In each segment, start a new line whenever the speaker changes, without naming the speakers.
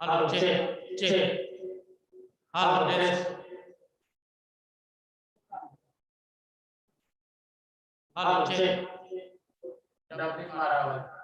Hello, check, check. Hello, test. Hello, check. Doubling मारा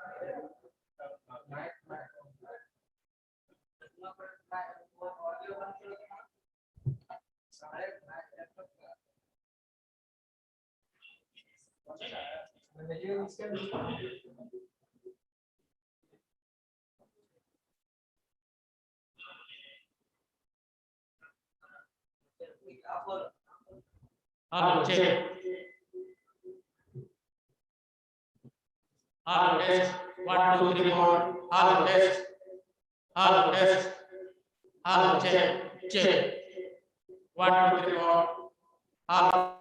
Hello, check. Hello, test. 1, 2, 3, 4. Hello, test. Hello, test. Hello, check, check. 1, 2, 3, 4. Hello.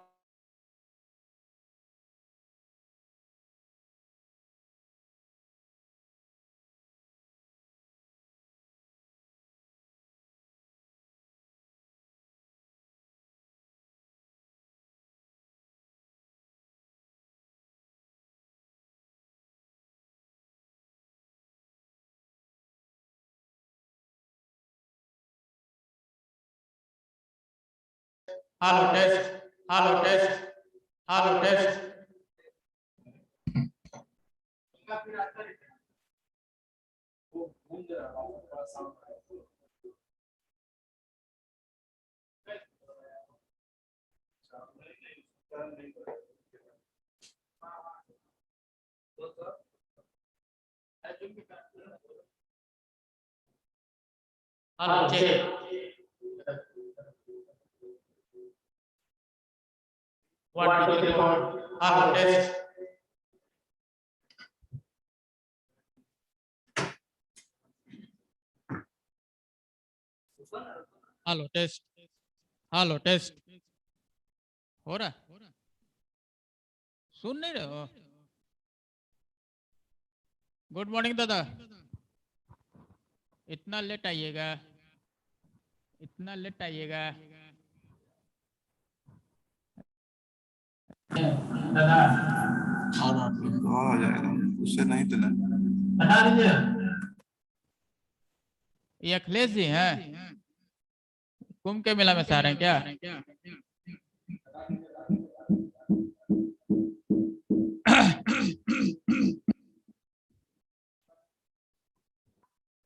Hello, test. Hello, test. Hello, test. Hello, check. One, two, three, four. Hello, test.
Hello test hello test हो रहा सुन नहीं रहे हो good morning दादा इतना late आइएगा
दादा
आ जाएगा उससे नहीं तो नहीं
हटा दीजिए
ये अखिलेश जी हैं कुंभ के मेला में से आ रहे हैं क्या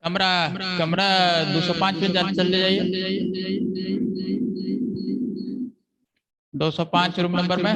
कमरा कमरा 205 पे चले जाइए 205 रूम नंबर में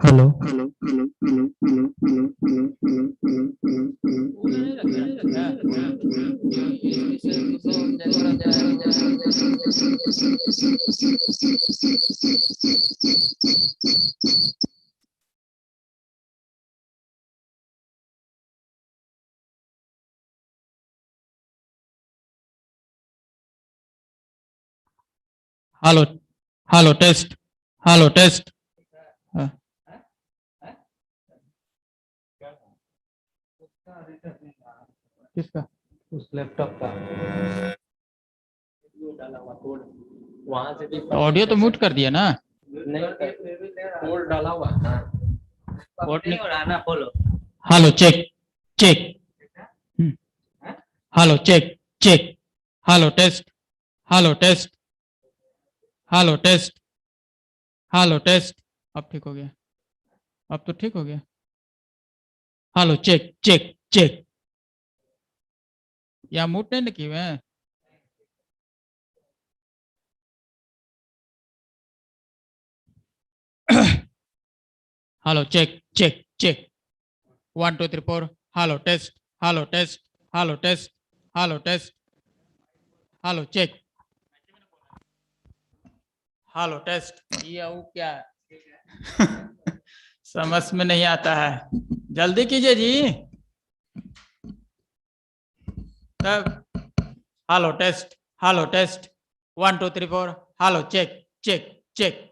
हेलो
हेलो हेलो टेस्ट किसका
उस लैपटॉप का डाला हुआ कोड वहां से भी
ऑडियो तो म्यूट कर दिया ना
नहीं कोड डाला हुआ
कोड नहीं
आना खोलो
hello check check hello check check hello test hello test hello test hello test. अब ठीक हो गया, अब तो ठीक हो गया। Hello check check check. या मूड नहीं किए हुए हैं? Hello check check check. 1 2 3 4। Hello test, hello test, hello test, hello test, hello check, hello test. ये वो क्या है? समझ में नहीं आता है, जल्दी कीजिए जी। तब hello test, hello test. 1 2 3 4। Hello check check check.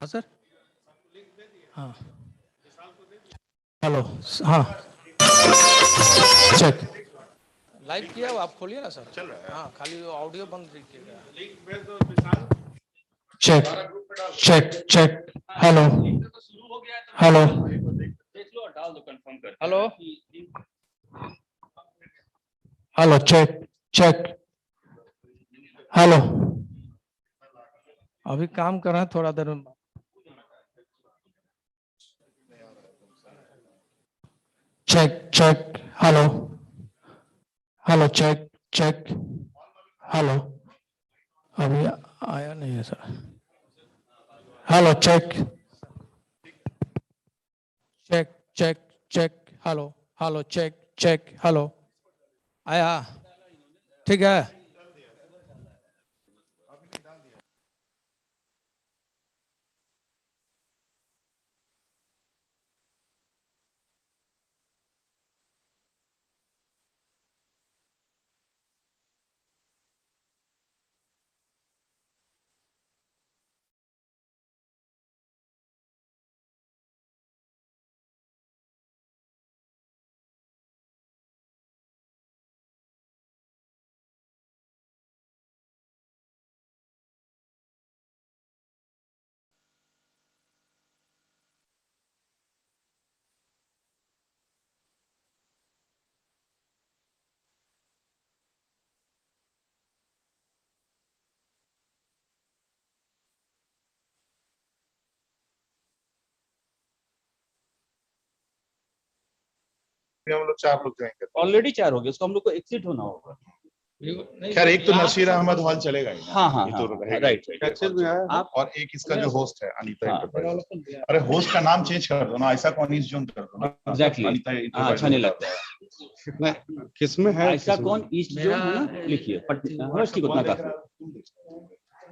हाँ सर, हाँ हेलो, हाँ चेक लाइव किया हो, आप खोलिए ना सर। चल रहा है, हाँ खाली ऑडियो बंद कीजिएगा। Check check check, hello hello hello hello, check check, hello. अभी काम कर रहे हैं, थोड़ा देर में। Check check, hello hello, check check, hello. अभी आया नहीं है sir. Hello, check check check check, hello hello, check check, hello. आया, ठीक है।
हम लोग 4 लोग जाएंगे।
ऑलरेडी 4 हो गए, उसको हम लोग को एग्जिट होना होगा।
खैर एक तो नसीर अहमद हॉल चलेगा ही।
हाँ हाँ
ये
हाँ,
तो
हाँ,
रहेगा
राइट
ही।
राइट।
आप और एक इसका जो होस्ट है अनीता
हाँ।
इंटरप्राइजेस। अरे होस्ट का नाम चेंज कर दो ना, ऐसा कौन इस जोन कर दो ना।
एग्जैक्टली,
अनीता
अच्छा
इंटरप्राइजेस
नहीं लगता है।
किसमें है,
ऐसा कौन ईस्ट जोन है ना, लिखिए बस ठीक, उतना काफी।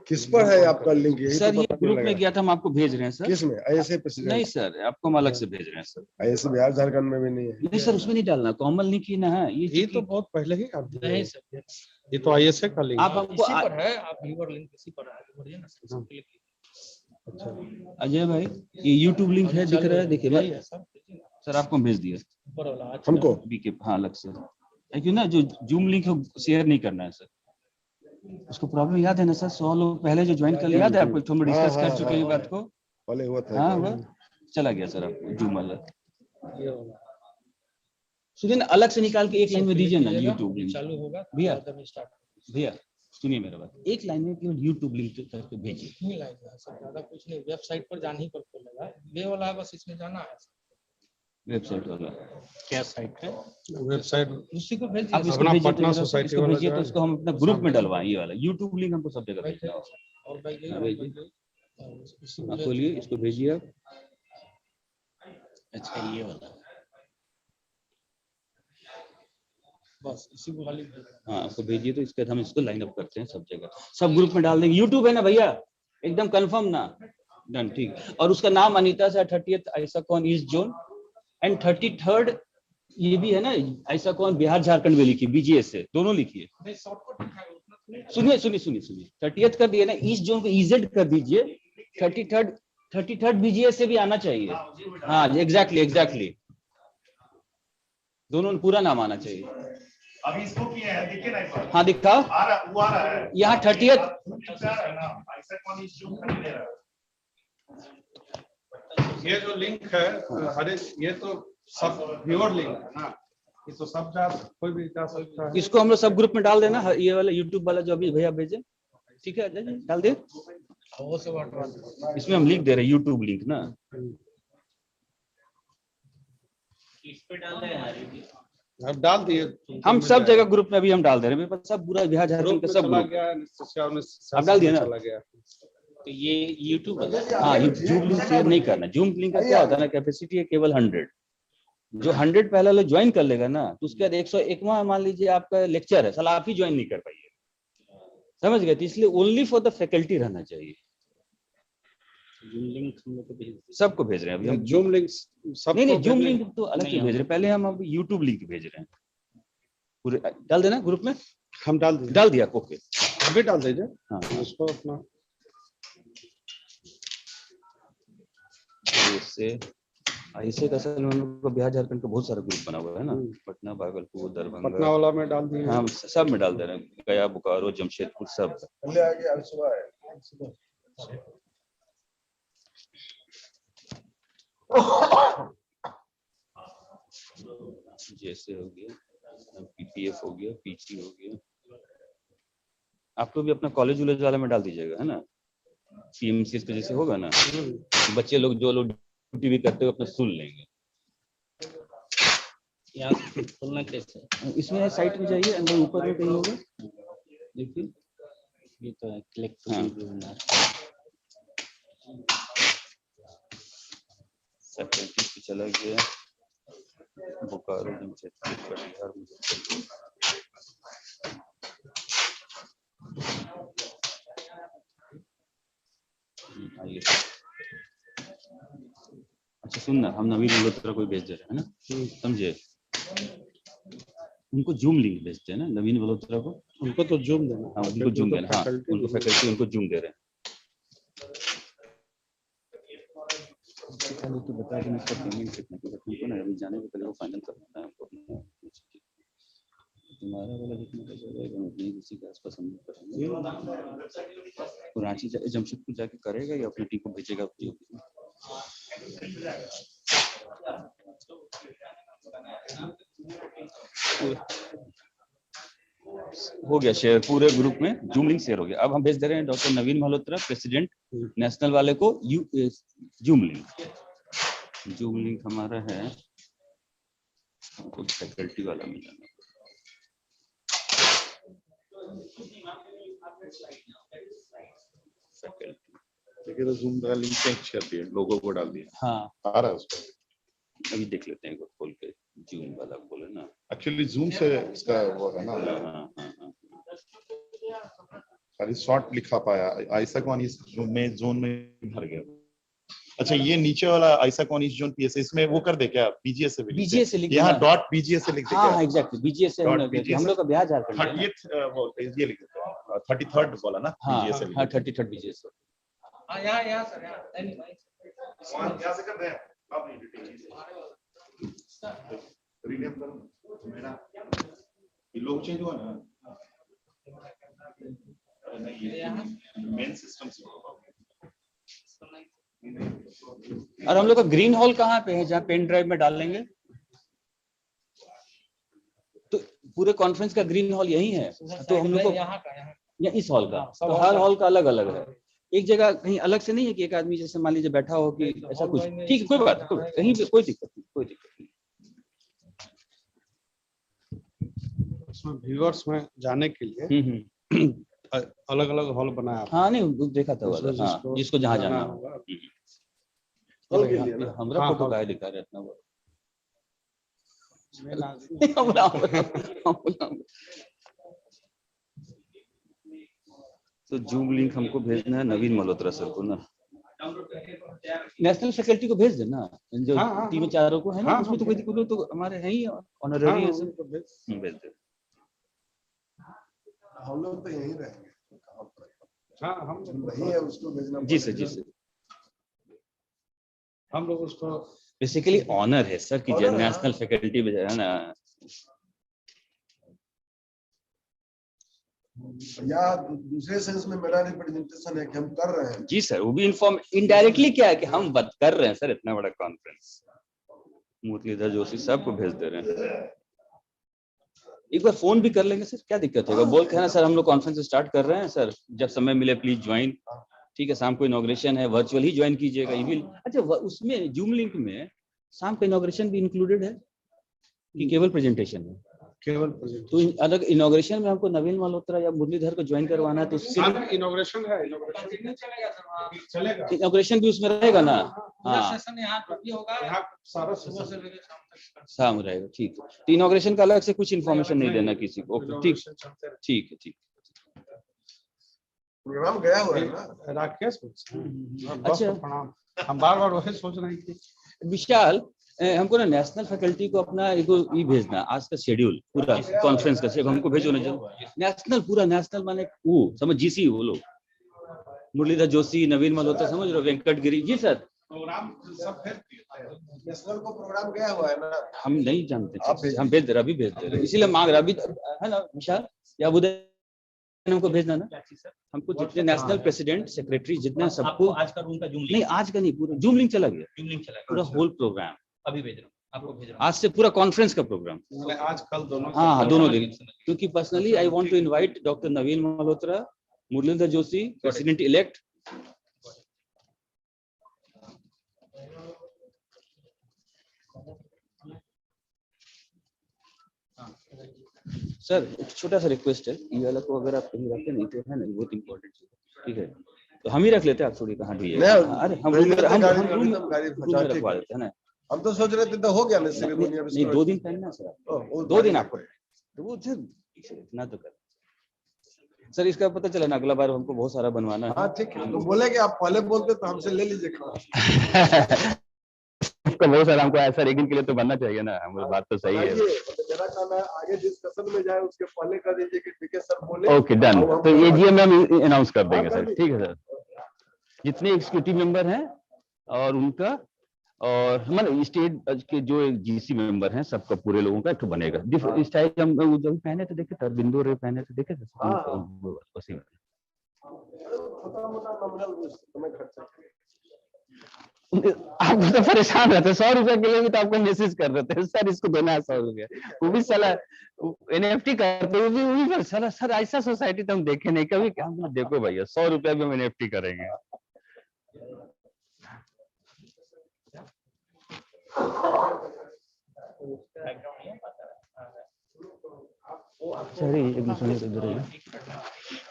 किस पर है आपका लिंक? यही
सर
तो
ये
पता
ग्रुप
नहीं
में
लगा।
गया था, हम आपको भेज रहे हैं सर।
किस में? ऐसे
नहीं
प्रेसिडेंट?
सर, आपको हम अलग से भेज रहे हैं सर।
ऐसे बिहार झारखंड में भी नहीं है।
नहीं सर, उसमें नहीं डालना, कॉमन लिंक ही ना है
ये तो बहुत पहले ही आप दिए।
नहीं सर,
ये तो आईएसए का लिंक
आप
है।
हमको
इसी पर है, आप व्यूअर लिंक इसी पर है, बढ़िया ना सर, सब क्लिक कीजिए। अच्छा
अजय भाई, ये यूट्यूब लिंक है, दिख रहा है, देखिए
यही
भाई।
है सर,
सर आपको हम भेज दिए
ऊपर वाला अच्छा।
हमको
बीके, हाँ अलग से। क्यों ना, जो जूम लिंक है शेयर नहीं करना है सर। उसको प्रॉब्लम याद है ना सर, 100 लोग पहले जो ज्वाइन कर लिया, याद है आपको, तो हम डिस्कस कर चुके हैं बात को।
पहले हुआ था।
हाँ हुआ, चला गया सर आपको जूम वाला। सुनिए ना, अलग से निकाल के एक लाइन में दीजिए ना यूट्यूब लिंक
चालू होगा
भैया।
स्टार्ट।
भैया सुनिए मेरा बात, एक लाइन में केवल यूट्यूब लिंक करके भेजिए।
नहीं लाएगा सर, ज्यादा कुछ नहीं, वेबसाइट पर जाने ही पर खोलेगा, ये वाला है बस, इसमें जाना है।
वेबसाइट वाला
क्या साइट है? वेबसाइट उसी को भेज
आप
दीजिए।
इसको
अपना
भेजिए,
पटना
तो
सोसाइटी
इसको
वाला
भेजिए,
जो
तो
है।
इसको हम अपना ग्रुप में डलवाएं। ये वाला यूट्यूब लिंक हमको सब जगह भेजना होगा।
और भाई
हाँ, भेजिए,
इसी को
आप
भेज
खोलिए,
दीजिए।
इसको भेजिए आप। अच्छा ये वाला,
बस इसी को खाली भेज दीजिए।
हाँ आपको भेजिए, तो इसके बाद हम इसको लाइन अप करते हैं सब जगह, सब ग्रुप में डाल देंगे। यूट्यूब है ना भैया, एकदम कंफर्म ना? डन, ठीक। और उसका नाम अनीता से 30th ऐसा कौन ईस्ट जोन एंड 33rd, ये भी है ना ऐसा कौन बिहार झारखंड में लिखिए, बीजीएस से दोनों लिखिए। सुनिए सुनिए सुनिए सुनिए, 30th कर दिए ना, ईस्ट जोन को ईजेड कर दीजिए। 33rd बीजीएस से भी आना चाहिए। हाँ एग्जैक्टली एग्जैक्टली, दोनों पूरा नाम आना चाहिए।
अभी इसको किया है, देखिए ना एक बार।
हाँ दिखाओ,
आ रहा, वो आ रहा है
यहाँ 30th।
ऐसा कौन इस जोन का दे रहा है।
ये जो लिंक है, हरे ये तो सब व्यूअर लिंक है ना, ये तो सब जा, कोई भी जा सकता है।
इसको हम लोग सब ग्रुप में डाल देना, ये वाला यूट्यूब वाला जो अभी भैया भेजे, ठीक है अजय जी, डाल दे।
वो सब हटवा दो।
इसमें हम लिख दे रहे हैं यूट्यूब लिंक ना।
इस पे डाल दे, हम डाल दिए।
हम सब जगह ग्रुप में अभी हम डाल दे रहे हैं, मेरे पास सब पूरा बिहार झारखंड का सब ग्रुप। आप डाल दिया ना?
चला गया।
तो ये यूट्यूब, हाँ जूम लिंक शेयर नहीं करना। जूम लिंक का क्या होता है ना, कैपेसिटी है केवल 100। जो 100 पहले लोग ज्वाइन कर लेगा ना, तो उसके बाद 101वां मान लीजिए आपका लेक्चर है, साला आप ही ज्वाइन नहीं कर पाइए, समझ गए? तो इसलिए ओनली फॉर द फैकल्टी रहना चाहिए। जूम लिंक हम लोग को सबको भेज रहे हैं अभी हम।
जूम लिंक सब
नहीं जूम लिंक तो अलग से भेज रहे हैं, पहले हम अब यूट्यूब लिंक भेज रहे हैं। पूरे डाल देना ग्रुप में,
हम डाल
दिया, ओके
अभी डाल दीजिए।
हाँ।
उसको अपना
जैसे ऐसे का असल में हम लोग का बिहार झारखंड का बहुत सारा ग्रुप बना हुआ है ना, पटना, भागलपुर,
पटना
दरभंगा,
वाला में डाल दिए।
हाँ सब में डाल दे रहे हैं, गया, बोकारो, जमशेदपुर सब।
पहले आ गया, अब सुबह है।
जैसे हो गया, पीपीएफ हो गया, पीटी हो गया। आप लोग भी अपना कॉलेज वॉलेज वाला में डाल दीजिएगा, है ना, पीएमसीएस का जैसे होगा ना, बच्चे लोग जो लोग ड्यूटी भी करते हुए अपना सुन लेंगे।
यहाँ खोलना कैसे?
इसमें साइट में जाइए, अंदर ऊपर में कहीं होगा, देखिए
ये तो है क्लिक
हाँ।
टू
फैकल्टी पे चला गया, बोकारो, जमशेदपुर, कटिहार, मुजफ्फरपुर। आइए, अच्छा सुनना, हम नवीन मल्होत्रा को भेज दे रहे हैं ना, समझे, उनको जूम लिंक भेजते हैं ना नवीन मल्होत्रा को,
उनको तो जूम देना।
हाँ उनको जूम देना, हाँ उनको फैकल्टी उनको जूम दे रहे हैं। खाली तो बता दें इसका पेमेंट कितना, क्योंकि तुमको ना अभी जाने के पहले वो फाइनल करना है हमको, तुम्हारा वाला जितना पैसा जाएगा उतनी उसी के आसपास हम करेंगे। तो रांची जमशेदपुर जाके करेगा या अपनी टीम को भेजेगा? हो गया शेयर, पूरे ग्रुप में जूम लिंक शेयर हो गया। अब हम भेज दे रहे हैं doctor Naveen Malhotra president national वाले को जूम लिंक। जूम लिंक हमारा है, हमको फैकल्टी वाला मिला।
देखिए तो जूम का लिंक चेंज कर दिया, लोगो को डाल दिया,
हाँ
आ रहा है उसका।
अभी देख लेते हैं, एक बार खोल के जूम वाला बोले ना,
एक्चुअली जूम से इसका वो है ना,
हाँ।
खाली शॉर्ट लिखा पाया, ऐसा कौन इस जोन में भर गया। अच्छा ये नीचे वाला ऐसा कौन इस जोन पीएस, इसमें वो कर दे क्या, बीजीएस से
बीजीएस से लिख
यहाँ
देना।
डॉट बीजीएस से लिख दे क्या?
हाँ एग्जैक्टली, बीजीएस से हम लोग का बिहार झारखंड है ना।
30th वो ये लिख देते हैं, 33rd बोला ना, बीजीएस से लिख
हाँ
देते
33rd बीजीएस।
हाँ यहाँ सर, यहाँ
यहाँ से कर दे आप, नहीं रीनेम करो मेरा, ये लोग चेंज हुआ ना, नहीं मेन सिस्टम से।
और हम लोग का ग्रीन हॉल कहाँ पे है, जहाँ पेन ड्राइव में डाल लेंगे? तो पूरे कॉन्फ्रेंस का ग्रीन हॉल यही है, तो हम लोग को या इस हॉल का, तो हर हॉल का अलग अलग है, एक जगह कहीं अलग से नहीं है कि एक आदमी जैसे मान लीजिए बैठा हो कि ऐसा कुछ, ठीक है कोई बात, कहीं पे कोई दिक्कत नहीं।
उसमें व्यूअर्स में जाने के लिए अलग अलग हॉल बनाया।
हाँ नहीं देखा था वाला, हाँ जिसको जहाँ जाना होगा। हमारा फोटो काहे दिखा रहे इतना बड़ा? तो जूम लिंक हमको भेजना है नवीन मल्होत्रा सर को ना, नेशनल फैकल्टी को भेज देना, जो टीम चारों को है ना, उसमें तो कोई दिक्कत नहीं, तो हमारे हैं ही ऑनररी है सब, भेज दे।
हम लोग तो यहीं रहेंगे। हाँ हम वही है, उसको भेजना।
जी सर, जी सर।
हम लोग उसको
बेसिकली ऑनर है सर कि नेशनल फैकल्टी में है ना,
या दूसरे सेंस में मेरा रिप्रेजेंटेशन है कि हम कर रहे हैं।
जी सर, वो भी इन्फॉर्म इनडायरेक्टली क्या है कि हम बात कर रहे हैं सर, इतना बड़ा कॉन्फ्रेंस, मुरलीधर जोशी सबको भेज दे रहे हैं। एक बार फोन भी कर लेंगे सर, क्या दिक्कत होगा, बोल के है ना सर हम लोग कॉन्फ्रेंस स्टार्ट कर रहे हैं सर, जब समय मिले प्लीज ज्वाइन, ठीक है, शाम को इनॉग्रेशन है, वर्चुअल ही ज्वाइन कीजिएगा। ये भी अच्छा, उसमें जूम लिंक में शाम का इनॉग्रेशन भी इंक्लूडेड है कि केवल प्रेजेंटेशन है?
केवल प्रेजेंटेशन।
तो अलग इनॉग्रेशन में हमको नवीन मल्होत्रा या मुरलीधर को ज्वाइन करवाना है, तो उसके लिए
इनॉग्रेशन है, चलेगा,
इनॉग्रेशन भी उसमें रहेगा ना? हाँ
सेशन यहाँ भी होगा,
यहाँ सारा
सुबह से लेकर शाम तक।
शाम रहेगा, ठीक है। तो इनॉग्रेशन का अलग से कुछ इन्फॉर्मेशन नहीं देना किसी को, ओके ठीक ठीक है, ठीक।
प्रोग्राम गया हुआ है ना राकेश।
अच्छा,
हम बार बार वही सोच रहे हैं कि
विशाल हमको ना नेशनल फैकल्टी को अपना एगो ये भेजना, आज का शेड्यूल पूरा कॉन्फ्रेंस का सिर्फ हमको भेजो ना, नेशनल पूरा नेशनल माने वो समझ, जीसी वो लोग मुरलीधर जोशी, नवीन मल्होत्रा, समझ रहे हो, वेंकट गिरी जी सर,
प्रोग्राम सब भेज दिए। नेशनल को प्रोग्राम गया हुआ है ना,
हम नहीं जानते, हम भेज दे रहे, अभी भेज दे रहे, इसीलिए मांग रहे अभी है ना विशाल या बुधे हमको भेजना ना, हमको जितने नेशनल प्रेसिडेंट सेक्रेटरी जितने सबको
आज का रूम का जूम
नहीं, आज का नहीं, पूरा जूम लिंक चला गया,
जूम लिंक चला
पूरा होल प्रोग्राम
अभी भेज रहा हूँ, आपको भेज रहा हूँ।
आज से पूरा कॉन्फ्रेंस का प्रोग्राम।
आज कल दोनों।
हाँ दोनों दिन, क्योंकि personally I want to invite doctor Naveen Malhotra, Muralidhar Joshi, president elect. Sir एक छोटा सा रिक्वेस्ट है, ये वाला को अगर आप कहीं रखते नहीं तो है ना, बहुत इंपॉर्टेंट चीज है, ठीक है, तो हम ही रख लेते हैं, आप थोड़ी कहाँ भी है, अरे हम रूम में रखवा देते हैं ना,
हम तो सोच रहे थे तो हो गया ना सेरेमनी।
नहीं 2 दिन पहनना है सर, 2 दिन आपको, तो वो इतना तो कर सर, इसका पता चला ना, अगला बार हमको बहुत सारा बनवाना है।
हाँ ठीक है, तो बोले कि आप पहले बोलते तो हमसे ले लीजिए।
आपका बहुत सारा हमको ऐसा रेगिंग के लिए तो बनना चाहिए ना, हमारी बात तो सही है।
जरा खाना आगे डिस्कशन में जाए उसके पहले कर दीजिए कि पीके सर बोले।
ओके डन, तो एजीएम में हम अनाउंस कर देंगे सर, ठीक है सर, जितने एग्जीक्यूटिव मेंबर हैं और उनका, और हमारे स्टेट के जो जीसी मेंबर हैं सबका, पूरे लोगों का एक बनेगा स्टाइल। हम जब पहने थे देखे थे, बिंदु रे पहने थे देखे थे, वैसे आपको तो परेशान रहते, 100 रुपए के लिए भी तो आपको मैसेज कर देते हैं सर इसको देना है 100 रुपया, वो भी साला एनएफटी करते, वो भी साला सर ऐसा सोसाइटी तो हम देखे नहीं कभी, क्या देखो भैया 100 रुपया भी हम एनएफटी करेंगे। सर एक मिनट सुनिए इधर,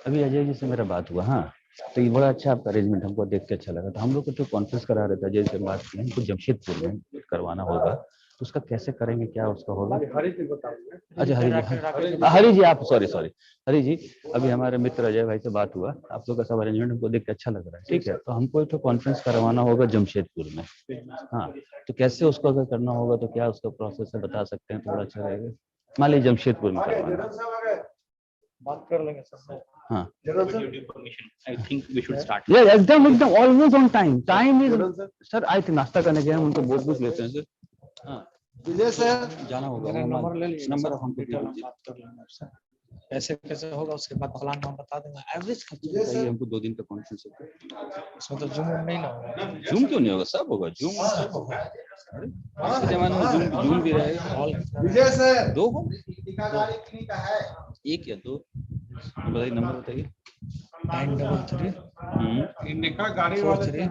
अभी अजय जी से मेरा बात हुआ, हाँ तो ये बड़ा अच्छा आपका अरेंजमेंट हमको देख के अच्छा लगा, तो हम लोग को जो कॉन्फ्रेंस करा रहे थे अजय से बात की, हमको जमशेदपुर में करवाना होगा, तो उसका कैसे करेंगे, क्या उसका होगा? अच्छा हरी जी आप सॉरी हरी जी, अभी हमारे मित्र अजय भाई से बात हुआ, आप लोग का सब अरेंजमेंट हमको देख के अच्छा लग रहा है, ठीक है, तो हमको एक कॉन्फ्रेंस करवाना होगा जमशेदपुर में, हाँ तो कैसे उसको अगर करना होगा तो क्या उसका प्रोसेस है बता सकते हैं, थोड़ा अच्छा रहेगा। मान लीजिए जमशेदपुर में करवाना,
बात कर लेंगे सर।
हाँ
I think we should start.
एकदम always on time, time is sir, I think नाश्ता करने गए हम, उनको बहुत कुछ लेते हैं सर, हाँ
विजय सर
जाना होगा,
नंबर ले लीजिए,
नंबर
हम
हमको
डिटेल बात कर लेंगे आपसे, कैसे कैसे होगा उसके बाद प्लान हम बता देंगे।
एवरेज खर्चा बताइए हमको, 2 दिन का कॉन्फ्रेंस है,
इसमें तो जूम नहीं ना होगा।
जूम क्यों नहीं होगा, सब होगा जूम, सब होगा, अरे आज के जमाने में जूम भी रहेगा, हॉल
विजय सर
2 हो, एक या 2 बताइए, नंबर बताइए।
933
इंडिका गाड़ी
43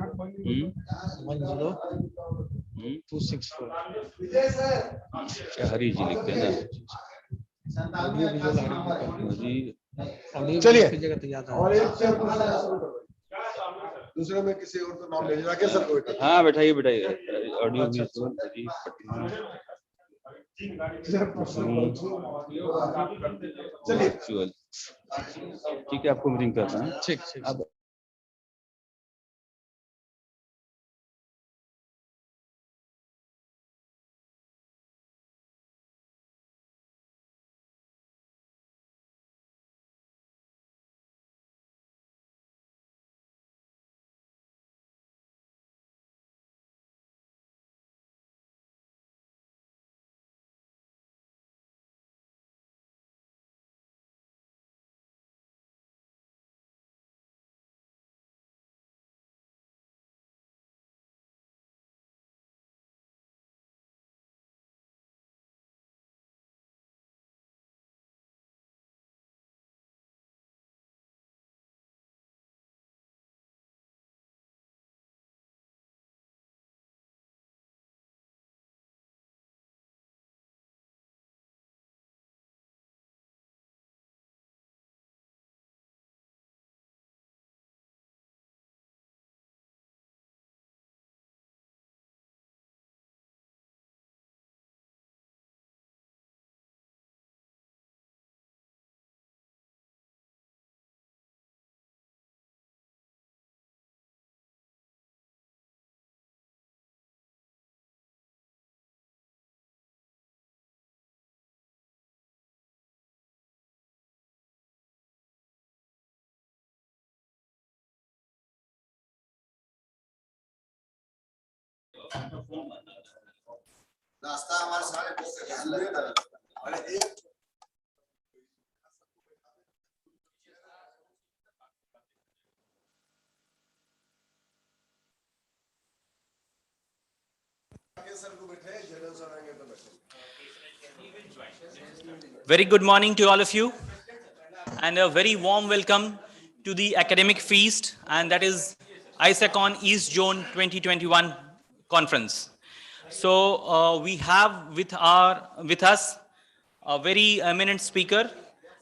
हम्म
10264।
विजय सर
क्या हरी जी लिखते हैं ना,
ऑडियो विजुअल
जी
ऑडियो
चलिए।
कीजिएगा तो याद
और
आएगा।
एक से दूसरे में किसी और को नाम भेज राकेश सर को बैठा।
हाँ बैठाइए ऑडियो विजुअल जी पटना
चलिए
ठीक है, आपको रिंग करना है,
ठीक
अब
Very good morning to all of you, and a very warm welcome to the academic feast, and that is ISACON East Zone 2021 conference. So we have with us a very eminent speaker,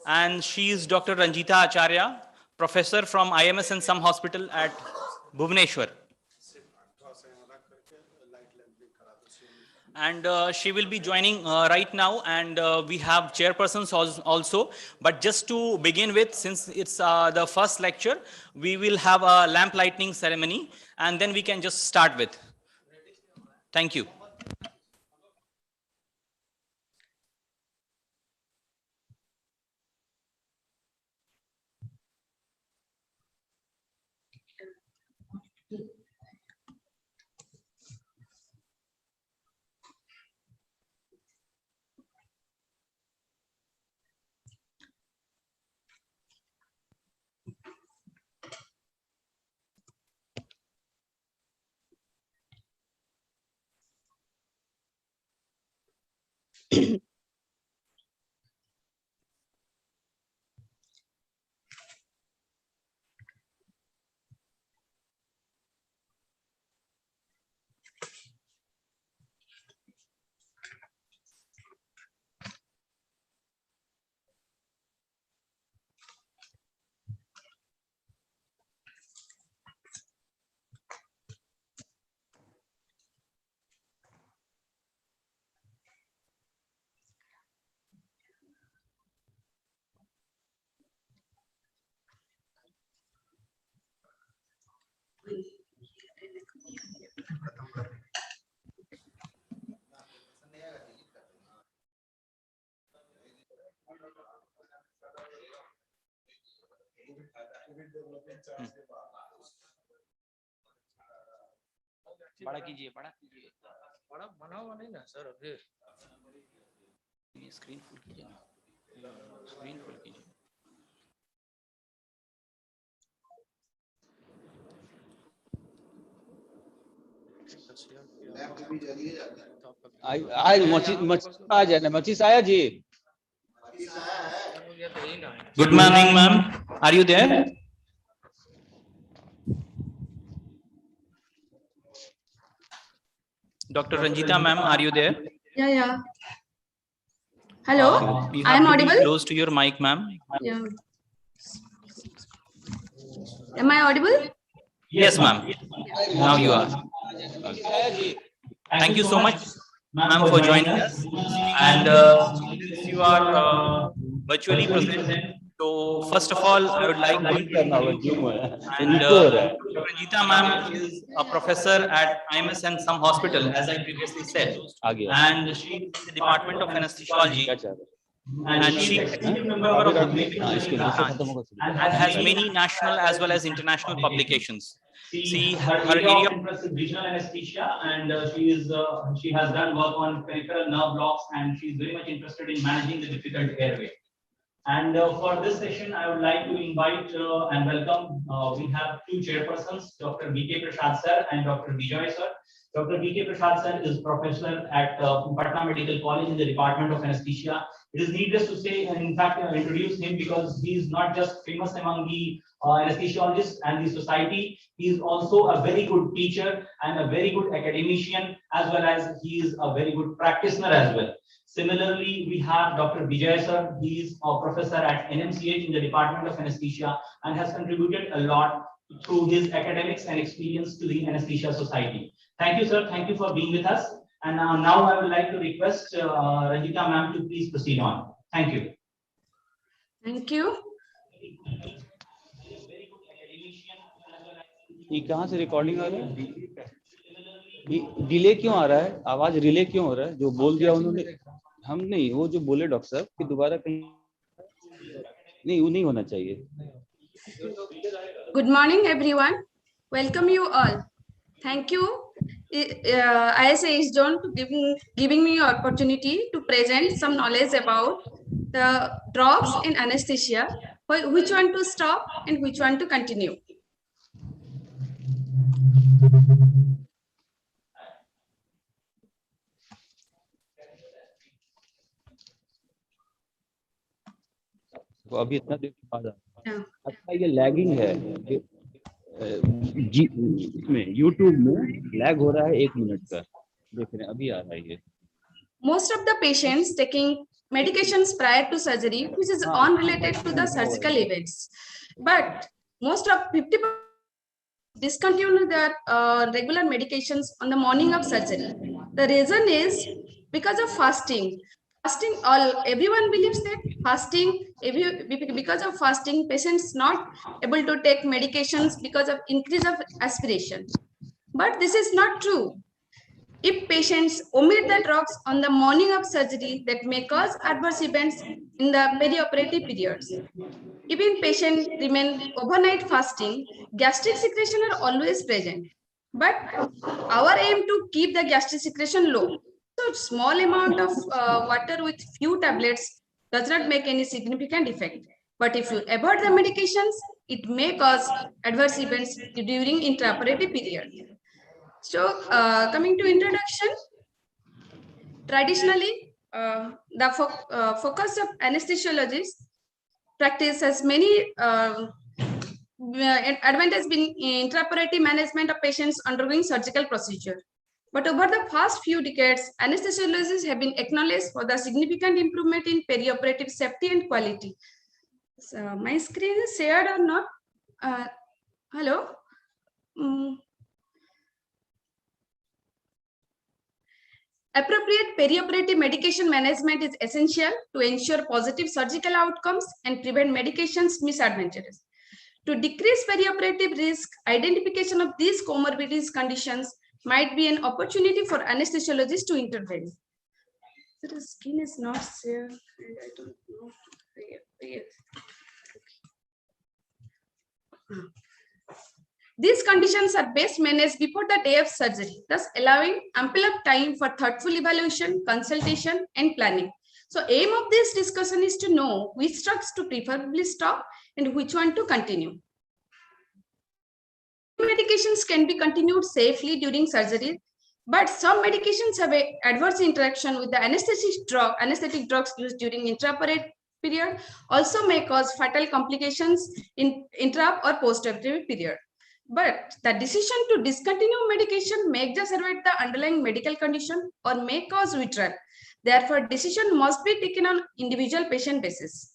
and she is Dr. Ranjita Acharya, professor from IMS and Some Hospital at Bhubaneswar. And she will be joining right now, and we have chairpersons also. But just to begin with, since it's the first lecture, we will have a lamp lighting ceremony, and then we can just start with. Thank you. बड़ा कीजिए बड़ा बना हुआ नहीं ना sir अभी screen full कीजिए ना स्क्रीन फुल कीजिए
आज मच्छी आ जाना मच्छी आया जी
Good morning, ma'am. Are you there? Dr. Ranjita, ma'am, are you there?
Yeah. Hello,
You
I
have
am
to be
audible.
close to your mic, ma'am.
Yeah. Am I audible?
Yes, ma'am. Now you are. Thank you so much, ma'am, for joining us. And since you are virtually present, so first of all, I would like to introduce you. And Dr. Ranjita, ma'am, is a professor at IMS and Some Hospital, as I previously said. And she is in the Department of Anesthesiology. And she is a member of the and has many national as well as international publications. See, her area of interest is regional anesthesia, and she has done work on peripheral nerve blocks, and she is very much interested in managing the difficult airway. And for this session, I would like to invite and welcome. We have two chairpersons, Dr. B.K. Prasad sir and Dr. Vijay sir. Dr. B.K. Prasad sir is professor at Patna Medical College in the Department of Anesthesia. It is needless to say, and in fact, introduce him because he is not just famous among the anesthesiologists and the society. He is also a very good teacher and a very good academician, as well as he is a very good practitioner as well. Similarly, we have Dr. Vijay sir. He is a professor at NMCH in the Department of Anesthesia and has contributed a lot through his academics and experience to the Anesthesia Society. Thank you, sir. Thank you for being with us. And now I would like to request Ranjita ma'am to please proceed on. Thank you.
Thank you.
ये कहाँ से recording आ रहा है delay क्यों आ रहा है आवाज relay क्यों हो रहा है जो बोल दिया उन्होंने हम नहीं वो जो बोले डॉक्टर साहब कि दोबारा कहीं नहीं वो नहीं होना चाहिए
Good morning, everyone. Welcome you all. Thank you ISA is John to giving me opportunity to present some knowledge about the drugs in anesthesia, which one to stop and which one to continue.
तो अभी इतना देर के बाद
Yeah.
अच्छा ये lagging है जी इसमें YouTube में लैग हो रहा है 1 मिनट का देख रहे हैं अभी आ रहा है ये
Most of the patients taking medications prior to surgery, which is unrelated to the surgical events, but most of 50% discontinue their regular medications on the morning of surgery. The reason is because of fasting. Fasting, everyone believes that fasting, because of fasting, patients not able to take medications because of increase of aspiration. But this is not true. If patients omit the drugs on the morning of surgery, that may cause adverse events in the perioperative periods. Even patients remain overnight fasting, gastric secretion are always present. But our aim to keep the gastric secretion low. So small amount of water with few tablets does not make any significant effect. But if you avoid the medications, it may cause adverse events during intraoperative period. So coming to introduction, traditionally, the focus of anesthesiologists practice has many advantages in intraoperative management of patients undergoing surgical procedure. But over the past few decades, anesthesiologists have been acknowledged for the significant improvement in perioperative safety and quality. So my screen is shared or not? Hello? Appropriate perioperative medication management is essential to ensure positive surgical outcomes and prevent medications misadvantages. To decrease perioperative risk, identification of these comorbidities conditions might be an opportunity for anesthesiologists to intervene. The skin is not there. I don't know. Yes. These conditions are best managed before the day of surgery, thus allowing ample of time for thoughtful evaluation, consultation, and planning. So aim of this discussion is to know which drugs to preferably stop and which one to continue. Medications can be continued safely during surgery, but some medications have an adverse interaction with the anesthetic drugs used during intraoperative period, also may cause fatal complications in intra or postoperative period. But the decision to discontinue medication may exacerbate the underlying medical condition or may cause withdrawal. Therefore, decision must be taken on individual patient basis.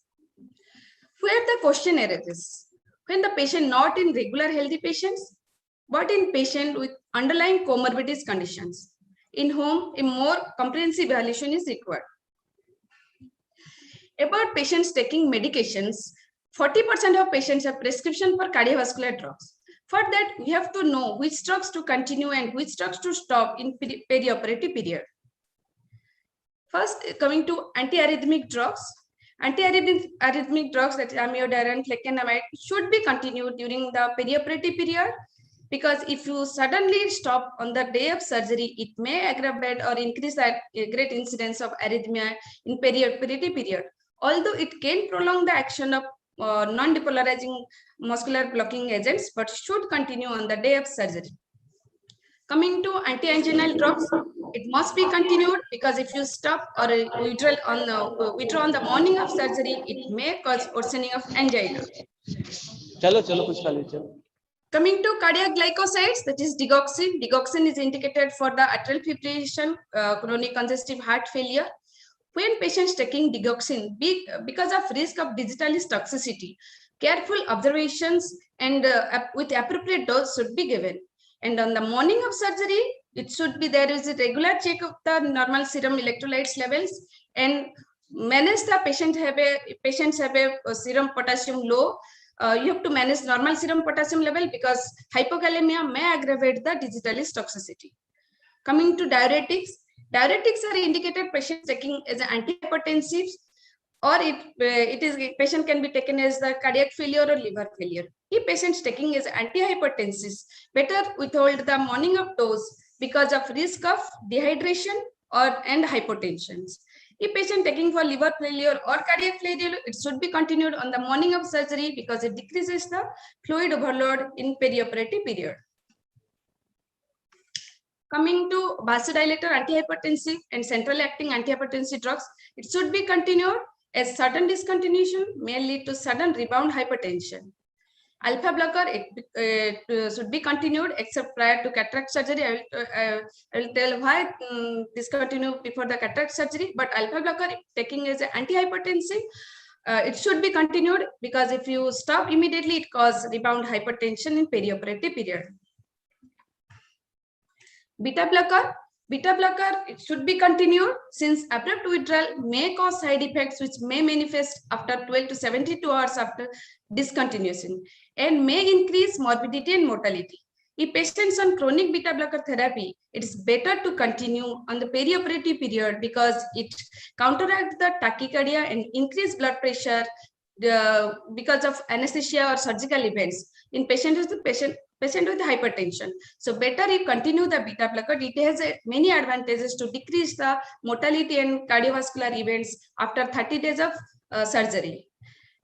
Where the question arises, when the patient not in regular healthy patients, but in patient with underlying comorbidities conditions, in whom a more comprehensive evaluation is required. About patients taking medications, 40% of patients have prescription for cardiovascular drugs. For that, we have to know which drugs to continue and which drugs to stop in perioperative period. First, coming to antiarrhythmic drugs. Antiarrhythmic drugs, that is amiodarone, flecainamide, should be continued during the perioperative period, because if you suddenly stop on the day of surgery, it may aggravate or increase the great incidence of arrhythmia in perioperative period. Although it can prolong the action of non-depolarizing muscular blocking agents, but should continue on the day of surgery. Coming to anti-anginal drugs, it must be continued, because if you stop or withdraw on the morning of surgery, it may cause worsening of angina. Coming to cardiac glycosides, that is digoxin. Digoxin is indicated for the atrial fibrillation, chronic congestive heart failure. When patients taking digoxin, because of risk of digitalis toxicity, careful observations and with appropriate dose should be given. And on the morning of surgery, it should be there is a regular check of the normal serum electrolytes levels and manage the patients have a serum potassium low. You have to manage normal serum potassium level, because hypokalemia may aggravate the digitalis toxicity. Coming to diuretics, diuretics are indicated patients taking as antihypertensives, or patient can be taken as the cardiac failure or liver failure. If patients taking as antihypertensives, better withhold the morning of dose, because of risk of dehydration and hypotension. If patient taking for liver failure or cardiac failure, it should be continued on the morning of surgery because it decreases the fluid overload in perioperative period. Coming to vasodilator, antihypertensive and central acting antihypertensive drugs, it should be continued as sudden discontinuation may lead to sudden rebound hypertension. Alpha blocker, it should be continued except prior to cataract surgery. I will tell why discontinue before the cataract surgery, but alpha blocker taking as an antihypertensive, it should be continued because if you stop immediately, it causes rebound hypertension in perioperative period. Beta blocker, it should be continued since abrupt withdrawal may cause side effects which may manifest after 12 to 72 hours after discontinuation and may increase morbidity and mortality. If patients on chronic beta blocker therapy, it is better to continue on the perioperative period because it counteracts the tachycardia and increased blood pressure because of anesthesia or surgical events in patient with hypertension. So better you continue the beta blocker. It has many advantages to decrease the mortality and cardiovascular events after 30 days of surgery.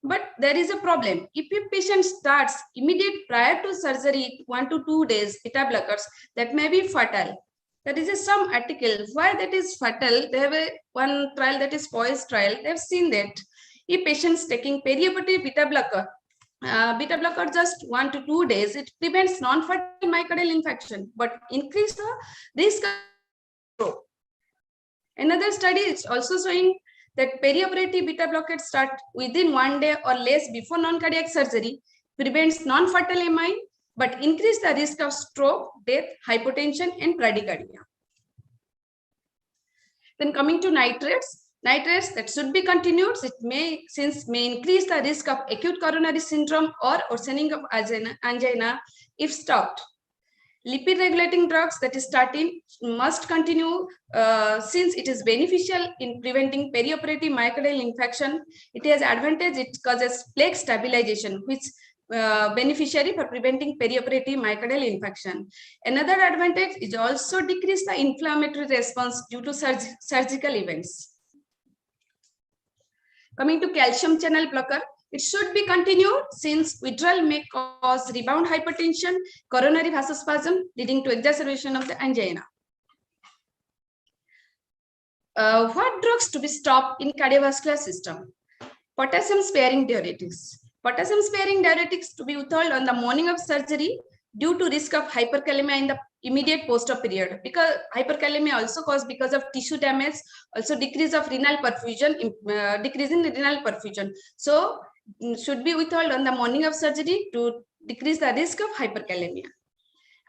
But there is a problem. If a patient starts immediate prior to surgery, 1 to 2 days beta blockers, that may be fatal. There is some article why that is fatal. They have one trial that is POISE trial. They have seen that if patients taking perioperative beta blocker just 1 to 2 days, it prevents non-fatal myocardial infarction, but increase the risk of stroke. Another study is also showing that perioperative beta blockade start within 1 day or less before non-cardiac surgery, prevents non-fatal MI, but increase the risk of stroke, death, hypotension, and bradycardia. Then coming to nitrates that should be continued. It may increase the risk of acute coronary syndrome or worsening of angina if stopped. Lipid regulating drugs, that is statin, must continue since it is beneficial in preventing perioperative myocardial infarction. It has advantage, it causes plaque stabilization, which beneficiary for preventing perioperative myocardial infarction. Another advantage is also decrease the inflammatory response due to surgical events. Coming to calcium channel blocker, it should be continued since withdrawal may cause rebound hypertension, coronary vasospasm, leading to exacerbation of the angina. What drugs to be stopped in cardiovascular system? Potassium sparing diuretics. Potassium sparing diuretics to be withheld on the morning of surgery due to risk of hyperkalemia in the immediate post-op period, because hyperkalemia also caused because of tissue damage, also decrease of renal perfusion, decrease in renal perfusion. So should be withheld on the morning of surgery to decrease the risk of hyperkalemia.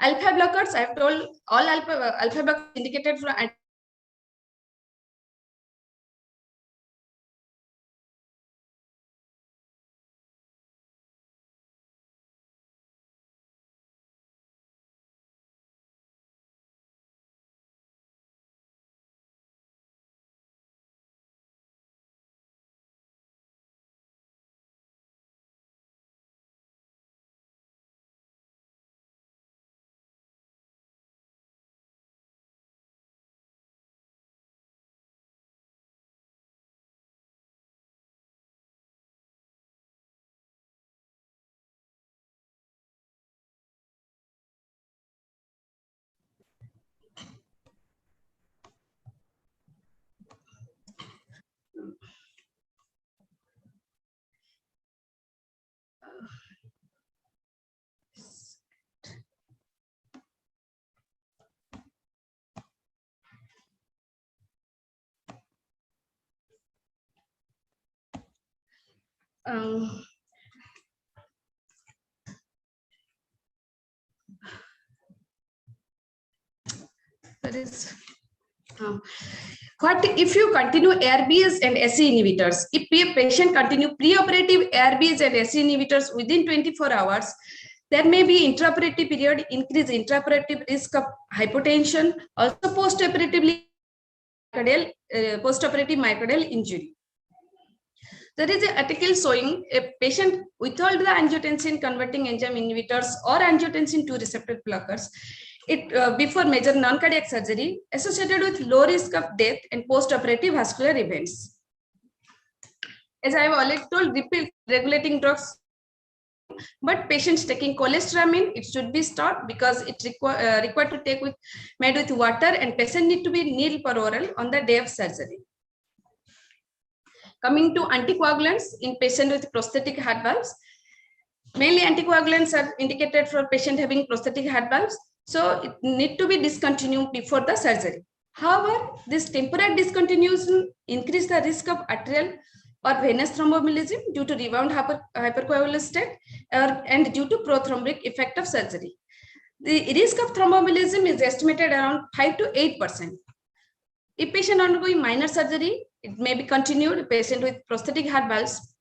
Alpha blockers, I have told all alpha blockers indicated for what if you continue ARBs and SE inhibitors? If a patient continue preoperative ARBs and SE inhibitors within 24 hours, there may be intraoperative period, increase intraoperative risk of hypotension, also postoperative myocardial injury. There is an article showing a patient withhold the angiotensin converting enzyme inhibitors or angiotensin 2 receptor blockers. before major non-cardiac surgery associated with low risk of death and post-operative vascular events. As I have already told, repeat regulating drugs, but patients taking cholestyramine, it should be stopped because it's required to take made with water, and patient need to be nil per oral on the day of surgery. Coming to anticoagulants in patient with prosthetic heart valves, mainly anticoagulants are indicated for patient having prosthetic heart valves, so it need to be discontinued before the surgery. However, this temporary discontinuation increase the risk of arterial or venous thromboembolism due to rebound hypercoagulous state and due to prothrombic effect of surgery. The risk of thromboembolism is estimated around 5 to 8%. If patient undergoing minor surgery, it may be continued. Patient with prosthetic heart valves,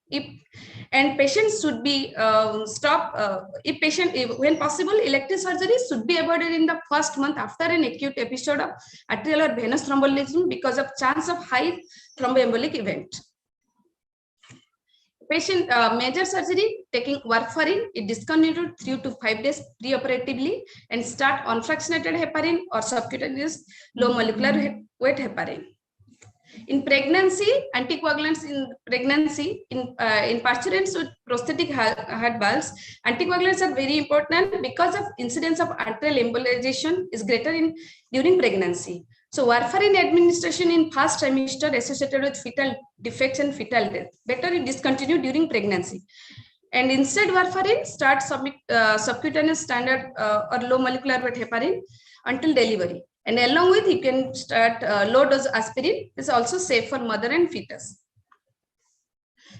and patients should be when possible, elective surgery should be avoided in the first month after an acute episode of arterial or venous thromboembolism because of chance of high thromboembolic event. Patient major surgery taking warfarin, it discontinued 3 to 5 days preoperatively and start unfractionated heparin or subcutaneous low molecular weight heparin. In pregnancy, anticoagulants in pregnancy, in parturients with prosthetic heart valves, anticoagulants are very important because of incidence of arterial embolization is greater during pregnancy. So warfarin administration in first trimester associated with fetal defects and fetal death. Better it discontinue during pregnancy. And instead warfarin, start subcutaneous standard or low molecular weight heparin until delivery. And along with, you can start low dose aspirin. This is also safe for mother and fetus.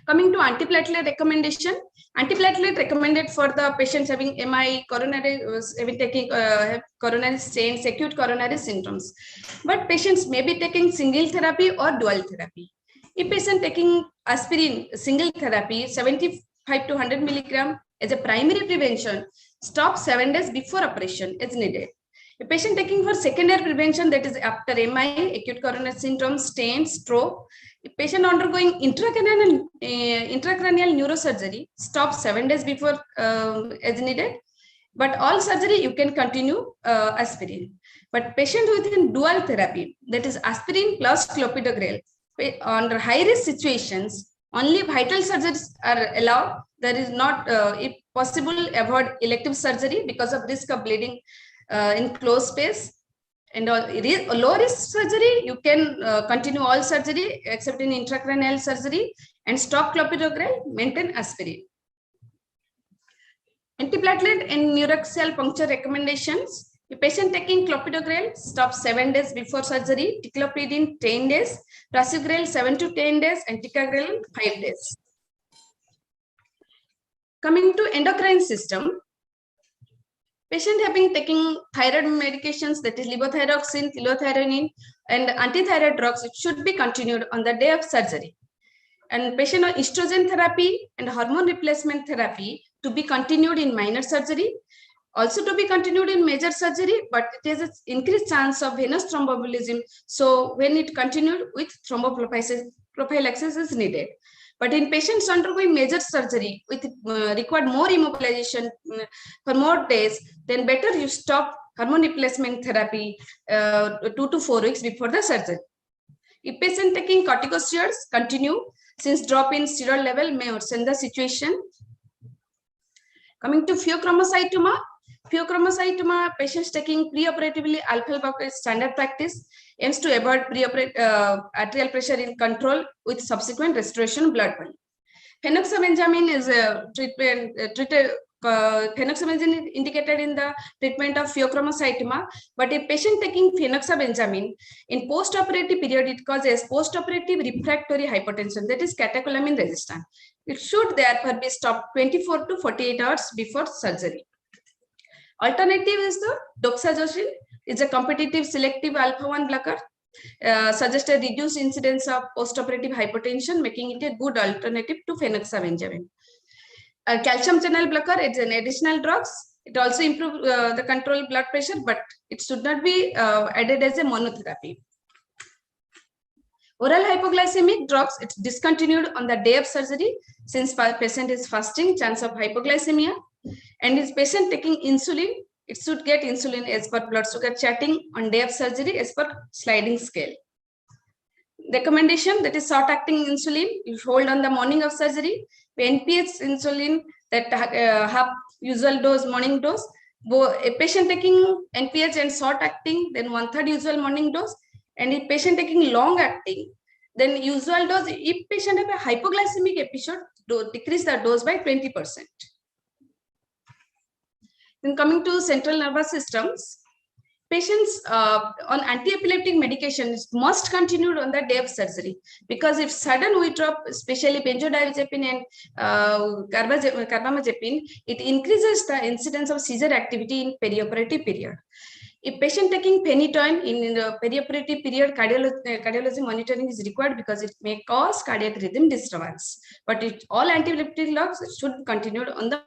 Coming to antiplatelet recommendation, antiplatelet recommended for the patients having MI, coronary, taking coronary stents, acute coronary symptoms. But patients may be taking single therapy or dual therapy. If patient taking aspirin single therapy, 75 to 100 milligram as a primary prevention, stop 7 days before operation as needed. A patient taking for secondary prevention, that is after MI, acute coronary syndrome, stent, stroke, a patient undergoing intracranial neurosurgery, stop 7 days before as needed. But all surgery, you can continue aspirin. But patient within dual therapy, that is aspirin plus clopidogrel, under high risk situations, only vital surgeries are allowed. There is not, if possible, avoid elective surgery because of risk of bleeding in closed space. And low risk surgery, you can continue all surgery except in intracranial surgery and stop clopidogrel, maintain aspirin. Antiplatelet and neuraxial puncture recommendations. A patient taking clopidogrel, stop 7 days before surgery, ticlopridine 10 days, prasugrel 7 to 10 days, and ticagrelin 5 days. Coming to endocrine system, patient having taking thyroid medications, that is levothyroxine, phyllothyronine, and antithyroid drugs, it should be continued on the day of surgery. And patient on estrogen therapy and hormone replacement therapy to be continued in minor surgery, also to be continued in major surgery, but it has an increased chance of venous thromboembolism. So when it continued with thromboprophylaxis is needed. But in patients undergoing major surgery with required more immobilization for more days, then better you stop hormone replacement therapy 2 to 4 weeks before the surgery. If patient taking corticosteroids, continue, since drop in steroid level may worsen the situation. Coming to pheochromocytoma, patients taking preoperatively alpha blockade standard practice aims to avoid arterial pressure in control with subsequent restoration of blood volume. Phenoxybenzaimine is a treatment, phenoxybenzaimine is indicated in the treatment of pheochromocytoma, but a patient taking phenoxybenzaimine in post-operative period, it causes post-operative refractory hypertension, that is catecholamine resistant. It should therefore be stopped 24 to 48 hours before surgery. Alternative is the doxazosin. It's a competitive selective alpha-1 blocker, suggested reduced incidence of postoperative hypertension, making it a good alternative to phenoxybenzaimine. Calcium channel blocker is an additional drugs. It also improves the control blood pressure, but it should not be added as a monotherapy. Oral hypoglycemic drugs, it's discontinued on the day of surgery since patient is fasting, chance of hypoglycemia, and is patient taking insulin, it should get insulin as per blood sugar chatting on day of surgery as per sliding scale. Recommendation, that is short-acting insulin, you hold on the morning of surgery. NPH insulin, that half usual dose, morning dose. A patient taking NPH and short-acting, then 1/3 usual morning dose. And if patient taking long-acting, then usual dose. If patient have a hypoglycemic episode, decrease the dose by 20%. Then coming to central nervous systems, patients on anti-epileptic medications must continue on the day of surgery, because if sudden withdrawal, especially benzodiazepine and carbamazepine, it increases the incidence of seizure activity in perioperative period. If patient taking phenytoin in the perioperative period, cardiology monitoring is required because it may cause cardiac rhythm disturbance. But all anti-epileptic drugs should continue on the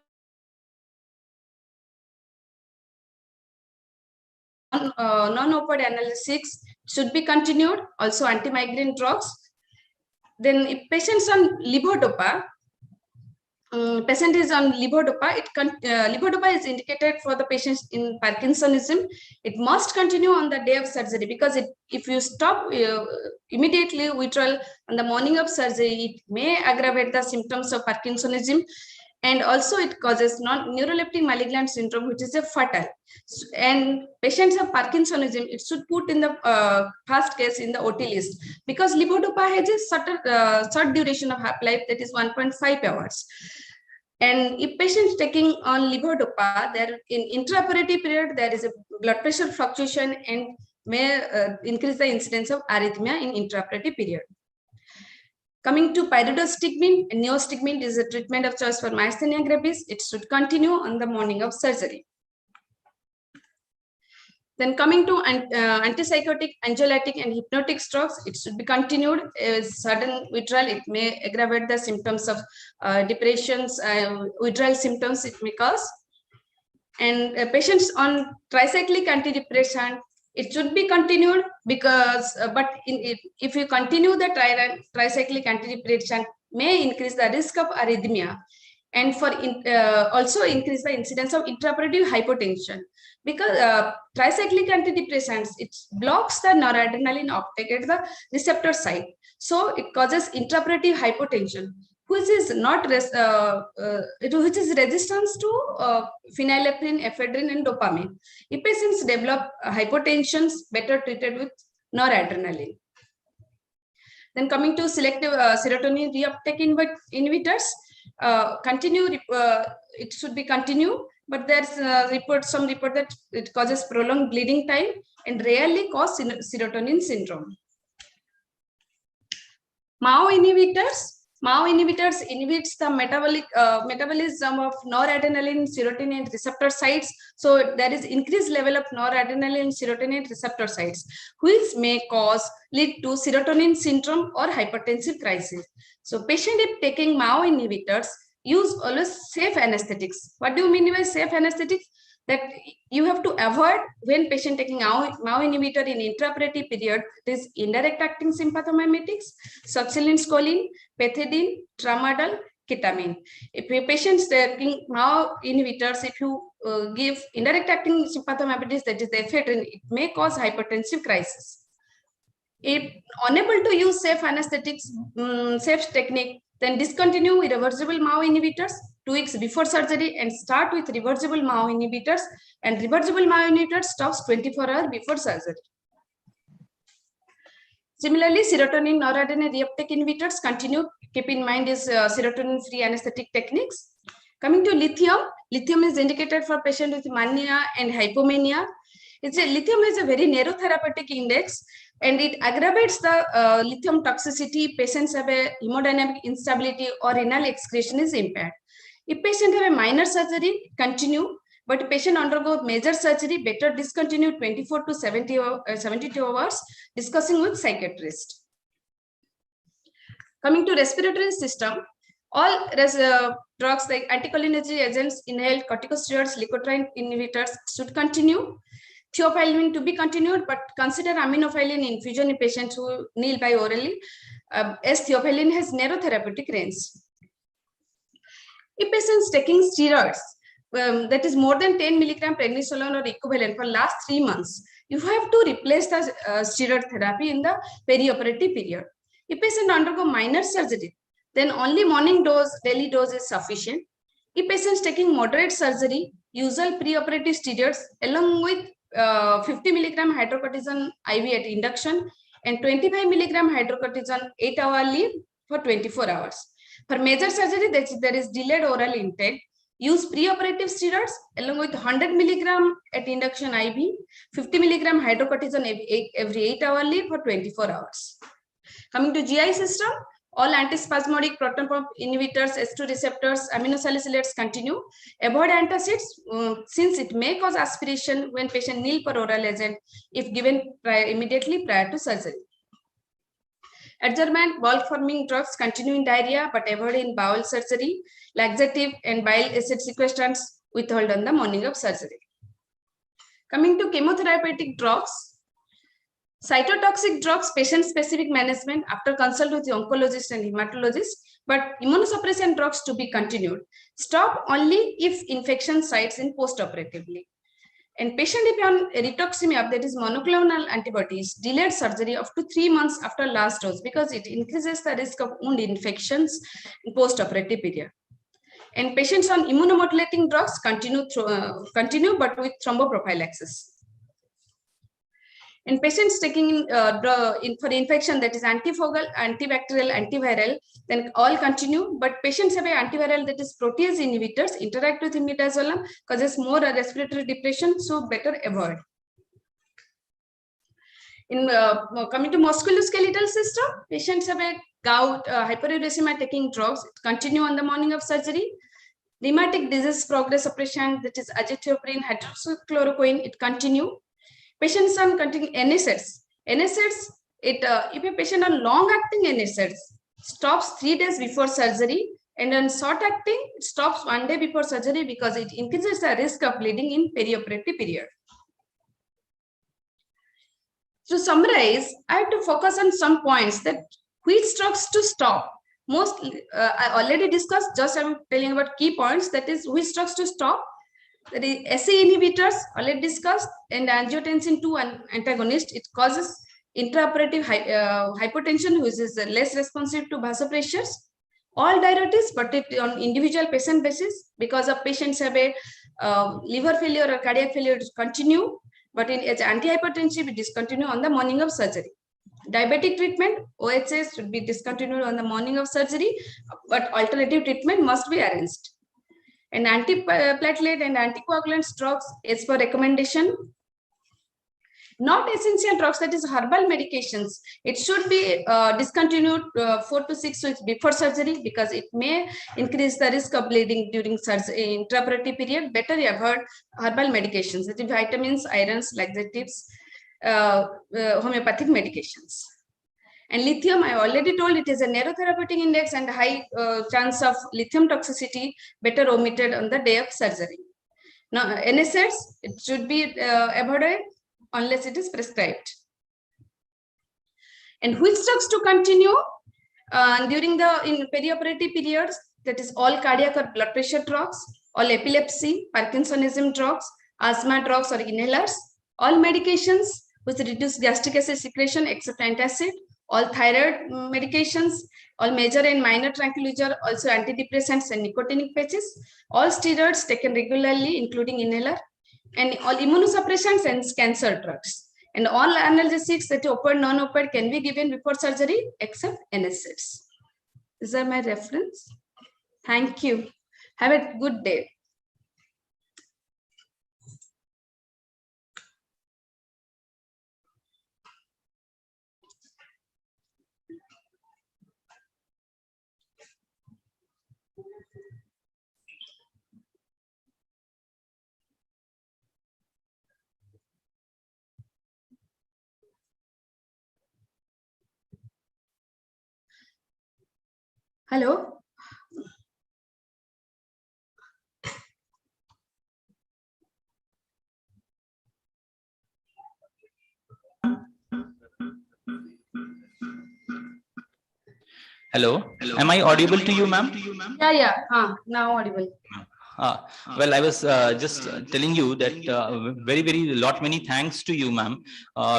non-opioid analgesics should be continued, also anti-migraine drugs. Then if patients on levodopa, patient is on levodopa, levodopa is indicated for the patients in Parkinsonism. It must continue on the day of surgery, because if you stop immediately withdrawal on the morning of surgery, it may aggravate the symptoms of Parkinsonism. And also it causes neuroleptic malignant syndrome, which is a fatal. And patients of Parkinsonism, it should put in the first case in the OT list, because levodopa has a short duration of half-life, that is 1.5 hours. And if patients taking on levodopa, there in intraoperative period, there is a blood pressure fluctuation and may increase the incidence of arrhythmia in intraoperative period. Coming to pyridostigmine, neostigmine is a treatment of choice for myasthenia gravis. It should continue on the morning of surgery. Then coming to antipsychotic, anxiolytic, and hypnotic drugs, it should be continued. Sudden withdrawal, it may aggravate the symptoms of depressions, withdrawal symptoms it may cause. And patients on tricyclic antidepressant, it should be continued, because if you continue the tricyclic antidepressant, may increase the risk of arrhythmia, and for also increase the incidence of intraoperative hypotension, because tricyclic antidepressants, it blocks the noradrenaline uptake at the receptor site, so it causes intraoperative hypotension, which is not which is resistance to phenylephrine, ephedrine, and dopamine. If patients develop hypotensions, better treated with noradrenaline. Then coming to selective serotonin reuptake inhibitors, it should be continued, but there's some report that it causes prolonged bleeding time and rarely cause serotonin syndrome. MAO inhibitors inhibits the metabolism of noradrenaline, serotonin receptor sites. So there is increased level of noradrenaline, serotonin receptor sites, which may lead to serotonin syndrome or hypertensive crisis. So patient if taking MAO inhibitors, use always safe anesthetics. What do you mean by safe anesthetics? That you have to avoid when patient taking MAO inhibitor in intraoperative period, this indirect acting sympathomimetics, succinylcholine, pethidine, tramadol, ketamine. If a patient is taking MAO inhibitors, if you give indirect acting sympathomimetics, that is the ephedrine, it may cause hypertensive crisis. If unable to use safe anesthetics, safe technique, then discontinue irreversible MAO inhibitors 2 weeks before surgery and start with reversible MAO inhibitors, and reversible MAO inhibitors stops 24 hours before surgery. Similarly, serotonin noradrenaline reuptake inhibitors continue. Keep in mind is serotonin-free anesthetic techniques. Coming to lithium, lithium is indicated for patients with mania and hypomania. Lithium has a very narrow therapeutic index, and it aggravates the lithium toxicity. Patients have a hemodynamic instability or renal excretion is impaired. If patient have a minor surgery, continue, but patient undergo major surgery, better discontinue 24 to 72 hours, discussing with psychiatrist. Coming to respiratory system, all drugs like anticholinergic agents, inhaled corticosteroids, leukotriene inhibitors should continue. Theophylline to be continued, but consider aminophylline infusion in patients who kneel by orally, as theophylline has narrow therapeutic range. If patients taking steroids, that is more than 10 milligram prednisolone or equivalent for last 3 months, you have to replace the steroid therapy in the perioperative period. If patient undergo minor surgery, then only morning dose, daily dose is sufficient. If patient is taking moderate surgery, usual preoperative steroids along with 50 milligram hydrocortisone IV at induction and 25 milligram hydrocortisone 8 hourly for 24 hours. For major surgery, there is delayed oral intake. Use preoperative steroids along with 100 milligram at induction IV, 50 milligram hydrocortisone every 8 hourly for 24 hours. Coming to GI system, all antispasmodic proton pump inhibitors, S2 receptors, aminosalicylates continue. Avoid antacids since it may cause aspiration when patient kneel for oral agent if given immediately prior to surgery. Adjuvant bulk forming drugs continue in diarrhea but avoid in bowel surgery. Laxative and bile acid sequestrants withhold on the morning of surgery. Coming to chemotherapeutic drugs, cytotoxic drugs, patient-specific management after consult with the oncologist and hematologist, but immunosuppressant drugs to be continued. Stop only if infection sites in post-operatively. And patient if on rituximab, that is monoclonal antibodies, delayed surgery up to 3 months after last dose because it increases the risk of wound infections in post-operative period. And patients on immunomodulating drugs continue but with thromboprophylaxis. And patients taking for infection, that is antifungal, antibacterial, antiviral, then all continue, but patients have an antiviral, that is protease inhibitors, interact with imidazolone, causes more respiratory depression, so better avoid. In coming to musculoskeletal system, patients have a gout, hyperuricemia taking drugs, continue on the morning of surgery. Rheumatic disease progress suppression, that is azathioprine, hydroxychloroquine, it continue. Patients on continuing NSAIDs. NSAIDs, if a patient on long-acting NSAIDs stops 3 days before surgery, and on short-acting, it stops 1 day before surgery because it increases the risk of bleeding in perioperative period. To summarize, I have to focus on some points that which drugs to stop. I already discussed, just I'm telling about key points, that is which drugs to stop. That is SE inhibitors, already discussed, and angiotensin 2 antagonist. It causes intraoperative hypotension, which is less responsive to vasopressors. All diuretics, but it on individual patient basis, because of patients have a liver failure or cardiac failure to continue, but in its antihypertensive, it discontinue on the morning of surgery. Diabetic treatment, OHS should be discontinued on the morning of surgery, but alternative treatment must be arranged. And antiplatelet and anticoagulant drugs is for recommendation. Not essential drugs, that is herbal medications, it should be discontinued 4 to 6 weeks before surgery because it may increase the risk of bleeding during surgery, intraoperative period. Better avoid herbal medications, that is vitamins, irons, laxatives, homeopathic medications. And lithium, I already told, it is a narrow therapeutic index and high chance of lithium toxicity, better omitted on the day of surgery. Now, NSAIDs, it should be avoided unless it is prescribed. And which drugs to continue during the perioperative periods, that is all cardiac or blood pressure drugs, all epilepsy, Parkinsonism drugs, asthma drugs or inhalers, all medications with reduced gastric acid secretion except antacid, all thyroid medications, all major and minor tranquilizer, also antidepressants and nicotinic patches, all steroids taken regularly, including inhaler, and all immunosuppressants and cancer drugs. And all analgesics, that opioid, non-opioid, can be given before surgery except NSAIDs. These are my reference. Thank you. Have a good day. Hello.
Hello. Am I audible to you, ma'am?
Yeah. Now audible.
Well, I was just telling you that many thanks to you, ma'am,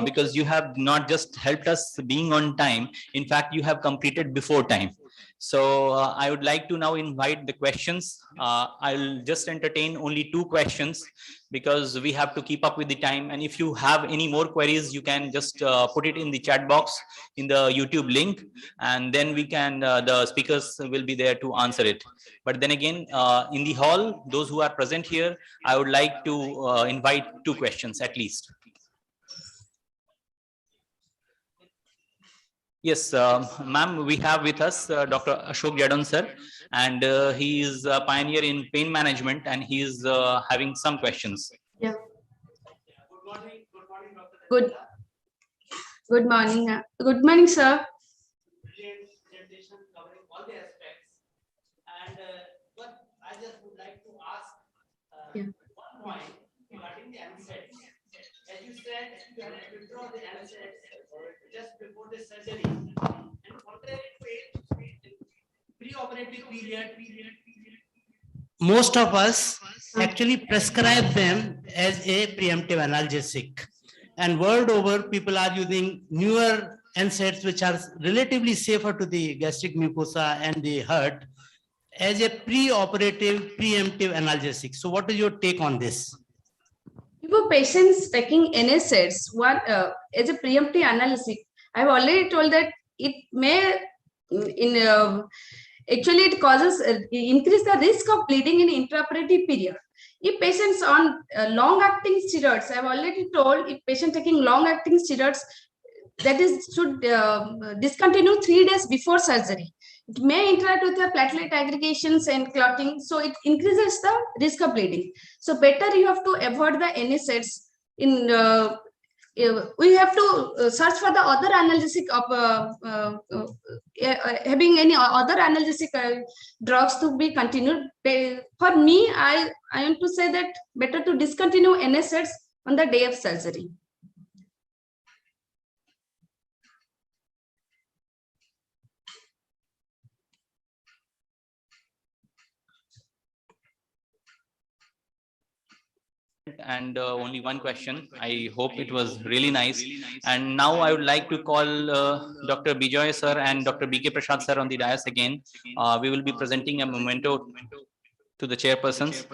because you have not just helped us being on time. In fact, you have completed before time. So I would like to now invite the questions. I'll just entertain only 2 questions because we have to keep up with the time. And if you have any more queries, you can just put it in the chat box in the YouTube link, and then we can, the speakers will be there to answer it. But then again, in the hall, those who are present here, I would like to invite 2 questions at least. Yes, ma'am, we have with us Dr. Ashok Jadon sir, and he is a pioneer in pain management, and he is having some questions.
Yeah. Good. Good morning. Good morning, sir.
Brilliant presentation covering all the aspects. And but I just would like to ask one point regarding the NSAIDs. As you said, you have to withdraw the NSAIDs just before the surgery. And contrary to it, pre-operative period, most of us actually prescribe them as a preemptive analgesic. And world over, people are using newer NSAIDs which are relatively safer to the gastric mucosa and the heart as a pre-operative preemptive analgesic. So what is your take on this?
For patients taking NSAIDs, one as a preemptive analgesic, I've already told that it may actually it causes increase the risk of bleeding in intraoperative period. If patients on long-acting steroids, I've already told, if patient taking long-acting steroids, that is should discontinue 3 days before surgery. It may interact with the platelet aggregations and clotting, so it increases the risk of bleeding. So better you have to avoid the NSAIDs. In we have to search for the other analgesic of having any other analgesic drugs to be continued. For me, I want to say that better to discontinue NSAIDs on the day of surgery.
And only one question. I hope it was really nice. And now I would like to call Dr. Bijoy sir and Dr. BK Prasad sir on the dais again. We will be presenting a memento to the chairpersons.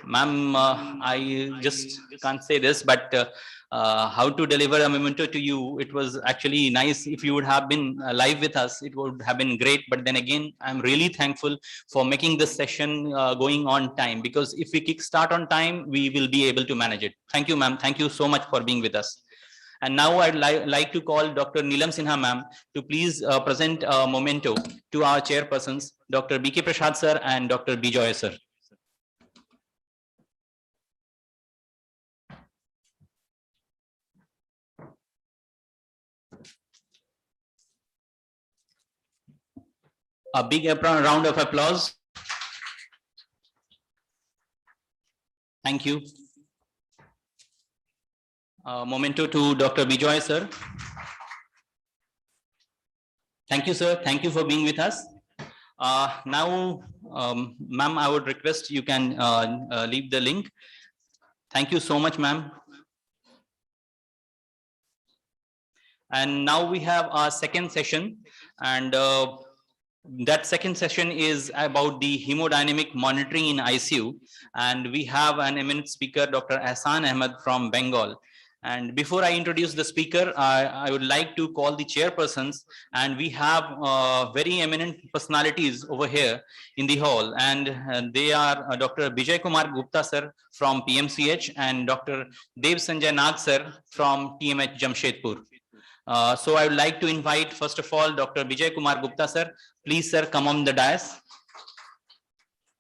Ma'am, I just can't say this, but how to deliver a memento to you, it was actually nice. If you would have been live with us, it would have been great. But then again, I'm really thankful for making this session going on time, because if we kickstart on time, we will be able to manage it. Thank you, ma'am. Thank you so much for being with us. And now I'd like to call Dr. Neelam Sinha ma'am to please present a memento to our chairpersons, Dr. BK Prasad sir and Dr. Bijoy sir. A big round of applause. Thank you. Memento to Dr. Bijoy sir. Thank you, sir. Thank you for being with us. Now, ma'am, I would request you can leave the link. Thank you so much, ma'am. And now we have our second session, and that second session is about the hemodynamic monitoring in ICU, and we have an eminent speaker, Dr. Ahmed from Bengal. And before I introduce the speaker, I would like to call the chairpersons, and we have very eminent personalities over here in the hall, and they are Dr. Bijay Kumar Gupta sir from PMCH and Dr. Dev Sanjay Nag sir from TMH Jamshedpur. So I would like to invite, first of all, Dr. Bijay Kumar Gupta sir. Please, sir, come on the dais.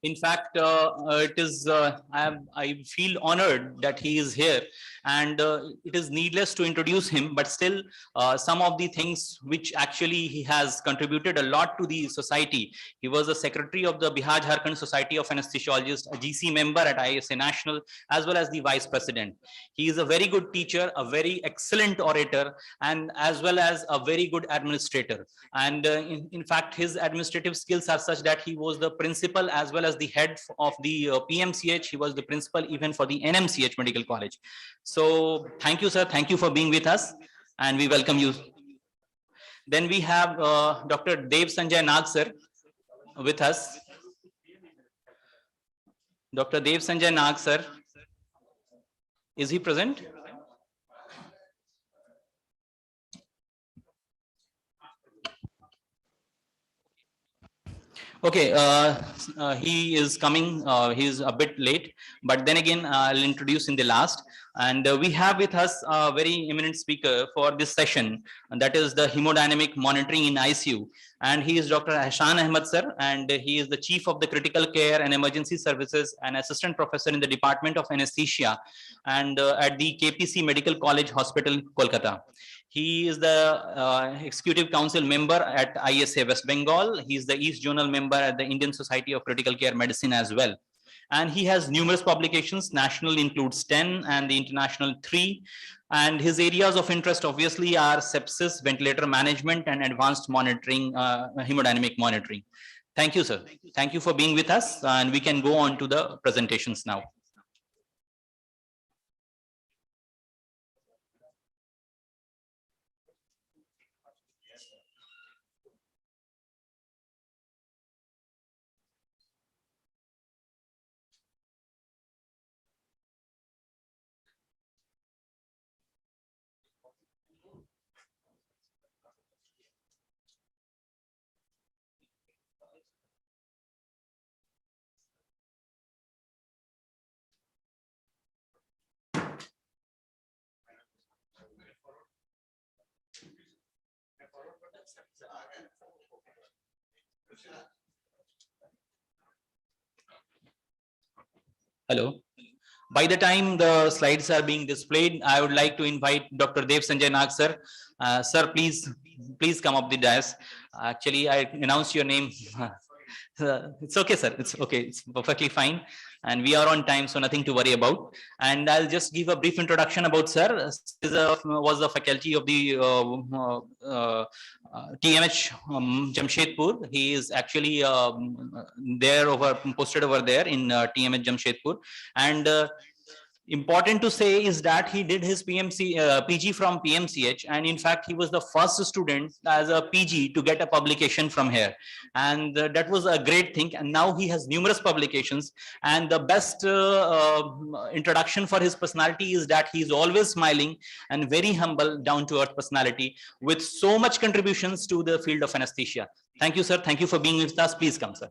In fact, it is I feel honored that he is here, and it is needless to introduce him, but still some of the things which actually he has contributed a lot to the society. He was a secretary of the Bihar Jharkhand Society of Anesthesiologists, a GC member at ISA National, as well as the vice president. He is a very good teacher, a very excellent orator, and as well as a very good administrator. And in fact, his administrative skills are such that he was the principal as well as as the head of the PMCH. He was the principal even for the NMCH Medical College. So thank you, sir. Thank you for being with us, and we welcome you. Then we have Dr. Dev Sanjay Nag, sir, with us. Dr. Dev Sanjay Nag, sir. Is he present? Okay, he is coming. He's a bit late, but then again, I'll introduce in the last. And we have with us a very eminent speaker for this session, and that is the hemodynamic monitoring in ICU. And he is Dr. Hashan Ahmed, sir, and he is the chief of the critical care and emergency services and assistant professor in the Department of Anesthesia and at the KPC Medical College Hospital, Kolkata. He is the executive council member at ISA West Bengal. He is the East Journal member at the Indian Society of Critical Care Medicine as well. And he has numerous publications. National includes 10 and the international 3. And his areas of interest obviously are sepsis, ventilator management, and advanced monitoring, hemodynamic monitoring. Thank you, sir. Thank you for being with us. And we can go on to the presentations now. Hello. By the time the slides are being displayed, I would like to invite Dr. Dev Sanjay Nag, sir. Sir, please come up the dais. Actually, I announced your name. It's okay, sir. It's okay. It's perfectly fine. And we are on time, so nothing to worry about. And I'll just give a brief introduction about sir. He was the faculty of the TMH Jamshedpur. He is actually posted over there in TMH Jamshedpur. And important to say is that he did his PG from PMCH, and in fact he was the first student as a PG to get a publication from here, and that was a great thing. And now he has numerous publications, and the best introduction for his personality is that he's always smiling and very humble, down to earth personality with so much contributions to the field of anesthesia. Thank you, sir. Thank you for being with us. Please come, sir.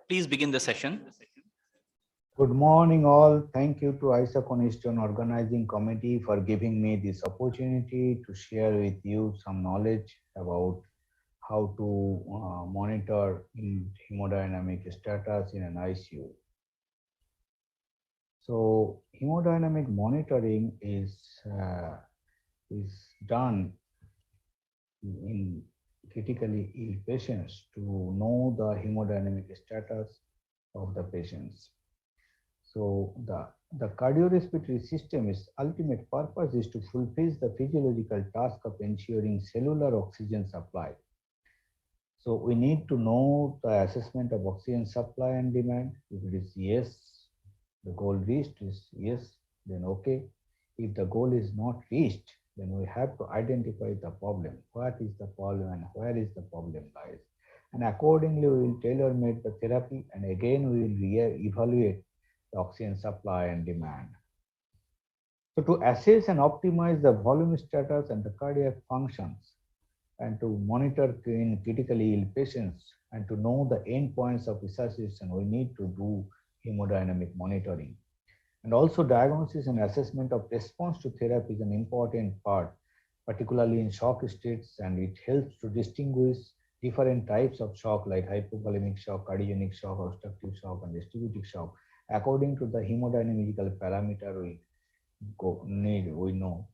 Please begin the session.
Good morning all. Thank you to ISA Constitution Organizing Committee for giving me this opportunity to share with you some knowledge about how to monitor hemodynamic status in an ICU. So hemodynamic monitoring is done in critically ill patients to know the hemodynamic status of the patients. So the cardiorespiratory system's ultimate purpose is to fulfill the physiological task of ensuring cellular oxygen supply. So we need to know the assessment of oxygen supply and demand. If it is yes, the goal reached is yes, then okay. If the goal is not reached, then we have to identify the problem. What is the problem and where is the problem lies? And accordingly, we will tailor-make the therapy, and again we will evaluate the oxygen supply and demand. So to assess and optimize the volume status and the cardiac functions, and to monitor in critically ill patients, and to know the endpoints of resuscitation, we need to do hemodynamic monitoring. And also diagnosis and assessment of response to therapy is an important part, particularly in shock states, and it helps to distinguish different types of shock like hypovolemic shock, cardiogenic shock, obstructive shock, and distributive shock. According to the hemodynamical parameter we know.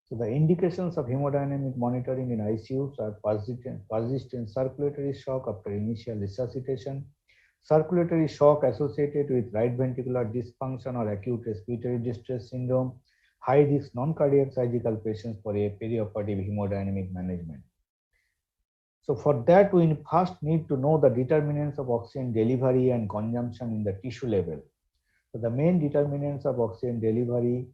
So the indications of hemodynamic monitoring in ICUs are persistent circulatory shock after initial resuscitation, circulatory shock associated with right ventricular dysfunction or acute respiratory distress syndrome, high risk non-cardiac surgical patients for a perioperative hemodynamic management. So for that, we first need to know the determinants of oxygen delivery and consumption in the tissue level. So the main determinants of oxygen delivery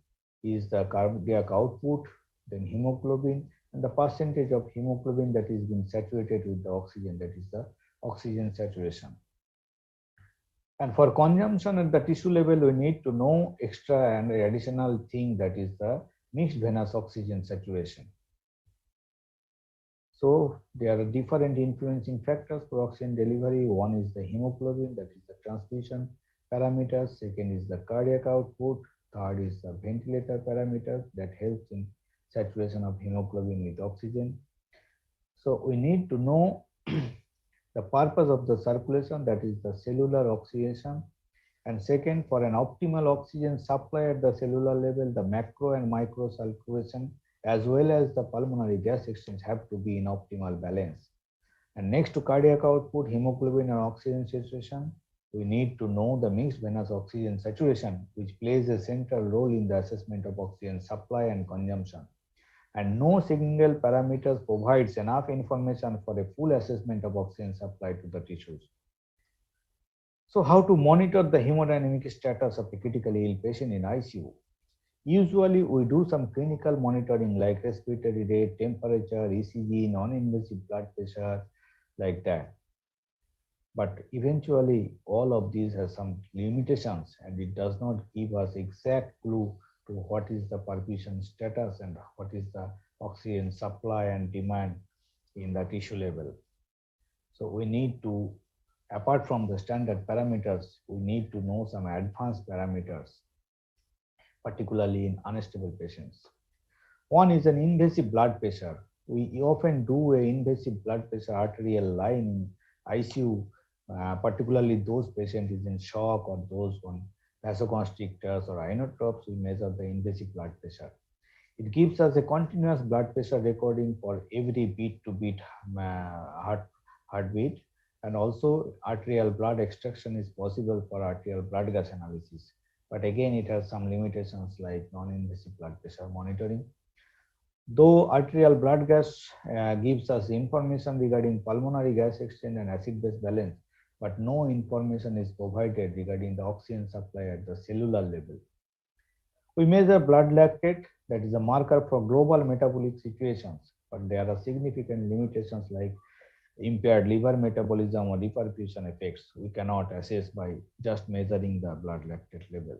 is the cardiac output, then hemoglobin, and the percentage of hemoglobin that is being saturated with the oxygen, that is the oxygen saturation. And for consumption at the tissue level, we need to know extra and additional thing, that is the mixed venous oxygen saturation. So there are different influencing factors for oxygen delivery. One is the hemoglobin, that is the transfusion parameters. Second is the cardiac output. Third is the ventilator parameters that helps in saturation of hemoglobin with oxygen. So we need to know the purpose of the circulation, that is the cellular oxygenation. And second, for an optimal oxygen supply at the cellular level, the macro and micro circulation as well as the pulmonary gas exchange have to be in optimal balance. And next to cardiac output, hemoglobin and oxygen saturation, we need to know the mixed venous oxygen saturation, which plays a central role in the assessment of oxygen supply and consumption. And no single parameters provides enough information for a full assessment of oxygen supply to the tissues. So how to monitor the hemodynamic status of a critically ill patient in ICU? Usually we do some clinical monitoring like respiratory rate, temperature, ECG, non-invasive blood pressure, like that. But eventually all of these have some limitations and it does not give us exact clue to what is the perfusion status and what is the oxygen supply and demand in the tissue level. So we need to, apart from the standard parameters, we need to know some advanced parameters, particularly in unstable patients. One is an invasive blood pressure. We often do an invasive blood pressure arterial line in ICU, particularly those patients is in shock or those on vasoconstrictors or inotropes. We measure the invasive blood pressure. It gives us a continuous blood pressure recording for every beat to beat heartbeat, and also arterial blood extraction is possible for arterial blood gas analysis. But again, it has some limitations like non-invasive blood pressure monitoring. Though arterial blood gas gives us information regarding pulmonary gas exchange and acid-base balance, but no information is provided regarding the oxygen supply at the cellular level. We measure blood lactate, that is a marker for global metabolic situations, but there are significant limitations like impaired liver metabolism or deperfusion effects. We cannot assess by just measuring the blood lactate level.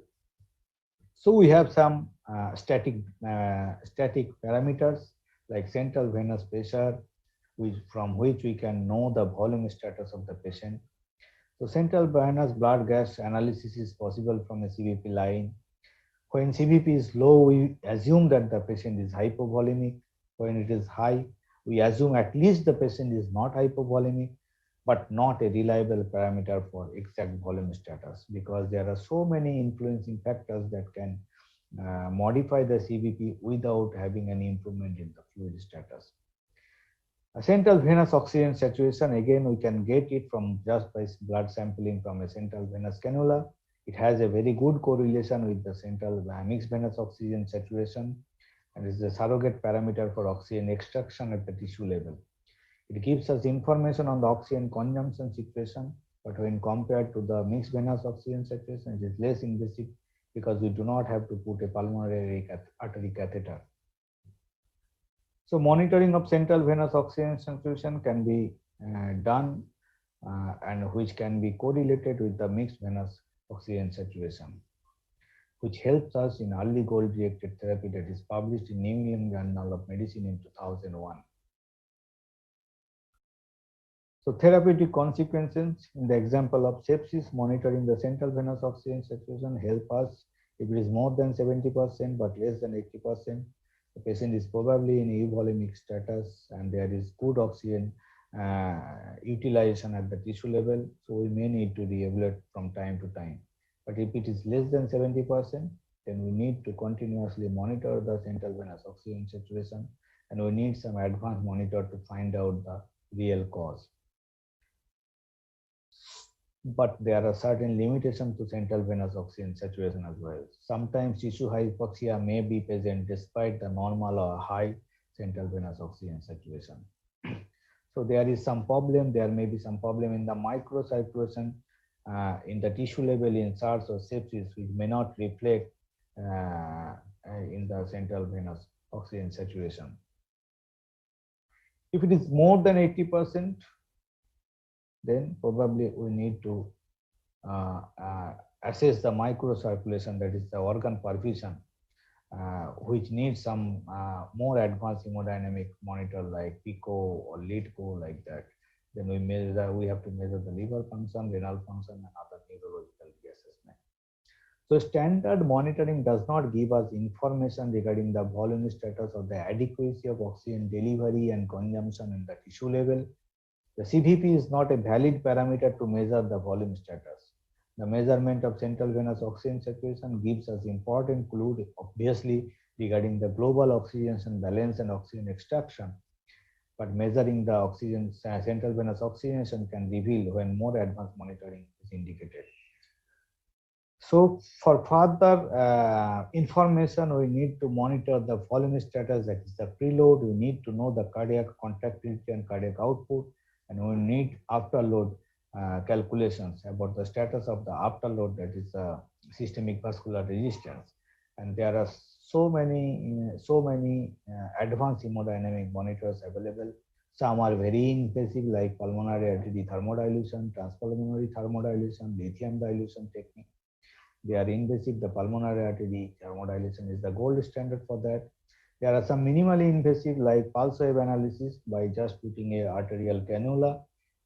So we have some static parameters like central venous pressure, from which we can know the volume status of the patient. So central venous blood gas analysis is possible from a CVP line. When CVP is low, we assume that the patient is hypovolemic. When it is high, we assume at least the patient is not hypovolemic, but not a reliable parameter for exact volume status, because there are so many influencing factors that can modify the CVP without having any improvement in the fluid status. A central venous oxygen saturation, again, we can get it from just by blood sampling from a central venous cannula. It has a very good correlation with the central mixed venous oxygen saturation, and is a surrogate parameter for oxygen extraction at the tissue level. It gives us information on the oxygen consumption situation, but when compared to the mixed venous oxygen saturation, it is less invasive because we do not have to put a pulmonary artery catheter. So monitoring of central venous oxygen saturation can be done and which can be correlated with the mixed venous oxygen saturation, which helps us in early goal-directed therapy that is published in New England Journal of Medicine in 2001. So therapeutic consequences in the example of sepsis, monitoring the central venous oxygen saturation help us if it is more than 70% but less than 80%. The patient is probably in euvolemic status and there is good oxygen utilization at the tissue level. So we may need to re-evaluate from time to time. But if it is less than 70%, then we need to continuously monitor the central venous oxygen saturation, and we need some advanced monitor to find out the real cause. but there are certain limitations to central venous oxygen saturation as well. Sometimes tissue hypoxia may be present despite the normal or high central venous oxygen saturation. So there is some problem, there may be some problem in the microcirculation in the tissue level in SARS or sepsis, which may not reflect in the central venous oxygen saturation. If it is more than 80%, then probably we need to assess the microcirculation, that is the organ perfusion, which needs some more advanced hemodynamic monitor like PICO or LIDCO like that. Then we have to measure the liver function, renal function, and other neurological reassessment. So standard monitoring does not give us information regarding the volume status or the adequacy of oxygen delivery and consumption in the tissue level. The CVP is not a valid parameter to measure the volume status. The measurement of central venous oxygen saturation gives us important clue, obviously, regarding the global oxygenation balance and oxygen extraction. But measuring the oxygen central venous oxygenation can reveal when more advanced monitoring is indicated. So for further information, we need to monitor the volume status, that is the preload. We need to know the cardiac contractility and cardiac output, and we need afterload calculations about the status of the afterload, that is systemic vascular resistance. And there are so many advanced hemodynamic monitors available. Some are very invasive, like pulmonary artery thermodilution, transpulmonary thermodilution, lithium dilution technique. They are invasive. The pulmonary artery thermodilution is the gold standard for that. There are some minimally invasive, like pulse wave analysis by just putting a arterial cannula.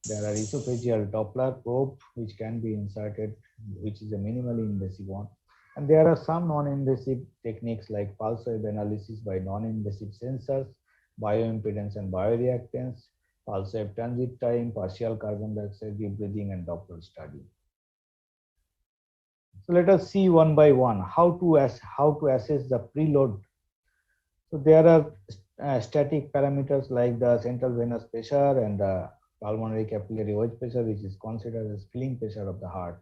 There are esophageal Doppler probe, which can be inserted, which is a minimally invasive one. And there are some non-invasive techniques like pulse wave analysis by non-invasive sensors, bioimpedance and bioreactance, pulse wave transit time, partial carbon dioxide breathing, and Doppler study. So let us see one by one how to assess the preload. So there are static parameters like the central venous pressure and the pulmonary capillary wedge pressure, which is considered as filling pressure of the heart.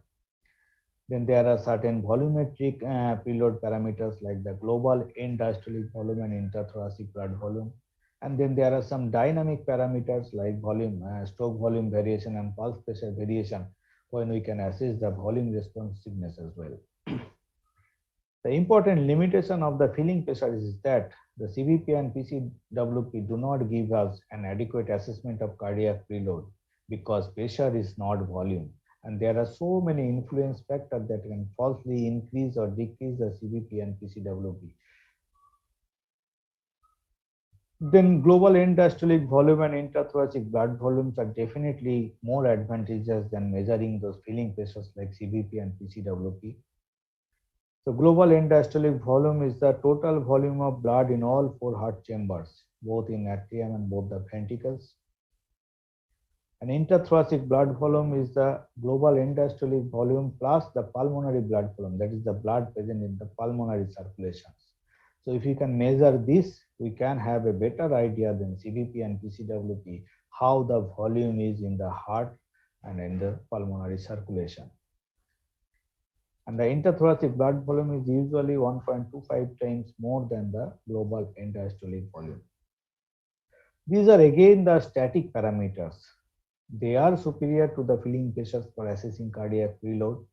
Then there are certain volumetric preload parameters like the global end diastolic volume and interthoracic blood volume. And then there are some dynamic parameters like volume, stroke volume variation and pulse pressure variation, when we can assess the volume responsiveness as well. The important limitation of the filling pressure is that the CVP and PCWP do not give us an adequate assessment of cardiac preload because pressure is not volume. And there are so many influence factors that can falsely increase or decrease the CVP and PCWP. Then global end diastolic volume and interthoracic blood volumes are definitely more advantageous than measuring those filling pressures like CVP and PCWP. So global end diastolic volume is the total volume of blood in all four heart chambers, both in atrium and both the ventricles. And interthoracic blood volume is the global end diastolic volume plus the pulmonary blood volume, that is the blood present in the pulmonary circulations. So if you can measure this, we can have a better idea than CVP and PCWP how the volume is in the heart and in the pulmonary circulation. And the interthoracic blood volume is usually 1.25 times more than the global end diastolic volume. These are again the static parameters. They are superior to the filling pressures for assessing cardiac preload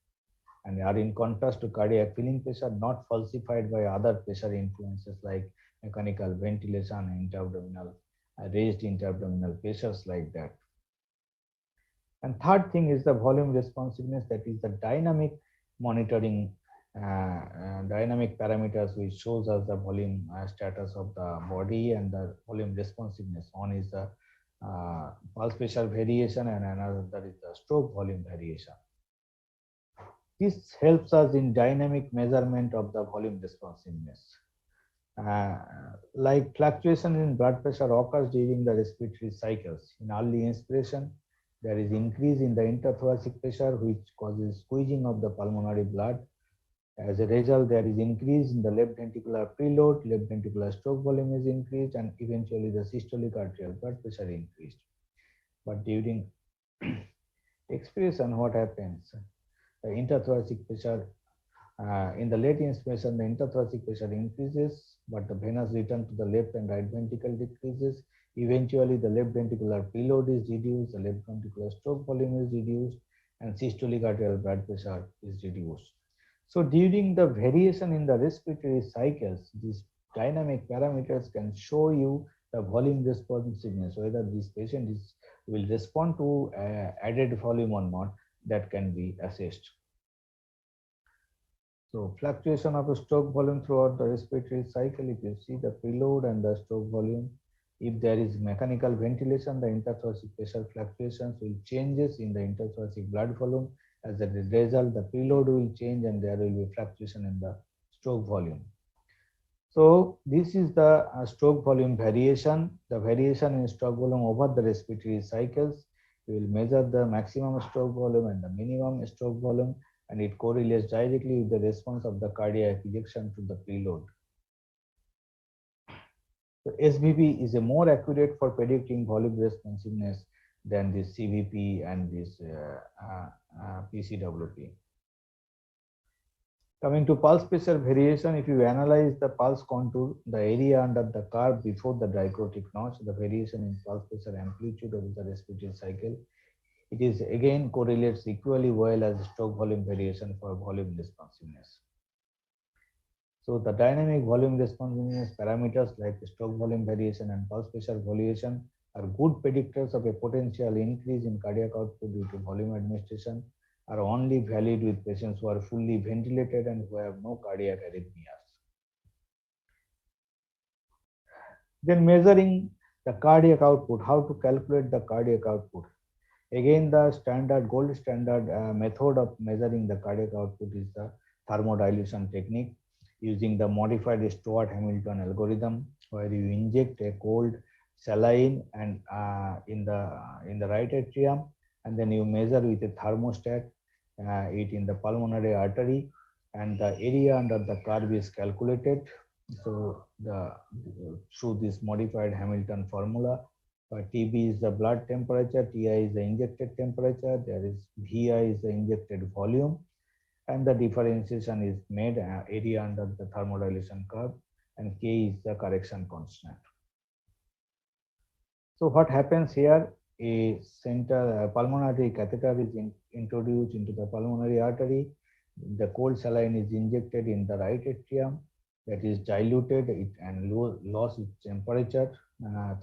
and are in contrast to cardiac filling pressure not falsified by other pressure influences like mechanical ventilation, intra-abdominal, raised intra-abdominal pressures like that. And third thing is the volume responsiveness, that is the dynamic monitoring, dynamic parameters which shows us the volume status of the body and the volume responsiveness. One is the pulse pressure variation and another is the stroke volume variation. This helps us in dynamic measurement of the volume responsiveness. Like fluctuation in blood pressure occurs during the respiratory cycles. In early inspiration, there is increase in the interthoracic pressure, which causes squeezing of the pulmonary blood. As a result, there is increase in the left ventricular preload, left ventricular stroke volume is increased, and eventually the systolic arterial blood pressure increased. But during expiration, what happens? The interthoracic pressure, in the late inspiration, the interthoracic pressure increases, but the venous return to the left and right ventricle decreases. Eventually, the left ventricular preload is reduced, the left ventricular stroke volume is reduced, and systolic arterial blood pressure is reduced. So during the variation in the respiratory cycles, these dynamic parameters can show you the volume responsiveness, whether this patient will respond to added volume or not, that can be assessed. So fluctuation of the stroke volume throughout the respiratory cycle, if you see the preload and the stroke volume, if there is mechanical ventilation, the interthoracic pressure fluctuations will changes in the interthoracic blood volume. As a result, the preload will change and there will be fluctuation in the stroke volume. So this is the stroke volume variation. The variation in stroke volume over the respiratory cycles. You will measure the maximum stroke volume and the minimum stroke volume, and it correlates directly with the response of the cardiac ejection to the preload. So SVP is a more accurate for predicting volume responsiveness than this CVP and this PCWP. Coming to pulse pressure variation, if you analyze the pulse contour, the area under the curve before the dichrotic notch, the variation in pulse pressure amplitude of the respiratory cycle, it is again correlates equally well as stroke volume variation for volume responsiveness. So the dynamic volume responsiveness parameters like stroke volume variation and pulse pressure variation are good predictors of a potential increase in cardiac output due to volume administration, are only valid with patients who are fully ventilated and who have no cardiac arrhythmias. Then measuring the cardiac output, how to calculate the cardiac output. Again, the gold standard method of measuring the cardiac output is the thermodilution technique using the modified Stewart-Hamilton algorithm, where you inject a cold saline and in the right atrium, and then you measure with a thermostat it in the pulmonary artery, and the area under the curve is calculated. So through this modified Hamilton formula, TB is the blood temperature, TI is the injected temperature, there is VI is the injected volume, and the differentiation is made area under the thermodilution curve, and K is the correction constant. So what happens here? A pulmonary catheter is introduced into the pulmonary artery. The cold saline is injected in the right atrium, that is diluted and loss its temperature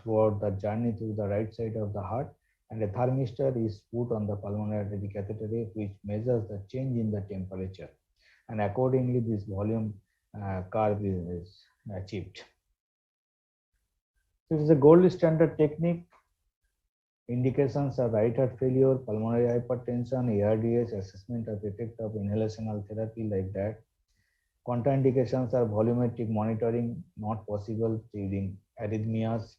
throughout the journey through the right side of the heart, and a thermistor is put on the pulmonary artery catheter which measures the change in the temperature, and accordingly this volume curve is achieved. This is a gold standard technique. Indications are right heart failure, pulmonary hypertension, ARDS, assessment of effect of inhalational therapy like that. Contraindications are volumetric monitoring, not possible during arrhythmias.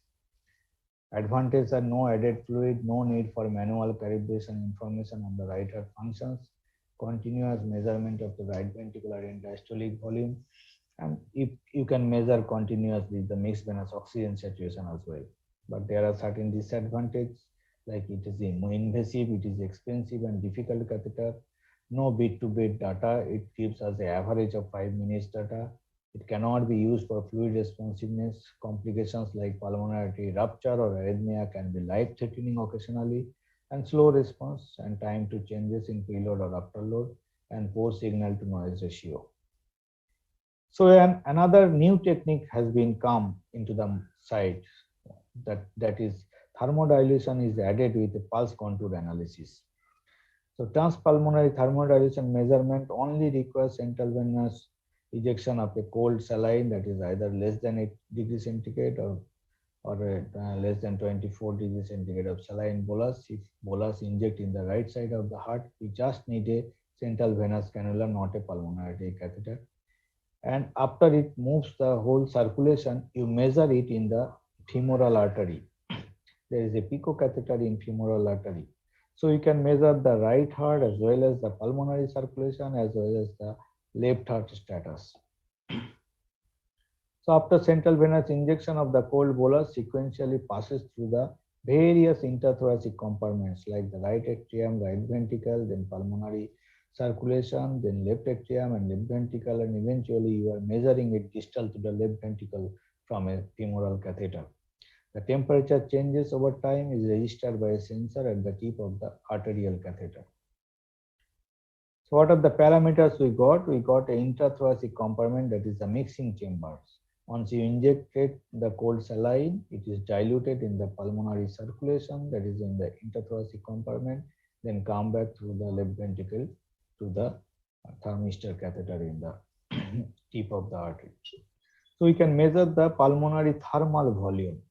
Advantages are no added fluid, no need for manual calibration information on the right heart functions, continuous measurement of the right ventricular and diastolic volume, and if you can measure continuously the mixed venous oxygen saturation as well. But there are certain disadvantages, like it is invasive, it is expensive and difficult catheter, no beat-to-beat data, it gives us an average of 5 minutes data. It cannot be used for fluid responsiveness. Complications like pulmonary artery rupture or arrhythmia can be life-threatening occasionally, and slow response and time to changes in preload or afterload, and poor signal to noise ratio. So another new technique has been come into the site, that is thermodilution is added with a pulse contour analysis. So transpulmonary thermodilution measurement only requires central venous ejection of a cold saline, that is either less than 8 degrees centigrade or less than 24 degrees centigrade of saline bolus. If bolus inject in the right side of the heart, we just need a central venous cannula, not a pulmonary catheter. And after it moves the whole circulation, you measure it in the femoral artery. There is a picocatheter in femoral artery. So you can measure the right heart as well as the pulmonary circulation as well as the left heart status. So after central venous injection of the cold bolus sequentially passes through the various interthoracic compartments like the right atrium, right ventricle, then pulmonary circulation, then left atrium and left ventricle, and eventually you are measuring it distal to the left ventricle from a femoral catheter. The temperature changes over time is registered by a sensor at the tip of the arterial catheter. So what are the parameters we got? We got an intrathoracic compartment, that is the mixing chambers. Once you injected the cold saline, it is diluted in the pulmonary circulation, that is in the intrathoracic compartment, then come back through the left ventricle to the thermistor catheter in the tip of the artery. So we can measure the pulmonary thermal volume.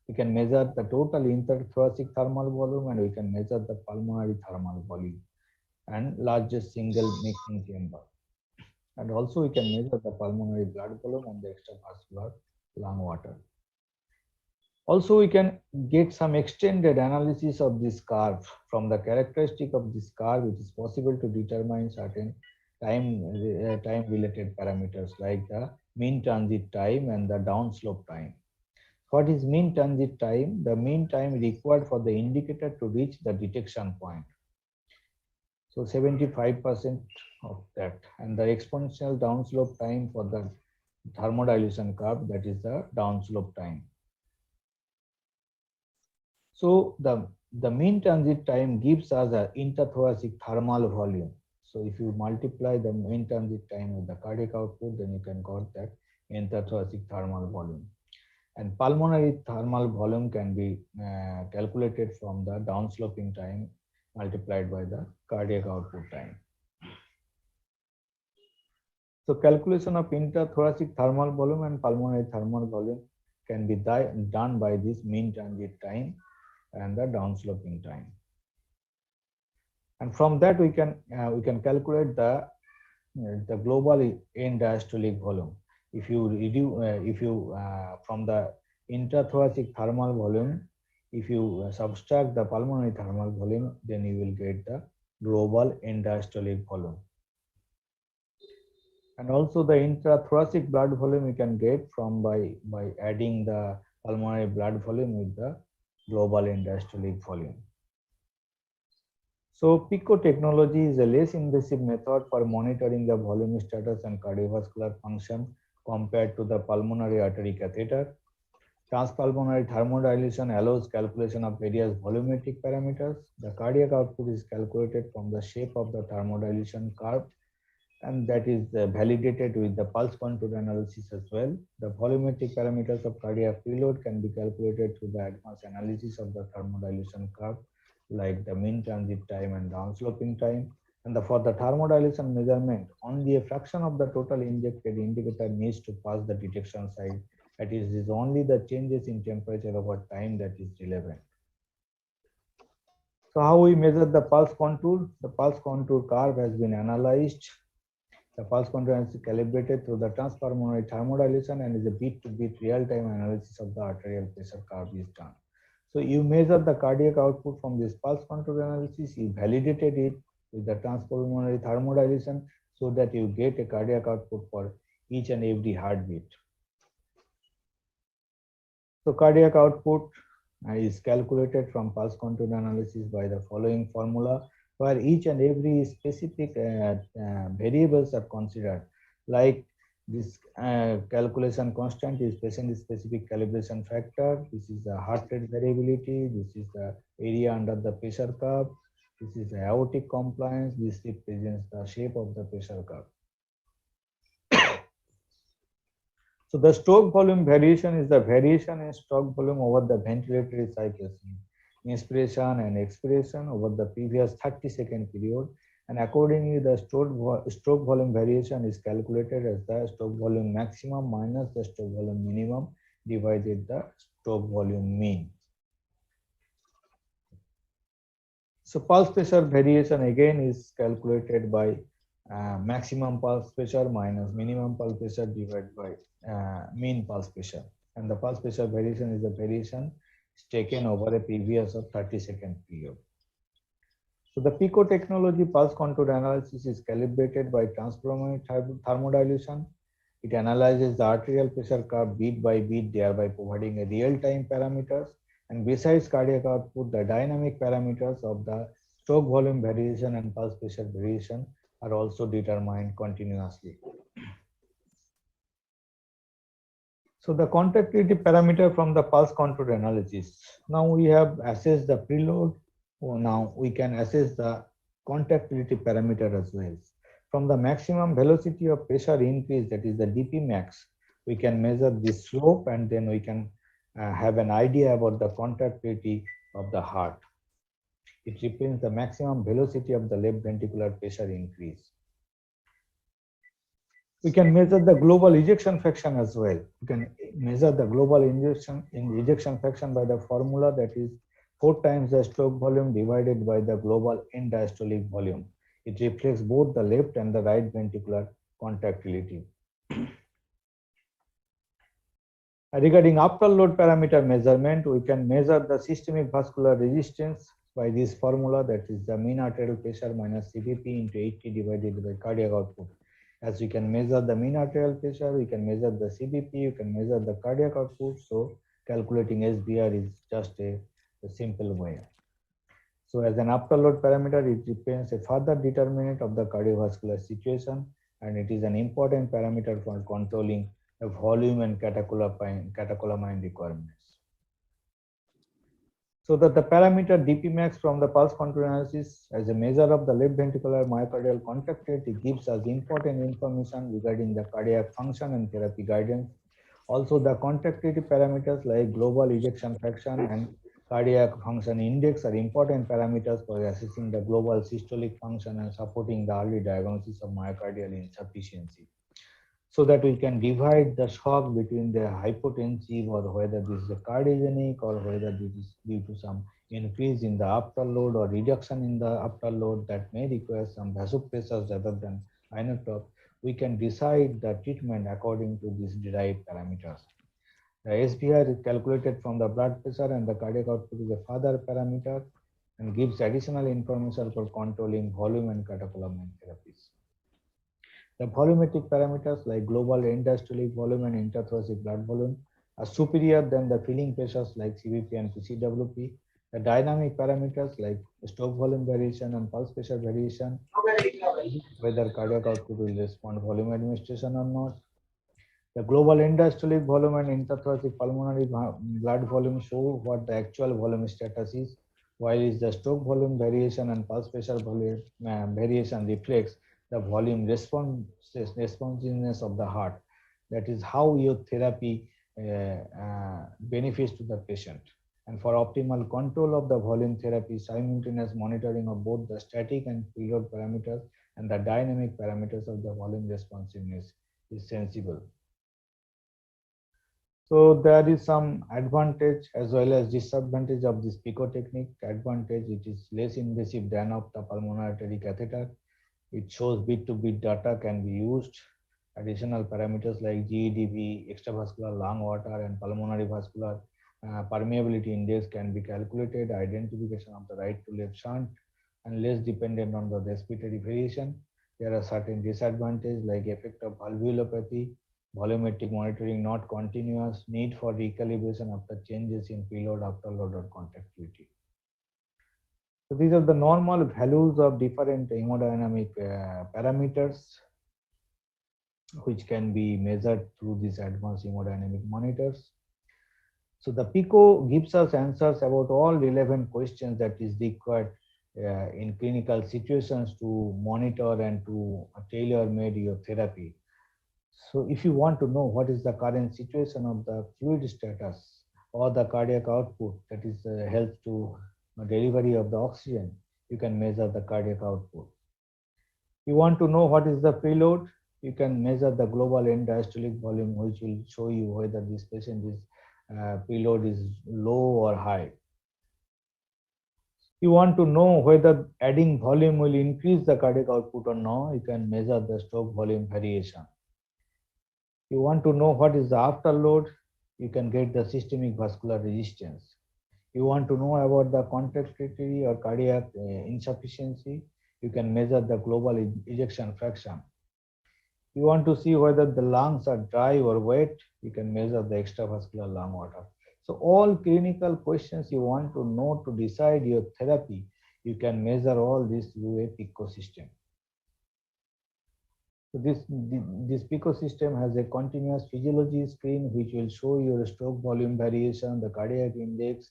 We can measure the total interthoracic thermal volume, and we can measure the pulmonary thermal volume and largest single mixing chamber. And also we can measure the pulmonary blood volume and the extravascular lung water. Also, we can get some extended analysis of this curve from the characteristic of this curve. It is possible to determine certain time related parameters like the mean transit time and the downslope time. What is mean transit time? The mean time required for the indicator to reach the detection point. So 75% of that, and the exponential downslope time for the thermodilation curve, that is the downslope time. So the mean transit time gives us an interthoracic thermal volume. So if you multiply the mean transit time with the cardiac output, then you can get that interthoracic thermal volume. And pulmonary thermal volume can be calculated from the downsloping time multiplied by the cardiac output time. So calculation of intrathoracic thermal volume and pulmonary thermal volume can be done by this mean transit time and the downsloping time. And from that we can calculate the global end diastolic volume. If you reduce from the intrathoracic thermal volume, if you subtract the pulmonary thermal volume, then you will get the global end diastolic volume. And also the intrathoracic blood volume you can get from by adding the pulmonary blood volume with the global end diastolic volume. So PICO technology is a less invasive method for monitoring the volume status and cardiovascular function compared to the pulmonary artery catheter. Transpulmonary thermodilation allows calculation of various volumetric parameters. The cardiac output is calculated from the shape of the thermodilation curve, and that is validated with the pulse contour analysis as well. The volumetric parameters of cardiac preload can be calculated through the advanced analysis of the thermodilation curve, like the mean transit time and downsloping time. And for the thermodilation measurement, only a fraction of the total injected indicator needs to pass the detection site. That is only the changes in temperature over time that is relevant. So how we measure the pulse contour? The pulse contour curve has been analyzed. The pulse contour is calibrated through the transpulmonary thermodilation and is a beat-to-beat real-time analysis of the arterial pressure curve is done. So you measure the cardiac output from this pulse contour analysis, you validated it with the transpulmonary thermodilation so that you get a cardiac output for each and every heartbeat. So cardiac output is calculated from pulse contour analysis by the following formula, where each and every specific variables are considered, like this calculation constant is patient specific calibration factor, this is the heart rate variability, this is the area under the pressure curve, this is the aortic compliance, this represents the shape of the pressure curve. So the stroke volume variation is the variation in stroke volume over the ventilatory cycles, inspiration and expiration over the previous 30-second period, and accordingly the stroke volume variation is calculated as the stroke volume maximum minus the stroke volume minimum divided the stroke volume mean. So pulse pressure variation again is calculated by maximum pulse pressure minus minimum pulse pressure divided by mean pulse pressure, and the pulse pressure variation is the variation taken over a previous of 30-second period. So the PICO technology pulse contour analysis is calibrated by transpulmonary thermodilation, It analyzes the arterial pressure curve beat by beat, thereby providing a real-time parameters. And besides cardiac output, the dynamic parameters of the stroke volume variation and pulse pressure variation are also determined continuously. So the contractility parameter from the pulse control analysis. Now we have assessed the preload. Now we can assess the contractility parameter as well. From the maximum velocity of pressure increase, that is the dP max, we can measure the slope, and then we can have an idea about the contractility of the heart. It represents the maximum velocity of the left ventricular pressure increase. We can measure the global ejection fraction as well. We can measure the global ejection fraction by the formula, that is 4 times the stroke volume divided by the global end diastolic volume. It reflects both the left and the right ventricular contractility. Regarding upper load parameter measurement, we can measure the systemic vascular resistance by this formula, that is the mean arterial pressure minus CVP into 80 divided by cardiac output. As we can measure the mean arterial pressure, we can measure the CVP, you can measure the cardiac output. So calculating SBR is just a simple way. So as an upper load parameter, it represents a further determinant of the cardiovascular situation, and it is an important parameter for controlling the volume and catecholamine requirements. So that the parameter dP max from the pulse control analysis as a measure of the left ventricular myocardial contractility gives us important information regarding the cardiac function and therapy guidance. Also, the contractility parameters like global ejection fraction and cardiac function index are important parameters for assessing the global systolic function and supporting the early diagnosis of myocardial insufficiency, so that we can divide the shock between the hypotensive, or whether this is a cardiogenic, or whether this is due to some increase in the upper load or reduction in the upper load that may require some vasopressors rather than inotropes. We can decide the treatment according to these derived parameters. The SBR is calculated from the blood pressure, and the cardiac output is a further parameter and gives additional information for controlling volume and catecholamine therapies. The volumetric parameters like global end diastolic volume and intrathoracic blood volume are superior than the filling pressures like CVP and PCWP. The dynamic parameters like stroke volume variation and pulse pressure variation, whether cardiac output will respond volume administration or not. The global end diastolic volume and intrathoracic pulmonary blood volume show what the actual volume status is, while is the stroke volume variation and pulse pressure variation reflects the volume responsiveness of the heart. That is how your therapy benefits to the patient. And for optimal control of the volume therapy, simultaneous monitoring of both the static and preload parameters and the dynamic parameters of the volume responsiveness is sensible. So there is some advantage as well as disadvantage of this PICO technique. Advantage, it is less invasive than of the pulmonary artery catheter. It shows bit-to-bit data can be used. Additional parameters like GEDV, extravascular lung water, and pulmonary vascular permeability index can be calculated. Identification of the right to left shunt and less dependent on the respiratory variation. There are certain disadvantages like effect of valvulopathy, volumetric monitoring not continuous, need for recalibration after changes in preload, afterload, or contractility. So these are the normal values of different hemodynamic parameters which can be measured through these advanced hemodynamic monitors. So the PICO gives us answers about all relevant questions that is required in clinical situations to monitor and to tailor-made your therapy. So if you want to know what is the current situation of the fluid status or the cardiac output, that is help to delivery of the oxygen, you can measure the cardiac output. You want to know what is the preload, you can measure the global end diastolic volume, which will show you whether this patient is preload is low or high. You want to know whether adding volume will increase the cardiac output or no, you can measure the stroke volume variation. You want to know what is the afterload, you can get the systemic vascular resistance. You want to know about the contractility or cardiac insufficiency, you can measure the global ejection fraction. You want to see whether the lungs are dry or wet, you can measure the extravascular lung water. So all clinical questions you want to know to decide your therapy, you can measure all this through a PICO system. So this PICO system has a continuous physiology screen which will show your stroke volume variation, the cardiac index,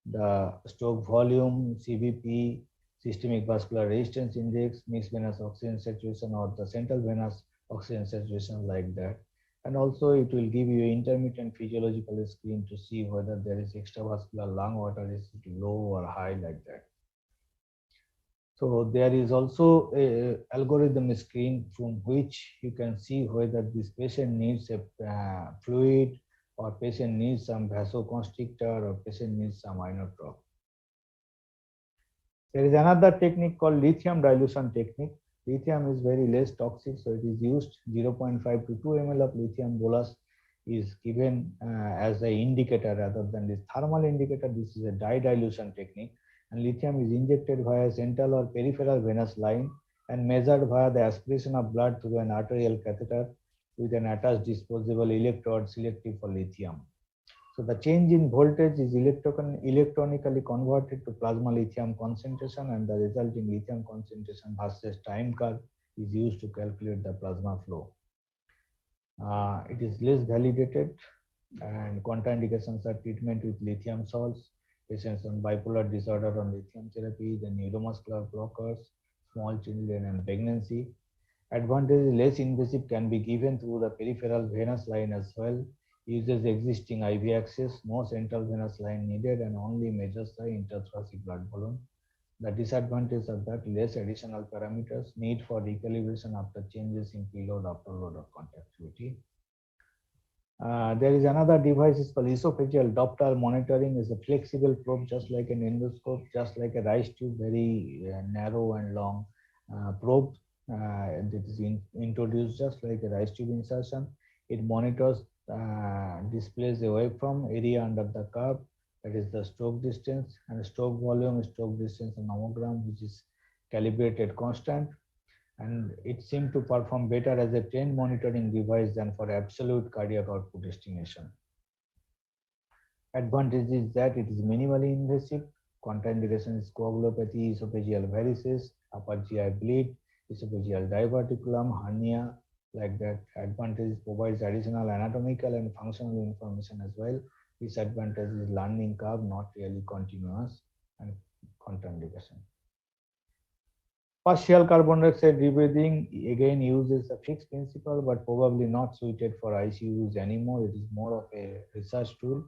the stroke volume, CVP, systemic vascular resistance index, mixed venous oxygen saturation, or the central venous oxygen saturation, like that. And also it will give you intermittent physiological screen to see whether there is extravascular lung water is low or high, like that. So there is also a algorithm screen from which you can see whether this patient needs a fluid, or patient needs some vasoconstrictor, or patient needs some inotrope. There is another technique called lithium dilution technique. Lithium is very less toxic, so it is used 0.5 to 2 ml of lithium bolus is given as an indicator rather than this thermal indicator. This is a dye dilution technique, and lithium is injected via central or peripheral venous line and measured via the aspiration of blood through an arterial catheter with an attached disposable electrode selective for lithium. So the change in voltage is electronically converted to plasma lithium concentration, and the resulting lithium concentration versus time curve is used to calculate the plasma flow. It is less validated, and contraindications are treatment with lithium salts, patients on bipolar disorder on lithium therapy, the neuromuscular blockers, small children and pregnancy. Advantage less invasive, can be given through the peripheral venous line as well. Uses existing IV access, no central venous line needed, and only measures the intrathoracic blood volume. The disadvantage of that, less additional parameters, need for recalibration after changes in preload, afterload, or contractility. There is another device is called esophageal Doppler monitoring. Is a flexible probe, just like an endoscope, just like a rice tube, very narrow and long probe. That is introduced just like a rice tube insertion. It monitors, displays a waveform area under the curve, that is the stroke distance, and stroke volume, stroke distance, and nomogram, which is calibrated constant. And it seemed to perform better as a trend monitoring device than for absolute cardiac output estimation. Advantage is that it is minimally invasive. Contraindication is coagulopathy, esophageal varices, upper GI bleed, esophageal diverticulum, hernia, like that. Advantage provides additional anatomical and functional information as well. Disadvantage is learning curve, not really continuous, and contraindication. Partial carbon dioxide rebreathing again uses a fixed principle, but probably not suited for ICU use anymore. It is more of a research tool.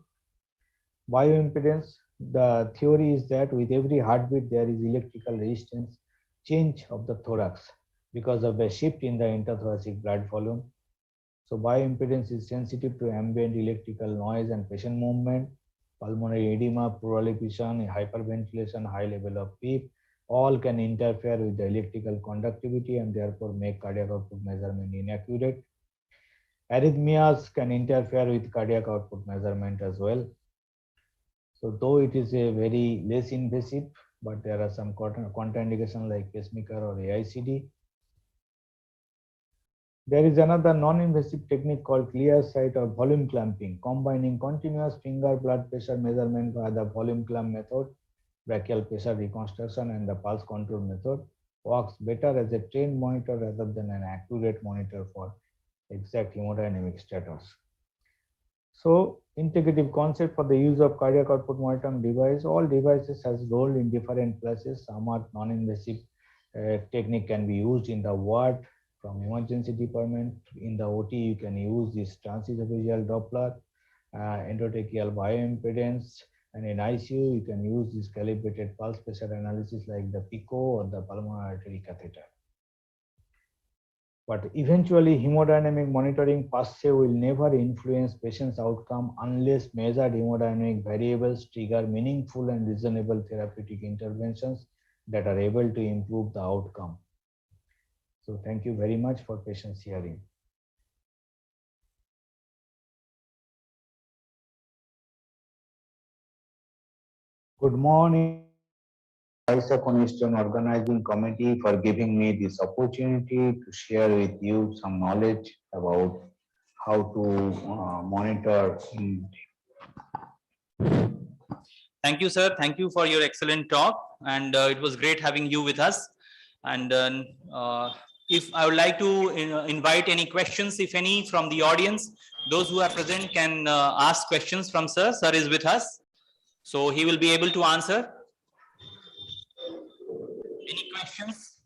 Bioimpedance, the theory is that with every heartbeat there is electrical resistance change of the thorax because of the shift in the intrathoracic blood volume. So bioimpedance is sensitive to ambient electrical noise and patient movement, pulmonary edema, pleural effusion, hyperventilation, high level of PEEP, all can interfere with the electrical conductivity and therefore make cardiac output measurement inaccurate. Arrhythmias can interfere with cardiac output measurement as well. So though it is a very less invasive, but there are some contraindications like pacemaker or AICD. There is another non-invasive technique called clear sight or volume clamping, combining continuous finger blood pressure measurement via the volume clamp method, brachial pressure reconstruction, and the pulse control method. Works better as a trained monitor rather than an accurate monitor for exact hemodynamic status. So integrative concept for the use of cardiac output monitoring device. All devices has role in different places. Some are non-invasive technique can be used in the ward from emergency department. In the OT, you can use this transesophageal Doppler, endotracheal bioimpedance, and in ICU, you can use this calibrated pulse pressure analysis like the PICO or the pulmonary artery catheter. But eventually, hemodynamic monitoring per se will never influence patient's outcome unless measured hemodynamic variables trigger meaningful and reasonable therapeutic interventions that are able to improve the outcome. So thank you very much for patience hearing. Good morning. Constitution Organizing Committee for giving me this opportunity to share with you some knowledge about how to monitor.
Thank you, sir. Thank you for your excellent talk. And it was great having you with us. And if I would like to invite any questions, if any, from the audience, those who are present can ask questions from sir. Sir is with us, so he will be able to answer. Any questions?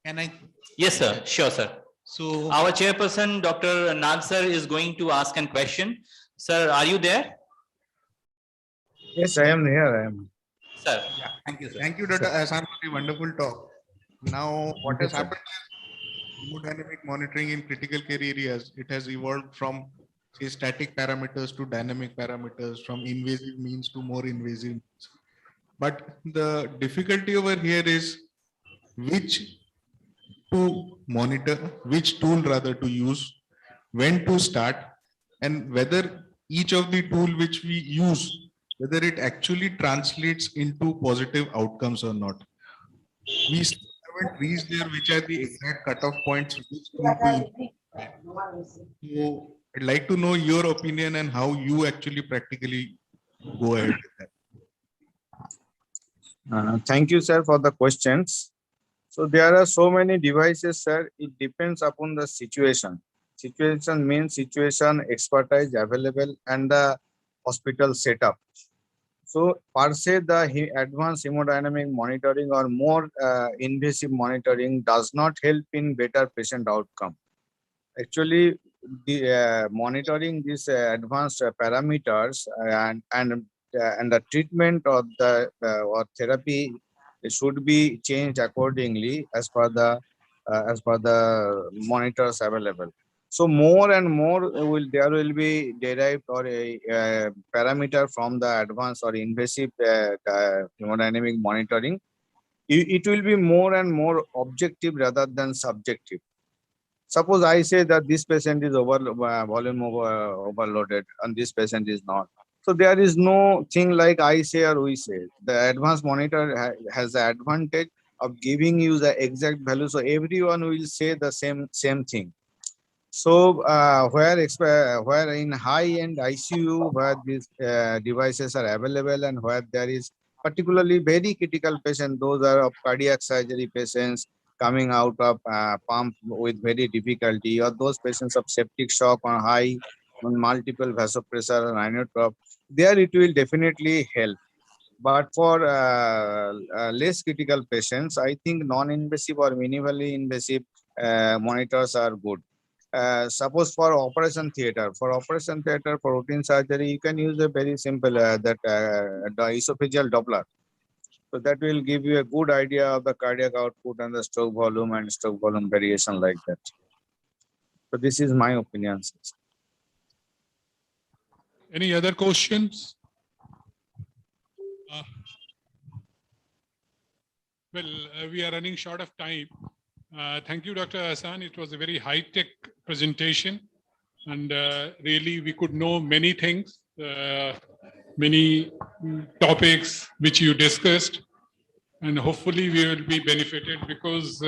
Can I?
Yes, sir. Sure, sir. So our chairperson, Dr. Nag sir, is going to ask a question. Sir, are you there?
Yes, I am here. I am.
Sir.
Yeah, thank you, sir. Thank you, Dr. Ahsan, for the wonderful talk. Now, what has happened is hemodynamic monitoring in critical care areas, it has evolved from, say, static parameters to dynamic parameters, from invasive means to more invasive means. But the difficulty over here is which to monitor, which tool rather to use, when to start, and whether each of the tool which we use, whether it actually translates into positive outcomes or not. We still haven't reached there, which are the exact cutoff points. So I'd like to know your opinion and how you actually practically go ahead with that.
Thank you, sir, for the questions. So there are so many devices, sir. It depends upon the situation. Situation means situation, expertise available, and the hospital setup. So per se, the advanced hemodynamic monitoring or more invasive monitoring does not help in better patient outcome. Actually, the monitoring these advanced parameters and the treatment of the or therapy should be changed accordingly as per the monitors available. So more and more there will be derived or a parameter from the advanced or invasive hemodynamic monitoring. It will be more and more objective rather than subjective. Suppose I say that this patient is volume overloaded and this patient is not. So there is no thing like I say or we say. The advanced monitor has the advantage of giving you the exact value. So everyone will say the same thing. So where in high-end ICU, where these devices are available and where there is particularly very critical patients, those are of cardiac surgery patients coming out of pump with very difficulty, or those patients of septic shock on high, on multiple vasopressor and inotrope, there it will definitely help. But for less critical patients, I think non-invasive or minimally invasive monitors are good. Suppose for operation theater, for routine surgery, you can use a very simple the esophageal Doppler. So that will give you a good idea of the cardiac output and the stroke volume variation like that. So this is my opinion.
Any other questions? We are running short of time. Thank you, Dr. Ahsan. It was a very high-tech presentation, and really we could know many things, many topics which you discussed, and hopefully we will be benefited, because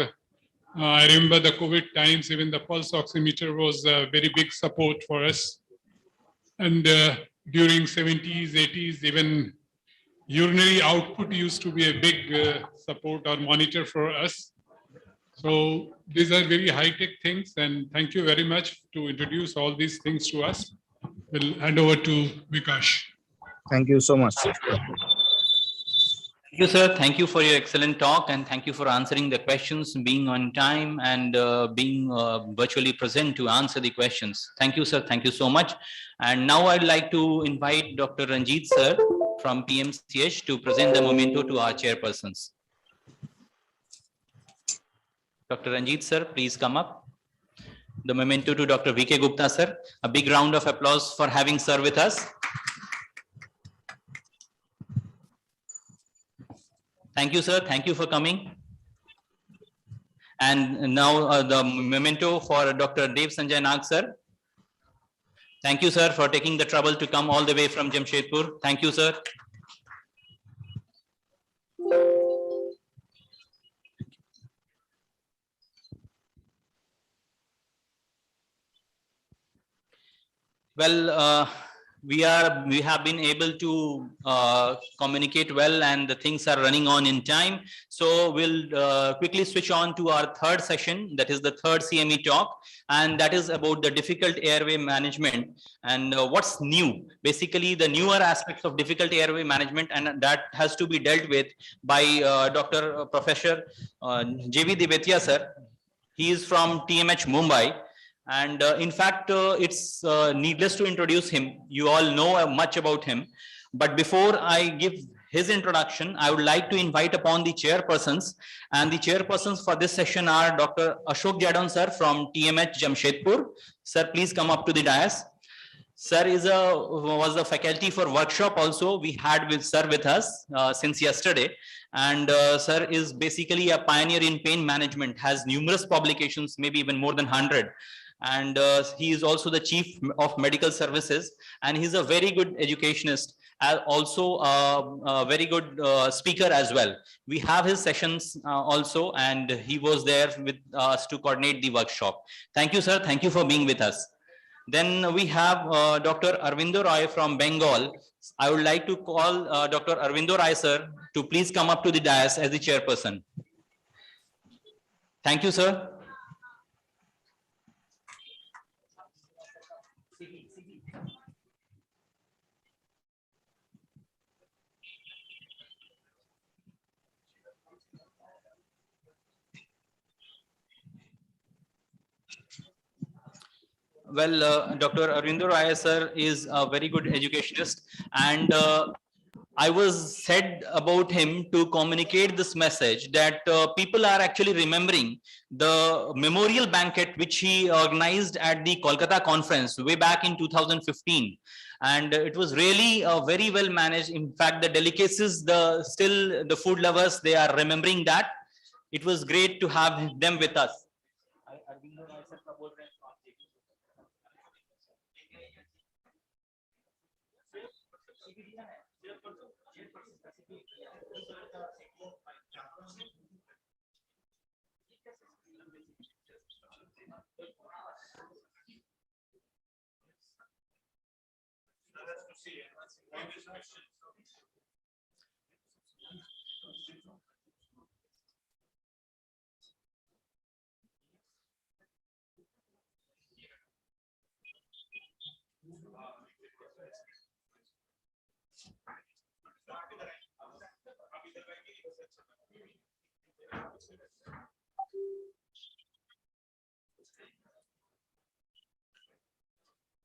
I remember the COVID times, even the pulse oximeter was a very big support for us. And during 70s, 80s, even urinary output used to be a big support or monitor for us. So these are very high-tech things, and thank you very much to introduce all these things to us. We'll hand over to Vikash.
Thank you so much.
Thank you, sir. Thank you for your excellent talk, and thank you for answering the questions, being on time, and being virtually present to answer the questions. Thank you, sir. Thank you so much. And now I'd like to invite Dr. Ranjit, sir, from PMCH to present the memento to our chairpersons. Dr. Ranjit, sir, please come up. The memento to Dr. V.K. Gupta, sir. A big round of applause for having sir with us. Thank you, sir. Thank you for coming. And now the memento for Dr. Dev Sanjay Nag, sir. Thank you, sir, for taking the trouble to come all the way from Jamshedpur. Thank you, sir. Well, we have been able to communicate well, and the things are running on in time. So we'll quickly switch on to our third session, that is the third CME talk, and that is about the difficult airway management and what's new. Basically, the newer aspects of difficult airway management, and that has to be dealt with by Dr. Professor JV Devetia sir. He is from TMH Mumbai. And in fact, it's needless to introduce him. You all know much about him. But before I give his introduction, I would like to invite upon the chairpersons. And the chairpersons for this session are Dr. Ashok Jadon sir from TMH Jamshedpur. Sir, please come up to the dais. Sir was a faculty for workshop also. We had with sir with us since yesterday. And sir is basically a pioneer in pain management, has numerous publications, maybe even more than 100. And he is also the chief of medical services, and he's a very good educationist, also a very good speaker as well. We have his sessions also, and he was there with us to coordinate the workshop. Thank you, sir. Thank you for being with us. Then we have Dr. Arvindo Roy from Bengal. I would like to call Dr. Arvindo Roy sir to please come up to the dais as the chairperson. Thank you, sir. Well, Dr. Arvindo Raya sir is a very good educationist, and I was said about him to communicate this message that people are actually remembering the memorial banquet which he organized at the Kolkata conference way back in 2015. And it was really very well managed. In fact, the delicacies, still the food lovers, they are remembering that. It was great to have them with us.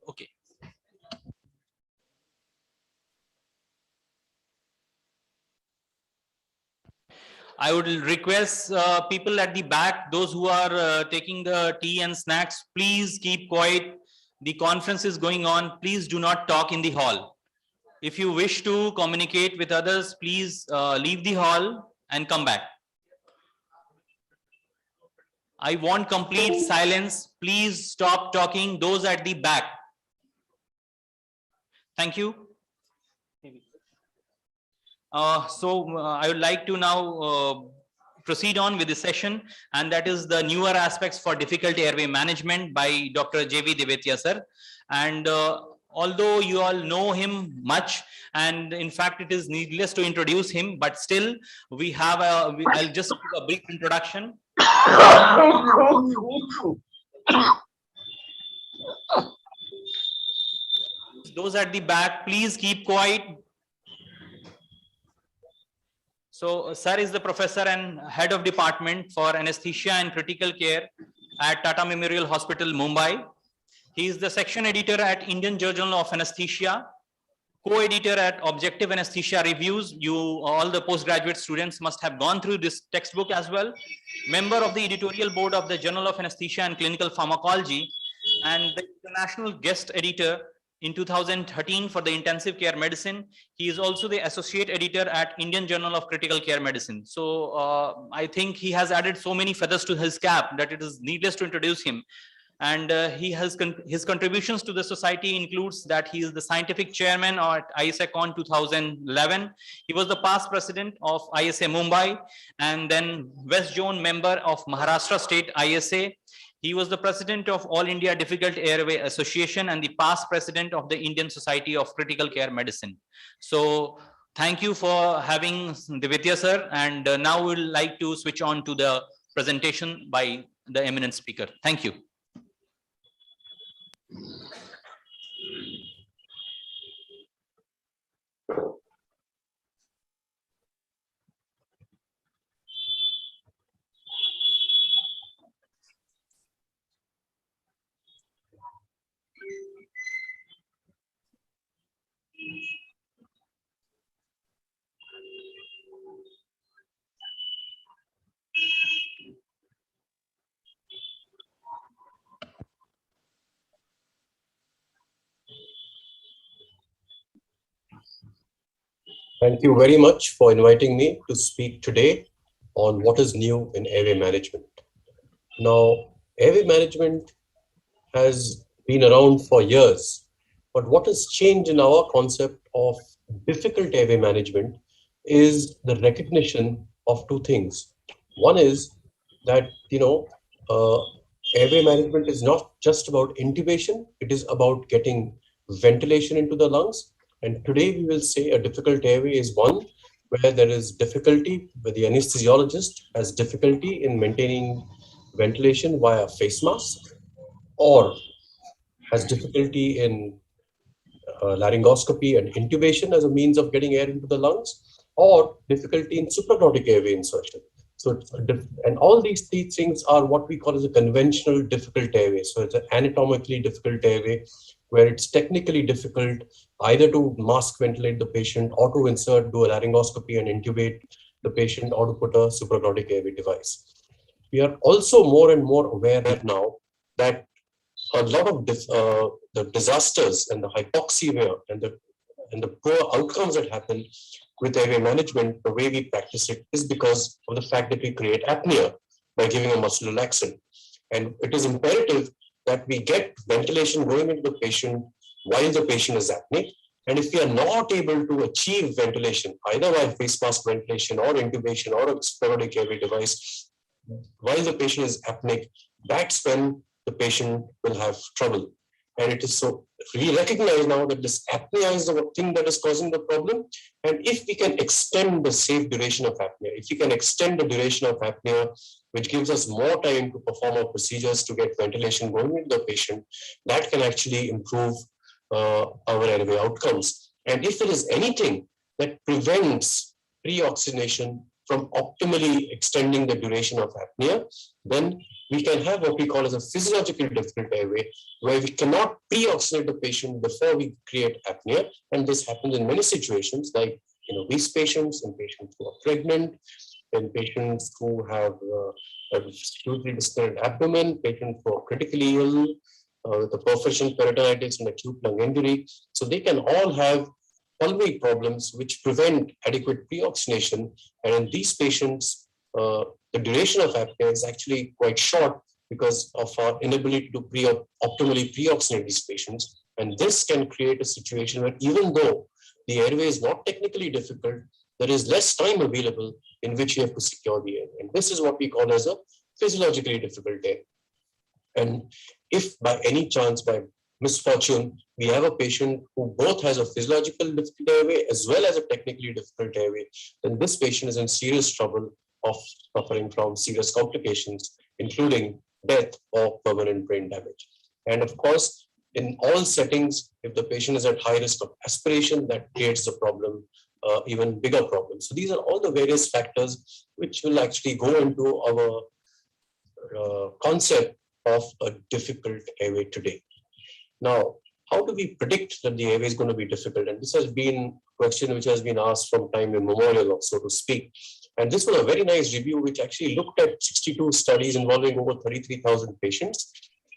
Okay. I would request people at the back, those who are taking the tea and snacks, please keep quiet. The conference is going on. Please do not talk in the hall. If you wish to communicate with others, please leave the hall and come back. I want complete silence. Please stop talking, those at the back. Thank you. I would like to now proceed on with the session, and that is the newer aspects for difficult airway management by Dr. JV Devetia sir. And although you all know him much, and in fact it is needless to introduce him, but still we have I'll just give a brief introduction. Those at the back, please keep quiet. So sir is the professor and head of department for anesthesia and critical care at Tata Memorial Hospital, Mumbai. He is the section editor at Indian Journal of Anesthesia, co-editor at Objective Anesthesia Reviews. You, all the postgraduate students must have gone through this textbook as well. Member of the editorial board of the Journal of Anesthesia and Clinical Pharmacology, and the international guest editor in 2013 for the intensive care medicine. He is also the associate editor at Indian Journal of Critical Care Medicine. So I think he has added so many feathers to his cap that it is needless to introduce him. And his contributions to the society includes that he is the scientific chairman at ISACON 2011. He was the past president of ISA Mumbai and then West Zone member of Maharashtra State ISA. He was the president of All India Difficult Airway Association and the past president of the Indian Society of Critical Care Medicine. So thank you for having Divitya sir. And now we'd like to switch on to the presentation by the eminent speaker. Thank you.
Thank you very much for inviting me to speak today on what is new in airway management. Now, airway management has been around for years, but what has changed in our concept of difficult airway management is the recognition of two things. One is that, airway management is not just about intubation, it is about getting ventilation into the lungs. And today we will say a difficult airway is one where there is difficulty, where the anesthesiologist has difficulty in maintaining ventilation via face mask, or has difficulty in laryngoscopy and intubation as a means of getting air into the lungs, or difficulty in supraglottic airway insertion. So, and all these three things are what we call as a conventional difficult airway. So it's an anatomically difficult airway where it's technically difficult either to mask ventilate the patient or to do a laryngoscopy and intubate the patient or to put a supraglottic airway device. We are also more and more aware that now that a lot of the disasters and the hypoxemia and the poor outcomes that happen with airway management, the way we practice it is because of the fact that we create apnea by giving a muscle relaxant. And it is imperative that we get ventilation going into the patient while the patient is apneic. And if we are not able to achieve ventilation, either by face mask ventilation or intubation or a supraglottic airway device, while the patient is apneic, that's when the patient will have trouble. And it is so, we recognize now that this apnea is the thing that is causing the problem. And if we can extend the safe duration of apnea, if we can extend the duration of apnea, which gives us more time to perform our procedures to get ventilation going into the patient, that can actually improve our airway outcomes. And if there is anything that prevents pre-oxygenation from optimally extending the duration of apnea, then we can have what we call as a physiological difficult airway, where we cannot pre-oxygenate the patient before we create apnea. And this happens in many situations, like obese patients, in patients who are pregnant, in patients who have a hugely distended abdomen, patients who are critically ill, with a perforation peritonitis and acute lung injury. So they can all have pulmonary problems which prevent adequate pre-oxygenation. And in these patients, the duration of apnea is actually quite short because of our inability to optimally pre-oxygenate these patients. And this can create a situation where even though the airway is not technically difficult, there is less time available in which you have to secure the airway. And this is what we call as a physiologically difficult airway. And if by any chance, by misfortune, we have a patient who both has a physiological difficult airway as well as a technically difficult airway, then this patient is in serious trouble of suffering from serious complications, including death or permanent brain damage. And of course, in all settings, if the patient is at high risk of aspiration, that creates a problem, even bigger problem. So these are all the various factors which will actually go into our concept of a difficult airway today. Now, how do we predict that the airway is going to be difficult? And this has been a question which has been asked from time immemorial, so to speak. And this was a very nice review which actually looked at 62 studies involving over 33,000 patients.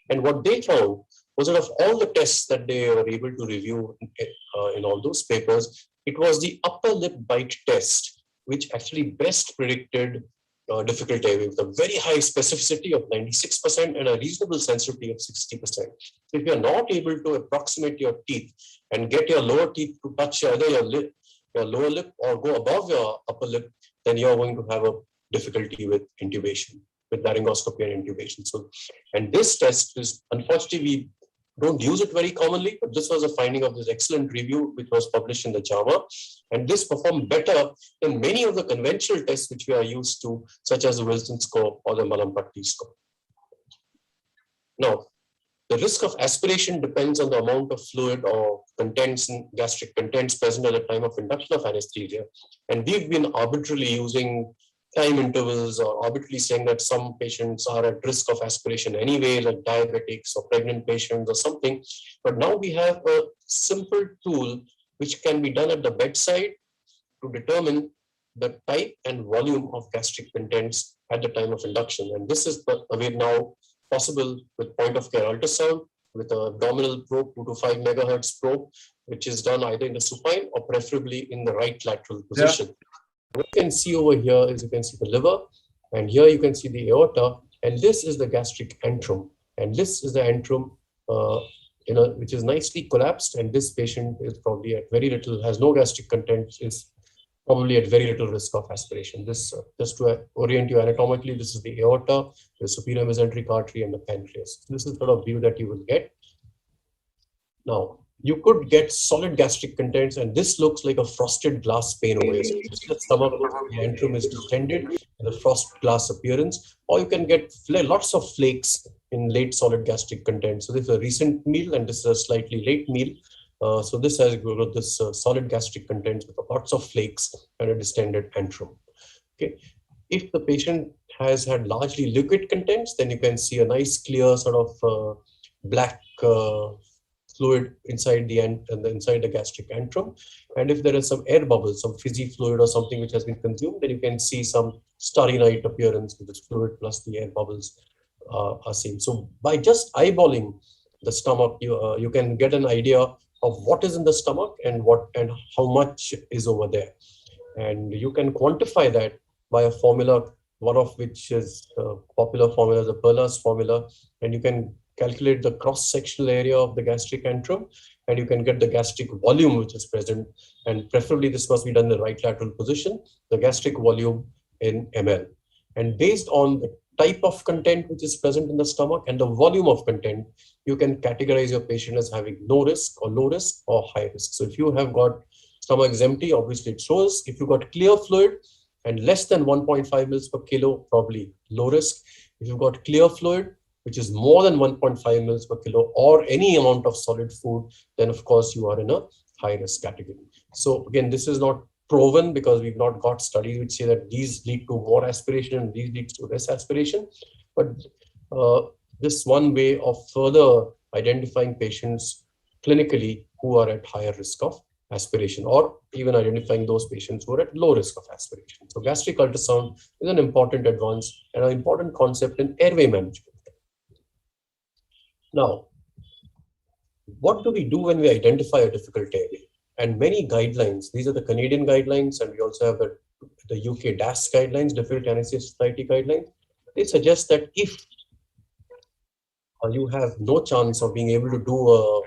And what they found was that of all the tests that they were able to review in all those papers, it was the upper lip bite test which actually best predicted difficult airway with a very high specificity of 96% and a reasonable sensitivity of 60%. So if you're not able to approximate your teeth and get your lower teeth to touch either your lip, your lower lip, or go above your upper lip, then you're going to have a difficulty with intubation, with laryngoscopy and intubation. So, and this test is, unfortunately, we don't use it very commonly, but this was a finding of this excellent review, which was published in the JAMA. And this performed better than many of the conventional tests which we are used to, such as the Wilson score or the Malampatti score. Now, the risk of aspiration depends on the amount of fluid or contents and gastric contents present at the time of induction of anesthesia. And we've been arbitrarily using time intervals or arbitrarily saying that some patients are at risk of aspiration anyway, like diabetics or pregnant patients or something. But now we have a simple tool which can be done at the bedside to determine the type and volume of gastric contents at the time of induction. And this is now possible with point of care ultrasound, with a abdominal probe, 2 to 5 megahertz probe, which is done either in the supine or preferably in the right lateral position. What you can see over here is you can see the liver, and here you can see the aorta, and this is the gastric antrum, and this is the antrum, which is nicely collapsed, and this patient is probably at very little, has no gastric content, is probably at very little risk of aspiration. This, just to orient you anatomically, this is the aorta, the superior mesenteric artery, and the pancreas. This is the sort of view that you will get. Now, you could get solid gastric contents, and this looks like a frosted glass pane over here. So the stomach, the antrum is distended, and the frost glass appearance, or you can get lots of flakes in late solid gastric content. So this is a recent meal, and this is a slightly late meal. So this has got this solid gastric contents with lots of flakes and a distended antrum. Okay, if the patient has had largely liquid contents, then you can see a nice clear sort of black fluid inside the inside the gastric antrum. And if there is some air bubbles, some fizzy fluid or something which has been consumed, then you can see some starry night appearance with this fluid plus the air bubbles are seen. So by just eyeballing the stomach, you can get an idea of what is in the stomach and how much is over there. And you can quantify that by a formula, one of which is a popular formula, the Perla's formula, and you can calculate the cross-sectional area of the gastric antrum, and you can get the gastric volume which is present, and preferably this must be done in the right lateral position, the gastric volume in ml. And based on the type of content which is present in the stomach and the volume of content, you can categorize your patient as having no risk or low risk or high risk. So if you have got stomach empty, obviously it shows. If you got clear fluid and less than 1.5 mils per kilo, probably low risk. If you've got clear fluid, which is more than 1.5 mils per kilo, or any amount of solid food, then of course you are in a high risk category. So again, this is not proven because we've not got studies which say that these lead to more aspiration and these lead to less aspiration. But this one way of further identifying patients clinically who are at higher risk of aspiration, or even identifying those patients who are at low risk of aspiration. So gastric ultrasound is an important advance and an important concept in airway management. Now, what do we do when we identify a difficult airway? And many guidelines, these are the Canadian guidelines, and we also have the UK DAS guidelines, Difficult Anesthesia Society guidelines. They suggest that if you have no chance of being able to do a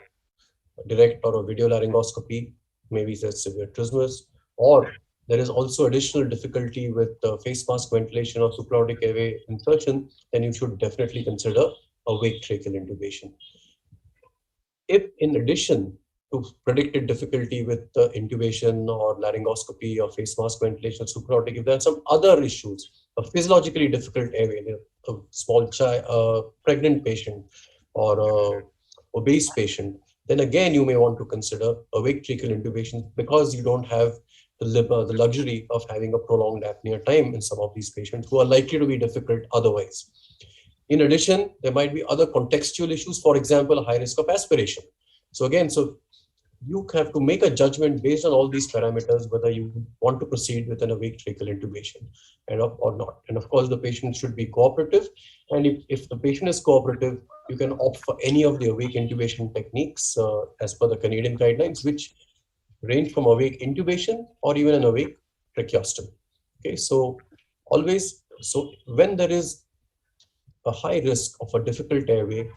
direct or a video laryngoscopy, maybe there's severe trismus, or there is also additional difficulty with face mask ventilation or supraortic airway insertion, then you should definitely consider awake tracheal intubation. If in addition to predicted difficulty with intubation or laryngoscopy or face mask ventilation, supraortic, if there are some other issues, a physiologically difficult airway, a small child, pregnant patient, or a obese patient, then again you may want to consider awake tracheal intubation, because you don't have the luxury of having a prolonged apnea time in some of these patients who are likely to be difficult otherwise. In addition, there might be other contextual issues, for example, a high risk of aspiration. So again, you have to make a judgment based on all these parameters whether you want to proceed with an awake tracheal intubation or not. And of course, the patient should be cooperative. And if the patient is cooperative, you can opt for any of the awake intubation techniques as per the Canadian guidelines, which range from awake intubation or even an awake tracheostomy. Okay, so always So when there is a high risk of a difficult airway,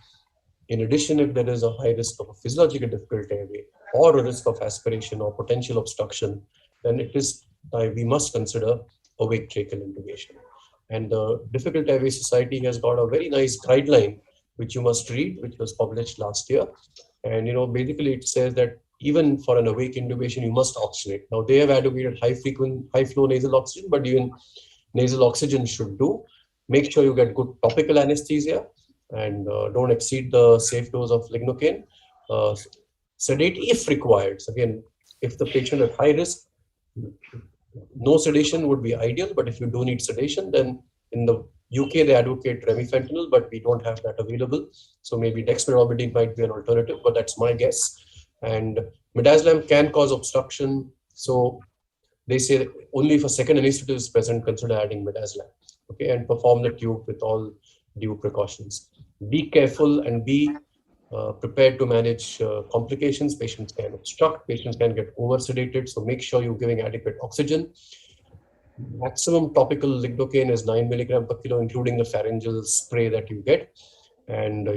in addition, if there is a high risk of a physiological difficult airway or a risk of aspiration or potential obstruction, then it is we must consider awake tracheal intubation. And the Difficult Airway Society has got a very nice guideline, which you must read, which was published last year. And basically it says that even for an awake intubation, you must oxygenate. Now they have advocated high flow nasal oxygen, but even nasal oxygen should do. Make sure you get good topical anesthesia and don't exceed the safe dose of lignocaine. Sedate if required. So again, if the patient at high risk, no sedation would be ideal, but if you do need sedation, then in the UK they advocate remifentanil, but we don't have that available. So maybe dexmedetomidine might be an alternative, but that's my guess. And midazolam can cause obstruction, so they say only if a second anesthetic is present, consider adding midazolam. Okay, and perform the tube with all due precautions. Be careful and be prepared to manage complications. Patients can obstruct, patients can get over sedated, so make sure you're giving adequate oxygen. Maximum topical lignocaine is 9 milligram per kilo, including the pharyngeal spray that you get. And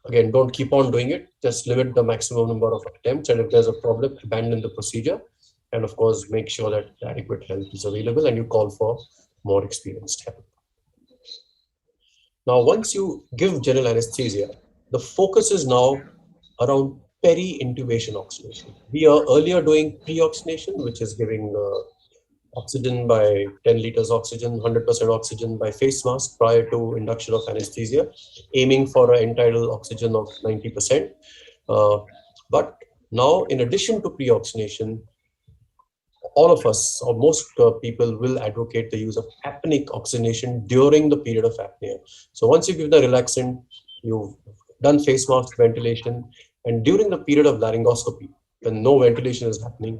again, don't keep on doing it, just limit the maximum number of attempts, and if there's a problem, abandon the procedure. And of course, make sure that adequate help is available and you call for more experienced help. Now, once you give general anesthesia, the focus is now around peri-intubation oxygenation. We are earlier doing pre-oxygenation, which is giving oxygen by 10 liters oxygen, 100% oxygen by face mask prior to induction of anesthesia, aiming for an end-tidal oxygen of 90%. But now, in addition to pre-oxygenation, all of us, or most people, will advocate the use of apneic oxygenation during the period of apnea. So once you give the relaxant, you've done face mask ventilation, and during the period of laryngoscopy, when no ventilation is happening,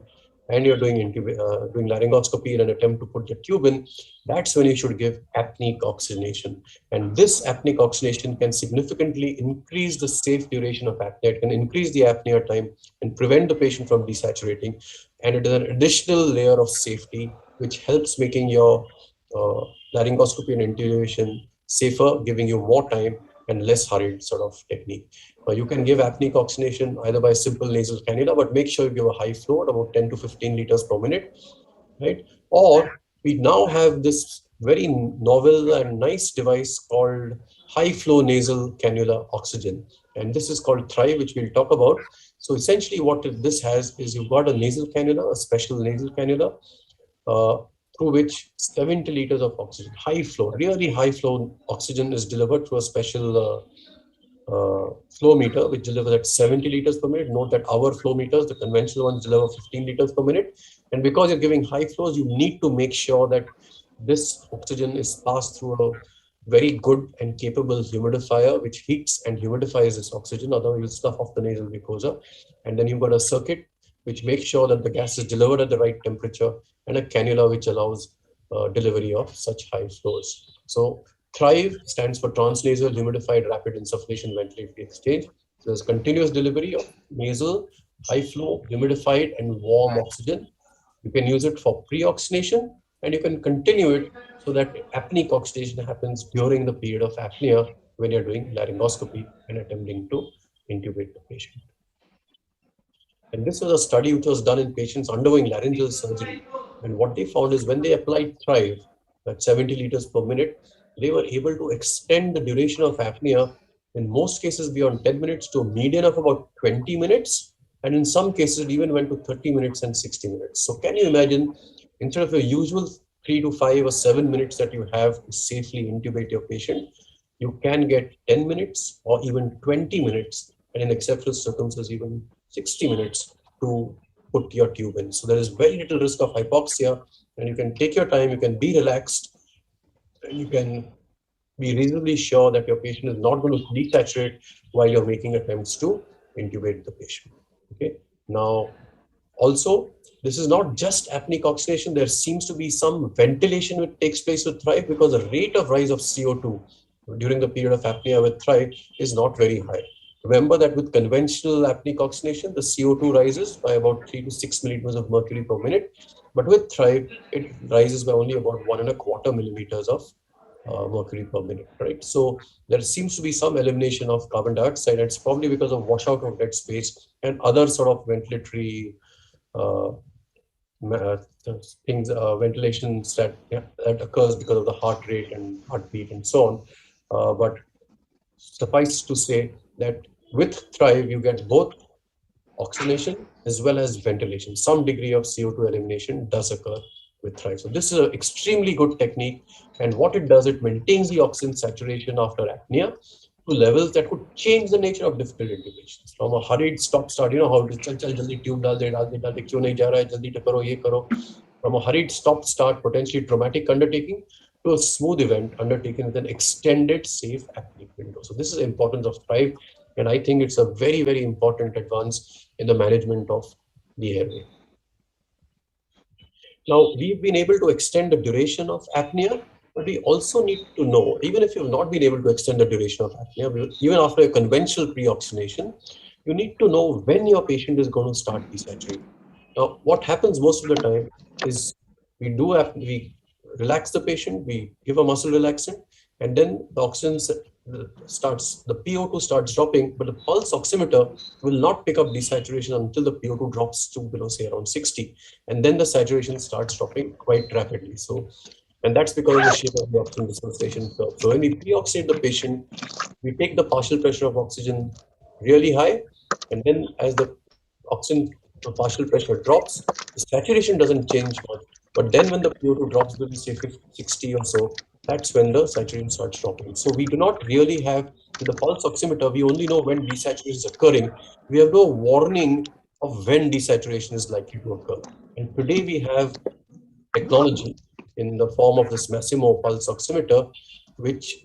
and you're doing laryngoscopy in an attempt to put the tube in, that's when you should give apneic oxygenation. And this apneic oxygenation can significantly increase the safe duration of apnea. It can increase the apnea time and prevent the patient from desaturating. And it is an additional layer of safety, which helps making your laryngoscopy and intubation safer, giving you more time and less hurried sort of technique. You can give apneic oxygenation either by simple nasal cannula, but make sure you give a high flow at about 10 to 15 liters per minute, right? Or we now have this very novel and nice device called high flow nasal cannula oxygen. And this is called Thrive, which we'll talk about. So essentially what this has is you've got a nasal cannula, a special nasal cannula, through which 70 liters of oxygen, high flow, really high flow oxygen is delivered through a special flow meter, which delivers at 70 liters per minute. Note that our flow meters, the conventional ones, deliver 15 liters per minute. And because you're giving high flows, you need to make sure that this oxygen is passed through a very good and capable humidifier, which heats and humidifies this oxygen, otherwise you'll stuff off the nasal mucosa. And then you've got a circuit which makes sure that the gas is delivered at the right temperature, and a cannula which allows delivery of such high flows. So Thrive stands for Transnasal Humidified Rapid Insufflation Ventilatory Exchange. So there's continuous delivery of nasal, high flow, humidified and warm oxygen. You can use it for pre-oxygenation, and you can continue it so that apneic oxygenation happens during the period of apnea when you're doing laryngoscopy and attempting to intubate the patient. And this was a study which was done in patients undergoing laryngeal surgery. And what they found is when they applied Thrive at 70 liters per minute, they were able to extend the duration of apnea, in most cases beyond 10 minutes, to a median of about 20 minutes. And in some cases, it even went to 30 minutes and 60 minutes. So can you imagine, instead of your usual 3 to 5 or 7 minutes that you have to safely intubate your patient, you can get 10 minutes or even 20 minutes, and in exceptional circumstances, even 60 minutes to put your tube in. So there is very little risk of hypoxia, and you can take your time, you can be relaxed, and you can be reasonably sure that your patient is not going to desaturate while you're making attempts to intubate the patient. Okay. Now, also, this is not just apneic oxygenation. There seems to be some ventilation which takes place with Thrive, because the rate of rise of CO2 during the period of apnea with Thrive is not very high. Remember that with conventional apneic oxygenation, the CO2 rises by about 3 to 6 milliliters of mercury per minute. But with Thrive, it rises by only about 1.25 millimeters of mercury per minute, right? So there seems to be some elimination of carbon dioxide. It's probably because of washout of dead space and other sort of ventilatory things, ventilations that occurs because of the heart rate and heartbeat and so on. But suffice to say that with Thrive, you get both oxygenation as well as ventilation. Some degree of CO2 elimination does occur with Thrive. So this is an extremely good technique. And what it does, it maintains the oxygen saturation after apnea to levels that could change the nature of difficult intubations. From a hurried stop-start, you know how chal jaldi tube dal de, kyun nahi ja raha hai, jaldi to karo, ye karo. From a hurried stop-start, potentially traumatic undertaking, to a smooth event undertaken with an extended safe apneic window. So this is the importance of Thrive. And I think it's a very, very important advance in the management of the airway. Now, we've been able to extend the duration of apnea, but we also need to know, even if you've not been able to extend the duration of apnea, even after a conventional pre-oxygenation, you need to know when your patient is going to start desaturating. Now, what happens most of the time is we relax the patient, we give a muscle relaxant, and then the oxygen the PO2 starts dropping, but the pulse oximeter will not pick up desaturation until the PO2 drops to below, say, around 60. And then the saturation starts dropping quite rapidly. So, and that's because of the shape of the oxygen dissociation curve. So when we pre-oxygenate the patient, we take the partial pressure of oxygen really high, and then as the oxygen partial pressure drops, the saturation doesn't change much. But then when the PO2 drops below, say, 60 or so, that's when the saturation starts dropping. So we do not really have, with the pulse oximeter, we only know when desaturation is occurring. We have no warning of when desaturation is likely to occur. And today we have technology in the form of this Massimo pulse oximeter, which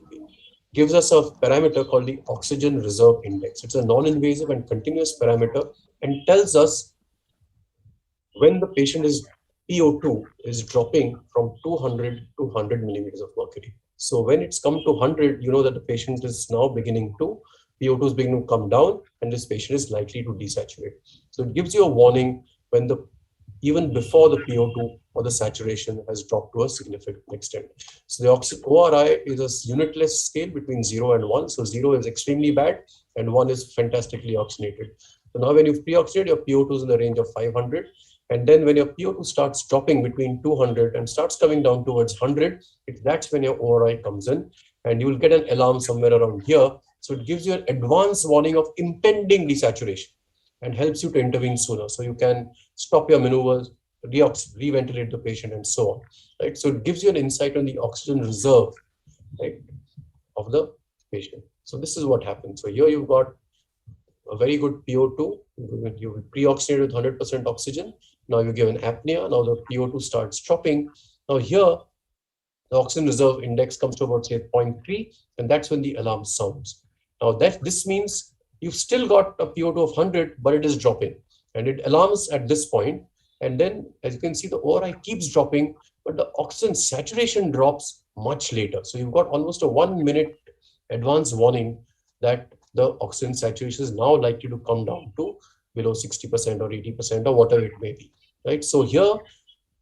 gives us a parameter called the oxygen reserve index. It's a non-invasive and continuous parameter and tells us when the patient is PO2 is dropping from 200 to 100 millimeters of mercury. So when it's come to 100, you know that the patient is now beginning to, PO2 is beginning to come down and this patient is likely to desaturate. So it gives you a warning when even before the PO2 or the saturation has dropped to a significant extent. So the ORI is a unitless scale between 0 and 1. So 0 is extremely bad and 1 is fantastically oxygenated. So now when you pre-oxygenate, your PO2 is in the range of 500. And then when your PO2 starts dropping between 200 and starts coming down towards 100, that's when your ORI comes in and you will get an alarm somewhere around here. So it gives you an advance warning of impending desaturation and helps you to intervene sooner. So you can stop your maneuvers, re-ventilate the patient and so on. Right? So it gives you an insight on the oxygen reserve, right, of the patient. So this is what happens. So here you've got a very good PO2. You pre-oxygenate with 100% oxygen. Now you give an apnea. Now the PO2 starts dropping. Now here, the oxygen reserve index comes to about, say, 0.3, and that's when the alarm sounds. Now this means you've still got a PO2 of 100, but it is dropping, and it alarms at this point. And then, as you can see, the ORI keeps dropping, but the oxygen saturation drops much later. So you've got almost a 1 minute advance warning that the oxygen saturation is now likely to come down to below 60% or 80% or whatever it may be, right? So here,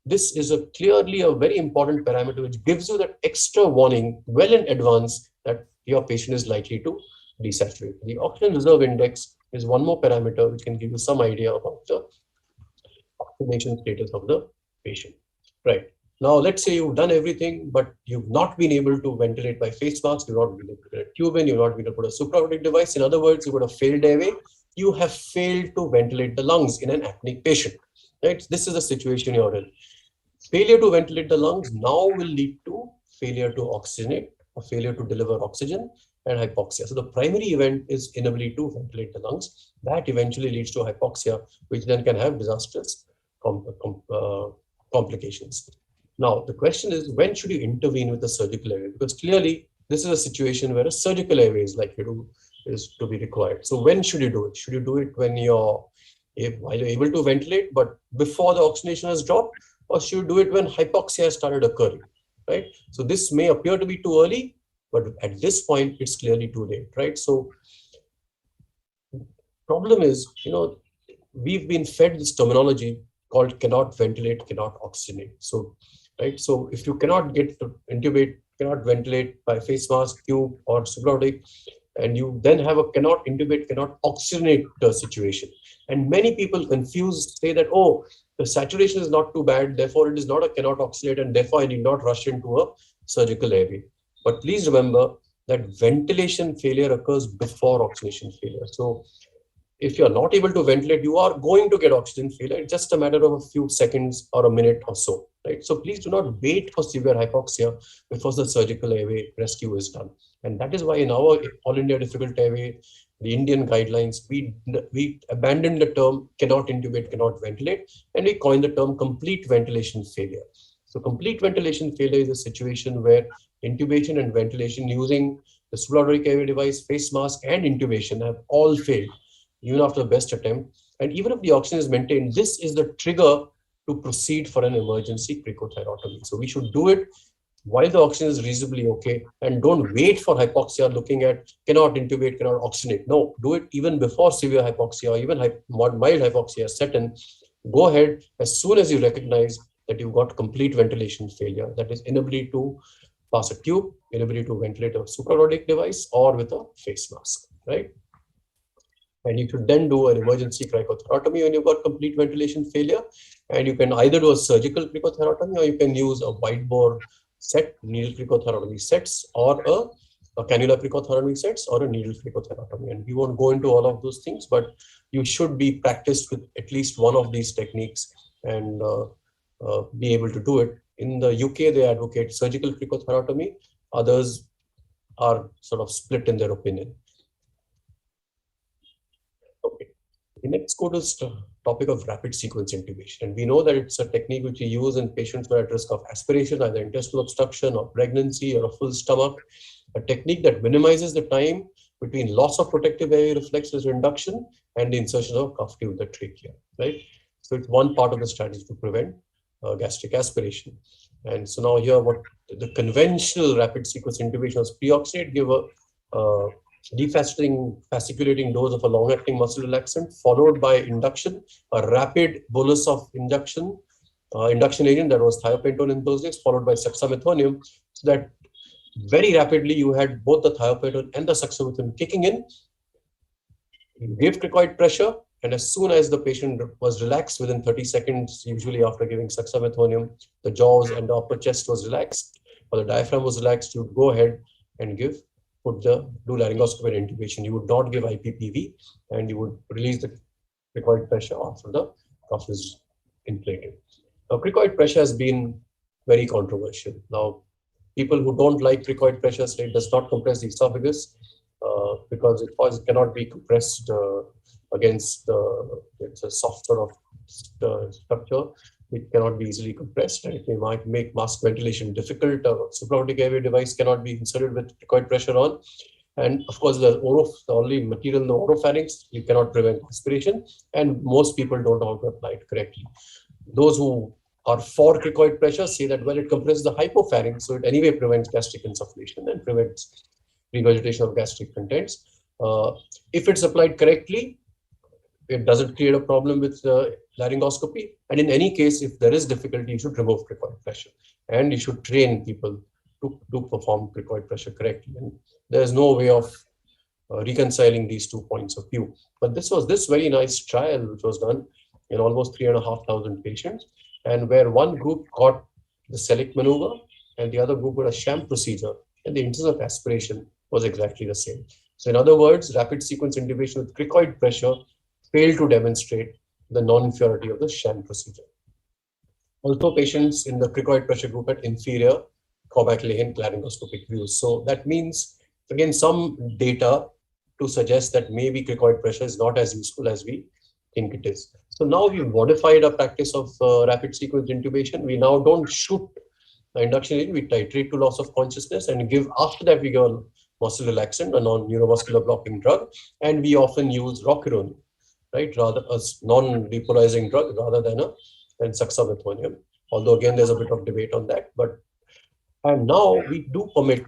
this is clearly a very important parameter which gives you that extra warning well in advance that your patient is likely to desaturate. The oxygen reserve index is one more parameter which can give you some idea about the oxygenation status of the patient, right? Now, let's say you've done everything, but you've not been able to ventilate by face masks, you've not been able to put a tube in, you've not been able to put a supraortic device. In other words, you've got a failed airway. You have failed to ventilate the lungs in an apneic patient, right? This is the situation you're in. Failure to ventilate the lungs now will lead to failure to oxygenate, or failure to deliver oxygen, and hypoxia. So the primary event is inability to ventilate the lungs. That eventually leads to hypoxia, which then can have disastrous complications. Now, the question is, when should you intervene with the surgical airway? Because clearly, this is a situation where a surgical airway is likely to be required. So when should you do it? Should you do it when while you're able to ventilate, but before the oxygenation has dropped, or should you do it when hypoxia has started occurring, right? So this may appear to be too early, but at this point, it's clearly too late, right? So problem is, we've been fed this terminology called cannot ventilate, cannot oxygenate. So, right. So if you cannot get to intubate, cannot ventilate by face mask, tube or supraortic, and you then have a cannot intubate, cannot oxygenate situation. And many people confuse, say that, oh, the saturation is not too bad, therefore it is not a cannot oxygenate, and therefore I need not rush into a surgical airway. But please remember that ventilation failure occurs before oxygenation failure. So if you're not able to ventilate, you are going to get oxygen failure. It's just a matter of a few seconds or a minute or so, right? So please do not wait for severe hypoxia before the surgical airway rescue is done. And that is why in our All India Difficult Airway, the Indian guidelines, we abandoned the term cannot intubate, cannot ventilate, and we coined the term complete ventilation failure. So complete ventilation failure is a situation where intubation and ventilation using the supraortic airway device, face mask, and intubation have all failed, even after the best attempt. And even if the oxygen is maintained, this is the trigger to proceed for an emergency cricothyrotomy. So we should do it while the oxygen is reasonably okay, and don't wait for hypoxia looking at cannot intubate, cannot oxygenate. No, do it even before severe hypoxia or even mild hypoxia set in. Go ahead as soon as you recognize that you've got complete ventilation failure, that is inability to pass a tube, inability to ventilate a supraortic device or with a face mask, right? And you should then do an emergency cricothyrotomy when you've got complete ventilation failure. And you can either do a surgical cricothyrotomy, or you can use a wide bore set, needle cricothyrotomy sets, or a cannula cricothyrotomy sets, or a needle cricothyrotomy. And we won't go into all of those things, but you should be practiced with at least one of these techniques and be able to do it. In the UK, they advocate surgical cricothyrotomy. Others are sort of split in their opinion. Okay. We next go to the topic of rapid sequence intubation. And we know that it's a technique which we use in patients who are at risk of aspiration, either intestinal obstruction or pregnancy or a full stomach. A technique that minimizes the time between loss of protective airway reflexes induction and the insertion of cuff tube the trachea, right? So it's one part of the strategy to prevent gastric aspiration. And so now here, what the conventional rapid sequence intubation is pre-oxygenate, give a fasciculating dose of a long-acting muscle relaxant, followed by induction, a rapid bolus of induction agent, that was thiopentone in those days, followed by dexamethasone, so that very rapidly you had both the thiopentone and the dexamethasone kicking in. You gave cricoid pressure, and as soon as the patient was relaxed within 30 seconds, usually after giving dexamethasone, the jaws and the upper chest was relaxed, or the diaphragm was relaxed, you would go ahead and do laryngoscopy and intubation. You would not give IPPV, and you would release the cricoid pressure after the cuff is inflated. Now, cricoid pressure has been very controversial. Now, people who don't like cricoid pressure say it does not compress the esophagus because it cannot be compressed against it's a soft sort of structure. It cannot be easily compressed, and it might make mask ventilation difficult. A supraortic airway device cannot be inserted with cricoid pressure on. And of course, the only material in the oropharynx, you cannot prevent aspiration, and most people don't know how to apply it correctly. Those who are for cricoid pressure say that, well, it compresses the hypopharynx, so it anyway prevents gastric insufflation and prevents regurgitation of gastric contents. If it's applied correctly, it doesn't create a problem with laryngoscopy. And in any case, if there is difficulty, you should remove cricoid pressure, and you should train people to perform cricoid pressure correctly. And there's no way of reconciling these 2 points of view. But this was this very nice trial which was done in almost 3,500 patients, and where one group got the Select maneuver and the other group got a sham procedure, and the instance of aspiration was exactly the same. So in other words, rapid sequence intubation with cricoid pressure failed to demonstrate the non-inferiority of the sham procedure. Also, patients in the cricoid pressure group had inferior Corbach-Lehan laryngoscopic views. So that means, again, some data to suggest that maybe cricoid pressure is not as useful as we think it is. So now we've modified our practice of rapid sequence intubation. We now don't shoot the induction agent, we titrate to loss of consciousness, and give after that we give a muscle relaxant, a non-neurovascular blocking drug, and we often use rocuronium, right, rather as non-depolarizing drug rather than dexamethasone. Although again, there's a bit of debate on that. And now we do permit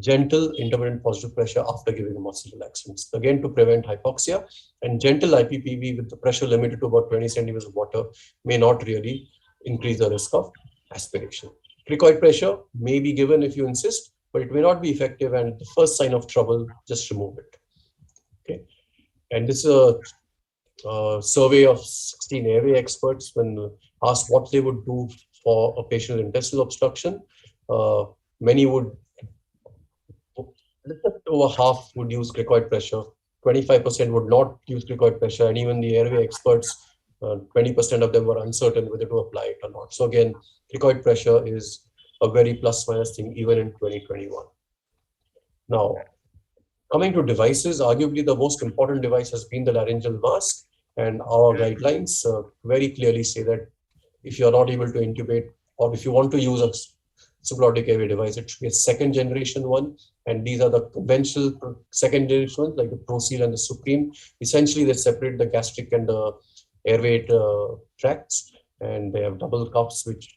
gentle intermittent positive pressure after giving a muscle relaxants. Again, to prevent hypoxia, and gentle IPPV with the pressure limited to about 20 centimeters of water may not really increase the risk of aspiration. Cricoid pressure may be given if you insist, but it may not be effective, and the first sign of trouble, just remove it. Okay. And this is a survey of 16 airway experts when asked what they would do for a patient with intestinal obstruction. Many would, over half would use cricoid pressure, 25% would not use cricoid pressure, and even the airway experts, 20% of them were uncertain whether to apply it or not. So again, cricoid pressure is a very plus minus thing even in 2021. Now, coming to devices, arguably the most important device has been the laryngeal mask, and our guidelines very clearly say that if you're not able to intubate, or if you want to use a supraortic airway device, it should be a second generation one. And these are the conventional second generation ones, like the ProSeal and the Supreme. Essentially, they separate the gastric and the airway tracts, and they have double cuffs, which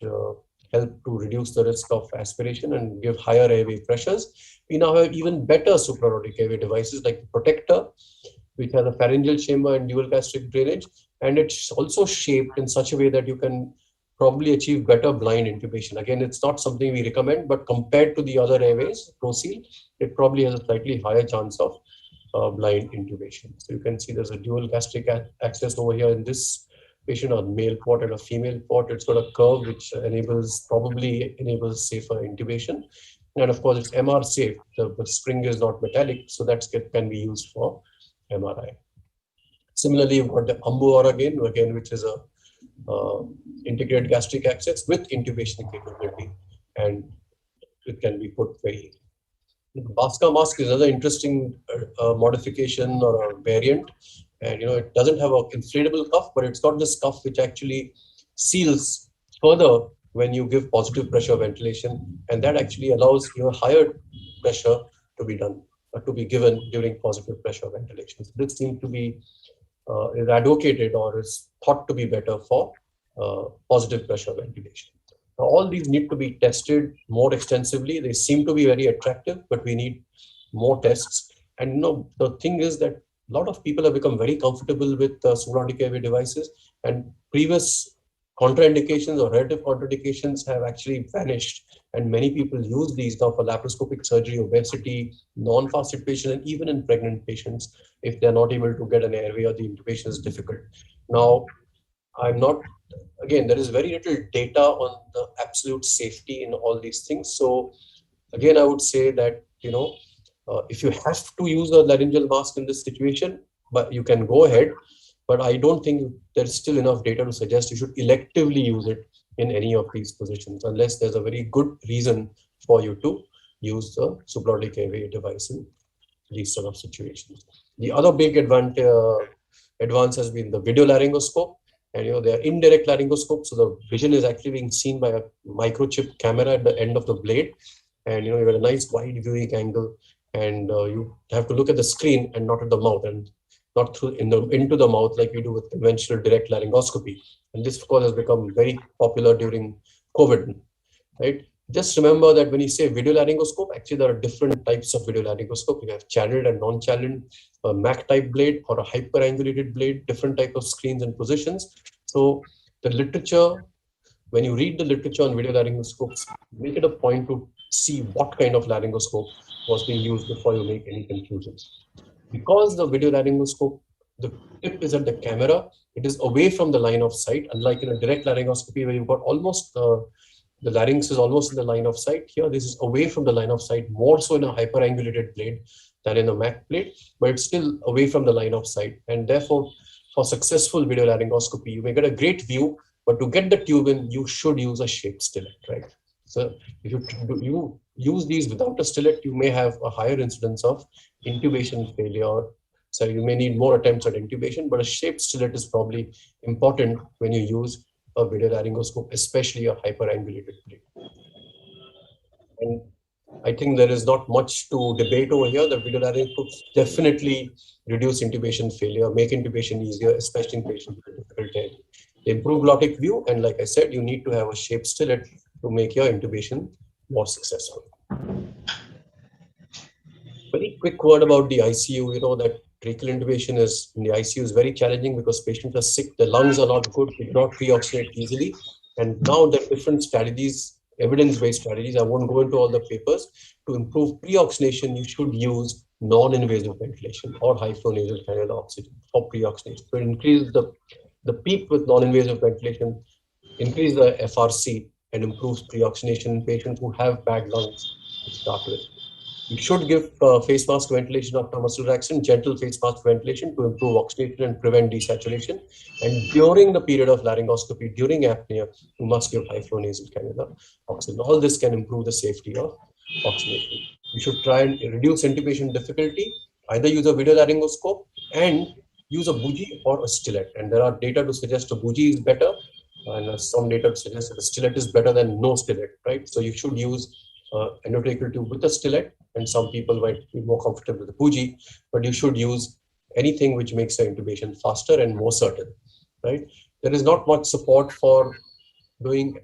help to reduce the risk of aspiration and give higher airway pressures. We now have even better supraortic airway devices like the Protector, which has a pharyngeal chamber and dual gastric drainage, and it's also shaped in such a way that you can probably achieve better blind intubation. Again, it's not something we recommend, but compared to the other airways, ProSeal, it probably has a slightly higher chance of blind intubation. So you can see there's a dual gastric access over here in this patient, a male port and a female port. It's got a curve which probably enables safer intubation. And of course, it's MR safe. The spring is not metallic, so that can be used for MRI. Similarly, you've got the Ambuor again, which is a integrated gastric access with intubation capability, and it can be put very easily. The Baska mask is another interesting modification or a variant, and it doesn't have an inflatable cuff, but it's got this cuff which actually seals further when you give positive pressure ventilation, and that actually allows your higher pressure to be done, to be given during positive pressure ventilation. So this seems to be is advocated or is thought to be better for positive pressure ventilation. Now, all these need to be tested more extensively. They seem to be very attractive, but we need more tests. And the thing is that a lot of people have become very comfortable with supraortic airway devices, and previous contraindications or relative contraindications have actually vanished. And many people use these now for laparoscopic surgery, obesity, non-fasted patients, and even in pregnant patients if they're not able to get an airway or the intubation is difficult. Now, again, there is very little data on the absolute safety in all these things. So again, I would say that, if you have to use a laryngeal mask in this situation, but you can go ahead, but I don't think there's still enough data to suggest you should electively use it in any of these positions, unless there's a very good reason for you to use the supraortic airway device in these sort of situations. The other big advance has been the video laryngoscope, and they are indirect laryngoscope, so the vision is actually being seen by a microchip camera at the end of the blade, and you have a nice wide viewing angle, and you have to look at the screen and not at the mouth, and not into the mouth like we do with conventional direct laryngoscopy. And this, of course, has become very popular during COVID, right? Just remember that when you say video laryngoscope, actually there are different types of video laryngoscope. You have channeled and non-channeled, a MAC type blade or a hyperangulated blade, different type of screens and positions. So the literature, when you read the literature on video laryngoscopes, make it a point to see what kind of laryngoscope was being used before you make any conclusions. Because the video laryngoscope, the tip is at the camera, it is away from the line of sight, unlike in a direct laryngoscopy where you've got almost the larynx is almost in the line of sight. Here, this is away from the line of sight, more so in a hyperangulated blade than in a MAC blade, but it's still away from the line of sight. And therefore, for successful video laryngoscopy, you may get a great view, but to get the tube in, you should use a shaped stillet, right? So if you use these without a stillet, you may have a higher incidence of intubation failure. So you may need more attempts at intubation, but a shaped stillet is probably important when you use a video laryngoscope, especially a hyperangulated blade. And I think there is not much to debate over here. The video laryngoscopes definitely reduce intubation failure, make intubation easier, especially in patients with difficult air. They improve glottic view, and like I said, you need to have a shaped stillet to make your intubation more successful. Very quick word about the ICU. You know that tracheal intubation is in the ICU is very challenging because patients are sick, the lungs are not good, they cannot pre-oxygenate easily. And now there are different strategies, evidence-based strategies. I won't go into all the papers. To improve pre-oxygenation, you should use non-invasive ventilation or high flow nasal cannula oxygen for pre-oxygenation. So increase the peak with non-invasive ventilation, increase the FRC and improves pre-oxygenation in patients who have bad lungs to start with. You should give face mask ventilation after muscle relaxation, gentle face mask ventilation to improve oxygenation and prevent desaturation. And during the period of laryngoscopy, during apnea, you must give high flow nasal cannula oxygen. All this can improve the safety of oxygenation. You should try and reduce intubation difficulty, either use a video laryngoscope and use a bougie or a stillet. And there are data to suggest a bougie is better, and some data to suggest that a stillet is better than no stillet, right? So you should use endotracheal tube with a stillet, and some people might be more comfortable with a bougie, but you should use anything which makes the intubation faster and more certain, right? There is not much support for doing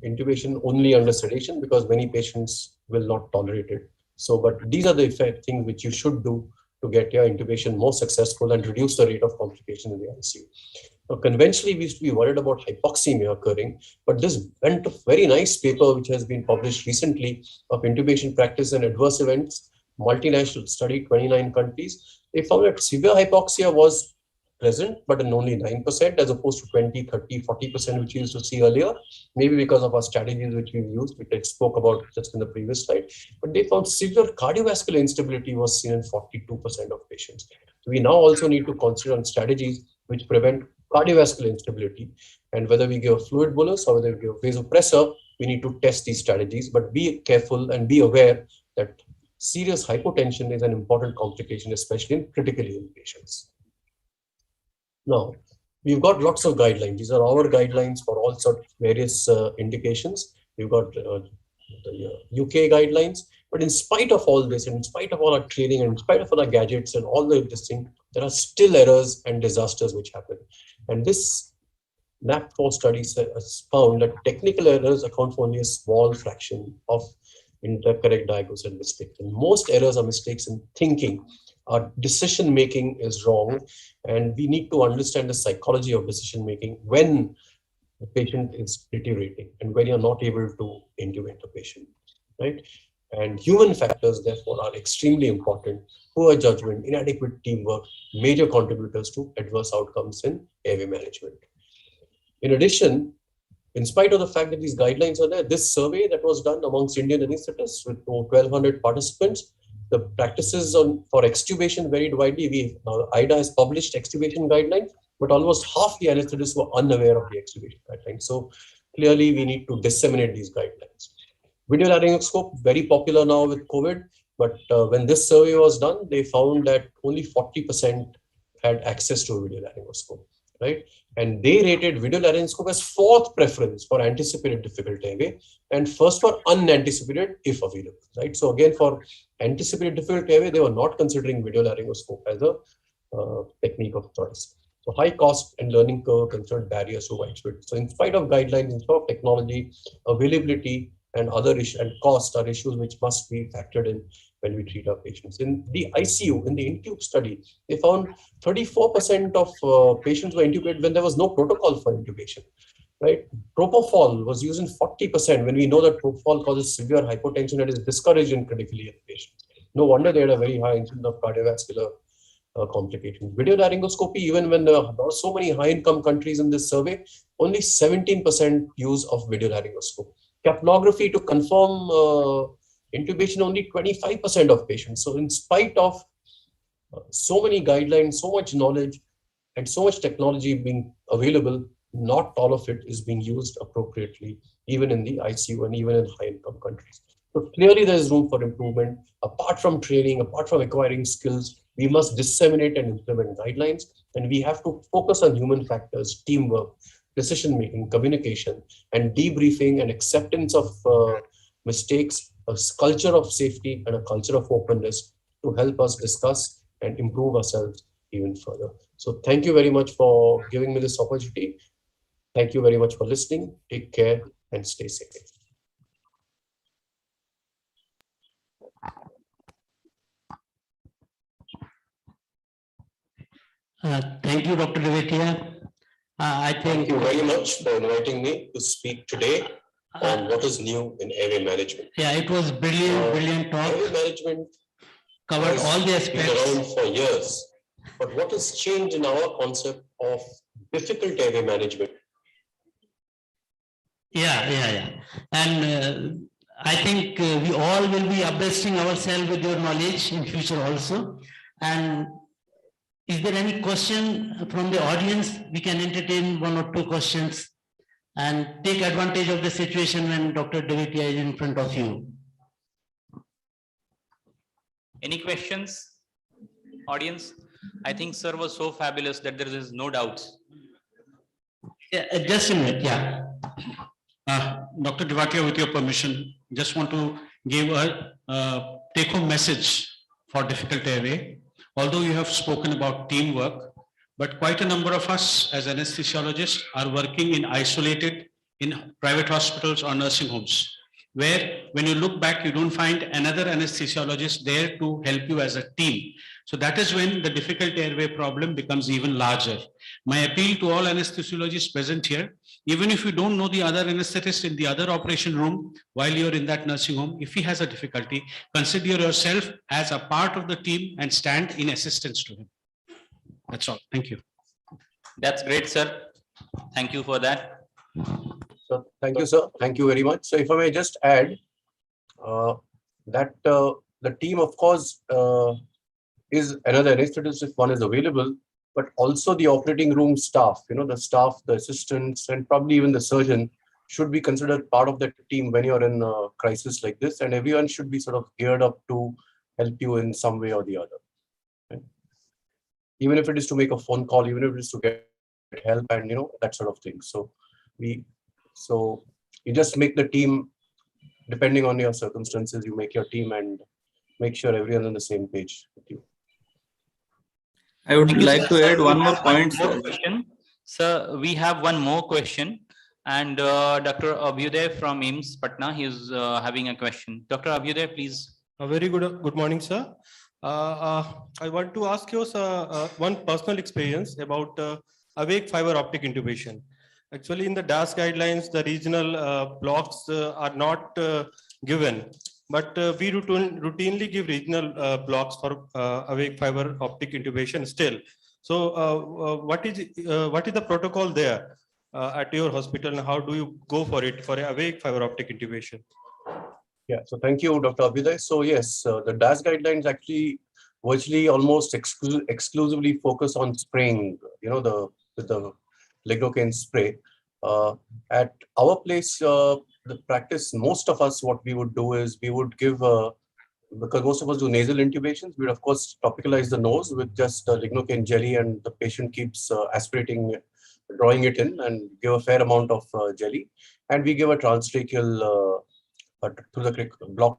intubation only under sedation because many patients will not tolerate it. So, but these are the things which you should do to get your intubation more successful and reduce the rate of complication in the ICU. Now, conventionally, we used to be worried about hypoxemia occurring, but this went a very nice paper which has been published recently of intubation practice and adverse events, multinational study, 29 countries. They found that severe hypoxia was present, but in only 9% as opposed to 20, 30, 40%, which we used to see earlier, maybe because of our strategies which we've used, which I spoke about just in the previous slide. But they found severe cardiovascular instability was seen in 42% of patients. So we now also need to consider on strategies which prevent cardiovascular instability, and whether we give a fluid bolus or whether we give a vasopressor, we need to test these strategies, but be careful and be aware that serious hypotension is an important complication, especially in critically ill patients. Now, we've got lots of guidelines. These are our guidelines for all sorts of various indications. We've got the UK guidelines, but in spite of all this, and in spite of all our training, and in spite of all our gadgets and all the thing, there are still errors and disasters which happen. And this NAP4 study has found that technical errors account for only a small fraction of incorrect diagnosis and mistakes. And most errors are mistakes in thinking. Our decision making is wrong, and we need to understand the psychology of decision making when the patient is deteriorating and when you're not able to intubate the patient, right? And human factors, therefore, are extremely important. Poor judgment, inadequate teamwork, major contributors to adverse outcomes in airway management. In addition, in spite of the fact that these guidelines are there, this survey that was done amongst Indian anesthetists with 1,200 participants, the practices for extubation varied widely. IDA has published extubation guidelines, but almost half the anesthetists were unaware of the extubation guidelines. So clearly, we need to disseminate these guidelines. Video laryngoscope, very popular now with COVID, but when this survey was done, they found that only 40% had access to a video laryngoscope, right? And they rated video laryngoscope as fourth preference for anticipated difficult airway and first for unanticipated if available, right? So again, for anticipated difficult airway, they were not considering video laryngoscope as a technique of choice. So high cost and learning curve considered barriers to widespread. So in spite of guidelines, in spite of technology, availability and other issues and cost are issues which must be factored in when we treat our patients. In the ICU, in the INTUBE study, they found 34% of patients were intubated when there was no protocol for intubation, right? Propofol was used in 40% when we know that propofol causes severe hypotension and is discouraged in critically ill patients. No wonder they had a very high incidence of cardiovascular complications. Video laryngoscopy, even when there are so many high-income countries in this survey, only 17% use of video laryngoscope. Capnography to confirm intubation, only 25% of patients. So in spite of so many guidelines, so much knowledge, and so much technology being available, not all of it is being used appropriately, even in the ICU and even in high-income countries. So clearly there is room for improvement. Apart from training, apart from acquiring skills, we must disseminate and implement guidelines, and we have to focus on human factors, teamwork, decision-making, communication, and debriefing and acceptance of mistakes, a culture of safety and a culture of openness to help us discuss and improve ourselves even further. So thank you very much for giving me this opportunity. Thank you very much for listening. Take care and stay safe.
Thank you, Dr. Devetia. I think.
Thank you very much for inviting me to speak today on what is new in airway management.
Yeah, it was brilliant talk.
Airway management
Covered all the
been
aspects.
around for years, but what has changed in our concept of difficult airway management?
Yeah. And I think we all will be abreasting ourselves with your knowledge in future also. And is there any question from the audience? We can entertain one or two questions and take advantage of the situation when Dr. Devetia is in front of you.
Any questions, audience? I think sir was so fabulous that there is no doubts.
Yeah, just a minute, yeah.
Dr. Devetia, with your permission, just want to give a take-home message for difficult airway. Although you have spoken about teamwork, but quite a number of us as anesthesiologists are working in isolated in private hospitals or nursing homes, where when you look back, you don't find another anesthesiologist there to help you as a team. So that is when the difficult airway problem becomes even larger. My appeal to all anesthesiologists present here, even if you don't know the other anesthetist in the other operation room while you're in that nursing home, if he has a difficulty, consider yourself as a part of the team and stand in assistance to him. That's all. Thank you.
That's great, sir. Thank you for that.
So thank you, sir. Thank you very much. So if I may just add that the team, of course, is another anesthetist if one is available, but also the operating room staff, the staff, the assistants, and probably even the surgeon should be considered part of that team when you're in a crisis like this, and everyone should be sort of geared up to help you in some way or the other. Right? Even if it is to make a phone call, even if it is to get help and that sort of thing. So you just make the team, depending on your circumstances, you make your team and make sure everyone's on the same page with you.
I would like to add one more point.
Sir, we have one more question, and Dr. Abhyuday from AIIMS Patna, he is having a question. Dr. Abhyuday, please.
A very good morning, sir. I want to ask you one personal experience about awake fiber optic intubation. Actually, in the DAS guidelines, the regional blocks are not given. But we routinely give regional blocks for awake fiber optic intubation still. So what is the protocol there at your hospital, and how do you go for it for awake fiber optic intubation?
Yeah, so thank you, Dr. Abhyuday. So yes, the DAS guidelines actually virtually almost exclusively focus on spraying, with the lignocaine spray. At our place, the practice, most of us, what we would do is we would give, because most of us do nasal intubations, we would of course topicalize the nose with just lignocaine jelly, and the patient keeps aspirating, drawing it in, and give a fair amount of jelly. And we give a transtracheal through the block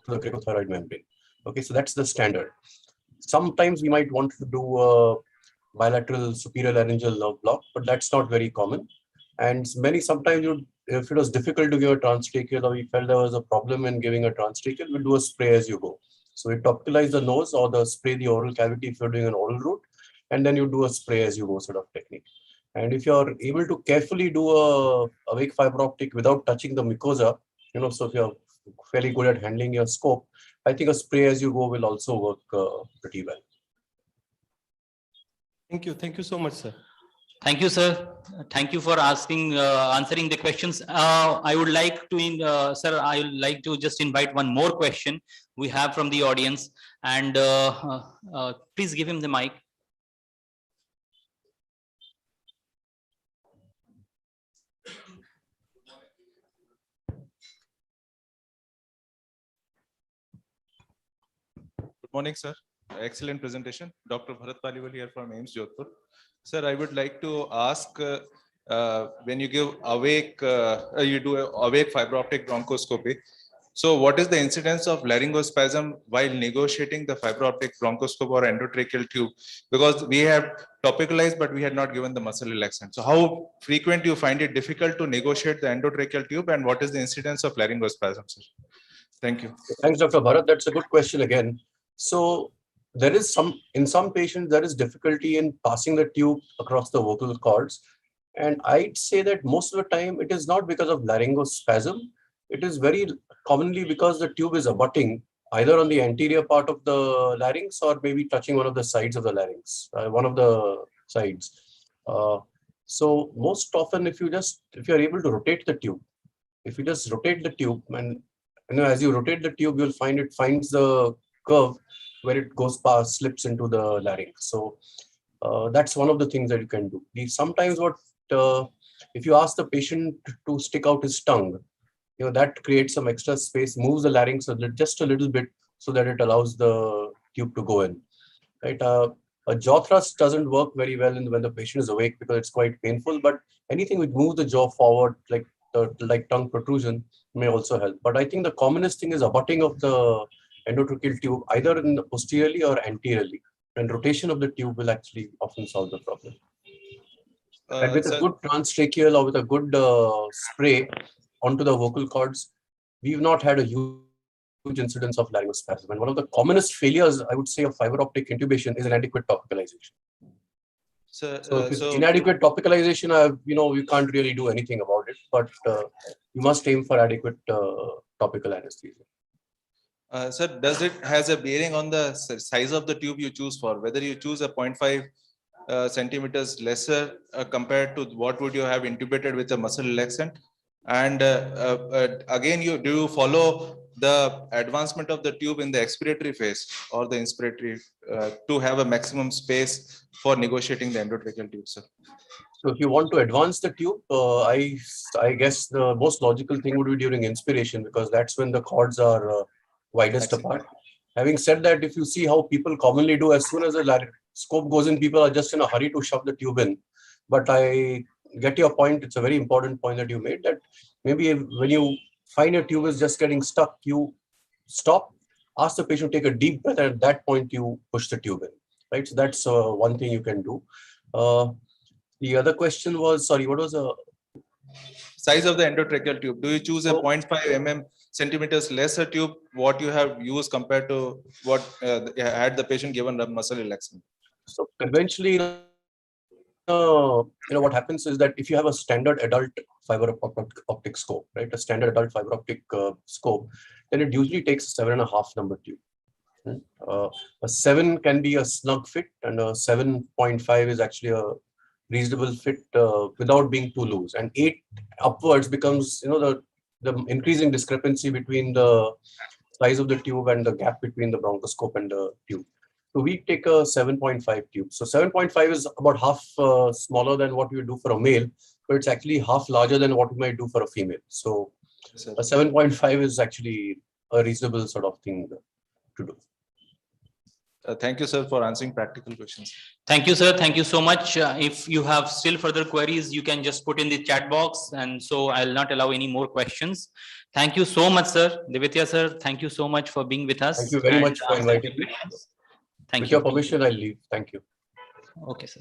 through the cricothyroid membrane. Okay, so that's the standard. Sometimes we might want to do a bilateral superior laryngeal nerve block, but that's not very common. And sometimes if it was difficult to give a transtracheal, or we felt there was a problem in giving a transtracheal, we'll do a spray as you go. So we topicalize the nose or spray the oral cavity if you're doing an oral route, and then you do a spray as you go sort of technique. And if you're able to carefully do a awake fiber optic without touching the mucosa, so if you're fairly good at handling your scope, I think a spray as you go will also work pretty well.
Thank you. Thank you so much, sir.
Thank you, sir. Thank you for answering the questions. I would like to, sir, I would like to just invite one more question we have from the audience, and please give him the mic.
Good morning, sir. Excellent presentation. Dr. Bharat Paliwal here from AIIMS Jodhpur. Sir, I would like to ask, when you give awake, you do awake fiber optic bronchoscopy. So what is the incidence of laryngospasm while negotiating the fiber optic bronchoscope or endotracheal tube? Because we have topicalized, but we had not given the muscle relaxant. So how frequent you find it difficult to negotiate the endotracheal tube, and what is the incidence of laryngospasm, sir? Thank you.
Thanks, Dr. Bharat. That's a good question again. So there is in some patients, there is difficulty in passing the tube across the vocal cords. And I'd say that most of the time it is not because of laryngospasm. It is very commonly because the tube is abutting either on the anterior part of the larynx or maybe touching one of the sides of the larynx, one of the sides. So most often, if you are able to rotate the tube, if you just rotate the tube, and as you rotate the tube, you'll find it finds the curve where it goes past, slips into the larynx. So that's one of the things that you can do. Sometimes if you ask the patient to stick out his tongue, that creates some extra space, moves the larynx just a little bit so that it allows the tube to go in. Right? A jaw thrust doesn't work very well when the patient is awake because it's quite painful. But anything which moves the jaw forward, like tongue protrusion, may also help. But I think the commonest thing is abutting of the endotracheal tube, either posteriorly or anteriorly. And rotation of the tube will actually often solve the problem. And with a good transtracheal or with a good spray onto the vocal cords, we've not had a huge incidence of laryngospasm. And one of the commonest failures, I would say, of fiber optic intubation is inadequate topicalization. So if it's inadequate topicalization, we can't really do anything about it, but you must aim for adequate topical anesthesia.
Sir, does it has a bearing on the size of the tube you choose for, whether you choose a 0.5 centimeters lesser compared to what would you have intubated with a muscle relaxant? And again, do you follow the advancement of the tube in the expiratory phase or the inspiratory to have a maximum space for negotiating the endotracheal tube, sir?
So if you want to advance the tube, I guess the most logical thing would be during inspiration, because that's when the cords are widest apart. Having said that, if you see how people commonly do, as soon as the scope goes in, people are just in a hurry to shove the tube in. But I get your point. It's a very important point that you made, that maybe when you find your tube is just getting stuck, you stop, ask the patient to take a deep breath, and at that point you push the tube in. Right. So that's one thing you can do. The other question was, sorry, what was the
size of the endotracheal tube? Do you choose a 0.5 centimeters lesser tube, what you have used compared to what had the patient given the muscle relaxant?
So conventionally, what happens is that if you have a standard adult fiber optic scope, right, a standard adult fiber optic scope, then it usually takes a 7.5 number tube. A 7 can be a snug fit, and a 7.5 is actually a reasonable fit without being too loose. And 8 upwards becomes, the increasing discrepancy between the size of the tube and the gap between the bronchoscope and the tube. So we take a 7.5 tube. So 7.5 is about half smaller than what you do for a male, but it's actually half larger than what you might do for a female. So a 7.5 is actually a reasonable sort of thing to do.
Thank you, sir, for answering practical questions.
Thank you, sir. Thank you so much. If you have still further queries, you can just put in the chat box, and so I'll not allow any more questions. Thank you so much, sir. Devitya, sir, thank you so much for being with us.
Thank you very much for inviting me.
Thank
With
you.
your permission, I'll leave. Thank you.
Okay, sir.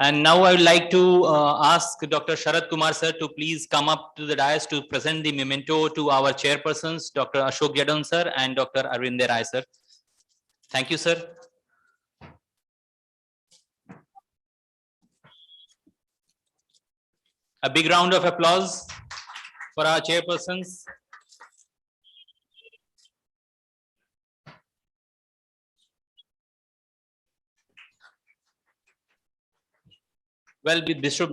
And now I would like to ask Dr. Sharad Kumar, sir, to please come up to the dais to present the memento to our chairpersons, Dr. Ashok Yadon, sir, and Dr. Arvind Rai, sir. Thank you, sir. A big round of applause for our chairpersons. Well,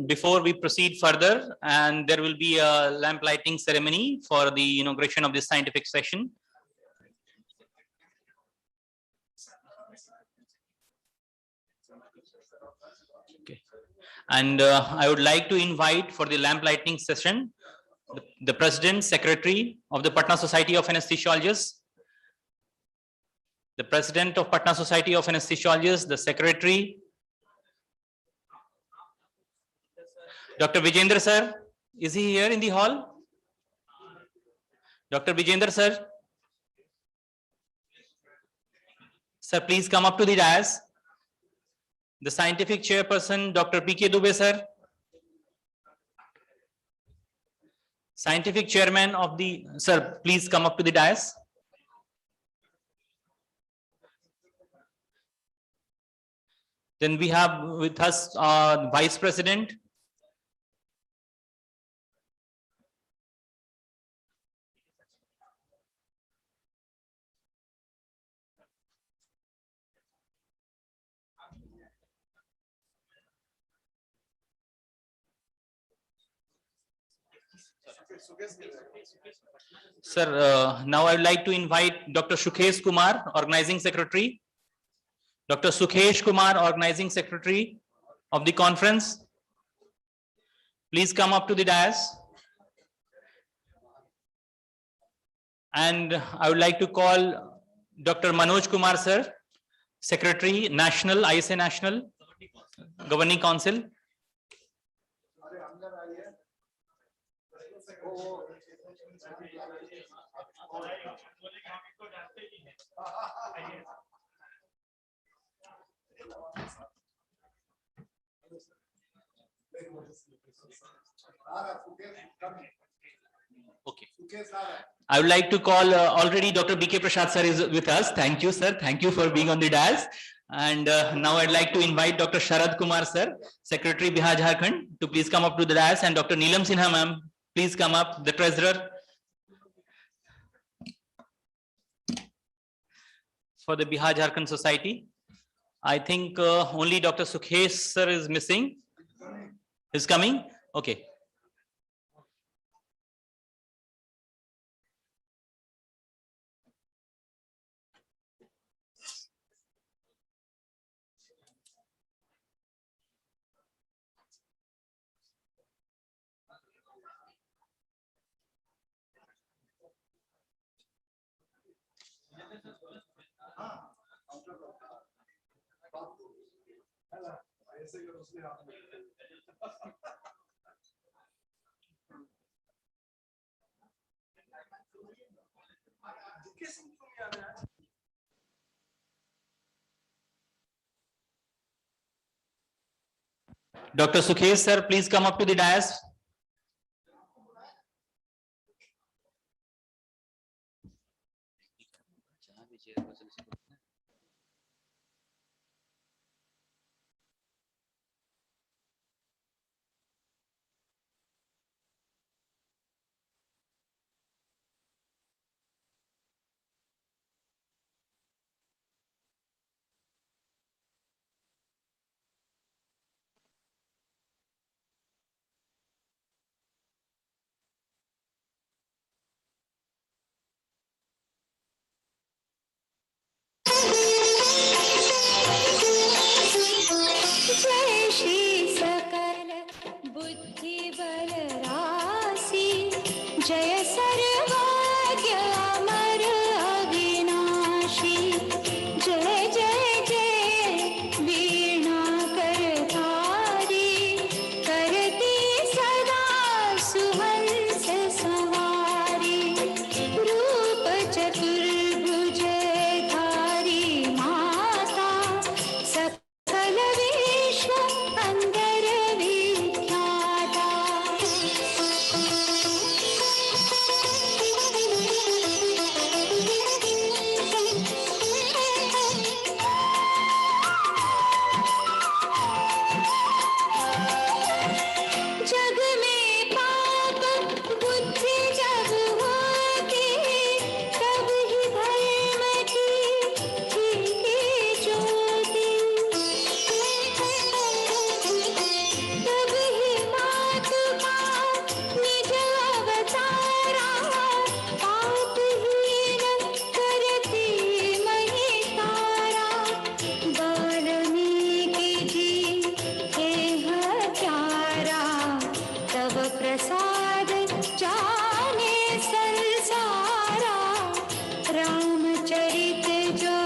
before we proceed further, and there will be a lamp lighting ceremony for the inauguration of this scientific session. Okay. And I would like to invite for the lamp lighting session the President, Secretary of the Patna Society of Anesthesiologists, the President of Patna Society of Anesthesiologists, the Secretary, Dr. Vijendra, sir. Is he here in the hall? Dr. Vijendra, sir. Sir, please come up to the dais. The scientific chairperson, Dr. P.K. Dubey, sir. Scientific chairman of the, sir, please come up to the dais. Then we have with us Vice President. Sir, now I would like to invite Dr. Shukesh Kumar, Organizing Secretary. Dr. Sukhesh Kumar, Organizing Secretary of the conference. Please come up to the dais. And I would like to call Dr. Manoj Kumar, sir, Secretary, National, ISA National, Governing Council. Okay. I would like to call already Dr. BK Prasad sir is with us. Thank you, sir. Thank you for being on the dais. And now I'd like to invite Dr. Sharad Kumar sir, Secretary Bihar Jharkhand, to please come up to the dais, and Dr. Neelam Sinha ma'am, please come up, the Treasurer for the Bihar Jharkhand Society. I think only Dr. Sukhesh sir is missing. Is coming? Okay. Dr. Sukhesh sir, please come up to the dais.
जय श्री सकल बुद्धि बल राशि, जय सर्वज्ञ अमर अविनाशी, जय जय जय वीणा करधारी, करती सदा सुहंस सवारी, रूप चतुर्भुज धारी माता, सकल विश्व अंदर विख्याता। जग में पाप बुद्धि जब होती, तब ही धर्म की ज्योति, तब ही मातु का निज अवतारा, पापहीन करती महितारा, वाल्मीकि जी हे हत्यारा, तब प्रसाद जाने संसारा, रामचरित जो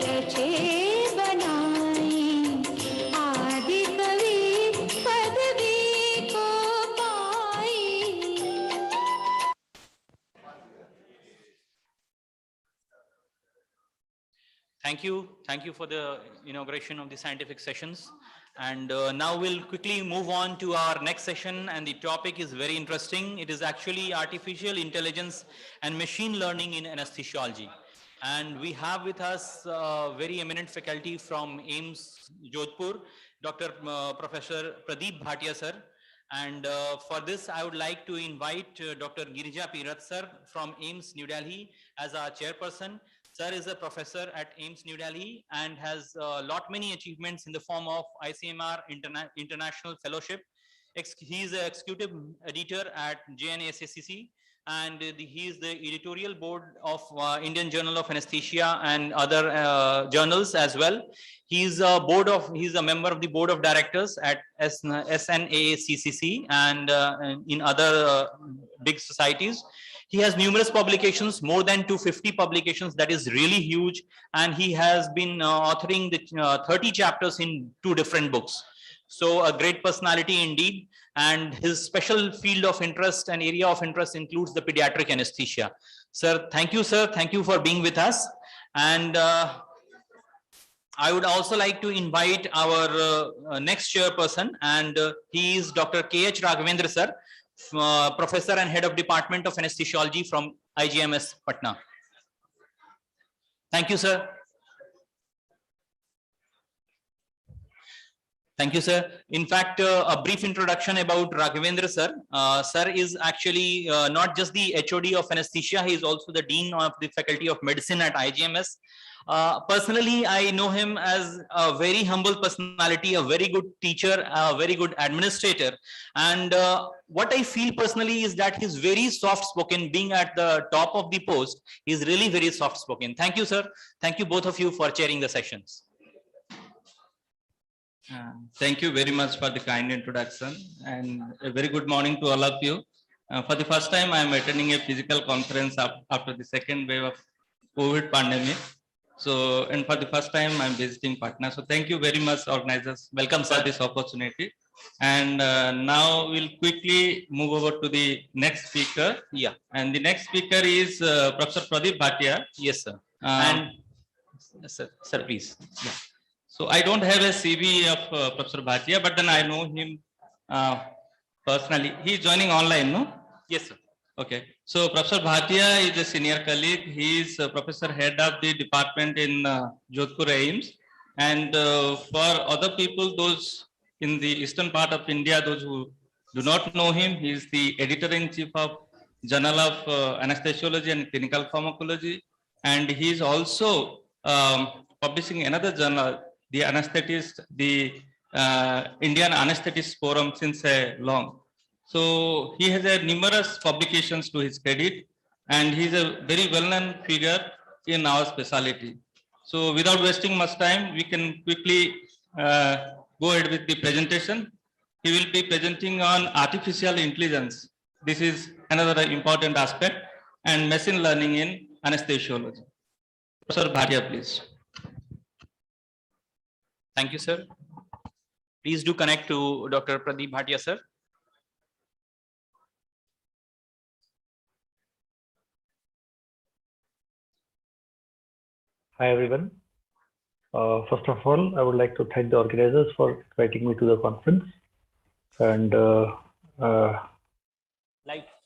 रचे बनाई, आदि कवि पदवी को पाई।
Thank you for the inauguration of the scientific sessions. And now we'll quickly move on to our next session, and the topic is very interesting. It is actually artificial intelligence and machine learning in anesthesiology. And we have with us very eminent faculty from AIMS Jodhpur, Dr. Professor Pradeep Bhatia sir. And for this, I would like to invite Dr. Girija Pirath sir from AIMS New Delhi as our chairperson. Sir is a professor at AIMS New Delhi and has many achievements in the form of ICMR International Fellowship. He is the executive editor at JNASACC, and he is the editorial board of Indian Journal of Anesthesia and other journals as well. He's a member of the board of directors at SNAACCC and in other big societies. He has numerous publications, more than 250 publications. That is really huge. And he has been authoring the 30 chapters in 2 different books. So a great personality indeed. And his special field of interest and area of interest includes the pediatric anesthesia. Sir, thank you, sir. Thank you for being with us. And I would also like to invite our next chairperson, and he is Dr. K.H. Raghavendra sir, professor and head of Department of Anesthesiology from IGMS Patna. Thank you, sir. Thank you, sir. In fact, a brief introduction about Raghavendra sir. Sir is actually not just the HOD of anesthesia, he is also the Dean of the Faculty of Medicine at IGMS. Personally, I know him as a very humble personality, a very good teacher, a very good administrator. And what I feel personally is that he's very soft-spoken. Being at the top of the post, he's really very soft-spoken. Thank you, sir. Thank you, both of you, for chairing the sessions.
Thank you very much for the kind introduction, and a very good morning to all of you. For the first time, I am attending a physical conference after the second wave of COVID pandemic. So, and for the first time, I am visiting Patna. So, thank you very much, organizers. Welcome for this opportunity. And now we'll quickly move over to the next speaker.
Yeah.
And the next speaker is Professor Pradeep Bhatia.
Yes, sir.
And
sir, please.
Yeah. So I don't have a CV of Professor Bhatia, but then I know him personally. He is joining online, no?
Yes, sir.
Okay. So Professor Bhatia is a senior colleague. He is a professor head of the department in Jodhpur AIMS. And for other people, those in the eastern part of India, those who do not know him, he is the editor-in-chief of Journal of Anesthesiology and Clinical Pharmacology. And he is also publishing another journal, the anesthetist, the Indian Anesthetist Forum, since long. So he has numerous publications to his credit, and he is a very well-known figure in our specialty. So without wasting much time, we can quickly go ahead with the presentation. He will be presenting on artificial intelligence. This is another important aspect, and machine learning in anesthesiology. Professor Bhatia, please.
Thank you, sir. Please do connect to Dr. Pradeep Bhatia, sir.
Hi, everyone. First of all, I would like to thank the organizers for inviting me to the conference. And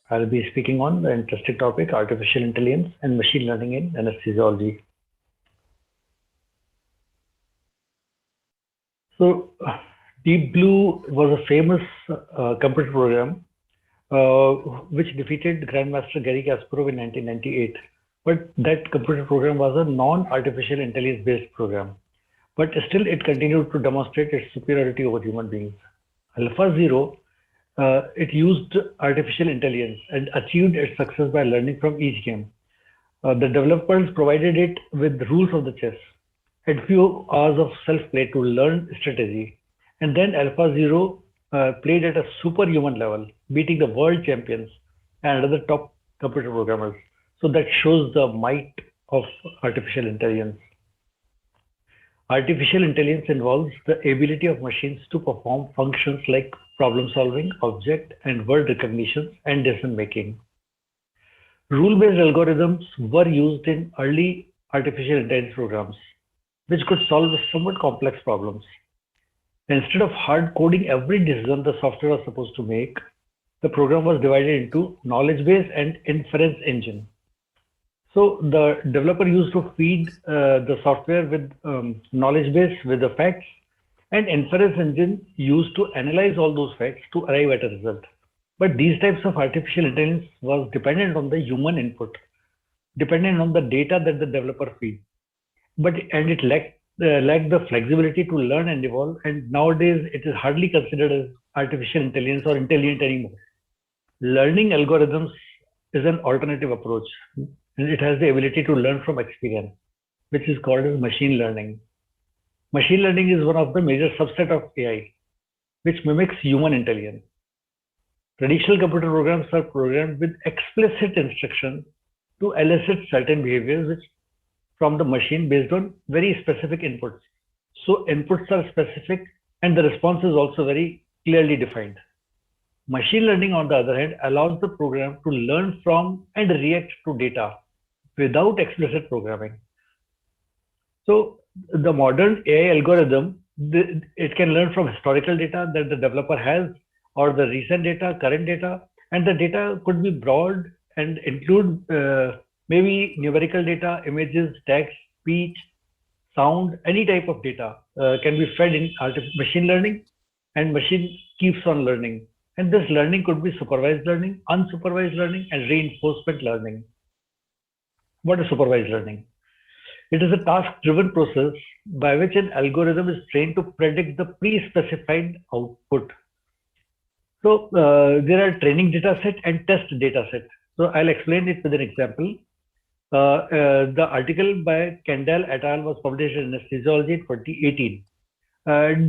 I'll be speaking on the interesting topic, artificial intelligence and machine learning in anesthesiology. So Deep Blue was a famous computer program which defeated Grandmaster Garry Kasparov in 1998. But that computer program was a non-artificial intelligence based program. But still it continued to demonstrate its superiority over human beings. AlphaZero, it used artificial intelligence and achieved its success by learning from each game. The developers provided it with rules of the chess and few hours of self-play to learn strategy. And then AlphaZero played at a superhuman level, beating the world champions and other top computer programmers. So that shows the might of artificial intelligence. Artificial intelligence involves the ability of machines to perform functions like problem solving, object and word recognition, and decision making. Rule-based algorithms were used in early artificial intelligence programs, which could solve somewhat complex problems. Instead of hard coding every decision the software was supposed to make, the program was divided into knowledge base and inference engine. So the developer used to feed the software with knowledge base with the facts, and inference engine used to analyze all those facts to arrive at a result. But these types of artificial intelligence was dependent on the human input, dependent on the data that the developer feeds. And it lacked the flexibility to learn and evolve. And nowadays, it is hardly considered as artificial intelligence or intelligent anymore. Learning algorithms is an alternative approach, and it has the ability to learn from experience, which is called as machine learning. Machine learning is one of the major subset of AI, which mimics human intelligence. Traditional computer programs are programmed with explicit instructions to elicit certain behaviors which from the machine based on very specific inputs. So inputs are specific and the response is also very clearly defined. Machine learning, on the other hand, allows the program to learn from and react to data without explicit programming. So the modern AI algorithm, it can learn from historical data that the developer has, or the recent data, current data, and the data could be broad and include maybe numerical data, images, text, speech, sound, any type of data can be fed in machine learning, and machine keeps on learning. And this learning could be supervised learning, unsupervised learning, and reinforcement learning. What is supervised learning? It is a task-driven process by which an algorithm is trained to predict the pre-specified output. So there are training data set and test data set. So I'll explain it with an example. The article by Kendall et al. Was published in Anesthesiology in 2018.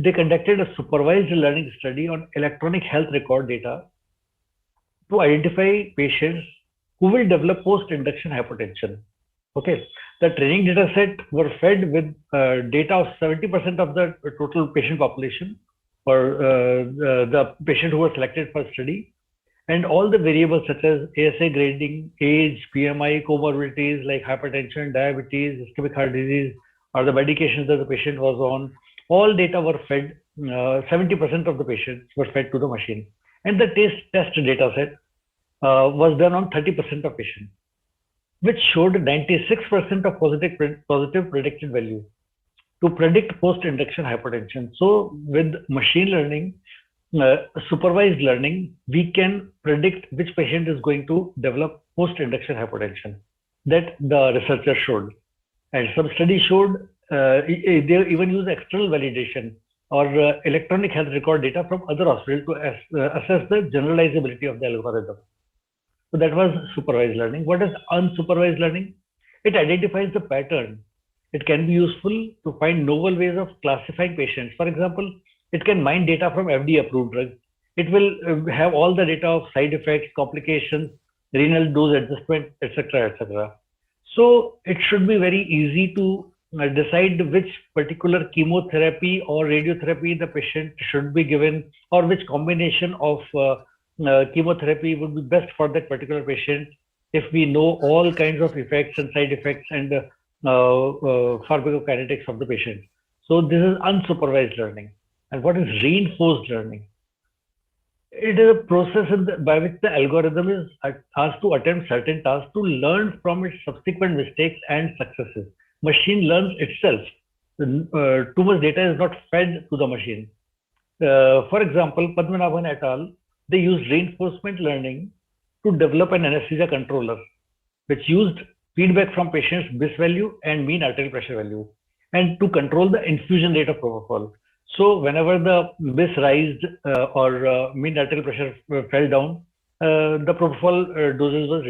They conducted a supervised learning study on electronic health record data to identify patients who will develop post-induction hypertension. Okay, the training data set were fed with data of 70% of the total patient population, or the patient who was selected for study, and all the variables such as ASA grading, age, BMI, comorbidities like hypertension, diabetes, ischemic heart disease, or the medications that the patient was on. All data were fed, 70% of the patients were fed to the machine. And the test data set was done on 30% of patients, which showed 96% of positive predicted value to predict post-induction hypertension. So with machine learning, supervised learning, we can predict which patient is going to develop post-induction hypertension. That the researcher showed. And some studies showed they even use external validation or electronic health record data from other hospitals to assess the generalizability of the algorithm. So that was supervised learning. What is unsupervised learning? It identifies the pattern. It can be useful to find novel ways of classifying patients. For example, it can mine data from FDA approved drugs. It will have all the data of side effects, complications, renal dose adjustment, etc., etc. So it should be very easy to decide which particular chemotherapy or radiotherapy the patient should be given, or which combination of chemotherapy would be best for that particular patient if we know all kinds of effects and side effects and pharmacokinetics of the patient. So this is unsupervised learning. And what is reinforced learning? It is a process by which the algorithm is asked to attempt certain tasks to learn from its subsequent mistakes and successes. Machine learns itself. Too much data is not fed to the machine. For example, Padmanabhan et al., they used reinforcement learning to develop an anesthesia controller, which used feedback from patients' BIS value and mean arterial pressure value, and to control the infusion rate of propofol. So whenever the BIS rised or mean arterial pressure fell down, the propofol doses was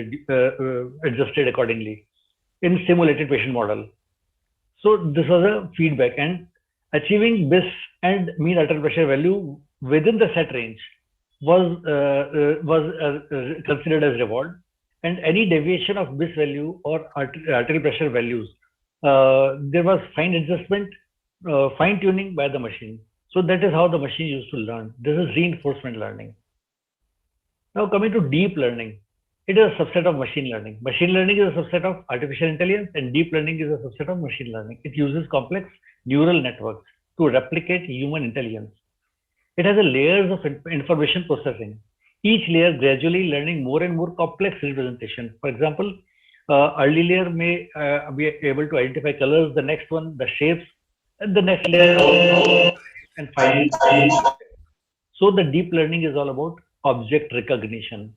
adjusted accordingly in simulated patient model. So this was a feedback, and achieving BIS and mean arterial pressure value within the set range was considered as reward, and any deviation of BIS value or arterial pressure values, there was fine adjustment, fine tuning by the machine. So that is how the machine used to learn. This is reinforcement learning. Now coming to deep learning, it is a subset of machine learning. Machine learning is a subset of artificial intelligence, and deep learning is a subset of machine learning. It uses complex neural networks to replicate human intelligence. It has a layers of information processing, each layer gradually learning more and more complex representation. For example, early layer may be able to identify colors, the next one, the shapes, and the next layer, and finally. So the deep learning is all about object recognition.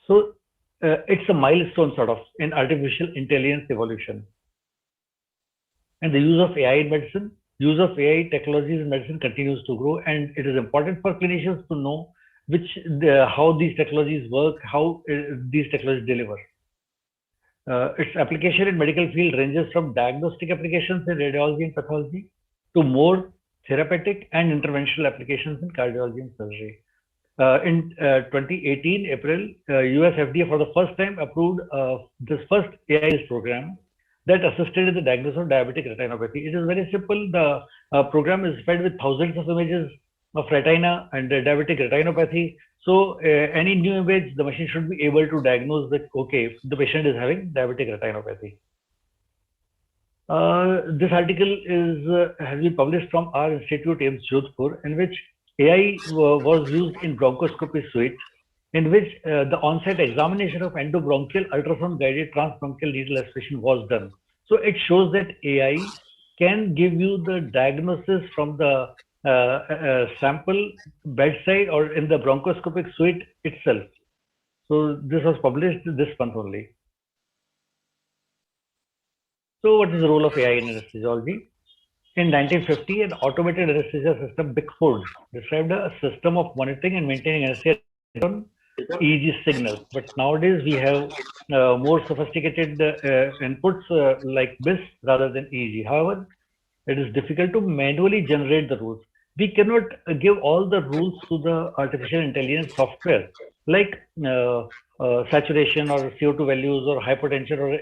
So it's a milestone sort of in artificial intelligence evolution. And the use of AI in medicine, use of AI technologies in medicine continues to grow, and it is important for clinicians to know how these technologies work, how these technologies deliver. Its application in medical field ranges from diagnostic applications in radiology and pathology to more therapeutic and interventional applications in cardiology and surgery. In 2018 April, US FDA for the first time approved this first AI program that assisted in the diagnosis of diabetic retinopathy. It is very simple. The program is fed with thousands of images of retina and diabetic retinopathy. So any new image, the machine should be able to diagnose that, okay, the patient is having diabetic retinopathy. This article has been published from our institute, AIIMS Jodhpur, in which AI was used in bronchoscopy suite, in which the on-site examination of endobronchial ultrasound-guided transbronchial needle aspiration was done. So it shows that AI can give you the diagnosis from the sample bedside or in the bronchoscopic suite itself. So this was published this month only. So what is the role of AI in anesthesiology? In 1950, an automated anesthesia system, Bickford, described a system of monitoring and maintaining anesthesia on EEG signals. But nowadays we have more sophisticated inputs like BIS rather than EEG. However, it is difficult to manually generate the rules. We cannot give all the rules to the artificial intelligence software, like saturation or CO2 values or hypertension or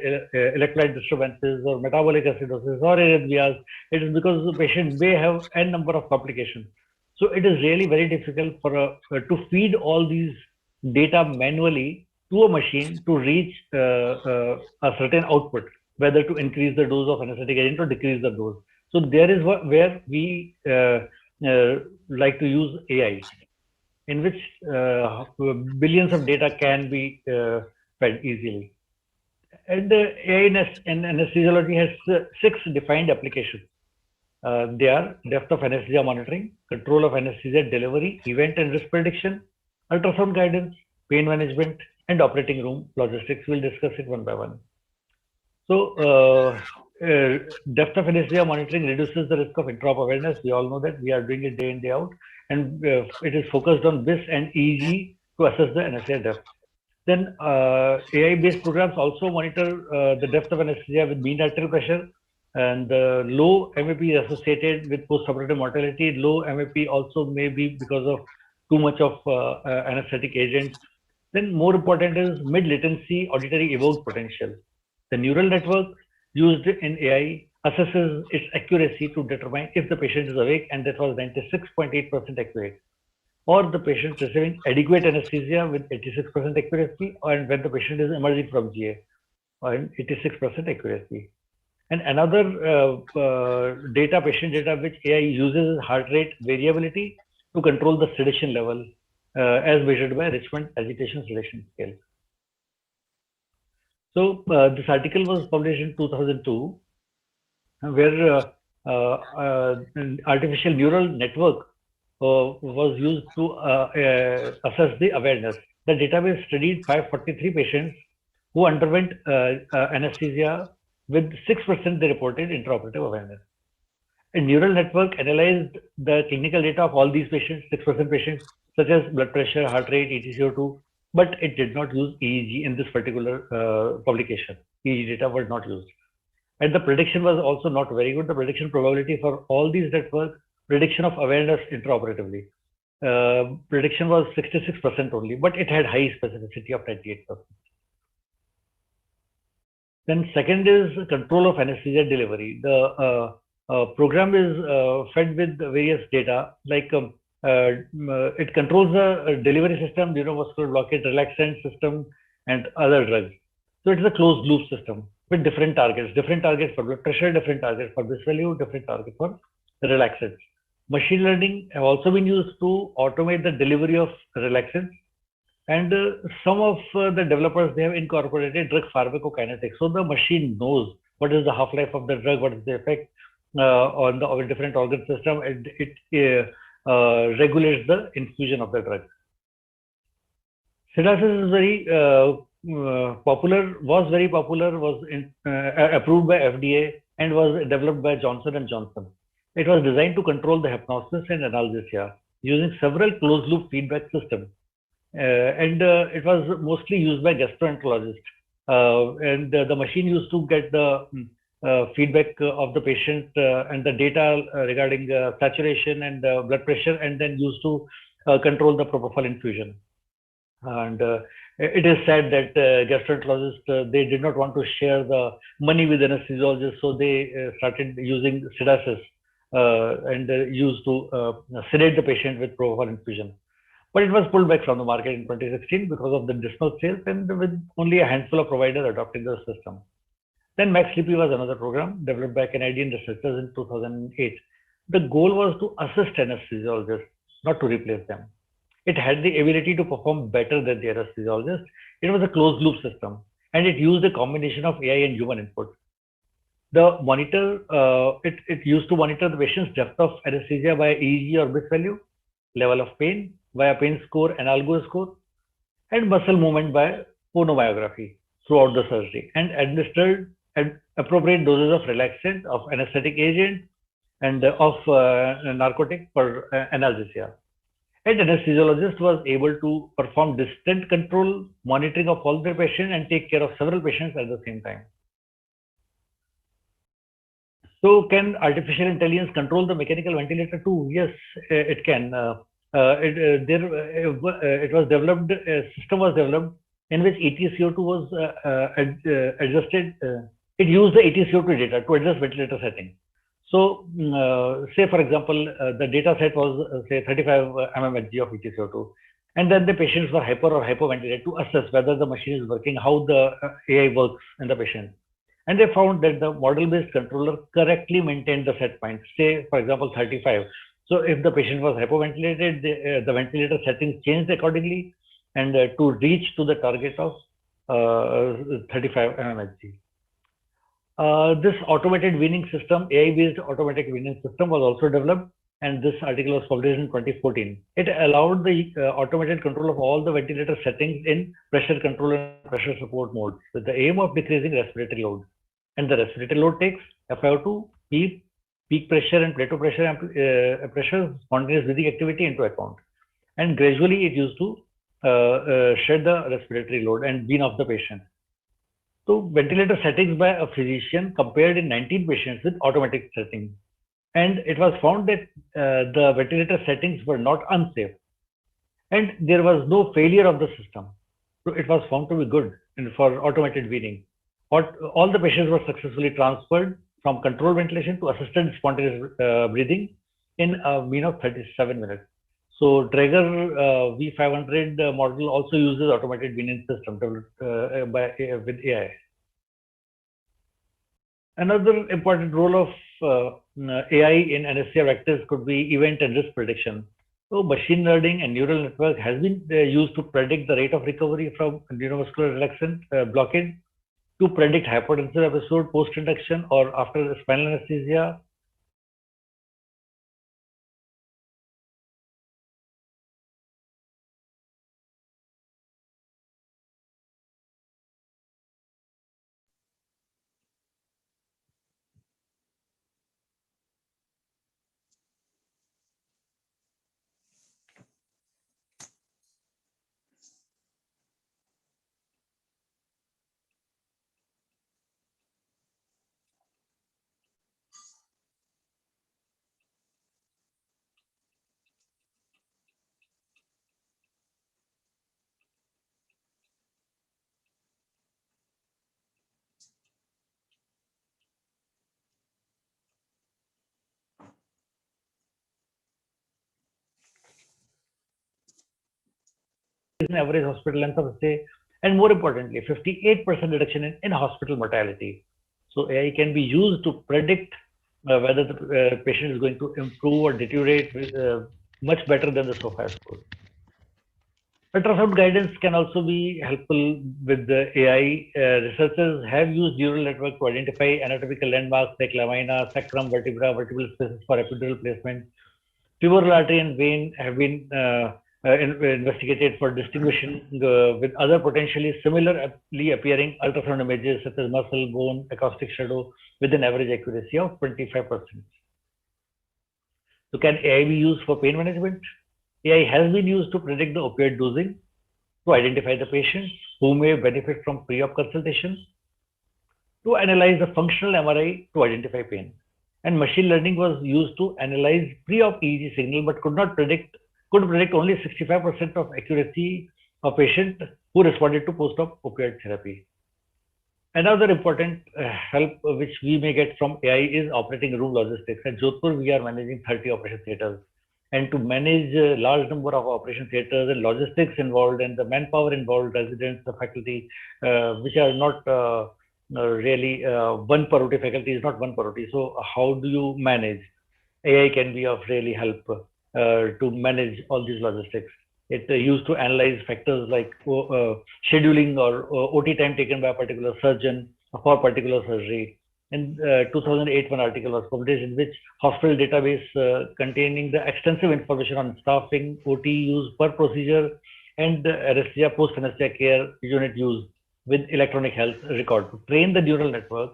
electrolyte disturbances or metabolic acidosis or arrhythmias. It is because the patient may have n number of complications. So it is really very difficult for to feed all these data manually to a machine to reach a certain output, whether to increase the dose of anesthetic agent or decrease the dose. So there is where we like to use AI, in which billions of data can be fed easily. And AI in anesthesiology has 6 defined applications. They are depth of anesthesia monitoring, control of anesthesia delivery, event and risk prediction, ultrasound guidance, pain management, and operating room logistics. We'll discuss it one by one. So depth of anesthesia monitoring reduces the risk of intra-op awareness. We all know that we are doing it day in, day out. And it is focused on BIS and EEG to assess the anesthesia depth. Then AI-based programs also monitor the depth of anesthesia with mean arterial pressure, and low MAP is associated with post-operative mortality. Low MAP also may be because of too much of anesthetic agent. Then more important is mid-latency auditory evoked potential. The neural network used in AI assesses its accuracy to determine if the patient is awake, and that was 96.8% accurate, or the patient receiving adequate anesthesia with 86% accuracy, and when the patient is emerging from GA, and 86% accuracy. And another patient data which AI uses is heart rate variability to control the sedation level as measured by Richmond agitation sedation scale. So this article was published in 2002, where an artificial neural network was used to assess the awareness. The database studied 543 patients who underwent anesthesia. With 6% they reported intraoperative awareness. A neural network analyzed the clinical data of all these patients, 6% patients, such as blood pressure, heart rate, ETCO2, but it did not use EEG in this particular publication. EEG data was not used. And the prediction was also not very good. The prediction probability for all these networks, prediction of awareness intraoperatively, prediction was 66% only, but it had high specificity of 98%. Then second is control of anesthesia delivery. The program is fed with various data, like it controls the delivery system, neurovascular blockade, relaxant system, and other drugs. So it is a closed loop system with different targets for blood pressure, different targets for BIS value, different targets for relaxants. Machine learning have also been used to automate the delivery of relaxants And some of the developers, they have incorporated drug pharmacokinetics. So the machine knows what is the half-life of the drug, what is the effect on the different organ system, and it regulates the infusion of the drug. Sedasis is very popular, was very popular, was approved by FDA and was developed by Johnson & Johnson. It was designed to control the hypnosis and analgesia using several closed-loop feedback systems. And it was mostly used by gastroenterologists. And the machine used to get the feedback of the patient and the data regarding saturation and blood pressure, and then used to control the propofol infusion. And it is said that gastroenterologists, they did not want to share the money with anesthesiologists, so they started using sedasis and used to sedate the patient with propofol infusion. But it was pulled back from the market in 2016 because of the dismal sales and with only a handful of providers adopting the system. Then Max Sleepy was another program developed by Canadian researchers in 2008. The goal was to assist anesthesiologists, not to replace them. It had the ability to perform better than the anesthesiologist. It was a closed loop system, and it used a combination of AI and human input. The monitor, it used to monitor the patient's depth of anesthesia by EEG or BIS value, level of pain via pain score and algo score, and muscle movement by phonomyography throughout the surgery, and administered appropriate doses of relaxant, of anesthetic agent, and of narcotic for analgesia. And anesthesiologist was able to perform distant control monitoring of all the patients and take care of several patients at the same time. So can artificial intelligence control the mechanical ventilator too? Yes, it can. It was developed, a system was developed in which EtCO2 was adjusted. It used the EtCO2 data to adjust ventilator setting. So, say for example, the data set was say 35 mmHg of EtCO2, and then the patients were hyper or hypoventilated to assess whether the machine is working, how the AI works in the patient. And they found that the model-based controller correctly maintained the set point, say for example 35. So if the patient was hypoventilated, the ventilator settings changed accordingly, and to reach to the target of 35 mmHg. This automated weaning system, AI-based automatic weaning system, was also developed, and this article was published in 2014. It allowed the automated control of all the ventilator settings in pressure control and pressure support mode, with the aim of decreasing respiratory load. And the respiratory load takes FiO2, peak pressure and plateau pressure, pressure, spontaneous breathing activity into account. And gradually it used to shed the respiratory load and wean off the patient. So ventilator settings by a physician compared in 19 patients with automatic settings. And it was found that the ventilator settings were not unsafe. And there was no failure of the system. So it was found to be good for automated weaning. All the patients were successfully transferred from controlled ventilation to assisted spontaneous breathing in a mean of 37 minutes. So Traeger V500 model also uses automated weaning system developed with AI. Another important role of AI in anesthesia practice could be event and risk prediction. So machine learning and neural network has been used to predict the rate of recovery from neurovascular relaxant blockade, to predict hypotensive episode post-induction or after spinal anesthesia. In average hospital length of stay, and more importantly, 58% reduction in in-hospital mortality. So AI can be used to predict whether the patient is going to improve or deteriorate much better than the SOFA score. Ultrasound guidance can also be helpful with the AI. Researchers have used neural network to identify anatomical landmarks like lamina, sacrum, vertebra, vertebral spaces for epidural placement. Femoral artery and vein have been investigated for distinguishing with other potentially similarly appearing ultrasound images such as muscle, bone, acoustic shadow with an average accuracy of 25%. So can AI be used for pain management? AI has been used to predict the opioid dosing, to identify the patients who may benefit from pre-op consultation, to analyze the functional MRI to identify pain. And machine learning was used to analyze pre-op EEG signal, but could predict only 65% of accuracy of patient who responded to post-op opioid therapy. Another important help which we may get from AI is operating room logistics. At Jodhpur, we are managing 30 operation theaters. And to manage a large number of operation theaters and logistics involved and the manpower involved, residents, the faculty, which are not really one parity, faculty is not one parity. So how do you manage? AI can be of really help to manage all these logistics. It used to analyze factors like scheduling or OT time taken by a particular surgeon for a particular surgery. In 2008, one article was published in which hospital database containing the extensive information on staffing, OT use per procedure, and anesthesia, post-anesthesia care unit use with electronic health record to train the neural network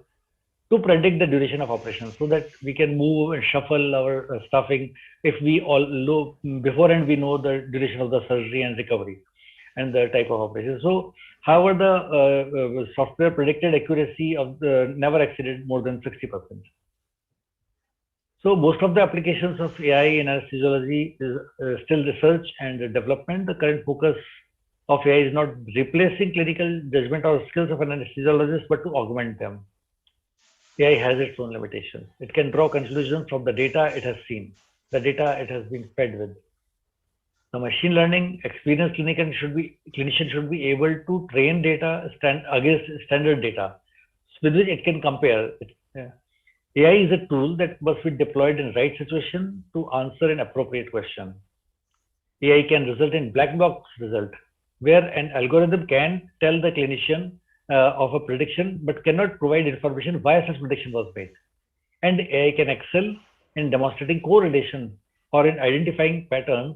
to predict the duration of operations so that we can move and shuffle our staffing if we all know beforehand we know the duration of the surgery and recovery and the type of operation. So, however, the software predicted accuracy of the never exceeded more than 60%. So, most of the applications of AI in anesthesiology is still research and development. The current focus of AI is not replacing clinical judgment or skills of an anesthesiologist, but to augment them. AI has its own limitations. It can draw conclusions from the data it has seen, the data it has been fed with. The machine learning experienced clinician should be able to train data against standard data with which it can compare. AI is a tool that must be deployed in right situation to answer an appropriate question. AI can result in black box result, where an algorithm can tell the clinician of a prediction, but cannot provide information why such prediction was made. And AI can excel in demonstrating correlation or in identifying patterns,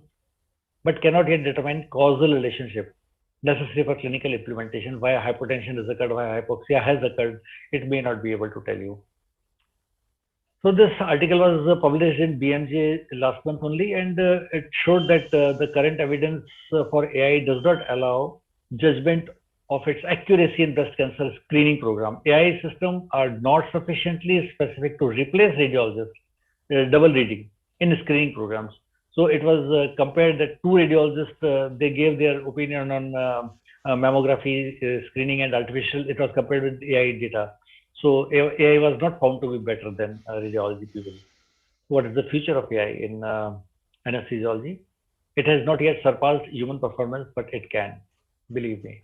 but cannot yet determine causal relationship necessary for clinical implementation. Why hypotension has occurred, why hypoxia has occurred, it may not be able to tell you. So this article was published in BMJ last month only, and it showed that the current evidence for AI does not allow judgment of its accuracy in breast cancer screening program. AI systems are not sufficiently specific to replace radiologists, double reading in screening programs. So it was compared that two radiologists, they gave their opinion on mammography screening and artificial, it was compared with AI data. So AI was not found to be better than radiology people. What is the future of AI in anesthesiology? It has not yet surpassed human performance, but it can, believe me.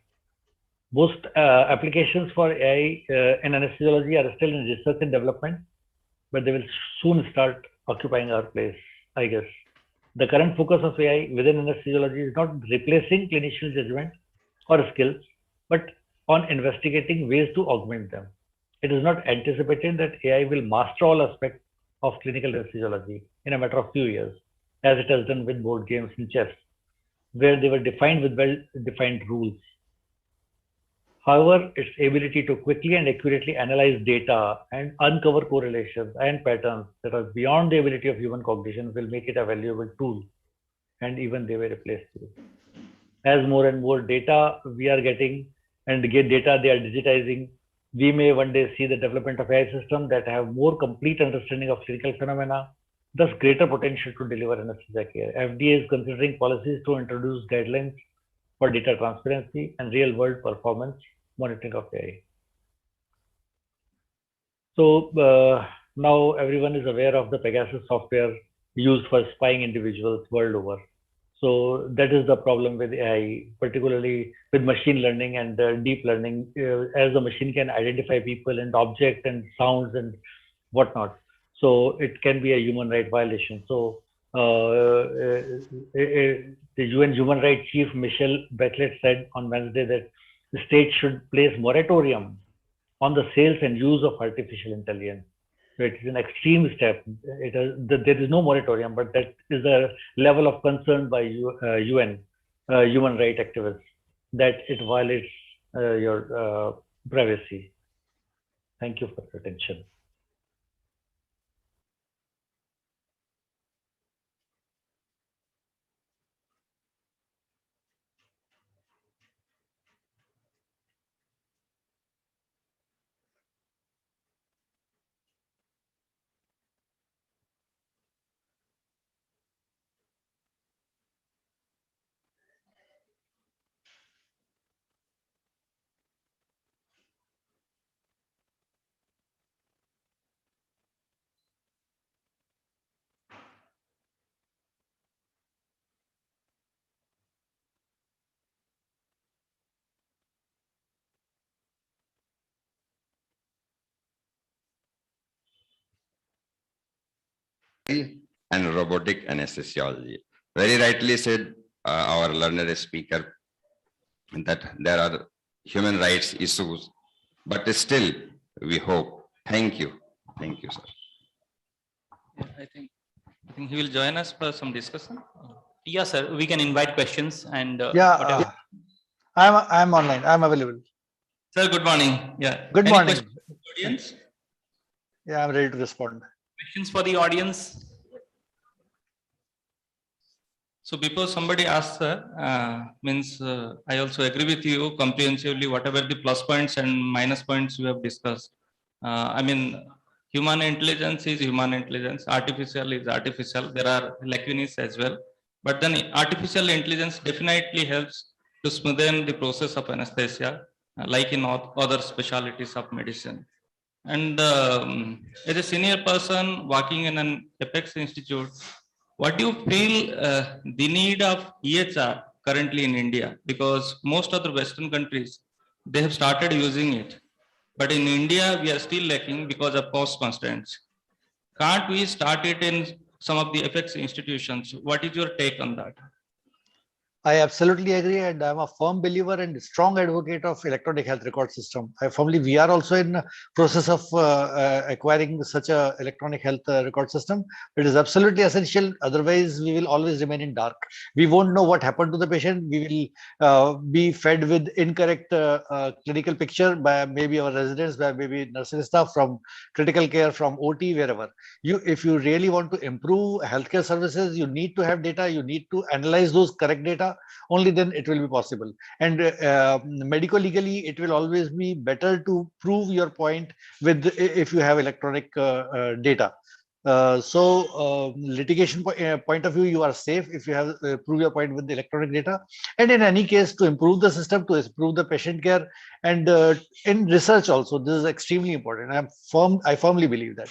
Most applications for AI in anesthesiology are still in research and development, but they will soon start occupying our place, I guess. The current focus of AI within anesthesiology is not replacing clinician judgment or skills, but on investigating ways to augment them. It is not anticipated that AI will master all aspects of clinical anesthesiology in a matter of few years, as it has done with board games in chess, where they were defined with well-defined rules. However, its ability to quickly and accurately analyze data and uncover correlations and patterns that are beyond the ability of human cognition will make it a valuable tool, and even they may replace you. As more and more data we are getting and get data they are digitizing, we may one day see the development of AI systems that have more complete understanding of clinical phenomena, thus greater potential to deliver anesthesia care. FDA is considering policies to introduce guidelines for data transparency and real-world performance monitoring of AI. So now everyone is aware of the Pegasus software used for spying individuals world over. So that is the problem with AI, particularly with machine learning and deep learning, as the machine can identify people and objects and sounds and whatnot. So it can be a human right violation. So the UN Human Rights Chief Michelle Bachelet said on Wednesday that the state should place moratorium on the sales and use of artificial intelligence. So it is an extreme step. There is no moratorium, but that is a level of concern by UN human rights activists that it violates your privacy. Thank you for your attention.
And robotic anesthesiology. Very rightly said our learned speaker that there are human rights issues, but still we hope. Thank you, sir.
Yeah, I think he will join us for some discussion.
Yes, sir. We can invite questions and
yeah, I'm online. I'm available.
Sir, good morning. Yeah.
Good
Any
morning.
questions from the audience?
Yeah, I'm ready to respond.
Questions for the audience?
So before somebody asks, I also agree with you comprehensively, whatever the plus points and minus points you have discussed. Human intelligence is human intelligence, artificial is artificial. There are lacunae as well. But then artificial intelligence definitely helps to smoothen the process of anesthesia, like in other specialties of medicine. And as a senior person working in an Apex Institute, what do you feel the need of EHR currently in India? Because most other Western countries, they have started using it. But in India, we are still lacking because of cost constraints. Can't we start it in some of the Apex institutions? What is your take on that?
I absolutely agree, and I'm a firm believer and strong advocate of electronic health record system. We are also in process of acquiring such a electronic health record system. It is absolutely essential. Otherwise, we will always remain in dark. We won't know what happened to the patient. We will be fed with incorrect clinical picture by maybe our residents, by maybe nursing staff, from critical care, from OT, wherever. If you really want to improve healthcare services, you need to have data. You need to analyze those correct data. Only then it will be possible. And medico legally, it will always be better to prove your point with if you have electronic data. Litigation point of view, you are safe if you have prove your point with the electronic data. And in any case, to improve the system, to improve the patient care, and in research also, this is extremely important. I firmly believe that.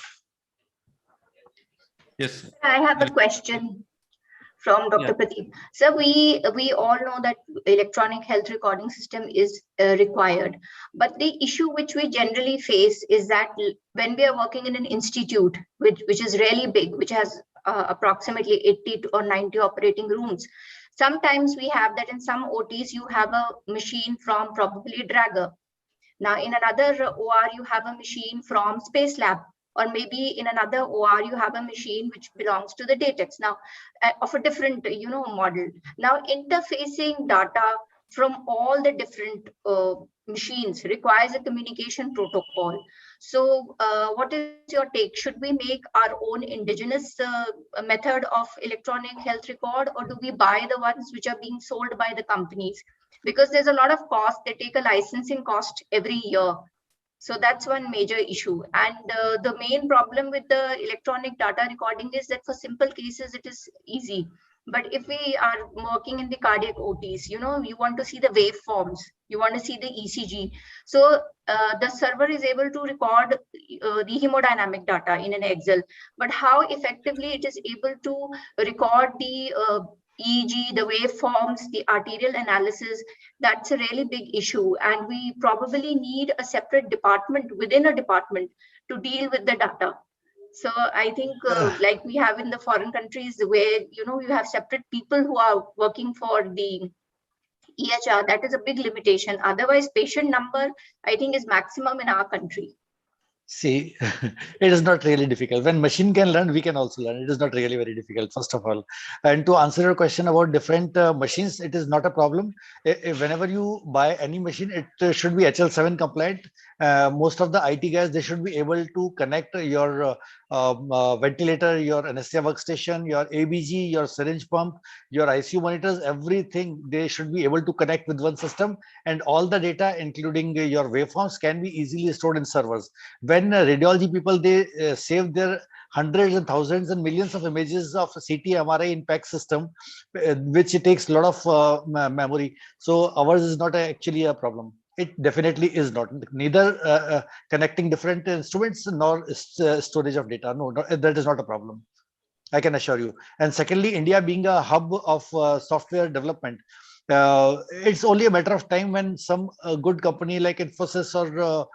Yes.
I have a question from Dr. Pradeep. So we all know that electronic health recording system is required, but the issue which we generally face is that when we are working in an institute which is really big, which has approximately 80 or 90 operating rooms, sometimes we have that in some OTs you have a machine from probably Dragar. Now in another OR you have a machine from Space Lab, or maybe in another OR you have a machine which belongs to the Datex, now of a different model. Now interfacing data from all the different machines requires a communication protocol. So what is your take? Should we make our own indigenous method of electronic health record, or do we buy the ones which are being sold by the companies? Because there's a lot of cost. They take a licensing cost every year. So that's one major issue. And the main problem with the electronic data recording is that for simple cases, it is easy. But if we are working in the cardiac OTs, you want to see the waveforms, you want to see the ECG. So the server is able to record the hemodynamic data in an Excel, but how effectively it is able to record the EEG, the waveforms, the arterial analysis, that's a really big issue. And we probably need a separate department within a department to deal with the data. So I think like we have in the foreign countries where, you know, you have separate people who are working for the EHR, that is a big limitation. Otherwise, patient number, I think, is maximum in our country.
See, it is not really difficult. When machine can learn, we can also learn. It is not really very difficult, first of all. And to answer your question about different machines, it is not a problem. Whenever you buy any machine, it should be HL7 compliant. Most of the IT guys, they should be able to connect your ventilator, your anesthesia workstation, your ABG, your syringe pump, your ICU monitors, everything. They should be able to connect with one system, and all the data, including your waveforms, can be easily stored in servers. When radiology people, they save their hundreds and thousands and millions of images of CT, MRI in PAC system, which takes a lot of memory. So ours is not actually a problem. It definitely is not. Neither connecting different instruments nor storage of data. No, that is not a problem, I can assure you. And secondly, India being a hub of software development, it's only a matter of time when some good company like Infosys or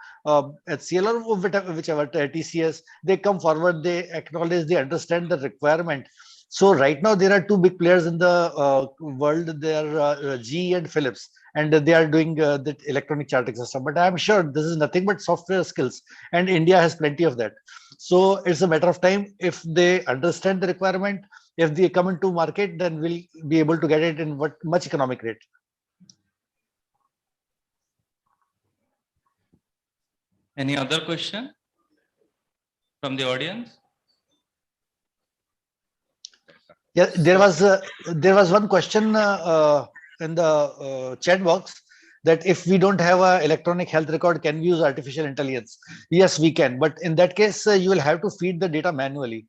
HCL or whichever TCS, they come forward, they acknowledge, they understand the requirement. So right now there are two big players in the world. They are GE and Philips, and they are doing the electronic charting system. But I'm sure this is nothing but software skills, and India has plenty of that. So it's a matter of time. If they understand the requirement, if they come into market, then we'll be able to get it in much economic rate.
Any other question from the audience?
Yeah, there was one question in the chat box, that if we don't have a electronic health record, can we use artificial intelligence? Yes, we can, but in that case, you will have to feed the data manually.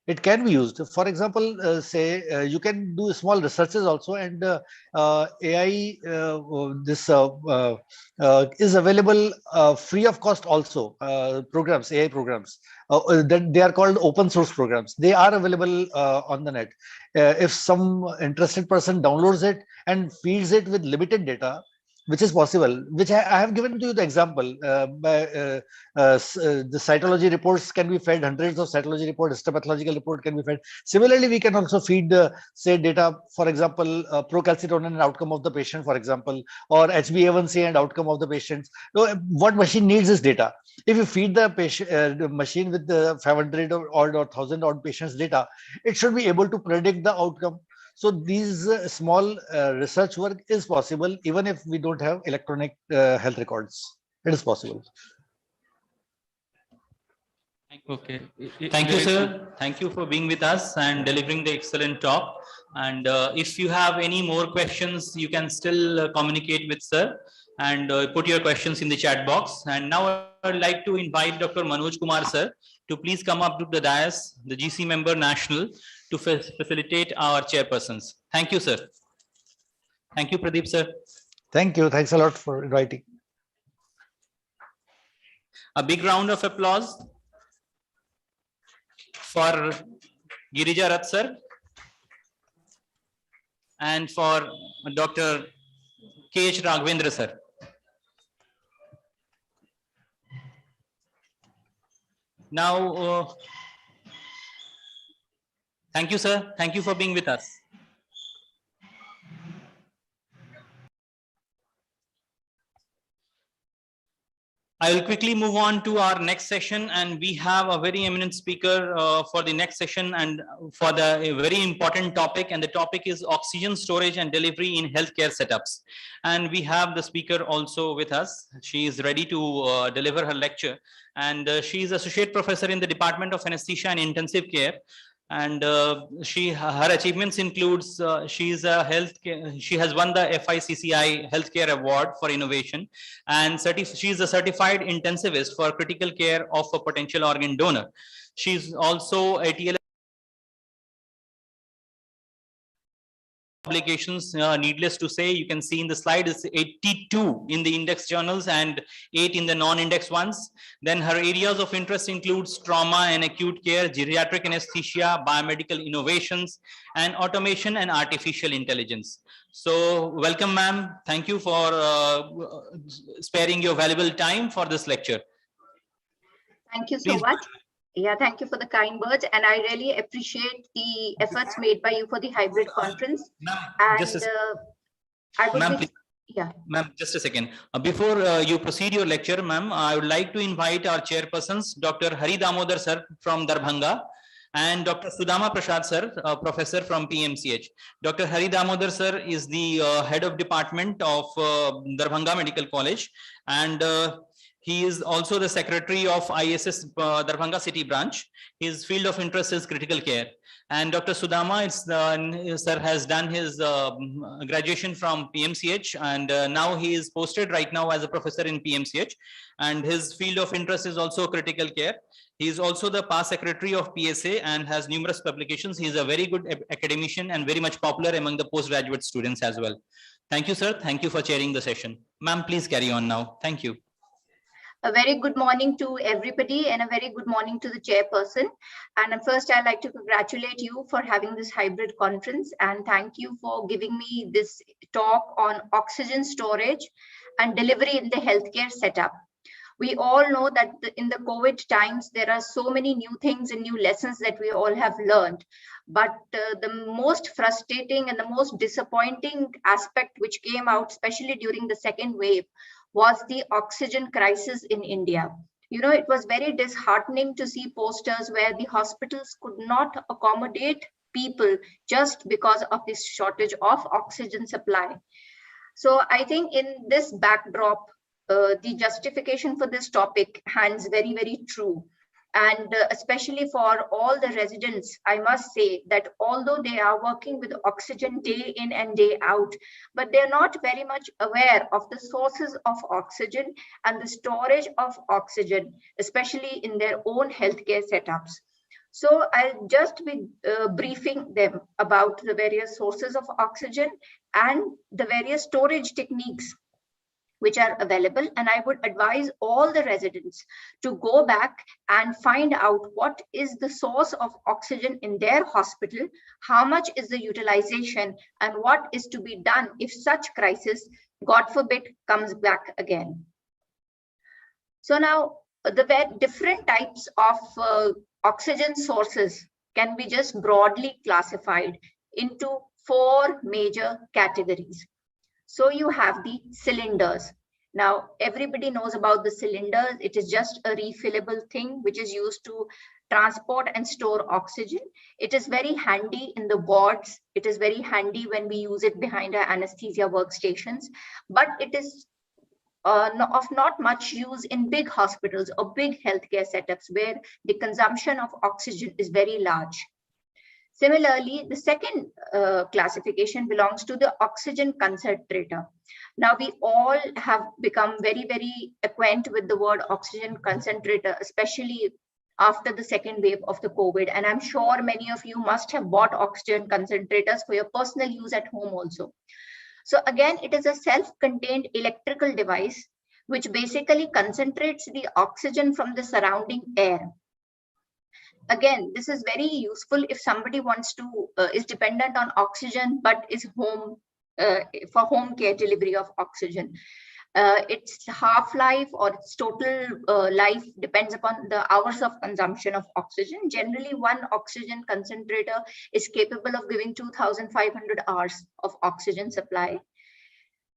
It can be used. For example, say you can do small researches also, and AI is available free of cost also. Programs, AI programs, that they are called open source programs. They are available on the net. If some interested person downloads it and feeds it with limited data, which is possible, which I have given to you the example. The cytology reports can be fed, hundreds of cytology reports, histopathological report can be fed. Similarly, we can also feed, say, data, for example, procalcitonin and outcome of the patient, for example, or HbA1c and outcome of the patients. So what machine needs is data. If you feed the patient, the machine with the 500 or 1,000 odd patients data, it should be able to predict the outcome. So these small research work is possible even if we don't have electronic health records. It is possible.
Okay. Thank you, sir. Thank you for being with us and delivering the excellent talk. And if you have any more questions, you can still communicate with sir and put your questions in the chat box. And now I'd like to invite Dr. Manoj Kumar sir to please come up to the dais, the GC member national, to facilitate our chairpersons. Thank you, sir. Thank you, Pradeep sir.
Thank you. Thanks a lot for inviting.
A big round of applause for Girija Rath sir and for Dr. K.H. Raghavendra sir. Now, thank you, sir. Thank you for being with us. I will quickly move on to our next session, and we have a very eminent speaker for the next session and for a very important topic, and the topic is oxygen storage and delivery in healthcare setups. And we have the speaker also with us. She is ready to deliver her lecture, and she is associate professor in the Department of Anesthesia and Intensive Care. And her achievements includes she has won the FICCI Healthcare Award for Innovation, and she is a certified intensivist for critical care of a potential organ donor. She is also a TLS publications. Needless to say, you can see in the slide is 82 in the index journals and 8 in the non-index ones. Then her areas of interest includes trauma and acute care, geriatric anesthesia, biomedical innovations, and automation and artificial intelligence. So welcome, ma'am. Thank you for sparing your valuable time for this lecture.
Thank you so much. Yeah, thank you for the kind words, and I really appreciate the efforts made by you for the hybrid conference.
Just
And I would
ma'am,
be, yeah.
Ma'am, just a second. Before you proceed your lecture, ma'am, I would like to invite our chairpersons, Dr. Hari Damodar sir from Darbhanga and Dr. Sudama Prasad sir, professor from PMCH. Dr. Hari Damodar sir is the head of department of Darbhanga Medical College, and he is also the secretary of ISS Darbhanga City branch. His field of interest is critical care. And Dr. Sudama sir has done his graduation from PMCH, and now he is posted right now as a professor in PMCH, and his field of interest is also critical care. He is also the past secretary of PSA and has numerous publications. He is a very good academician and very much popular among the postgraduate students as well. Thank you, sir. Thank you for chairing the session. Ma'am, please carry on now. Thank you.
A very good morning to everybody and a very good morning to the chairperson. And first, I'd like to congratulate you for having this hybrid conference, and thank you for giving me this talk on oxygen storage and delivery in the healthcare setup. We all know that in the COVID times, there are so many new things and new lessons that we all have learned. But the most frustrating and the most disappointing aspect which came out, especially during the second wave, was the oxygen crisis in India. You know, it was very disheartening to see posters where the hospitals could not accommodate people just because of this shortage of oxygen supply. So I think in this backdrop, the justification for this topic hangs very, very true. And especially for all the residents, I must say that although they are working with oxygen day in and day out, but they're not very much aware of the sources of oxygen and the storage of oxygen, especially in their own healthcare setups. So I'll just be briefing them about the various sources of oxygen and the various storage techniques which are available, and I would advise all the residents to go back and find out what is the source of oxygen in their hospital, how much is the utilization, and what is to be done if such crisis, God forbid, comes back again. So now the different types of oxygen sources can be just broadly classified into 4 major categories. So you have the cylinders. Now, everybody knows about the cylinders. It is just a refillable thing which is used to transport and store oxygen. It is very handy in the wards. It is very handy when we use it behind our anesthesia workstations, but it is of not much use in big hospitals or big healthcare setups where the consumption of oxygen is very large. Similarly, the second classification belongs to the oxygen concentrator. Now, we all have become very, very acquainted with the word oxygen concentrator, especially after the second wave of the COVID. And I'm sure many of you must have bought oxygen concentrators for your personal use at home also. So again, it is a self-contained electrical device which basically concentrates the oxygen from the surrounding air. Again, this is very useful if somebody wants to, is dependent on oxygen, but is home for home care delivery of oxygen. Its half-life or its total life depends upon the hours of consumption of oxygen. Generally, one oxygen concentrator is capable of giving 2,500 hours of oxygen supply.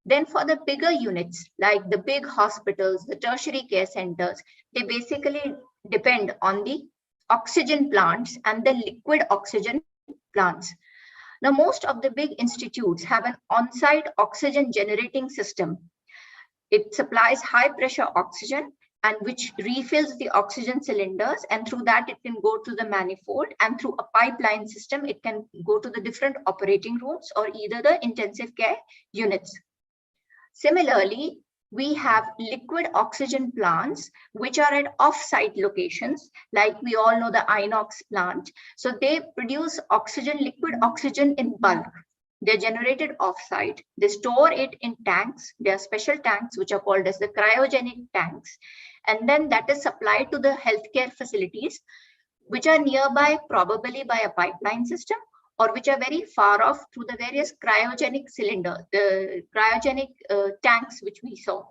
Then for the bigger units, like the big hospitals, the tertiary care centers, they basically depend on the oxygen plants and the liquid oxygen plants. Now, most of the big institutes have an on-site oxygen generating system. It supplies high pressure oxygen and which refills the oxygen cylinders, and through that it can go to the manifold, and through a pipeline system it can go to the different operating rooms or either the intensive care units. Similarly, we have liquid oxygen plants, which are at off-site locations, like we all know the Inox plant. So they produce oxygen, liquid oxygen in bulk. They're generated off-site. They store it in tanks. There are special tanks, which are called as the cryogenic tanks. And then that is supplied to the healthcare facilities, which are nearby, probably by a pipeline system, or which are very far off through the various cryogenic cylinders, the cryogenic tanks which we saw.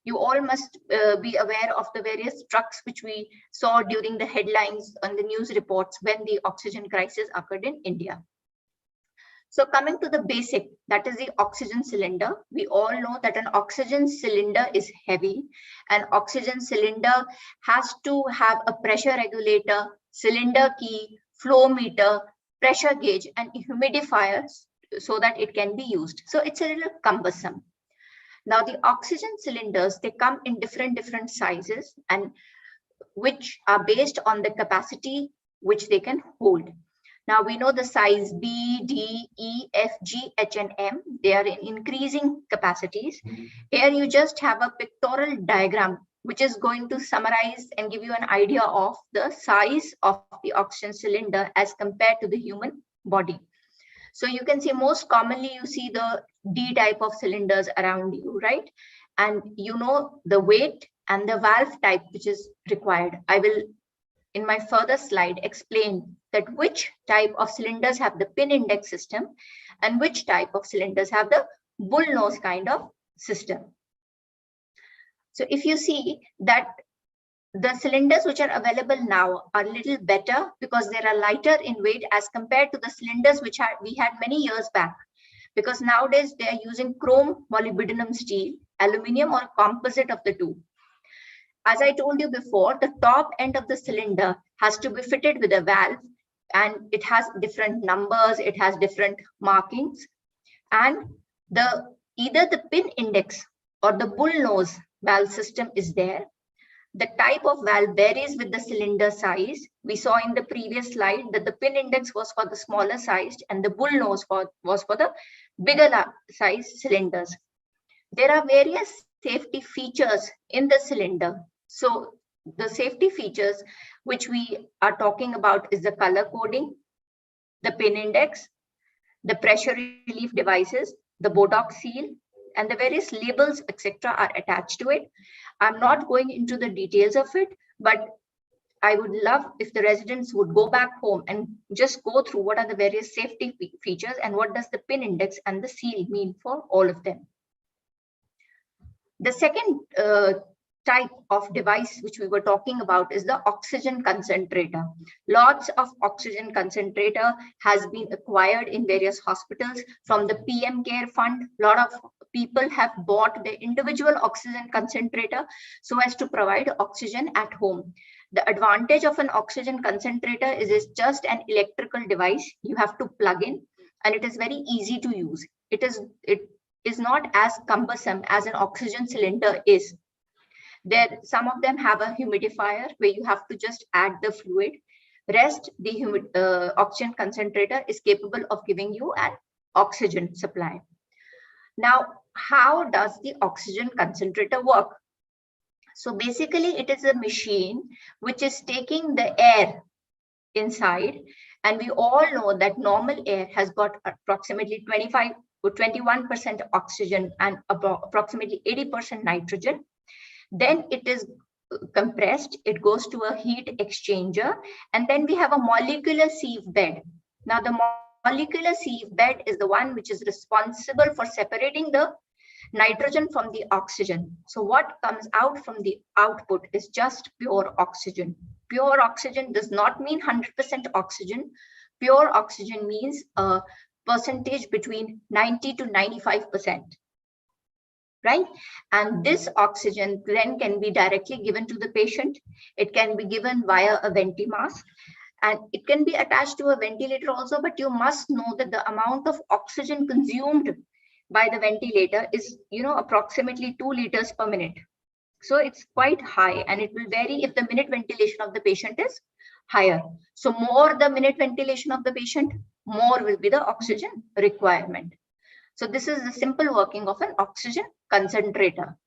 You all must be aware of the various trucks which we saw during the headlines on the news reports when the oxygen crisis occurred in India. So coming to the basic, that is the oxygen cylinder. We all know that an oxygen cylinder is heavy. An oxygen cylinder has to have a pressure regulator, cylinder key, flow meter, pressure gauge, and humidifier so that it can be used. So it's a little cumbersome. Now the oxygen cylinders, they come in different sizes and which are based on the capacity which they can hold. Now we know the size B, D, E, F, G, H, and M. They are in increasing capacities. Here you just have a pictorial diagram which is going to summarize and give you an idea of the size of the oxygen cylinder as compared to the human body. So you can see most commonly you see the D type of cylinders around you, right? And you know the weight and the valve type which is required. I will in my further slide explain that which type of cylinders have the pin index system and which type of cylinders have the bull nose kind of system. So if you see that the cylinders which are available now are a little better because they are lighter in weight as compared to the cylinders which we had many years back, because nowadays they are using chrome molybdenum steel, aluminium, or composite of the two. As I told you before, the top end of the cylinder has to be fitted with a valve, and it has different numbers, it has different markings, and either the pin index or the bull nose valve system is there. The type of valve varies with the cylinder size. We saw in the previous slide that the pin index was for the smaller sized and the bull nose was for the bigger size cylinders. There are various safety features in the cylinder. So the safety features which we are talking about is the color coding, the pin index, the pressure relief devices, the Botox seal, and the various labels, etc. are attached to it. I'm not going into the details of it, but I would love if the residents would go back home and just go through what are the various safety features and what does the pin index and the seal mean for all of them. The second type of device which we were talking about is the oxygen concentrator. Lots of oxygen concentrator has been acquired in various hospitals from the PM Care Fund. A lot of people have bought the individual oxygen concentrator so as to provide oxygen at home. The advantage of an oxygen concentrator is it's just an electrical device you have to plug in, and it is very easy to use. It is not as cumbersome as an oxygen cylinder is. Some of them have a humidifier where you have to just add the fluid. Rest, the oxygen concentrator is capable of giving you an oxygen supply. Now, how does the oxygen concentrator work? So basically, it is a machine which is taking the air inside, and we all know that normal air has got approximately 25 or 21% oxygen and approximately 80% nitrogen. Then it is compressed, it goes to a heat exchanger, and then we have a molecular sieve bed. Now the molecular sieve bed is the one which is responsible for separating the nitrogen from the oxygen. So what comes out from the output is just pure oxygen. Pure oxygen does not mean 100% oxygen. Pure oxygen means a percentage between 90 to 95%. Right? And this oxygen then can be directly given to the patient. It can be given via a ventimask, and it can be attached to a ventilator also, but you must know that the amount of oxygen consumed by the ventilator is, approximately 2 liters per minute. So it's quite high, and it will vary if the minute ventilation of the patient is higher. So more the minute ventilation of the patient, more will be the oxygen requirement. So this is the simple working of an oxygen concentrator.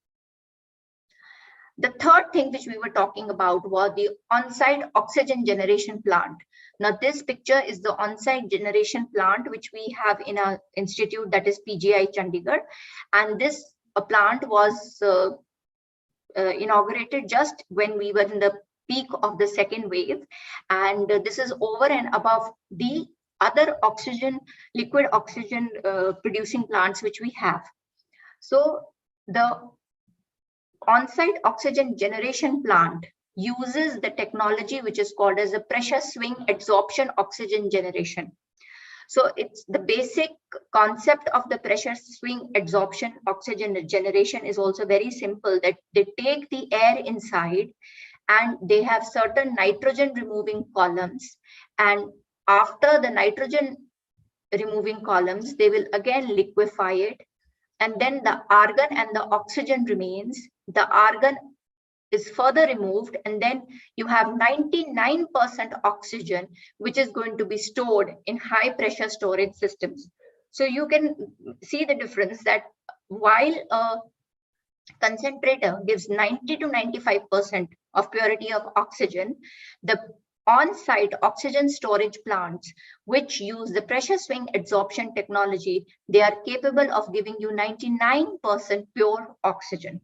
The third thing which we were talking about was the on-site oxygen generation plant. Now this picture is the on-site generation plant which we have in our institute, that is PGI Chandigarh. And this plant was inaugurated just when we were in the peak of the second wave. And this is over and above the other oxygen, liquid oxygen producing plants which we have. So the on-site oxygen generation plant uses the technology which is called as a pressure swing adsorption oxygen generation. So it's the basic concept of the pressure swing adsorption oxygen generation is also very simple, that they take the air inside and they have certain nitrogen removing columns, and after the nitrogen removing columns, they will again liquefy it, and then the argon and the oxygen remains. The argon is further removed, and then you have 99% oxygen, which is going to be stored in high pressure storage systems. So you can see the difference, that while a concentrator gives 90 to 95% of purity of oxygen, the on-site oxygen storage plants, which use the pressure swing adsorption technology, they are capable of giving you 99% pure oxygen.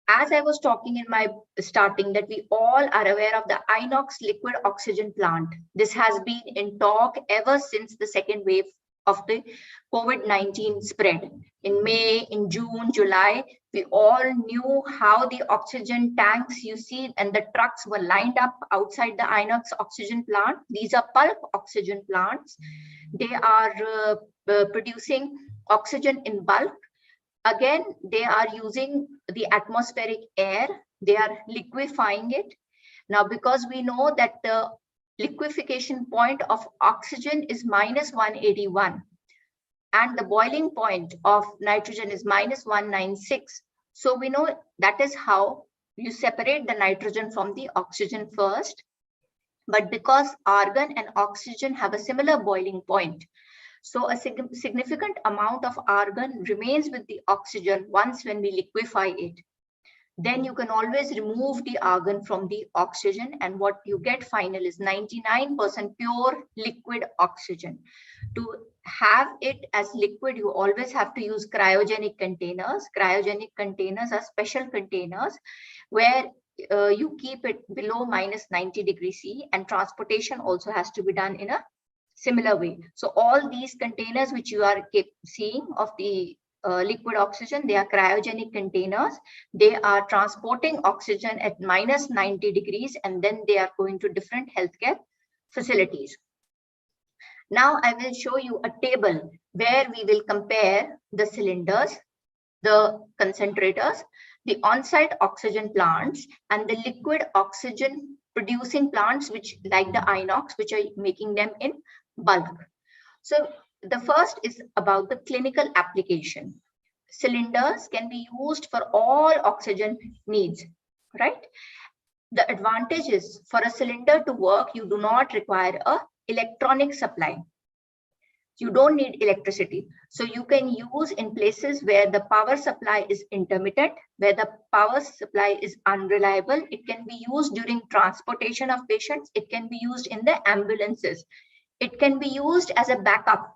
As I was talking in my starting, that we all are aware of the Inox liquid oxygen plant. This has been in talk ever since the second wave of the COVID-19 spread. In May, in June, July, we all knew how the oxygen tanks you see and the trucks were lined up outside the Inox oxygen plant. These are bulk oxygen plants. They are producing oxygen in bulk. Again, they are using the atmospheric air, they are liquefying it. Now, because we know that the liquefaction point of oxygen is -181 and the boiling point of nitrogen is -196. So we know that is how you separate the nitrogen from the oxygen first. But because argon and oxygen have a similar boiling point, so a significant amount of argon remains with the oxygen once when we liquefy it. Then you can always remove the argon from the oxygen, and what you get final is 99% pure liquid oxygen. To have it as liquid, you always have to use cryogenic containers. Cryogenic containers are special containers where you keep it below -90 degrees C, and transportation also has to be done in a similar way. So all these containers which you are seeing of the liquid oxygen, they are cryogenic containers. They are transporting oxygen at -90 degrees, and then they are going to different healthcare facilities. Now I will show you a table where we will compare the cylinders, the concentrators, the on-site oxygen plants, and the liquid oxygen producing plants, which like the Inox, which are making them in bulk. So the first is about the clinical application. Cylinders can be used for all oxygen needs, right? The advantage is, for a cylinder to work, you do not require a electronic supply. You don't need electricity. So you can use in places where the power supply is intermittent, where the power supply is unreliable. It can be used during transportation of patients. It can be used in the ambulances. It can be used as a backup.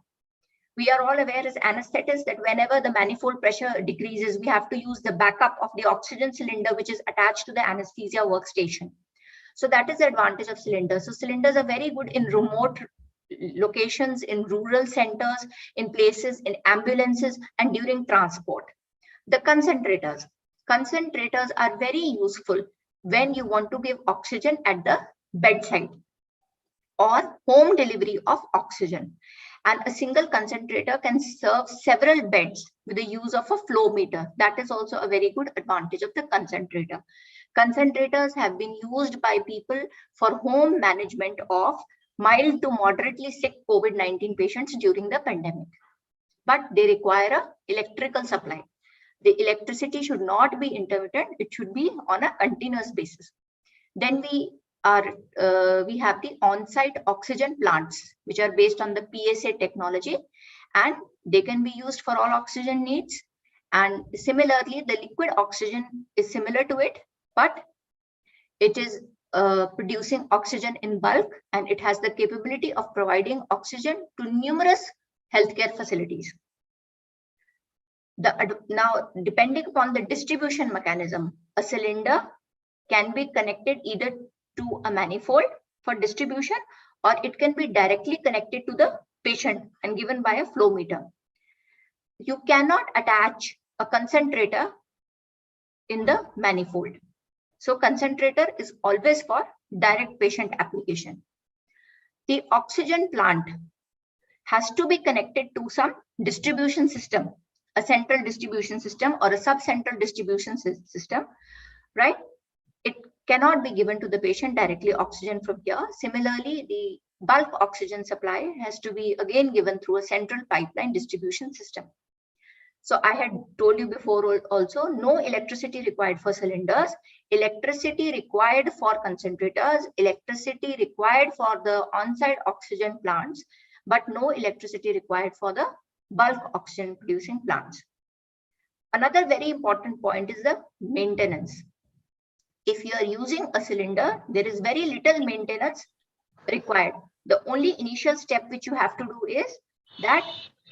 We are all aware as anesthetists that whenever the manifold pressure decreases, we have to use the backup of the oxygen cylinder, which is attached to the anesthesia workstation. So that is the advantage of cylinders. So cylinders are very good in remote locations, in rural centers, in places, in ambulances, and during transport. The concentrators. Concentrators are very useful when you want to give oxygen at the bedside or home delivery of oxygen. And a single concentrator can serve several beds with the use of a flow meter. That is also a very good advantage of the concentrator. Concentrators have been used by people for home management of mild to moderately sick COVID-19 patients during the pandemic. But they require an electrical supply. The electricity should not be intermittent. It should be on a continuous basis. Then we have the on-site oxygen plants, which are based on the PSA technology, and they can be used for all oxygen needs. And similarly, the liquid oxygen is similar to it, but it is producing oxygen in bulk, and it has the capability of providing oxygen to numerous healthcare facilities. Now, depending upon the distribution mechanism, a cylinder can be connected either to a manifold for distribution, or it can be directly connected to the patient and given by a flow meter. You cannot attach a concentrator in the manifold. So concentrator is always for direct patient application. The oxygen plant has to be connected to some distribution system, a central distribution system or a sub-central distribution system, right? It cannot be given to the patient directly oxygen from here. Similarly, the bulk oxygen supply has to be again given through a central pipeline distribution system. So I had told you before also, no electricity required for cylinders, electricity required for concentrators, electricity required for the on-site oxygen plants, but no electricity required for the bulk oxygen producing plants. Another very important point is the maintenance. If you are using a cylinder, there is very little maintenance required. The only initial step which you have to do is that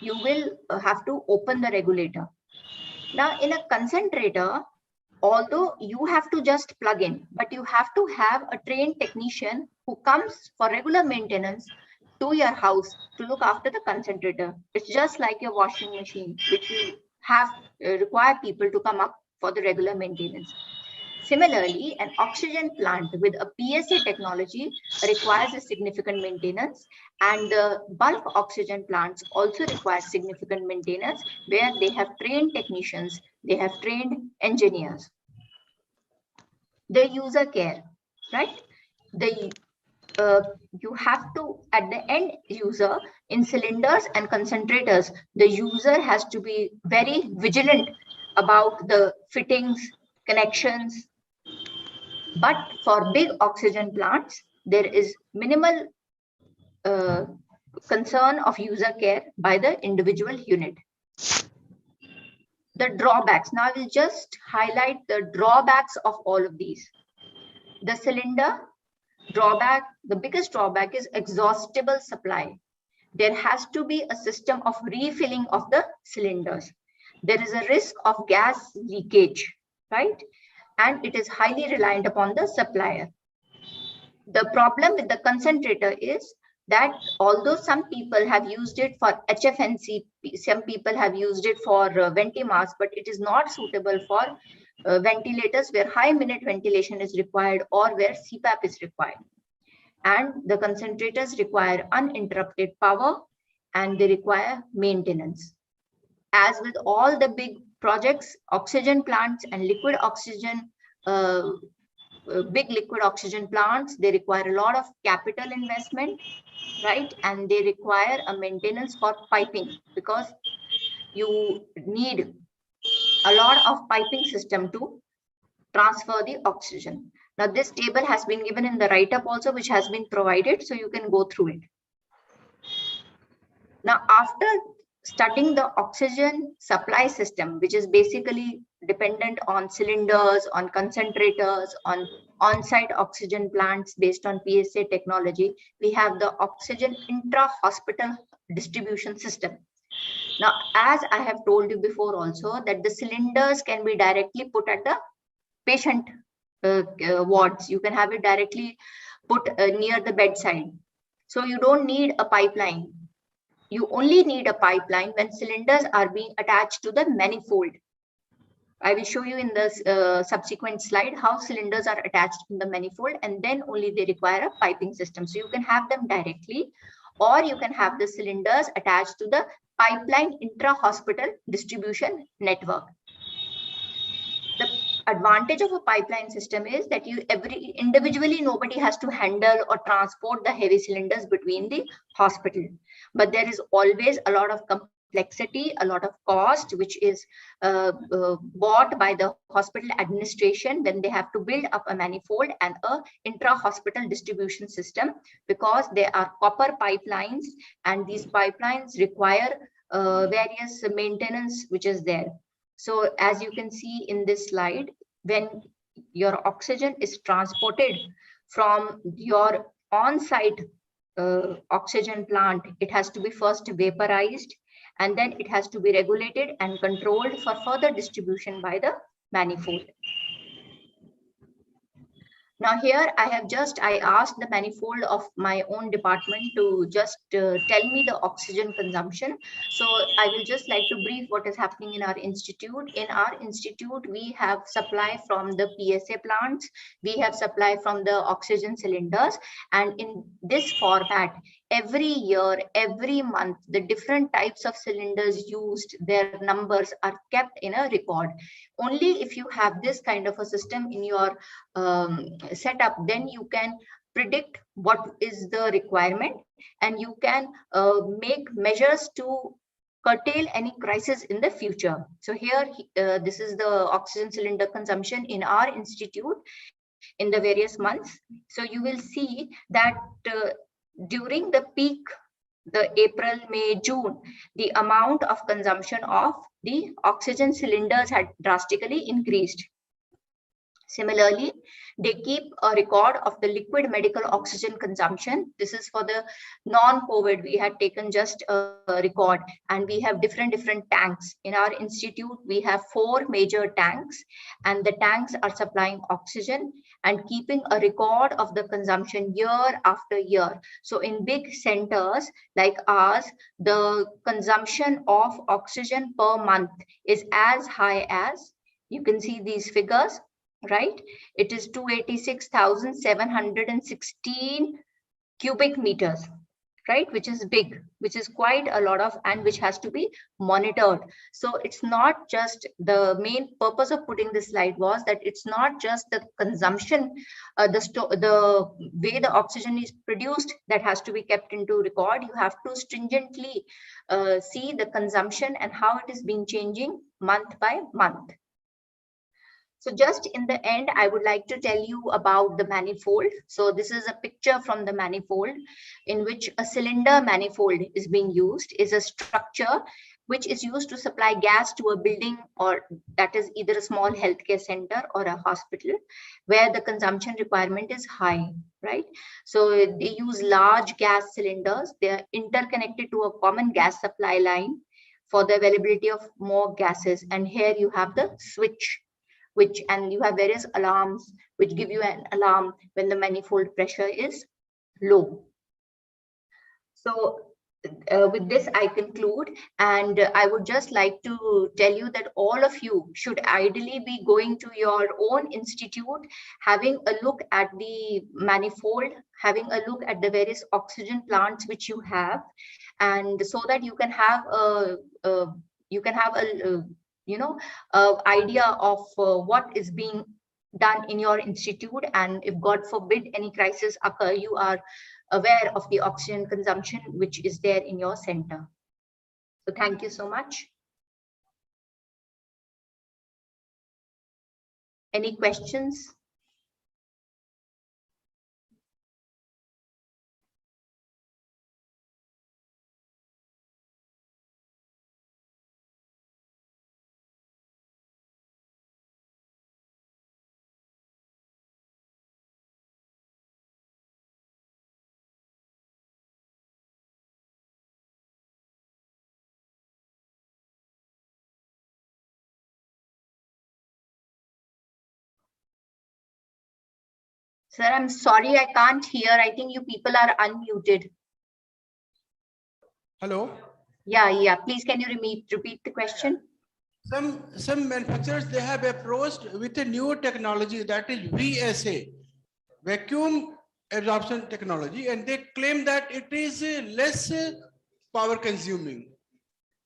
you will have to open the regulator. Now in a concentrator, although you have to just plug in, but you have to have a trained technician who comes for regular maintenance to your house to look after the concentrator. It's just like your washing machine, which you have require people to come up for the regular maintenance. Similarly, an oxygen plant with a PSA technology requires a significant maintenance, and the bulk oxygen plants also require significant maintenance where they have trained technicians, they have trained engineers. The user care, right? You have to, at the end user, in cylinders and concentrators, the user has to be very vigilant about the fittings, connections. But for big oxygen plants, there is minimal concern of user care by the individual unit. The drawbacks. Now I will just highlight the drawbacks of all of these. The cylinder drawback, the biggest drawback is exhaustible supply. There has to be a system of refilling of the cylinders. There is a risk of gas leakage, right? And it is highly reliant upon the supplier. The problem with the concentrator is that although some people have used it for HFNC, some people have used it for ventimask, but it is not suitable for ventilators where high minute ventilation is required or where CPAP is required. And the concentrators require uninterrupted power and they require maintenance. As with all the big projects, oxygen plants and liquid oxygen, big liquid oxygen plants, they require a lot of capital investment, right? And they require a maintenance for piping because you need a lot of piping system to transfer the oxygen. Now this table has been given in the write-up also, which has been provided, so you can go through it. Now after studying the oxygen supply system, which is basically dependent on cylinders, on concentrators, on on-site oxygen plants based on PSA technology, we have the oxygen intra-hospital distribution system. Now, as I have told you before also, that the cylinders can be directly put at the patient wards. You can have it directly put near the bedside. So you don't need a pipeline. You only need a pipeline when cylinders are being attached to the manifold. I will show you in the subsequent slide how cylinders are attached in the manifold, and then only they require a piping system. So you can have them directly, or you can have the cylinders attached to the pipeline intra-hospital distribution network. The advantage of a pipeline system is that individually nobody has to handle or transport the heavy cylinders between the hospital, but there is always a lot of complexity, a lot of cost, which is bought by the hospital administration when they have to build up a manifold and a intra-hospital distribution system, because there are copper pipelines and these pipelines require various maintenance which is there. So as you can see in this slide, when your oxygen is transported from your on-site oxygen plant, it has to be first vaporized, and then it has to be regulated and controlled for further distribution by the manifold. Now here I asked the manifold of my own department to just tell me the oxygen consumption. So I will just like to brief what is happening in our institute. In our institute, we have supply from the PSA plants, we have supply from the oxygen cylinders, and in this format, every year, every month, the different types of cylinders used, their numbers are kept in a record. Only if you have this kind of a system in your setup, then you can predict what is the requirement, and you can make measures to curtail any crisis in the future. So here, this is the oxygen cylinder consumption in our institute in the various months. So you will see that during the peak, the April, May, June, the amount of consumption of the oxygen cylinders had drastically increased. Similarly, they keep a record of the liquid medical oxygen consumption. This is for the non-COVID. We had taken just a record, and we have different tanks. In our institute, we have 4 major tanks, and the tanks are supplying oxygen and keeping a record of the consumption year after year. So in big centers like ours, the consumption of oxygen per month is as high as, you can see these figures, right? It is 286,716 cubic meters, right? Which is big, which is quite a lot of, and which has to be monitored. So it's not just, the main purpose of putting this slide was that it's not just the consumption, the way the oxygen is produced that has to be kept into record. You have to stringently see the consumption and how it is being changing month by month. So just in the end, I would like to tell you about the manifold. So this is a picture from the manifold in which a cylinder manifold is being used, is a structure which is used to supply gas to a building, or that is either a small healthcare center or a hospital where the consumption requirement is high, right? So they use large gas cylinders. They are interconnected to a common gas supply line for the availability of more gases. And here you have the switch, and you have various alarms which give you an alarm when the manifold pressure is low. So with this I conclude, and I would just like to tell you that all of you should ideally be going to your own institute, having a look at the manifold, having a look at the various oxygen plants which you have, and so that you can have a idea of what is being done in your institute, and if God forbid any crisis occur, you are aware of the oxygen consumption which is there in your center. So thank you so much. Any questions? Sir, I'm sorry, I can't hear. I think you people are unmuted.
Hello.
Yeah. Please, can you repeat the question?
Some manufacturers, they have approached with a new technology, that is VSA, vacuum absorption technology, and they claim that it is less power consuming.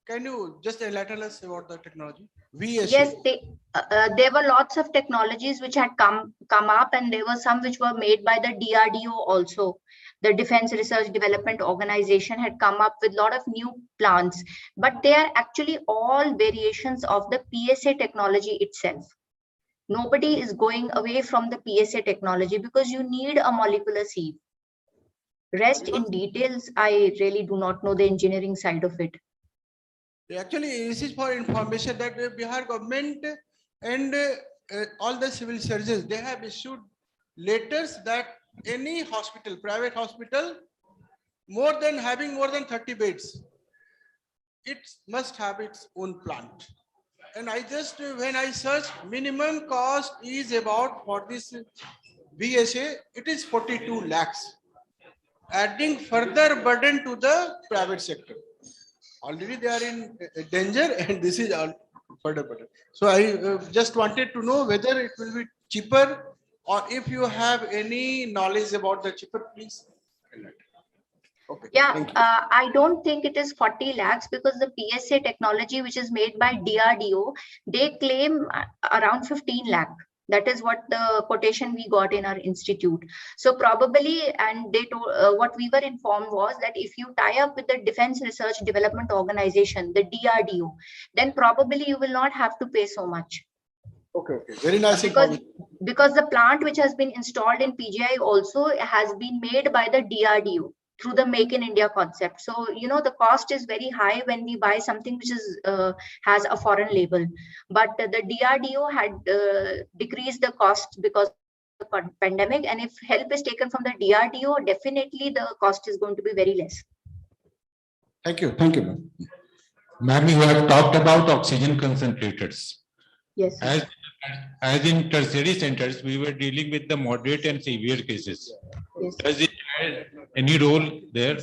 Can you just enlighten us about the technology? VSA.
Yes, there were lots of technologies which had come up, and there were some which were made by the DRDO also. The Defense Research Development Organization had come up with a lot of new plants, but they are actually all variations of the PSA technology itself. Nobody is going away from the PSA technology because you need a molecular sieve. Rest in details, I really do not know the engineering side of it.
Actually, this is for information that Bihar government and all the civil surgeons, they have issued letters that any hospital, private hospital, having more than 30 beds, it must have its own plant. And I just, when I search, minimum cost is about, for this BSA, it is 42 lakhs, adding further burden to the private sector. Already they are in danger, and this is all further burden. So I just wanted to know whether it will be cheaper, or if you have any knowledge about the cheaper, please. Okay.
Yeah, I don't think it is 40 lakhs because the PSA technology, which is made by DRDO, they claim around 15 lakh. That is what the quotation we got in our institute. So probably, and they told, what we were informed was that if you tie up with the Defense Research Development Organization, the DRDO, then probably you will not have to pay so much.
Okay, okay. Very nice
Because the plant which has been installed in PGI also has been made by the DRDO through the Make in India concept. So, you know, the cost is very high when we buy something which is has a foreign label. But the DRDO had decreased the cost because of the pandemic. And if help is taken from the DRDO, definitely the cost is going to be very less.
Thank you. Thank you,
Ma'am, you have talked about oxygen concentrators.
Yes.
As in tertiary centers, we were dealing with the moderate and severe cases.
Yes.
Does it have any role there?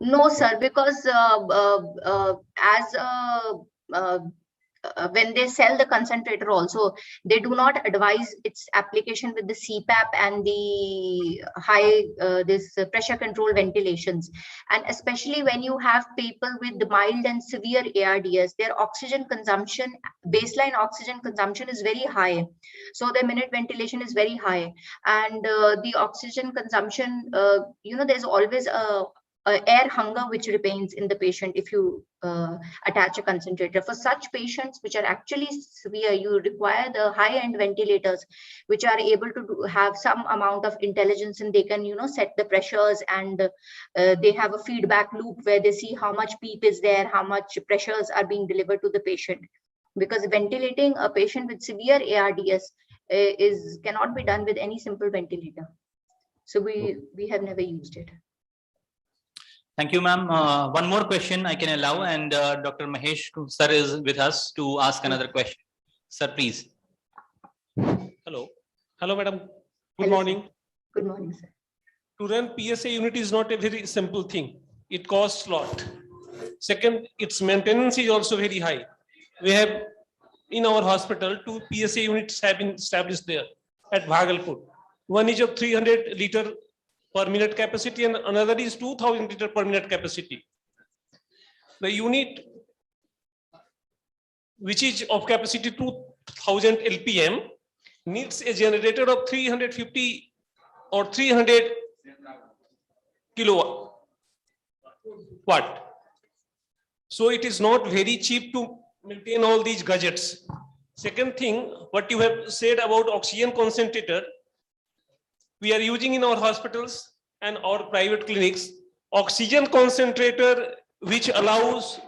No, sir, because when they sell the concentrator also, they do not advise its application with the CPAP and the high pressure control ventilations. And especially when you have people with mild and severe ARDS, their oxygen consumption, baseline oxygen consumption is very high. So the minute ventilation is very high. And the oxygen consumption, you know, there's always a air hunger which remains in the patient if you attach a concentrator. For such patients which are actually severe, you require the high-end ventilators which are able to have some amount of intelligence, and they can, you know, set the pressures, and they have a feedback loop where they see how much PEEP is there, how much pressures are being delivered to the patient. Because ventilating a patient with severe ARDS cannot be done with any simple ventilator. So we have never used it.
Thank you, ma'am. One more question I can allow, and Dr. Mahesh sir is with us to ask another question. Sir, please.
Hello. Hello, madam. Good morning.
Good morning, sir.
To run PSA unit is not a very simple thing. It costs a lot. Second, its maintenance is also very high. We have in our hospital 2 PSA units have been established there at Bhagalpur. One is of 300 liter per minute capacity, and another is 2000 liter per minute capacity. The unit, which is of capacity 2000 LPM, needs a generator of 350 or 300 kilowatt. So it is not very cheap to maintain all these gadgets. Second thing, what you have said about oxygen concentrator, we are using in our hospitals and our private clinics, oxygen concentrator, which allows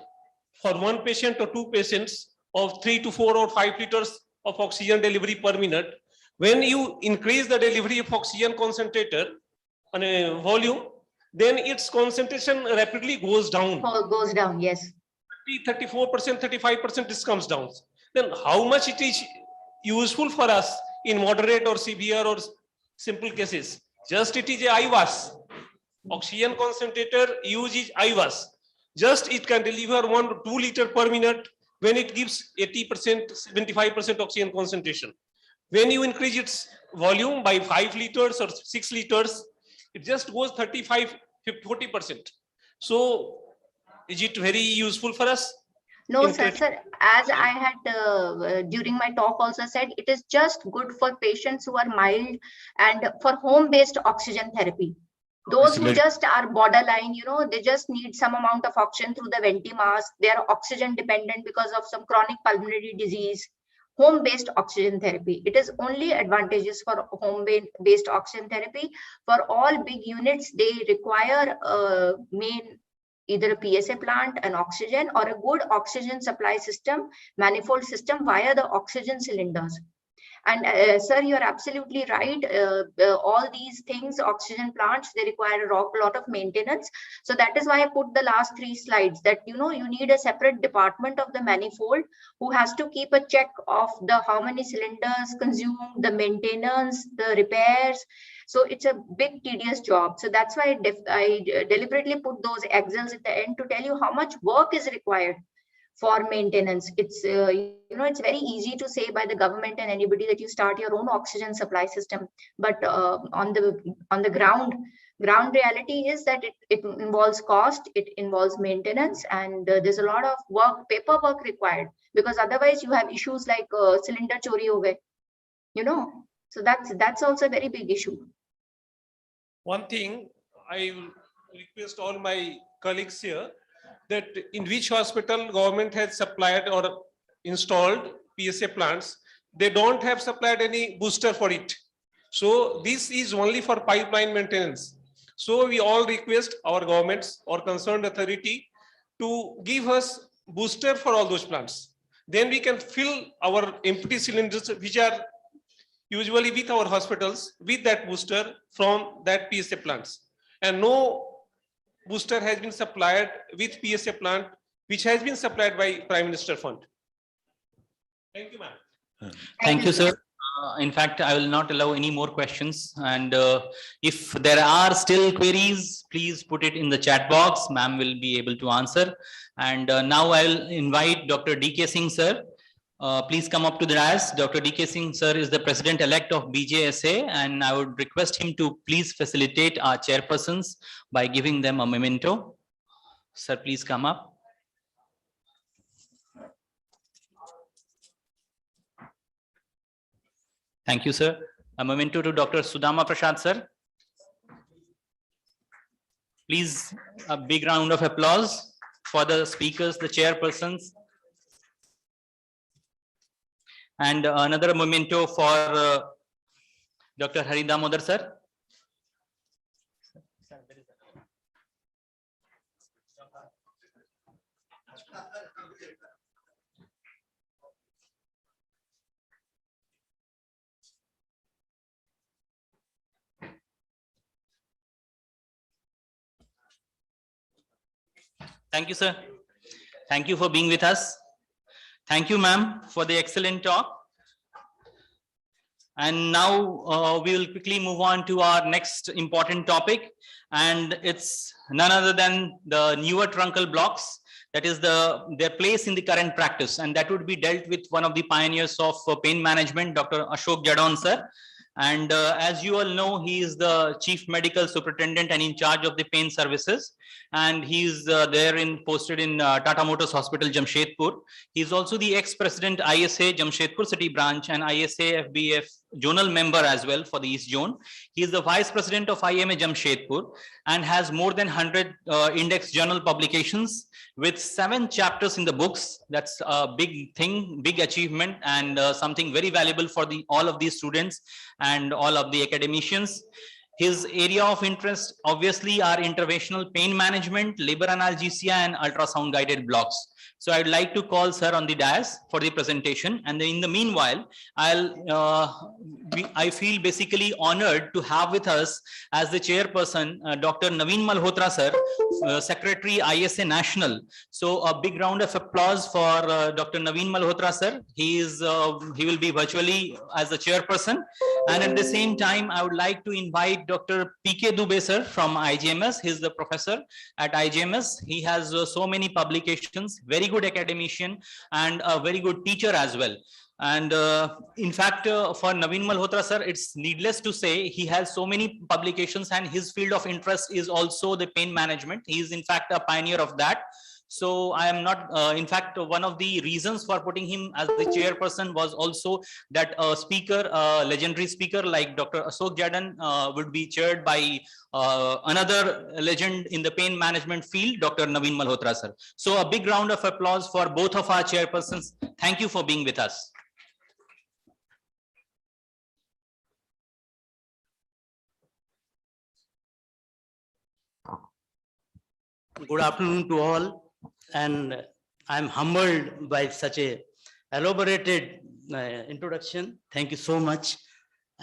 for one patient or 2 patients of 3 to 4 or 5 liters of oxygen delivery per minute. When you increase the delivery of oxygen concentrator on a volume, then its concentration rapidly goes down.
Goes down, yes.
34%, 35% this comes down. Then how much it is useful for us in moderate or severe or simple cases? Just it is a IVAS. Oxygen concentrator use is IVAS. Just it can deliver 1 to 2 liter per minute when it gives 80%, 75% oxygen concentration. When you increase its volume by 5 liters or 6 liters, it just goes 35, 40%. So is it very useful for us?
No, sir, as I had during my talk also said, it is just good for patients who are mild and for home-based oxygen therapy. Those who just are borderline, you know, they just need some amount of oxygen through the venti mask. They are oxygen dependent because of some chronic pulmonary disease. Home-based oxygen therapy. It is only advantageous for home-based oxygen therapy. For all big units, they require either a PSA plant, an oxygen, or a good oxygen supply system, manifold system via the oxygen cylinders. And sir, you're absolutely right. All these things, oxygen plants, they require a lot of maintenance. So that is why I put the last 3 slides, that you need a separate department of the manifold who has to keep a check of the how many cylinders consumed, the maintenance, the repairs. So it's a big tedious job. So that's why I deliberately put those Excels at the end to tell you how much work is required for maintenance. It's it's very easy to say by the government and anybody that you start your own oxygen supply system, but on the ground reality is that it involves cost, it involves maintenance, and there's a lot of paperwork required, because otherwise you have issues like cylinder chori ho gaye, so that's also a very big issue.
One thing I will request all my colleagues here, that in which hospital government has supplied or installed PSA plants, they don't have supplied any booster for it. So this is only for pipeline maintenance. So we all request our governments or concerned authority to give us booster for all those plants. Then we can fill our empty cylinders, which are usually with our hospitals, with that booster from that PSA plants. And no booster has been supplied with PSA plant, which has been supplied by Prime Minister Fund. Thank you, ma'am.
Thank you, sir. In fact, I will not allow any more questions. And if there are still queries, please put it in the chat box. Ma'am will be able to answer. And now I will invite Dr. D.K. Singh, sir. Please come up to the dais. Dr. D.K. Singh, sir, is the president-elect of BJSA, and I would request him to please facilitate our chairpersons by giving them a memento. Sir, please come up. Thank you, sir. A memento to Dr. Sudama Prasad, sir. Please, a big round of applause for the speakers, the chairpersons. And another memento for Dr. Hari Damodar, sir. Thank you, sir. Thank you for being with us. Thank you, ma'am, for the excellent talk. And now we will quickly move on to our next important topic. And it's none other than the newer truncal blocks. That is their place in the current practice. And that would be dealt with one of the pioneers of pain management, Dr. Ashok Jadon, sir. And as you all know, he is the chief medical superintendent and in charge of the pain services. And he's posted in Tata Motors Hospital, Jamshedpur. He's also the ex-president ISA Jamshedpur City Branch and ISA FBF zonal member as well for the East Zone. He is the vice president of IMA Jamshedpur and has more than 100 index journal publications with 7 chapters in the books. That's a big thing, big achievement, and something very valuable for all of these students and all of the academicians. His area of interest obviously are interventional pain management, labor analgesia, and ultrasound guided blocks. So I'd like to call sir on the dais for the presentation. And then in the meanwhile, I feel basically honored to have with us as the chairperson, Dr. Naveen Malhotra, sir, Secretary ISA National. So a big round of applause for Dr. Naveen Malhotra, sir. He will be virtually as the chairperson. And at the same time, I would like to invite Dr. P.K. Dubey, sir, from IGMS. He's the professor at IGMS. He has so many publications, very good academician and a very good teacher as well. And in fact, for Naveen Malhotra, sir, it's needless to say, he has so many publications and his field of interest is also the pain management. He is in fact a pioneer of that. So I am not, in fact, one of the reasons for putting him as the chairperson was also that a speaker, a legendary speaker like Dr. Ashok Jadon would be chaired by another legend in the pain management field, Dr. Naveen Malhotra, sir. So a big round of applause for both of our chairpersons. Thank you for being with us.
Good afternoon to all, and I'm humbled by such a elaborated introduction. Thank you so much.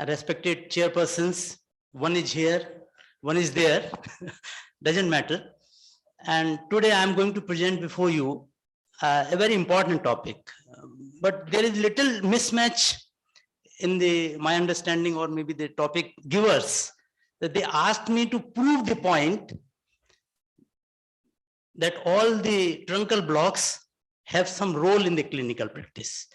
Respected chairpersons, one is here, one is there, doesn't matter. And today I'm going to present before you a very important topic. But there is little mismatch in my understanding, or maybe the topic givers, that they asked me to prove the point that all the truncal blocks have some role in the clinical practice.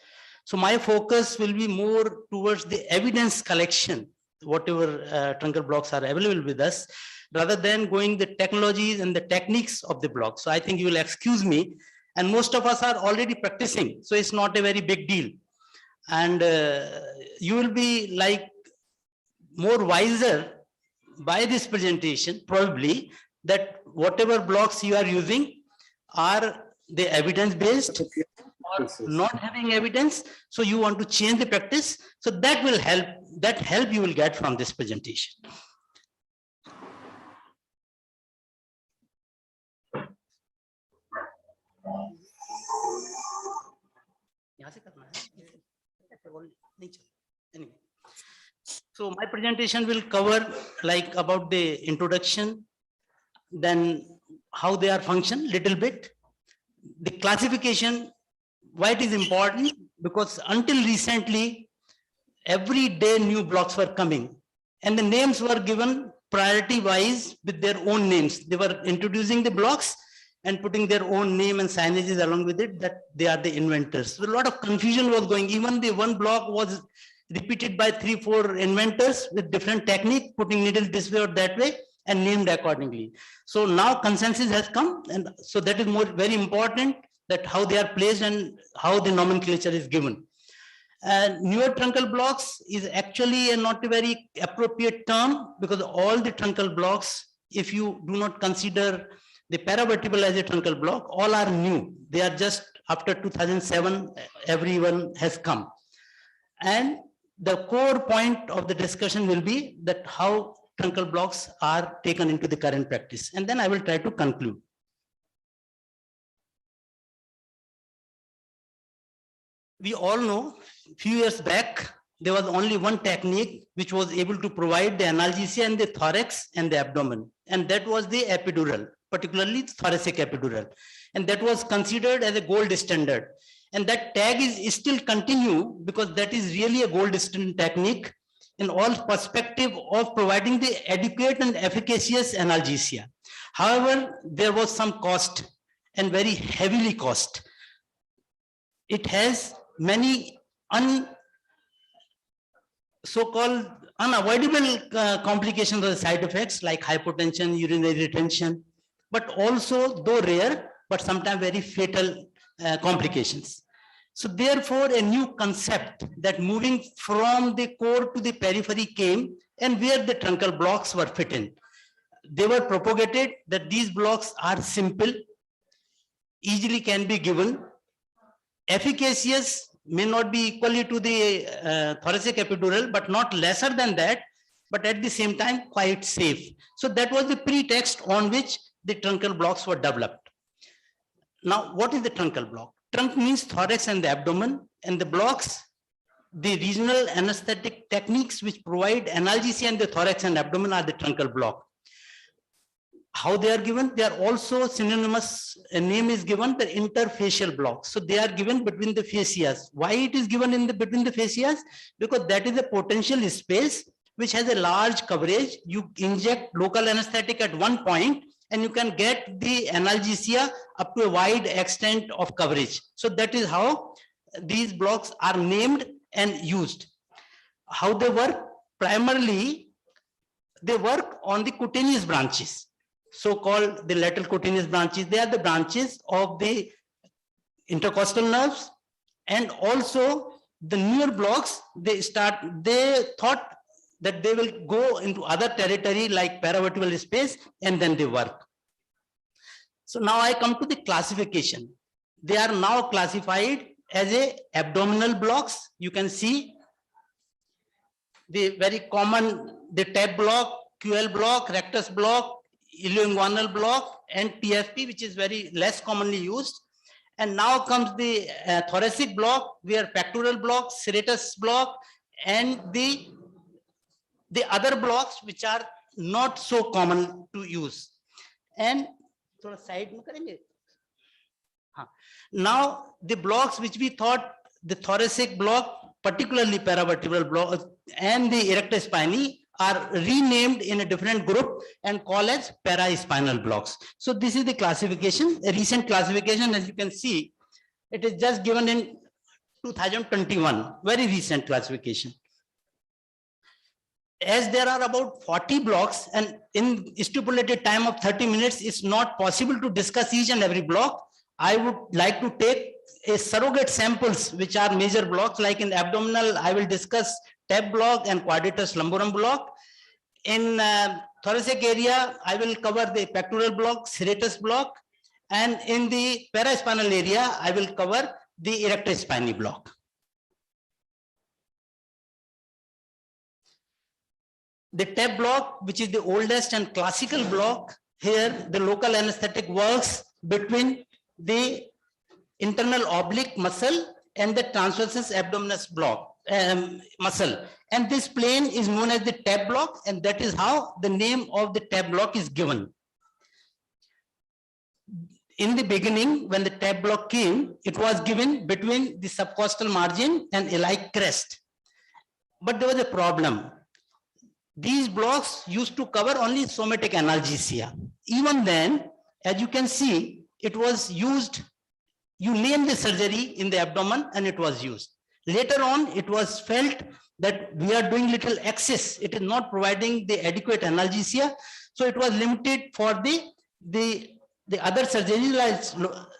So my focus will be more towards the evidence collection, whatever truncal blocks are available with us, rather than going the technologies and the techniques of the block. So I think you will excuse me, and most of us are already practicing, so it's not a very big deal. And you will be like more wiser by this presentation, probably, that whatever blocks you are using are the evidence based or not having evidence. So you want to change the practice. So that will help, that help you will get from this presentation. Anyway, so my presentation will cover like about the introduction, then how they are function little bit, the classification, why it is important, because until recently every day new blocks were coming and the names were given priority wise with their own names. They were introducing the blocks and putting their own name and signages along with it, that they are the inventors. So a lot of confusion was going. Even the one block was repeated by 3-4 inventors with different technique, putting needle this way or that way and named accordingly. So now consensus has come, and so that is more very important, that how they are placed and how the nomenclature is given. And newer truncal blocks is actually a not a very appropriate term, because all the truncal blocks, if you do not consider the paravertebral as a truncal block, all are new. They are just after 2007, everyone has come. And the core point of the discussion will be that how truncal blocks are taken into the current practice. And then I will try to conclude. We all know a few years back, there was only one technique which was able to provide the analgesia in the thorax and the abdomen. And that was the epidural, particularly thoracic epidural. And that was considered as a gold standard. And that tag is still continue, because that is really a gold standard technique in all perspective of providing the adequate and efficacious analgesia. However, there was some cost, and very heavily cost. It has many so-called unavoidable complications or side effects like hypotension, urinary retention, but also, though rare, but sometimes very fatal complications. So therefore, a new concept that moving from the core to the periphery came, and where the truncal blocks were fit in. They were propagated that these blocks are simple, easily can be given, efficacious, may not be equally to the thoracic epidural, but not lesser than that, but at the same time quite safe. So that was the pretext on which the truncal blocks were developed. Now, what is the truncal block? Trunk means thorax and the abdomen, and the blocks, the regional anesthetic techniques which provide analgesia in the thorax and abdomen are the truncal block. How they are given? They are also synonymous, a name is given, the interfacial blocks. So they are given between the fascias. Why it is given in the between the fascias? Because that is a potential space which has a large coverage. You inject local anesthetic at one point, and you can get the analgesia up to a wide extent of coverage. So that is how these blocks are named and used. How they work? Primarily, they work on the cutaneous branches, so-called the lateral cutaneous branches. They are the branches of the intercostal nerves, and also the newer blocks, they thought that they will go into other territory like paravertebral space, and then they work. So now I come to the classification. They are now classified as a abdominal blocks. You can see the very common, the tab block, QL block, rectus block, ilioinguinal block, and PFP, which is very less commonly used. And now comes the thoracic block, where pectoral block, serratus block, and the other blocks which are not so common to use. And side now the blocks which we thought, the thoracic block, particularly paravertebral block, and the erector spinae are renamed in a different group and called as paraspinal blocks. So this is the classification, a recent classification. As you can see, it is just given in 2021, very recent classification. As there are about 40 blocks, and in stipulated time of 30 minutes, it's not possible to discuss each and every block. I would like to take a surrogate samples, which are major blocks, like in abdominal, I will discuss TAP block and quadratus lumborum block. In thoracic area, I will cover the pectoral block, serratus block, and in the paraspinal area, I will cover the erector spinae block. The TAP block, which is the oldest and classical block, here the local anesthetic works between the internal oblique muscle and the transversus abdominis block muscle, and this plane is known as the TAP block, and that is how the name of the TAP block is given. In the beginning, when the TAP block came, it was given between the subcostal margin and iliac crest, but there was a problem. These blocks used to cover only somatic analgesia. Even then, as you can see, it was used, you name the surgery in the abdomen and it was used. Later on, it was felt that we are doing little excess. It is not providing the adequate analgesia. So it was limited for the other surgeries like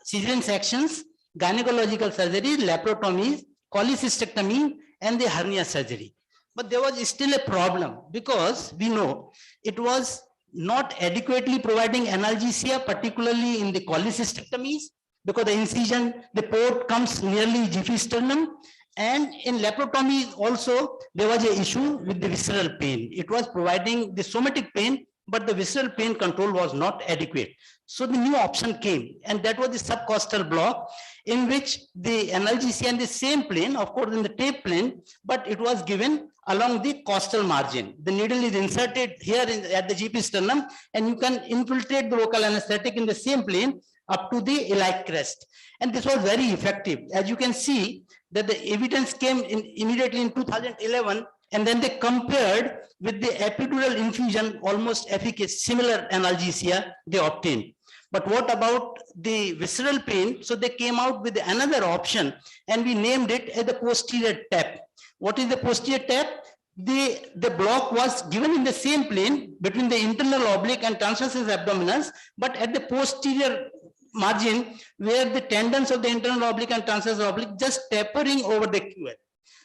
cesarean sections, gynecological surgery, laparotomies, cholecystectomy, and the hernia surgery. But there was still a problem because we know it was not adequately providing analgesia, particularly in the cholecystectomies, because the incision, the port comes nearly GP-sternum, and in laparotomy also there was an issue with the visceral pain. It was providing the somatic pain, but the visceral pain control was not adequate. So the new option came, and that was the subcostal block, in which the analgesia in the same plane, of course in the tape plane, but it was given along the costal margin. The needle is inserted here at the GP sternum, and you can infiltrate the local anesthetic in the same plane up to the iliac crest. And this was very effective. As you can see that the evidence came immediately in 2011, and then they compared with the epidural infusion, almost efficacious, similar analgesia they obtained. But what about the visceral pain? So they came out with another option, and we named it as the posterior TAP. What is the posterior TAP? The block was given in the same plane between the internal oblique and transversus abdominis, but at the posterior margin, where the tendons of the internal oblique and transversus oblique just tapering over the QL.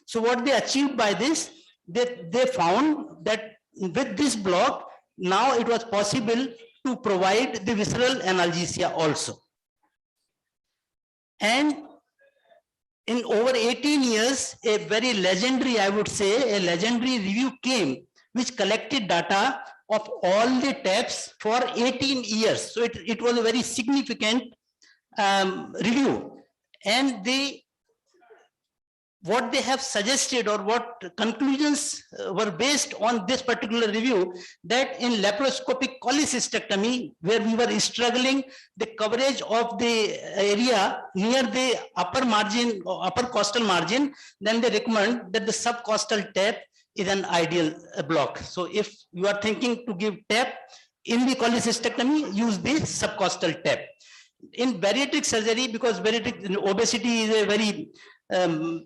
So what they achieved by this, they found that with this block, now it was possible to provide the visceral analgesia also. And in over 18 years, a very legendary, I would say, a legendary review came, which collected data of all the TAPs for 18 years. So it was a very significant review. And what they have suggested, or what conclusions were based on this particular review, that in laparoscopic cholecystectomy, where we were struggling the coverage of the area near the upper margin or upper costal margin, then they recommend that the subcostal TAP is an ideal block. So if you are thinking to give TAP in the cholecystectomy, use the subcostal TAP. In bariatric surgery, because bariatric obesity is a very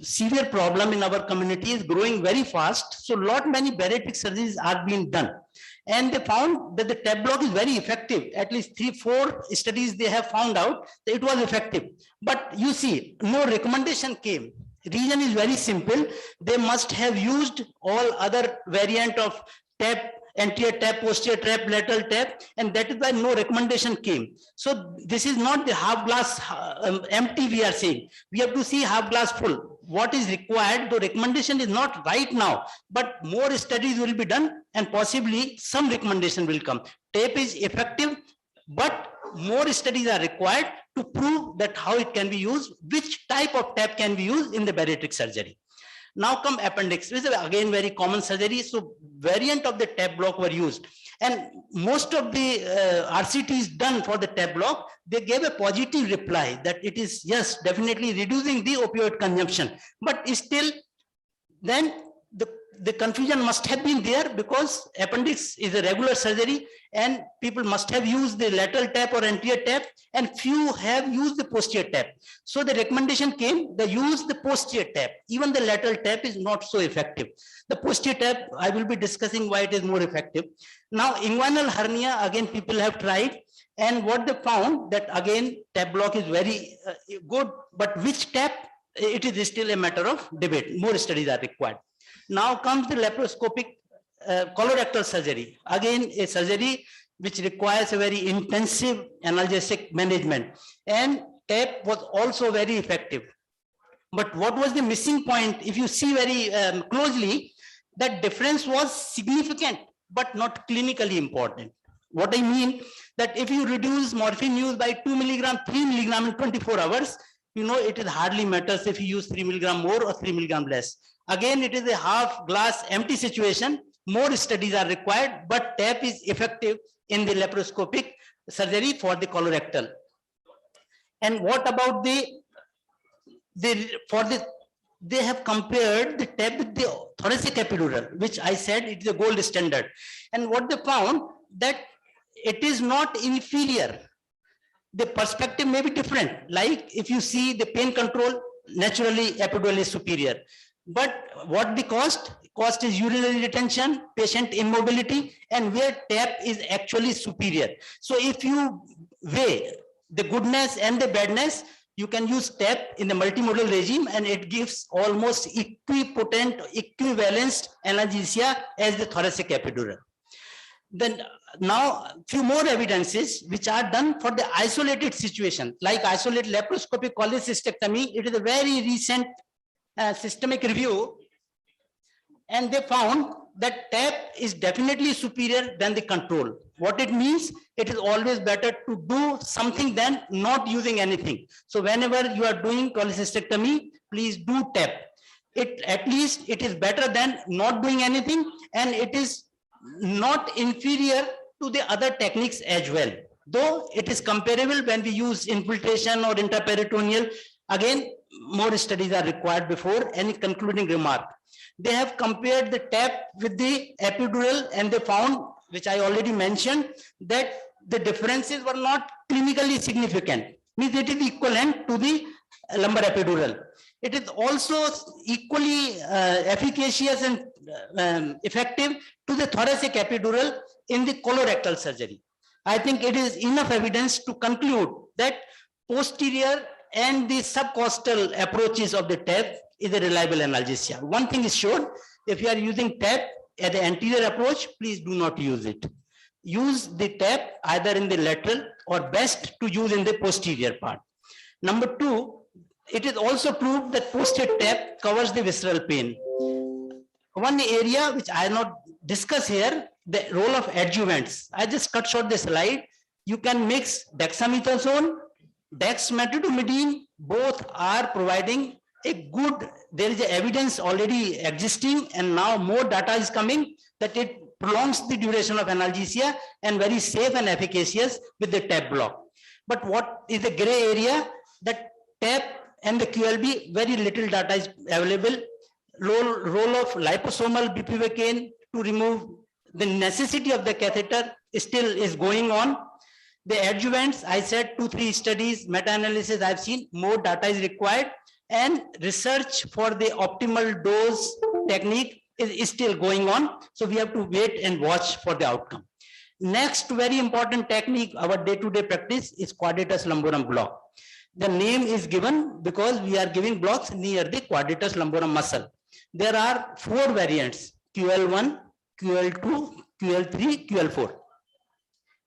severe problem in our community, is growing very fast. So many bariatric surgeries are being done. And they found that the TAP block is very effective. At least 3-4 studies they have found out that it was effective. But you see, no recommendation came. Reason is very simple. They must have used all other variant of TAP, anterior TAP, posterior TAP, lateral TAP, and that is why no recommendation came. So this is not the half glass empty we are saying. We have to see half glass full. What is required, the recommendation is not right now, but more studies will be done and possibly some recommendation will come. TAP is effective, but more studies are required to prove that how it can be used, which type of TAP can be used in the bariatric surgery. Now come appendix, which is again very common surgery. So variant of the TAP block were used. And most of the RCTs done for the TAP block, they gave a positive reply that it is, yes, definitely reducing the opioid consumption. But still, then the confusion must have been there because appendix is a regular surgery and people must have used the lateral TAP or anterior TAP, and few have used the posterior TAP. So the recommendation came, they use the posterior TAP. Even the lateral TAP is not so effective. The posterior TAP, I will be discussing why it is more effective. Now inguinal hernia, again people have tried, and what they found that again TAP block is very good, but which TAP, it is still a matter of debate. More studies are required. Now comes the laparoscopic colorectal surgery. Again, a surgery which requires a very intensive analgesic management, and TAP was also very effective. But what was the missing point? If you see very closely, that difference was significant, but not clinically important. What I mean that if you reduce morphine use by 2 milligram, 3 milligram in 24 hours, you know, it is hardly matters if you use 3 milligram more or 3 milligram less. Again, it is a half glass empty situation. More studies are required, but TAP is effective in the laparoscopic surgery for the colorectal. And what about they have compared the TAP with the thoracic epidural, which I said it is a gold standard. And what they found that it is not inferior. The perspective may be different. Like if you see the pain control, naturally epidural is superior. But what the cost? Cost is urinary retention, patient immobility, and where TAP is actually superior. So if you weigh the goodness and the badness, you can use TAP in the multimodal regime, and it gives almost equipotent, equivalenced analgesia as the thoracic epidural. Then now few more evidences which are done for the isolated situation, like isolated laparoscopic cholecystectomy. It is a very recent systemic review, and they found that TAP is definitely superior than the control. What it means, it is always better to do something than not using anything. So whenever you are doing cholecystectomy, please do TAP. At least it is better than not doing anything, and it is not inferior to the other techniques as well. Though it is comparable when we use infiltration or intraperitoneal. Again, more studies are required before any concluding remark. They have compared the TAP with the epidural, and they found, which I already mentioned, that the differences were not clinically significant. Means it is equivalent to the lumbar epidural. It is also equally efficacious and effective to the thoracic epidural in the colorectal surgery. I think it is enough evidence to conclude that posterior and the subcostal approaches of the TAP is a reliable analgesia. One thing is sure, if you are using TAP at the anterior approach, please do not use it. Use the TAP either in the lateral or best to use in the posterior part. Number two, it is also proved that posterior TAP covers the visceral pain. One area which I will not discuss here, the role of adjuvants. I just cut short the slide. You can mix dexamethasone, dexmedetomidine, both are providing a good, there is evidence already existing, and now more data is coming that it prolongs the duration of analgesia and very safe and efficacious with the TAP block. But what is the gray area? That TAP and the QLB, very little data is available. Role of liposomal bupivacaine to remove the necessity of the catheter still is going on. The adjuvants, I said 2-3 studies, meta-analysis I've seen, more data is required, and research for the optimal dose technique is still going on. So we have to wait and watch for the outcome. Next very important technique, our day-to-day practice, is quadratus lumborum block. The name is given because we are giving blocks near the quadratus lumborum muscle. There are 4 variants, QL1, QL2, QL3, QL4.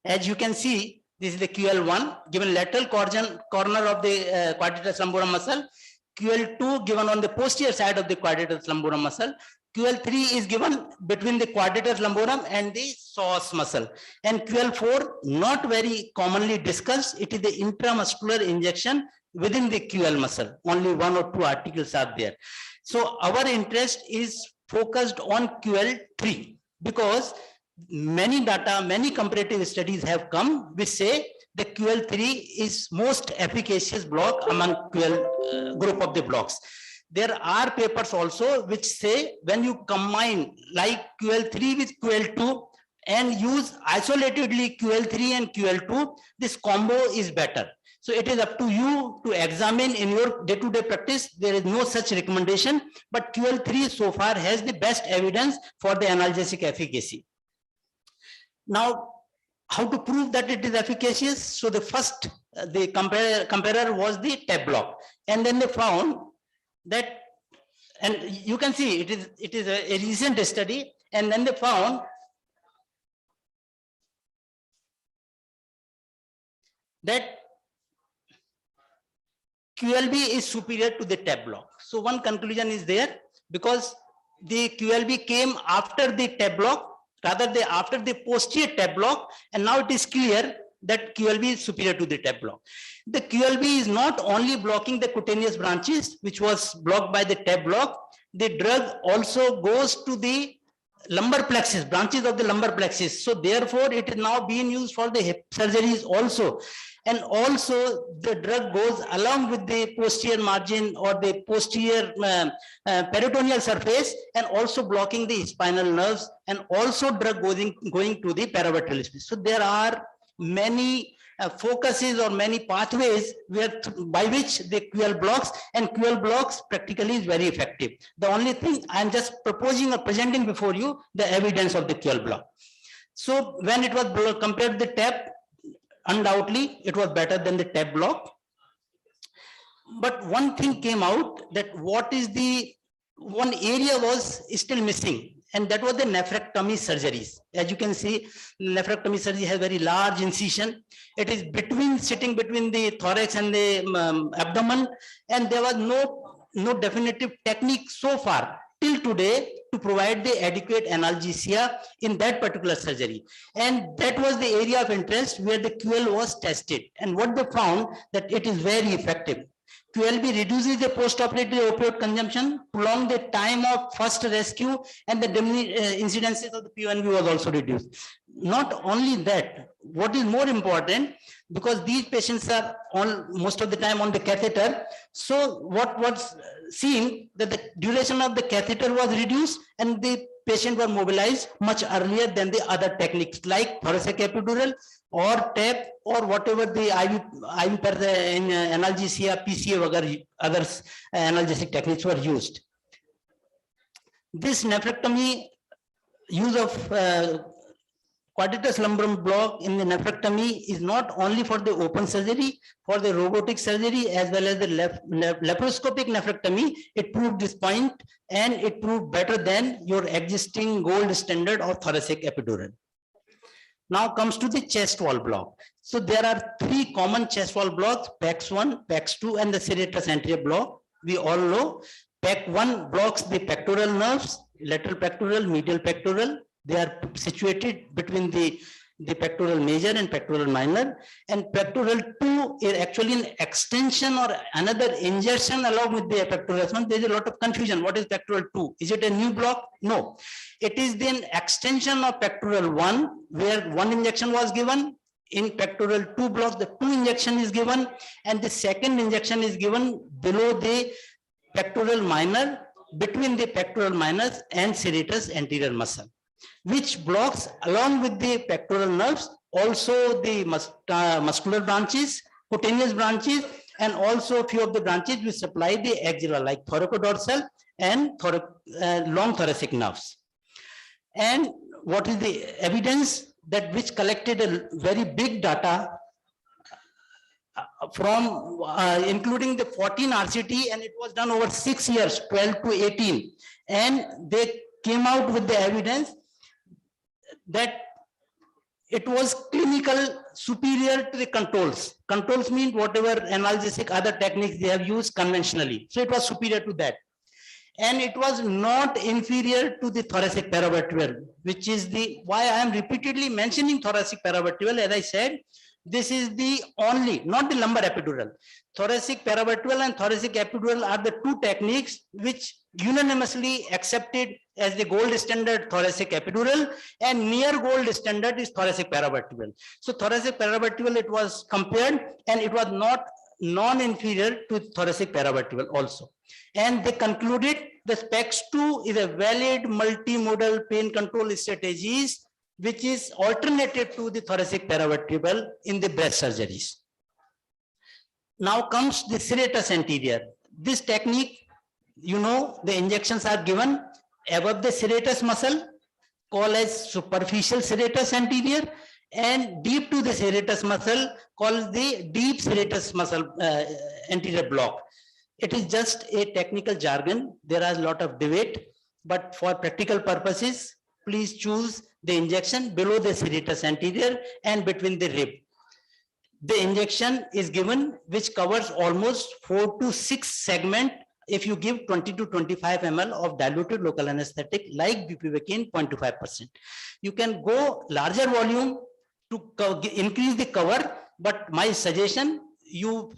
As you can see, this is the QL1, given lateral corner of the quadratus lumborum muscle. QL2 given on the posterior side of the quadratus lumborum muscle. QL3 is given between the quadratus lumborum and the psoas muscle. And QL4, not very commonly discussed, it is the intramuscular injection within the QL muscle. Only 1 or 2 articles are there. So our interest is focused on QL3 because many data, many comparative studies have come which say the QL3 is most efficacious block among QL group of the blocks. There are papers also which say when you combine like QL3 with QL2 and use isolatedly QL3 and QL2, this combo is better. So it is up to you to examine in your day-to-day practice. There is no such recommendation, but QL3 so far has the best evidence for the analgesic efficacy. Now, how to prove that it is efficacious? So the first, the comparer was the TAB block, and then they found that, and you can see it is a recent study, and then they found that QLB is superior to the TAB block. So one conclusion is there because the QLB came after the TAB block, rather after the posterior TAB block, and now it is clear that QLB is superior to the TAB block. The QLB is not only blocking the cutaneous branches, which was blocked by the TAB block, the drug also goes to the lumbar plexus, branches of the lumbar plexus. So therefore, it is now being used for the hip surgeries also. And also the drug goes along with the posterior margin or the posterior peritoneal surface, and also blocking the spinal nerves, and also drug going to the paravertebral space. So there are many focuses or many pathways by which the QL blocks, and QL blocks practically is very effective. The only thing I'm just proposing or presenting before you the evidence of the QL block. So when it was compared to the TAB, undoubtedly it was better than the TAB block. But one thing came out, that what is the one area was still missing, and that was the nephrectomy surgeries. As you can see, nephrectomy surgery has very large incision. It is sitting between the thorax and the abdomen, and there was no definitive technique so far till today to provide the adequate analgesia in that particular surgery. And that was the area of interest where the QL was tested. And what they found, that it is very effective. QLB reduces the post-operative opioid consumption, prolong the time of first rescue, and the incidences of the PONV was also reduced. Not only that, what is more important, because these patients are most of the time on the catheter, so what was seen, that the duration of the catheter was reduced and the patient was mobilized much earlier than the other techniques like thoracic epidural or TAP or whatever the IV analgesia, PCA, or other analgesic techniques were used. This nephrectomy, use of quadratus lumborum block in the nephrectomy is not only for the open surgery, for the robotic surgery as well as the laparoscopic nephrectomy. It proved this point, and it proved better than your existing gold standard of thoracic epidural. Now comes to the chest wall block. So there are 3 common chest wall blocks: PAX1, PAX2, and the serratus anterior block. We all know PAC1 blocks the pectoral nerves, lateral pectoral, medial pectoral. They are situated between the pectoral major and pectoral minor, and pectoral 2 is actually an extension or another injection along with the pectoral 1. There is a lot of confusion. What is pectoral 2? Is it a new block? No. It is the extension of pectoral 1, where 1 injection was given. In pectoral 2 blocks, the 2 injection is given, and the second injection is given below the pectoral minor, between the pectoral minors and serratus anterior muscle, which blocks along with the pectoral nerves also the muscular branches, cutaneous branches, and also a few of the branches which supply the axilla like thoracodorsal and long thoracic nerves. And what is the evidence that which collected a very big data from including the 14 RCT, and it was done over 6 years, 12 to 18, and they came out with the evidence that it was clinical superior to the controls. Controls mean whatever analgesic other techniques they have used conventionally. So it was superior to that. And it was not inferior to the thoracic paravertebral, which is the, why I am repeatedly mentioning thoracic paravertebral. As I said, this is the only, not the lumbar epidural. Thoracic paravertebral and thoracic epidural are the two techniques which unanimously accepted as the gold standard thoracic epidural, and near gold standard is thoracic paravertebral. So thoracic paravertebral, it was compared, and it was not non-inferior to thoracic paravertebral also. And they concluded the SPECS2 is a valid multimodal pain control strategies which is alternative to the thoracic paravertebral in the breast surgeries. Now comes the serratus anterior. This technique, you know, the injections are given above the serratus muscle, called as superficial serratus anterior, and deep to the serratus muscle, called the deep serratus muscle anterior block. It is just a technical jargon. There are a lot of debate, but for practical purposes, please choose the injection below the serratus anterior and between the rib. The injection is given which covers almost 4 to 6 segments if you give 20 to 25 ml of diluted local anesthetic like bupivacaine 0.25%. You can go larger volume to increase the cover, but my suggestion, you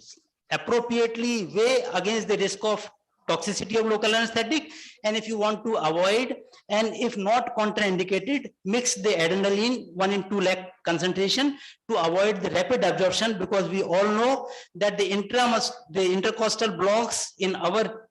appropriately weigh against the risk of toxicity of local anesthetic, and if you want to avoid, and if not contraindicated, mix the adrenaline 1 in 2 lakh concentration to avoid the rapid absorption, because we all know that the intercostal blocks in our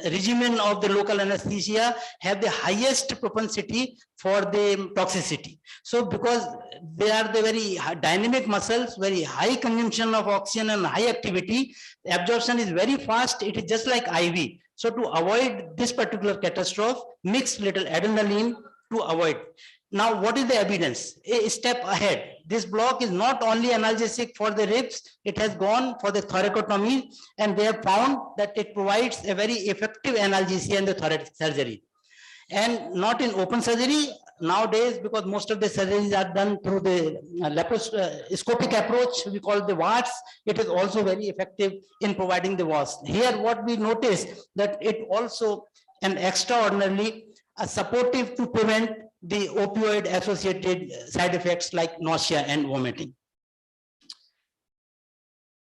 regimen of the local anesthesia have the highest propensity for the toxicity. So because they are the very dynamic muscles, very high consumption of oxygen and high activity, the absorption is very fast. It is just like IV. So to avoid this particular catastrophe, mix little adrenaline to avoid. Now, what is the evidence? A step ahead. This block is not only analgesic for the ribs, it has gone for the thoracotomy, and they have found that it provides a very effective analgesia in the thoracic surgery. And not in open surgery nowadays, because most of the surgeries are done through the laparoscopic approach, we call the VATS. It is also very effective in providing the VATS. Here, what we notice that it also an extraordinarily supportive to prevent the opioid associated side effects like nausea and vomiting.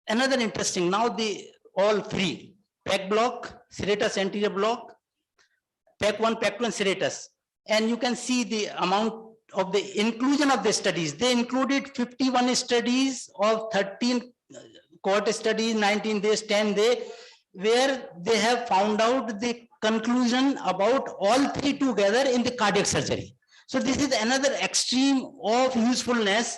Another interesting, now the all three, PEG block, serratus anterior block, PEG1, PEG2 and serratus. And you can see the amount of the inclusion of the studies. They included 51 studies of 13 cohort studies, 19 days, 10 days, where they have found out the conclusion about all three together in the cardiac surgery. So this is another extreme of usefulness.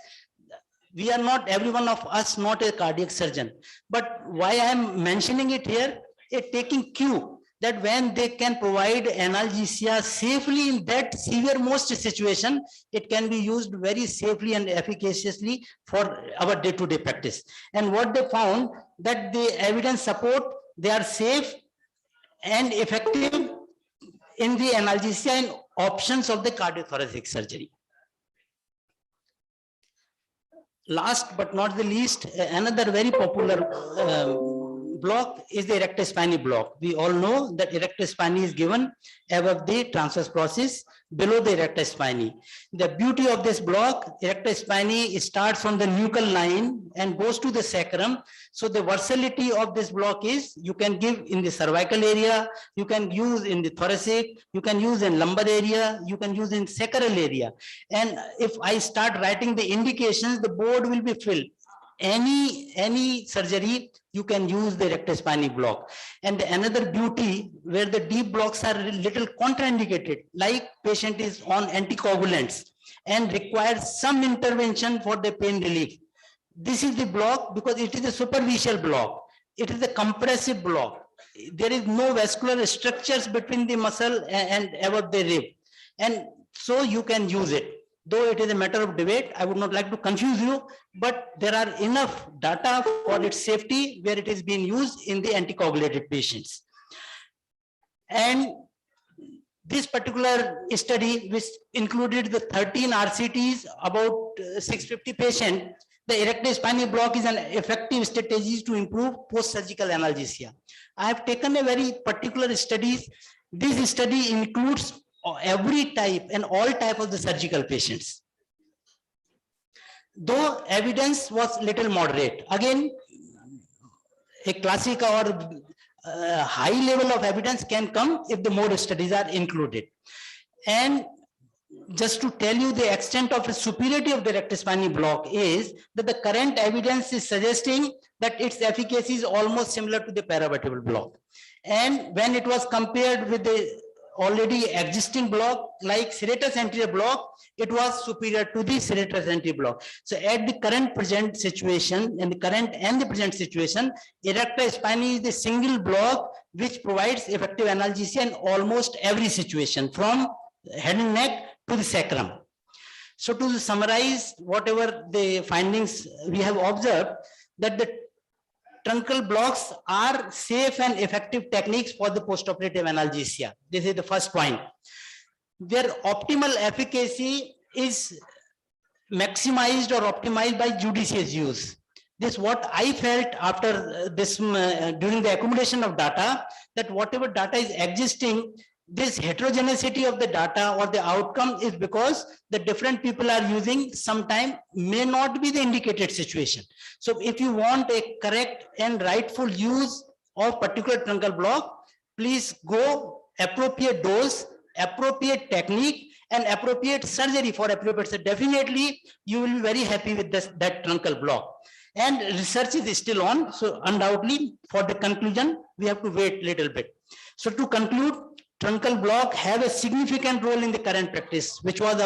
We are not, every one of us, not a cardiac surgeon. But why I am mentioning it here, it taking cue that when they can provide analgesia safely in that severe most situation, it can be used very safely and efficaciously for our day-to-day practice. And what they found, that the evidence support, they are safe and effective in the analgesia and options of the cardiothoracic surgery. Last but not the least, another very popular block is the erector spinae block. We all know that erector spinae is given above the transverse process, below the erector spinae. The beauty of this block, erector spinae starts from the nuchal line and goes to the sacrum. So the versatility of this block is you can give in the cervical area, you can use in the thoracic, you can use in lumbar area, you can use in sacral area. And if I start writing the indications, the board will be filled. Any surgery, you can use the erector spinae block. And another beauty where the deep blocks are a little contraindicated, like patient is on anticoagulants and requires some intervention for the pain relief. This is the block because it is a superficial block. It is a compressive block. There is no vascular structures between the muscle and above the rib. And so you can use it. Though it is a matter of debate, I would not like to confuse you, but there are enough data for its safety where it is being used in the anticoagulated patients. And this particular study, which included the 13 RCTs, about 650 patients, the erector spinal block is an effective strategy to improve post-surgical analgesia. I have taken a very particular studies. This study includes every type and all type of the surgical patients. Though evidence was little moderate, again, a classic or high level of evidence can come if the more studies are included. And just to tell you the extent of the superiority of the erector spinal block is that the current evidence is suggesting that its efficacy is almost similar to the paravertebral block. And when it was compared with the already existing block like serratus anterior block, it was superior to the serratus anterior block. So at the current present situation, in the current and the present situation, erector spinal is the single block which provides effective analgesia in almost every situation, from head and neck to the sacrum. So to summarize whatever the findings we have observed, that the truncal blocks are safe and effective techniques for the postoperative analgesia. This is the first point. Their optimal efficacy is maximized or optimized by judicious use. This is what I felt after this during the accumulation of data, that whatever data is existing, this heterogeneity of the data or the outcome is because the different people are using sometime may not be the indicated situation. So if you want a correct and rightful use of particular truncal block, please go appropriate dose, appropriate technique, and appropriate surgery for appropriate. So definitely you will be very happy with this, that truncal block. And research is still on. So undoubtedly for the conclusion, we have to wait a little bit. So to conclude, truncal block have a significant role in the current practice, which was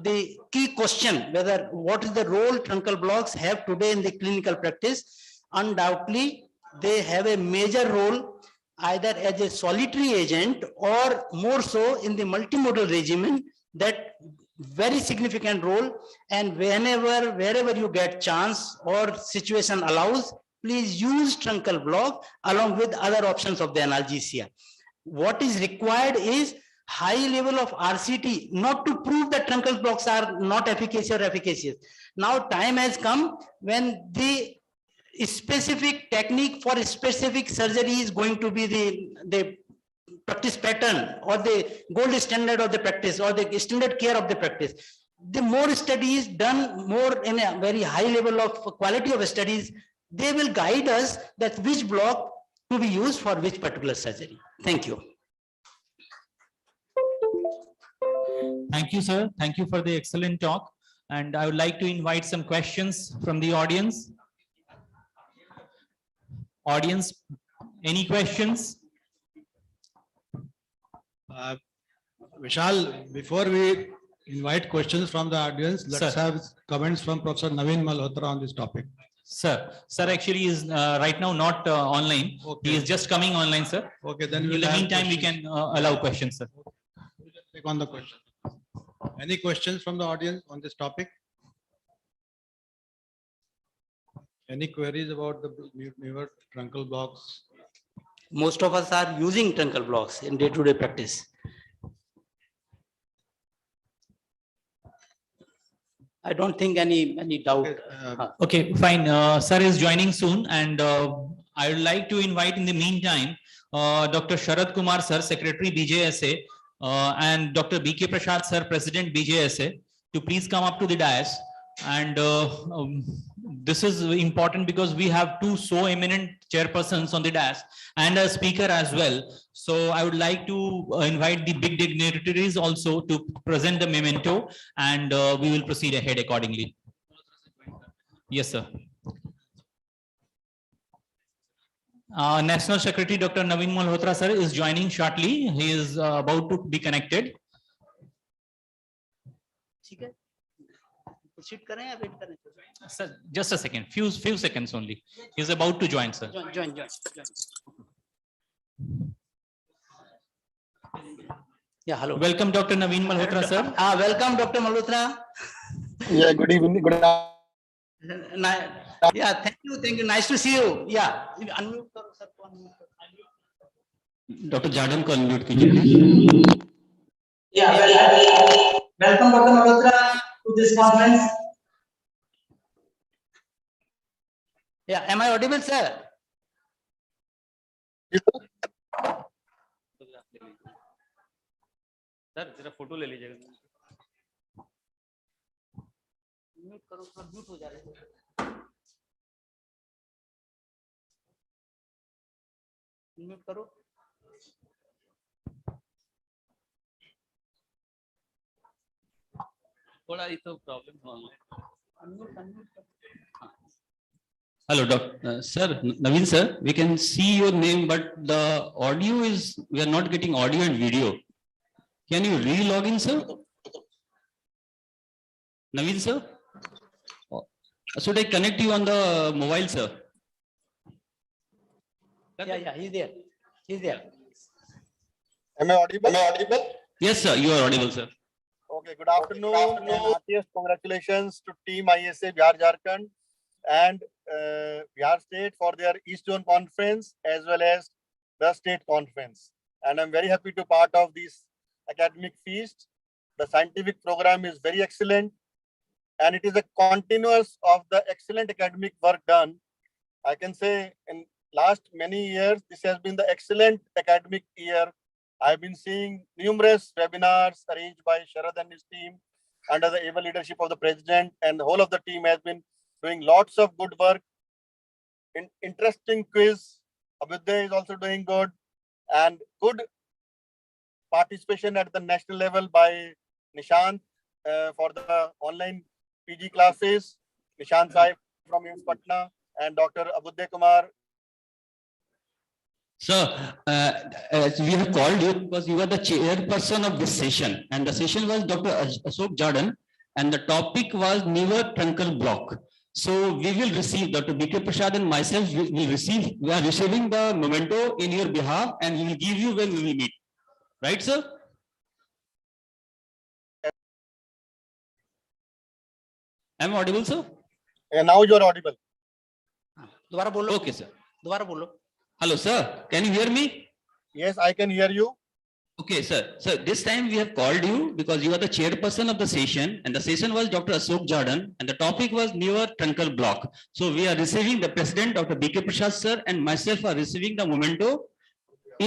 the key question, whether what is the role truncal blocks have today in the clinical practice. Undoubtedly, they have a major role either as a solitary agent or more so in the multimodal regimen, that very significant role. And wherever you get chance or situation allows, please use truncal block along with other options of the analgesia. What is required is high level of RCT, not to prove that truncal blocks are not efficacious or efficacious. Now time has come when the specific technique for a specific surgery is going to be the practice pattern or the gold standard of the practice or the standard care of the practice. The more studies done, more in a very high level of quality of studies, they will guide us that which block to be used for which particular surgery. Thank you.
Thank you, sir. Thank you for the excellent talk. And I would like to invite some questions from the audience. Audience, any questions?
Vishal, before we invite questions from the audience, let's have comments from Professor Naveen Malhotra on this topic.
Sir actually is right now not online. Okay. He is just coming online, sir.
Okay, then
in the meantime, we can allow questions, sir.
Take on the question. Any questions from the audience on this topic? Any queries about the newer truncal blocks?
Most of us are using truncal blocks in day-to-day practice. I don't think any doubt.
Okay, fine. Sir is joining soon, and I would like to invite in the meantime Dr. Sharad Kumar sir, Secretary BJSA, and Dr. BK Prasad sir, President BJSA, to please come up to the dais. And this is important because we have two so eminent chairpersons on the dais and a speaker as well. So I would like to invite the big dignitaries also to present the memento, and we will proceed ahead accordingly. Yes, sir. National Secretary Dr. Naveen Malhotra sir is joining shortly. He is about to be connected. Sir, just a second, few seconds only. He is about to join, sir.
Join. Yeah, hello.
Welcome, Dr. Naveen Malhotra, sir.
Welcome, Dr. Malhotra.
Yeah, good evening. Good
Yeah, thank you. Nice to see you. Yeah. Unmute, sir.
Dr. Jadam ko unmute kijiye.
Yeah, welcome Dr. Malhotra to this conference.
Yeah, am I audible, sir?
Sir जरा photo ले लीजिएगा
mute करो, थोड़ा mute हो जा रहा है। Mute करो।
थोड़ा ये तो प्रॉब्लम हो
Hello, Doctor. Sir, Naveen sir, we can see your name, but the audio is, we are not getting audio and video. Can you re-log in, sir? Naveen sir? Should I connect you on the mobile, sir?
Yeah, he's there. He's there.
Am I audible?
Yes, sir, you are audible, sir.
Okay, good afternoon. And heartiest congratulations to Team ISA Bihar Jharkhand and Bihar State for their East Zone Conference as well as the State Conference. And I'm very happy to part of this academic feast. The scientific program is very excellent and it is a continuous of the excellent academic work done. I can say in last many years, this has been the excellent academic year. I've been seeing numerous webinars arranged by Sharad and his team under the able leadership of the president, and the whole of the team has been doing lots of good work. Interesting quiz. Abhyuday is also doing good, and good participation at the national level by Nishant for the online PG classes. Nishant Sai from IIMS Patna and Dr. Abhyuday Kumar.
Sir, we have called you because you are the chairperson of this session, and the session was Dr. Ashok Jordan, and the topic was newer truncal block. So we will receive, Dr. BK Prasad and myself we are receiving the memento in your behalf, and we will give you when we will meet. Right, sir? Am I audible, sir?
And now you are audible.
दोबारा बोलो.
Okay, sir.
दोबारा बोलो.
Hello, sir. Can you hear me?
Yes, I can hear you.
Okay, sir. So this time we have called you because you are the chairperson of the session, and the session was Dr. Ashok Jordan, and the topic was newer truncal block. So we are receiving the president, Dr. BK Prasad, sir, and myself are receiving the memento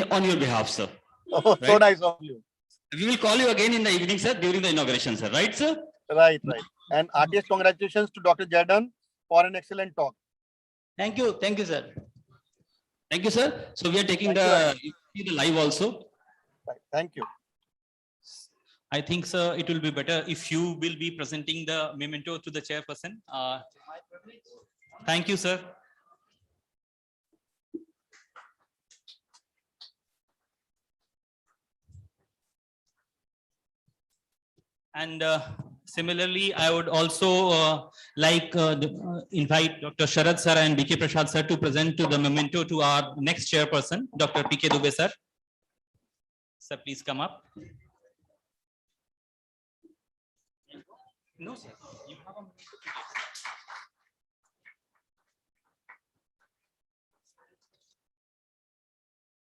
on your behalf, sir.
Oh, so nice of you.
We will call you again in the evening, sir, during the inauguration, sir. Right, sir?
Right. And heartiest congratulations to Dr. Jordan for an excellent talk.
Thank you, sir.
Thank you, sir. So we are taking the live also.
Right. Thank you.
I think, sir, it will be better if you will be presenting the memento to the chairperson. Thank you, sir. And similarly, I would also invite Dr. Sharad sir and BK Prasad sir to present to the memento to our next chairperson, Dr. PK Dubey sir. Sir, please come up. No, sir. You have a memento.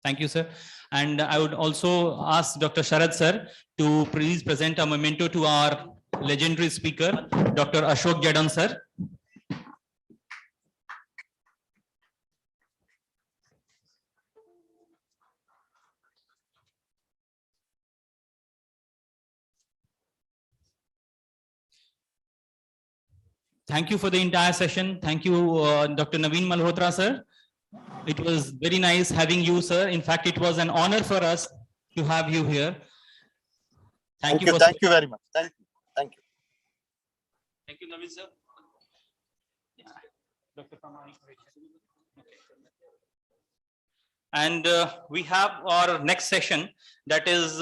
Thank you, sir. And I would also ask Dr. Sharad sir to please present a memento to our legendary speaker, Dr. Ashok Jordan sir. Thank you for the entire session. Thank you, Dr. Naveen Malhotra sir. It was very nice having you, sir. In fact, it was an honor for us to have you here. Thank you
very much. Thank you.
Thank you, Naveen sir. Dr. And we have our next session, that is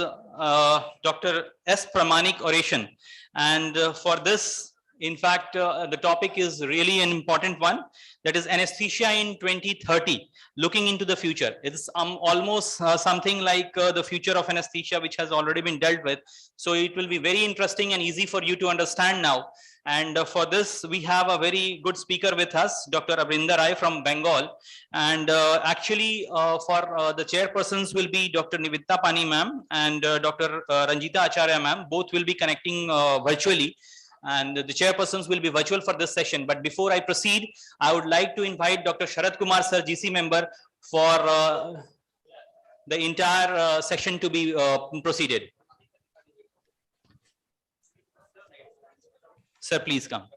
Dr. S. Pramanik oration. And for this, in fact, the topic is really an important one, that is anesthesia in 2030, looking into the future. It's almost something like the future of anesthesia, which has already been dealt with. So it will be very interesting and easy for you to understand now. And for this, we have a very good speaker with us, Dr. Abrinda Rai from Bengal. And actually, for the chairpersons will be Dr. Nivedita Pani ma'am and Dr. Ranjita Acharya ma'am. Both will be connecting virtually. and the chairpersons will be virtual for this session. But before I proceed, I would like to invite Dr. Sharad Kumar sir, GC member, for the entire session to be proceeded. Sir, please come.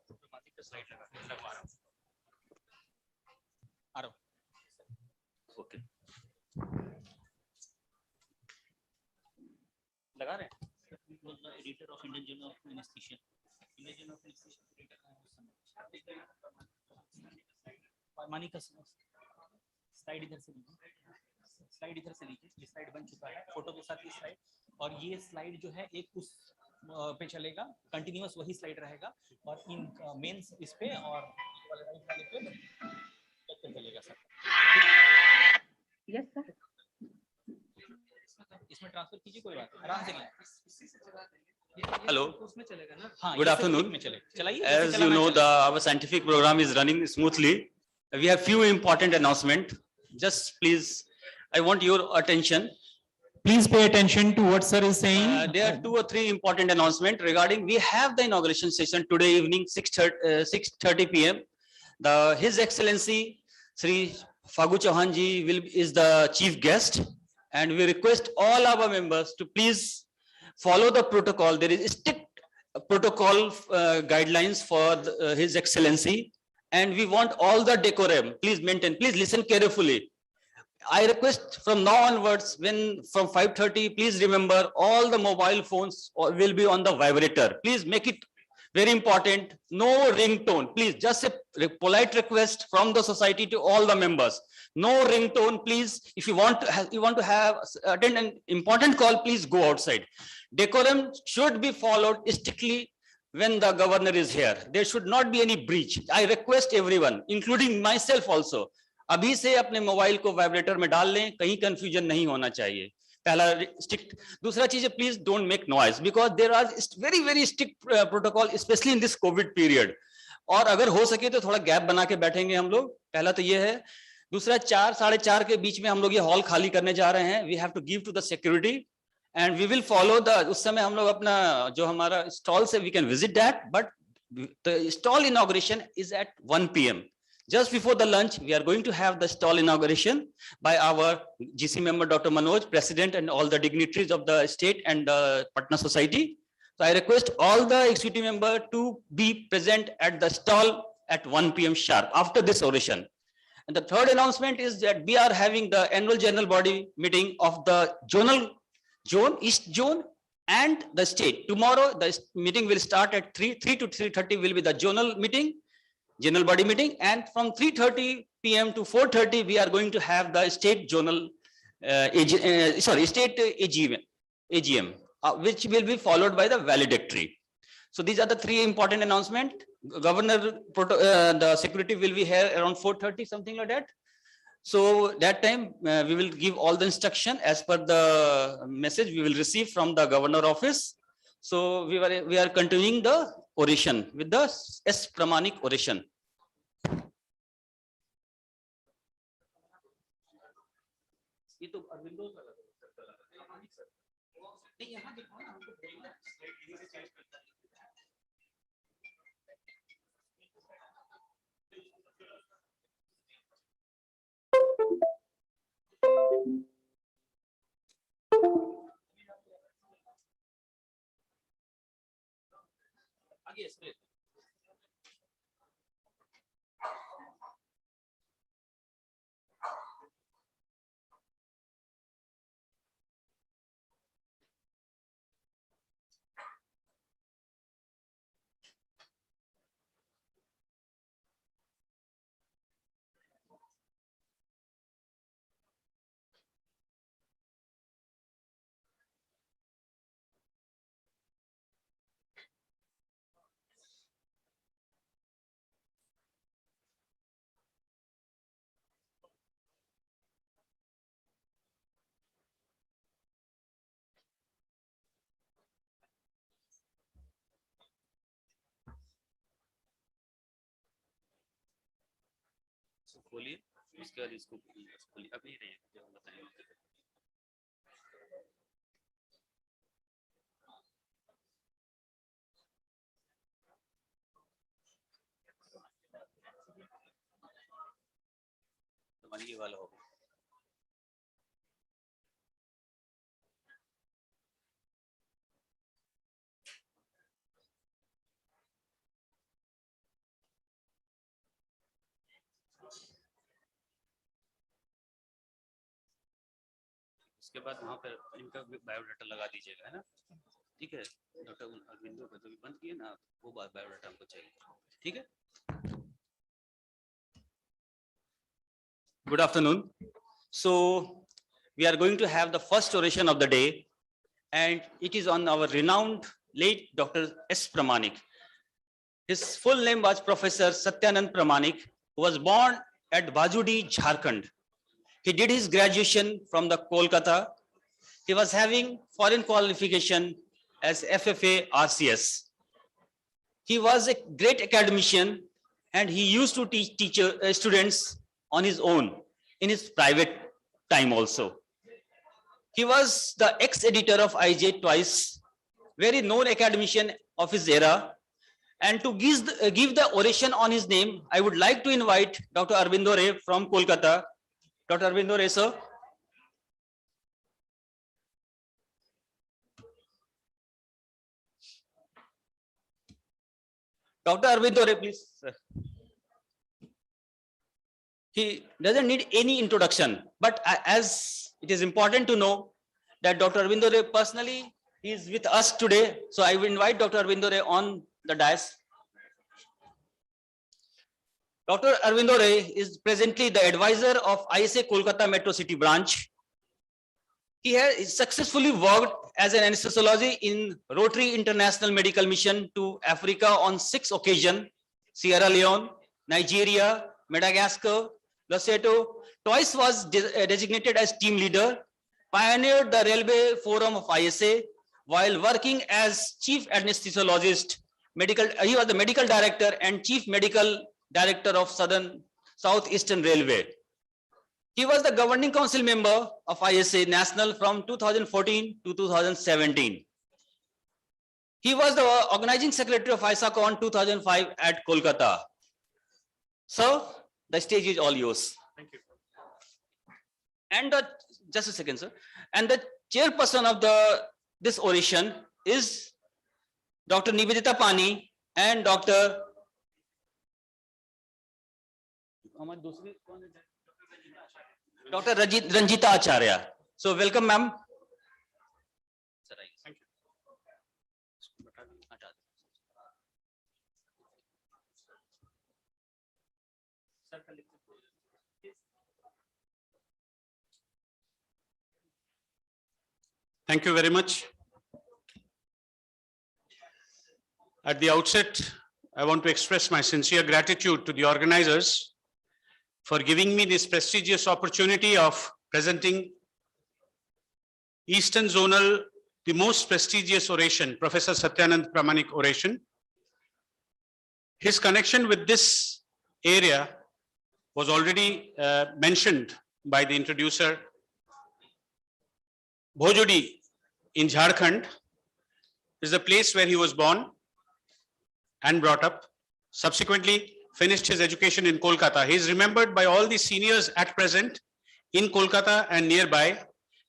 Okay. लगा रहे हैं? Editor of Indian Journal of Anesthesia. Indian Journal of Anesthesia. मानी का slide इधर से लीजिए, slide इधर से लीजिए, ये स्लाइड बन चुका है फोटो के साथ, ये स्लाइड, और ये स्लाइड जो है एक उस पे चलेगा, कंटिन्यूअस वही स्लाइड रहेगा, और इन मेंस इस पे और राइट वाले पे चलेगा सर।
यस सर,
इसमें ट्रांसफर कीजिए, कोई बात आराम से हेलो,
उसमें चलेगा ना?
हाँ,
Good afternoon.
चलाइए।
As you know, our scientific program is running smoothly. We have few important announcements. Just please, I want your attention.
Please pay attention to what sir is saying.
There are 2 or 3 important announcements regarding. We have the inauguration session today evening 6:30 p.m. His Excellency Sri Fagu Chauhan ji is the chief guest, and we request all our members to please follow the protocol. There is strict protocol guidelines for His Excellency, and we want all the decorum. Please maintain. Please listen carefully. I request from now onwards, from 5:30, please remember all the mobile phones will be on the vibrator. Please make it very important. No ringtone. Please, just a polite request from the society to all the members. No ringtone, please. If you want to attend an important call, please go outside. Decorum should be followed strictly when the governor is here. There should not be any breach. I request everyone, including myself also. अभी से अपने mobile को vibrator में डाल लें, कहीं confusion नहीं होना चाहिए। पहला स्ट्रिक्ट। दूसरा चीज है, please don't make noise, because there are very strict protocol, specially in this Covid period. और अगर हो सके तो थोड़ा गैप बना के बैठेंगे हम लोग। पहला तो ये है। दूसरा, 4 साढ़े 4 के बीच में हम लोग ये हॉल खाली करने जा रहे हैं। We have to give to the security and we will follow the, उस समय हम लोग अपना जो हमारा स्टॉल से we can visit that, but the stall inauguration is at 1 PM. Just before the lunch, we are going to have the stall inauguration by our GC member, Dr. Manoj, President, and all the dignitaries of the state and the Patna Society. So I request all the executive members to be present at the stall at 1 PM sharp after this oration. And the third announcement is that we are having the annual general body meeting of the East Zone and the state. Tomorrow, the meeting will start at 3 to 3:30 will be the zonal meeting. General body meeting, and from 3:30 PM to 4:30 we are going to have the state zonal state AGM, which will be followed by the valedictory. So these are the 3 important announcements. Governor, the security will be here around 4:30, something like that. So that time we will give all the instruction as per the message we will receive from the governor office. So we are continuing the oration with the S Pramanik oration. ये तो Windows वाला नहीं, यहाँ दिखाओ ना हमको, slide easy से change करता है। आगे इसमें खोलिए, उसके बाद इसको खोलिए। अभी नहीं जो बताएंगे। तुम्हारी ये वाला होगा। उसके बाद वहां पर इनका बायोडाटा लगा दीजिएगा, है ना? ठीक है, डॉक्टर अरविंदो को जो बंद किए ना, वो बायोडाटा हमको चाहिए, ठीक है? Good afternoon. So we are going to have the first oration of the day, and it is on our renowned late Dr. S. Pramanik. His full name was Professor Satyanand Pramanik, who was born at Bajudi, Jharkhand. He did his graduation from the Kolkata. He was having foreign qualification as FFA RCS. He was a great academician, and he used to teach students on his own in his private time also. He was the ex-editor of IJ twice, very known academician of his era. And to give the oration on his name, I would like to invite Dr. Arvindo Ray from Kolkata. Dr. Arvindo Ray, sir. Dr. Arvindo Ray, please, sir. He doesn't need any introduction, but as it is important to know that Dr. Arvindo Ray personally is with us today, so I will invite Dr. Arvindo Ray on the dais. Dr. Arvindo Ray is presently the advisor of ISA Kolkata Metro City branch. He has successfully worked as an anesthesiologist in Rotary International Medical Mission to Africa on 6 occasions, Sierra Leone, Nigeria, Madagascar, Lesotho. Twice was designated as team leader, pioneered the railway forum of ISA while working as chief anesthesiologist. He was the medical director and chief medical director of Southeastern Railway. He was the governing council member of ISA National from 2014 to 2017. He was the organizing secretary of ISACO on 2005 at Kolkata. Sir, the stage is all yours.
Thank you.
And just a second, sir. And the chairperson of this oration is Dr. Nivedita Pani and Dr. Ranjita Acharya. So welcome, ma'am.
Thank you. Thank you very much. At the outset, I want to express my sincere gratitude to the organizers for giving me this prestigious opportunity of presenting Eastern Zonal, the most prestigious oration, Professor Satyanand Pramanik oration. His connection with this area was already mentioned by the introducer. Bhojodi in Jharkhand is the place where he was born and brought up. Subsequently, finished his education in Kolkata. He is remembered by all the seniors at present in Kolkata and nearby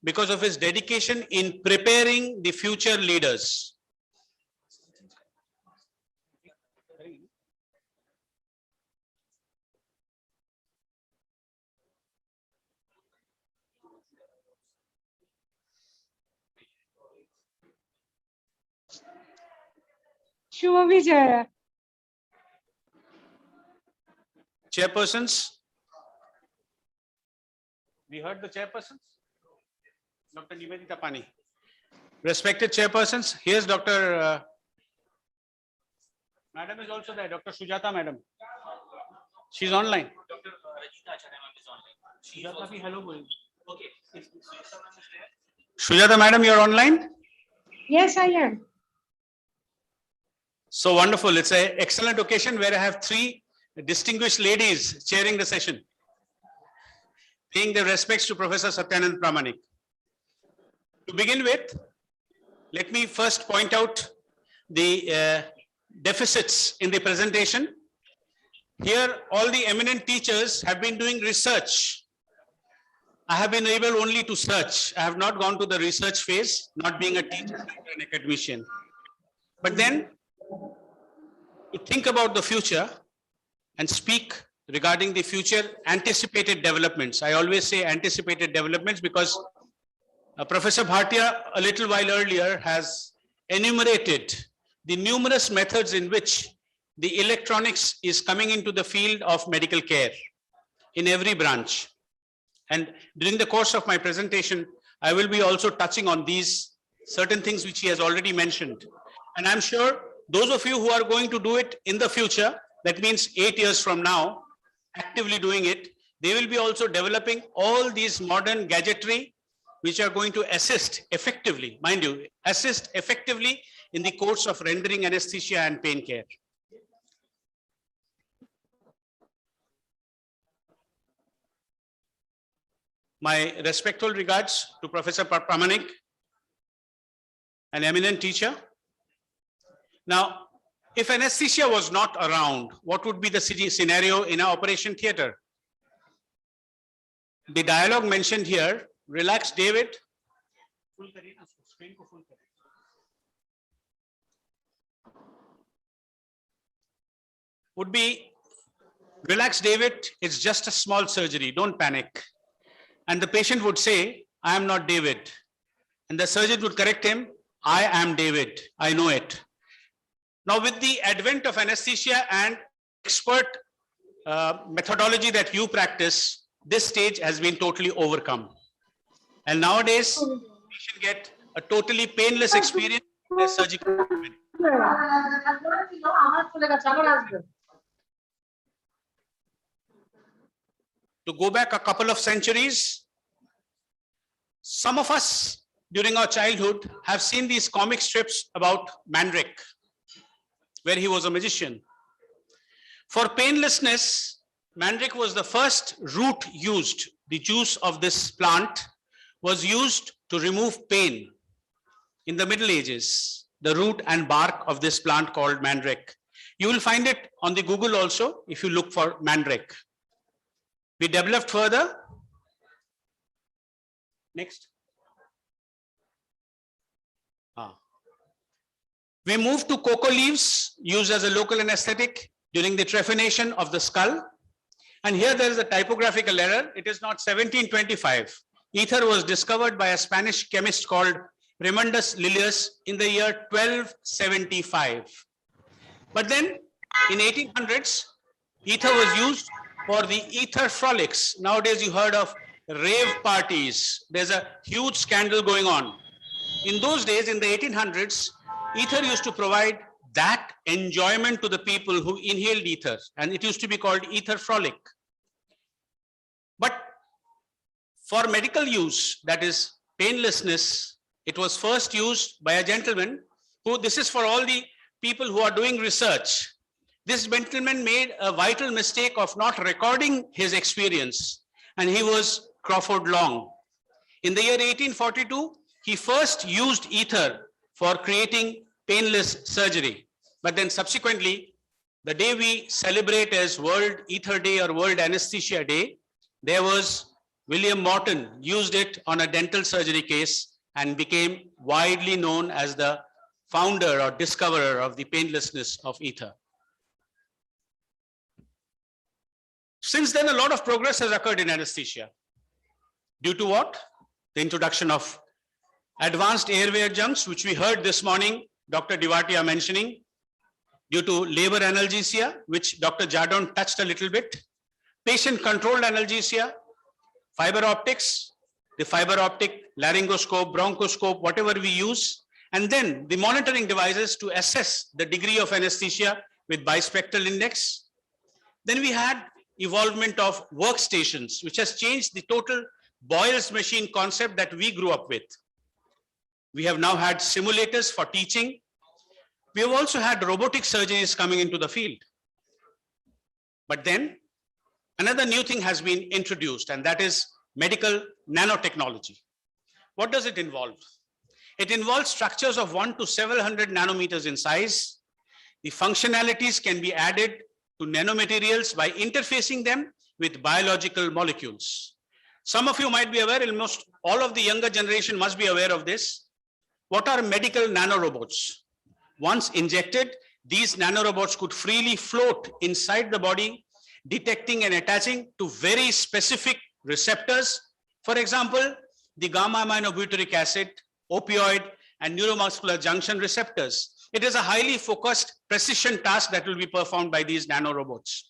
because of his dedication in preparing the future leaders.
Shubha Vijaya.
Chairpersons. We heard the chairpersons. Dr. Nivedita Pani. Respected chairpersons, here's Dr. Madam is also there, Dr. Sujata Madam. She's online.
Dr. Ranjita Acharya is online.
Sujata, hello.
Okay.
Sujata Madam, you're online?
Yes, I am.
So wonderful. It's an excellent occasion where I have 3 distinguished ladies chairing the session, paying their respects to Professor Satyanand Pramanik. To begin with, let me first point out the deficits in the presentation. Here, all the eminent teachers have been doing research
I have been able only to search. I have not gone to the research phase, not being a teacher or an academician. But then to think about the future and speak regarding the future anticipated developments. I always say anticipated developments because Professor Bhatia a little while earlier has enumerated the numerous methods in which the electronics is coming into the field of medical care in every branch. And during the course of my presentation, I will be also touching on these certain things which he has already mentioned. And I'm sure those of you who are going to do it in the future, that means 8 years from now, actively doing it, they will be also developing all these modern gadgetry which are going to assist effectively, mind you, assist effectively in the course of rendering anesthesia and pain care. My respectful regards to Professor Pramanik, an eminent teacher. Now, if anesthesia was not around, what would be the scenario in our operation theater? The dialogue mentioned here, relax David. Would be, relax David, it's just a small surgery, don't panic. And the patient would say, I am not David. And the surgeon would correct him, I am David, I know it. Now with the advent of anesthesia and expert methodology that you practice, this stage has been totally overcome. And nowadays, patient get a totally painless experience in their surgical treatment. To go back a couple of centuries, some of us during our childhood have seen these comic strips about Mandrake, where he was a magician. For painlessness, Mandrake was the first root used. The juice of this plant was used to remove pain. In the Middle Ages, the root and bark of this plant called Mandrake. You will find it on the Google also if you look for Mandrake. We developed further. Next. We moved to cocoa leaves used as a local anesthetic during the trephination of the skull. And here there is a typographical error. It is not 1725. Ether was discovered by a Spanish chemist called Remundus Lilius in the year 1275. But then in 1800s, ether was used for the ether frolics. Nowadays you heard of rave parties. There's a huge scandal going on. In those days, in the 1800s, ether used to provide that enjoyment to the people who inhaled ether, and it used to be called ether frolic. But for medical use, that is painlessness, it was first used by a gentleman who, this is for all the people who are doing research. This gentleman made a vital mistake of not recording his experience, and he was Crawford Long. In the year 1842, he first used ether for creating painless surgery. But then subsequently, the day we celebrate as World Ether Day or World Anesthesia Day, there was William Morton used it on a dental surgery case and became widely known as the founder or discoverer of the painlessness of ether. Since then, a lot of progress has occurred in anesthesia. Due to what? The introduction of advanced airway adjuncts, which we heard this morning, Dr. Diwatia mentioning, due to labor analgesia, which Dr. Jadon touched a little bit, patient-controlled analgesia, fiber optics, the fiber optic, laryngoscope, bronchoscope, whatever we use, and then the monitoring devices to assess the degree of anesthesia with bispectral index. Then we had evolvement of workstations, which has changed the total Boyle's machine concept that we grew up with. We have now had simulators for teaching. We have also had robotic surgeries coming into the field. But then another new thing has been introduced, and that is medical nanotechnology. What does it involve? It involves structures of 1 to several hundred nanometers in size. The functionalities can be added to nanomaterials by interfacing them with biological molecules. Some of you might be aware, almost all of the younger generation must be aware of this. What are medical nanorobots? Once injected, these nanorobots could freely float inside the body, detecting and attaching to very specific receptors. For example, the gamma aminobutyric acid, opioid, and neuromuscular junction receptors. It is a highly focused precision task that will be performed by these nanorobots.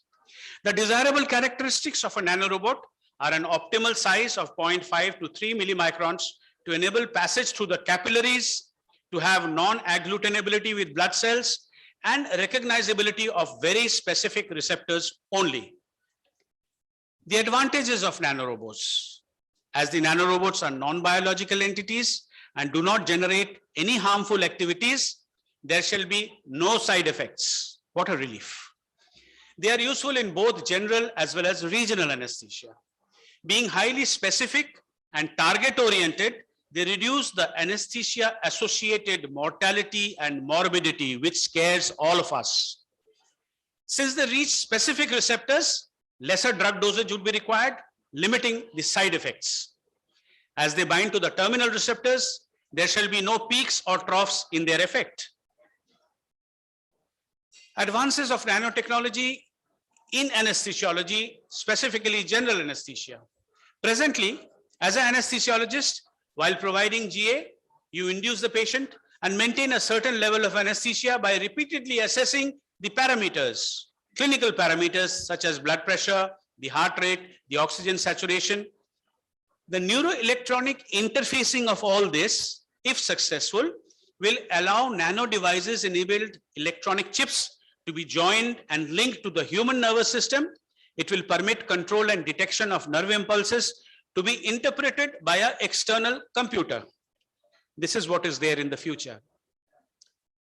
The desirable characteristics of a nanorobot are an optimal size of 0.5 to 3 millimicrons to enable passage through the capillaries, to have non-agglutinability with blood cells, and recognizability of very specific receptors only. The advantages of nanorobots. As the nanorobots are non-biological entities and do not generate any harmful activities, there shall be no side effects. What a relief. They are useful in both general as well as regional anesthesia. Being highly specific and target-oriented, they reduce the anesthesia-associated mortality and morbidity, which scares all of us. Since they reach specific receptors, lesser drug dosage would be required, limiting the side effects. As they bind to the terminal receptors, there shall be no peaks or troughs in their effect. Advances of nanotechnology in anesthesiology, specifically general anesthesia. Presently, as an anesthesiologist, while providing GA, you induce the patient and maintain a certain level of anesthesia by repeatedly assessing the parameters, clinical parameters such as blood pressure, the heart rate, the oxygen saturation. The neuroelectronic interfacing of all this, if successful, will allow nano devices enabled electronic chips to be joined and linked to the human nervous system. It will permit control and detection of nerve impulses to be interpreted by an external computer. This is what is there in the future.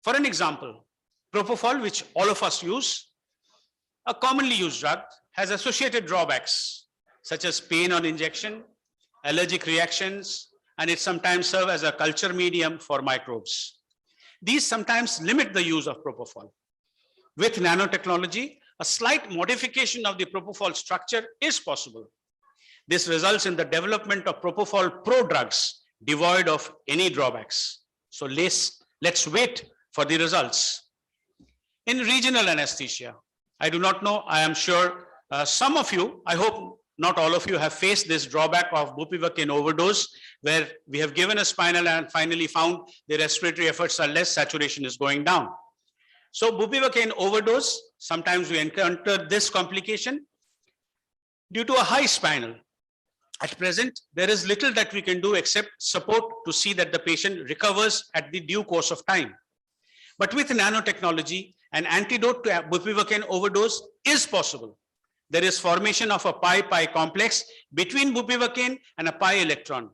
For an example, propofol, which all of us use, a commonly used drug, has associated drawbacks such as pain on injection, allergic reactions, and it sometimes serves as a culture medium for microbes. These sometimes limit the use of propofol. With nanotechnology, a slight modification of the propofol structure is possible. This results in the development of propofol prodrugs devoid of any drawbacks. So let's wait for the results. In regional anesthesia, I do not know, I am sure some of you, I hope not all of you, have faced this drawback of bupivacaine overdose, where we have given a spinal and finally found the respiratory efforts are less, saturation is going down. So bupivacaine overdose, sometimes we encounter this complication due to a high spinal. At present, there is little that we can do except support to see that the patient recovers at the due course of time. But with nanotechnology, an antidote to bupivacaine overdose is possible. There is formation of a pi-pi complex between bupivacaine and a pi electron,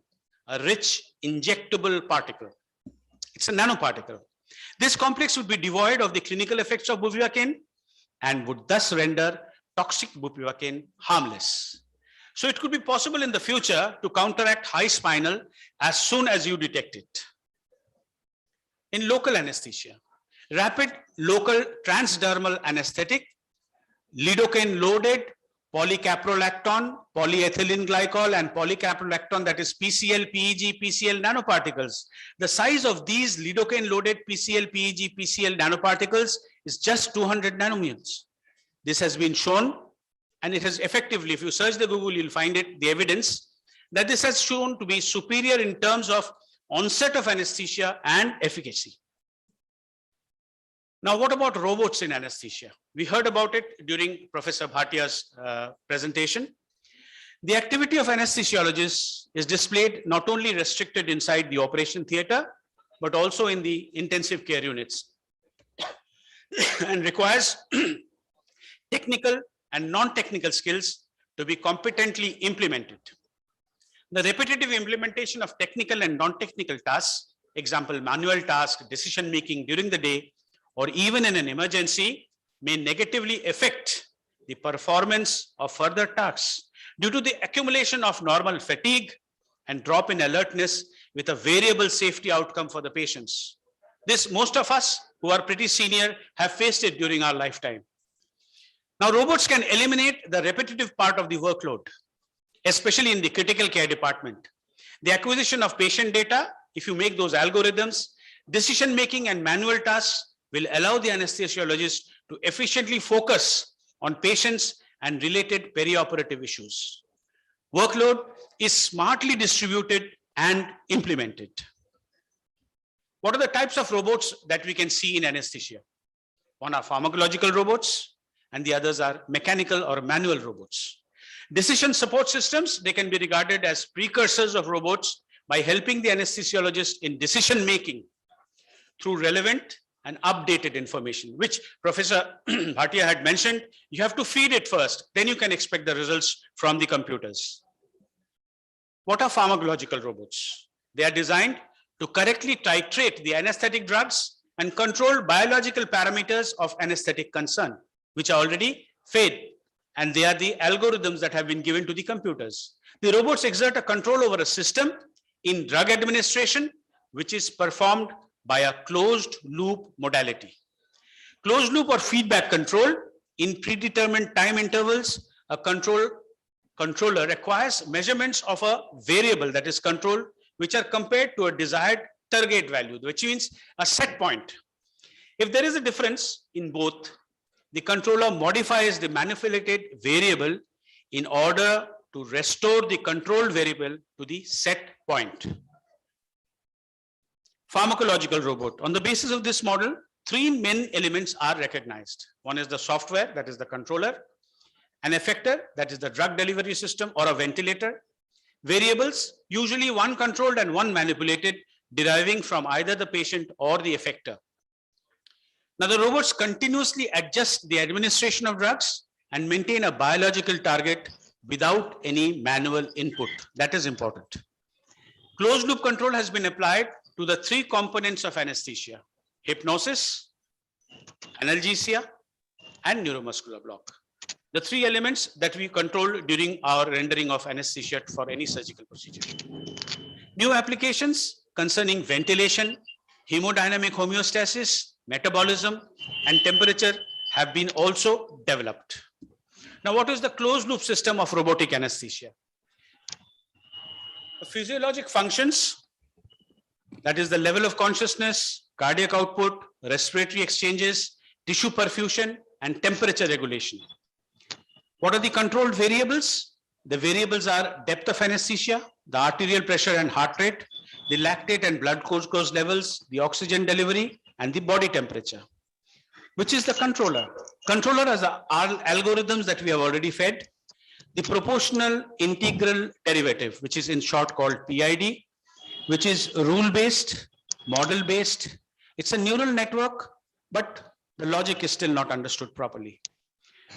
a rich injectable particle. It's a nanoparticle. This complex would be devoid of the clinical effects of bupivacaine and would thus render toxic bupivacaine harmless. So it could be possible in the future to counteract high spinal as soon as you detect it. In local anesthesia, rapid local transdermal anesthetic, lidocaine loaded, polycaprolacton, polyethylene glycol, and polycaprolacton, that is PCL, PEG, PCL nanoparticles. The size of these lidocaine loaded PCL, PEG, PCL nanoparticles is just 200 nanometers. This has been shown, and it has effectively, if you search the Google, you'll find it, the evidence that this has shown to be superior in terms of onset of anesthesia and efficacy. Now, what about robots in anesthesia? We heard about it during Professor Bhatia's presentation. The activity of anesthesiologists is displayed not only restricted inside the operation theater, but also in the intensive care units and requires technical and non-technical skills to be competently implemented. The repetitive implementation of technical and non-technical tasks, example, manual tasks, decision-making during the day, or even in an emergency, may negatively affect the performance of further tasks due to the accumulation of normal fatigue and drop in alertness with a variable safety outcome for the patients. This, most of us who are pretty senior have faced it during our lifetime. Now, robots can eliminate the repetitive part of the workload. especially in the critical care department. The acquisition of patient data, if you make those algorithms, decision-making and manual tasks will allow the anesthesiologist to efficiently focus on patients and related perioperative issues. Workload is smartly distributed and implemented. What are the types of robots that we can see in anesthesia? One are pharmacological robots, and the others are mechanical or manual robots. Decision support systems, they can be regarded as precursors of robots by helping the anesthesiologist in decision making through relevant and updated information, which Professor Bhatia had mentioned. You have to feed it first, then you can expect the results from the computers. What are pharmacological robots? They are designed to correctly titrate the anesthetic drugs and control biological parameters of anesthetic concern, which are already fed, and they are the algorithms that have been given to the computers. The robots exert a control over a system in drug administration, which is performed by a closed loop modality. Closed loop or feedback control in predetermined time intervals, a controller requires measurements of a variable that is controlled, which are compared to a desired target value, which means a set point. If there is a difference in both, the controller modifies the manipulated variable in order to restore the controlled variable to the set point. Pharmacological robot. On the basis of this model, three main elements are recognized. One is the software, that is the controller, an effector, that is the drug delivery system or a ventilator, variables, usually one controlled and one manipulated, deriving from either the patient or the effector. Now the robots continuously adjust the administration of drugs and maintain a biological target without any manual input. That is important. Closed loop control has been applied to the three components of anesthesia: hypnosis, analgesia, and neuromuscular block. The three elements that we control during our rendering of anesthesia for any surgical procedure. New applications concerning ventilation, hemodynamic homeostasis, metabolism, and temperature have been also developed. Now, what is the closed loop system of robotic anesthesia? The physiologic functions, that is the level of consciousness, cardiac output, respiratory exchanges, tissue perfusion, and temperature regulation. What are the controlled variables? The variables are depth of anesthesia, the arterial pressure and heart rate, the lactate and blood glucose levels, the oxygen delivery, and the body temperature. Which is the controller? Controller is the algorithms that we have already fed. The proportional integral derivative, which is in short called PID, which is rule-based, model-based. It's a neural network, but the logic is still not understood properly.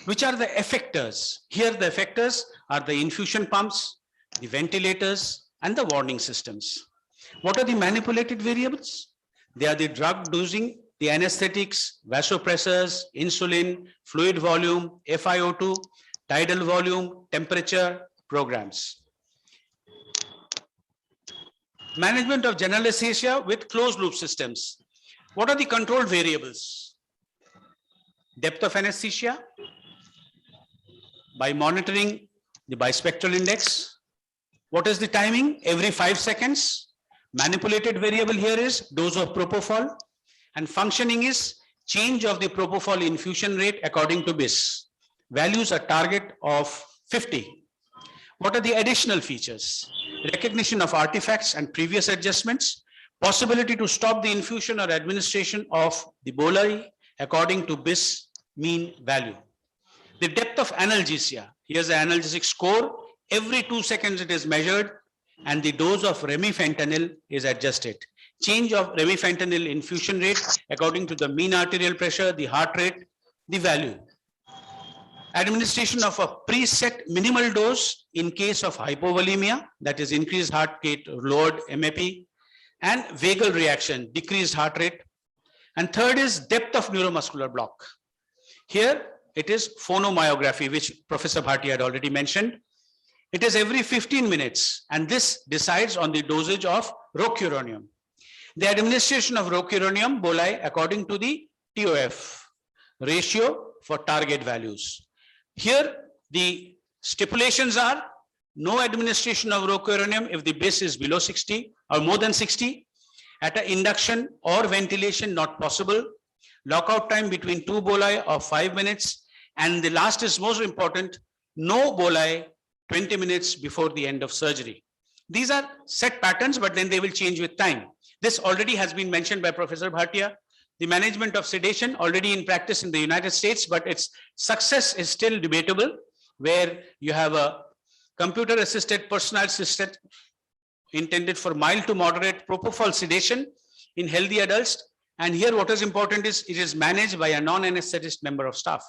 Which are the effectors? Here the effectors are the infusion pumps, the ventilators, and the warning systems. What are the manipulated variables? They are the drug dosing, the anesthetics, vasopressors, insulin, fluid volume, FiO2, tidal volume, temperature, programs. Management of general anesthesia with closed loop systems. What are the controlled variables? Depth of anesthesia by monitoring the bispectral index. What is the timing? Every 5 seconds. Manipulated variable here is dose of propofol, and functioning is change of the propofol infusion rate according to BIS. Values are target of 50. What are the additional features? Recognition of artifacts and previous adjustments, possibility to stop the infusion or administration of the bolus according to BIS mean value. The depth of analgesia, here's the analgesic score. Every 2 seconds it is measured, and the dose of remifentanil is adjusted. Change of remifentanil infusion rate according to the mean arterial pressure, the heart rate, the value. Administration of a preset minimal dose in case of hypovolemia, that is increased heart rate, lowered MAP, and vagal reaction, decreased heart rate. And third is depth of neuromuscular block. Here it is phonomyography, which Professor Bhatia had already mentioned. It is every 15 minutes, and this decides on the dosage of rocuronium. The administration of rocuronium boli according to the TOF ratio for target values. Here the stipulations are no administration of rocuronium if the base is below 60 or more than 60. At an induction or ventilation not possible. Lockout time between 2 boli of 5 minutes. And the last is most important, no boli 20 minutes before the end of surgery. These are set patterns, but then they will change with time. This already has been mentioned by Professor Bhatia. The management of sedation already in practice in the United States, but its success is still debatable, where you have a computer-assisted personalized system intended for mild to moderate propofol sedation in healthy adults. And here what is important is it is managed by a non-anesthetist member of staff.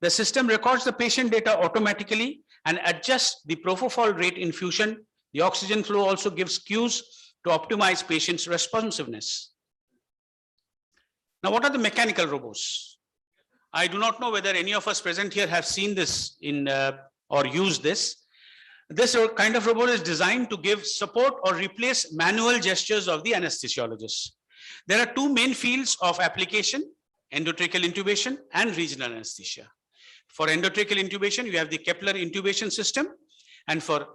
The system records the patient data automatically and adjusts the propofol rate infusion. The oxygen flow also gives cues to optimize patient's responsiveness. Now, what are the mechanical robots? I do not know whether any of us present here have seen this in or used this. This kind of robot is designed to give support or replace manual gestures of the anesthesiologist. There are two main fields of application, endotracheal intubation and regional anesthesia. For endotracheal intubation, you have the Kepler intubation system, and for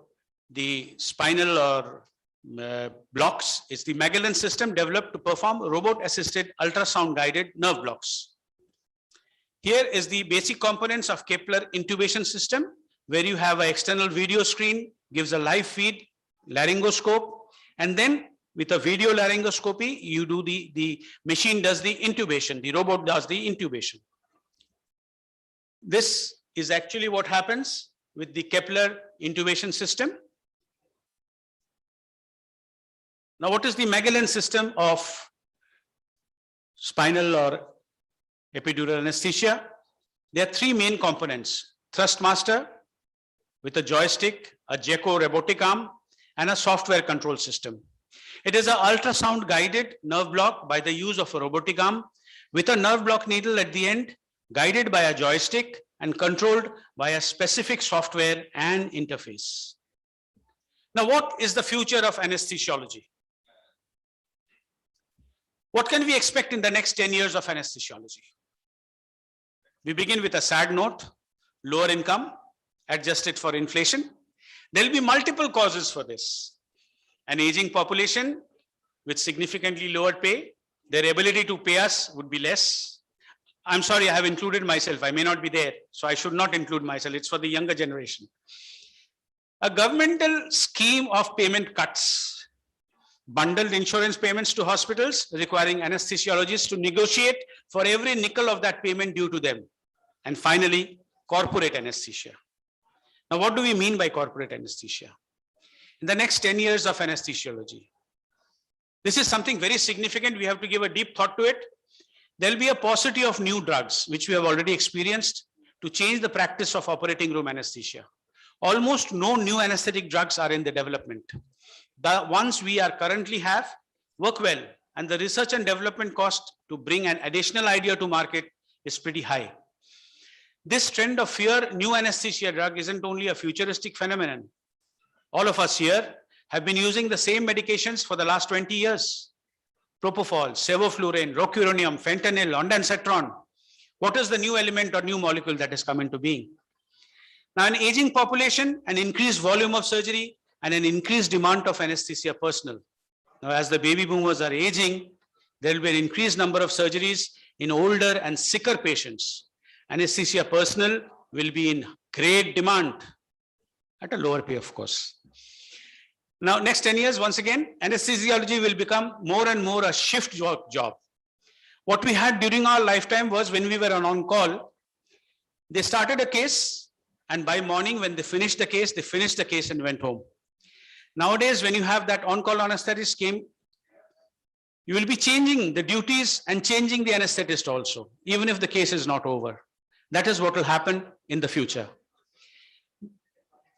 the spinal or blocks, it's the Magellan system developed to perform robot-assisted ultrasound-guided nerve blocks. Here is the basic components of Kepler intubation system, where you have an external video screen, gives a live feed, laryngoscope, and then with a video laryngoscopy, you do the machine does the intubation, the robot does the intubation. This is actually what happens with the Kepler intubation system. Now, what is the Magellan system of spinal or epidural anesthesia? There are three main components: thrust master with a joystick, a Jeco robotic arm, and a software control system. It is an ultrasound guided nerve block by the use of a robotic arm with a nerve block needle at the end, guided by a joystick and controlled by a specific software and interface. Now, what is the future of anesthesiology? What can we expect in the next 10 years of anesthesiology? We begin with a sad note: lower income, adjusted for inflation. There will be multiple causes for this. An aging population with significantly lower pay, their ability to pay us would be less. I'm sorry, I have included myself. I may not be there, so I should not include myself. It's for the younger generation. A governmental scheme of payment cuts, bundled insurance payments to hospitals requiring anesthesiologists to negotiate for every nickel of that payment due to them. And finally, corporate anesthesia. Now, what do we mean by corporate anesthesia? In the next 10 years of anesthesiology, this is something very significant. We have to give a deep thought to it. There will be a paucity of new drugs, which we have already experienced, to change the practice of operating room anesthesia. Almost no new anesthetic drugs are in the development. The ones we are currently have work well, and the research and development cost to bring an additional idea to market is pretty high. This trend of fear new anesthesia drug isn't only a futuristic phenomenon. All of us here have been using the same medications for the last 20 years. Propofol, sevoflurane, rocuronium, fentanyl, ondansetron. What is the new element or new molecule that has come into being? Now, an aging population, an increased volume of surgery, and an increased demand of anesthesia personnel. Now, as the baby boomers are aging, there will be an increased number of surgeries in older and sicker patients. Anesthesia personnel will be in great demand at a lower pay, of course. Now, next 10 years, once again, anesthesiology will become more and more a shift job. What we had during our lifetime was when we were on call, they started a case, and by morning when they finished the case and went home. Nowadays, when you have that on-call anesthetist came, you will be changing the duties and changing the anesthetist also, even if the case is not over. That is what will happen in the future.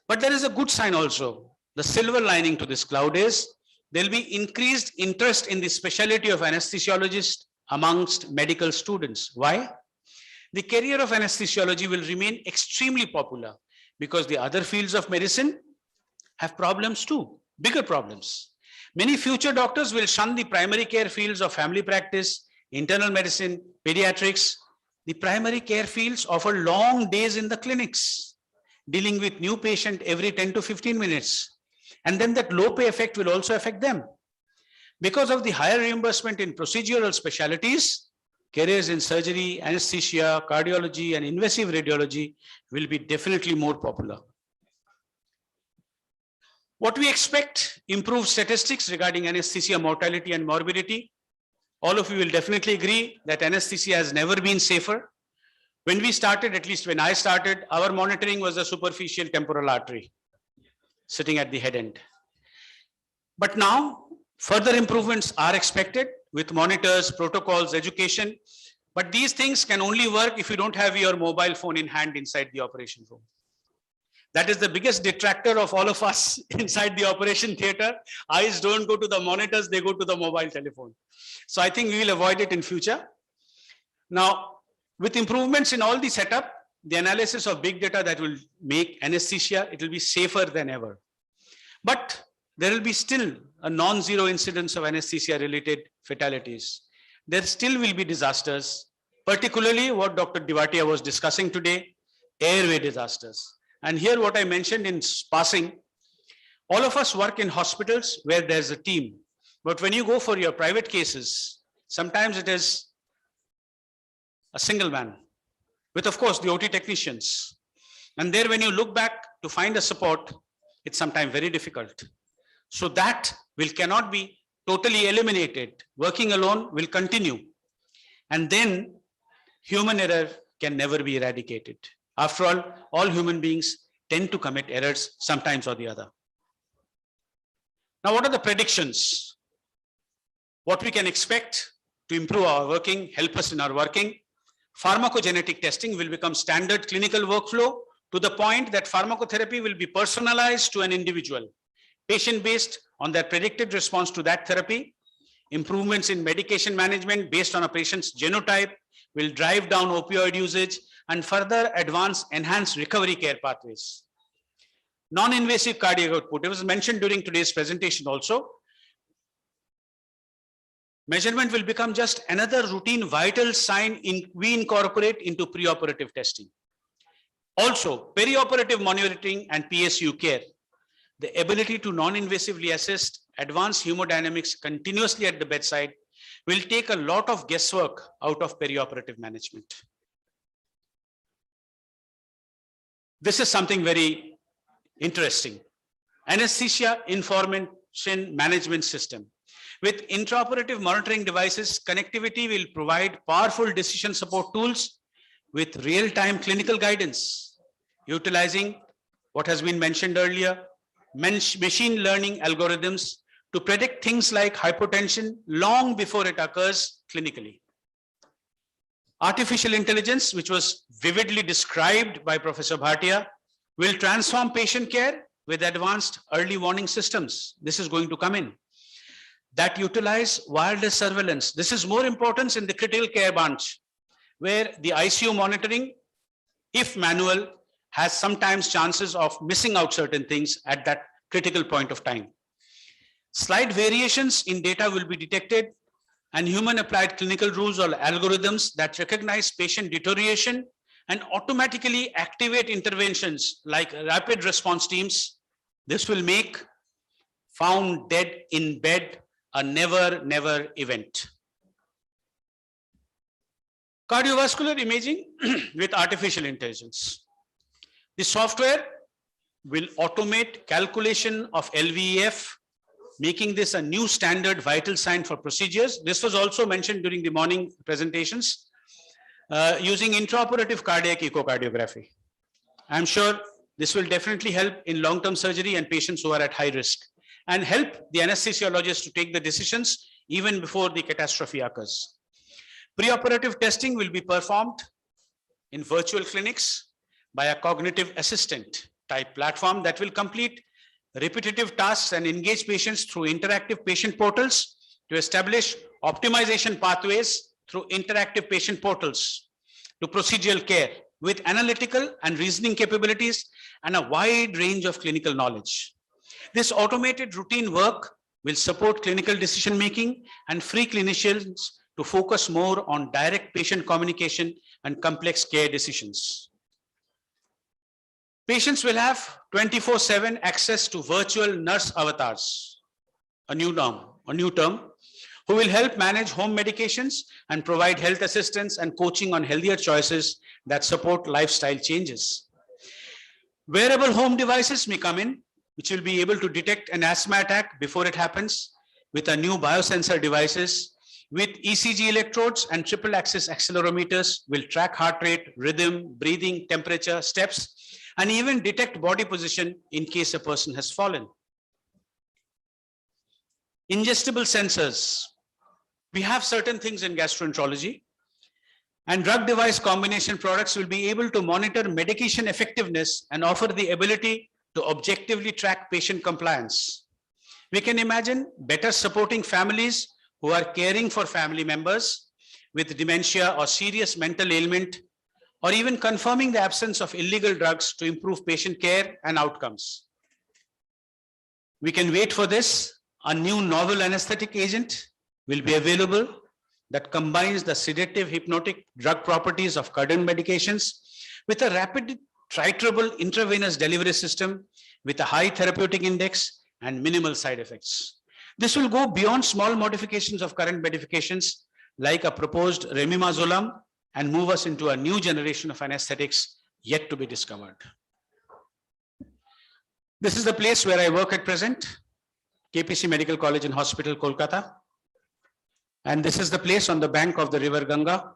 But there is a good sign also. The silver lining to this cloud is there will be increased interest in the specialty of anesthesiologist amongst medical students. Why? The career of anesthesiology will remain extremely popular because the other fields of medicine have problems too, bigger problems. Many future doctors will shun the primary care fields of family practice, internal medicine, pediatrics. The primary care fields offer long days in the clinics. dealing with new patient every 10 to 15 minutes. And then that low pay effect will also affect them. Because of the higher reimbursement in procedural specialties, careers in surgery, anesthesia, cardiology, and invasive radiology will be definitely more popular. What we expect, improved statistics regarding anesthesia mortality and morbidity. All of you will definitely agree that anesthesia has never been safer. When we started, at least when I started, our monitoring was a superficial temporal artery sitting at the head end. But now further improvements are expected with monitors, protocols, education. But these things can only work if you don't have your mobile phone in hand inside the operation room. That is the biggest detractor of all of us inside the operation theater. Eyes don't go to the monitors, they go to the mobile telephone. So I think we will avoid it in future. Now, with improvements in all the setup, the analysis of big data that will make anesthesia, it will be safer than ever. But there will be still a non-zero incidence of anesthesia related fatalities. There still will be disasters, particularly what Dr. Diwatia was discussing today, airway disasters. And here what I mentioned in passing, all of us work in hospitals where there's a team. But when you go for your private cases, sometimes it is a single man with, of course, the OT technicians. And there, when you look back to find a support, it's sometimes very difficult. So that cannot be totally eliminated. Working alone will continue. And then human error can never be eradicated. After all human beings tend to commit errors sometimes or the other. Now, what are the predictions? What we can expect to improve our working, help us in our working? Pharmacogenetic testing will become standard clinical workflow to the point that pharmacotherapy will be personalized to an individual, patient-based on their predicted response to that therapy. Improvements in medication management based on a patient's genotype will drive down opioid usage and further enhance recovery care pathways. Non-invasive cardiac output, it was mentioned during today's presentation also. Measurement will become just another routine vital sign we incorporate into preoperative testing. Also, perioperative monitoring and PSU care. The ability to non-invasively assess advanced hemodynamics continuously at the bedside will take a lot of guesswork out of perioperative management. This is something very interesting. Anesthesia information management system. With intraoperative monitoring devices, connectivity will provide powerful decision support tools with real-time clinical guidance, utilizing what has been mentioned earlier, machine learning algorithms to predict things like hypotension long before it occurs clinically. Artificial intelligence, which was vividly described by Professor Bhatia, will transform patient care with advanced early warning systems. This is going to come in. That utilize wireless surveillance. This is more important in the critical care branch, where the ICU monitoring, if manual, has sometimes chances of missing out certain things at that critical point of time. Slight variations in data will be detected, and human applied clinical rules or algorithms that recognize patient deterioration and automatically activate interventions like rapid response teams. This will make found dead in bed a never event. Cardiovascular imaging with artificial intelligence. The software will automate calculation of LVEF, making this a new standard vital sign for procedures. This was also mentioned during the morning presentations, using intraoperative cardiac echocardiography. I'm sure this will definitely help in long-term surgery and patients who are at high risk, and help the anesthesiologist to take the decisions even before the catastrophe occurs. Preoperative testing will be performed in virtual clinics by a cognitive assistant type platform that will complete repetitive tasks and engage patients through interactive patient portals to establish optimization pathways through interactive patient portals to procedural care with analytical and reasoning capabilities and a wide range of clinical knowledge. This automated routine work will support clinical decision-making and free clinicians to focus more on direct patient communication and complex care decisions. Patients will have 24/7 access to virtual nurse avatars, a new term, who will help manage home medications and provide health assistance and coaching on healthier choices that support lifestyle changes. Wearable home devices may come in, which will be able to detect an asthma attack before it happens with a new biosensor devices with ECG electrodes and triple axis accelerometers will track heart rate, rhythm, breathing, temperature, steps, and even detect body position in case a person has fallen. Ingestible sensors. We have certain things in gastroenterology, and drug device combination products will be able to monitor medication effectiveness and offer the ability to objectively track patient compliance. We can imagine better supporting families who are caring for family members with dementia or serious mental ailment, or even confirming the absence of illegal drugs to improve patient care and outcomes. We can wait for this. A new novel anesthetic agent will be available that combines the sedative hypnotic drug properties of current medications with a rapid titrable intravenous delivery system with a high therapeutic index and minimal side effects. This will go beyond small modifications of current medications like a proposed remimazolam and move us into a new generation of anesthetics yet to be discovered. This is the place where I work at present, KPC Medical College and Hospital, Kolkata. And this is the place on the bank of the river Ganga,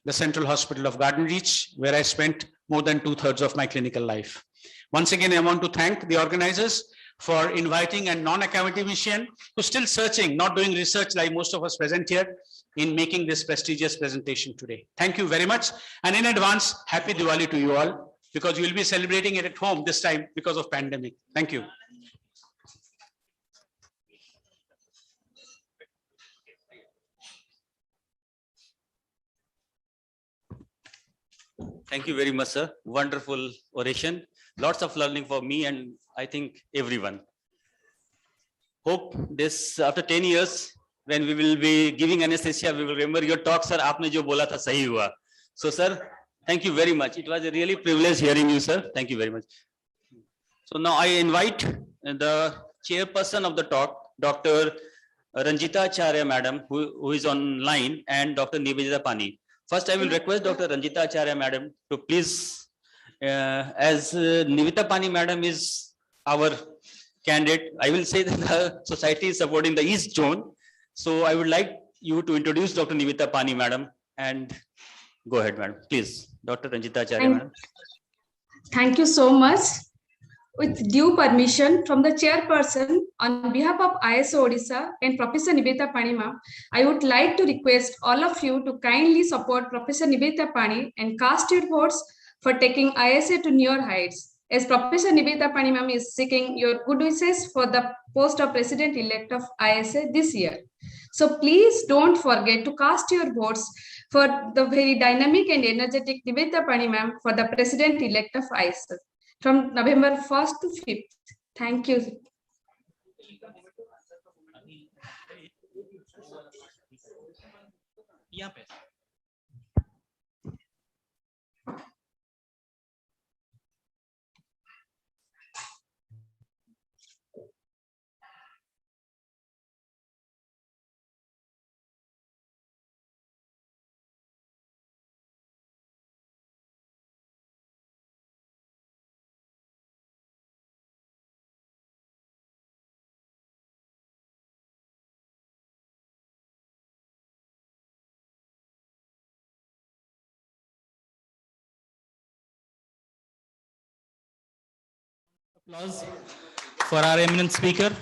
the Central Hospital of Garden Reach, where I spent more than 2/3 of my clinical life. Once again, I want to thank the organizers for inviting a non-academician who's still searching, not doing research like most of us present here, in making this prestigious presentation today. Thank you very much. And in advance, happy Diwali to you all, because you will be celebrating it at home this time because of pandemic. Thank you.
Thank you very much, sir. Wonderful oration. Lots of learning for me and I think everyone. Hope this, after 10 years, when we will be giving anesthesia, we will remember your talk, sir. Aapne jo bola tha sahi hua. So, sir, thank you very much. It was a really privilege hearing you, sir. Thank you very much. So now I invite the chairperson of the talk, Dr. Ranjita Acharya, madam, who is online, and Dr. Nivedita Pani. First, I will request Dr. Ranjita Acharya, madam, to please, as Nivedita Pani, madam, is our candidate. I will say that the society is supporting the East Zone. So I would like you to introduce Dr. Nivedita Pani, madam, and go ahead, madam. Please, Dr. Ranjita Acharya, madam.
Thank you so much. With due permission from the chairperson, on behalf of ISO Odisha and Professor Nivedita Pani ma'am, I would like to request all of you to kindly support Professor Nivedita Pani and cast your votes for taking ISA to newer heights. As Professor Nivedita Pani ma'am is seeking your good wishes for the post of President-elect of ISA this year. So please don't forget to cast your votes for the very dynamic and energetic Nivedita Pani ma'am for the President-elect of ISA. From November 1st to 5th. Thank you.
Applause for our eminent speaker.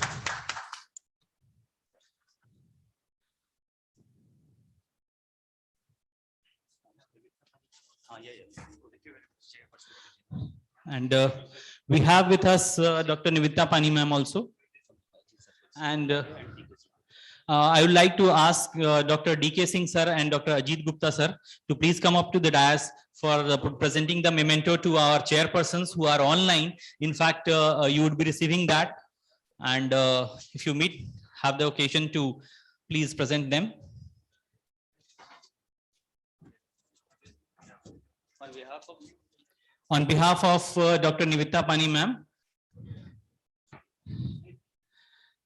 And we have with us Dr. Nivedita Pani ma'am also. And I would like to ask Dr. DK Singh sir and Dr. Ajit Gupta sir to please come up to the dais for presenting the memento to our chairpersons who are online. In fact, you would be receiving that. And if you have the occasion to please present them.
On behalf of
On behalf of Dr. Nivita Pani, ma'am.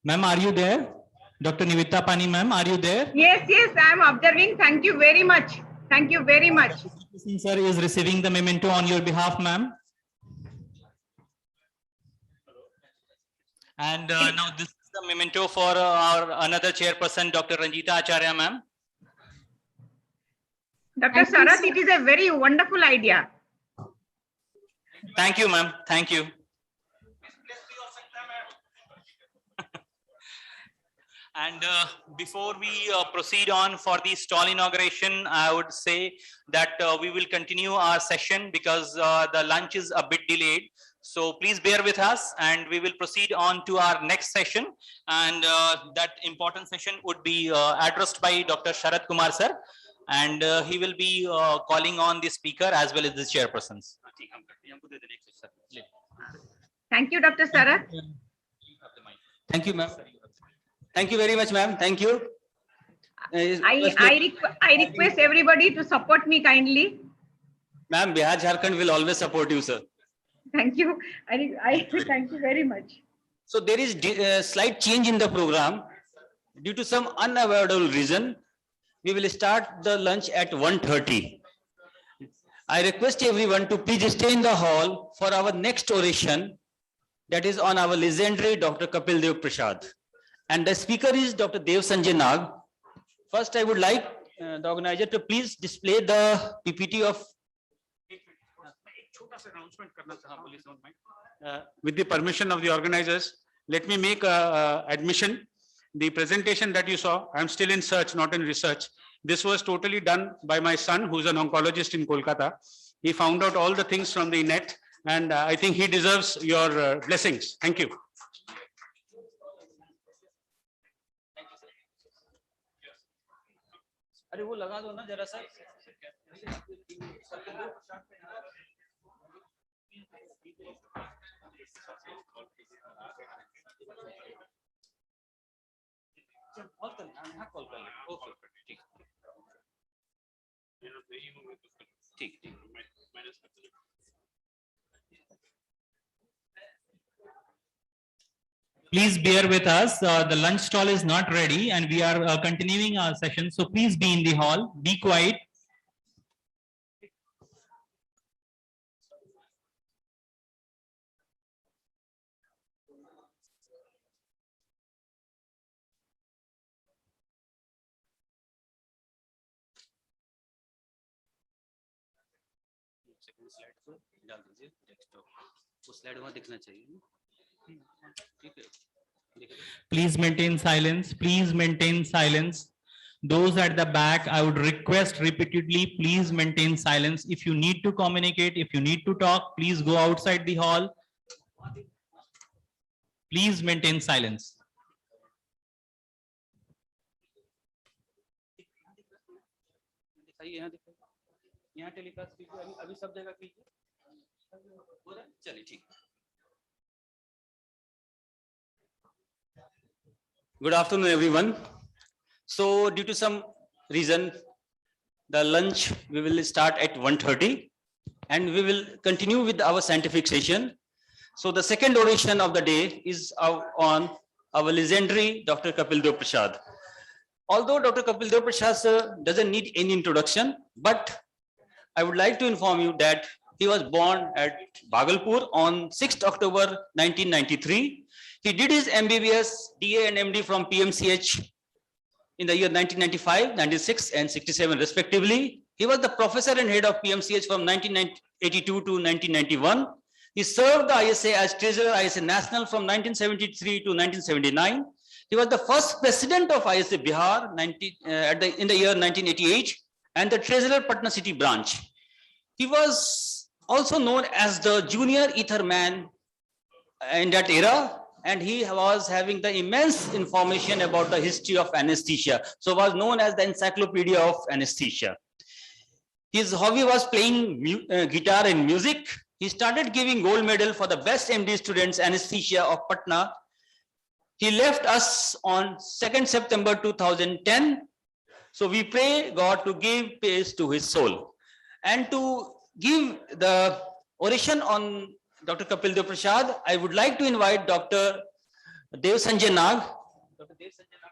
Ma'am, are you there? Dr. Nivita Pani, ma'am, are you there?
Yes, yes, I am observing. Thank you very much. Thank you very much.
Sir is receiving the memento on your behalf, ma'am. And now this is the memento for our another chairperson, Dr. Ranjita Acharya, ma'am.
Dr. Sarath, it is a very wonderful idea.
Thank you, ma'am. Thank you. And before we proceed on for the stall inauguration, I would say that we will continue our session because the lunch is a bit delayed. So please bear with us and we will proceed on to our next session. And that important session would be addressed by Dr. Sharad Kumar sir. And he will be calling on the speaker as well as the chairpersons.
Thank you, Dr. Sarath.
Thank you, ma'am. Thank you very much, ma'am. Thank you.
I request everybody to support me kindly.
Ma'am, Bihar Jharkhand will always support you, sir.
Thank you. I thank you very much.
So there is a slight change in the program. Due to some unavoidable reason, we will start the lunch at 1:30. I request everyone to please stay in the hall for our next oration, that is on our legendary Dr. Kapil Dev Prasad. And the speaker is Dr. Dev Sanjay Nag. First, I would like the organizer to please display the PPT of.
With the permission of the organizers, let me make a admission. The presentation that you saw, I'm still in search, not in research. This was totally done by my son, who's an oncologist in Kolkata. He found out all the things from the net, and I think he deserves your blessings. Thank you.
अरे वो लगा दो ना जरा सा
Please bear with us. The lunch stall is not ready and we are continuing our session. So please be in the hall. Be quiet. Please maintain silence. Please maintain silence. Those at the back, I would request repeatedly, please maintain silence. If you need to communicate, if you need to talk, please go outside the hall. Please maintain silence.
Good afternoon, everyone. So due to some reason, the lunch we will start at 1:30 and we will continue with our scientific session. So the second oration of the day is on our legendary Dr. Kapil Dev Prasad. Although Dr. Kapil Dev Prasad sir doesn't need any introduction, but I would like to inform you that he was born at Bhagalpur on 6th October 1993. He did his MBBS, DA and MD from PMCH in the year 1995, 96 and 67 respectively. He was the professor and head of PMCH from 1982 to 1991. He served the ISA as treasurer ISA National from 1973 to 1979. He was the first president of ISA Bihar in the year 1988 and the treasurer Patna City branch. He was also known as the junior ether man in that era, and he was having the immense information about the history of anesthesia. So was known as the encyclopedia of anesthesia. His hobby was playing guitar and music. He started giving gold medal for the best MD students anesthesia of Patna. He left us on 2nd September 2010. So we pray God to give peace to his soul and to give the oration on Dr. Kapil Dev Prasad, I would like to invite Dr. Dev Sanjay Nag. Dr. Dev Sanjay Nag,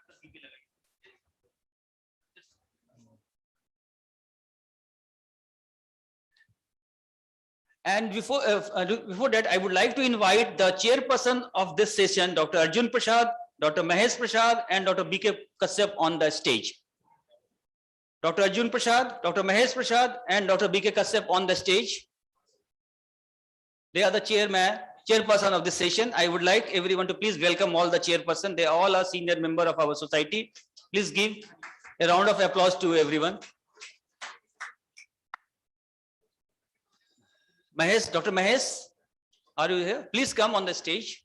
and before that, I would like to invite the chairperson of this session, Dr. Arjun Prasad, Dr. Mahesh Prasad, and Dr. B.K. Kashyap on the stage. Dr. Arjun Prasad, Dr. Mahesh Prasad, and Dr. B.K. Kashyap on the stage. They are the chairperson of this session. I would like everyone to please welcome all the chairperson. They all are senior member of our society. Please give a round of applause to everyone. Mahesh, Dr. Mahesh, are you here? Please come on the stage.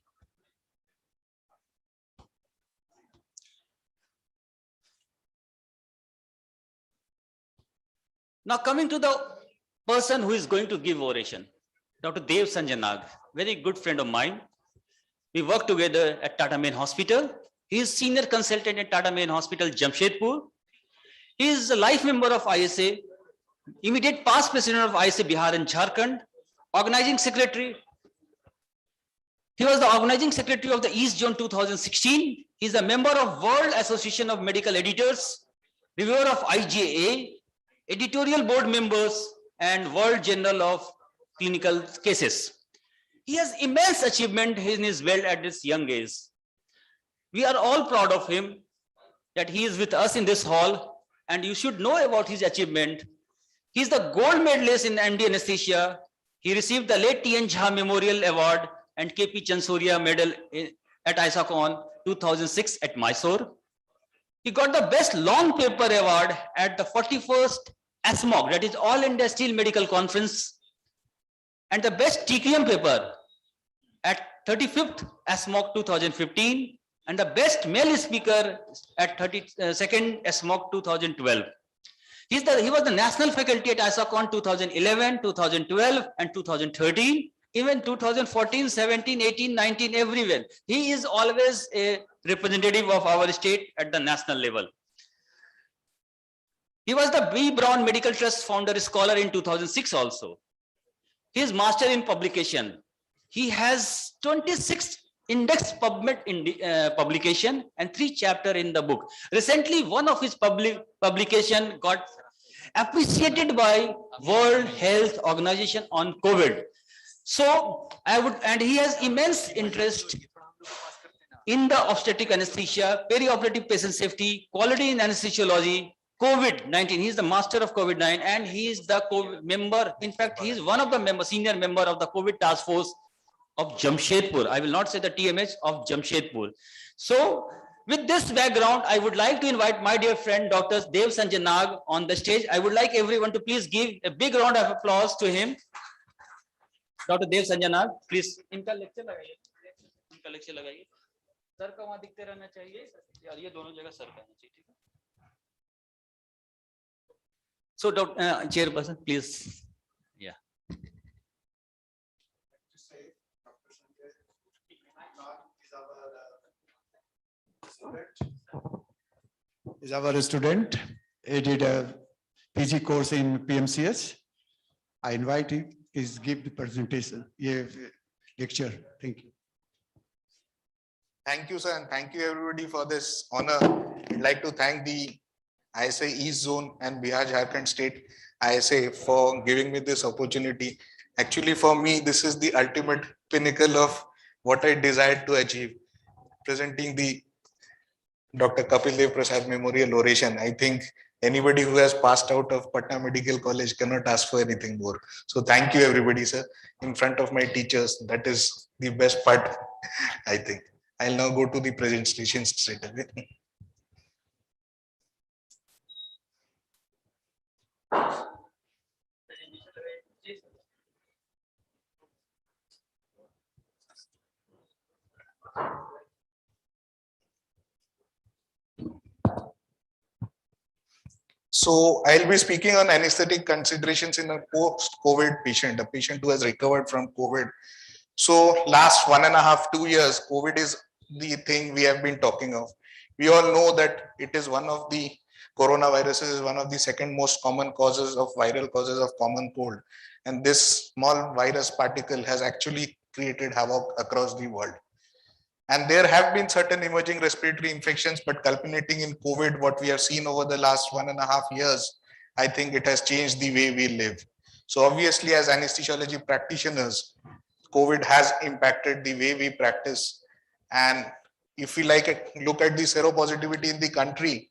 Now coming to the person who is going to give oration, Dr. Dev Sanjay Nag, very good friend of mine. We work together at Tata Main Hospital. He is senior consultant at Tata Main Hospital, Jamshedpur. He is a life member of ISA, immediate past president of ISA Bihar and Jharkhand, organizing secretary. He was the organizing secretary of the East Zone 2016. He is a member of World Association of Medical Editors, reviewer of IJA, editorial board members, and World Journal of Clinical Cases. He has immense achievement in his field at this young age. We are all proud of him that he is with us in this hall, and you should know about his achievement. He is the gold medalist in MD anesthesia. He received the late T.N. Jha Memorial Award and K.P. Chansoria Medal at ISACON 2006 at Mysore. He got the best long paper award at the 41st ASMOC, that is All India Steel Medical Conference, and the best TQM paper at 35th ASMOC 2015, and the best male speaker at 32nd ASMOC 2012. He was the national faculty at ISACON 2011, 2012, and 2013, even 2014, 17, 18, 19, everywhere. He is always a representative of our state at the national level. He was the B. Brown Medical Trust founder scholar in 2006 also. He is master in publication. He has 26 index PubMed publication and 3 chapters in the book. Recently, one of his publication got appreciated by World Health Organization on COVID. So and he has immense interest in the obstetric anesthesia, perioperative patient safety, quality in anesthesiology, COVID-19. He is the master of COVID-19, and he is the COVID member. In fact, he is one of the members, senior member of the COVID task force of Jamshedpur. I will not say the TMH, of Jamshedpur. So with this background, I would like to invite my dear friend, Dr. Dev Sanjay Nag on the stage. I would like everyone to please give a big round of applause to him. Dr. Dev Sanjay Nag, please. इनका lecture लगाइए, इनका lecture लगाइए. Sir का वहाँ दिखते रहना चाहिए, यार ये दोनों जगह सर का होना चाहिए, ठीक है? So, Dr. Chairperson, please. Yeah.
Is our student. He did a PG course in PMCS. I invite him. Please give the presentation, lecture. Thank you.
Thank you, sir, and thank you everybody for this honor. I'd like to thank the ISA East Zone and Bihar Jharkhand State ISA for giving me this opportunity. Actually, for me, this is the ultimate pinnacle of what I desired to achieve. Presenting the Dr. Kapil Dev Prasad Memorial Oration. I think anybody who has passed out of Patna Medical College cannot ask for anything more. So thank you everybody, sir, in front of my teachers. That is the best part, I think. I'll now go to the presentation straight away. So I'll be speaking on anesthetic considerations in a post-COVID patient, a patient who has recovered from COVID. So last 1.5 to 2 years, COVID is the thing we have been talking of. We all know that it is one of the coronaviruses is one of the second most common causes of viral causes of common cold. And this small virus particle has actually created havoc across the world. And there have been certain emerging respiratory infections, but culminating in COVID, what we have seen over the last 1.5 years, I think it has changed the way we live. So obviously, as anesthesiology practitioners, COVID has impacted the way we practice. And if we look at the seropositivity in the country,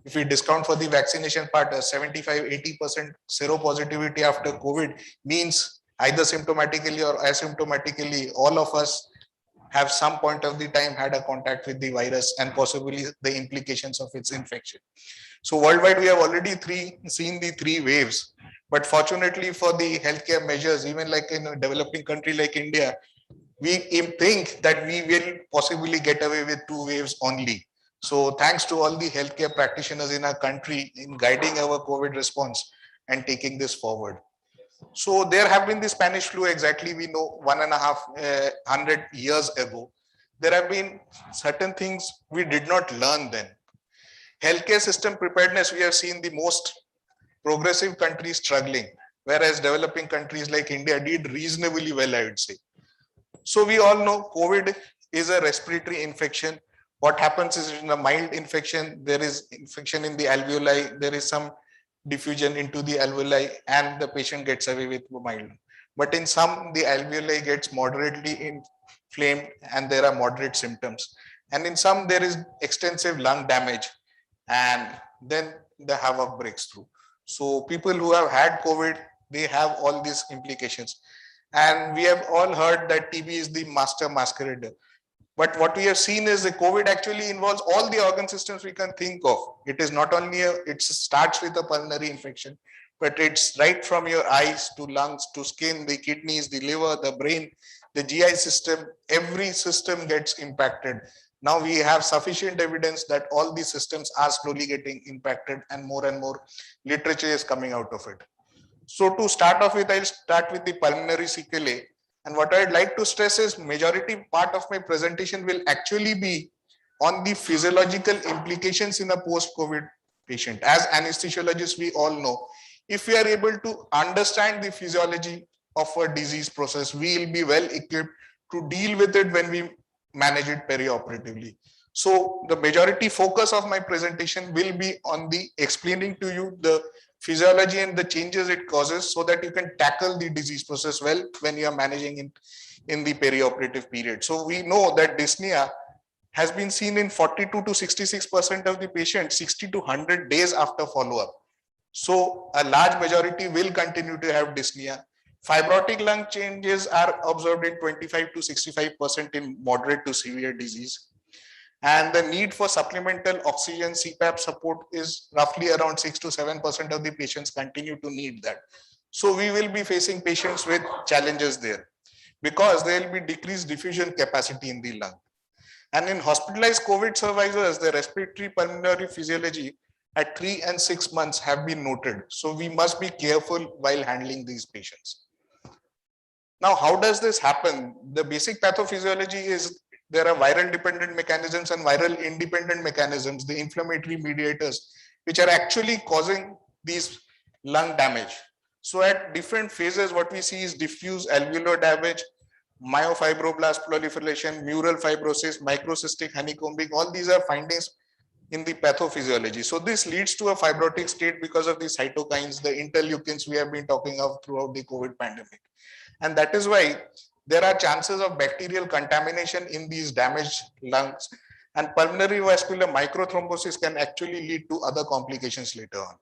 if we discount for the vaccination part, 75–80% seropositivity after COVID means either symptomatically or asymptomatically, all of us have some point of the time had a contact with the virus and possibly the implications of its infection. So worldwide, we have already seen the 3 waves. But fortunately for the healthcare measures, even like in a developing country like India, we think that we will possibly get away with 2 waves only. So thanks to all the healthcare practitioners in our country in guiding our COVID response and taking this forward. So there have been the Spanish flu, exactly we know 1.5 years ago. There have been certain things we did not learn then. Healthcare system preparedness, we have seen the most progressive countries struggling, whereas developing countries like India did reasonably well, I would say. So we all know COVID is a respiratory infection. What happens is in a mild infection, there is infection in the alveoli, there is some diffusion into the alveoli and the patient gets away with mild. But in some, the alveoli gets moderately inflamed and there are moderate symptoms. And in some, there is extensive lung damage and then the havoc breaks through. So people who have had COVID, they have all these implications. And we have all heard that TB is the master masquerader. But what we have seen is that COVID actually involves all the organ systems we can think of. It is not only it starts with a pulmonary infection, but it's right from your eyes to lungs to skin, the kidneys, the liver, the brain, the GI system, every system gets impacted. Now we have sufficient evidence that all these systems are slowly getting impacted and more literature is coming out of it. So to start off with, I'll start with the pulmonary sequelae. And what I'd like to stress is majority part of my presentation will actually be on the physiological implications in a post-COVID patient. As anesthesiologists, we all know, if we are able to understand the physiology of a disease process, we will be well equipped to deal with it when we manage it perioperatively. So the majority focus of my presentation will be on the explaining to you the physiology and the changes it causes so that you can tackle the disease process well when you are managing in the perioperative period. So we know that dyspnea has been seen in 42 to 66% of the patients 60 to 100 days after follow-up. So a large majority will continue to have dyspnea. Fibrotic lung changes are observed in 25 to 65% in moderate to severe disease. And the need for supplemental oxygen CPAP support is roughly around 6 to 7% of the patients continue to need that. So we will be facing patients with challenges there because there will be decreased diffusion capacity in the lung. And in hospitalized COVID survivors, the respiratory pulmonary physiology at 3 and 6 months have been noted. So we must be careful while handling these patients. Now, how does this happen? The basic pathophysiology is there are viral dependent mechanisms and viral independent mechanisms, the inflammatory mediators, which are actually causing these lung damage. So at different phases, what we see is diffuse alveolar damage, myofibroblast proliferation, mural fibrosis, microcystic honeycombing. All these are findings in the pathophysiology. So this leads to a fibrotic state because of the cytokines, the interleukins we have been talking of throughout the COVID pandemic. And that is why there are chances of bacterial contamination in these damaged lungs, and pulmonary vascular microthrombosis can actually lead to other complications later on.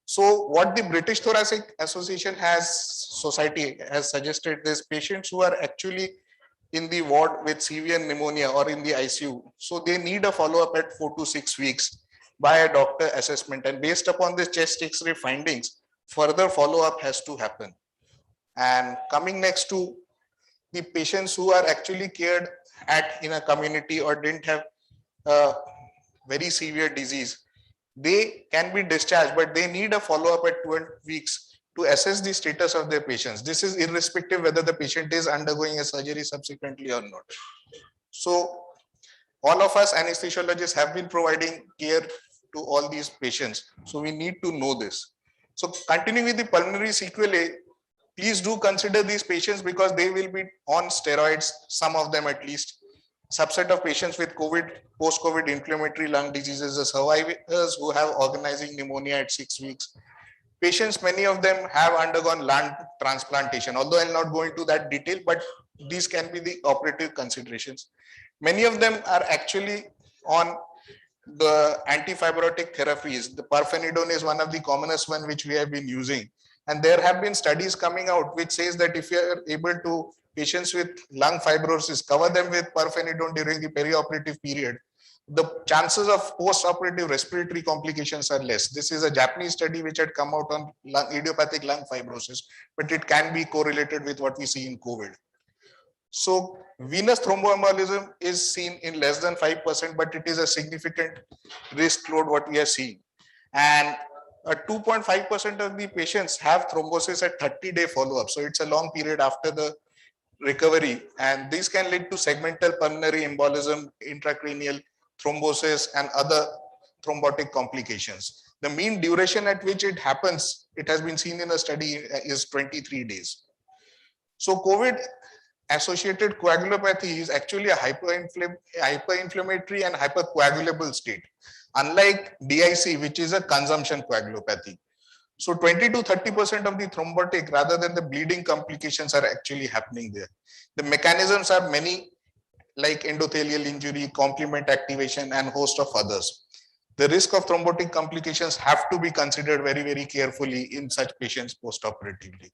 So what the British Thoracic Association Society has suggested is patients who are actually in the ward with severe pneumonia or in the ICU, so they need a follow-up at 4 to 6 weeks by a doctor assessment, and based upon the chest X-ray findings, further follow-up has to happen. And coming next to the patients who are actually cared at in a community or didn't have very severe disease, they can be discharged, but they need a follow-up at 12 weeks to assess the status of their patients. This is irrespective whether the patient is undergoing a surgery subsequently or not. So all of us anesthesiologists have been providing care to all these patients. So we need to know this. So continuing with the pulmonary sequelae, please do consider these patients because they will be on steroids, some of them at least. Subset of patients with COVID, post-COVID inflammatory lung diseases, the survivors who have organizing pneumonia at 6 weeks. Patients, many of them have undergone lung transplantation, although I'll not go into that detail, but these can be the operative considerations. Many of them are actually on the antifibrotic therapies. The pirfenidone is one of the commonest one which we have been using. And there have been studies coming out which says that if you are able to, patients with lung fibrosis, cover them with pirfenidone during the perioperative period, the chances of post-operative respiratory complications are less. This is a Japanese study which had come out on idiopathic lung fibrosis, but it can be correlated with what we see in COVID. So venous thromboembolism is seen in less than 5%, but it is a significant risk load what we are seeing. And 2.5% of the patients have thrombosis at 30-day follow-up. So it's a long period after the recovery. And this can lead to segmental pulmonary embolism, intracranial thrombosis, and other thrombotic complications. The mean duration at which it happens, it has been seen in a study, is 23 days. So COVID associated coagulopathy is actually a hyperinflammatory and hypercoagulable state, unlike DIC, which is a consumption coagulopathy. So 20 to 30% of the thrombotic rather than the bleeding complications are actually happening there. The mechanisms are many, like endothelial injury, complement activation, and host of others. The risk of thrombotic complications have to be considered very, very carefully in such patients post-operatively.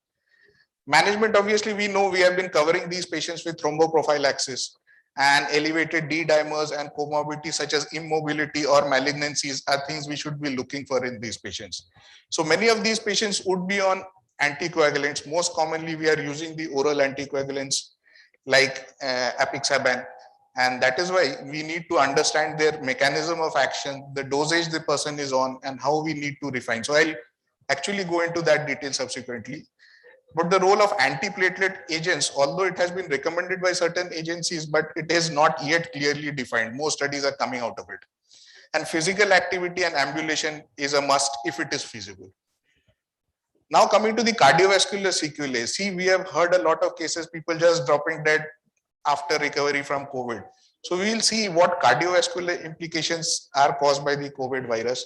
Management, obviously, we know we have been covering these patients with thromboprophylaxis, and elevated D-dimers and comorbidities such as immobility or malignancies are things we should be looking for in these patients. So many of these patients would be on anticoagulants. Most commonly, we are using the oral anticoagulants like apixaban. And that is why we need to understand their mechanism of action, the dosage the person is on, and how we need to refine. So I'll actually go into that detail subsequently. But the role of antiplatelet agents, although it has been recommended by certain agencies, but it is not yet clearly defined. Most studies are coming out of it. And physical activity and ambulation is a must if it is feasible. Now coming to the cardiovascular sequelae. See, we have heard a lot of cases, people just dropping dead after recovery from COVID. So we will see what cardiovascular implications are caused by the COVID virus.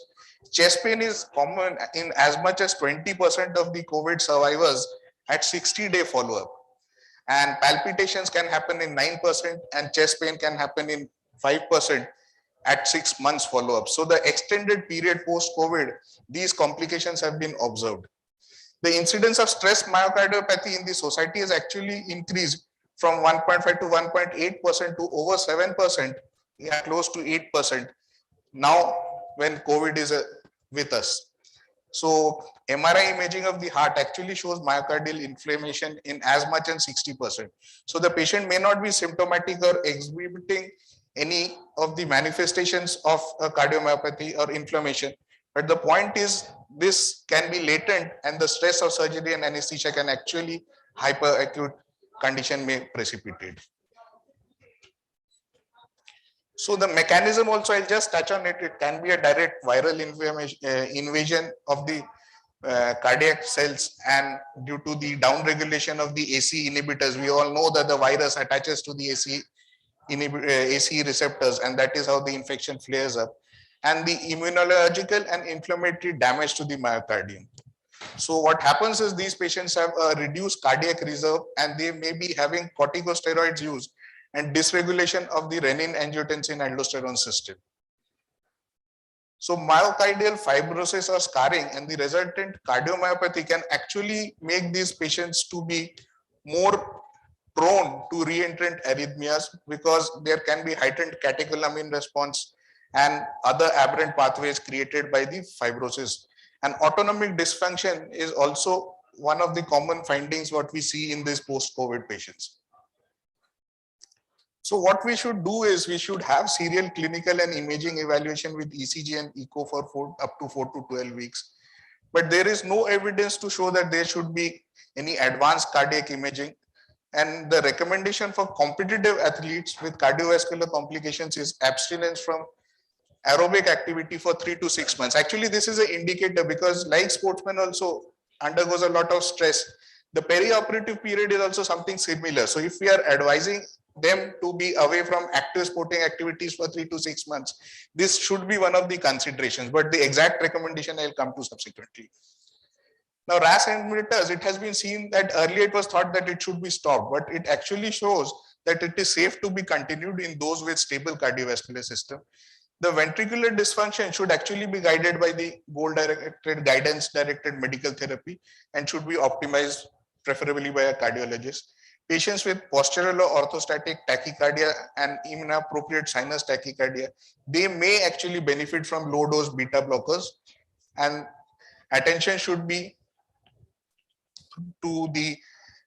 Chest pain is common in as much as 20% of the COVID survivors at 60-day follow-up. And palpitations can happen in 9% and chest pain can happen in 5% at 6 months follow-up. So the extended period post-COVID, these complications have been observed. The incidence of stress myocardiopathy in the society has actually increased from 1.5 to 1.8% to over 7%, yeah, close to 8% now when COVID is with us. So MRI imaging of the heart actually shows myocardial inflammation in as much as 60%. So the patient may not be symptomatic or exhibiting any of the manifestations of a cardiomyopathy or inflammation. But the point is this can be latent and the stress of surgery and anesthesia can actually hyperacute condition may precipitate. So the mechanism also, I'll just touch on it. It can be a direct viral invasion of the cardiac cells, and due to the downregulation of the AC inhibitors, we all know that the virus attaches to the AC receptors, and that is how the infection flares up, and the immunological and inflammatory damage to the myocardium. So what happens is these patients have a reduced cardiac reserve and they may be having corticosteroids used and dysregulation of the renin-angiotensin-aldosterone system. So myocardial fibrosis or scarring and the resultant cardiomyopathy can actually make these patients to be more prone to reentrant arrhythmias because there can be heightened catecholamine response and other aberrant pathways created by the fibrosis. And autonomic dysfunction is also one of the common findings what we see in these post-COVID patients. So what we should do is we should have serial clinical and imaging evaluation with ECG and echo for up to 4 to 12 weeks. But there is no evidence to show that there should be any advanced cardiac imaging. And the recommendation for competitive athletes with cardiovascular complications is abstinence from aerobic activity for 3 to 6 months. Actually, this is an indicator because like sportsmen also undergoes a lot of stress. The perioperative period is also something similar. So if we are advising them to be away from active sporting activities for 3 to 6 months, this should be one of the considerations, but the exact recommendation I'll come to subsequently. Now, RAS inhibitors, it has been seen that earlier it was thought that it should be stopped, but it actually shows that it is safe to be continued in those with stable cardiovascular system. The ventricular dysfunction should actually be guided by the goal-directed, guidance-directed medical therapy and should be optimized preferably by a cardiologist. Patients with postural or orthostatic tachycardia and inappropriate sinus tachycardia, they may actually benefit from low-dose beta blockers, and attention should be to the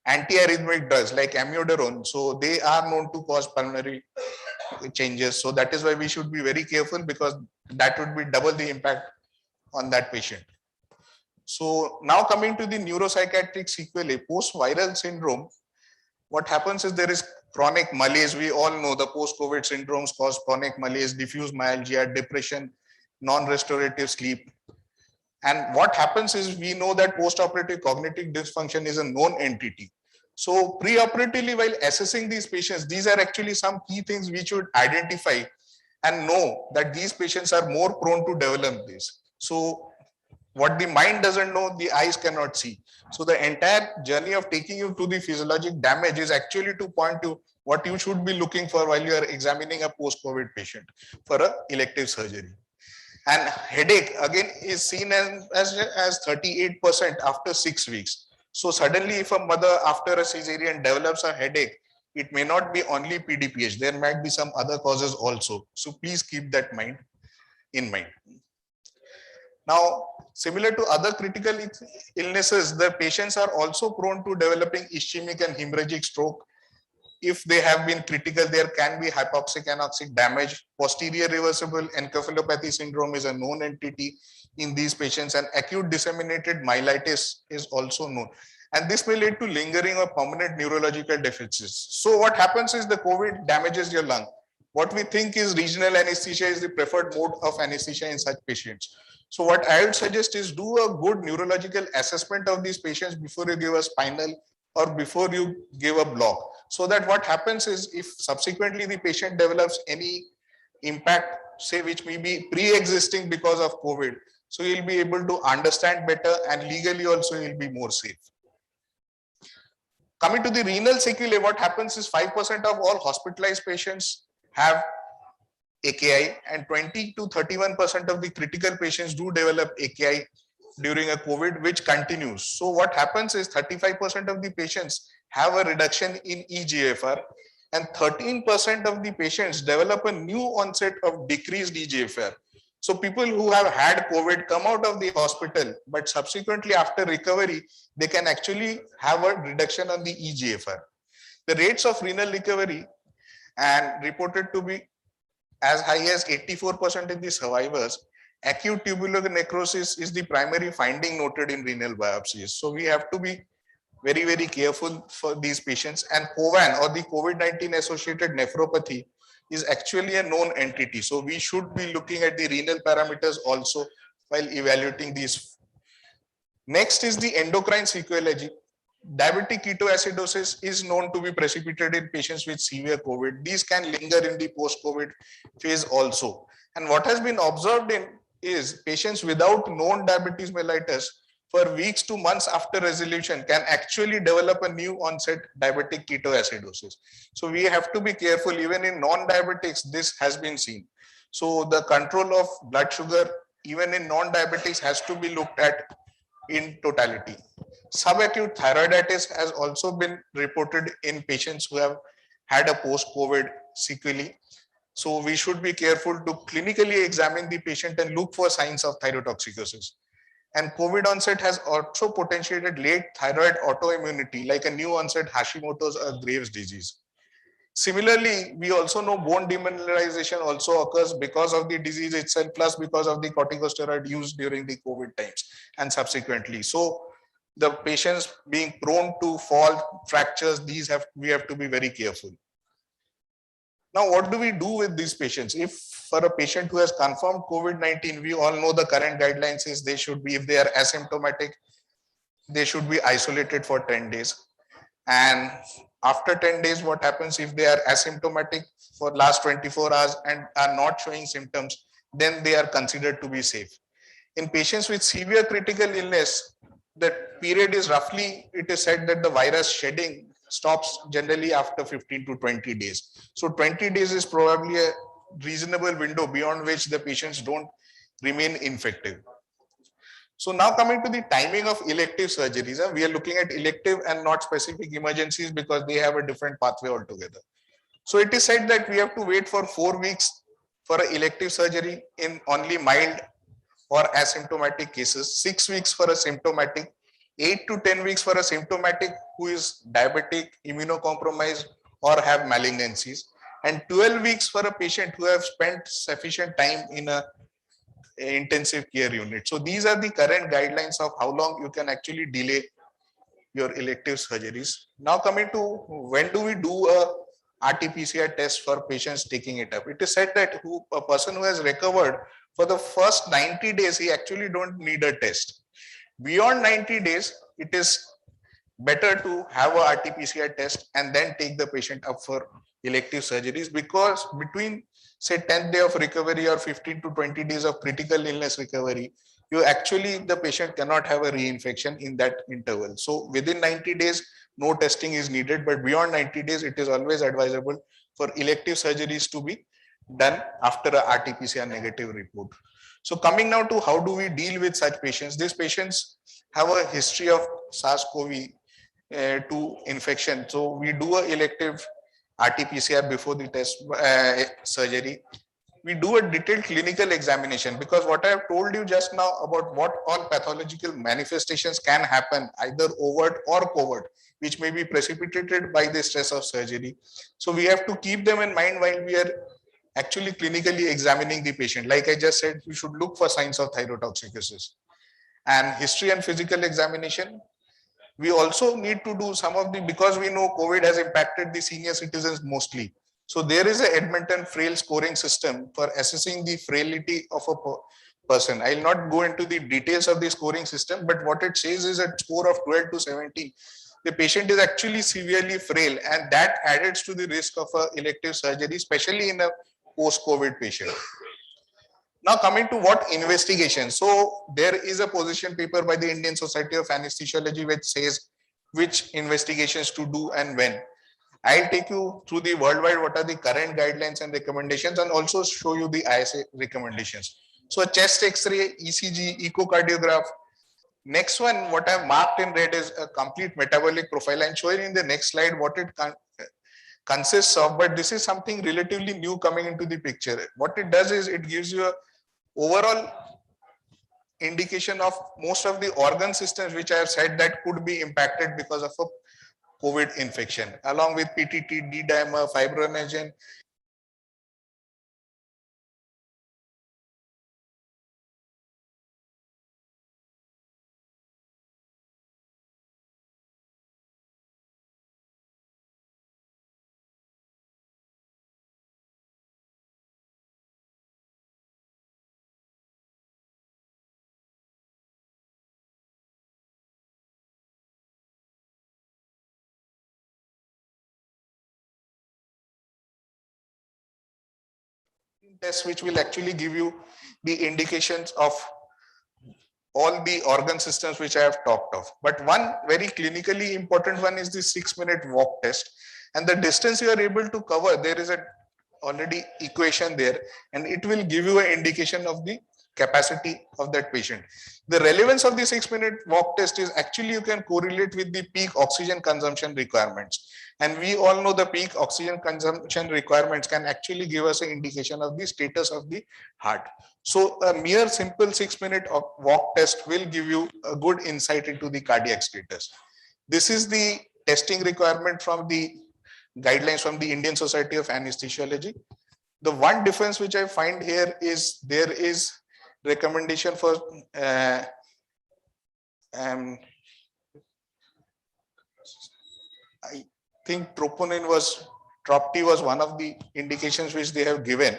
antiarrhythmic drugs like amiodarone. So they are known to cause pulmonary changes. So that is why we should be very careful because that would be double the impact on that patient. So now coming to the neuropsychiatric sequelae, post-viral syndrome, what happens is there is chronic malaise. We all know the post-COVID syndromes cause chronic malaise, diffuse myalgia, depression, non-restorative sleep. And what happens is we know that post-operative cognitive dysfunction is a known entity. So pre-operatively, while assessing these patients, these are actually some key things we should identify and know that these patients are more prone to develop this. So what the mind doesn't know, the eyes cannot see. So the entire journey of taking you to the physiologic damage is actually to point to what you should be looking for while you are examining a post-COVID patient for an elective surgery. And headache again is seen as 38% after 6 weeks. So suddenly if a mother after a cesarean develops a headache, it may not be only PDPH. There might be some other causes also. So please keep that in mind. Now, similar to other critical illnesses, the patients are also prone to developing ischemic and hemorrhagic stroke. If they have been critical, there can be hypoxic anoxic damage. Posterior reversible encephalopathy syndrome is a known entity in these patients, and acute disseminated myelitis is also known. And this may lead to lingering or permanent neurological deficits. So what happens is the COVID damages your lung. What we think is regional anesthesia is the preferred mode of anesthesia in such patients. So what I would suggest is do a good neurological assessment of these patients before you give a spinal or before you give a block. So that what happens is if subsequently the patient develops any impact, say which may be pre-existing because of COVID, so you'll be able to understand better and legally also you'll be more safe. Coming to the renal sequelae, what happens is 5% of all hospitalized patients have AKI and 20 to 31% of the critical patients do develop AKI during a COVID, which continues. So what happens is 35% of the patients have a reduction in eGFR and 13% of the patients develop a new onset of decreased eGFR. So people who have had COVID come out of the hospital, but subsequently after recovery, they can actually have a reduction on the eGFR. The rates of renal recovery and reported to be as high as 84% in the survivors. Acute tubular necrosis is the primary finding noted in renal biopsies. So we have to be very, very careful for these patients. And COVAN or the COVID-19 associated nephropathy is actually a known entity. So we should be looking at the renal parameters also while evaluating these. Next is the endocrine sequelae. Diabetic ketoacidosis is known to be precipitated in patients with severe COVID. These can linger in the post-COVID phase also. And what has been observed in is patients without known diabetes mellitus for weeks to months after resolution can actually develop a new onset diabetic ketoacidosis. So we have to be careful. Even in non-diabetics, this has been seen. So the control of blood sugar, even in non-diabetics, has to be looked at in totality. Subacute thyroiditis has also been reported in patients who have had a post-COVID sequelae. So we should be careful to clinically examine the patient and look for signs of thyrotoxicosis. And COVID onset has also potentiated late thyroid autoimmunity, like a new onset Hashimoto's or Graves' disease. Similarly, we also know bone demineralization also occurs because of the disease itself, plus because of the corticosteroid used during the COVID times and subsequently. So the patients being prone to fall, fractures, we have to be very careful. Now, what do we do with these patients? If for a patient who has confirmed COVID-19, we all know the current guidelines is they should be, if they are asymptomatic, they should be isolated for 10 days. And after 10 days, what happens if they are asymptomatic for last 24 hours and are not showing symptoms, then they are considered to be safe. In patients with severe critical illness, the period is roughly, it is said that the virus shedding stops generally after 15 to 20 days. So 20 days is probably a reasonable window beyond which the patients don't remain infective. So now coming to the timing of elective surgeries, we are looking at elective and not specific emergencies because they have a different pathway altogether. So it is said that we have to wait for 4 weeks for an elective surgery in only mild or asymptomatic cases, 6 weeks for a symptomatic, 8 to 10 weeks for a symptomatic who is diabetic, immunocompromised, or have malignancies, and 12 weeks for a patient who have spent sufficient time in a intensive care unit. So these are the current guidelines of how long you can actually delay your elective surgeries. Now coming to when do we do a RT-PCR test for patients taking it up? It is said that a person who has recovered for the first 90 days, he actually don't need a test. Beyond 90 days, it is better to have a RT-PCR test and then take the patient up for elective surgeries, because between say 10th day of recovery or 15 to 20 days of critical illness recovery, you actually, the patient cannot have a reinfection in that interval. So within 90 days, no testing is needed, but beyond 90 days, it is always advisable for elective surgeries to be done after a RT-PCR negative report. So coming now to how do we deal with such patients? These patients have a history of SARS-CoV-2 infection. So we do a elective RT-PCR before the test surgery. We do a detailed clinical examination, because what I have told you just now about what all pathological manifestations can happen, either overt or covert, which may be precipitated by the stress of surgery. So we have to keep them in mind while we are actually clinically examining the patient. Like I just said, we should look for signs of thyrotoxicosis. And history and physical examination, we also need to do some of the, because we know COVID has impacted the senior citizens mostly. So there is a Edmonton frail scoring system for assessing the frailty of a person. I will not go into the details of the scoring system, but what it says is a score of 12 to 17. The patient is actually severely frail, and that adds to the risk of a elective surgery, especially in a post-COVID patient. Now coming to what investigation. So there is a position paper by the Indian Society of Anesthesiology which says which investigations to do and when. I'll take you through the worldwide, what are the current guidelines and recommendations, and also show you the ISA recommendations. So a chest X-ray, ECG, echocardiograph. Next one, what I've marked in red is a complete metabolic profile. I'm showing in the next slide what it consists of, but this is something relatively new coming into the picture. What it does is it gives you a overall indication of most of the organ systems which I have said that could be impacted because of a COVID infection, along with PTT, D-dimer, fibrinogen. Test which will actually give you the indications of all the organ systems which I have talked of. But one very clinically important one is the 6-minute walk test, and the distance you are able to cover, there is a already equation there, and it will give you an indication of the capacity of that patient. The relevance of the 6-minute walk test is actually you can correlate with the peak oxygen consumption requirements. And we all know the peak oxygen consumption requirements can actually give us an indication of the status of the heart. So a mere simple 6-minute walk test will give you a good insight into the cardiac status. This is the testing requirement from the guidelines from the Indian Society of Anesthesiology. The one difference which I find here is there is recommendation for I think troponin was TROP-T was one of the indications which they have given.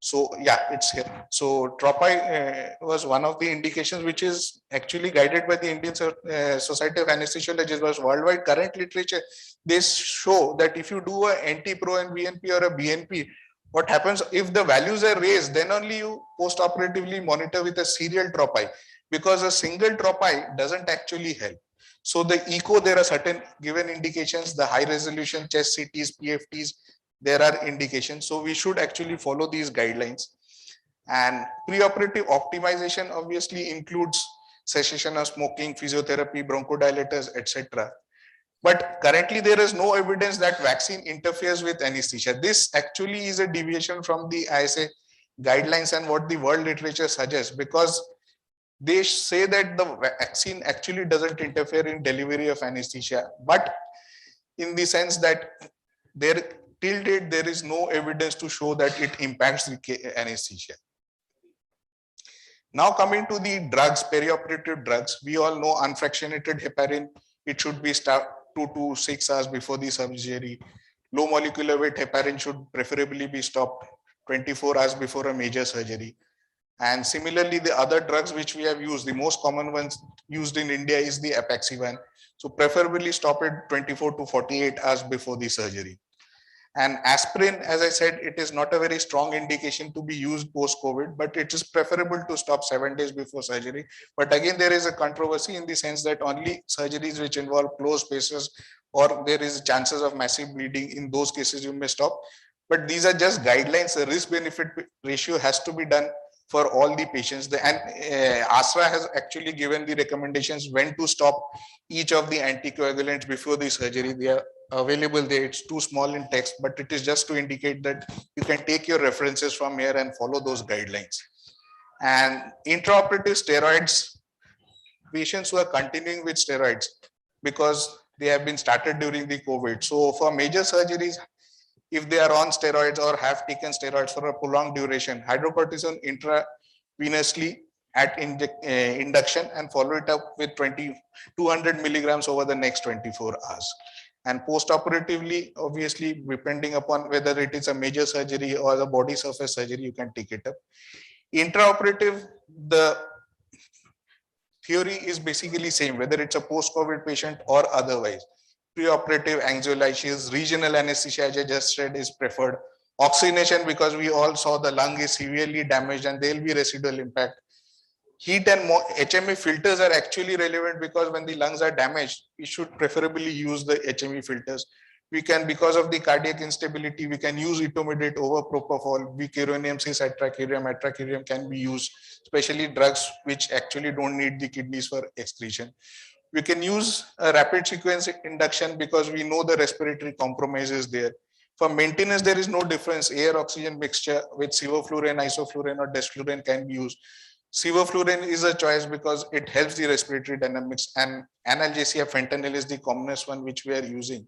So yeah, it's here. So TROP-I was one of the indications which is actually guided by the Indian Society of Anesthesiologists. Was worldwide current literature. They show that if you do a anti-pro and BNP or a BNP, what happens if the values are raised, then only you post-operatively monitor with a serial TROP-I, because a single TROP-I doesn't actually help. So the echo, there are certain given indications, the high resolution chest CTs, PFTs, there are indications. So we should actually follow these guidelines. And preoperative optimization obviously includes cessation of smoking, physiotherapy, bronchodilators, etc. But currently there is no evidence that vaccine interferes with anesthesia. This actually is a deviation from the ISA guidelines and what the world literature suggests, because they say that the vaccine actually doesn't interfere in delivery of anesthesia, but in the sense that there till date there is no evidence to show that it impacts the anesthesia. Now coming to the drugs, perioperative drugs, we all know unfractionated heparin, it should be stopped 2 to 6 hours before the surgery. Low molecular weight heparin should preferably be stopped 24 hours before a major surgery. And similarly, the other drugs which we have used, the most common ones used in India is the apaxivan. So preferably stop it 24 to 48 hours before the surgery. And aspirin, as I said, it is not a very strong indication to be used post-COVID, but it is preferable to stop 7 days before surgery. But again, there is a controversy in the sense that only surgeries which involve closed spaces or there is chances of massive bleeding, in those cases you may stop. But these are just guidelines. The risk-benefit ratio has to be done for all the patients. ASRA has actually given the recommendations when to stop each of the anticoagulants before the surgery. They are available there. It's too small in text, but it is just to indicate that you can take your references from here and follow those guidelines. And intraoperative steroids, patients who are continuing with steroids because they have been started during the COVID. So for major surgeries, if they are on steroids or have taken steroids for a prolonged duration, hydrocortisone intravenously at induction and follow it up with 200 milligrams over the next 24 hours. And post-operatively, obviously, depending upon whether it is a major surgery or the body surface surgery, you can take it up. Intraoperative, the theory is basically same, whether it's a post-COVID patient or otherwise. Preoperative anxiolysis, regional anesthesia, as I just said, is preferred. Oxygenation, because we all saw the lung is severely damaged and there will be residual impact. Heat and HME filters are actually relevant because when the lungs are damaged, we should preferably use the HME filters. We can, because of the cardiac instability, we can use etomidate over propofol, vicuronium, cisatracurium can be used, especially drugs which actually don't need the kidneys for excretion. We can use a rapid sequence induction because we know the respiratory compromise is there. For maintenance, there is no difference. Air oxygen mixture with sevoflurane, isoflurane, or desflurane can be used. Sevoflurane is a choice because it helps the respiratory dynamics, and analgesia fentanyl is the commonest one which we are using.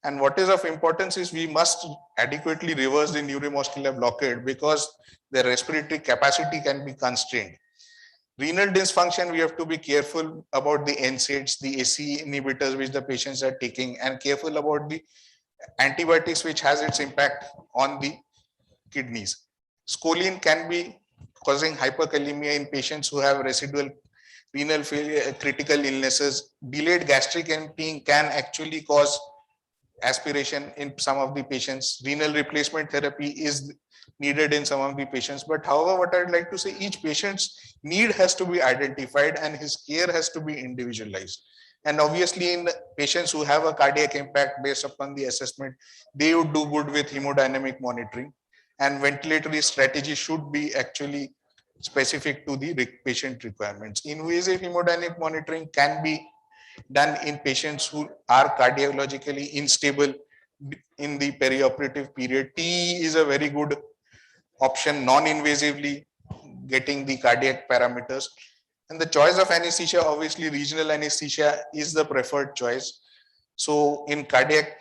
And what is of importance is we must adequately reverse the neuromuscular blockade because the respiratory capacity can be constrained. Renal dysfunction, we have to be careful about the NSAIDs, the ACE inhibitors which the patients are taking, and careful about the antibiotics which has its impact on the kidneys. Scoline can be causing hyperkalemia in patients who have residual renal failure, critical illnesses. Delayed gastric emptying can actually cause aspiration in some of the patients. Renal replacement therapy is needed in some of the patients. But however, what I'd like to say, each patient's need has to be identified and his care has to be individualized. And obviously in patients who have a cardiac impact based upon the assessment, they would do good with hemodynamic monitoring, and ventilatory strategy should be actually specific to the patient requirements. Invasive hemodynamic monitoring can be done in patients who are cardiologically unstable in the perioperative period. TE is a very good option, non-invasively getting the cardiac parameters. And the choice of anesthesia, obviously regional anesthesia is the preferred choice. So in cardiac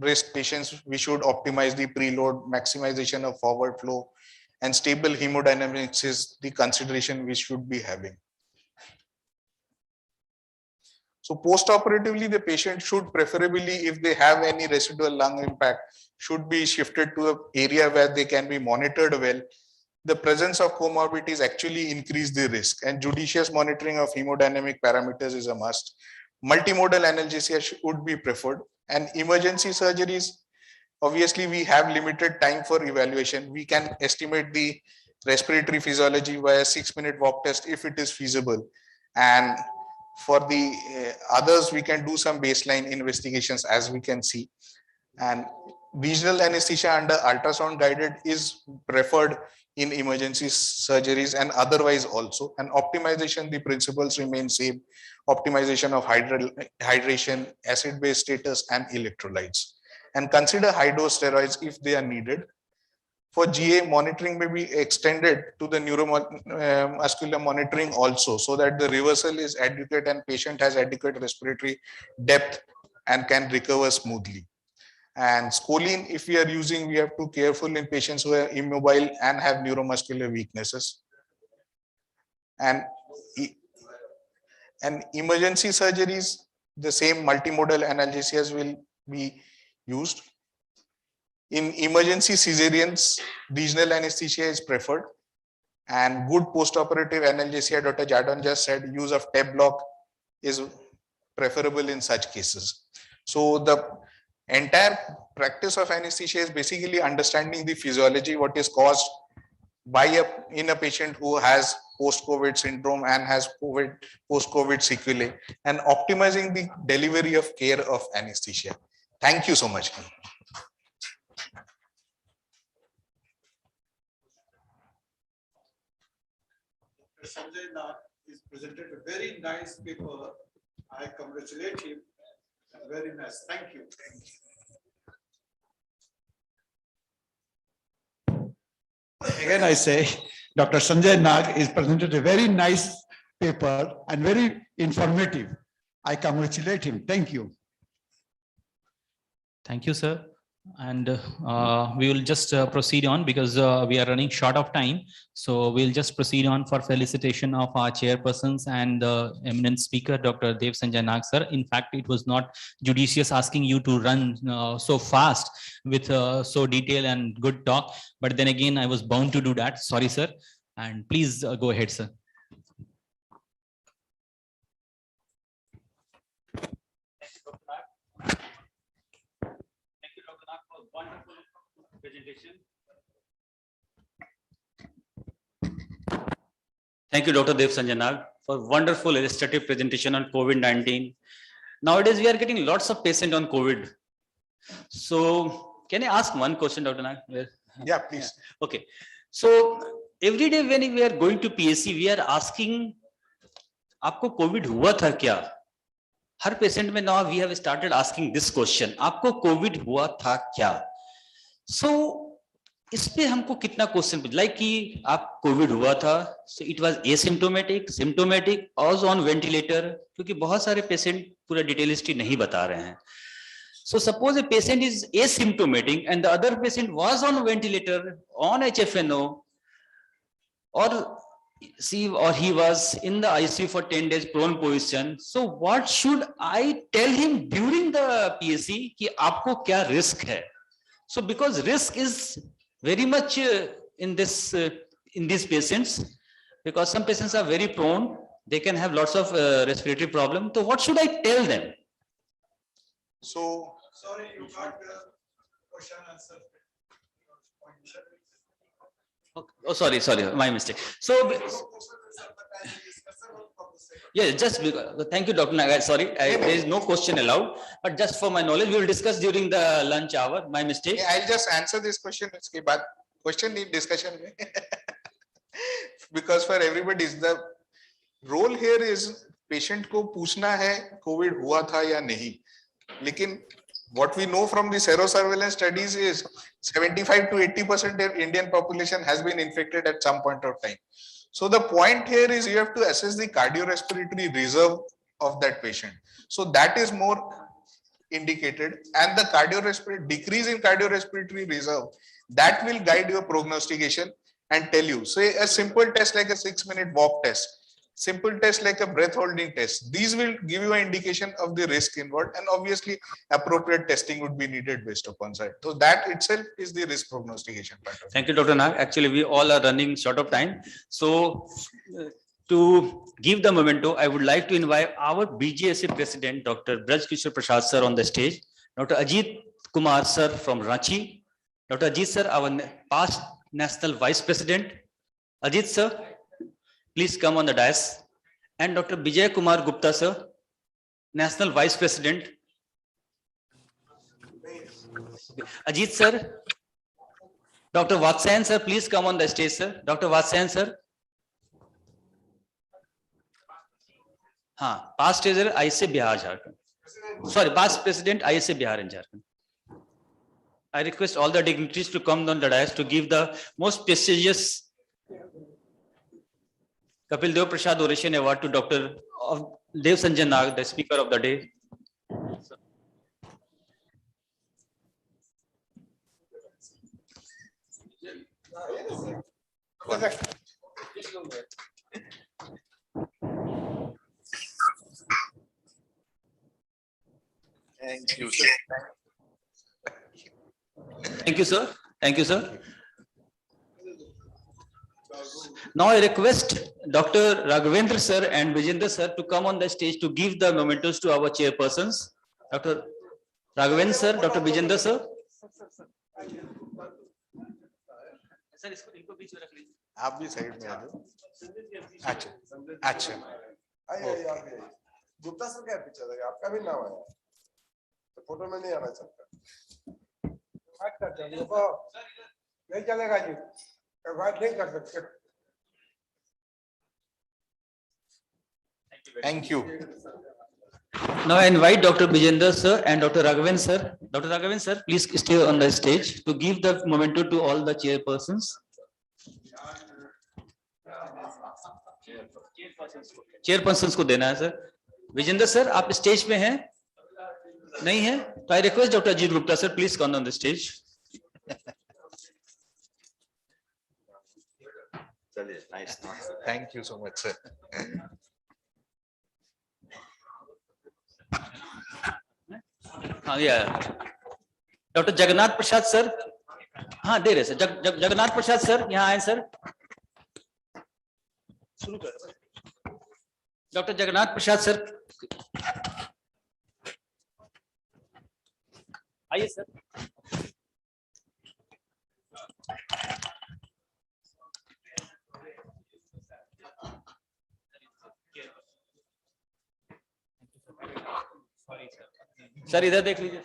risk patients, we should optimize the preload, maximization of forward flow, and stable hemodynamics is the consideration we should be having. So post-operatively, the patient should preferably, if they have any residual lung impact, should be shifted to an area where they can be monitored well. The presence of comorbidities actually increase the risk, and judicious monitoring of hemodynamic parameters is a must. Multimodal analgesia would be preferred, and emergency surgeries, obviously we have limited time for evaluation. We can estimate the respiratory physiology by a 6-minute walk test if it is feasible. And for the others, we can do some baseline investigations as we can see. And regional anesthesia under ultrasound guided is preferred in emergency surgeries and otherwise also. And optimization, the principles remain same. Optimization of hydration, acid-base status, and electrolytes. And consider high-dose steroids if they are needed. For GA, monitoring may be extended to the neuromuscular monitoring also, so that the reversal is adequate and patient has adequate respiratory depth and can recover smoothly. And scoline, if we are using, we have to be careful in patients who are immobile and have neuromuscular weaknesses. And emergency surgeries, the same multimodal analgesias will be used. In emergency cesareans, regional anesthesia is preferred, and good post-operative analgesia, Dr. Jadon just said, use of TEP block is preferable in such cases. So the entire practice of anesthesia is basically understanding the physiology, what is caused by in a patient who has post-COVID syndrome and has post-COVID sequelae, and optimizing the delivery of care of anesthesia. Thank you so much.
Sanjay Nath is presented a very nice paper. I congratulate him. Very nice. Thank you. Again, I say, Dr. Sanjay Nag is presented a very nice paper and very informative. I congratulate him. Thank you.
Thank you, sir. And we will just proceed on because we are running short of time. So we'll just proceed on for felicitation of our chairpersons and the eminent speaker, Dr. Dev Sanjay Nag, sir. In fact, it was not judicious asking you to run so fast with so detailed and good talk. But then again, I was bound to do that. Sorry, sir. And please go ahead, sir.
Wonderful presentation. Thank you, Dr. Dev Sanjay Nag, for wonderful illustrative presentation on COVID-19. Nowadays, we are getting lots of patients on COVID. So, can I ask one question, Dr. Nag?
Yeah, please.
Okay. So, every day when we are going to PSC, we are asking, "Aapko COVID hua tha kya?" Her patient में now we have started asking this question, आपको Covid हुआ था क्या? So इस पे हमको कितना question like कि आप कोविड हुआ था, so it was asymptomatic, symptomatic, was on ventilator, क्योंकि बहुत सारे पेशेंट पूरा डिटेल हिस्ट्री नहीं बता रहे हैं. So suppose a patient is asymptomatic and the other patient was on ventilator, on HFNO, or he was in the ICU for 10 days prone position. So what should I tell him during the PSC कि आपको क्या risk है? So because risk is very much in these patients, because some patients are very prone, they can have lots of respiratory problems. So what should I tell them?
So
sorry, you got the question answer.
Oh, sorry, my mistake. So, yeah, just because, thank you, Dr. Nagar. Sorry, there is no question allowed, but just for my knowledge, we will discuss during the lunch hour. My mistake.
Yeah, I'll just answer this question. Uske baad question need discussion mein. Because for everybody, the role here is patient ko पूछना है COVID हुआ था या नहीं. लेकिन what we know from the serosurveillance studies is 75 to 80% of Indian population has been infected at some point of time. So the point here is you have to assess the cardiorespiratory reserve of that patient. So that is more indicated, and the cardiorespiratory decrease in cardiorespiratory reserve, that will guide your prognostication and tell you. Say a simple test like a 6-minute walk test simple test like a breath holding test. These will give you an indication of the risk involved, and obviously appropriate testing would be needed based upon that. So that itself is the risk prognostication part of it.
Thank you, Dr. Nag. Actually, we all are running short of time. So to give the memento, I would like to invite our BGSA President, Dr. Braj Kishore Prasad sir on the stage, Dr. Ajit Kumar sir from Ranchi, Dr. Ajit sir, our past National Vice President. Ajit sir, please come on the dais. And Dr. Bijay Kumar Gupta sir, National Vice President. Ajit sir, Dr. Vatsayan sir, please come on the stage sir. Dr. Vatsayan sir. हाँ, past treasurer ISA Bihar Jharkhand. Sorry, past president ISA Bihar and Jharkhand. I request all the dignitaries to come on the dais to give the most prestigious Kapil Dev Prasad Oration Award to Dr. Dev Sanjay Nag, the speaker of the day.
Thank you, sir.
Thank you, sir. Thank you, sir. Now I request Dr. Raghavendra sir and Vijendra sir to come on the stage to give the mementos to our chairpersons. Dr. Raghavendra sir, Dr. Vijendra sir.
आप भी side में आ जाओ. अच्छा, अच्छा.
Gupta sir क्या पीछे था? आपका भी नाम आया. तो फोटो में नहीं आना चाहता. बात करते हैं. देखो, नहीं चलेगा जी. बात नहीं कर सकते.
Thank you.
Now I invite Dr. Vijendra sir and Dr. Raghavendra sir. Dr. Raghavendra sir, please stay on the stage to give the memento to all the chairpersons. Chairpersons को देना है सर. विजेंद्र सर, आप stage पे हैं? नहीं है? तो I request Dr. Ajit Gupta sir, please come on the stage.
Nice. Thank you so much, sir.
हाँ, yeah. Dr. Jagannath Prasad sir. हाँ, दे रहे सर. जगन्नाथ प्रसाद सर यहाँ आए सर. डॉक्टर जगन्नाथ प्रसाद सर आइए सर. सर इधर देख लीजिए.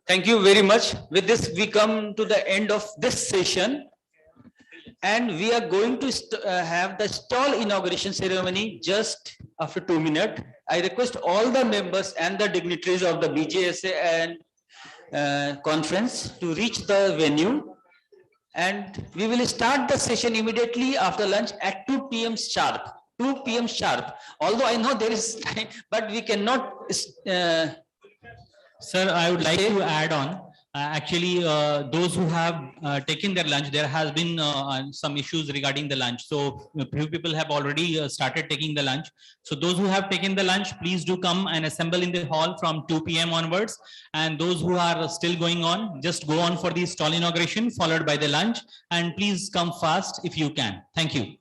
Thank you very much. With this, we come to the end of this session, and we are going to have the stall inauguration ceremony just after 2 minutes. I request all the members and the dignitaries of the BJSA and conference to reach the venue, and we will start the session immediately after lunch at 2 p.m. sharp. 2 p.m. sharp. Although I know there is time, but we cannot.
Sir, I would like to add on. Actually, those who have taken their lunch, there has been some issues regarding the lunch. So a few people have already started taking the lunch. So those who have taken the lunch, please do come and assemble in the hall from 2 p.m. onwards. And those who are still going on, just go on for the stall inauguration followed by the lunch. And please come fast if you can. Thank you.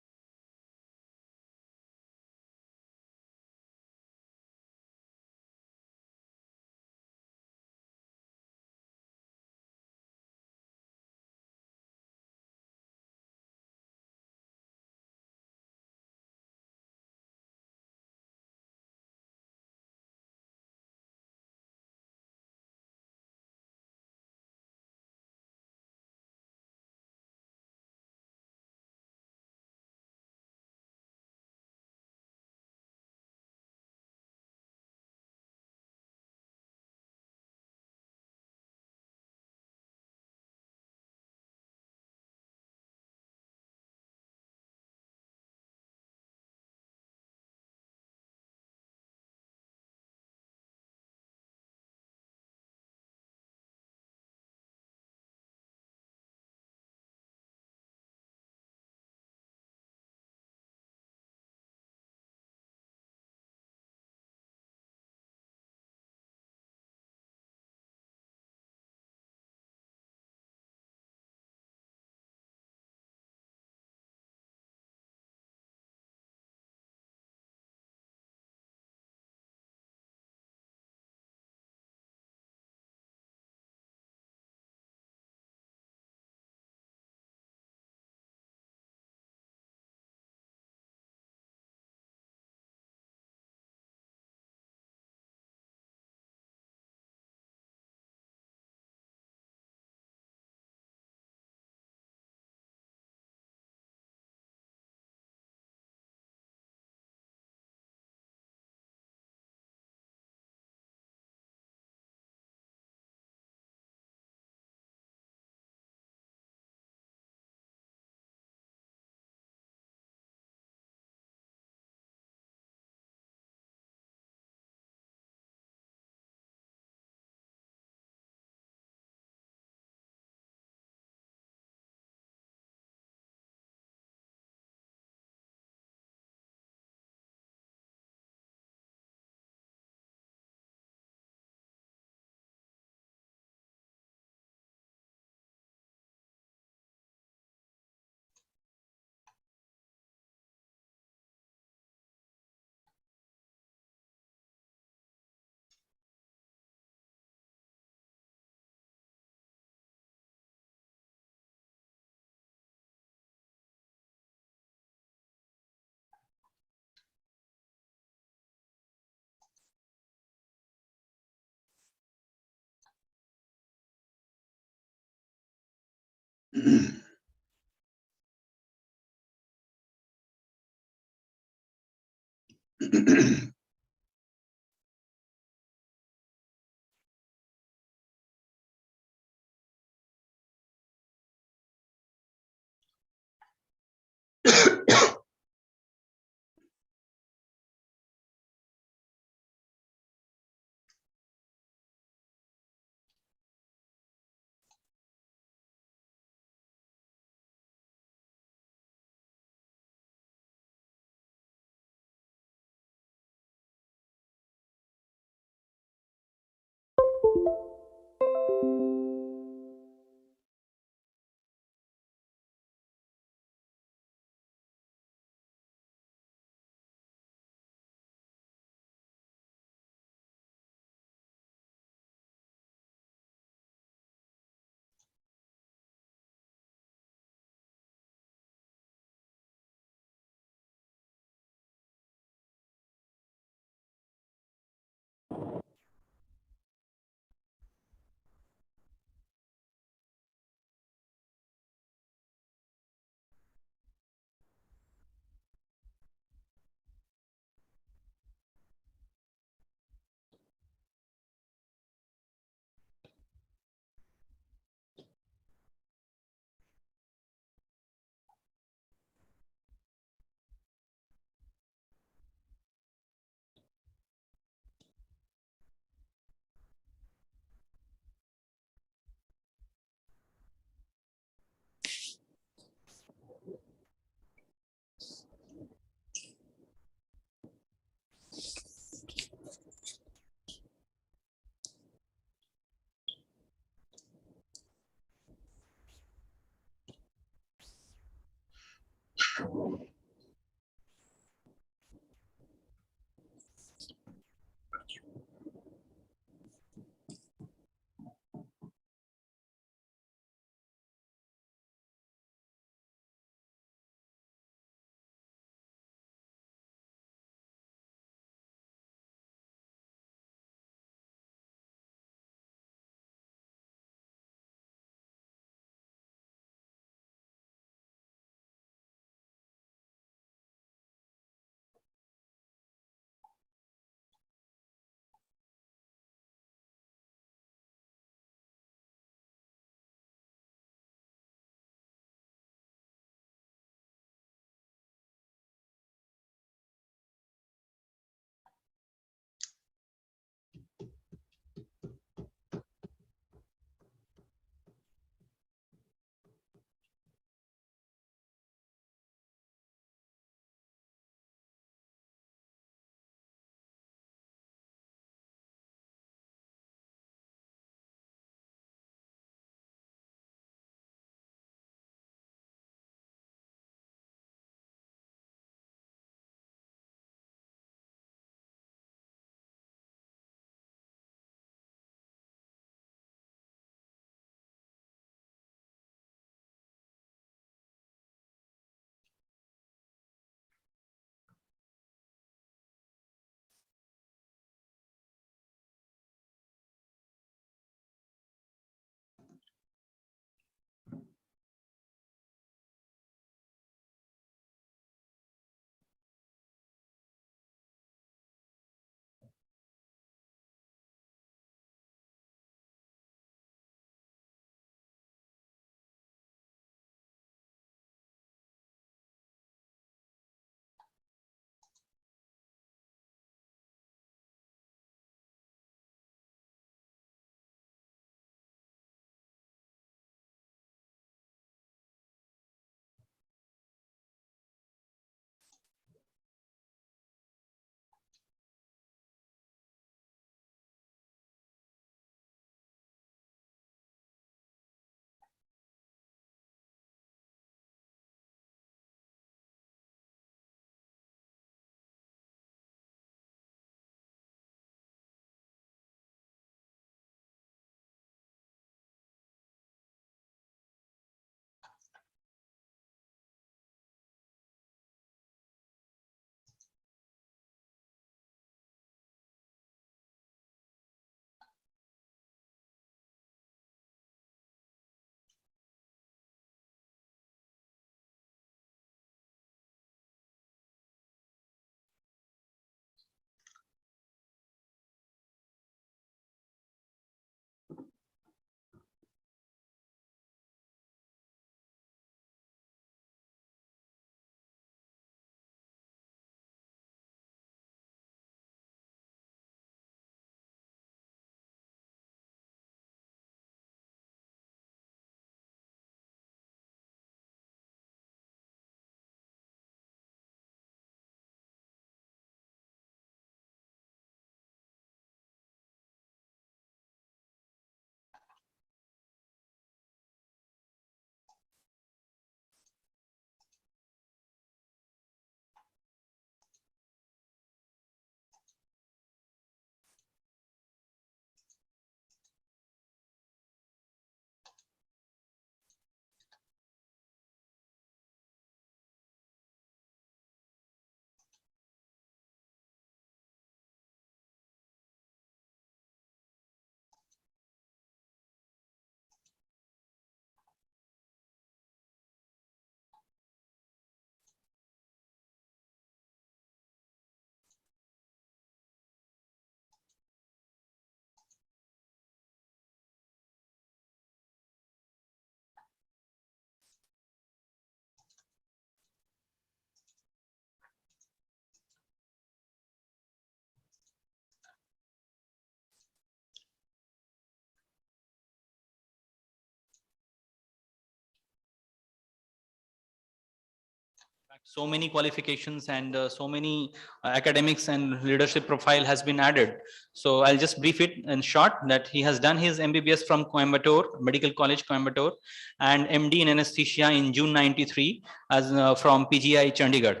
so many qualifications and so many academics and leadership profile has been added. So I'll just brief it in short that he has done his MBBS from Coimbatore, Medical College Coimbatore, and MD in anesthesia in June 93 as from PGI Chandigarh.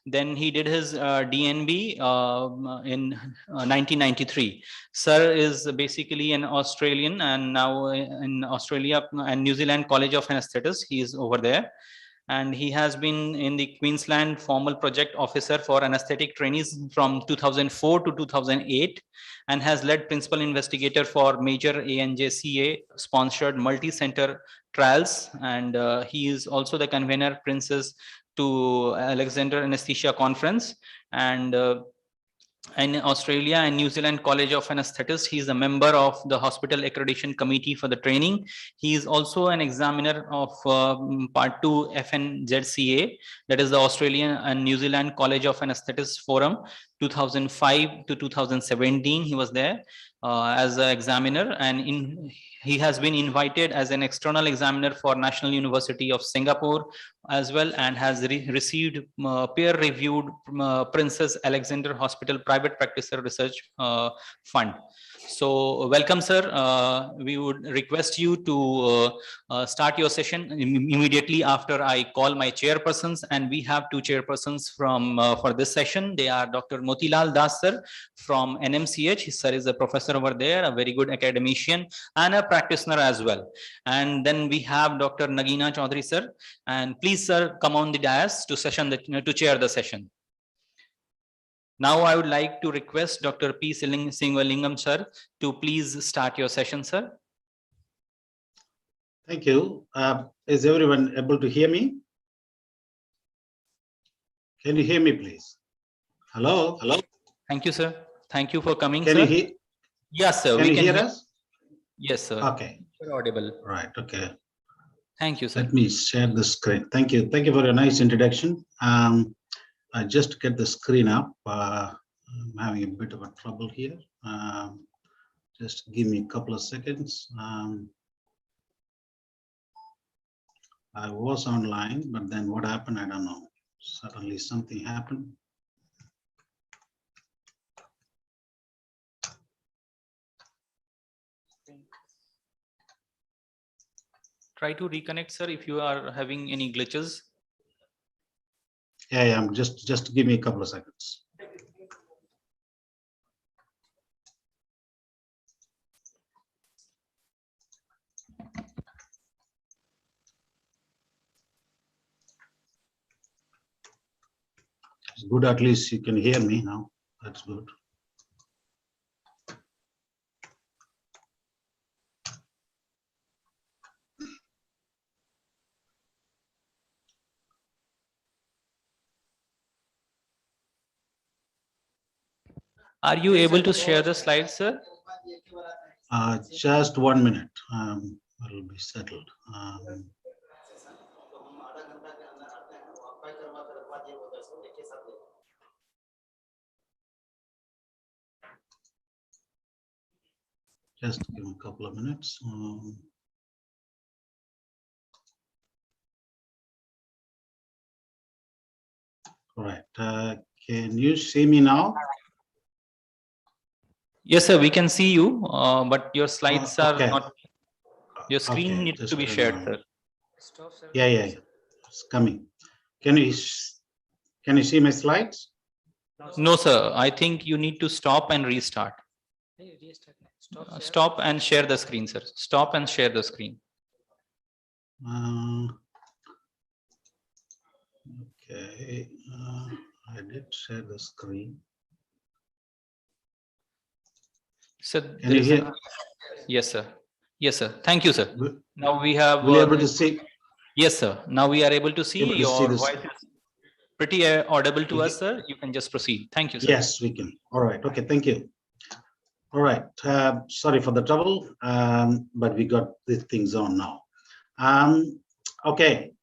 Then he did his DNB in 1993. Sir is basically an Australian and now in Australia and New Zealand College of Anaesthetists. He is over there. And he has been in the Queensland Formal Project Officer for Anesthetic Trainees from 2004 to 2008 and has led principal investigator for major ANJCA sponsored multi-center trials. And he is also the convener Princess to Alexander Anesthesia Conference. And in Australia and New Zealand College of Anaesthetists, he is a member of the Hospital Accreditation Committee for the training. He is also an examiner of Part 2 FNZCA, that is the Australian and New Zealand College of Anaesthetists Forum, 2005 to 2017. He was there as an examiner, and he has been invited as an external examiner for National University of Singapore as well, and has received peer-reviewed Princess Alexander Hospital Private Practitioner Research Fund. So welcome, sir. We would request you to start your session immediately after I call my chairpersons, and we have two chairpersons from for this session. They are Dr. Motilal Das sir from NMCH. His sir is a professor over there, a very good academician and a practitioner as well. And then we have Dr. Nagina Chaudhary sir, and please sir come on the dais to to chair the session. Now I would like to request Dr. P. Singhalingam sir to please start your session, sir.
Thank you. Is everyone able to hear me? Can you hear me, please? Hello? Hello?
Thank you, sir. Thank you for coming,
Can
sir.
you hear?
Yes, sir.
Can
We
you
can
hear us?
Yes, sir.
Okay.
You're audible.
Right. Okay.
Thank you, sir.
Let me share the screen. Thank you. Thank you for your nice introduction. I just get the screen up. I'm having a bit of a trouble here. Just give me a couple of seconds. I was online, but then what happened? I don't know. Suddenly something happened.
Try to reconnect, sir, if you are having any glitches.
Yeah, just give me a couple of seconds. It's good, at least you can hear me now. That's good.
Are you able to share the slides, sir?
Just 1 minute. It'll be settled. Just give me a couple of minutes. All right. Can you see me now?
Yes, sir. We can see you, but your slides are
okay.
not. Your screen
Okay,
needs
just
to be shared, sir.
Yeah, it's coming. Can you see my slides?
No, sir. I think you need to stop and restart. Stop and share the screen, sir. Stop and share the screen.
Okay, I did share the screen.
Sir,
Can you hear?
Yes, sir. Yes, sir. Thank you, sir. Now we have.
Will you able to see?
Yes, sir. Now we are able to see
Able to see
your
this.
voice is pretty audible to us, sir. You can just proceed. Thank you, sir.
Yes, we can. All right. Okay. Thank you. All right. Sorry for the trouble, but we got these things on now. Okay.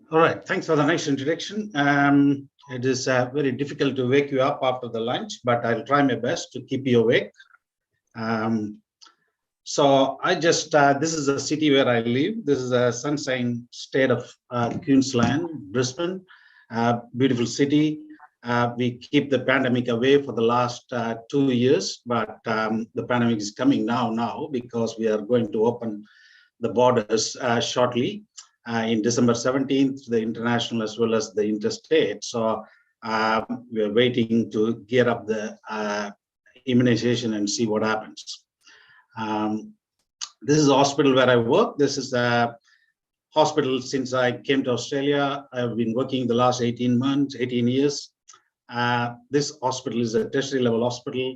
All right. Thanks for the nice introduction. It is very difficult to wake you up after the lunch, but I'll try my best to keep you awake. So I just, this is a city where I live. This is a sunshine state of Queensland, Brisbane, beautiful city. We keep the pandemic away for the last 2 years, but the pandemic is coming now because we are going to open the borders shortly in December 17th, the international as well as the interstate. So we are waiting to gear up the immunization and see what happens. This is a hospital where I work. This is a hospital since I came to Australia. I've been working the last 18 years. This hospital is a tertiary level hospital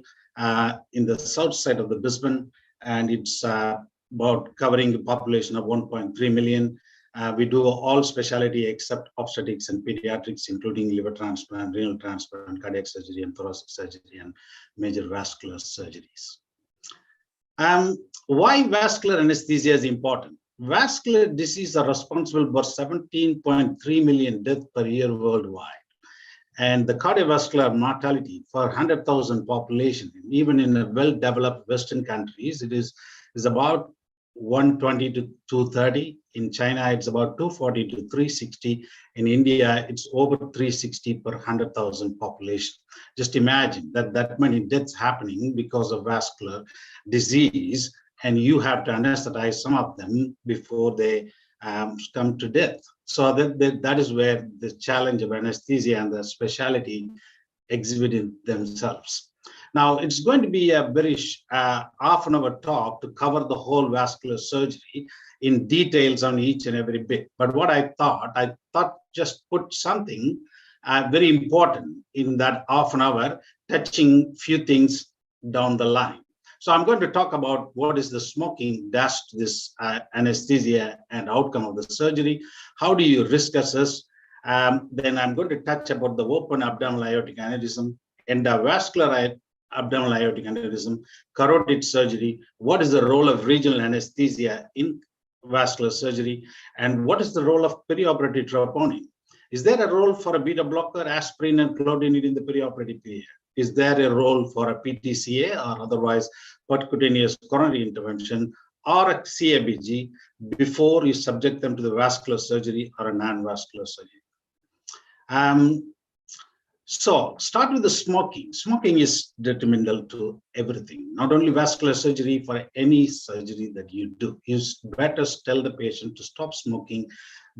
in the south side of the Brisbane, and it's about covering a population of 1.3 million. We do all specialty except obstetrics and pediatrics, including liver transplant, renal transplant, cardiac surgery, and thoracic surgery, and major vascular surgeries. Why vascular anesthesia is important? Vascular diseases are responsible for 17.3 million deaths per year worldwide. And the cardiovascular mortality for 100,000 population, even in a well-developed Western countries, it is about 120 to 230. In China, it's about 240 to 360. In India, it's over 360 per 100,000 population. Just imagine that many deaths happening because of vascular disease, and you have to anesthetize some of them before they come to death. So that is where the challenge of anesthesia and the specialty exhibited themselves. Now, it's going to be a very half-an-hour talk to cover the whole vascular surgery in details on each and every bit. But what I thought just put something very important in that half an hour, touching few things down the line. So I'm going to talk about what is the smoking does to this anesthesia and outcome of the surgery. How do you risk assess? Then I'm going to touch about the open abdominal aortic aneurysm, endovascular abdominal aortic aneurysm, carotid surgery. What is the role of regional anesthesia in vascular surgery? And what is the role of perioperative troponin? Is there a role for a beta blocker, aspirin, and clonidine in the perioperative period? Is there a role for a PTCA or otherwise percutaneous coronary intervention or a CABG before you subject them to the vascular surgery or a non-vascular surgery? So start with the smoking. Smoking is detrimental to everything, not only vascular surgery, for any surgery that you do. It's better tell the patient to stop smoking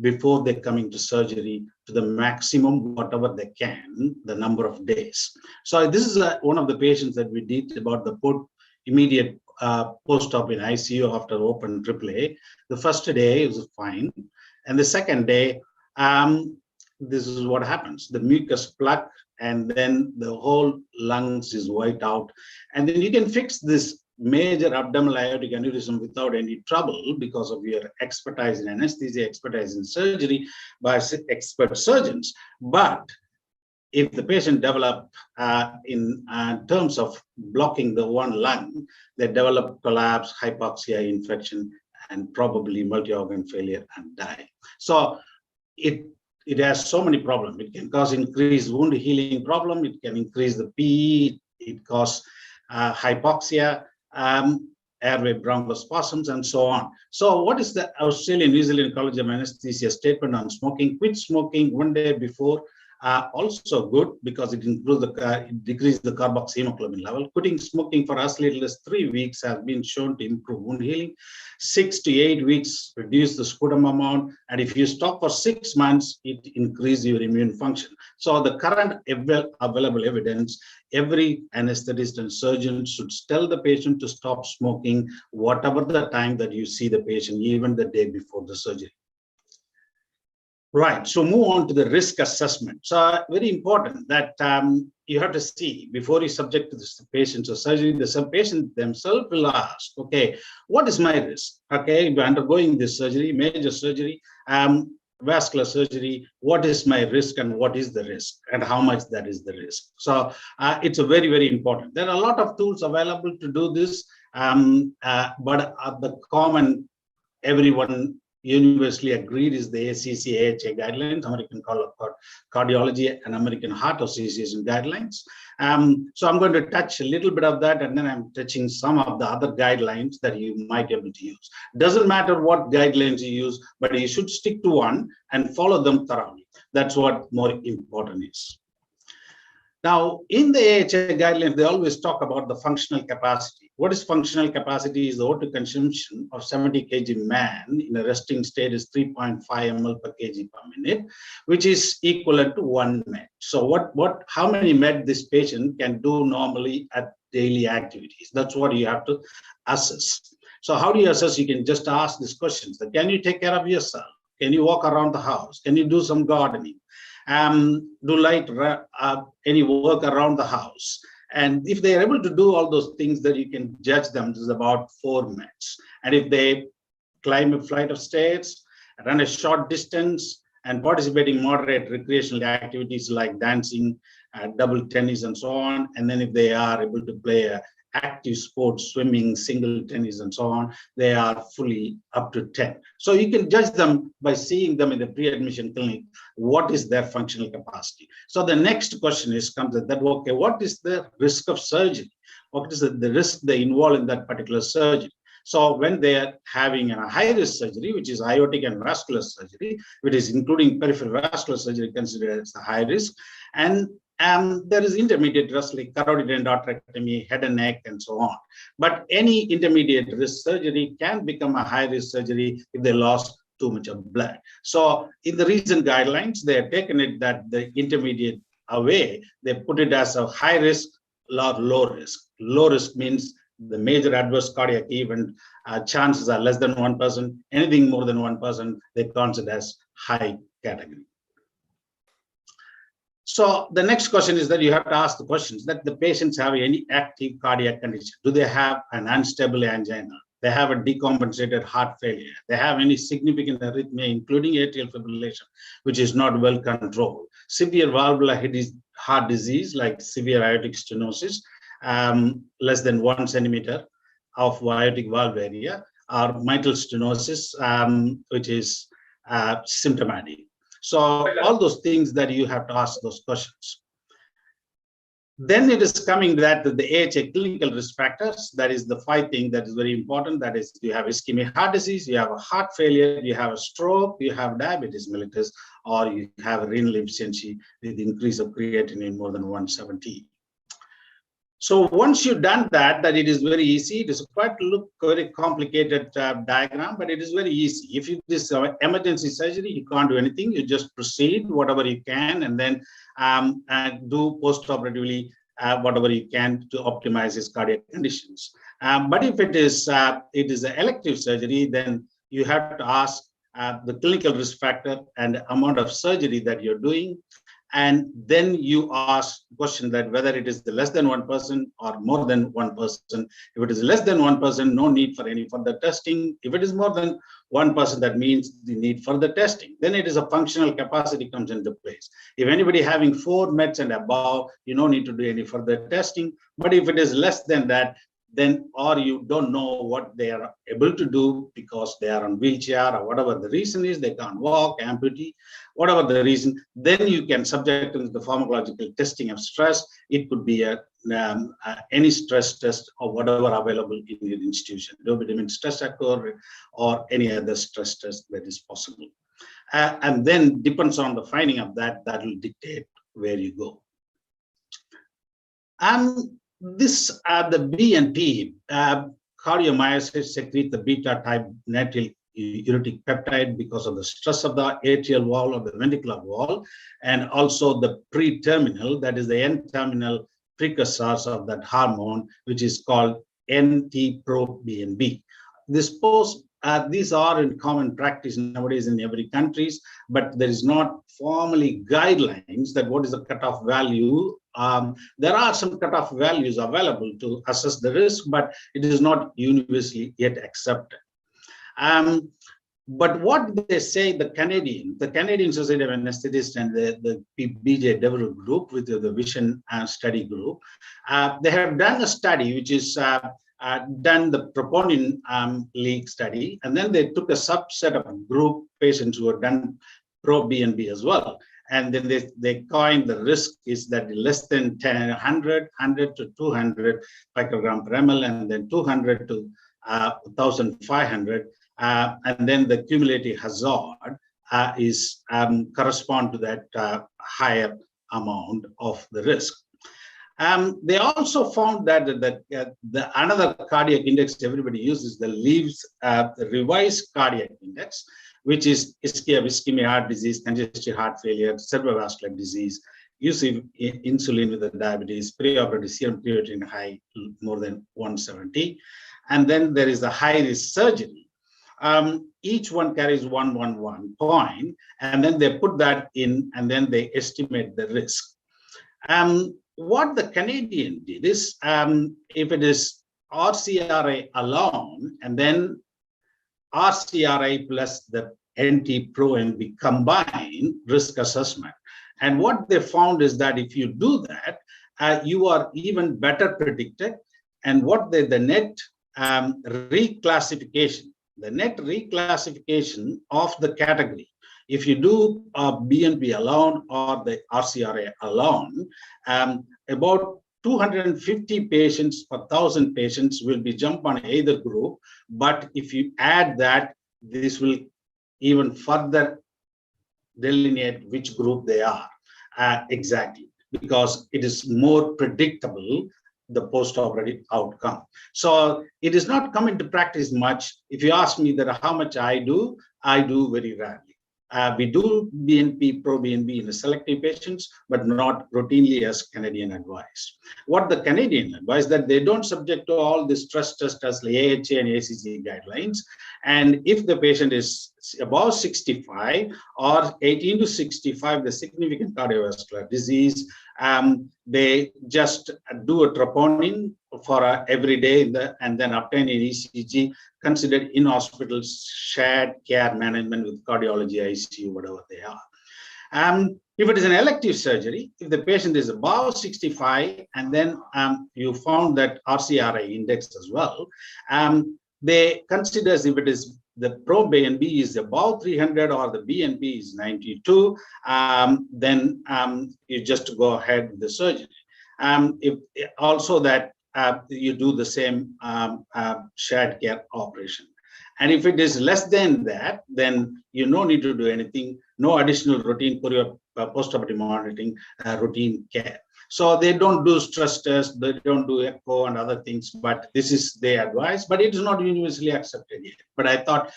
before they're coming to surgery to the maximum, whatever they can, the number of days. So this is one of the patients that we did about the immediate post-op in ICU after open AAA. The first day was fine. And the second day, this is what happens. The mucus plug, and then the whole lungs is wiped out. And then you can fix this major abdominal aortic aneurysm without any trouble because of your expertise in anesthesia, expertise in surgery by expert surgeons. But if the patient develop in terms of blocking the one lung, they develop collapse, hypoxia, infection, and probably multi-organ failure and die. So it has so many problems. It can cause increased wound healing problem. It can increase the PE. It causes hypoxia, airway bronchospasms, and so on. So what is the Australian-New Zealand College of Anesthesia statement on smoking? Quit smoking 1 day before. Also good because it decreases the carboxyhemoglobin level. Quitting smoking for as little as 3 weeks has been shown to improve wound healing. 6 to 8 weeks reduce the sputum amount, and if you stop for 6 months, it increases your immune function. So the current available evidence, every anesthetist and surgeon should tell the patient to stop smoking whatever the time that you see the patient, even the day before the surgery. Right, so move on to the risk assessment. So very important that you have to see before you subject to the patient to surgery, the patient themselves will ask, okay, what is my risk? Okay, if you're undergoing this surgery, major surgery, vascular surgery, what is my risk and what is the risk and how much that is the risk? So it's a very, very important. There are a lot of tools available to do this, but the common, everyone universally agreed is the ACC/AHA guidelines, American College of Cardiology and American Heart Association guidelines. So I'm going to touch a little bit of that, and then I'm touching some of the other guidelines that you might be able to use. Doesn't matter what guidelines you use, but you should stick to one and follow them thoroughly. That's what more important is. Now, in the AHA guidelines, they always talk about the functional capacity. What is functional capacity? Is the O2 consumption of 70 kg man in a resting state is 3.5 ml per kg per minute, which is equivalent to 1 med. So how many med this patient can do normally at daily activities? That's what you have to assess. So how do you assess? You can just ask these questions. Can you take care of yourself? Can you walk around the house? Can you do some gardening? Do light any work around the house? And if they are able to do all those things, then you can judge them. This is about 4 minutes. And if they climb a flight of stairs, run a short distance, and participate in moderate recreational activities like dancing, double tennis, and so on, and then if they are able to play a active sports, swimming, single tennis, and so on, they are fully up to 10. So you can judge them by seeing them in the pre-admission clinic. What is their functional capacity? So the next question comes at that, okay, what is the risk of surgery? What is the risk they involve in that particular surgery? So when they are having a high-risk surgery, which is aortic and vascular surgery, which is including peripheral vascular surgery considered as a high risk, and there is intermediate risk like carotid endarterectomy, head and neck, and so on. But any intermediate risk surgery can become a high-risk surgery if they lost too much of blood. So in the recent guidelines, they have taken it that the intermediate away, they put it as a high risk or low risk. Low risk means the major adverse cardiac event chances are less than 1%. Anything more than 1%, they consider as high category. So the next question is that you have to ask the questions that the patients have any active cardiac condition. Do they have an unstable angina? They have a decompensated heart failure. They have any significant arrhythmia, including atrial fibrillation, which is not well controlled. Severe valvular heart disease, like severe aortic stenosis, less than 1 centimeter of aortic valve area, or mitral stenosis, which is symptomatic. So all those things that you have to ask those questions. Then it is coming that the AHA clinical risk factors, that is the 5 things that is very important. That is, you have ischemic heart disease, you have a heart failure, you have a stroke, you have diabetes mellitus, or you have renal insufficiency with increase of creatinine more than 170. So once you've done that it is very easy. It is quite look very complicated diagram, but it is very easy. If it is emergency surgery, you can't do anything. You just proceed whatever you can, and then do post-operatively whatever you can to optimize his cardiac conditions. But if it is an elective surgery, then you have to ask the clinical risk factor and the amount of surgery that you're doing. And then you ask the question that whether it is the less than 1% or more than 1%. If it is less than 1%, no need for any further testing. If it is more than 1%, that means the need for the testing. Then it is a functional capacity comes into place. If anybody having 4 meds and above, you don't need to do any further testing. But if it is less than that, then or you don't know what they are able to do because they are on wheelchair or whatever the reason is, they can't walk, amputee, whatever the reason, then you can subject them to the pharmacological testing of stress. It could be any stress test or whatever available in your institution, vitamin stress score or any other stress test that is possible. And then depends on the finding of that will dictate where you go. The B and P, cardiomyocytes secrete the beta type natriuretic peptide because of the stress of the atrial wall or the ventricular wall, and also the pre-terminal, that is the N-terminal precursors of that hormone, which is called NT-proBNP. These are in common practice nowadays in every country, but there is not formally guidelines that what is the cutoff value. There are some cutoff values available to assess the risk, but it is not universally yet accepted. But what they say, the Canadian Society of Anesthetists and the BJ Devereux group with the Vision Study group, they have done a study which is done the troponin leak study, and then they took a subset of group patients who had done pro-BNP as well. And then they coined the risk is that less than 100 to 200 picogram per ml, and then 200 to 1,500. And then the cumulative hazard is correspond to that higher amount of the risk. They also found that the another cardiac index everybody uses, the revised cardiac index, which is ischemia, heart disease, congestive heart failure, cerebrovascular disease, use of insulin with the diabetes, preoperative serum creatinine high more than 170, and then there is the high risk surgery. Each one carries 111 point, and then they put that in, and then they estimate the risk. What the Canadian did is, if it is RCRA alone, and then RCRA plus the NT-proNB combined risk assessment. And what they found is that if you do that, you are even better predicted. And what the net reclassification, of the category, if you do BNP alone or the RCRA alone, about 250 patients per 1,000 patients will be jump on either group. But if you add that, this will even further delineate which group they are exactly, because it is more predictable, the post-operative outcome. So it is not come into practice much. If you ask me that how much I do very rarely. We do BNP, pro-BNP in the selective patients, but not routinely as Canadian advice. What the Canadian advice that they don't subject to all the stress test as the AHA and ACC guidelines. And if the patient is above 65 or 18 to 65, the significant cardiovascular disease, they just do a troponin for every day and then obtain an ECG, considered in hospital shared care management with cardiology, ICU, whatever they are. If it is an elective surgery, if the patient is above 65, and then you found that RCRA index as well, they consider if it is the pro-BNP is above 300 or the BNP is 92, then you just go ahead with the surgery. If also that you do the same shared care operation. And if it is less than that, then you no need to do anything, no additional routine post-operative monitoring, routine care. So they don't do stress tests, they don't do echo and other things, but this is their advice, but it is not universally accepted yet. But I thought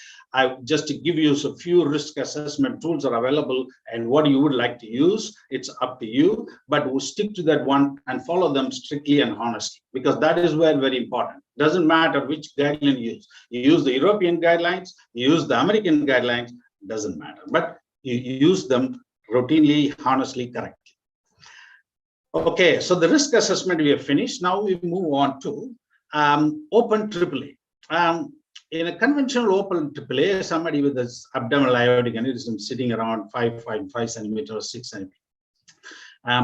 just to give you a few risk assessment tools are available, and what you would like to use, it's up to you, but we'll stick to that one and follow them strictly and honestly, because that is where very important. Doesn't matter which guideline you use. You use the European guidelines, you use the American guidelines, doesn't matter, but you use them routinely, honestly, correctly. Okay, so the risk assessment we have finished. Now we move on to open AAA. In a conventional open AAA, somebody with this abdominal aortic aneurysm sitting around 5 centimeters or 6 centimeters.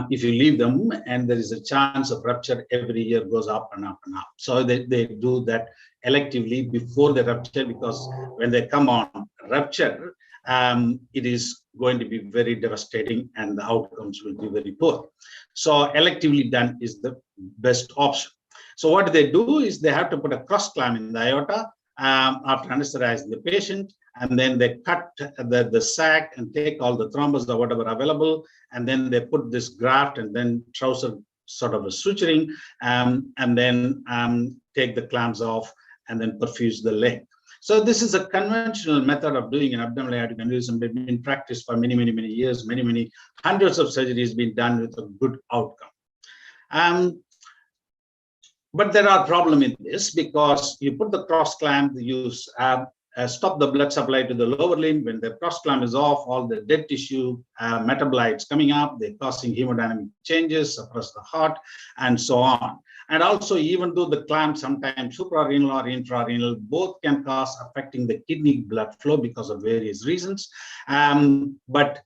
If you leave them, and there is a chance of rupture every year goes up and up and up. So they do that electively before the rupture, because when they come on rupture, it is going to be very devastating and the outcomes will be very poor. So electively done is the best option. So what they do is they have to put a cross clamp in the aorta after anesthetizing the patient, and then they cut the sac and take all the thrombus or whatever available, and then they put this graft and then trouser sort of a suturing, and then take the clamps off and then perfuse the leg. So this is a conventional method of doing an abdominal aortic aneurysm. They've been practiced for many years, many hundreds of surgeries been done with a good outcome. But there are problems in this, because you put the cross clamp, you stop the blood supply to the lower limb. When the cross clamp is off, all the dead tissue metabolites coming up, they're causing hemodynamic changes, suppress the heart, and so on. And also, even though the clamp sometimes suprarenal or intrarenal, both can cause affecting the kidney blood flow because of various reasons. But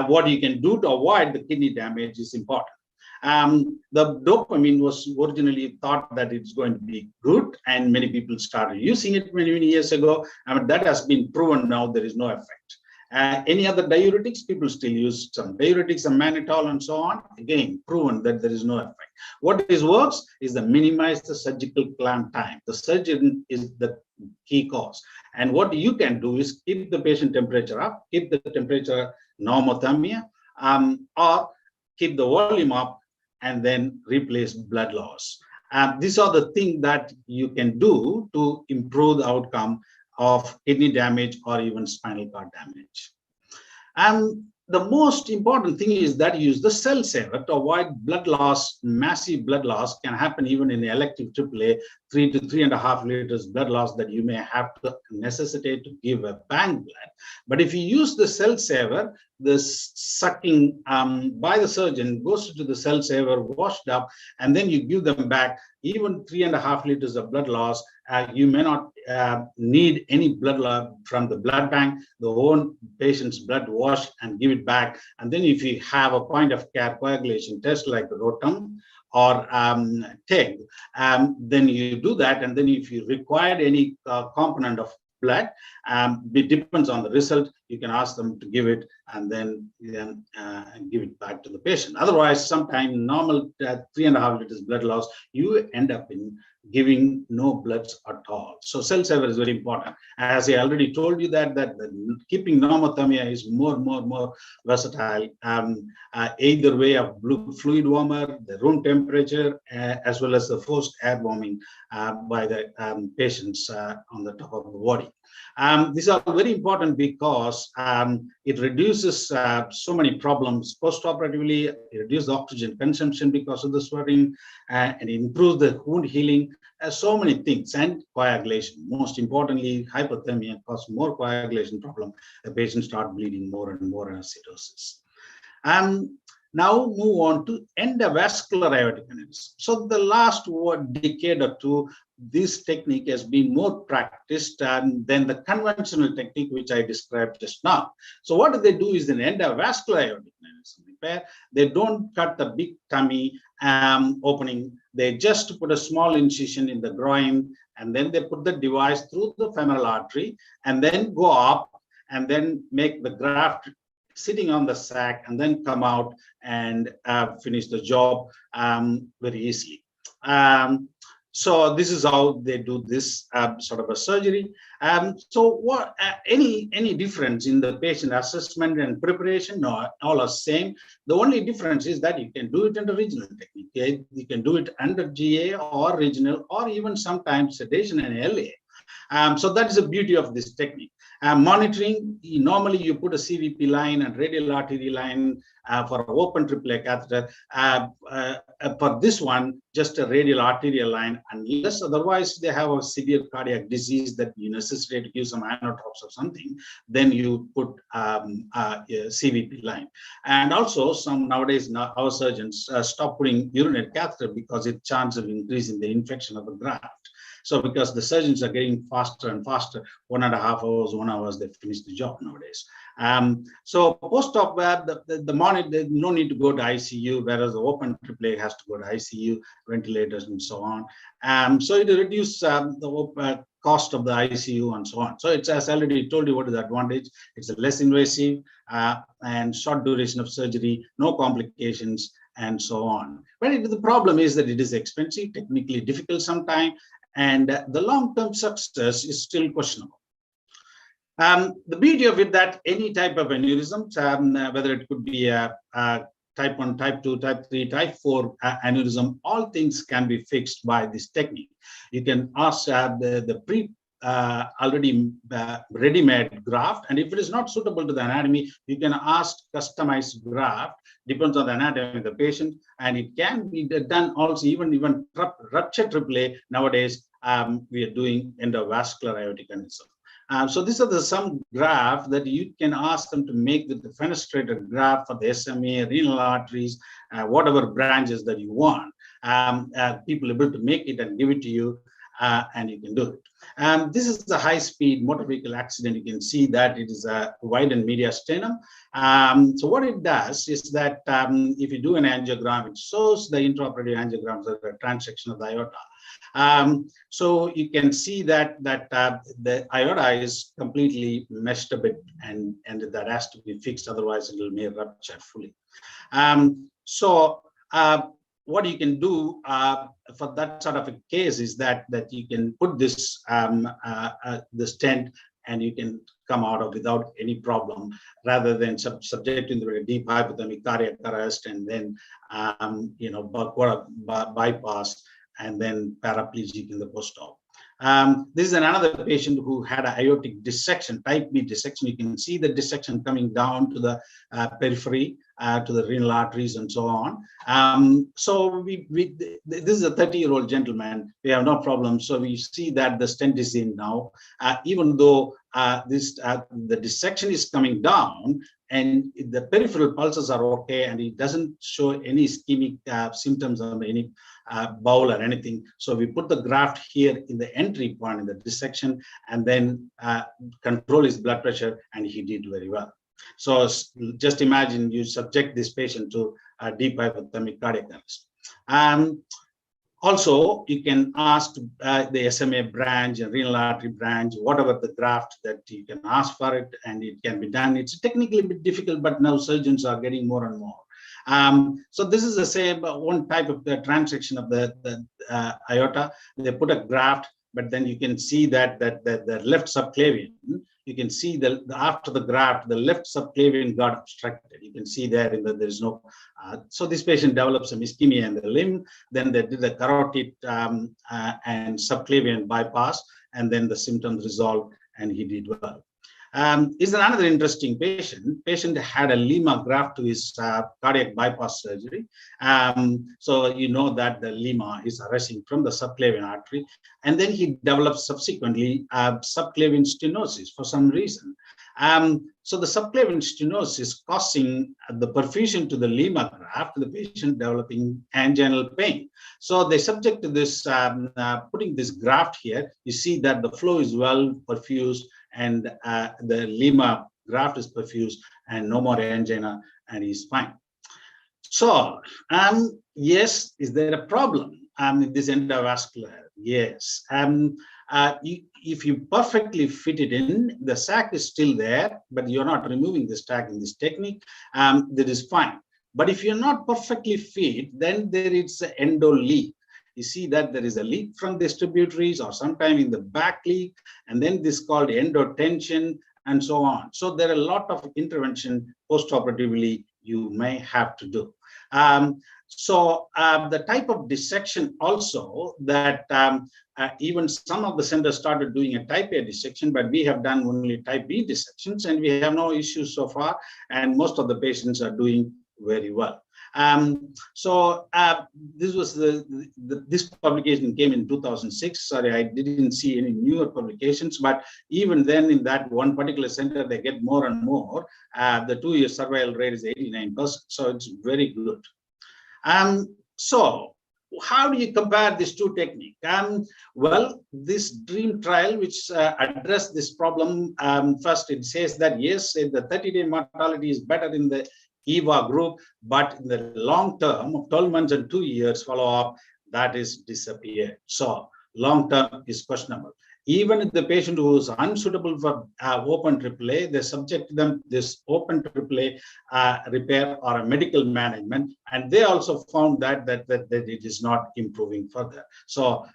what you can do to avoid the kidney damage is important. The dopamine was originally thought that it's going to be good, and many people started using it many, many years ago. That has been proven now there is no effect. Any other diuretics, people still use some diuretics, some mannitol and so on. Again, proven that there is no effect. What works is to minimize the surgical clamp time. The surgeon is the key cause. And what you can do is keep the patient temperature up, keep the temperature normothermia, or keep the volume up, and then replace blood loss. These are the things that you can do to improve the outcome of kidney damage or even spinal cord damage. The most important thing is that you use the cell saver to avoid blood loss. Massive blood loss can happen even in elective AAA, 3 to 3.5 liters blood loss that you may have to necessitate to give a bank blood. But if you use the cell saver, the sucking by the surgeon goes to the cell saver, washed up, and then you give them back. Even 3.5 liters of blood loss, you may not need any blood from the blood bank. The own patient's blood wash and give it back. And then if you have a point of care coagulation test like ROTAM or TEG, then you do that. And then if you require any component of blood, it depends on the result. You can ask them to give it and then give it back to the patient. Otherwise, sometimes normal 3.5 liters blood loss, you end up in giving no bloods at all. So cell saver is very important. As I already told you that keeping normothermia is more versatile. Either way of fluid warmer, the room temperature, as well as the forced air warming by the patients on the top of the body. These are very important because it reduces so many problems post-operatively. It reduces the oxygen consumption because of the sweating, and improves the wound healing. So many things, and coagulation. Most importantly, hypothermia causes more coagulation problem. The patient start bleeding more and more acidosis. Now move on to endovascular aortic aneurysm. So the last decade or two, this technique has been more practiced than the conventional technique which I described just now. So what they do is an endovascular aortic aneurysm repair. They don't cut the big tummy opening. They just put a small incision in the groin, and then they put the device through the femoral artery, and then go up, and then make the graft sitting on the sac, and then come out and finish the job very easily. So this is how they do this sort of a surgery. So what any difference in the patient assessment and preparation? No, all are same. The only difference is that you can do it under regional technique. Okay? You can do it under GA or regional, or even sometimes sedation and LA. So that is the beauty of this technique. Monitoring, normally you put a CVP line and radial artery line for open AAA catheter. For this one, just a radial arterial line, unless otherwise they have a severe cardiac disease that you necessitate to give some inotropes or something, then you put a CVP line. And also nowadays our surgeons stop putting urinary catheter because it's chance of increasing the infection of the graft. So because the surgeons are getting faster and faster, 1.5 hours, 1 hour, they finish the job nowadays. So post-op, the monitor, no need to go to ICU, whereas the open AAA has to go to ICU, ventilators and so on. So it reduces the cost of the ICU and so on. So it's, as I already told you, what is the advantage? It's a less invasive and short duration of surgery, no complications, and so on. But the problem is that it is expensive, technically difficult sometimes, and the long-term success is still questionable. The beauty of it that any type of aneurysm, whether it could be a type 1, type 2, type 3, type 4 aneurysm, all things can be fixed by this technique. You can ask the already ready-made graft, and if it is not suitable to the anatomy, you can ask customized graft, depends on the anatomy of the patient, and it can be done also even ruptured AAA. Nowadays we are doing endovascular aortic aneurysm. So these are some graft that you can ask them to make with the fenestrated graft for the SMA, renal arteries, whatever branches that you want. People able to make it and give it to you. and you can do it. This is the high-speed motor vehicle accident. You can see that it is a widened mediastinum. So what it does is that if you do an angiogram, it shows the intraoperative angiograms of the transection of the aorta. So you can see that the aorta is completely meshed a bit, and that has to be fixed, otherwise it may rupture fully. What you can do for that sort of a case is that you can put this the stent, and you can come out of without any problem, rather than subjecting to a deep hypothermic cardiac arrest and then bypass and then paraplegic in the post-op. This is another patient who had an aortic dissection, type B dissection. You can see the dissection coming down to the periphery, to the renal arteries and so on. This is a 30-year-old gentleman. We have no problem. So we see that the stent is in now, even though the dissection is coming down and the peripheral pulses are okay, and it doesn't show any ischemic symptoms of any bowel or anything. So we put the graft here in the entry point in the dissection, and then control his blood pressure, and he did very well. So just imagine you subject this patient to a deep hypothermic cardiac arrest. Also, you can ask the SMA branch and renal artery branch, whatever the graft that you can ask for it, and it can be done. It's technically a bit difficult, but now surgeons are getting more and more. So this is the same one type of the transection of the aorta. They put a graft, but then you can see that the left subclavian, you can see after the graft, the left subclavian got obstructed. You can see there there is no. So this patient developed some ischemia in the limb. Then they did the carotid and subclavian bypass, and then the symptoms resolved, and he did well. Is another interesting patient. Patient had a Lima graft to his cardiac bypass surgery. So you know that the Lima is arising from the subclavian artery, and then he developed subsequently subclavian stenosis for some reason. So the subclavian stenosis causing the perfusion to the Lima graft, the patient developing anginal pain. So they subject to this, putting this graft here. You see that the flow is well perfused, and the Lima graft is perfused, and no more angina, and he's fine. So, yes, is there a problem in this endovascular? Yes. If you perfectly fit it in, the sac is still there, but you're not removing the sac in this technique, that is fine. But if you're not perfectly fit, then there is an endo leak. You see that there is a leak from the distributaries, or sometime in the back leak, and then this is called endotension and so on. So there are a lot of intervention post-operatively you may have to do. The type of dissection also that even some of the centers started doing a type A dissection, but we have done only type B dissections, and we have no issues so far, and most of the patients are doing very well. This was this publication came in 2006. Sorry, I didn't see any newer publications, but even then in that one particular center, they get more and more. The 2-year survival rate is 89%, so it's very good. So how do you compare these two techniques? Well, this DREAM trial, which addressed this problem, first it says that yes, the 30-day mortality is better in the EVA group, but in the long term of 12 months and 2 years follow-up, that is disappeared. So long term is questionable. Even if the patient who is unsuitable for open AAA, they subject them this open AAA repair or a medical management, and they also found that it is not improving further. So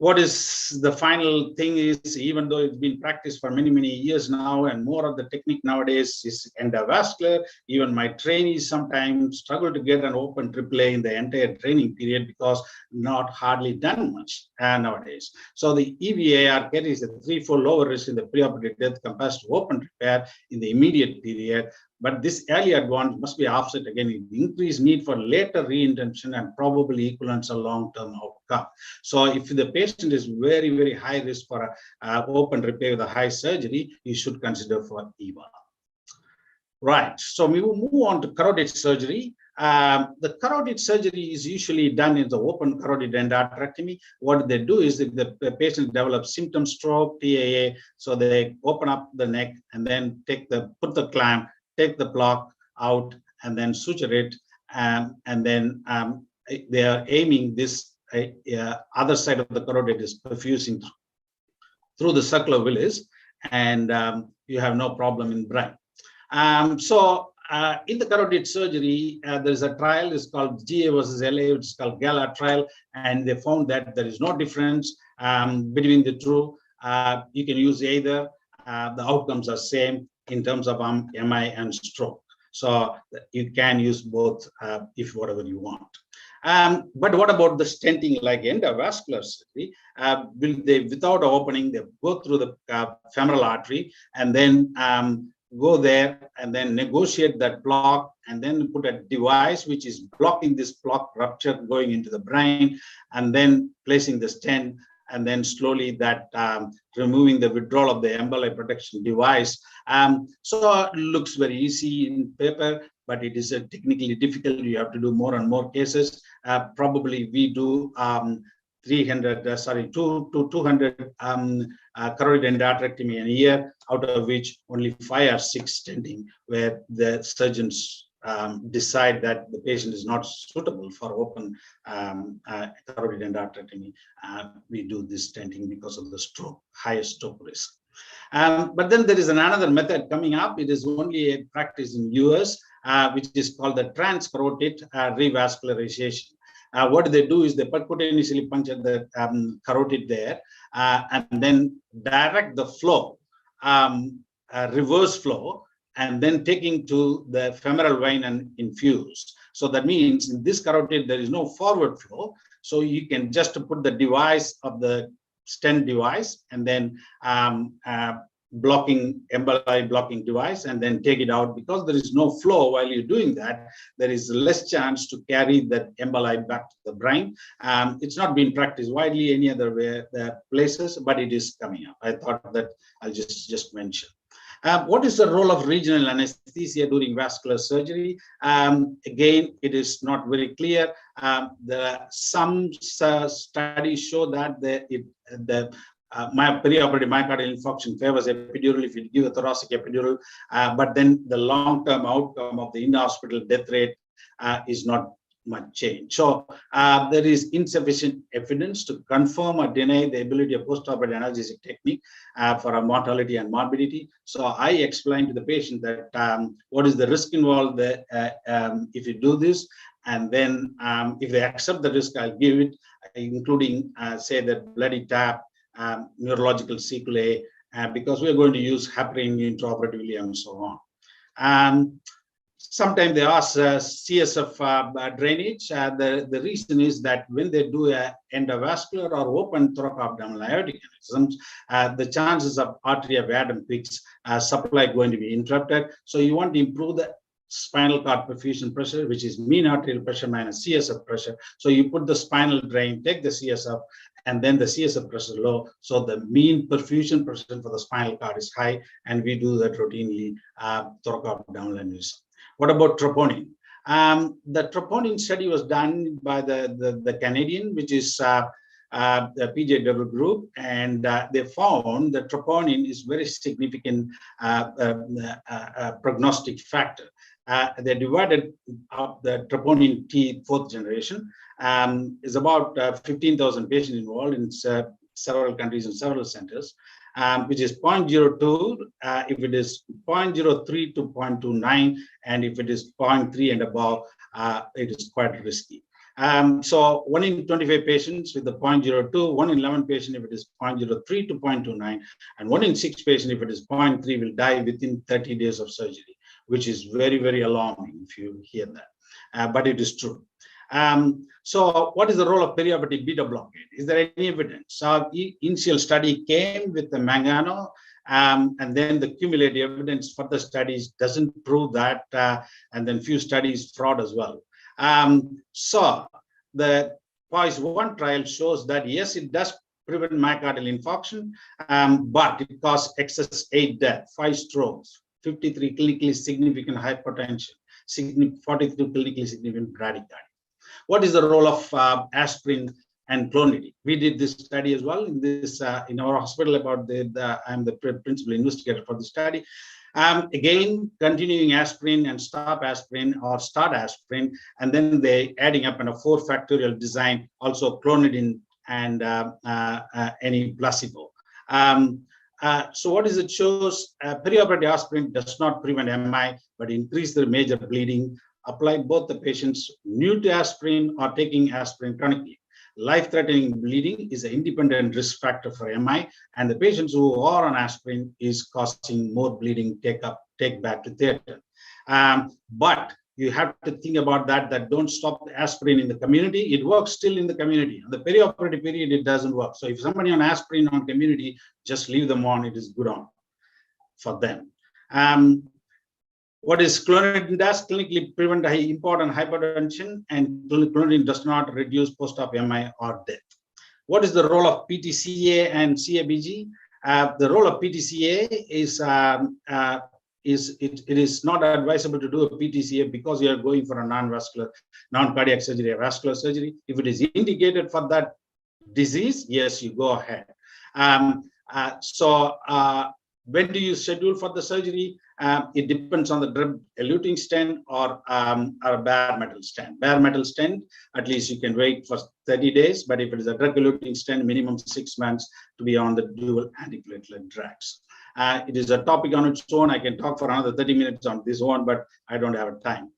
what is the final thing is, even though it's been practiced for many, many years now, and more of the technique nowadays is endovascular, even my trainees sometimes struggle to get an open AAA in the entire training period because not hardly done much nowadays. So the EVAR carries a 3-fold lower risk in the preoperative death compared to open repair in the immediate period. But this early advance must be offset again with increased need for later reintervention and probably equivalence of long-term outcome. So if the patient is very, very high risk for open repair with a high surgery, you should consider for EVA. Right, so we will move on to carotid surgery. The carotid surgery is usually done in the open carotid endarterectomy. What they do is if the patient develops symptom stroke, TAA, so they open up the neck and then put the clamp, take the block out, and then suture it, and then they are aiming this other side of the carotid is perfusing through the circular villus, and you have no problem in brain. In the carotid surgery, there is a trial, it's called GA versus LA, which is called GALA trial, and they found that there is no difference between the two. You can use either. The outcomes are same in terms of MI and stroke. So you can use both if whatever you want. But what about the stenting like endovascular surgery? Will they, without opening, they go through the femoral artery and then go there and then negotiate that block and then put a device which is blocking this block rupture going into the brain, and then placing the stent, and then slowly that removing the withdrawal of the emboli protection device. So it looks very easy in paper, but it is technically difficult. You have to do more and more cases. Probably we do 200 carotid endarterectomy in a year, out of which only 5 or 6 stenting, where the surgeons decide that the patient is not suitable for open carotid endarterectomy. We do this stenting because of the stroke, higher stroke risk. But then there is another method coming up. It is only a practice in US, which is called the transcarotid revascularization. What they do is they percutaneously puncture the carotid there and then direct the flow, reverse flow, and then taking to the femoral vein and infuse. So that means in this carotid, there is no forward flow. So you can just put the device of the stent device and then emboli blocking device, and then take it out. Because there is no flow while you're doing that, there is less chance to carry that emboli back to the brain. It's not been practiced widely any other way, places, but it is coming up. I thought that I'll just mention. What is the role of regional anesthesia during vascular surgery? Again, it is not very clear. Some studies show that the perioperative myocardial infarction favors epidural if you give a thoracic epidural, but then the long-term outcome of the in-hospital death rate is not much change. So there is insufficient evidence to confirm or deny the ability of postoperative analgesic technique for a mortality and morbidity. So I explained to the patient that what is the risk involved if you do this, and then if they accept the risk, I'll give it, including say that bloody tap, neurological sequelae, because we're going to use heparin intraoperatively and so on. Sometimes they ask CSF drainage. The reason is that when they do a endovascular or open thoracoabdominal aortic aneurysms, the chances of artery of Adam peaks supply going to be interrupted. So you want to improve the spinal cord perfusion pressure, which is mean arterial pressure minus CSF pressure. So you put the spinal drain, take the CSF, and then the CSF pressure low. So the mean perfusion pressure for the spinal cord is high, and we do that routinely thoracoabdominal aneurysm. What about troponin? The troponin study was done by the Canadian, which is the PJW group, and they found that troponin is very significant prognostic factor. They divided up the troponin T 4th generation. Is about 15,000 patients involved in several countries and several centers, which is 0.02 if it is 0.03 to 0.29, and if it is 0.3 and above, it is quite risky. So 1 in 25 patients with the 0.02, 1 in 11 patients if it is 0.03 to 0.29, and 1 in 6 patients if it is 0.3 will die within 30 days of surgery, which is very, very alarming if you hear that, but it is true. So what is the role of perioperative beta blockade? Is there any evidence? Initial study came with the Mangano, and then the cumulative evidence for the studies doesn't prove that, and then few studies fraud as well. So the POISE-1 trial shows that yes, it does prevent myocardial infarction, but it causes excess 8 deaths, 5 strokes, 53 clinically significant hypertension, 42 clinically significant bradycardia. What is the role of aspirin and clonidine? We did this study as well in this in our hospital. About I'm the principal investigator for the study. Again, continuing aspirin and stop aspirin or start aspirin, and then they adding up in a 4-factorial design, also clonidine and any placebo. So what is it shows? Perioperative aspirin does not prevent MI, but increase the major bleeding. Apply both the patients new to aspirin or taking aspirin chronically. Life-threatening bleeding is an independent risk factor for MI, and the patients who are on aspirin is causing more bleeding. Take back to theater. But you have to think about that don't stop the aspirin in the community. It works still in the community. In the perioperative period, it doesn't work. So if somebody on aspirin on community, just leave them on. It is good on for them. What is clonidine does? Clinically prevent important hypertension, and clonidine does not reduce post-op MI or death. What is the role of PTCA and CABG? The role of PTCA is it is not advisable to do a PTCA because you are going for a non-vascular, non-cardiac surgery, or vascular surgery. If it is indicated for that disease, yes, you go ahead. When do you schedule for the surgery? It depends on the drug-eluting stent or a bare metal stent. Bare metal stent, at least you can wait for 30 days, but if it is a drug-eluting stent, minimum 6 months to be on the dual antiplatelet drugs. It is a topic on its own. I can talk for another 30 minutes on this one, but I don't have time.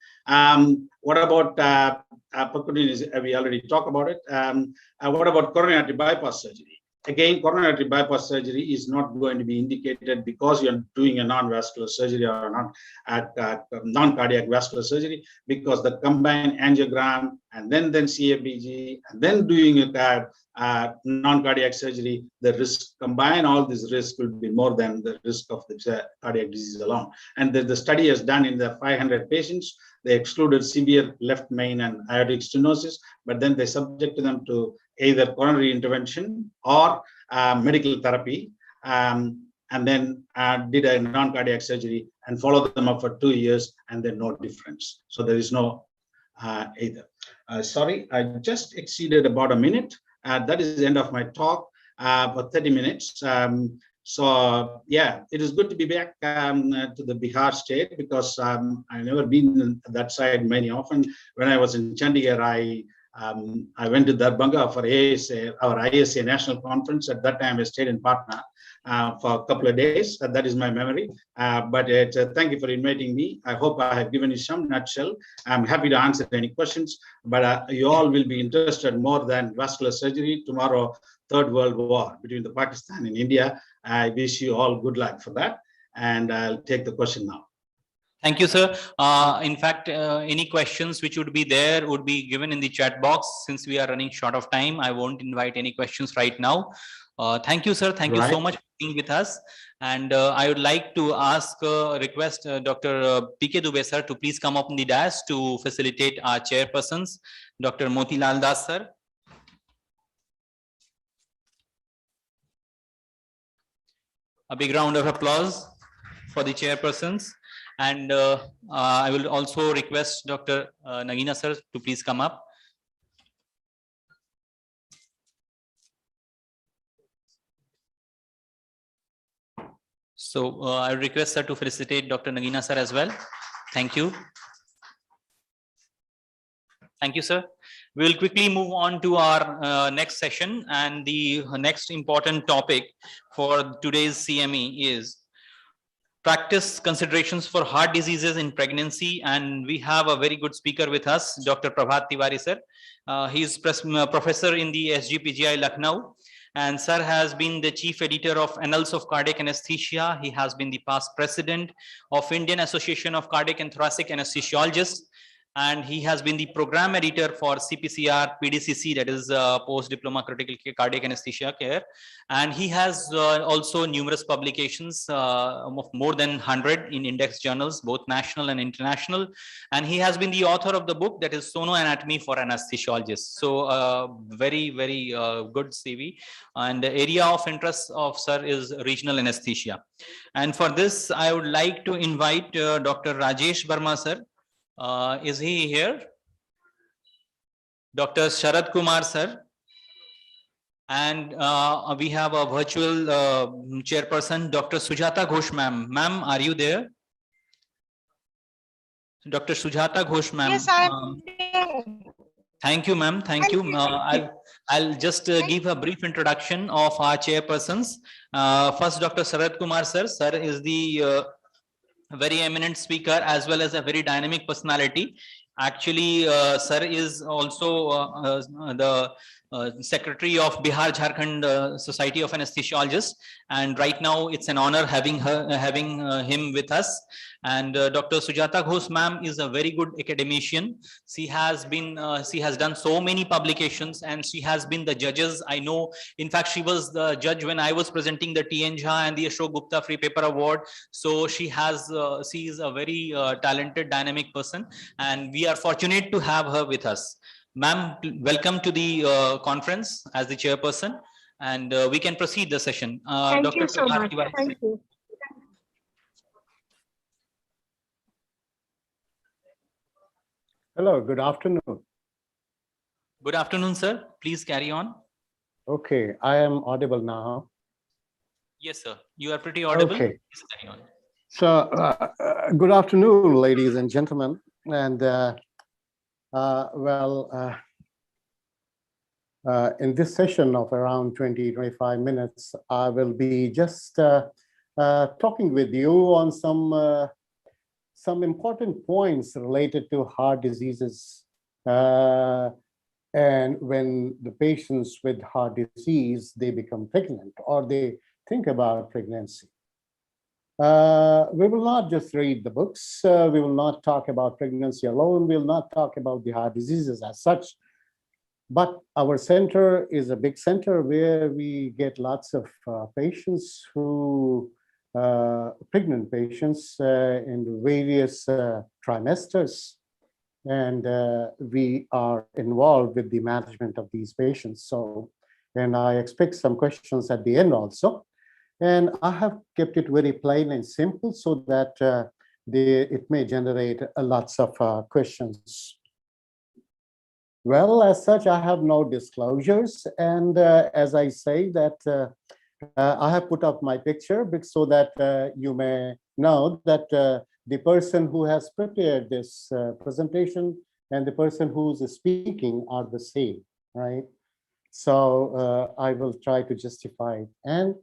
What about percutaneous? We already talked about it. What about coronary artery bypass surgery? Again, coronary artery bypass surgery is not going to be indicated because you're doing a non-vascular surgery or non-cardiac vascular surgery, because the combined angiogram and then CABG and then doing a non-cardiac surgery, the risk, combine all these risks will be more than the risk of the cardiac disease alone. And the study has done in the 500 patients. They excluded severe left main and aortic stenosis, but then they subjected them to either coronary intervention or medical therapy, and then did a non-cardiac surgery and followed them up for 2 years, and then no difference. So there is no either. Sorry, I just exceeded about a minute. That is the end of my talk for 30 minutes. So yeah, it is good to be back to the Bihar state, because I've never been on that side many often. When I was in Chandigarh, I went to Darbhanga for our ISA national conference. At that time, I stayed in Patna for a couple of days. That is my memory. But thank you for inviting me. I hope I have given you some nutshell. I'm happy to answer any questions, but you all will be interested more than vascular surgery tomorrow. Third World War between the Pakistan and India. I wish you all good luck for that, and I'll take the question now.
Thank you, sir. In fact, any questions which would be there would be given in the chat box. Since we are running short of time, I won't invite any questions right now. Thank you, sir. Thank you so much for being with us. And I would like to request Dr. P.K. Dubey, sir, to please come up on the dais to facilitate our chairpersons. Dr. Motilal Das, sir. A big round of applause for the chairpersons. And I will also request Dr. Nagina sir to please come up. So I request sir to felicitate Dr. Nagina sir as well. Thank you. Thank you, sir. We will quickly move on to our next session, and the next important topic for today's CME is practice considerations for heart diseases in pregnancy. And we have a very good speaker with us, Dr. Prabhat Tiwari, sir. He is professor in the SGPGI Lucknow, and sir has been the chief editor of Annals of Cardiac Anesthesia. He has been the past president of Indian Association of Cardiac and Thoracic Anesthesiologists, and he has been the program editor for CPCR PDCC, that is post-diploma critical cardiac anesthesia care. And he has also numerous publications of more than 100 in index journals, both national and international. And he has been the author of the book that is Sono Anatomy for Anesthesiologists. So very, very good CV. And the area of interest of sir is regional anesthesia. And for this, I would like to invite Dr. Rajesh Verma, sir. Is he here? Dr. Sharad Kumar sir. And we have a virtual chairperson, Dr. Sujata Ghosh ma'am. Ma'am, are you there? Dr. Sujata Ghosh ma'am.
Yes, I am there.
Thank you, ma'am. Thank you. I'll just give a brief introduction of our chairpersons. First, Dr. Sharad Kumar sir. Sir is the very eminent speaker as well as a very dynamic personality. Actually, sir is also the secretary of Bihar Jharkhand Society of Anesthesiologists, and right now it's an honor having him with us. And Dr. Sujata Ghosh ma'am is a very good academician. She has done so many publications, and she has been the judges. I know, in fact, she was the judge when I was presenting the T.N. Jha and the Ashok Gupta Free Paper Award. So she is a very talented, dynamic person, and we are fortunate to have her with us. Ma'am, welcome to the conference as the chairperson, and we can proceed the session.
Thank
Dr.
you so much.
Prabhat,
Thank you.
Hello, good afternoon.
Good afternoon, sir. Please carry on.
Okay, I am audible now.
Yes, sir. You are pretty audible.
Okay.
Please carry on.
So, good afternoon, ladies and gentlemen. And in this session of around 20-25 minutes, I will be just talking with you on some important points related to heart diseases. And when the patients with heart disease, they become pregnant or they think about pregnancy. We will not just read the books. We will not talk about pregnancy alone. We will not talk about the heart diseases as such. But our center is a big center where we get lots of patients who, pregnant patients in various trimesters. And we are involved with the management of these patients. So, and I expect some questions at the end also. And I have kept it very plain and simple so that it may generate lots of questions. Well, as such, I have no disclosures. And as I say that I have put up my picture so that you may know that the person who has prepared this presentation and the person who's speaking are the same, right? So I will try to justify it. And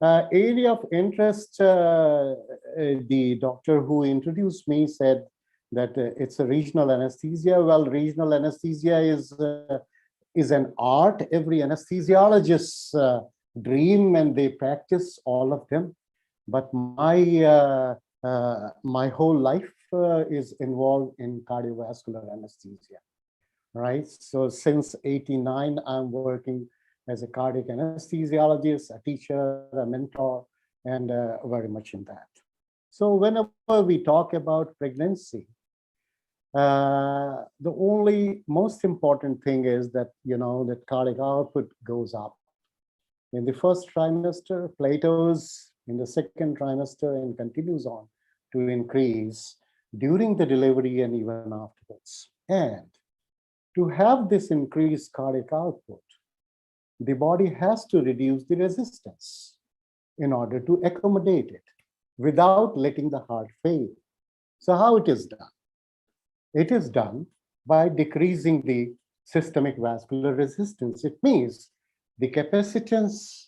area of interest, the doctor who introduced me said that it's a regional anesthesia. Well, regional anesthesia is an art. Every anesthesiologist's dream, and they practice all of them. But my whole life is involved in cardiovascular anesthesia, right? So since '89, I'm working as a cardiac anesthesiologist, a teacher, a mentor, and very much in that. So whenever we talk about pregnancy, the only most important thing is that, that cardiac output goes up. In the first trimester, plateaus in the second trimester, and continues on to increase during the delivery and even afterwards. And to have this increased cardiac output, the body has to reduce the resistance in order to accommodate it without letting the heart fail. So how it is done? It is done by decreasing the systemic vascular resistance. It means the capacitance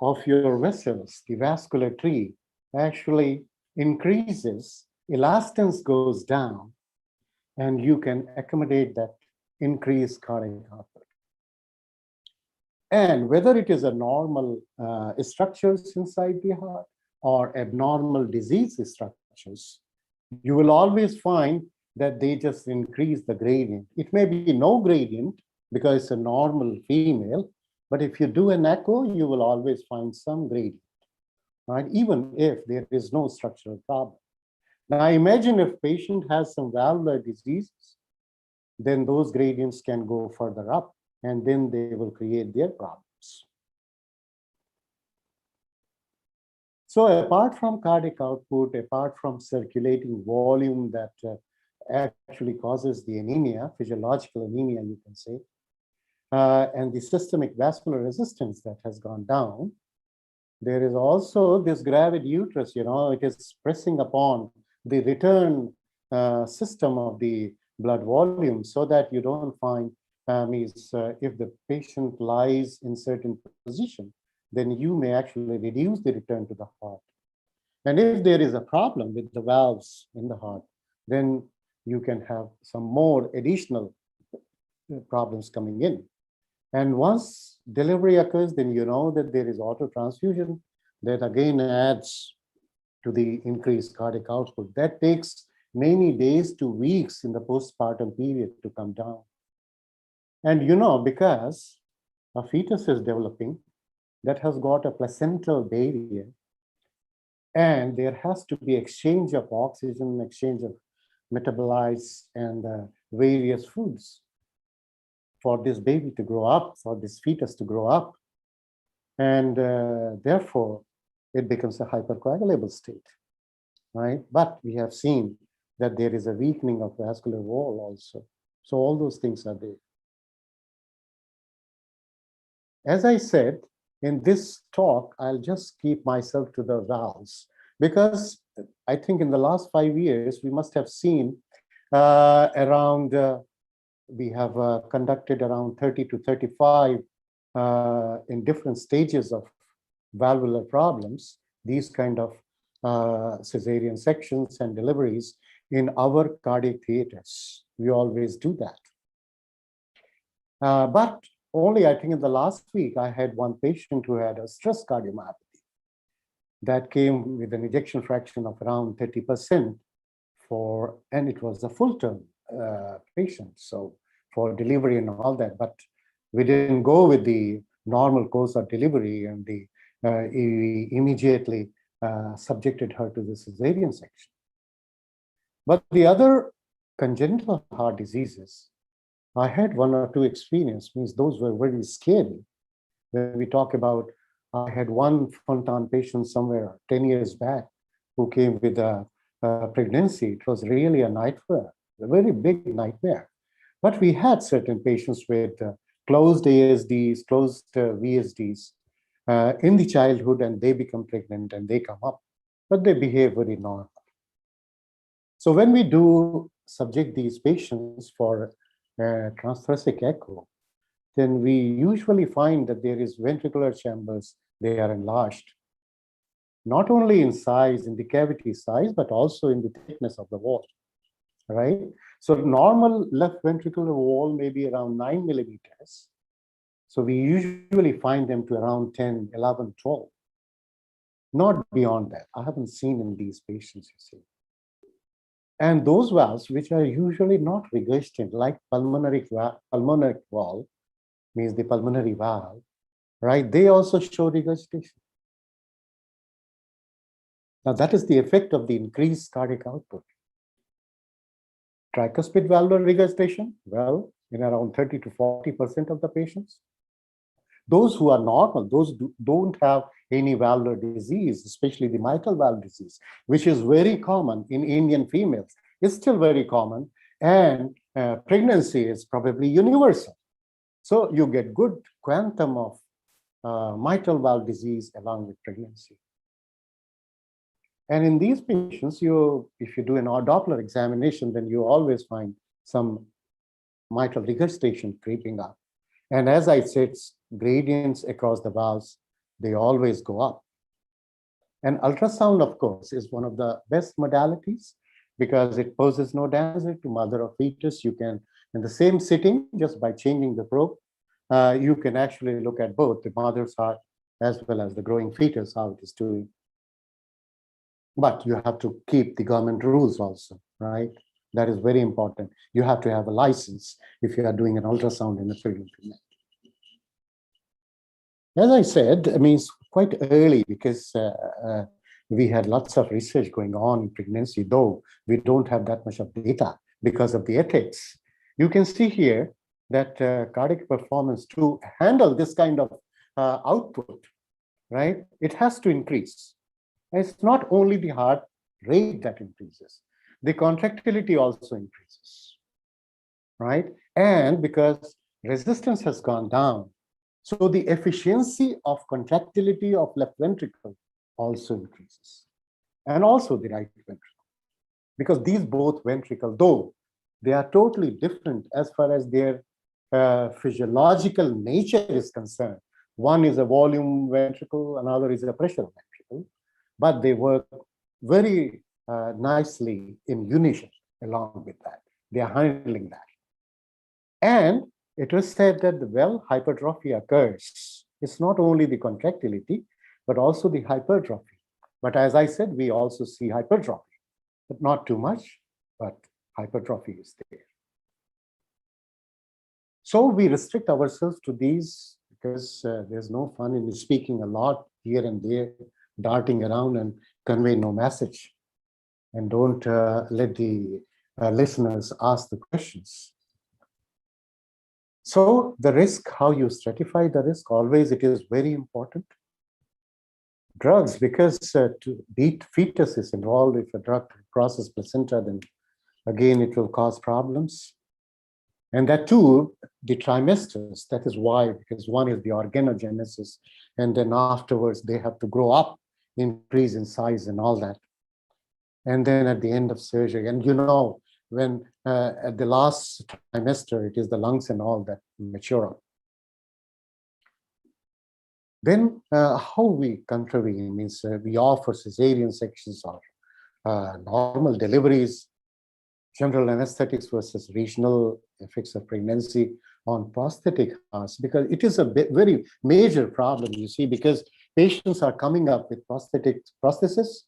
of your vessels, the vascular tree, actually increases, elastance goes down, and you can accommodate that increased cardiac output. And whether it is a normal structures inside the heart or abnormal disease structures, you will always find that they just increase the gradient. It may be no gradient because it's a normal female, but if you do an echo, you will always find some gradient, right? Even if there is no structural problem. Now imagine if patient has some valvular diseases, then those gradients can go further up, and then they will create their problems. So apart from cardiac output, apart from circulating volume that actually causes the anemia, physiological anemia, you can say, and the systemic vascular resistance that has gone down. There is also this gravid uterus, it is pressing upon the return system of the blood volume so that you don't find if the patient lies in certain position, then you may actually reduce the return to the heart. And if there is a problem with the valves in the heart, then you can have some more additional problems coming in. And once delivery occurs, then you know that there is autotransfusion that again adds to the increased cardiac output. That takes many days to weeks in the postpartum period to come down. And because a fetus is developing that has got a placental barrier, and there has to be exchange of oxygen, exchange of metabolites and various foods for this baby to grow up, for this fetus to grow up. And therefore, it becomes a hypercoagulable state, right? But we have seen that there is a weakening of vascular wall also. So all those things are there. As I said, in this talk, I'll just keep myself to the valves, because I think in the last 5 years, we must have seen we have conducted around 30 to 35 in different stages of valvular problems, these kind of cesarean sections and deliveries in our cardiac theaters. We always do that. But only, I think in the last week, I had one patient who had a stress cardiomyopathy that came with an ejection fraction of around 30% and it was a full-term patient. So for delivery and all that, but we didn't go with the normal course of delivery, and we immediately subjected her to the cesarean section. But the other congenital heart diseases, I had 1 or 2 experience, means those were very scary. When we talk about, I had one Fontan patient somewhere 10 years back who came with a pregnancy. It was really a nightmare, a very big nightmare. But we had certain patients with closed ASDs, closed VSDs in the childhood, and they become pregnant and they come up, but they behave very normal. So when we do subject these patients for transthoracic echo, then we usually find that there is ventricular chambers, they are enlarged, not only in size, in the cavity size, but also in the thickness of the wall, right? So normal left ventricular wall may be around 9 millimeters. So we usually find them to around 10, 11, 12. Not beyond that. I haven't seen in these patients, you see. And those valves, which are usually not regurgitant, like pulmonary valve, means the pulmonary valve, right? They also show regurgitation. Now that is the effect of the increased cardiac output. Tricuspid valvular regurgitation, well, in around 30 to 40% of the patients. Those who are normal, those who don't have any valvular disease, especially the mitral valve disease, which is very common in Indian females, is still very common, and pregnancy is probably universal. So you get good quantum of mitral valve disease along with pregnancy. And in these patients, if you do an Doppler examination, then you always find some mitral regurgitation creeping up. And as I said, gradients across the valves, they always go up. And ultrasound, of course, is one of the best modalities because it poses no damage to mother or fetus. You can, in the same sitting, just by changing the probe, you can actually look at both the mother's heart as well as the growing fetus, how it is doing. But you have to keep the government rules also, right? That is very important. You have to have a license if you are doing an ultrasound in a pregnant female. As I said, I mean, it's quite early because we had lots of research going on in pregnancy, though we don't have that much of data because of the ethics. You can see here that cardiac performance to handle this kind of output, right? It has to increase. And it's not only the heart rate that increases, the contractility also increases, right? And because resistance has gone down, so the efficiency of contractility of left ventricle also increases, and also the right ventricle, because these both ventricle, though they are totally different as far as their physiological nature is concerned. One is a volume ventricle, another is a pressure ventricle, but they work very nicely in unison along with that. They are handling that. And it was said that the hypertrophy occurs. It's not only the contractility, but also the hypertrophy. But as I said, we also see hypertrophy, but not too much, but hypertrophy is there. So we restrict ourselves to these because there's no fun in speaking a lot here and there, darting around and convey no message. And don't let the listeners ask the questions. So the risk, how you stratify the risk, always it is very important. Drugs, because fetus is involved, if a drug crosses placenta, then again it will cause problems. And that too, the trimesters, that is why, because one is the organogenesis, and then afterwards they have to grow up, increase in size and all that. And then at the end of surgery, and you know, when at the last trimester, it is the lungs and all that mature. Then how we contravene means we offer cesarean sections or normal deliveries, general anesthetics versus regional effects of pregnancy on prosthetic hearts, because it is a very major problem, you see, because patients are coming up with prosthesis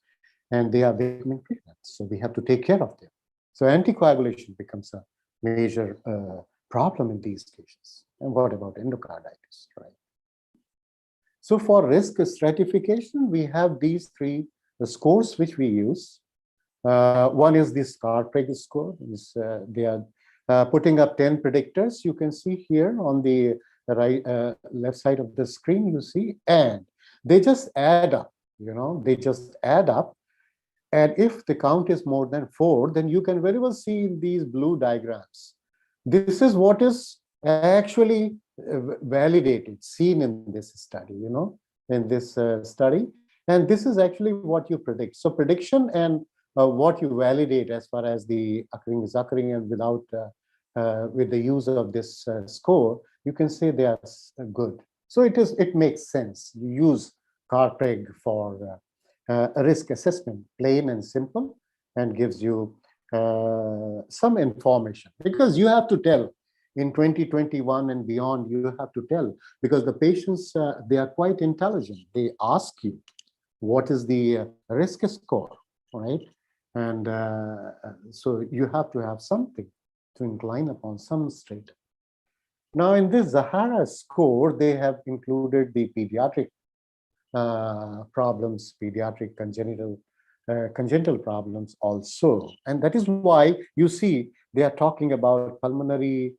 and they are becoming pregnant. So we have to take care of them. So anticoagulation becomes a major problem in these cases. And what about endocarditis, right? So for risk stratification, we have these three scores which we use. One is the Scar-Preg score. They are putting up 10 predictors. You can see here on the right left side of the screen, you see, and they just add up, you know, they just add up. And if the count is more than 4, then you can very well see in these blue diagrams. This is what is actually validated, seen in this study, you know, in this study. And this is actually what you predict. So prediction and what you validate as far as the occurring is occurring, and without with the use of this score, you can say they are good. So it makes sense. You use Scar-Preg for a risk assessment, plain and simple, and gives you some information, because you have to tell in 2021 and beyond, you have to tell, because the patients, they are quite intelligent. They ask you, what is the risk score, right? And so you have to have something to incline upon, some straight. Now in this Zahara score, they have included the pediatric problems, pediatric congenital problems also. And that is why you see they are talking about pulmonary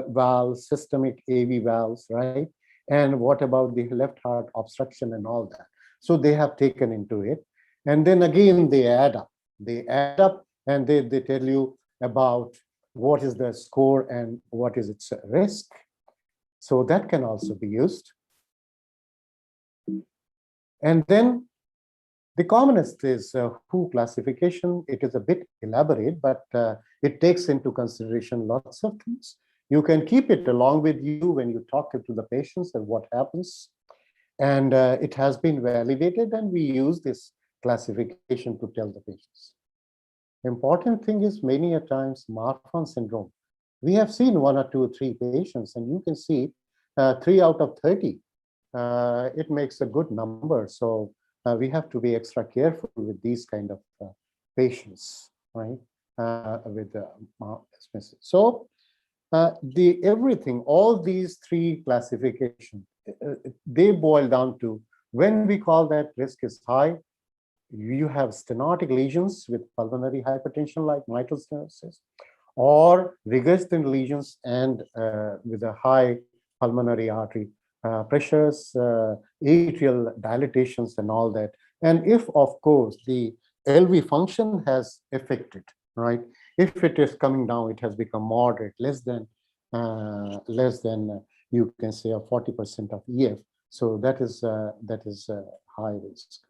valves, systemic AV valves, right? And what about the left heart obstruction and all that? So they have taken into it. And then again, they add up. They add up and they tell you about what is the score and what is its risk. So that can also be used. And then the commonest is WHO classification. It is a bit elaborate, but it takes into consideration lots of things. You can keep it along with you when you talk to the patients and what happens. And it has been validated, and we use this classification to tell the patients. Important thing is many a times Marfan syndrome. We have seen 1 or 2 or 3 patients, and you can see 3 out of 30. It makes a good number. So we have to be extra careful with these kind of patients, right? With the so everything, all these 3 classifications, they boil down to when we call that risk is high, you have stenotic lesions with pulmonary hypertension like mitral stenosis, or regurgitant lesions and with a high pulmonary artery pressures, atrial dilatations and all that. And if, of course, the LV function has affected, right? If it is coming down, it has become moderate, less than you can say a 40% of EF. So that is high risk.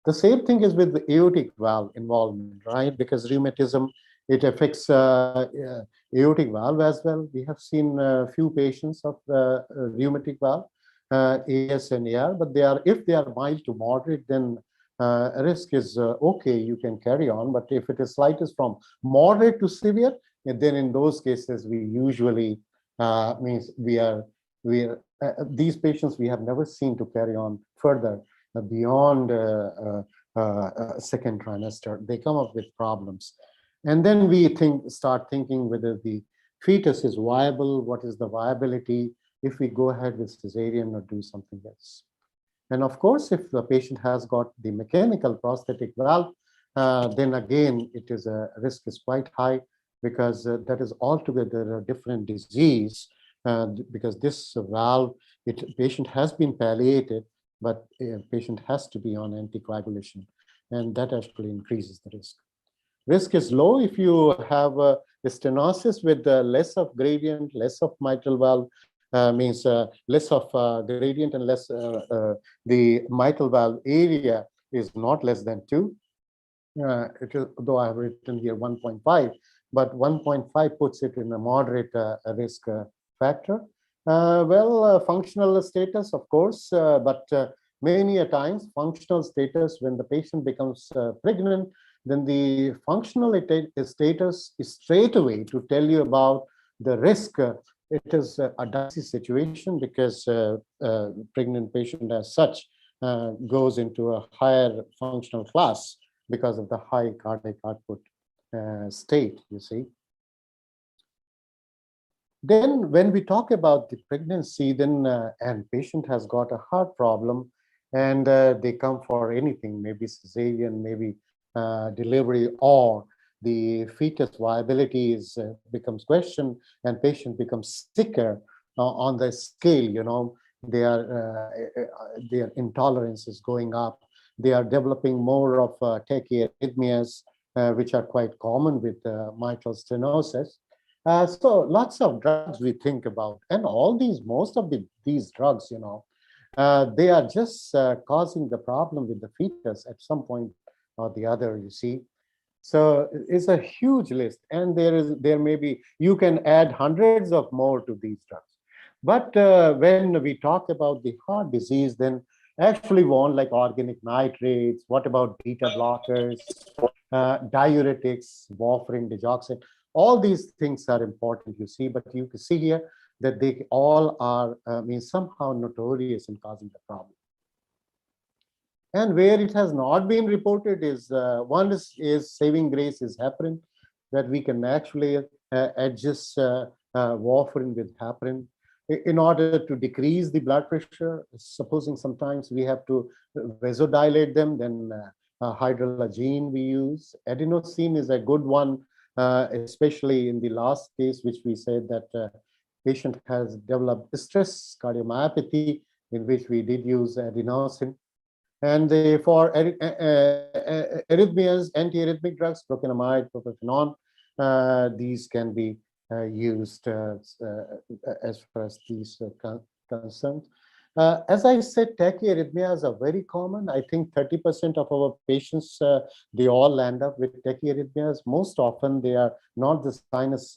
The same thing is with the aortic valve involvement, right? Because rheumatism, it affects aortic valve as well. We have seen a few patients of rheumatic valve, AS and AR, but if they are mild to moderate, then risk is okay, you can carry on. But if it is slightest from moderate to severe, then in those cases, we usually means these patients we have never seen to carry on further beyond second trimester. They come up with problems. And then we start thinking whether the fetus is viable, what is the viability, if we go ahead with cesarean or do something else. And of course, if the patient has got the mechanical prosthetic valve, then again, risk is quite high, because that is altogether a different disease, because this valve, patient has been palliated, but patient has to be on anticoagulation, and that actually increases the risk. Risk is low if you have a stenosis with less of gradient, less of mitral valve, means less of gradient and less the mitral valve area is not less than 2. Though I have written here 1.5, but 1.5 puts it in a moderate risk factor. Functional status, of course, but many a times functional status, when the patient becomes pregnant, then the functional status is straight away to tell you about the risk. It is a dicey situation, because pregnant patient as such goes into a higher functional class because of the high cardiac output state, you see. Then when we talk about the pregnancy, then and patient has got a heart problem, and they come for anything, maybe cesarean, maybe delivery, or the fetus viability becomes questioned, and patient becomes sicker on the scale. Their intolerance is going up. They are developing more of tachyarrhythmias, which are quite common with mitral stenosis. So lots of drugs we think about, and most of these drugs, they are just causing the problem with the fetus at some point or the other, you see. So it's a huge list, and there may be, you can add hundreds of more to these drugs. But when we talk about the heart disease, then actually one like organic nitrates, what about beta blockers, diuretics, warfarin, digoxin, all these things are important, you see, but you can see here that they all are somehow notorious in causing the problem. And where it has not been reported is one is saving grace is heparin, that we can actually adjust warfarin with heparin in order to decrease the blood pressure. Supposing sometimes we have to vasodilate them, then hydralazine we use. Adenosine is a good one, especially in the last case, which we said that patient has developed stress cardiomyopathy, in which we did use adenosine. And for arrhythmias, antiarrhythmic drugs, procainamide, propafenone, these can be used as far as these concerned. As I said, tachyarrhythmias are very common. I think 30% of our patients, they all land up with tachyarrhythmias. Most often they are not the sinus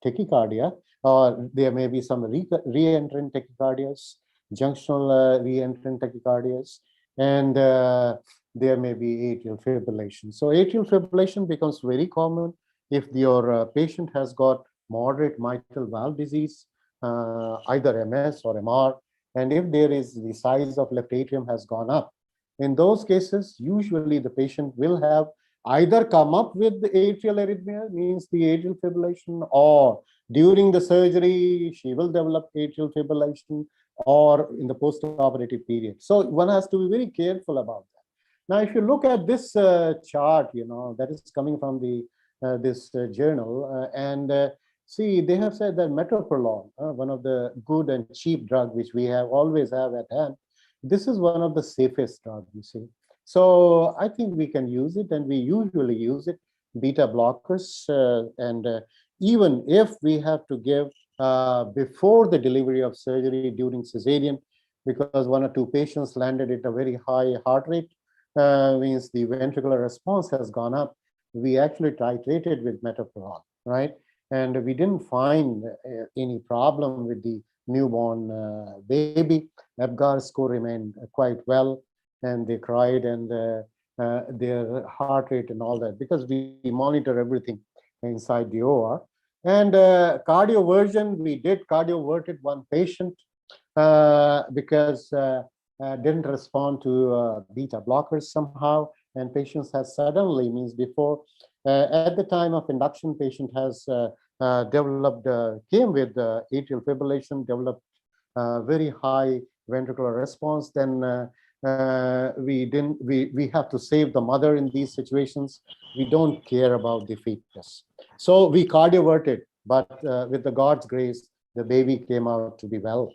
tachycardia, or there may be some re-entrant tachycardias, junctional re-entrant tachycardias, and there may be atrial fibrillation. So atrial fibrillation becomes very common if your patient has got moderate mitral valve disease, either MS or MR, and if there is the size of left atrium has gone up. In those cases, usually the patient will have either come up with the atrial arrhythmia, means the atrial fibrillation, or during the surgery, she will develop atrial fibrillation, or in the post-operative period. So one has to be very careful about that. Now, if you look at this chart, that is coming from the this journal, and see, they have said that metoprolol, one of the good and cheap drug which we always have at hand, this is one of the safest drugs, you see. So I think we can use it, and we usually use it, beta blockers. Even if we have to give before the delivery of surgery during cesarean, because one or two patients landed at a very high heart rate, means the ventricular response has gone up, we actually titrated with metoprolol, right? And we didn't find any problem with the newborn baby. Apgar score remained quite well, and they cried, and their heart rate and all that, because we monitor everything inside the OR. And cardioversion, we did cardioverted one patient because didn't respond to beta blockers somehow, and patients has suddenly, means before, at the time of induction, patient has developed, came with atrial fibrillation, developed very high ventricular response. Then we have to save the mother in these situations. We don't care about the fetus. So we cardioverted, but with the God's grace, the baby came out to be well.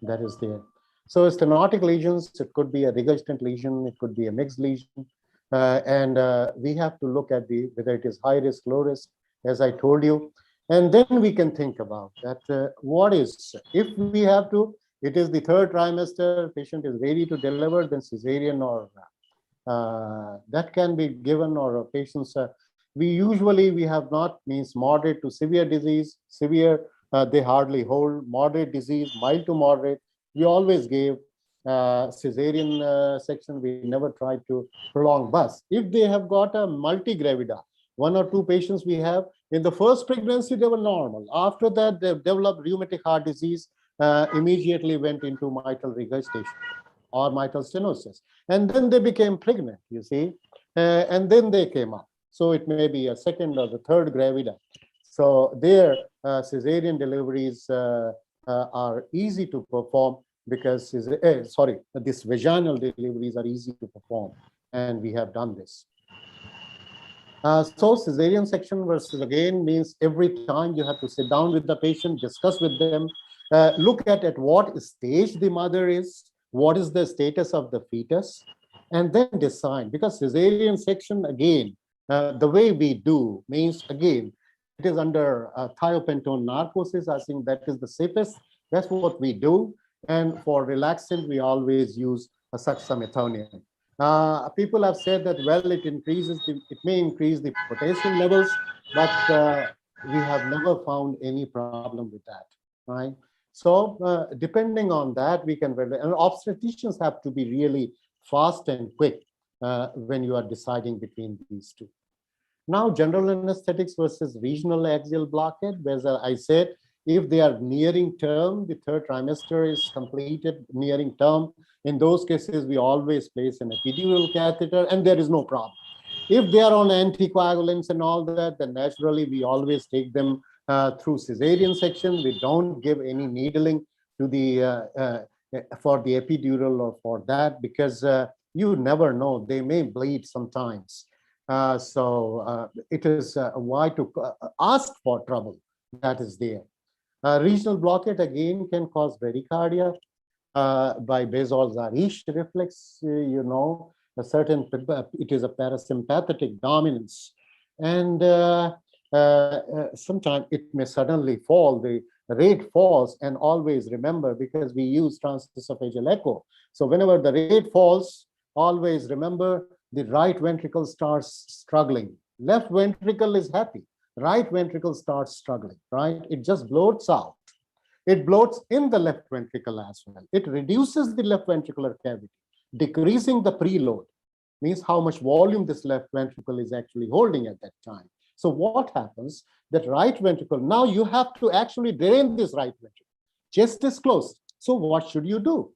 That is there. So stenotic lesions, it could be a regurgitant lesion, it could be a mixed lesion. And we have to look at whether it is high risk, low risk, as I told you. And then we can think about that. What is, if we have to, it is the third trimester, patient is ready to deliver, then cesarean or that can be given, or patients, we have not, means moderate to severe disease, severe, they hardly hold, moderate disease, mild to moderate. We always gave cesarean section. We never tried to prolong bus. If they have got a multigravida, one or two patients we have, in the first pregnancy, they were normal. After that, they developed rheumatic heart disease, immediately went into mitral regurgitation or mitral stenosis. And then they became pregnant, you see, and then they came up. So it may be a second or the third gravida. So their cesarean deliveries are easy to perform because, these vaginal deliveries are easy to perform, and we have done this. So cesarean section versus, again, means every time you have to sit down with the patient, discuss with them, look at what stage the mother is, what is the status of the fetus, and then decide. Because cesarean section, again, the way we do means, again, it is under thiopentone narcosis. I think that is the safest. That's what we do. And for relaxant, we always use a succinylcholine. People have said that, well, it may increase the potassium levels, but we have never found any problem with that, right? So depending on that, we can, and obstetricians have to be really fast and quick when you are deciding between these two. Now, general anesthetics versus regional axial blockade, whereas I said, if they are nearing term, the third trimester is completed, nearing term, in those cases, we always place an epidural catheter, and there is no problem. If they are on anticoagulants and all that, then naturally we always take them through cesarean section. We don't give any needling to the for the epidural or for that, because you never know, they may bleed sometimes. It is why to ask for trouble that is there. Regional blockade, again, can cause bradycardia by basal-Zarish reflex, a certain, it is a parasympathetic dominance. And sometimes it may suddenly fall, the rate falls, and always remember, because we use transesophageal echo. So whenever the rate falls, always remember the right ventricle starts struggling. Left ventricle is happy. Right ventricle starts struggling, right? It just bloats out. It bloats in the left ventricle as well. It reduces the left ventricular cavity, decreasing the preload, means how much volume this left ventricle is actually holding at that time. So what happens, that right ventricle, now you have to actually drain this right ventricle. Chest is closed. So what should you do?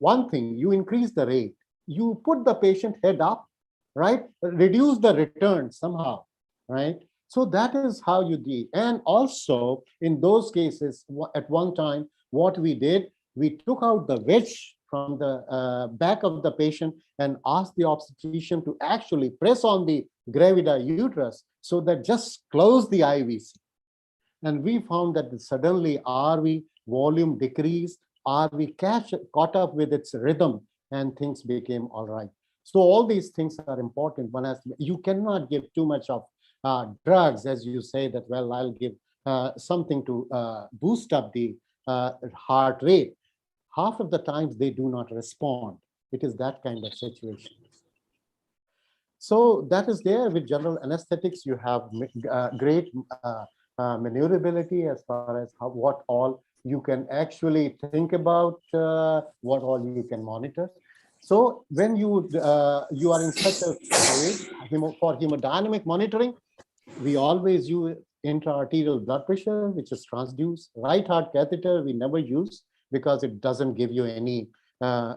One thing, you increase the rate. You put the patient head up, right? Reduce the return somehow, right? So that is how you do. And also in those cases, at one time, what we did, we took out the wedge from the back of the patient and asked the obstetrician to actually press on the gravida uterus so that just close the IVC. And we found that suddenly RV volume decreased, RV caught up with its rhythm, and things became all right. So all these things are important. One has you cannot give too much of drugs, as you say that, well, I'll give something to boost up the heart rate. Half of the times they do not respond. It is that kind of situation. So that is there with general anesthetics. You have great maneuverability as far as what all you can actually think about, what all you can monitor. So when you are in such a state for hemodynamic monitoring, we always use intra-arterial blood pressure, which is transduced. Right heart catheter we never use because it doesn't give you any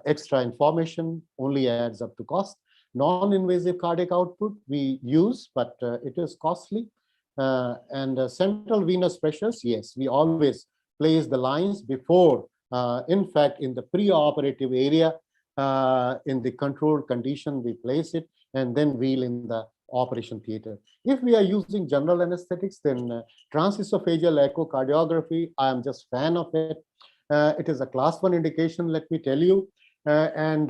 extra information, only adds up to cost. Non-invasive cardiac output we use, but it is costly. And central venous pressures, yes, we always place the lines before, in fact, in the pre-operative area, in the controlled condition, we place it and then wheel in the operation theater. If we are using general anesthetics, then transesophageal echocardiography, I am just fan of it. It is a class 1 indication, let me tell you. And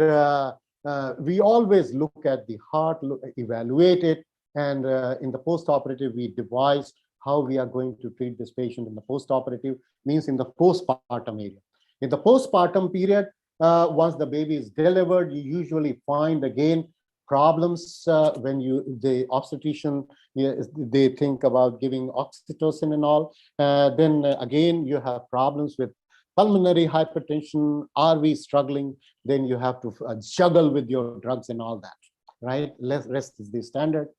we always look at the heart, evaluate it, and in the post-operative, we devise how we are going to treat this patient in the post-operative, means in the postpartum area. In the postpartum period, once the baby is delivered, you usually find again problems when the obstetrician, they think about giving oxytocin and all. Then again, you have problems with pulmonary hypertension. Are we struggling? Then you have to juggle with your drugs and all that, right? Rest is the standard.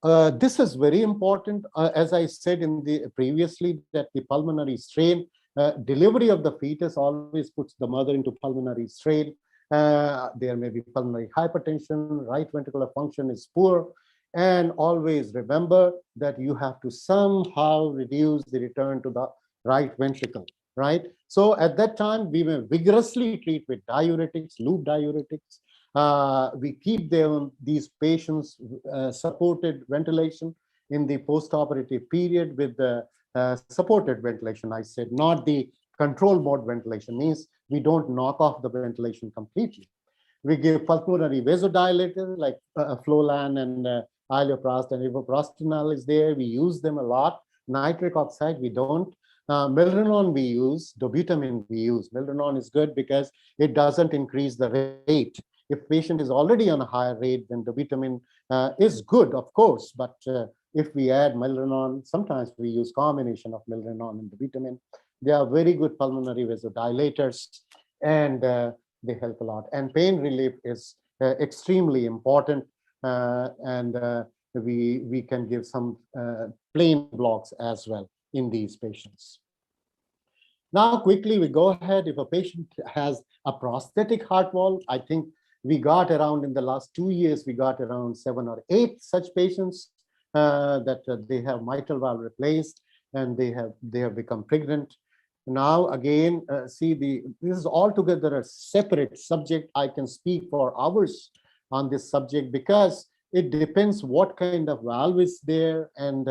This is very important. As I said in the previously, that the pulmonary strain, delivery of the fetus always puts the mother into pulmonary strain. There may be pulmonary hypertension, right ventricular function is poor, and always remember that you have to somehow reduce the return to the right ventricle, right? So at that time, we may vigorously treat with diuretics, loop diuretics. We keep these patients supported ventilation in the postoperative period with the supported ventilation. I said not the control mode ventilation, means we don't knock off the ventilation completely. We give pulmonary vasodilator like Flolan and iloprost and ibuprostenol is there. We use them a lot. Nitric oxide, we don't. Milrinone we use, dobutamine we use. Milrinone is good because it doesn't increase the rate. If patient is already on a higher rate, then dobutamine is good, of course. But if we add Milrinone, sometimes we use combination of Milrinone and dobutamine. They are very good pulmonary vasodilators, and they help a lot. And pain relief is extremely important, and we can give some plain blocks as well in these patients. Now, quickly, we go ahead. If a patient has a prosthetic heart valve, I think we got around in the last 2 years, we got around 7 or 8 such patients that they have mitral valve replaced and they have become pregnant. Now, again, see, this is altogether a separate subject. I can speak for hours on this subject because it depends what kind of valve is there and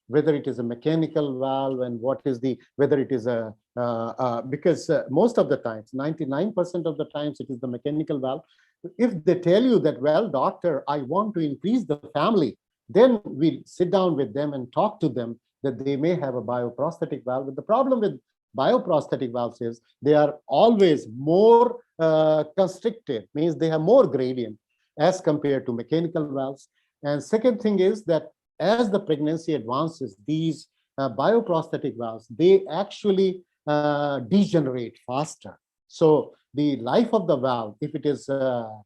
whether it is a mechanical valve and whether it is a, because most of the times, 99% of the times it is the mechanical valve. If they tell you that, well, doctor, I want to increase the family, then we sit down with them and talk to them that they may have a bioprosthetic valve. But the problem with bioprosthetic valves is they are always more constricted, means they have more gradient as compared to mechanical valves. And second thing is that as the pregnancy advances, these bioprosthetic valves, they actually degenerate faster. So the life of the valve, if it is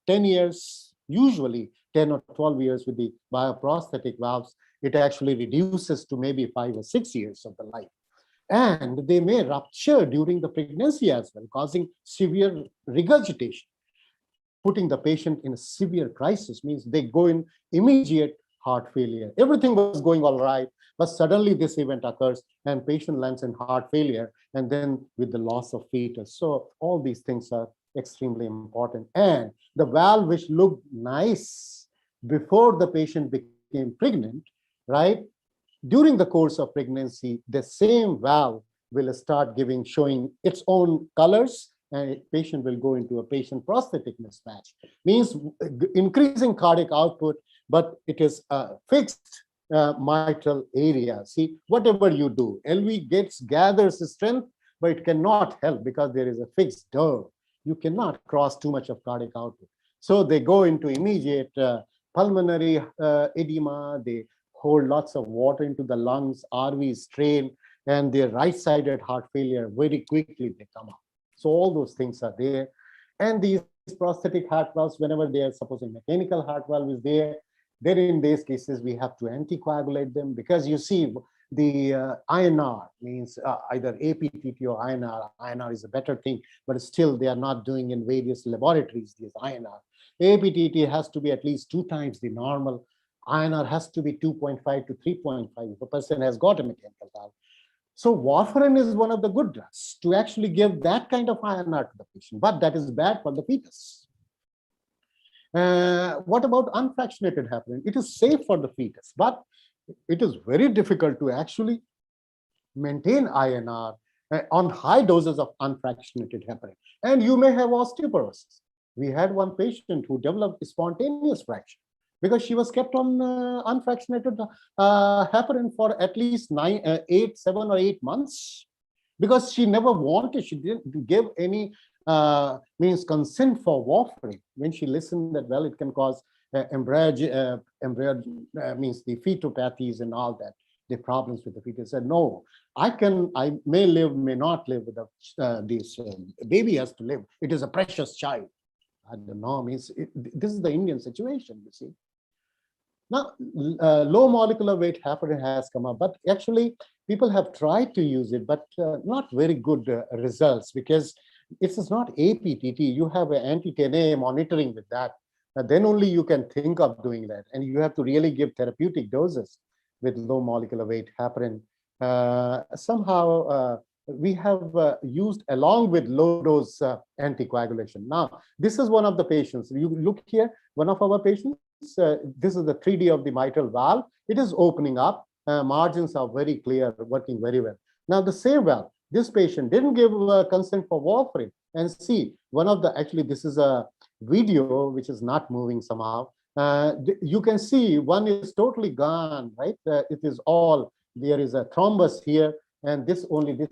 10 years, usually 10 or 12 years with the bioprosthetic valves, it actually reduces to maybe 5 or 6 years of the life. And they may rupture during the pregnancy as well, causing severe regurgitation. Putting the patient in a severe crisis means they go in immediate heart failure. Everything was going all right, but suddenly this event occurs and patient lands in heart failure and then with the loss of fetus. So all these things are extremely important. And the valve which looked nice before the patient became pregnant, right? During the course of pregnancy, the same valve will start showing its own colors patient will go into a patient prosthetic mismatch. Means increasing cardiac output, but it is a fixed mitral area. See, whatever you do, LV gathers strength, but it cannot help because there is a fixed dome. You cannot cross too much of cardiac output. So they go into immediate pulmonary edema. They hold lots of water into the lungs, RV strain, and their right-sided heart failure, very quickly they come up. So all those things are there. And these prosthetic heart valves, whenever they are supposing mechanical heart valve is there, then in these cases we have to anticoagulate them, because you see the INR means either APTT or INR. INR is a better thing, but still they are not doing in various laboratories these INR. APTT has to be at least 2 times the normal. INR has to be 2.5 to 3.5 if a person has got a mechanical valve. So warfarin is one of the good drugs to actually give that kind of INR to the patient, but that is bad for the fetus. What about unfractionated heparin? It is safe for the fetus, but it is very difficult to actually maintain INR on high doses of unfractionated heparin. And you may have osteoporosis. We had one patient who developed spontaneous fracture because she was kept on unfractionated heparin for at least 7 or 8 months, because she never wanted, she didn't give any means consent for warfarin. When she listened that, well, it can cause embryology means the fetopathies and all that, the problems with the fetus. Said, no, I may live, may not live with this baby has to live. It is a precious child. I don't know, means this is the Indian situation, you see. Now, low molecular weight heparin has come up, but actually people have tried to use it, but not very good results, because it is not APTT. You have an anti-10A monitoring with that. Then only you can think of doing that. And you have to really give therapeutic doses with low molecular weight heparin. Somehow we have used along with low dose anticoagulation. Now, this is one of the patients. You look here, one of our patients, this is the 3D of the mitral valve. It is opening up. Margins are very clear, working very well. Now, the same valve, this patient didn't give consent for warfarin. And see, actually, this is a video which is not moving somehow. You can see one is totally gone, right? It is all, there is a thrombus here, and this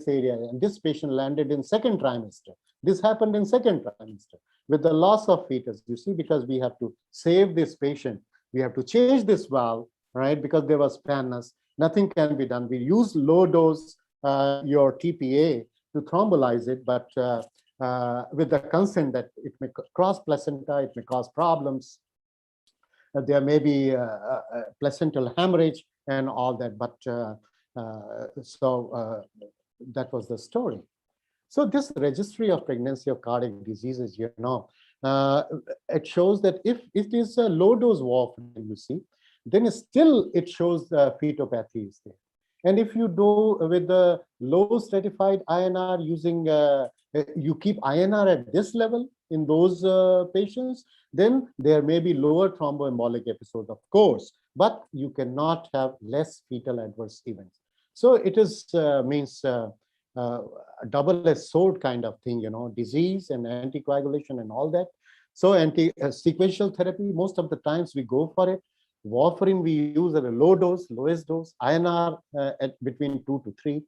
area, and this patient landed in 2nd trimester. This happened in 2nd trimester with the loss of fetus, you see, because we have to save this patient. We have to change this valve, right? Because there was pannus, nothing can be done. We use low dose your TPA to thrombolize it, but with the consent that it may cross placenta, it may cause problems. There may be placental hemorrhage and all that, but that was the story. So this registry of pregnancy of cardiac diseases, it shows that if it is a low dose warfarin, you see, then still it shows the fetopathy is there. And if you do with the low stratified INR using, you keep INR at this level in those patients, then there may be lower thromboembolic episodes, of course, but you cannot have less fetal adverse events. So it is means a double-edged sword kind of thing, disease and anticoagulation and all that. So sequential therapy, most of the times we go for it. Warfarin we use at a low dose, lowest dose, INR at between 2 to 3.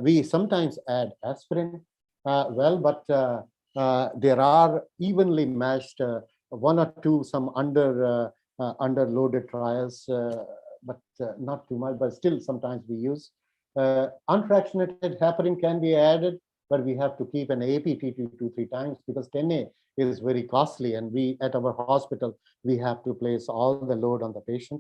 We sometimes add aspirin, but there are evenly matched 1 or 2 some underloaded trials, but not too much, but still sometimes we use. Unfractionated heparin can be added, but we have to keep an APTT 2-3 times because 10A is very costly, and we at our hospital we have to place all the load on the patient.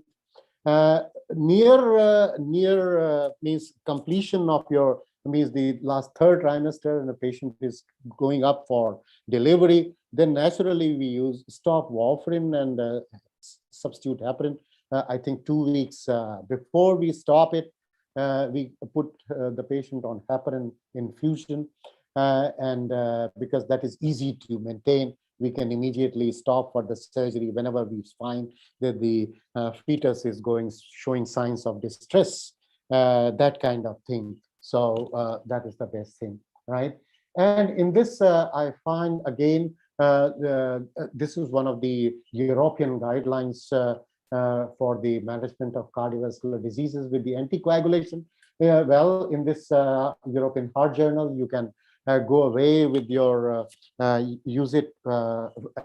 Near means completion of your means the last 3rd trimester, and the patient is going up for delivery. Then naturally we stop warfarin and substitute heparin. I think 2 weeks before we stop it, we put the patient on heparin infusion. And because that is easy to maintain, we can immediately stop for the surgery whenever we find that the fetus is showing signs of distress, that kind of thing. So that is the best thing, right? And in this, I find again, this is one of the European guidelines for the management of cardiovascular diseases with the anticoagulation. Well, in this European Heart Journal, you can go away with your, use it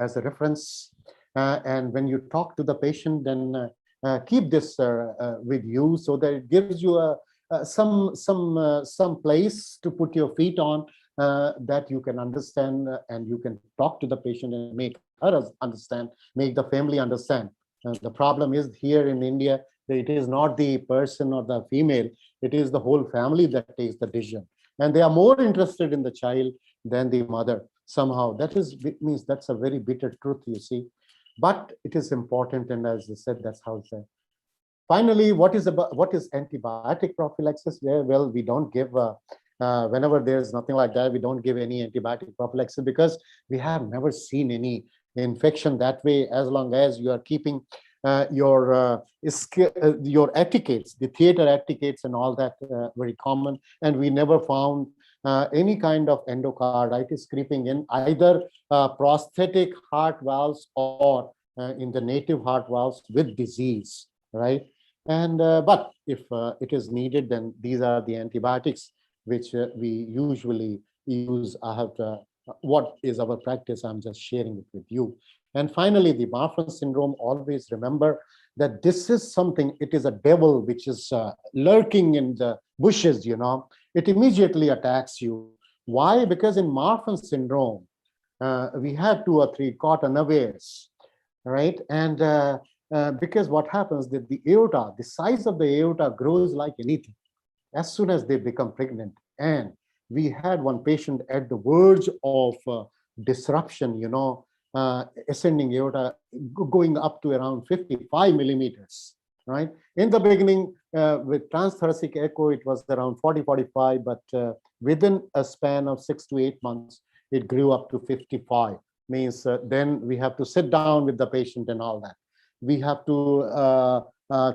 as a reference. And when you talk to the patient, then keep this with you so that it gives you some place to put your feet on, that you can understand, and you can talk to the patient and make her understand, make the family understand. The problem is here in India, that it is not the person or the female, it is the whole family that takes the decision. And they are more interested in the child than the mother. Somehow, that means that's a very bitter truth, you see. But it is important, and as I said, that's how it's. Finally, what is antibiotic prophylaxis? Well, we don't give whenever there's nothing like that, we don't give any antibiotic prophylaxis because we have never seen any infection that way, as long as you are keeping your etiquettes, the theater etiquettes and all that very common. And we never found any kind of endocarditis creeping in, either prosthetic heart valves or in the native heart valves with disease, right? And but if it is needed, then these are the antibiotics which we usually use. I have to, what is our practice? I'm just sharing it with you. And finally, the Marfan syndrome, always remember that this is something, it is a devil which is lurking in the bushes, you know. It immediately attacks you. Why? Because in Marfan syndrome, we have 2 or 3 caught unawares, right? And because what happens that the aorta, the size of the aorta grows like anything as soon as they become pregnant. And we had one patient at the verge of disruption, you know, ascending aorta going up to around 55 millimeters, right? In the beginning, with transthoracic echo, it was around 40-45, but within a span of 6 to 8 months, it grew up to 55. Means then we have to sit down with the patient and all that. We have to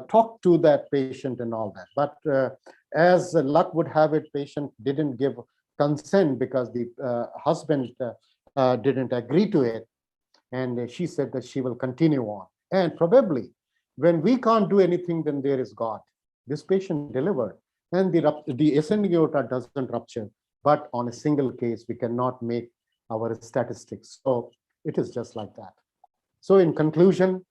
talk to that patient and all that. But as luck would have it, patient didn't give consent because the husband didn't agree to it. And she said that she will continue on. And probably when we can't do anything, then there is God. This patient delivered, and the ascending aorta doesn't rupture. But on a single case, we cannot make our statistics. So it is just like that. So in conclusion,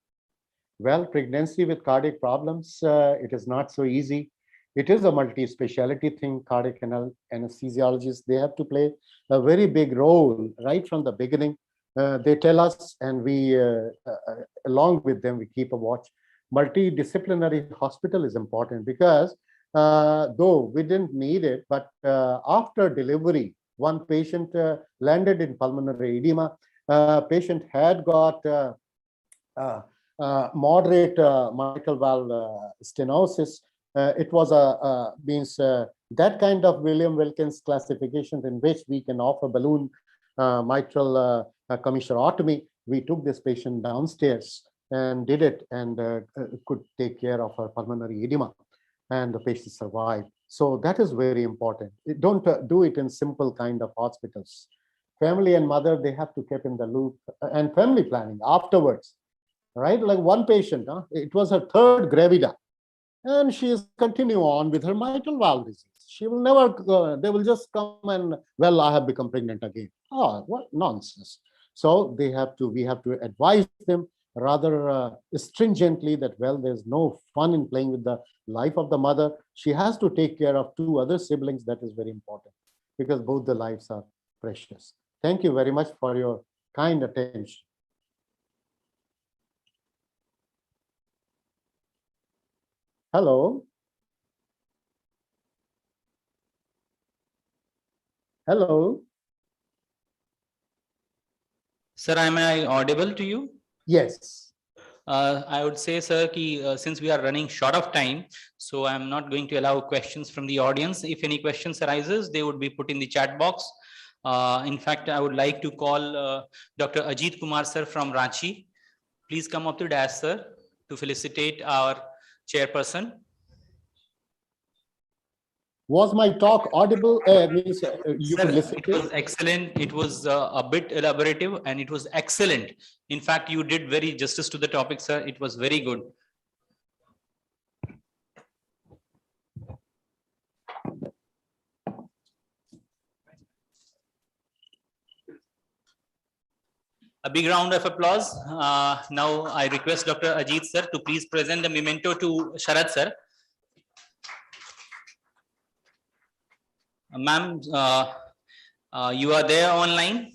well, pregnancy with cardiac problems, it is not so easy. It is a multi-speciality thing. Cardiac anesthesiologists, they have to play a very big role right from the beginning. They tell us, and we, along with them, we keep a watch. Multidisciplinary hospital is important because though we didn't need it, but after delivery, one patient landed in pulmonary edema. Patient had got moderate mitral valve stenosis. It was that kind of William Wilkins classification in which we can offer balloon mitral commissurotomy. We took this patient downstairs and did it, and could take care of her pulmonary edema, and the patient survived. So that is very important. Don't do it in simple kind of hospitals. Family and mother, they have to keep in the loop, and family planning afterwards, right? Like one patient, it was her 3rd gravida, and she is continue on with her mitral valve disease. She will never, they will just come and, well, I have become pregnant again. Oh, what nonsense. So we have to advise them rather stringently that, well, there's no fun in playing with the life of the mother. She has to take care of 2 other siblings. That is very important because both the lives are precious. Thank you very much for your kind attention. Hello. Hello.
Sir, am I audible to you?
Yes.
I would say, sir, since we are running short of time, so I'm not going to allow questions from the audience. If any questions arises, they would be put in the chat box. In fact, I would like to call Dr. Ajit Kumar, sir, from Ranchi. Please come up to dais, sir, to felicitate our chairperson.
Was my talk audible? Means you could
Sir,
listen
it
to
was excellent. It was a bit elaborative and it was excellent. In fact, you did very justice to the topic, sir. It was very good. A big round of applause. Now I request Dr. Ajit sir to please present the memento to Sharad sir. Ma'am, you are there online.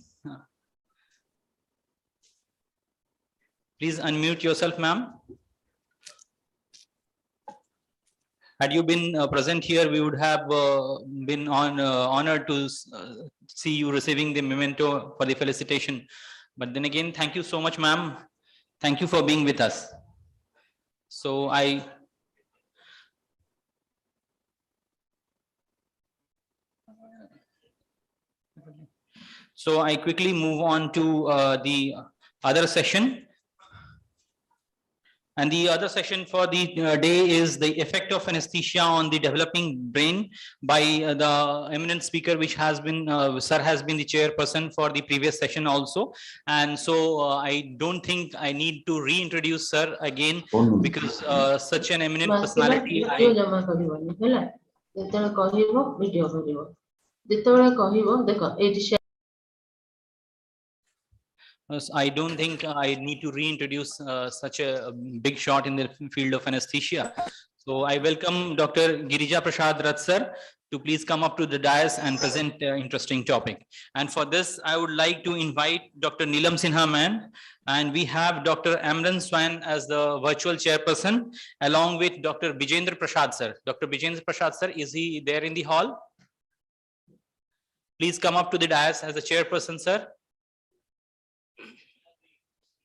Please unmute yourself, ma'am. Had you been present here, we would have been honored to see you receiving the memento for the felicitation. But then again, thank you so much, ma'am. Thank you for being with us. So I quickly move on to the other session. And the other session for the day is the effect of anesthesia on the developing brain by the eminent speaker, which has been, sir has been the chairperson for the previous session also. And so I don't think I need to reintroduce sir again because such an eminent personality. I don't think I need to reintroduce such a big shot in the field of anesthesia. So I welcome Dr. Girija Prasad Rath sir to please come up to the dais and present an interesting topic. And for this, I would like to invite Dr. Neelam Sinha ma'am, and we have Dr. Amran Swan as the virtual chairperson, along with Dr. Bijendra Prasad sir. Dr. Bijendra Prasad sir, is he there in the hall? Please come up to the dais as the chairperson, sir.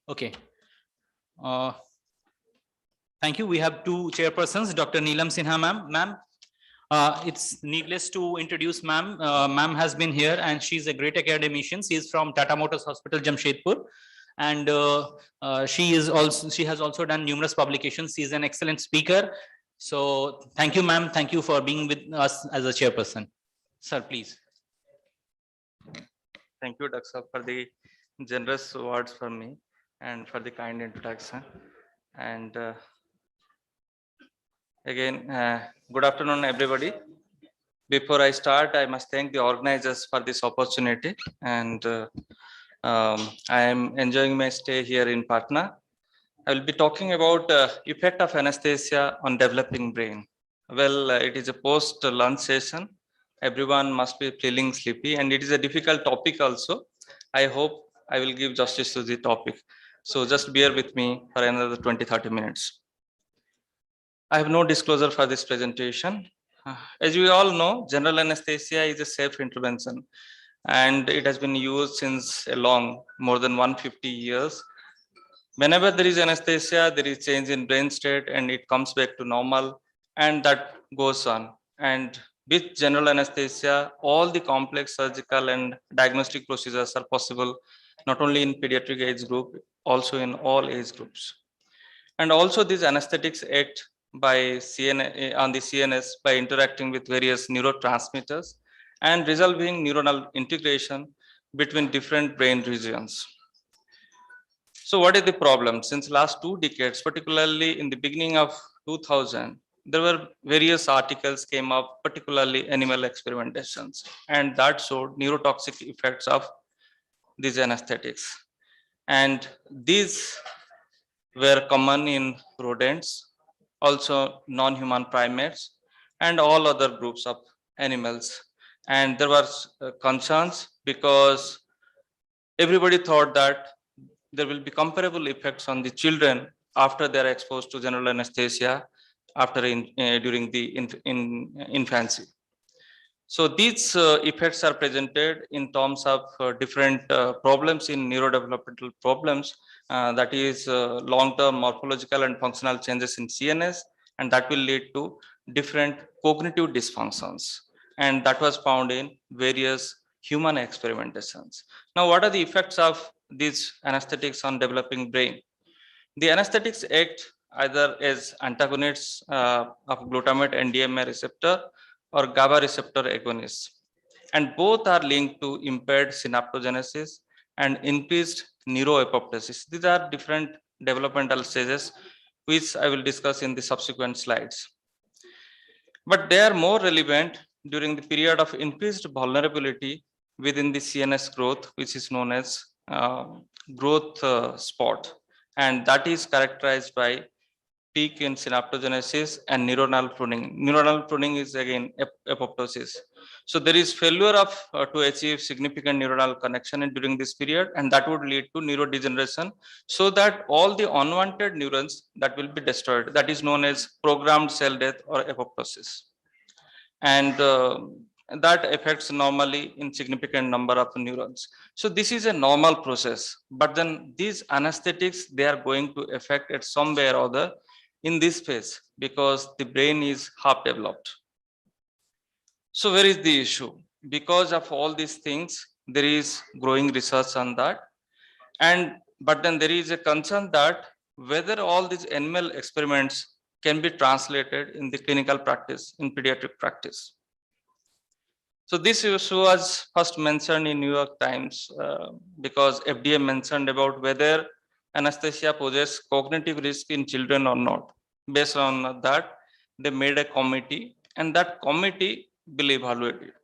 Okay. Thank you. We have two chairpersons, Dr. Neelam Sinha ma'am. Ma'am, it's needless to introduce ma'am. Ma'am has been here and she's a great academician. She is from Tata Motors Hospital, Jamshedpur. And she has also done numerous publications. She is an excellent speaker. So thank you, ma'am. Thank you for being with us as a chairperson. Sir, please.
Thank you, Dr. for the generous words from me and for the kind introduction. And again, good afternoon, everybody. Before I start, I must thank the organizers for this opportunity. And I am enjoying my stay here in Patna. I will be talking about effect of anesthesia on developing brain. Well, it is a post-lunch session. Everyone must be feeling sleepy, and it is a difficult topic also. I hope I will give justice to the topic. So just bear with me for another 20-30 minutes. I have no disclosure for this presentation. As we all know, general anesthesia is a safe intervention, and it has been used since more than 150 years. Whenever there is anesthesia, there is change in brain state and it comes back to normal, and that goes on. And with general anesthesia, all the complex surgical and diagnostic procedures are possible, not only in pediatric age group, also in all age groups. And also these anesthetics act by on the CNS by interacting with various neurotransmitters and resolving neuronal integration between different brain regions. So what is the problem? Since last 2 decades, particularly in the beginning of 2000, there were various articles came up, particularly animal experimentations, and that showed neurotoxic effects of these anesthetics. And these were common in rodents, also non-human primates, and all other groups of animals. And there were concerns because everybody thought that there will be comparable effects on the children after they are exposed to general anesthesia during the infancy. So these effects are presented in terms of different problems in neurodevelopmental problems, that is long-term morphological and functional changes in CNS, and that will lead to different cognitive dysfunctions. And that was found in various human experimentations. Now, what are the effects of these anesthetics on developing brain? The anesthetics act either as antagonists of glutamate NDMA receptor or GABA receptor agonists. And both are linked to impaired synaptogenesis and increased neuroapoptosis. These are different developmental stages, which I will discuss in the subsequent slides. But they are more relevant during the period of increased vulnerability within the CNS growth, which is known as growth spot. And that is characterized by peak in synaptogenesis and neuronal pruning. Neuronal pruning is again apoptosis. So there is failure of to achieve significant neuronal connection during this period, and that would lead to neurodegeneration, so that all the unwanted neurons that will be destroyed, that is known as programmed cell death or apoptosis. And that affects normally in significant number of neurons. So this is a normal process, but then these anesthetics, they are going to affect it somewhere or other in this phase because the brain is half developed. So where is the issue? Because of all these things, there is growing research on that. But then there is a concern that whether all these animal experiments can be translated in the clinical practice, in pediatric practice. So this issue was first mentioned in New York Times because FDA mentioned about whether anesthesia poses cognitive risk in children or not. Based on that, they made a committee, and that committee will evaluate it.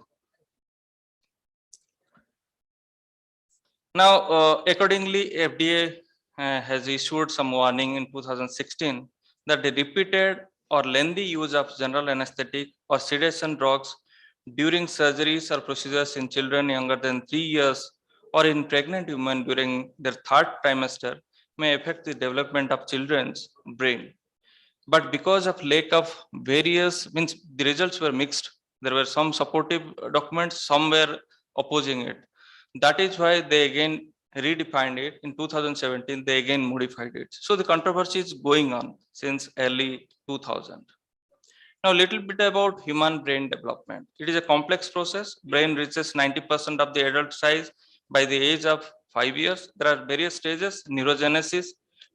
Now, accordingly, FDA has issued some warning in 2016 that the repeated or lengthy use of general anesthetic or sedation drugs during surgeries or procedures in children younger than 3 years or in pregnant women during their third trimester may affect the development of children's brain. But because of lack of various, means the results were mixed. There were some supportive documents, some were opposing it. That is why they again redefined it. In 2017, they again modified it. So the controversy is going on since early 2000. Now, a little bit about human brain development. It is a complex process. Brain reaches 90% of the adult size by the age of 5 years. There are various stages. Neurogenesis,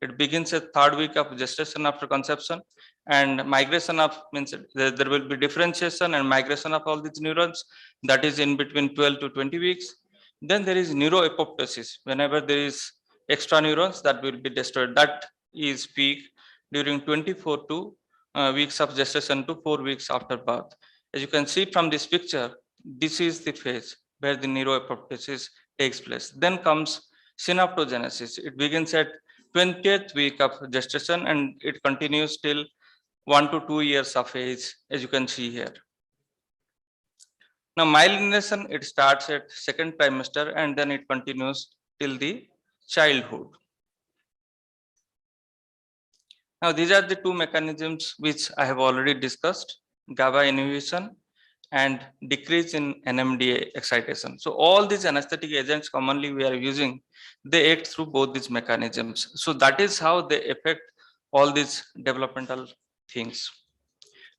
it begins at third week of gestation after conception, and migration of, means there will be differentiation and migration of all these neurons, that is in between 12 to 20 weeks. Then there is neuroapoptosis. Whenever there is extra neurons that will be destroyed, that is peak during 24 to weeks of gestation to 4 weeks after birth. As you can see from this picture, this is the phase where the neuroapoptosis takes place. Then comes synaptogenesis. It begins at 20th week of gestation and it continues till 1 to 2 years of age, as you can see here. Now, myelination, it starts at second trimester and then it continues till the childhood. Now, these are the two mechanisms which I have already discussed: GABA inhibition and decrease in NMDA excitation. So all these anesthetic agents commonly we are using, they act through both these mechanisms. So that is how they affect all these developmental things.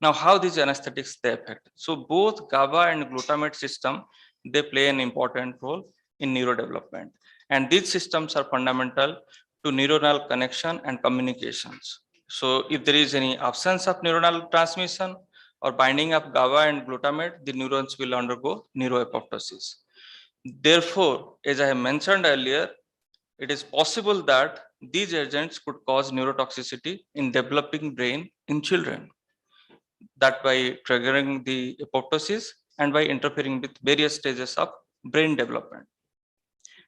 Now, how these anesthetics they affect? So both GABA and glutamate system, they play an important role in neurodevelopment, and these systems are fundamental to neuronal connection and communications. So if there is any absence of neuronal transmission or binding of GABA and glutamate, the neurons will undergo neuroapoptosis. Therefore, as I have mentioned earlier, it is possible that these agents could cause neurotoxicity in developing brain in children, that by triggering the apoptosis and by interfering with various stages of brain development.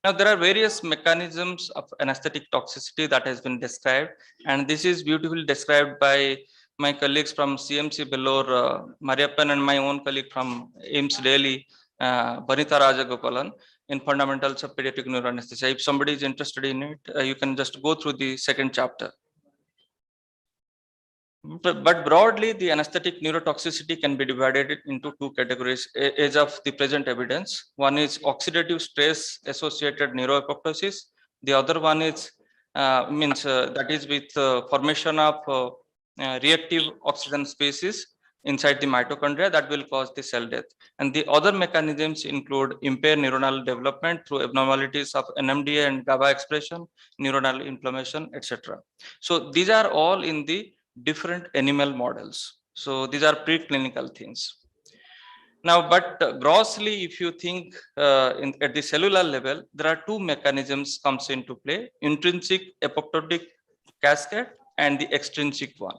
Now, there are various mechanisms of anesthetic toxicity that has been described, and this is beautifully described by my colleagues from CMC Bellore, Mariappan, and my own colleague from AIMS Delhi, Vanitha Rajagopalan, in Fundamentals of Pediatric Neuroanesthesia. If somebody is interested in it, you can just go through the second chapter. But broadly, the anesthetic neurotoxicity can be divided into two categories as of the present evidence. One is oxidative stress associated neuroapoptosis. The other one is that is with formation of reactive oxygen species inside the mitochondria that will cause the cell death. And the other mechanisms include impaired neuronal development through abnormalities of NMDA and GABA expression, neuronal inflammation, etc. So these are all in the different animal models. So these are preclinical things. Now, but grossly, if you think at the cellular level, there are two mechanisms comes into play: intrinsic apoptotic cascade and the extrinsic one.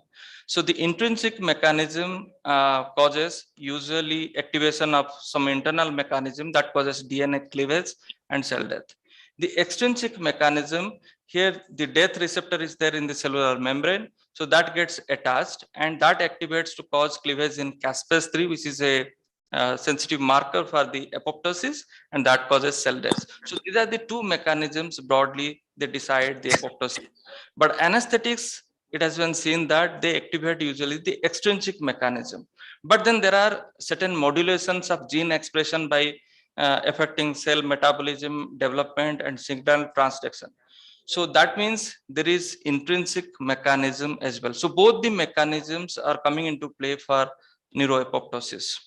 So the intrinsic mechanism causes usually activation of some internal mechanism that causes DNA cleavage and cell death. The extrinsic mechanism, here the death receptor is there in the cellular membrane, so that gets attached and that activates to cause cleavage in caspase 3, which is a sensitive marker for the apoptosis, and that causes cell death. So these are the two mechanisms broadly they decide the apoptosis. But anesthetics, it has been seen that they activate usually the extrinsic mechanism. But then there are certain modulations of gene expression by affecting cell metabolism, development, and signal transduction. So that means there is intrinsic mechanism as well. So both the mechanisms are coming into play for neuroapoptosis.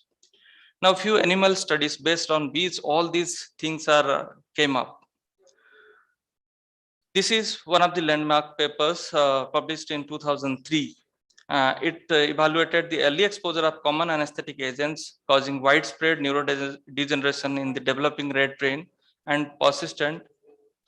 Now, few animal studies based on which all these things are came up. This is one of the landmark papers published in 2003. It evaluated the early exposure of common anesthetic agents causing widespread neurodegeneration in the developing rat brain and persistent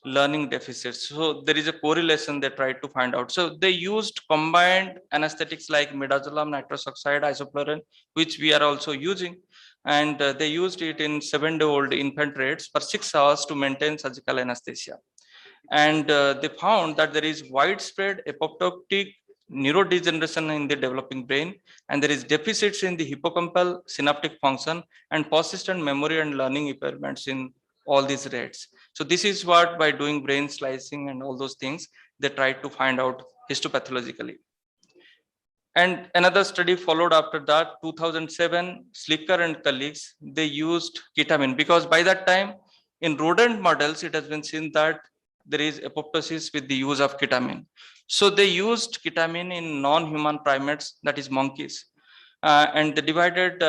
learning deficits. So there is a correlation they tried to find out. So they used combined anesthetics like midazolam, nitrous oxide, isoflurane, which we are also using. And they used it in 7-day-old infant rats for 6 hours to maintain surgical anesthesia. And they found that there is widespread apoptotic neurodegeneration in the developing brain, and there is deficits in the hippocampal synaptic function and persistent memory and learning impairments in all these rats. So this is what, by doing brain slicing and all those things, they tried to find out histopathologically. And another study followed after that, 2007, Slicker and colleagues, they used ketamine, because by that time in rodent models, it has been seen that there is apoptosis with the use of ketamine. So they used ketamine in non-human primates, that is monkeys. And they divided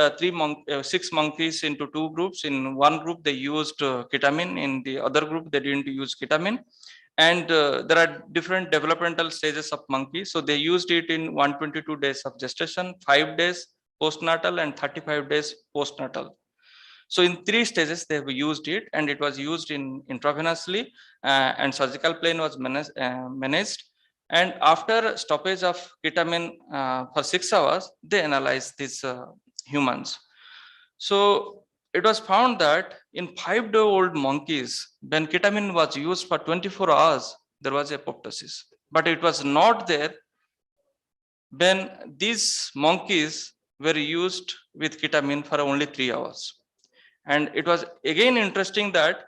6 monkeys into 2 groups. In one group, they used ketamine. In the other group, they didn't use ketamine. And there are different developmental stages of monkeys. So they used it in 122 days of gestation, 5 days postnatal, and 35 days postnatal. So in 3 stages, they have used it, and it was used in intravenously, and surgical plane was managed. And after stoppage of ketamine for 6 hours, they analyzed these humans. So it was found that in 5-day-old monkeys, when ketamine was used for 24 hours, there was apoptosis. But it was not there when these monkeys were used with ketamine for only 3 hours. And it was again interesting that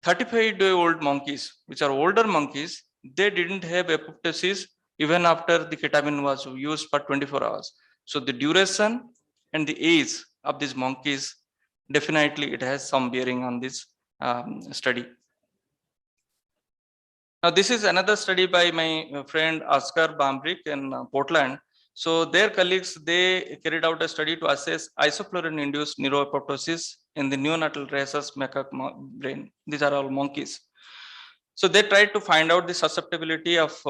35-day-old monkeys, which are older monkeys, they didn't have apoptosis even after the ketamine was used for 24 hours. So the duration and the age of these monkeys, definitely it has some bearing on this study. Now, this is another study by my friend Oscar Bambrick in Portland. So their colleagues, they carried out a study to assess isoflurane-induced neuroapoptosis in the neonatal rhesus macaque brain. These are all monkeys. So they tried to find out the susceptibility of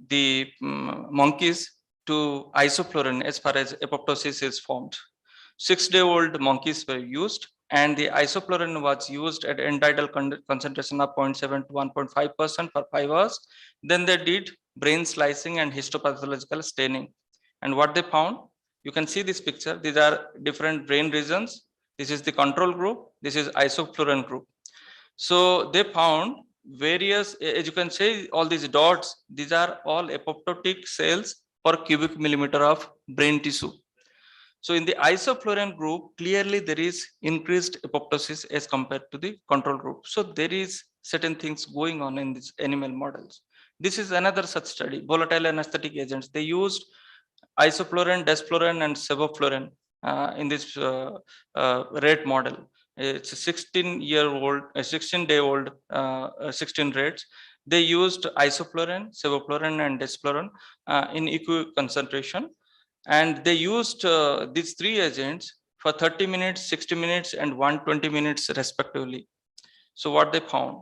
the monkeys to isoflurane as far as apoptosis is formed. 6-day-old monkeys were used, and the isoflurane was used at end-tidal concentration of 0.7 to 1.5% for 5 hours. Then they did brain slicing and histopathological staining. And what they found, you can see this picture. These are different brain regions. This is the control group. This is isoflurane group. So they found various, as you can say, all these dots, these are all apoptotic cells per cubic millimeter of brain tissue. So in the isoflurane group, clearly there is increased apoptosis as compared to the control group. So there is certain things going on in these animal models. This is another such study, volatile anesthetic agents. They used isoflurane, desflurane, and sevoflurane in this rat model. It's a 16-year-old, 16-day-old, 16 rats. They used isoflurane, sevoflurane, and desflurane in equal concentration. And they used these 3 agents for 30 minutes, 60 minutes, and 120 minutes respectively. So what they found?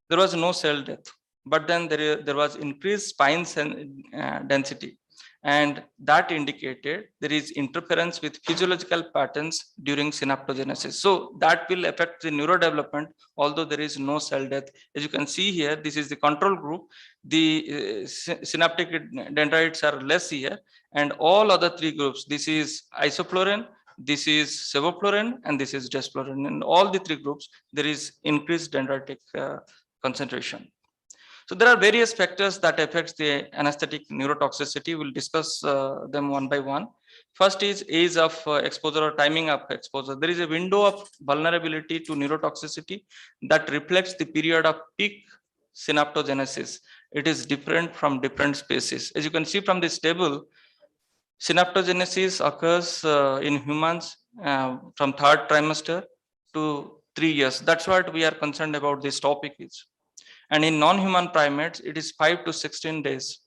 There was no cell death, but then there was increased spine density. and that indicated there is interference with physiological patterns during synaptogenesis. So that will affect the neurodevelopment, although there is no cell death. As you can see here, this is the control group. The synaptic dendrites are less here, and all other three groups, this is isoflurane, this is sevoflurane, and this is desflurane. In all the three groups, there is increased dendritic concentration. So there are various factors that affects the anesthetic neurotoxicity. We'll discuss them one by one. First is age of exposure or timing of exposure. There is a window of vulnerability to neurotoxicity that reflects the period of peak synaptogenesis. It is different from different species. As you can see from this table, synaptogenesis occurs in humans from 3rd trimester to 3 years. That's what we are concerned about this topic is. And in non-human primates, it is 5 to 16 days,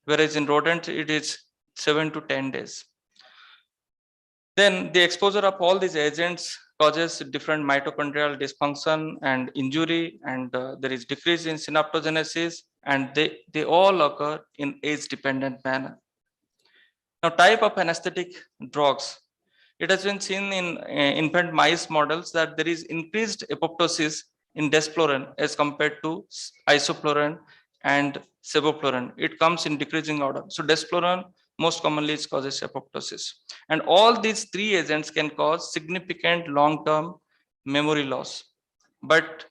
whereas in rodents, it is 7 to 10 days. Then the exposure of all these agents causes different mitochondrial dysfunction and injury, and there is decrease in synaptogenesis, and they all occur in age-dependent manner. Now, type of anesthetic drugs. It has been seen in infant mice models that there is increased apoptosis in desflurane as compared to isoflurane and sevoflurane. It comes in decreasing order. So desflurane most commonly causes apoptosis. And all these three agents can cause significant long-term memory loss. But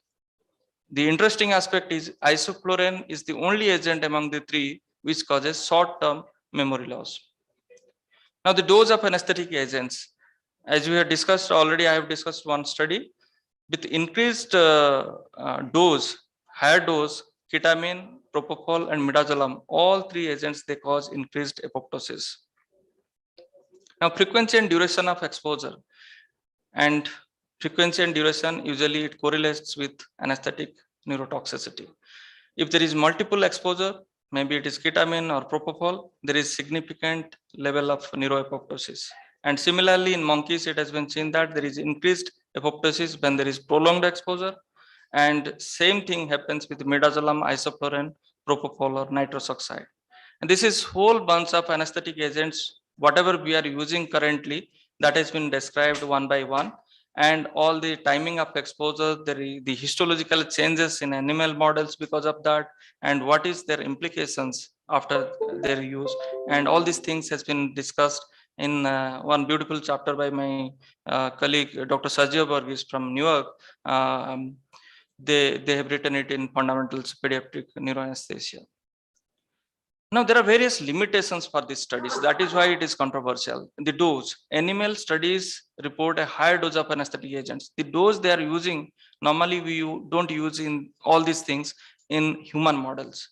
the interesting aspect is isoflurane is the only agent among the three which causes short-term memory loss. Now, the dose of anesthetic agents, as we have discussed already, I have discussed one study with increased dose, higher dose, ketamine, propofol, and midazolam. All three agents, they cause increased apoptosis. Now, frequency and duration of exposure, and frequency and duration usually it correlates with anesthetic neurotoxicity. If there is multiple exposure, maybe it is ketamine or propofol, there is significant level of neuroapoptosis. And similarly, in monkeys, it has been seen that there is increased apoptosis when there is prolonged exposure. And same thing happens with midazolam, isoflurane, propofol, or nitrous oxide. And this is whole bunch of anesthetic agents, whatever we are using currently, that has been described one by one. And all the timing of exposure, the histological changes in animal models because of that, and what is their implications after their use. And all these things has been discussed in one beautiful chapter by my colleague, Dr. Sergio Borges from New York. They have written it in Fundamentals Pediatric Neuroanesthesia. Now, there are various limitations for these studies. That is why it is controversial. The dose, animal studies report a higher dose of anesthetic agents. The dose they are using, normally we don't use in all these things in human models.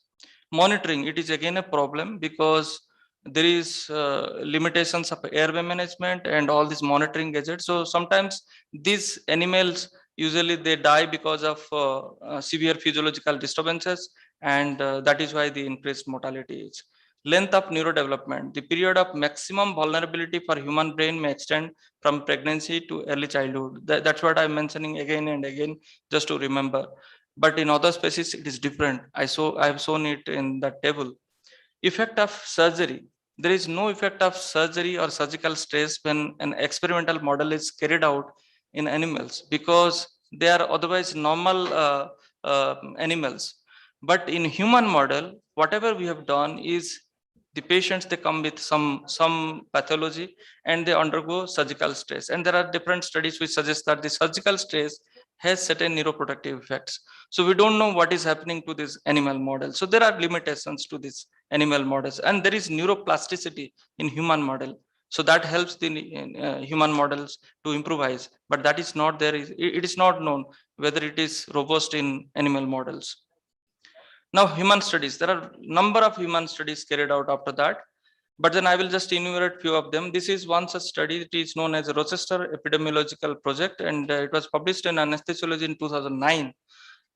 Monitoring, it is again a problem because there is limitations of airway management and all these monitoring gadgets. So sometimes these animals, usually they die because of severe physiological disturbances, and that is why the increased mortality is. Length of neurodevelopment, the period of maximum vulnerability for human brain may extend from pregnancy to early childhood. That's what I'm mentioning again and again, just to remember. But in other species, it is different. I have shown it in that table. Effect of surgery. There is no effect of surgery or surgical stress when an experimental model is carried out in animals because they are otherwise normal animals. But in human model, whatever we have done is the patients, they come with some pathology and they undergo surgical stress. And there are different studies which suggest that the surgical stress has certain neuroprotective effects. So we don't know what is happening to this animal model. So there are limitations to this animal models, and there is neuroplasticity in human model. So that helps the human models to improvise, but that is not there. It is not known whether it is robust in animal models. Now, human studies, there are number of human studies carried out after that, but then I will just enumerate few of them. This is one such study. It is known as a Rochester Epidemiological Project, and it was published in Anesthesiology in 2009.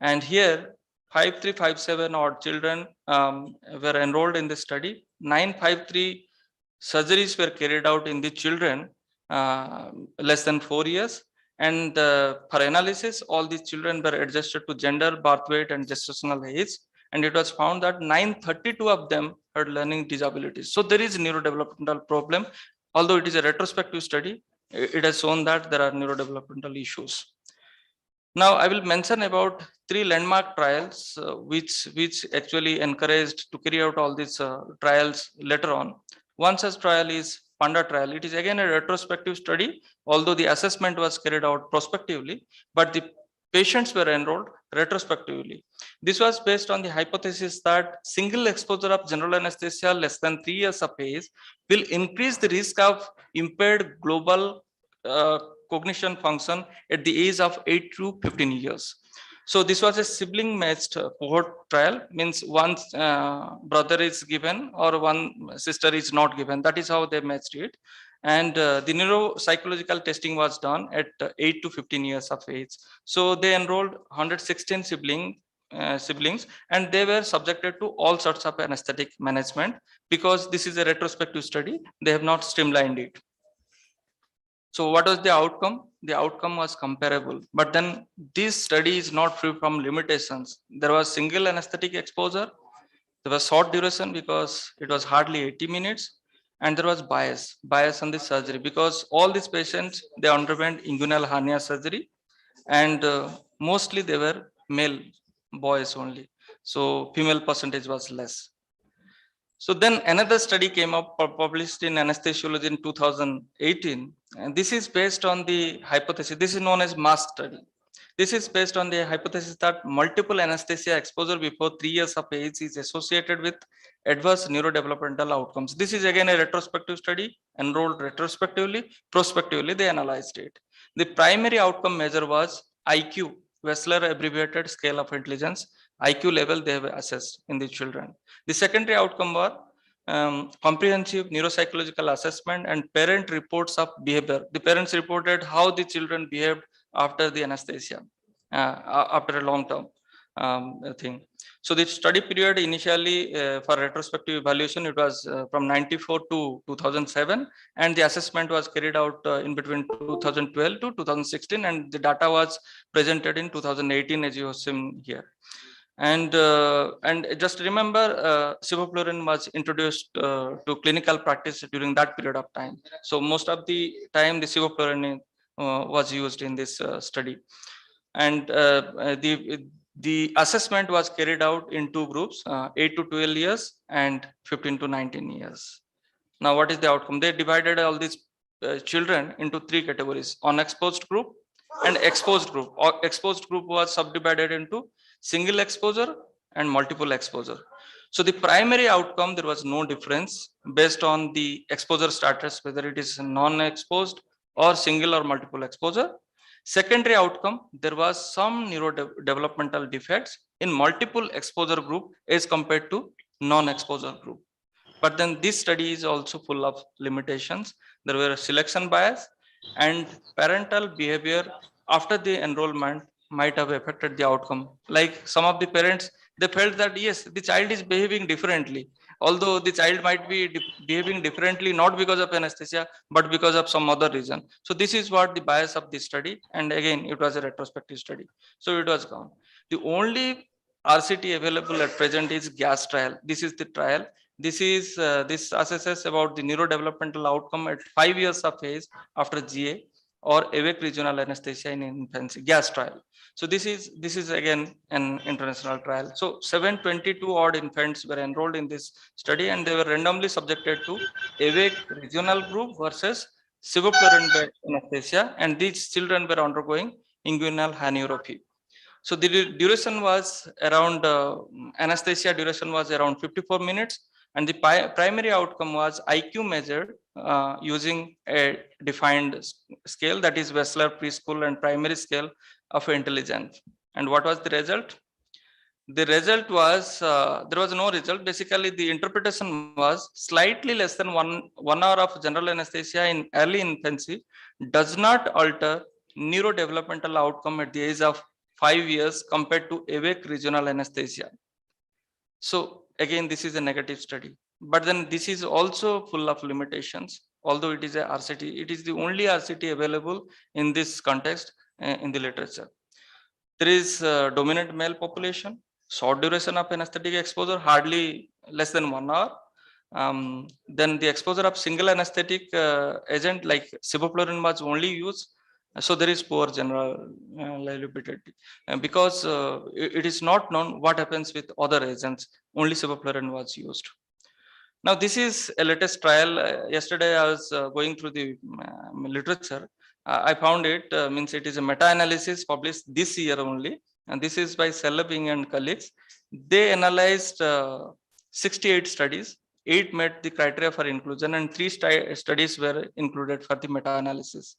And here 5357 odd children were enrolled in this study. 953 surgeries were carried out in the children less than 4 years. And for analysis, all these children were adjusted to gender, birth weight, and gestational age. And it was found that 932 of them had learning disabilities. So there is neurodevelopmental problem. Although it is a retrospective study, it has shown that there are neurodevelopmental issues. Now I will mention about 3 landmark trials which actually encouraged to carry out all these trials later on. One such trial is Panda trial. It is again a retrospective study, although the assessment was carried out prospectively, but the patients were enrolled retrospectively. This was based on the hypothesis that single exposure of general anesthesia less than 3 years of age will increase the risk of impaired global cognition function at the age of 8 to 15 years. So this was a sibling matched cohort trial, means one brother is given or one sister is not given. That is how they matched it. And the neuropsychological testing was done at 8 to 15 years of age. So they enrolled 116 siblings and they were subjected to all sorts of anesthetic management. Because this is a retrospective study, they have not streamlined it. So what was the outcome? The outcome was comparable, but then this study is not free from limitations. There was single anesthetic exposure, there was short duration because it was hardly 80 minutes, and there was bias on the surgery because all these patients, they underwent inguinal hernia surgery, and mostly they were male boys only. So female percentage was less. So then another study came up, published in Anesthesiology in 2018, and this is based on the hypothesis. This is known as MASK study. This is based on the hypothesis that multiple anesthesia exposure before 3 years of age is associated with adverse neurodevelopmental outcomes. This is again a retrospective study, enrolled retrospectively, prospectively they analyzed it. The primary outcome measure was IQ, Wessler abbreviated scale of intelligence. IQ level they have assessed in the children. The secondary outcome were comprehensive neuropsychological assessment and parent reports of behavior. The parents reported how the children behaved after the anesthesia, after a long term thing. So the study period initially for retrospective evaluation, it was from 94 to 2007, and the assessment was carried out in between 2012 to 2016, and the data was presented in 2018 as you have seen here. And just remember, sevoflurane was introduced to clinical practice during that period of time. So most of the time, the sevoflurane was used in this study, and the assessment was carried out in 2 groups, 8 to 12 years and 15 to 19 years. Now, what is the outcome? They divided all these children into 3 categories: unexposed group and exposed group. Exposed group was subdivided into single exposure and multiple exposure. So the primary outcome, there was no difference based on the exposure status, whether it is non-exposed or single or multiple exposure. Secondary outcome, there was some neurodevelopmental defects in multiple exposure group as compared to non-exposure group. But then this study is also full of limitations. There were selection bias and parental behavior after the enrollment might have affected the outcome. Like some of the parents, they felt that yes, the child is behaving differently, although the child might be behaving differently not because of anesthesia but because of some other reason. So this is what the bias of this study, and again it was a retrospective study, so it was gone. The only RCT available at present is GAS trial. This is the trial. This is this assesses about the neurodevelopmental outcome at 5 years of age after GA or awake regional anesthesia in infancy, GAS trial. So this is again an international trial. So 722 odd infants were enrolled in this study, and they were randomly subjected to awake regional group versus sevoflurane anesthesia, and these children were undergoing inguinal haniorrhaphy. So the duration was around anesthesia duration was around 54 minutes, and the primary outcome was IQ measured using a defined scale, that is Wessler preschool and primary scale of intelligence. And what was the result? The result was there was no result. Basically, the interpretation was slightly less than one hour of general anesthesia in early infancy does not alter neurodevelopmental outcome at the age of 5 years compared to awake regional anesthesia. So again, this is a negative study, but then this is also full of limitations. Although it is a RCT, it is the only RCT available in this context in the literature. There is a dominant male population, Short duration of anesthetic exposure, hardly less than 1 hour. Then the exposure of single anesthetic agent like sevoflurane was only used. So there is poor general liability because it is not known what happens with other agents. Only sevoflurane was used. Now this is a latest trial. Yesterday I was going through the literature. I found it means it is a meta-analysis published this year only, and this is by Selabing and colleagues. They analyzed 68 studies. 8 met the criteria for inclusion, and 3 studies were included for the meta-analysis.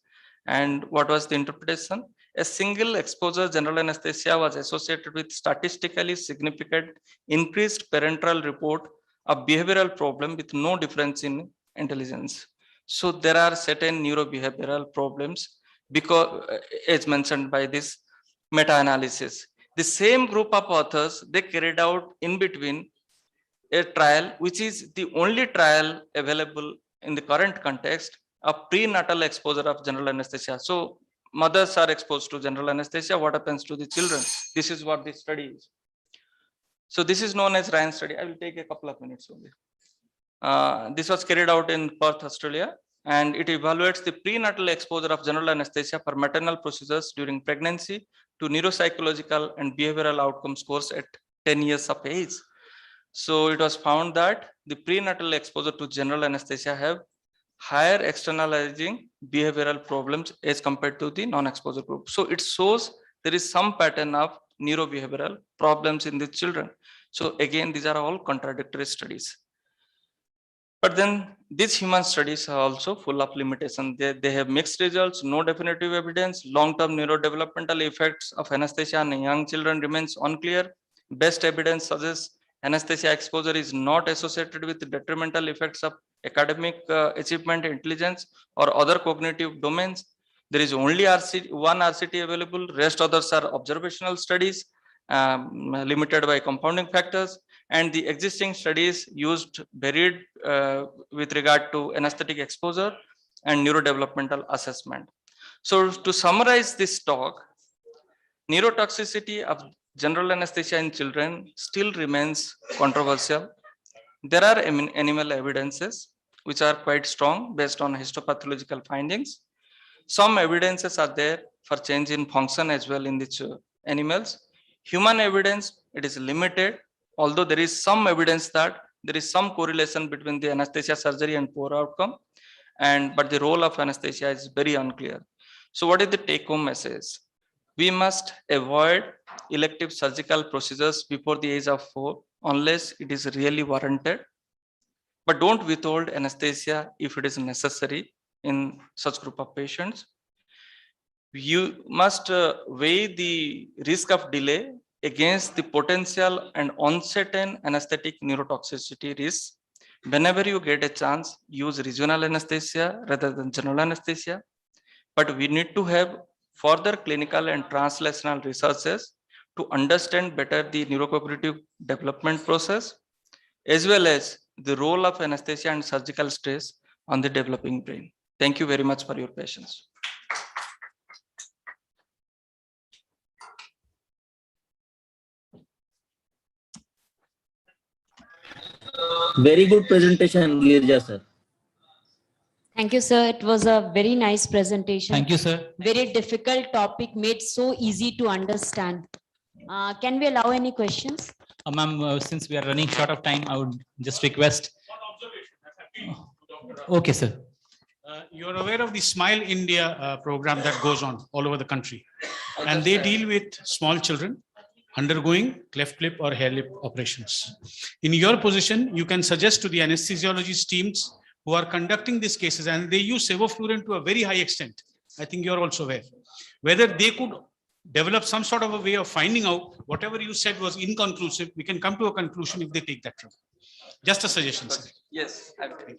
And what was the interpretation? A single exposure general anesthesia was associated with statistically significant increased parenteral report of behavioral problem with no difference in intelligence. So there are certain neurobehavioral problems because, as mentioned by this meta-analysis, the same group of authors, they carried out in between a trial, which is the only trial available in the current context of prenatal exposure of general anesthesia. So mothers are exposed to general anesthesia. What happens to the children? This is what the study is. So this is known as Ryan study. I will take a couple of minutes only. This was carried out in Perth, Australia, and it evaluates the prenatal exposure of general anesthesia for maternal procedures during pregnancy to neuropsychological and behavioral outcome scores at 10 years of age. So it was found that the prenatal exposure to general anesthesia have higher externalizing behavioral problems as compared to the non-exposure group. So it shows there is some pattern of neurobehavioral problems in the children. So again, these are all contradictory studies. But then these human studies are also full of limitations. They have mixed results, no definitive evidence. Long-term neurodevelopmental effects of anesthesia on young children remains unclear. Best evidence suggests anesthesia exposure is not associated with detrimental effects of academic achievement, intelligence, or other cognitive domains. There is only one RCT available. Rest others are observational studies limited by compounding factors. And the existing studies used varied with regard to anesthetic exposure and neurodevelopmental assessment. So to summarize this talk, neurotoxicity of general anesthesia in children still remains controversial. There are animal evidences which are quite strong based on histopathological findings. Some evidences are there for change in function as well in the animals. Human evidence, it is limited, although there is some evidence that there is some correlation between the anesthesia surgery and poor outcome, but the role of anesthesia is very unclear. So what is the take-home message? We must avoid elective surgical procedures before the age of 4 unless it is really warranted. But don't withhold anesthesia if it is necessary in such group of patients. You must weigh the risk of delay against the potential and uncertain anesthetic neurotoxicity risks. Whenever you get a chance, use regional anesthesia rather than general anesthesia. But we need to have further clinical and translational researches to understand better the neurocognitive development process, as well as the role of anesthesia and surgical stress on the developing brain. Thank you very much for your patience.
Very good presentation, Girja sir.
Thank you, sir. It was a very nice presentation.
Thank you, sir.
Very difficult topic made so easy to understand. Can we allow any questions?
Ma'am, since we are running short of time, I would just request. Okay, sir.
You're aware of the Smile India program that goes on all over the country. And they deal with small children undergoing cleft lip or hair lip operations. In your position, you can suggest to the anesthesiologist teams who are conducting these cases, and they use sevoflurane to a very high extent. I think you're also aware. Whether they could develop some sort of a way of finding out whatever you said was inconclusive, we can come to a conclusion if they take that route. Just a suggestion, sir.
Yes, thank you.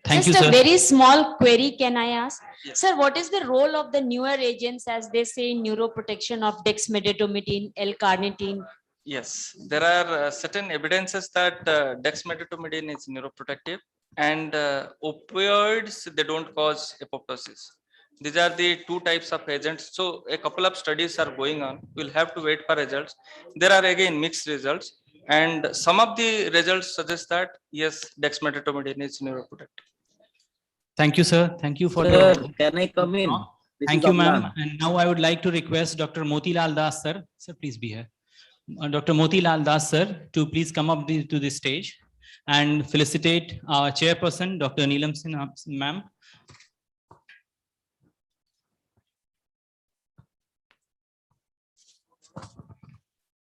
Thank
Just
you,
a
sir.
very small query, can I ask? Yes. Sir, what is the role of the newer agents, as they say, in neuroprotection of dexmedetomidine, L-carnitine?
Yes, there are certain evidences that dexmedetomidine is neuroprotective, and opioids, they don't cause apoptosis. These are the two types of agents. So a couple of studies are going on. We'll have to wait for results. There are again mixed results. And some of the results suggest that yes, dexmedetomidine is neuroprotective.
Thank you, sir. Thank you for
Sir,
the.
can I come in? This
Thank
is
you, ma'am.
Adnan.
And now I would like to request Dr. Motilal Das, sir. Sir, please be here. Dr. Motilal Das, sir, to please come up to the stage and felicitate our chairperson, Dr. Neelam Sinha, ma'am.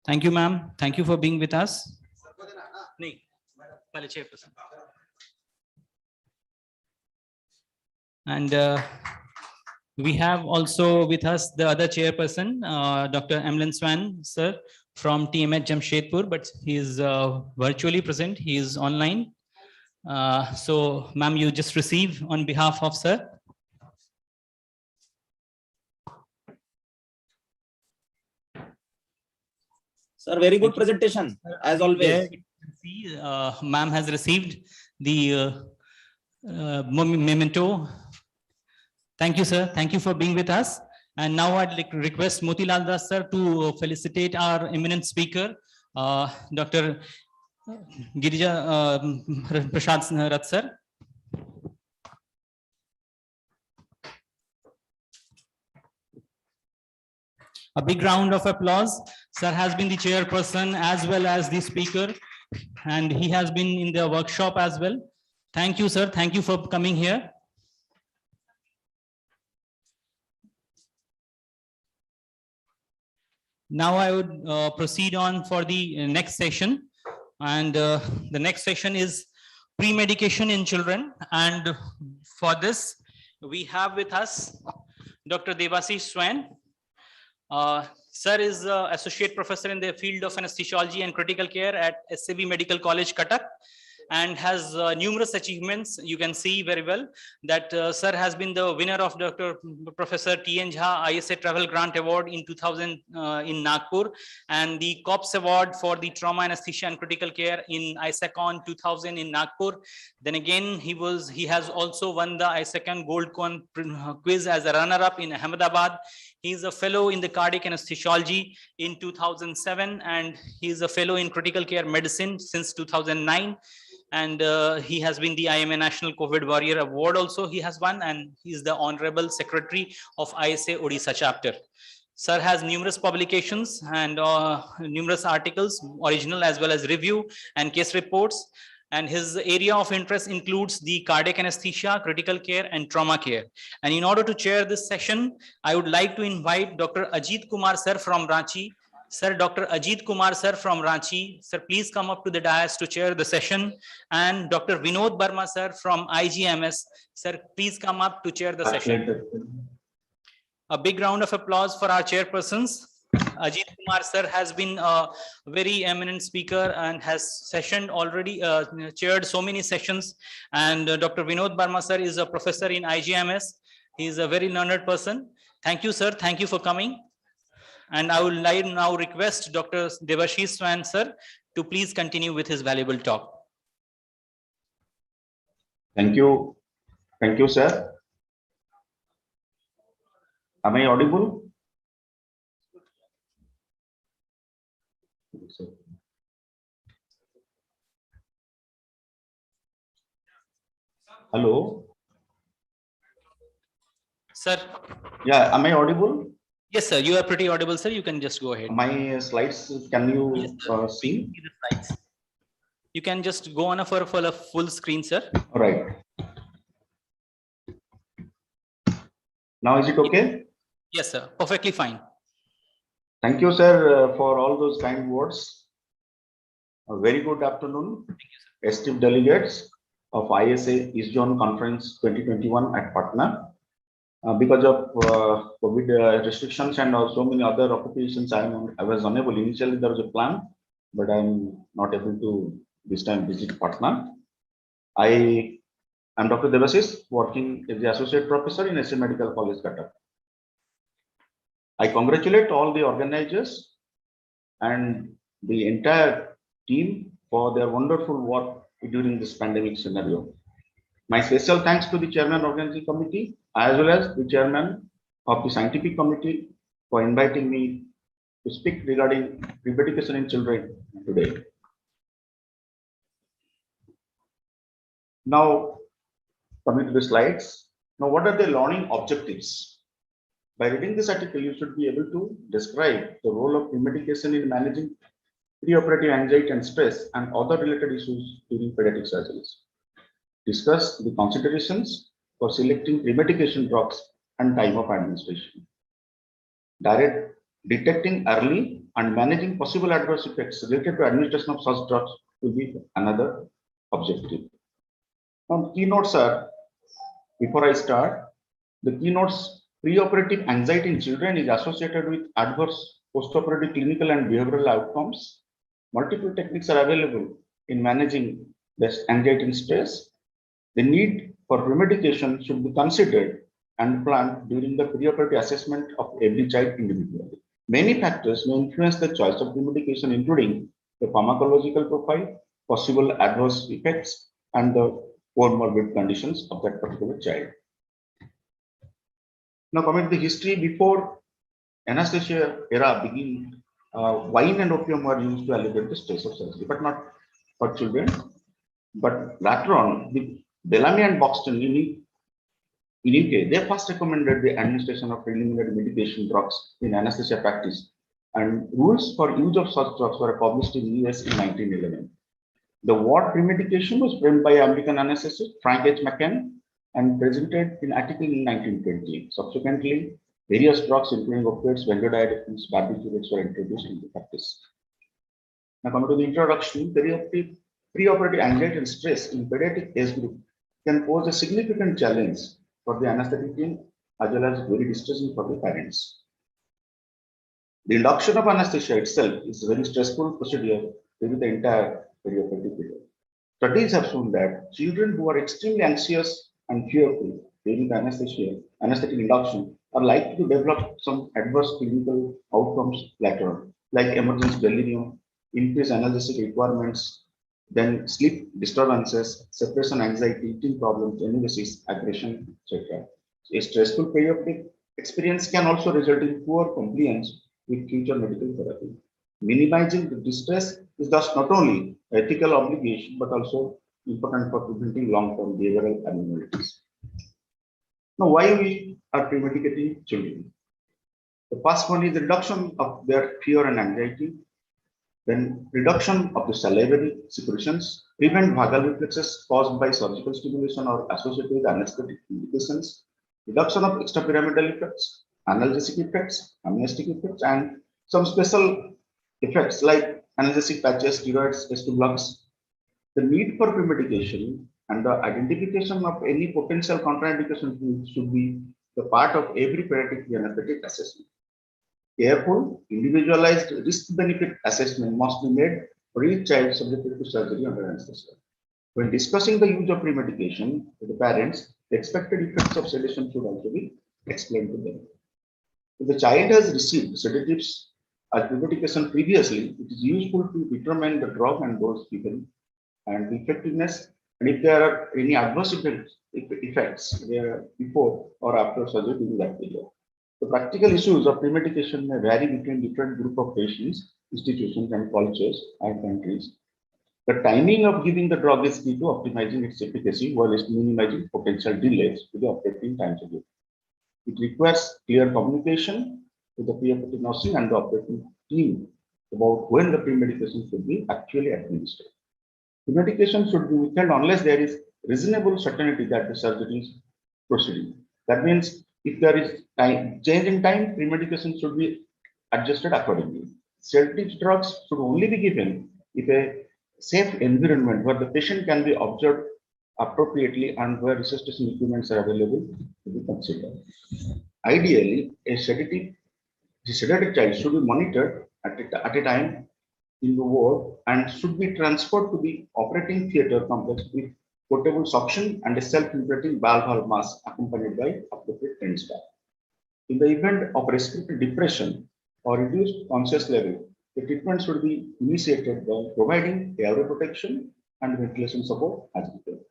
Thank you, ma'am. Thank you for being with us. And we have also with us the other chairperson, Dr. Emlyn Swan, sir, from TMH Jamshedpur, but he is virtually present. He is online. So, ma'am, you just receive on behalf of sir.
Sir, very good presentation, as always.
Yeah, you can see, ma'am has received the memento. Thank you, sir. Thank you for being with us. And now I'd like to request Motilal Das, sir, to felicitate our eminent speaker, Dr. Girija Prashad Rath, sir. A big round of applause. Sir has been the chairperson as well as the speaker, and he has been in the workshop as well. Thank you, sir. Thank you for coming here. Now I would proceed on for the next session. And the next session is pre-medication in children. And for this, we have with us Dr. Devasish Swan. Sir is Associate Professor in the field of anesthesiology and critical care at SCB Medical College, Cuttack, and has numerous achievements. You can see very well that sir has been the winner of Dr. Professor T.N. Jha ISA Travel Grant Award in 2000 in Nagpur, and the COPS Award for the Trauma Anesthesia and Critical Care in ISACON 2000 in Nagpur. Then again, he has also won the ISACON Gold Coin quiz as a runner-up in Ahmedabad. He is a fellow in the cardiac anesthesiology in 2007, and he is a fellow in critical care medicine since 2009. And he has been the IMA National COVID Warrior Award also he has won, and he is the Honorable Secretary of ISA Odisha chapter. Sir has numerous publications and numerous articles, original as well as review and case reports. And his area of interest includes the cardiac anesthesia, critical care, and trauma care. And in order to chair this session, I would like to invite Dr. Ajit Kumar sir from Ranchi. Sir, Dr. Ajit Kumar sir from Ranchi. Sir, please come up to the dais to chair the session. And Dr. Vinod Barma sir from IGMS. Sir, please come up to chair the session. A big round of applause for our chairpersons. Ajit Kumar sir has been a very eminent speaker and has chaired so many sessions. And Dr. Vinod Barma sir is a professor in IGMS. He is a very learned person. Thank you, sir. Thank you for coming. And I would like now request Dr. Devashish Swan sir to please continue with his valuable talk.
Thank you. Thank you, sir. Am I audible? Hello.
Sir.
Yeah, am I audible?
Yes, sir. You are pretty audible, sir. You can just go ahead.
My slides, can you see?
You can just go on for a full screen, sir.
All right. Now is it okay?
Yes, sir. Perfectly fine.
Thank you, sir, for all those kind words. A very good afternoon, esteemed delegates of ISA East Zone Conference 2021 at Patna. Because of COVID restrictions and so many other occupations, I was unable. Initially, there was a plan, but I'm not able to this time visit Patna. I am Dr. Devashish, working as the Associate Professor in SA Medical College, Cuttack. I congratulate all the organizers and the entire team for their wonderful work during this pandemic scenario. My special thanks to the Chairman Organizing Committee as well as the chairman of the scientific committee for inviting me to speak regarding pre-medication in children today. Now, coming to the slides. Now, what are the learning objectives? By reading this article, you should be able to describe the role of pre-medication in managing preoperative anxiety and stress and other related issues during pediatric surgeries. Discuss the considerations for selecting pre-medication drugs and time of administration. Detecting early and managing possible adverse effects related to administration of such drugs will be another objective. Now, keynotes are, before I start, the keynotes: preoperative anxiety in children is associated with adverse postoperative clinical and behavioral outcomes. Multiple techniques are available in managing this anxiety and stress. The need for pre-medication should be considered and planned during the preoperative assessment of every child individually. Many factors may influence the choice of pre-medication, including the pharmacological profile, possible adverse effects, and the comorbid conditions of that particular child. Now, coming to the history, before anesthesia era began, wine and opium were used to alleviate the stress of surgery, but not for children. But later on, with Bellamy and Buxton in UK, they first recommended the administration of preliminary medication drugs in anesthesia practice, and rules for use of such drugs were published in the US in 1911. The word premedication was framed by American anesthetist Frank H. McCann and presented in an article in 1920. Subsequently, various drugs including opiates, benzodiazepines, barbiturates were introduced into practice. Now, coming to the introduction, preoperative anxiety and stress in pediatric age group can pose a significant challenge for the anesthetic team as well as very distressing for the parents. The induction of anesthesia itself is a very stressful procedure during the entire perioperative period. Studies have shown that children who are extremely anxious and fearful during the anesthetic induction are likely to develop some adverse clinical outcomes later on, like emergency delirium, increased analgesic requirements, then sleep disturbances, separation anxiety, eating problems, emesis, aggression, etc. A stressful perioperative experience can also result in poor compliance with future medical therapy. Minimizing the distress is thus not only ethical obligation but also important for preventing long-term behavioral abnormalities. Now, why we are pre-medicating children? The first one is the reduction of their fear and anxiety. Then reduction of the salivary secretions, prevent vagal reflexes caused by surgical stimulation or associated with anesthetic indications, reduction of extrapyramidal effects, analgesic effects, amnestic effects, and some special effects like analgesic patches, steroids, S2 blocks. The need for premedication and the identification of any potential contraindication should be the part of every pediatric anesthetic assessment. Careful, individualized risk-benefit assessment must be made for each child subjected to surgery under anesthesia. When discussing the use of premedication with the parents, the expected effects of sedation should also be explained to them. If the child has received sedatives as premedication previously, it is useful to determine the drug and dose given and the effectiveness, and if there are any adverse effects before or after surgery during that period. The practical issues of premedication may vary between different group of patients, institutions, and cultures and countries. The timing of giving the drug is key to optimizing its efficacy while minimizing potential delays to the operating times of it. It requires clear communication with the preoperative nursing and the operating team about when the premedication should be actually administered. Premedication should be withheld unless there is reasonable certainty that the surgery is proceeding. That means if there is change in time, premedication should be adjusted accordingly. Sedative drugs should only be given if a safe environment where the patient can be observed appropriately and where resuscitation equipments are available to be considered. Ideally, the sedated child should be monitored at a time in the ward and should be transferred to the operating theater complex with portable suction and a self-inflating valve mask accompanied by appropriate trained staff. In the event of respiratory depression or reduced conscious level, the treatment should be initiated by providing airway protection and ventilation support as needed.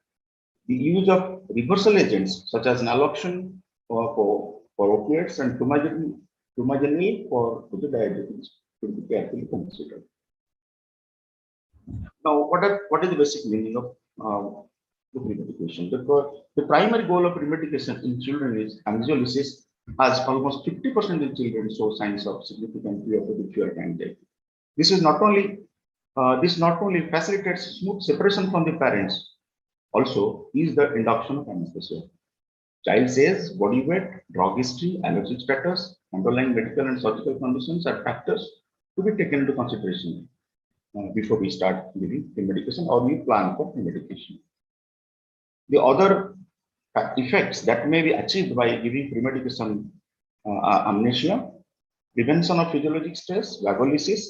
The use of reversal agents such as naloxone for opiates and tumagenil for the diabetes should be carefully considered. Now, what is the basic meaning of the pre-medication? The primary goal of pre-medication in children is anxiolysis, as almost 50% of children show signs of significant preoperative fear and anxiety. This not only facilitates smooth separation from the parents, also is the induction of anesthesia. Child says body weight, drug history, allergic status, underlying medical and surgical conditions are factors to be taken into consideration before we start giving the medication or we plan for the medication. The other effects that may be achieved by giving pre-medication amnesia, prevention of physiologic stress, vagolysis,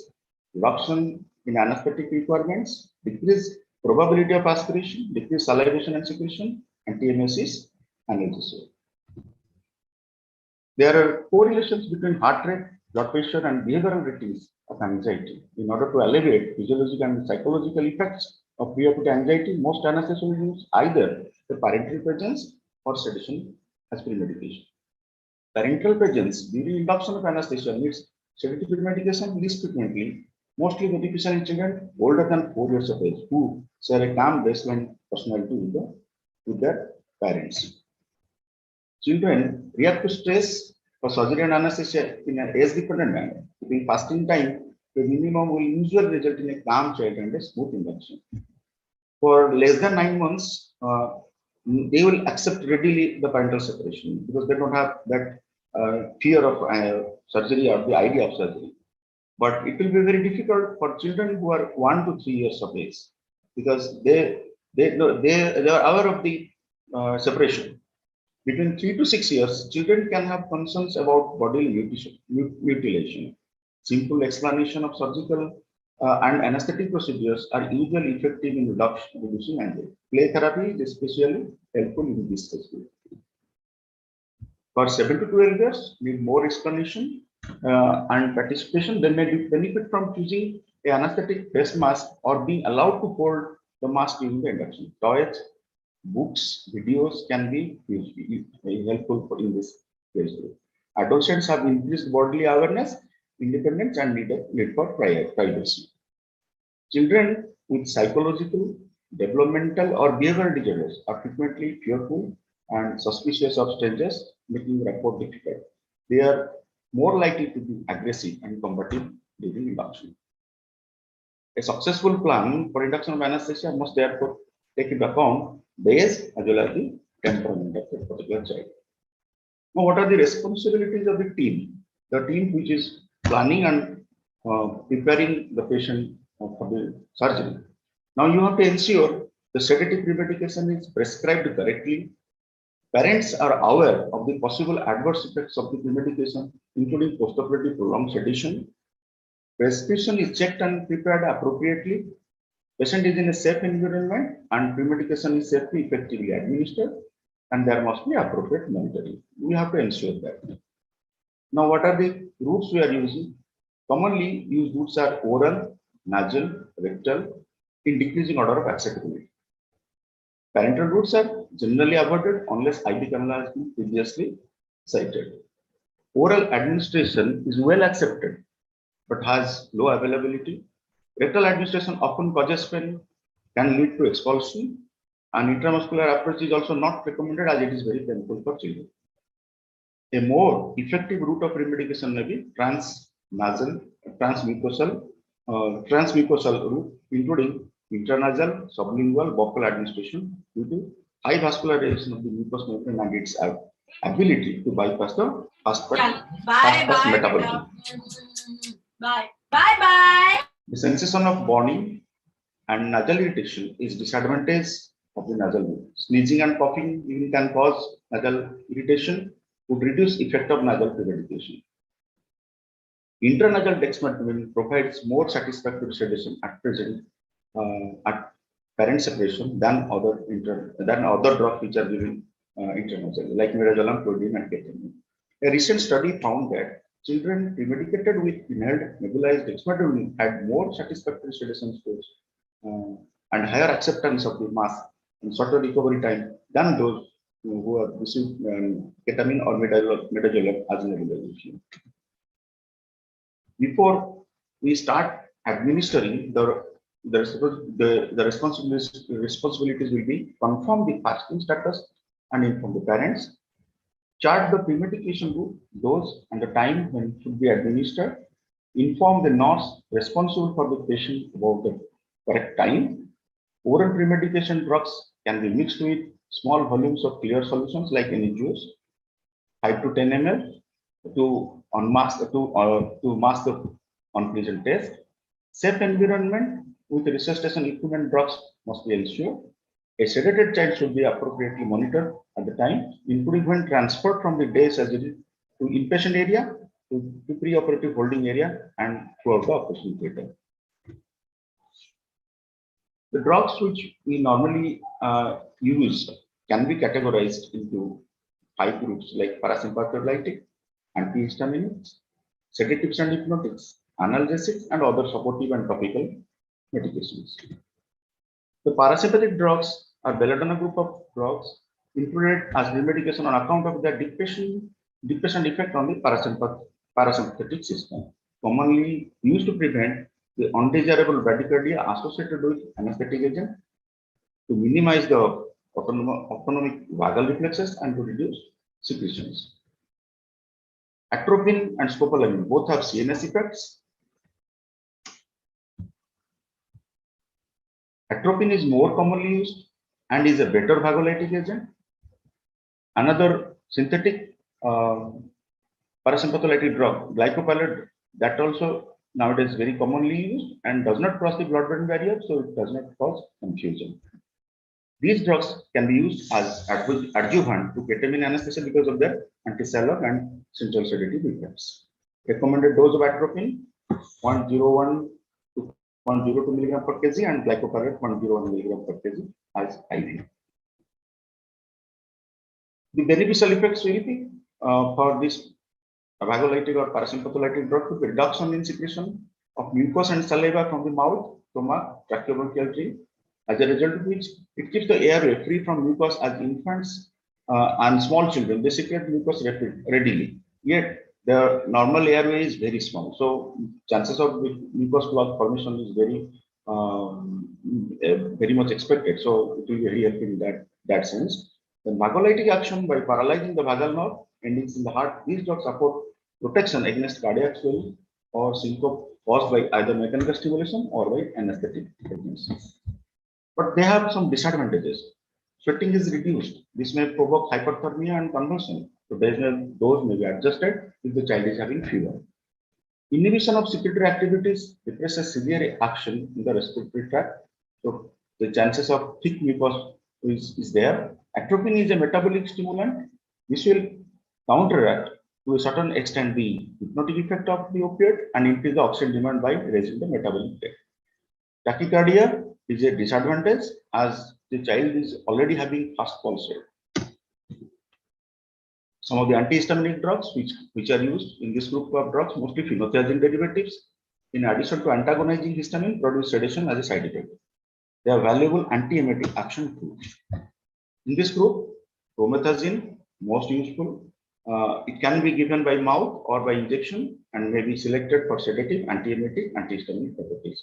reduction in anesthetic requirements, decreased probability of aspiration, decreased salivation and secretion, and TMS analgesia. There are correlations between heart rate, blood pressure, and behavioral ratings of anxiety. In order to alleviate physiological and psychological effects of preoperative anxiety, most anesthesia will use either the parenteral presence or sedation as pre-medication. Parenteral presence during induction of anesthesia needs sedative pre-medication least frequently, mostly beneficial in children older than 4 years of age who share a calm baseline personality with their parents. Children react to stress for surgery and anesthesia in an age-dependent manner. During fasting time, the minimum will usually result in a calm child and a smooth induction. For less than 9 months, they will accept readily the parental separation because they don't have that fear of surgery or the idea of surgery. But it will be very difficult for children who are 1 to 3 years of age because they are aware of the separation. Between 3 to 6 years, children can have concerns about bodily mutilation. Simple explanation of surgical and anesthetic procedures are usually effective in reducing anxiety. Play therapy is especially helpful in this case. For 7 to 12 years, need more explanation and participation. They may benefit from choosing an anesthetic face mask or being allowed to hold the mask during the induction. Toys, books, videos can be very helpful in this case. Adolescents have increased bodily awareness, independence, and need for privacy. Children with psychological, developmental, or behavioral disorders are frequently fearful and suspicious of strangers, making rapport difficult. They are more likely to be aggressive and combative during induction. A successful plan for induction of anesthesia must therefore take into account the age as well as the temperament of the particular child. Now, what are the responsibilities of the team? The team which is planning and preparing the patient for the surgery. Now, you have to ensure the sedative pre-medication is prescribed correctly. Parents are aware of the possible adverse effects of the pre-medication, including postoperative prolonged sedation. Prescription is checked and prepared appropriately. Patient is in a safe environment and pre-medication is safely, effectively administered, and there must be appropriate monitoring. We have to ensure that. Now, what are the routes we are using? Commonly used routes are oral, nasal, rectal, in decreasing order of acceptability. Parenteral routes are generally avoided unless IV cannula has been previously cited. Oral administration is well accepted but has low availability. Rectal administration often causes pain, can lead to expulsion, and intramuscular approach is also not recommended as it is very painful for children. A more effective route of remediation may be transmucosal route, including intranasal, sublingual, buccal administration due to high vascularization of the mucous membrane and its ability to bypass the fast metabolism. Bye. The sensation of burning and nasal irritation is disadvantage of the nasal route. Sneezing and coughing even can cause nasal irritation, would reduce effect of nasal pre-medication. Intranasal dexmedetomidine provides more satisfactory sedation at present at parent separation than other drugs which are given intranasally, like midazolam, codeine, and ketamine. A recent study found that children pre-medicated with inhaled nebulized dexmedetomidine had more satisfactory sedation scores and higher acceptance of the mask and shorter recovery time than those who have received ketamine or midazolam as an evaluation. Before we start administering, the responsibilities will be confirm the fasting status and inform the parents, chart the pre-medication dose and the time when it should be administered, inform the nurse responsible for the patient about the correct time. Oral pre-medication drugs can be mixed with small volumes of clear solutions like any juice, 5 to 10 ml, to mask the unpleasant taste. Safe environment with resuscitation equipment drugs must be ensured. A sedated child should be appropriately monitored at the time, including when transferred from the day surgery to inpatient area to pre-operative holding area and throughout the operation theatre. The drugs which we normally use can be categorized into 5 groups like parasympathetic, antihistaminics, sedatives and hypnotics, analgesics, and other supportive and topical medications. The parasympathetic drugs are belladonna group of drugs included as medication on account of their depression effect on the parasympathetic system, commonly used to prevent the undesirable bradycardia associated with anesthetic agent, to minimize the autonomic vagal reflexes and to reduce secretions. Atropine and scopolamine both have CNS effects. Atropine is more commonly used and is a better vagolytic agent. Another synthetic parasympathetic drug, glycopyrrolate, that also nowadays very commonly used and does not cross the blood-brain barrier, so it does not cause confusion. These drugs can be used as adjuvant to ketamine anesthesia because of their anti-sallow and central sedative effects. Recommended dose of atropine 0.01 to 0.02 mg per kg and glycopyrrolate 0.01 mg per kg as IV. The beneficial effects will be for this vagolytic or parasympathetic drug to be reduction in secretion of mucus and saliva from the mouth, stomach, tracheobronchial tree, as a result of which it keeps the airway free from mucus as infants and small children. They secrete mucus readily. Yet the normal airway is very small. So chances of mucus plug formation is very much expected. So it will be very helpful in that sense. The vagolytic action by paralyzing the vagal nerve endings in the heart, these drugs support protection against cardiac swelling or syncope caused by either mechanical stimulation or by anesthetic pregnancy. But they have some disadvantages. Sweating is reduced. This may provoke hyperthermia and convulsion. So those may be adjusted if the child is having fever. Inhibition of secretory activities depresses severe action in the respiratory tract. So the chances of thick mucus is there. Atropine is a metabolic stimulant. This will counteract to a certain extent the hypnotic effect of the opioid and increase the oxygen demand by raising the metabolic rate. Tachycardia is a disadvantage as the child is already having fast pulse rate. Some of the antihistaminic drugs which are used in this group of drugs, mostly phenothiazine derivatives, in addition to antagonizing histamine, produce sedation as a side effect. They are valuable antiemetic action too. In this group, promethazine, most useful. It can be given by mouth or by injection and may be selected for sedative, antiemetic, antihistaminic properties.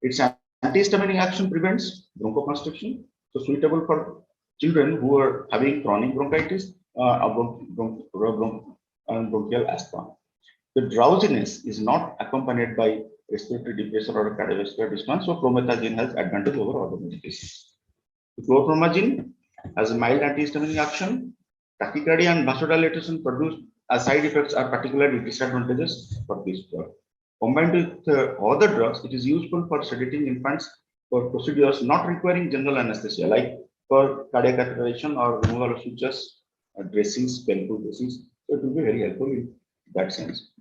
Its antihistaminic action prevents bronchoconstriction, so suitable for children who are having chronic bronchitis and bronchial asthma. The drowsiness is not accompanied by respiratory depression or cardiovascular distress, so promethazine has advantage over other medications. The chlorpromazine has a mild antihistaminic action. Tachycardia and vasodilatation produced as side effects are particularly disadvantageous for this drug. Combined with other drugs, it is useful for sedating infants for procedures not requiring general anesthesia, like for cardiac catheterization or removal of sutures, dressings, painful dressings. So it will be very helpful in that sense.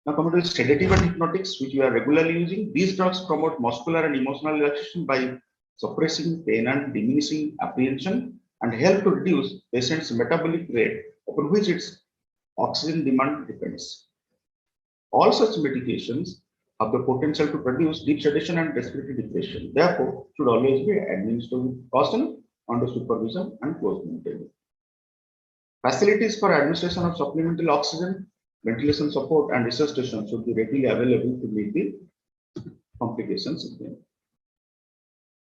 Now coming to sedative and hypnotics, which we are regularly using, these drugs promote muscular and emotional relaxation by suppressing pain and diminishing apprehension and help to reduce patient's metabolic rate upon which its oxygen demand depends. All such medications have the potential to produce deep sedation and respiratory depression. Therefore, should always be administered with caution under supervision and close monitoring. Facilities for administration of supplemental oxygen, ventilation support, and resuscitation should be readily available to meet the complications in them.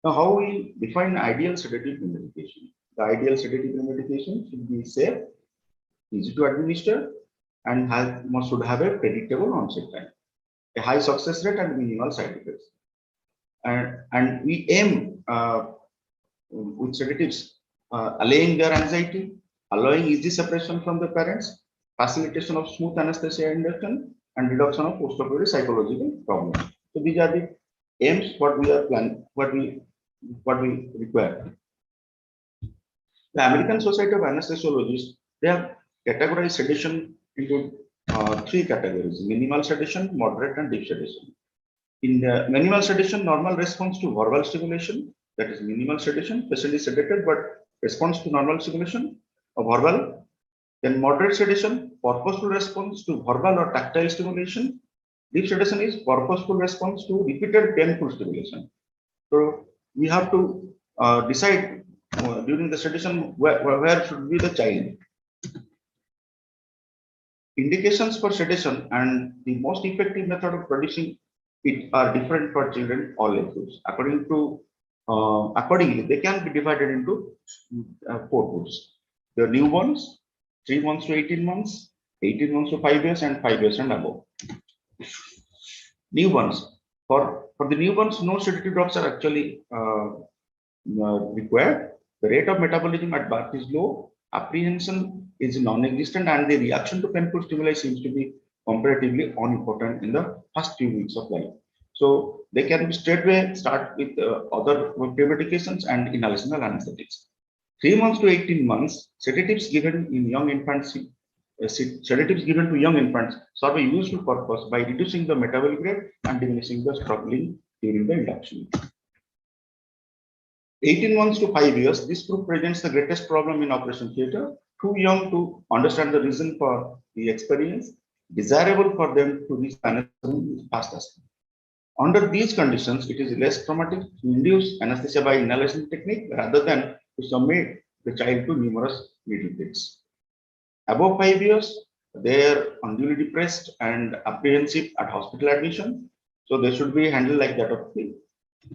Now, how we define ideal sedative medication? The ideal sedative medication should be safe, easy to administer, and should have a predictable onset time, a high success rate, and minimal side effects. And we aim with sedatives allaying their anxiety, allowing easy separation from the parents, facilitation of smooth anesthesia induction, and reduction of postoperative psychological problems. So these are the aims what we are planning, what we require. The American Society of Anesthesiologists, they have categorized sedation into 3 categories: minimal sedation, moderate, and deep sedation. In the minimal sedation, normal response to verbal stimulation, that is minimal sedation, patient is sedated but responds to normal stimulation of verbal. Then moderate sedation, purposeful response to verbal or tactile stimulation. Deep sedation is purposeful response to repeated painful stimulation. So we have to decide during the sedation where should be the child. Indications for sedation and the most effective method of producing it are different for children all age groups. Accordingly, they can be divided into 4 groups. The newborns, 3 months to 18 months, 18 months to 5 years, and 5 years and above. Newborns. For the newborns, no sedative drugs are actually required. The rate of metabolism at birth is low, apprehension is non-existent, and the reaction to painful stimuli seems to be comparatively unimportant in the first few weeks of life. So they can be straightway start with other pre-medications and inhalational anesthetics. 3 months to 18 months, sedatives given in young infancy, sedatives given to young infants serve a useful purpose by reducing the metabolic rate and diminishing the struggling during the induction. 18 months to 5 years, this group presents the greatest problem in operation theatre. Too young to understand the reason for the experience, desirable for them to reach anesthesia fast as possible. Under these conditions, it is less traumatic to induce anesthesia by inhalation technique rather than to submit the child to numerous needle pricks. Above 5 years, they are unduly depressed and apprehensive at hospital admission, so they should be handled like that of the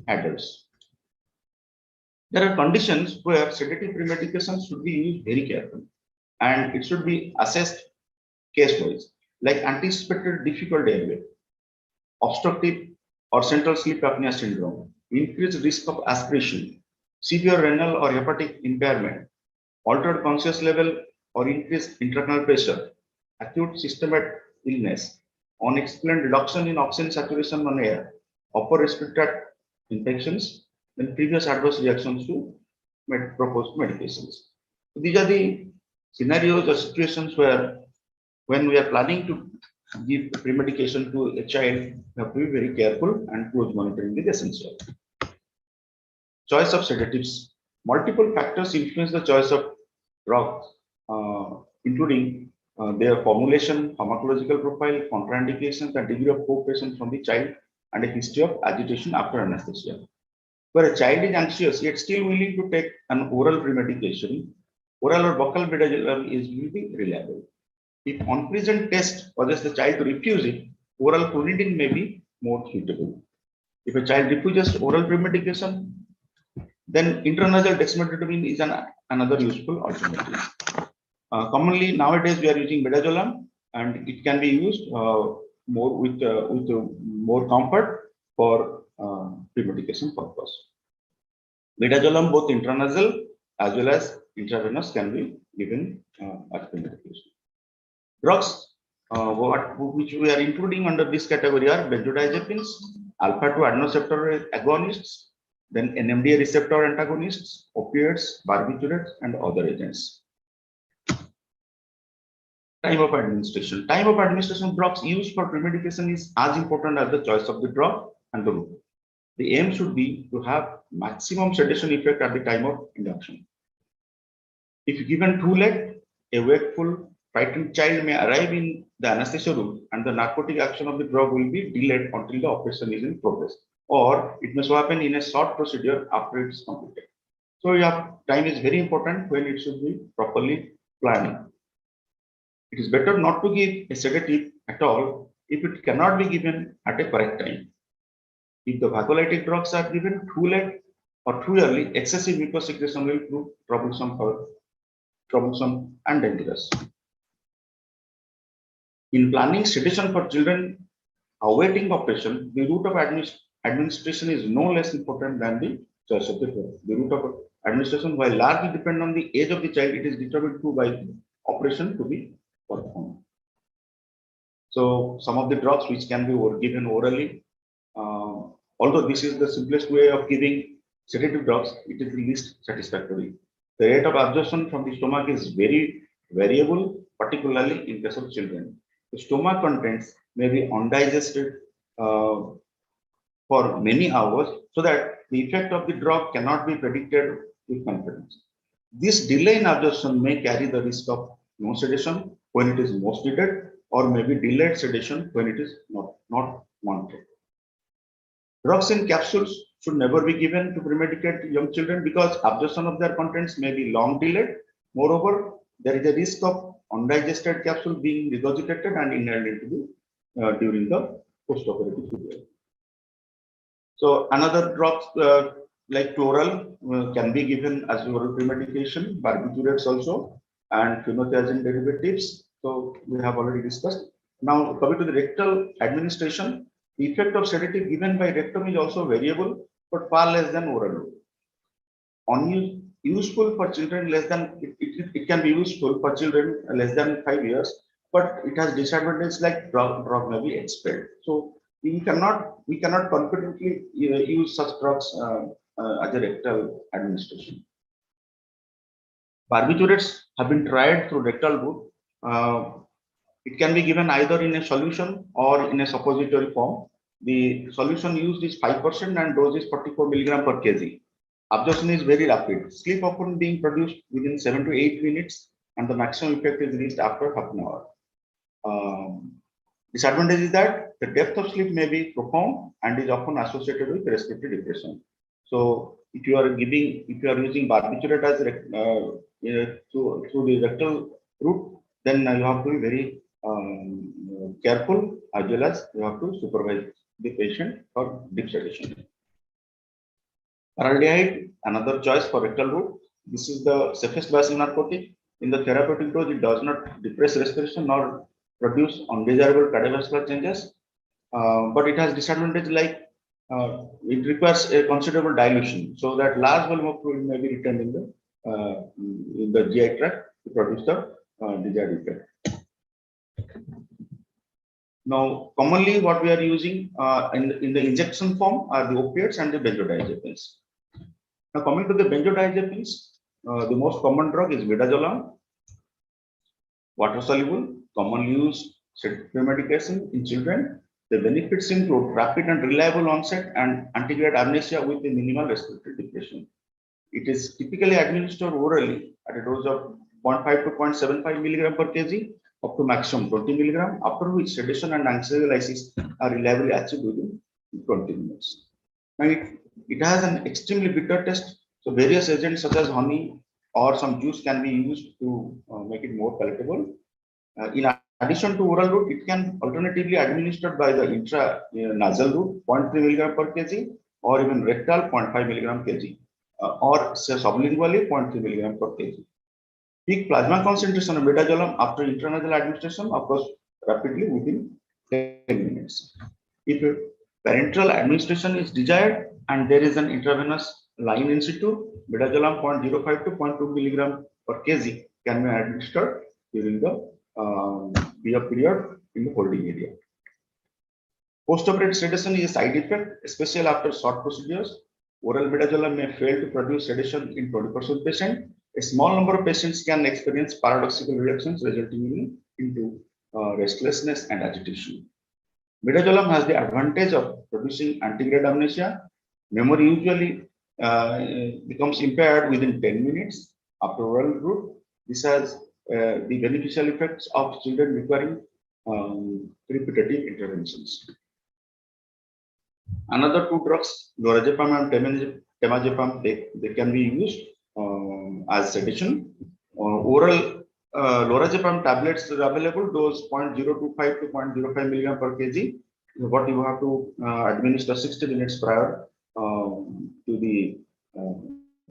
adults. There are conditions where sedative premedication should be used very carefully, and it should be assessed case-wise, like anticipated difficult airway, obstructive or central sleep apnea syndrome, increased risk of aspiration, severe renal or hepatic impairment, altered conscious level or increased intracranial pressure, acute systemic illness, unexplained reduction in oxygen saturation on air, upper respiratory tract infections, and previous adverse reactions to proposed medications. So these are the scenarios or situations where, when we are planning to give premedication to a child, we have to be very careful, and close monitoring is essential. Choice of sedatives. Multiple factors influence the choice of drugs, including their formulation, pharmacological profile, contraindications, and degree of cooperation from the child, and a history of agitation after anesthesia. Where a child is anxious yet still willing to take an oral premedication, oral or buccal midazolam is really reliable. If unpleasant test causes the child to refuse it, oral clonidine may be more suitable. If a child refuses oral premedication, then intranasal dexmedetomidine is another useful alternative. Commonly nowadays we are using midazolam, and it can be used more with more comfort for premedication purpose. Midazolam, both intranasal as well as intravenous, can be given as premedication. Drugs which we are including under this category are benzodiazepines, alpha-2 adrenoceptor agonists, then NMDA receptor antagonists, opioids, barbiturates, and other agents. Time of administration. Time of administration of drugs used for premedication is as important as the choice of the drug and the route. The aim should be to have maximum sedation effect at the time of induction. If given too late, a wakeful, frightened child may arrive in the anesthesia room, and the narcotic action of the drug will be delayed until the operation is in progress, or it may so happen in a short procedure after it is completed. So your time is very important when it should be properly planned. It is better not to give a sedative at all if it cannot be given at a correct time. If the vasolytic drugs are given too late or too early, excessive mucus secretion will prove troublesome and dangerous. In planning sedation for children awaiting operation, the route of administration is no less important than the choice of the drug. The route of administration, while largely depend on the age of the child, it is determined to by the operation to be performed. So some of the drugs which can be given orally, although this is the simplest way of giving sedative drugs, it is the least satisfactory. The rate of absorption from the stomach is very variable, particularly in case of children. The stomach contents may be undigested for many hours, so that the effect of the drug cannot be predicted with confidence. This delay in absorption may carry the risk of no sedation when it is most needed, or maybe delayed sedation when it is not wanted. Drugs in capsules should never be given to premedicate young children because absorption of their contents may be long delayed. Moreover, there is a risk of undigested capsule being regurgitated and inhaled into the during the post-operative period. So another drugs like chloral can be given as oral premedication, barbiturates also, and phenothiazine derivatives. So we have already discussed. Now coming to the rectal administration, the effect of sedative given by rectum is also variable, but far less than oral. Useful for children less than it can be useful for children less than 5 years, but it has disadvantages like drug may be expelled. So we cannot confidently use such drugs as a rectal administration. Barbiturates have been tried through rectal route. It can be given either in a solution or in a suppository form. The solution used is 5% and dose is 44 milligram per kg. Absorption is very rapid. Sleep often being produced within 7 to 8 minutes, and the maximum effect is reached after half an hour. Disadvantage is that the depth of sleep may be profound and is often associated with respiratory depression. So if you are using barbiturate as through the rectal route, then you have to be very careful, as well as you have to supervise the patient for deep sedation. Paraldehyde, another choice for rectal route. This is the safest vaccine narcotic. In the therapeutic dose, it does not depress respiration nor produce undesirable cardiovascular changes, but it has disadvantage like it requires a considerable dilution, so that large volume of fluid may be retained in the GI tract to produce the desired effect. Now, commonly what we are using in the injection form are the opiates and the benzodiazepines. Now, coming to the benzodiazepines, the most common drug is midazolam, water soluble, commonly used medication in children. The benefits include rapid and reliable onset and antegrade amnesia with a minimal respiratory depression. It is typically administered orally at a dose of 0.5 to 0.75 milligram per kg up to maximum 20 milligram, after which sedation and anxiolysis are reliably achieved within 20 minutes. Now it has an extremely bitter taste, so various agents such as honey or some juice can be used to make it more palatable. In addition to oral route, it can alternatively administered by the intranasal route 0.3 milligram per kg or even rectal 0.5 milligram kg or say sublingually 0.3 milligram per kg. Peak plasma concentration of midazolam after intranasal administration occurs rapidly within 10 minutes. If parenteral administration is desired and there is an intravenous line in situ, midazolam 0.05 to 0.2 milligram per kg can be administered during the period in the holding area. Post-operative sedation is a side effect, especially after short procedures. Oral midazolam may fail to produce sedation in 20% of patients. A small number of patients can experience paradoxical reactions resulting into restlessness and agitation. Midazolam has the advantage of producing antegrade amnesia. Memory usually becomes impaired within 10 minutes after oral route. This has the beneficial effects of children requiring repetitive interventions. Another two drugs, lorazepam and temazepam, they can be used as sedation. Oral lorazepam tablets are available, dose 0.025 to 0.05 milligram per kg. What you have to administer 60 minutes prior to the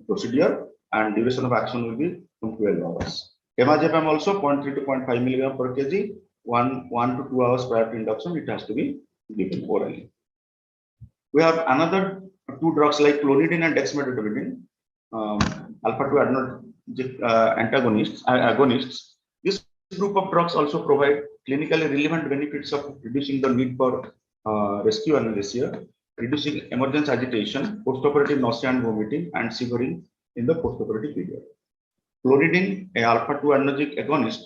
procedure, and duration of action will be 12 hours. Temazepam also 0.3 to 0.5 milligram per kg, 1 to 2 hours prior to induction, it has to be given orally. We have another two drugs like clonidine and dexmedetomidine, alpha-2 agonists. This group of drugs also provide clinically relevant benefits of reducing the need for rescue anesthesia, reducing emergency agitation, postoperative nausea and vomiting, and shivering in the postoperative period. Clonidine, a alpha-2 adrenergic agonist,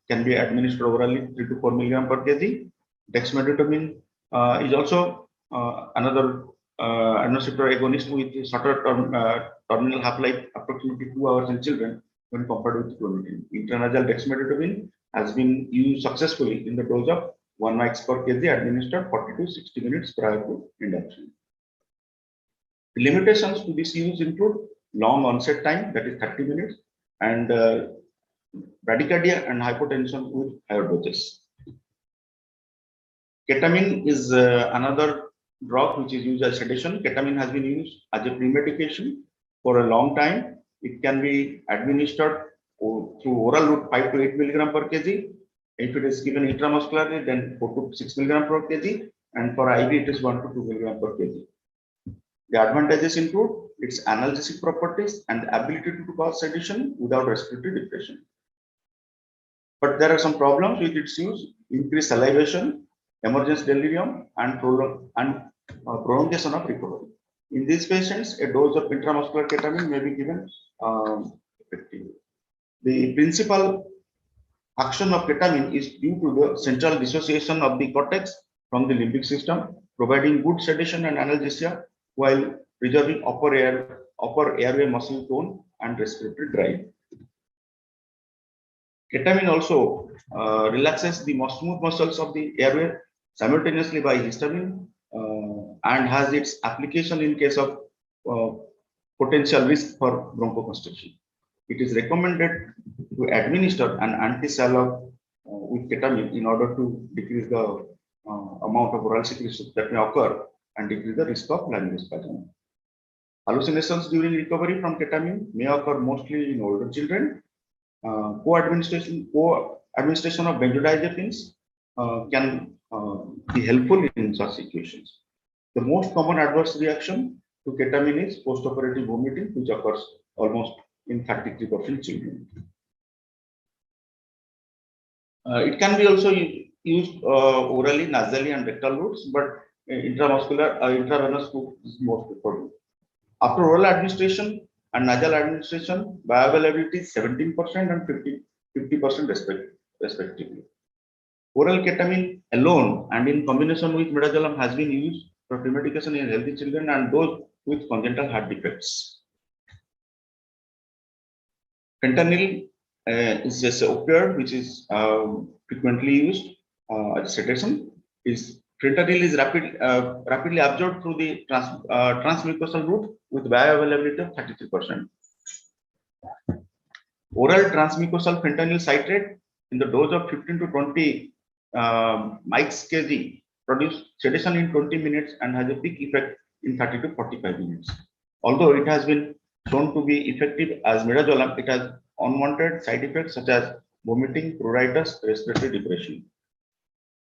can be administered orally 3 to 4 milligram per kg. Dexmedetomidine is also another receptor agonist with shorter terminal half-life, approximately 2 hours in children when compared with clonidine. Intranasal dexmedetomidine has been used successfully in the dose of 1 mg per kg administered 40 to 60 minutes prior to induction. The limitations to this use include long onset time, that is 30 minutes, and bradycardia and hypotension with higher doses. Ketamine is another drug which is used as sedation. Ketamine has been used as a pre-medication for a long time. It can be administered through oral route 5 to 8 milligram per kg. If it is given intramuscularly, then 4 to 6 milligram per kg, and for IV it is 1 to 2 milligram per kg. The advantages include its analgesic properties and the ability to cause sedation without respiratory depression. But there are some problems with its use: increased salivation, emergency delirium, and prolongation of recovery. In these patients, a dose of intramuscular ketamine may be given effectively. The principal action of ketamine is due to the central dissociation of the cortex from the limbic system, providing good sedation and analgesia while preserving upper airway muscle tone and respiratory drive. Ketamine also relaxes the smooth muscles of the airway simultaneously by histamine and has its application in case of potential risk for bronchoconstriction. It is recommended to administer an anti-salve with ketamine in order to decrease the amount of oral secretion that may occur and decrease the risk of laryngospasm. Hallucinations during recovery from ketamine may occur mostly in older children. Co-administration of benzodiazepines can be helpful in such situations. The most common adverse reaction to ketamine is postoperative vomiting, which occurs almost in 33% children. It can be also used orally, nasally, and rectal routes, but intravenous route is most preferred. After oral administration and nasal administration, bioavailability is 17% and 50% respectively. Oral ketamine alone and in combination with midazolam has been used for pre-medication in healthy children and those with congenital heart defects. Fentanyl is just an opioid which is frequently used as sedation. Fentanyl is rapidly absorbed through the transmucosal route with bioavailability of 33%. Oral transmucosal fentanyl citrate in the dose of 15 to 20 mics kg produce sedation in 20 minutes and has a peak effect in 30 to 45 minutes. Although it has been shown to be effective as midazolam, it has unwanted side effects such as vomiting, pruritus, respiratory depression.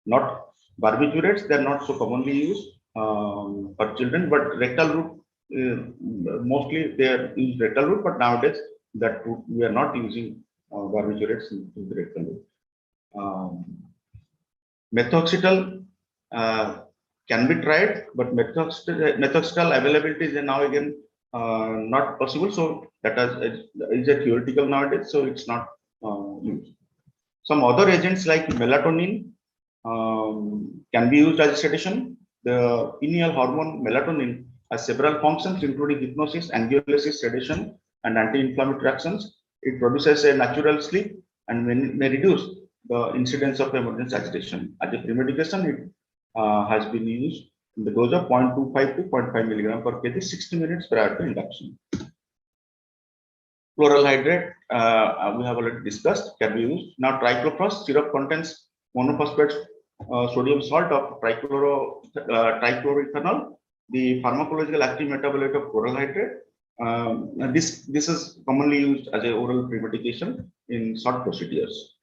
Not barbiturates, they are not so commonly used for children, but rectal route, mostly they are used rectal route, but nowadays that route, we are not using barbiturates in the rectal route. Methoxytal can be tried, but methoxytal availability is now again not possible, so that is a theoretical nowadays, so it's not used. Some other agents like melatonin can be used as a sedation. The pineal hormone melatonin has several functions, including hypnosis, angiolysis, sedation, and anti-inflammatory actions. It produces a natural sleep and may reduce the incidence of emergency agitation. As a pre-medication, it has been used in the dose of 0.25 to 0.5 milligram per kg, 60 minutes prior to induction. Chloral hydrate, we have already discussed, can be used. Now trichlorphos syrup contains monophosphate sodium salt of trichloroethanol, the pharmacological active metabolite of chloral hydrate. This is commonly used as a oral pre-medication in short procedures.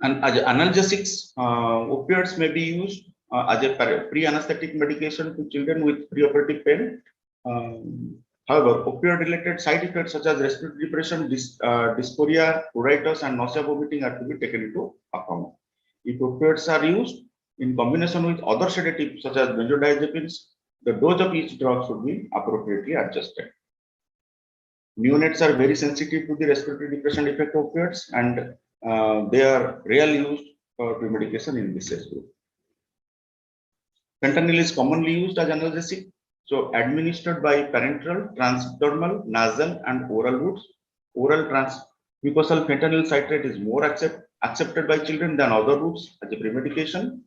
And as analgesics, opioids may be used as a pre-anesthetic medication to children with preoperative pain. However, opioid-related side effects such as respiratory depression, dysphoria, pruritus, and nausea vomiting are to be taken into account. If opioids are used in combination with other sedatives such as benzodiazepines, the dose of each drug should be appropriately adjusted. Neonates are very sensitive to the respiratory depression effect of opioids, and they are rarely used for pre-medication in this age group. Fentanyl is commonly used as analgesic, so administered by parenteral, transdermal, nasal, and oral routes. Oral transmucosal fentanyl citrate is more accepted by children than other routes as a pre-medication.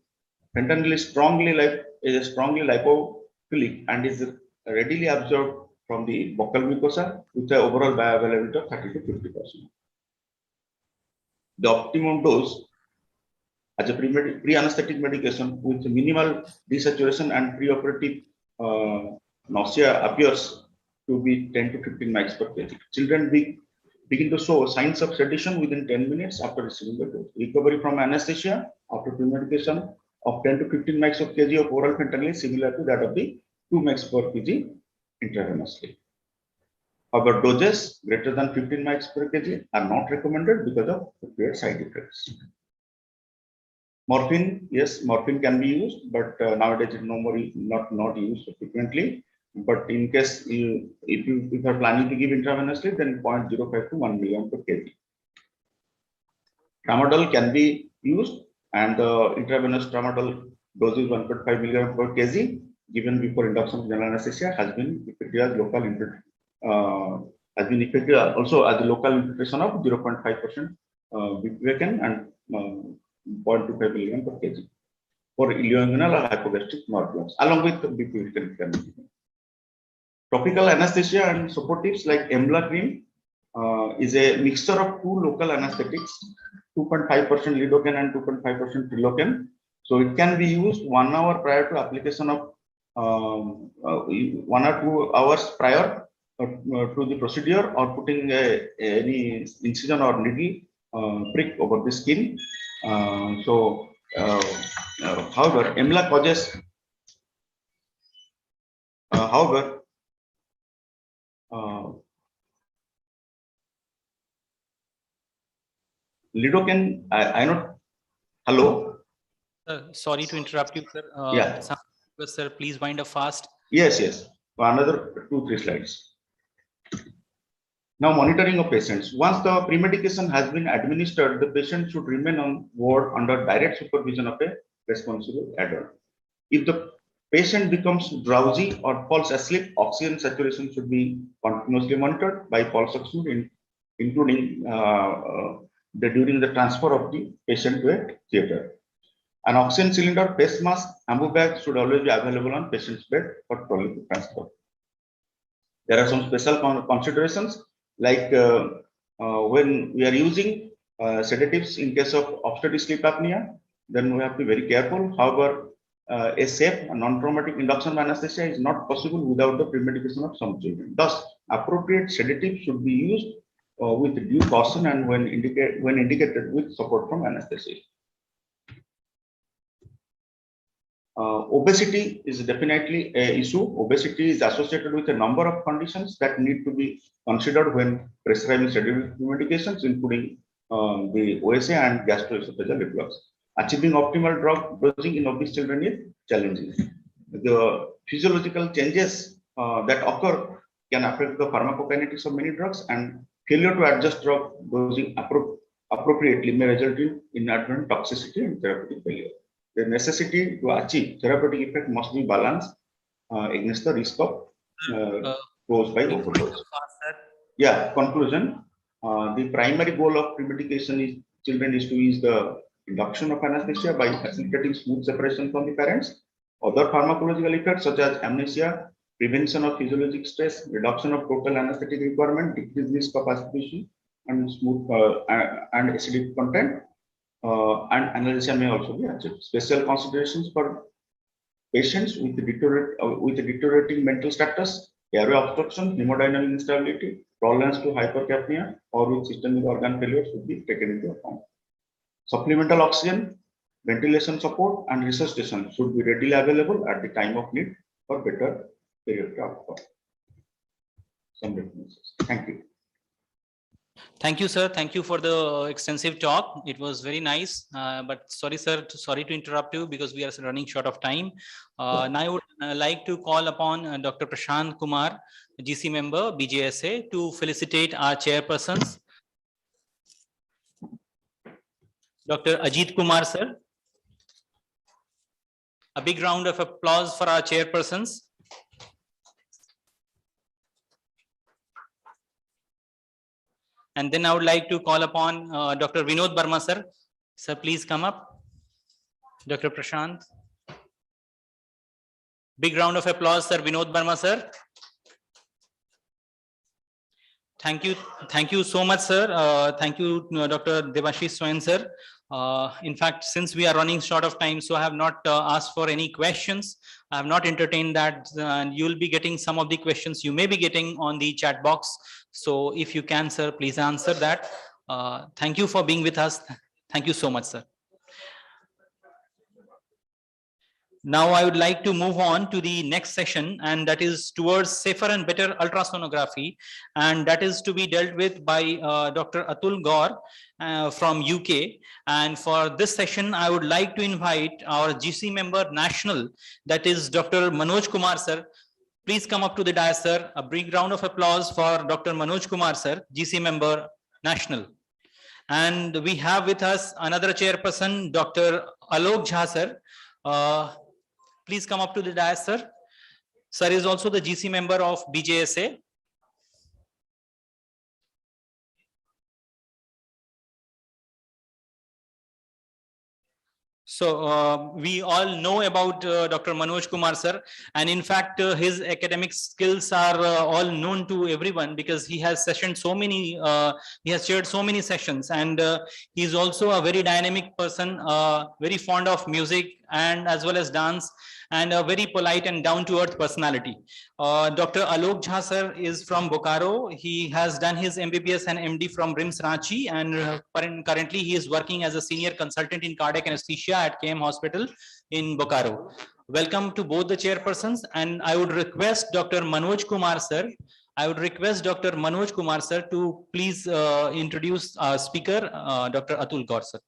Fentanyl is strongly lipophilic and is readily absorbed from the buccal mucosa with the overall bioavailability of 30 to 50%. The optimum dose as a pre-anesthetic medication with minimal desaturation and preoperative nausea appears to be 10 to 15 mg per kg. Children begin to show signs of sedation within 10 minutes after receiving the dose. Recovery from anesthesia after pre-medication of 10 to 15 mg per kg of oral fentanyl is similar to that of the 2 mg per kg intravenously. However, doses greater than 15 mg per kg are not recommended because of opioid side effects. Morphine, yes, morphine can be used, but nowadays it's not used frequently. But in case if you are planning to give intravenously, then 0.05 to 1 milligram per kg. Tramadol can be used, and the intravenous tramadol dose is 1.5 milligram per kg, given before induction of general anesthesia, has been effective as local also as the local infiltration of 0.5% bupivacaine and 0.25 milligram per kg for ileoinguinal or hypogastric margins, along with bupivacaine. Topical anesthesia and supportives like Embla cream is a mixture of two local anesthetics, 2.5% lidocaine and 2.5% prilocaine. So it can be used 1 hour prior to application of 1 or 2 hours prior to the procedure, or putting any incision or needle prick over the skin. However, Embla causes, lidocaine, I not, hello?
Sorry to interrupt you, sir.
Yeah.
Sir, please wind up fast.
Yes. Another 2-3 slides. Now, monitoring of patients. Once the pre-medication has been administered, the patient should remain on ward under direct supervision of a responsible adult. If the patient becomes drowsy or falls asleep, oxygen saturation should be continuously monitored by pulse oximeter, including during the transfer of the patient to a theater. An oxygen cylinder, face mask, ambu bag should always be available on patient's bed for trolley transport. There are some special considerations, like when we are using sedatives in case of obstructive sleep apnea, then we have to be very careful. However, a safe non-traumatic induction of anesthesia is not possible without the pre-medication of some children. Thus, appropriate sedative should be used with due caution and when indicated with support from anesthesia. Obesity is definitely an issue. Obesity is associated with a number of conditions that need to be considered when prescribing sedative medications, including the OSA and gastroesophageal reflux. Achieving optimal drug dosing in obese children is challenging. The physiological changes that occur can affect the pharmacokinetics of many drugs, and failure to adjust drug dosing appropriately may result in inadvertent toxicity and therapeutic failure. The necessity to achieve therapeutic effect must be balanced against the risk of caused by overdose. Yeah, conclusion. The primary goal of pre-medication in children is to ease the induction of anesthesia by facilitating smooth separation from the parents. Other pharmacological effects such as amnesia, prevention of physiologic stress, reduction of total anesthetic requirement, decreased risk of aspiration and smooth and acidic content, and analgesia may also be achieved. Special considerations for patients with deteriorating mental status, airway obstruction, hemodynamic instability, tolerance to hypercapnia, or with systemic organ failure should be taken into account. Supplemental oxygen, ventilation support, and resuscitation should be readily available at the time of need for better period outcome. Some references. Thank you.
Thank you, sir. Thank you for the extensive talk. It was very nice. But sorry, sir, sorry to interrupt you because we are running short of time. Now I would like to call upon Dr. Prashant Kumar, GC member, BJSA, to felicitate our chairpersons. Dr. Ajit Kumar, sir. A big round of applause for our chairpersons. And then I would like to call upon Dr. Vinod Barma, sir. Sir, please come up. Dr. Prashant. Big round of applause, sir. Vinod Barma, sir. Thank you. Thank you so much, sir. Thank you, Dr. Debashish Swain, sir. In fact, since we are running short of time, so I have not asked for any questions. I have not entertained that, and you'll be getting some of the questions you may be getting on the chat box. So if you can, sir, please answer that. Thank you for being with us. Thank you so much, sir. Now I would like to move on to the next session, and that is towards safer and better ultrasonography, and that is to be dealt with by Dr. Atul Gaur from UK. And for this session, I would like to invite our GC member national, that is Dr. Manoj Kumar, sir. Please come up to the dais, sir. A big round of applause for Dr. Manoj Kumar, sir, GC member national. And we have with us another chairperson, Dr. Alok Jha, sir. Please come up to the dais, sir. Sir is also the GC member of BJSA. So we all know about Dr. Manoj Kumar, sir, and in fact his academic skills are all known to everyone because he has sessioned so many, he has chaired so many sessions, and he is also a very dynamic person, very fond of music and as well as dance, and a very polite and down-to-earth personality. Dr. Alok Jha, sir, is from Bokaro. He has done his MBBS and MD from RIMS Ranchi, and currently he is working as a senior consultant in cardiac anesthesia at KM Hospital in Bokaro. Welcome to both the chairpersons, and I would request Dr. Manoj Kumar, sir. I would request Dr. Manoj Kumar, sir, to please introduce our speaker, Dr. Atul Gaur, sir.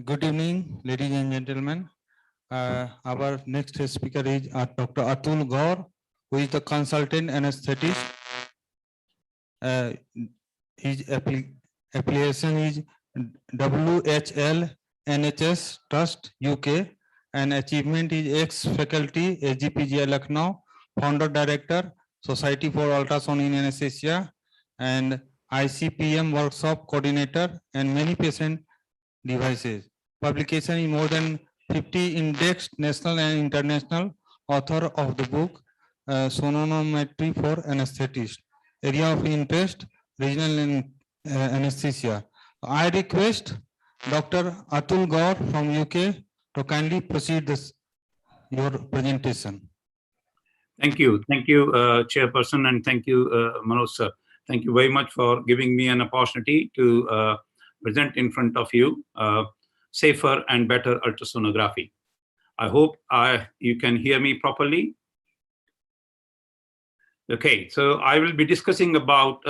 Good evening, ladies and gentlemen. Our next speaker is Dr. Atul Gaur, who is the consultant anesthetist. His affiliation is WHL NHS Trust UK, and achievement is ex-faculty SGPGI Lucknow, founder director Society for Ultrasound in Anesthesia, and ICPM workshop coordinator, and many patient devices. Publication in more than 50 indexed national and international. Author of the book Sonometry for Anesthetists. Area of interest, regional anesthesia. I request Dr. Atul Gaur from UK to kindly proceed your presentation.
Thank you, Chairperson, and thank you, Manoj sir. Thank you very much for giving me an opportunity to present in front of you safer and better ultrasonography. I hope you can hear me properly. Okay, so I will be discussing about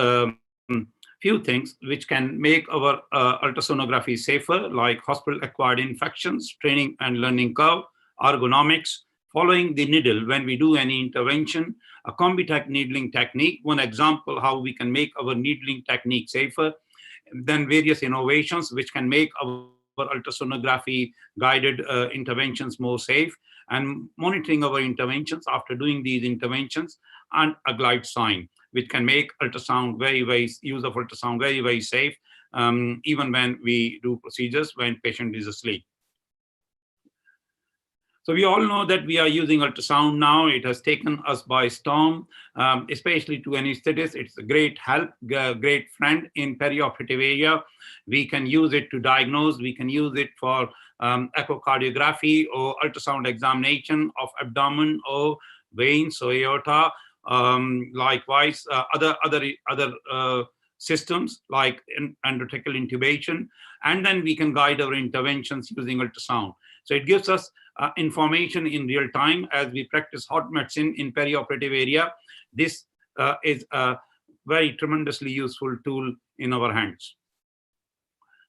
few things which can make our ultrasonography safer, like hospital-acquired infections, training and learning curve, ergonomics, following the needle when we do any intervention, a combi-tech needling technique, one example how we can make our needling technique safer, then various innovations which can make our ultrasonography guided interventions more safe, and monitoring our interventions after doing these interventions, and a glide sign. which can make ultrasound use of ultrasound very safe, even when we do procedures when patient is asleep. So we all know that we are using ultrasound now. It has taken us by storm, especially to anesthetists. It's a great help, great friend in perioperative area. We can use it to diagnose. We can use it for echocardiography or ultrasound examination of abdomen or veins or aorta. Likewise, other systems like endotracheal intubation, and then we can guide our interventions using ultrasound. So it gives us information in real time as we practice hot medicine in perioperative area. This is a very tremendously useful tool in our hands.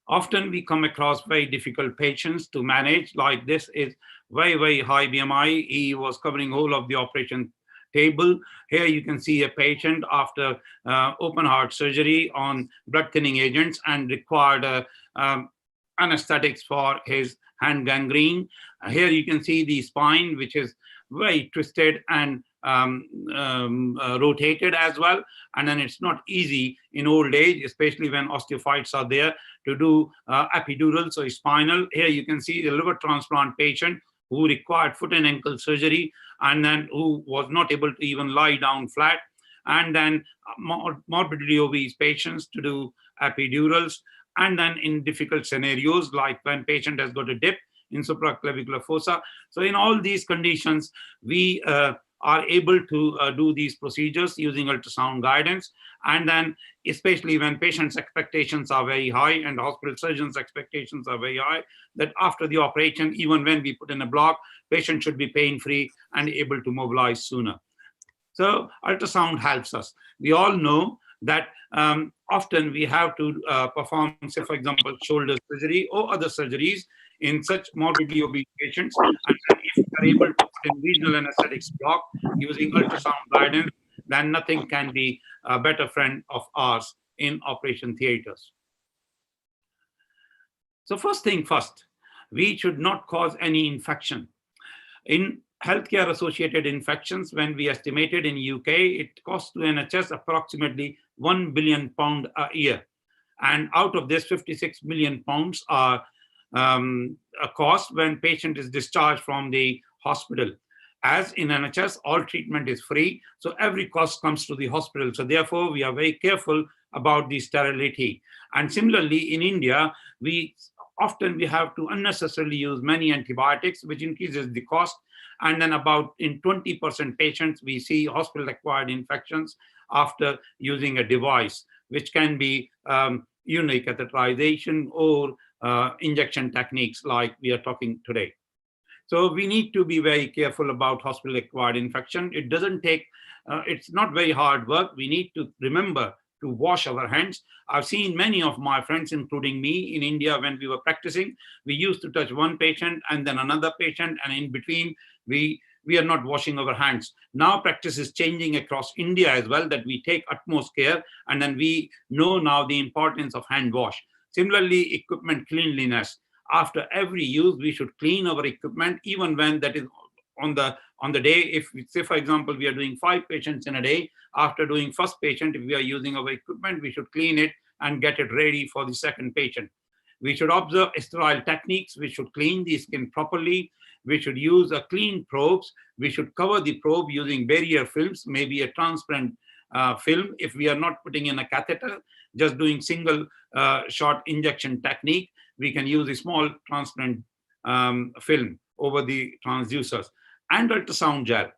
Often we come across very difficult patients to manage, like this is very high BMI. He was covering whole of the operation table. Here you can see a patient after open heart surgery on blood thinning agents and required anesthetics for his hand gangrene. Here you can see the spine, which is very twisted and rotated as well. And then it's not easy in old age, especially when osteophytes are there, to do epidural, so spinal. Here you can see the liver transplant patient who required foot and ankle surgery, and then who was not able to even lie down flat. And then morbidly obese patients to do epidurals. And then in difficult scenarios, like when patient has got a dip in supraclavicular fossa. So in all these conditions, we are able to do these procedures using ultrasound guidance. And then especially when patients' expectations are very high and hospital surgeons' expectations are very high, that after the operation, even when we put in a block, patient should be pain-free and able to mobilize sooner. So ultrasound helps us. We all know that often we have to perform, say, for example, shoulder surgery or other surgeries in such morbidly obese patients. And if we are able to put in regional anesthetics block using ultrasound guidance, then nothing can be a better friend of ours in operation theaters. So first thing first, we should not cause any infection. In healthcare associated infections, when we estimated in UK, it costs to NHS approximately £1 billion a year. And out of this, 56 million pounds are a cost when patient is discharged from the hospital. As in NHS, all treatment is free, so every cost comes to the hospital. So therefore, we are very careful about the sterility. And similarly, in India, we have to unnecessarily use many antibiotics, which increases the cost. And then about in 20% patients, we see hospital-acquired infections after using a device, which can be catheterization or injection techniques like we are talking today. So we need to be very careful about hospital-acquired infection. It doesn't take, it's not very hard work. We need to remember to wash our hands. I've seen many of my friends, including me in India, when we were practicing, we used to touch one patient and then another patient, and in between, we are not washing our hands. Now practice is changing across India as well, that we take utmost care, and then we know now the importance of hand wash. Similarly, equipment cleanliness. After every use, we should clean our equipment, even when that is on the day. If, say, for example, we are doing 5 patients in a day, after doing first patient, if we are using our equipment, we should clean it and get it ready for the second patient. We should observe sterile techniques. We should clean the skin properly. We should use a clean probes. We should cover the probe using barrier films, maybe a transparent film. If we are not putting in a catheter, just doing single shot injection technique, we can use a small transparent film over the transducers. And ultrasound gel.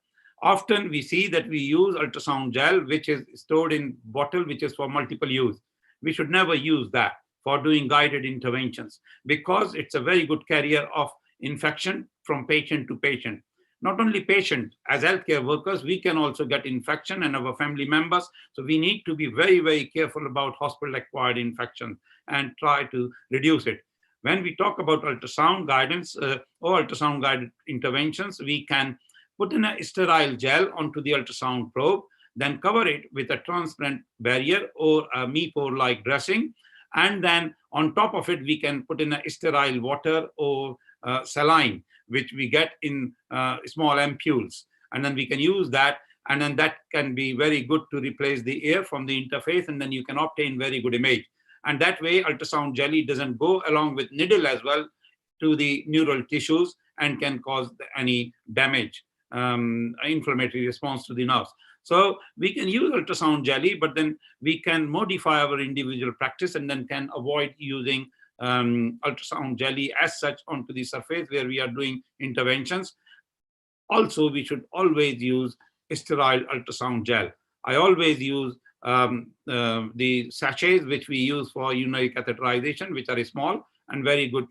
Often we see that we use ultrasound gel, which is stored in bottle, which is for multiple use. We should never use that for doing guided interventions, because it's a very good carrier of infection from patient to patient. Not only patient, as healthcare workers, we can also get infection and our family members. So we need to be very, very careful about hospital-acquired infection and try to reduce it. When we talk about ultrasound guidance or ultrasound-guided interventions, we can put in a sterile gel onto the ultrasound probe, then cover it with a transparent barrier or a Me-Pour-like dressing. And then on top of it, we can put in a sterile water or saline, which we get in small ampoules. And then we can use that And then that can be very good to replace the air from the interface, and then you can obtain very good image. And that way ultrasound jelly doesn't go along with needle as well to the neural tissues and can cause any damage, inflammatory response to the nerves. So we can use ultrasound jelly, but then we can modify our individual practice and then can avoid using ultrasound jelly as such onto the surface where we are doing interventions. Also, we should always use sterile ultrasound gel. I always use the sachets which we use for urinary catheterization, which are small and very good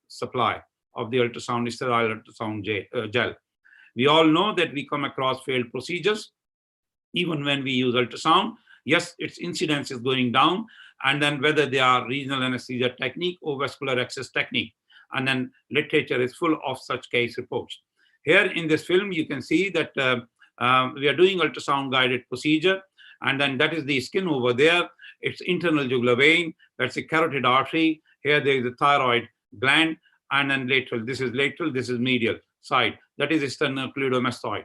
supply of the sterile ultrasound gel. We all know that we come across failed procedures even when we use ultrasound. Yes, its incidence is going down, and then whether they are regional anesthesia technique or vascular access technique, and then literature is full of such case reports. Here in this film, you can see that we are doing ultrasound guided procedure, and then that is the skin over there. It's internal jugular vein, that's a carotid artery. Here there is a thyroid gland, and then lateral. This is lateral, this is medial side. That is sternocleidomastoid.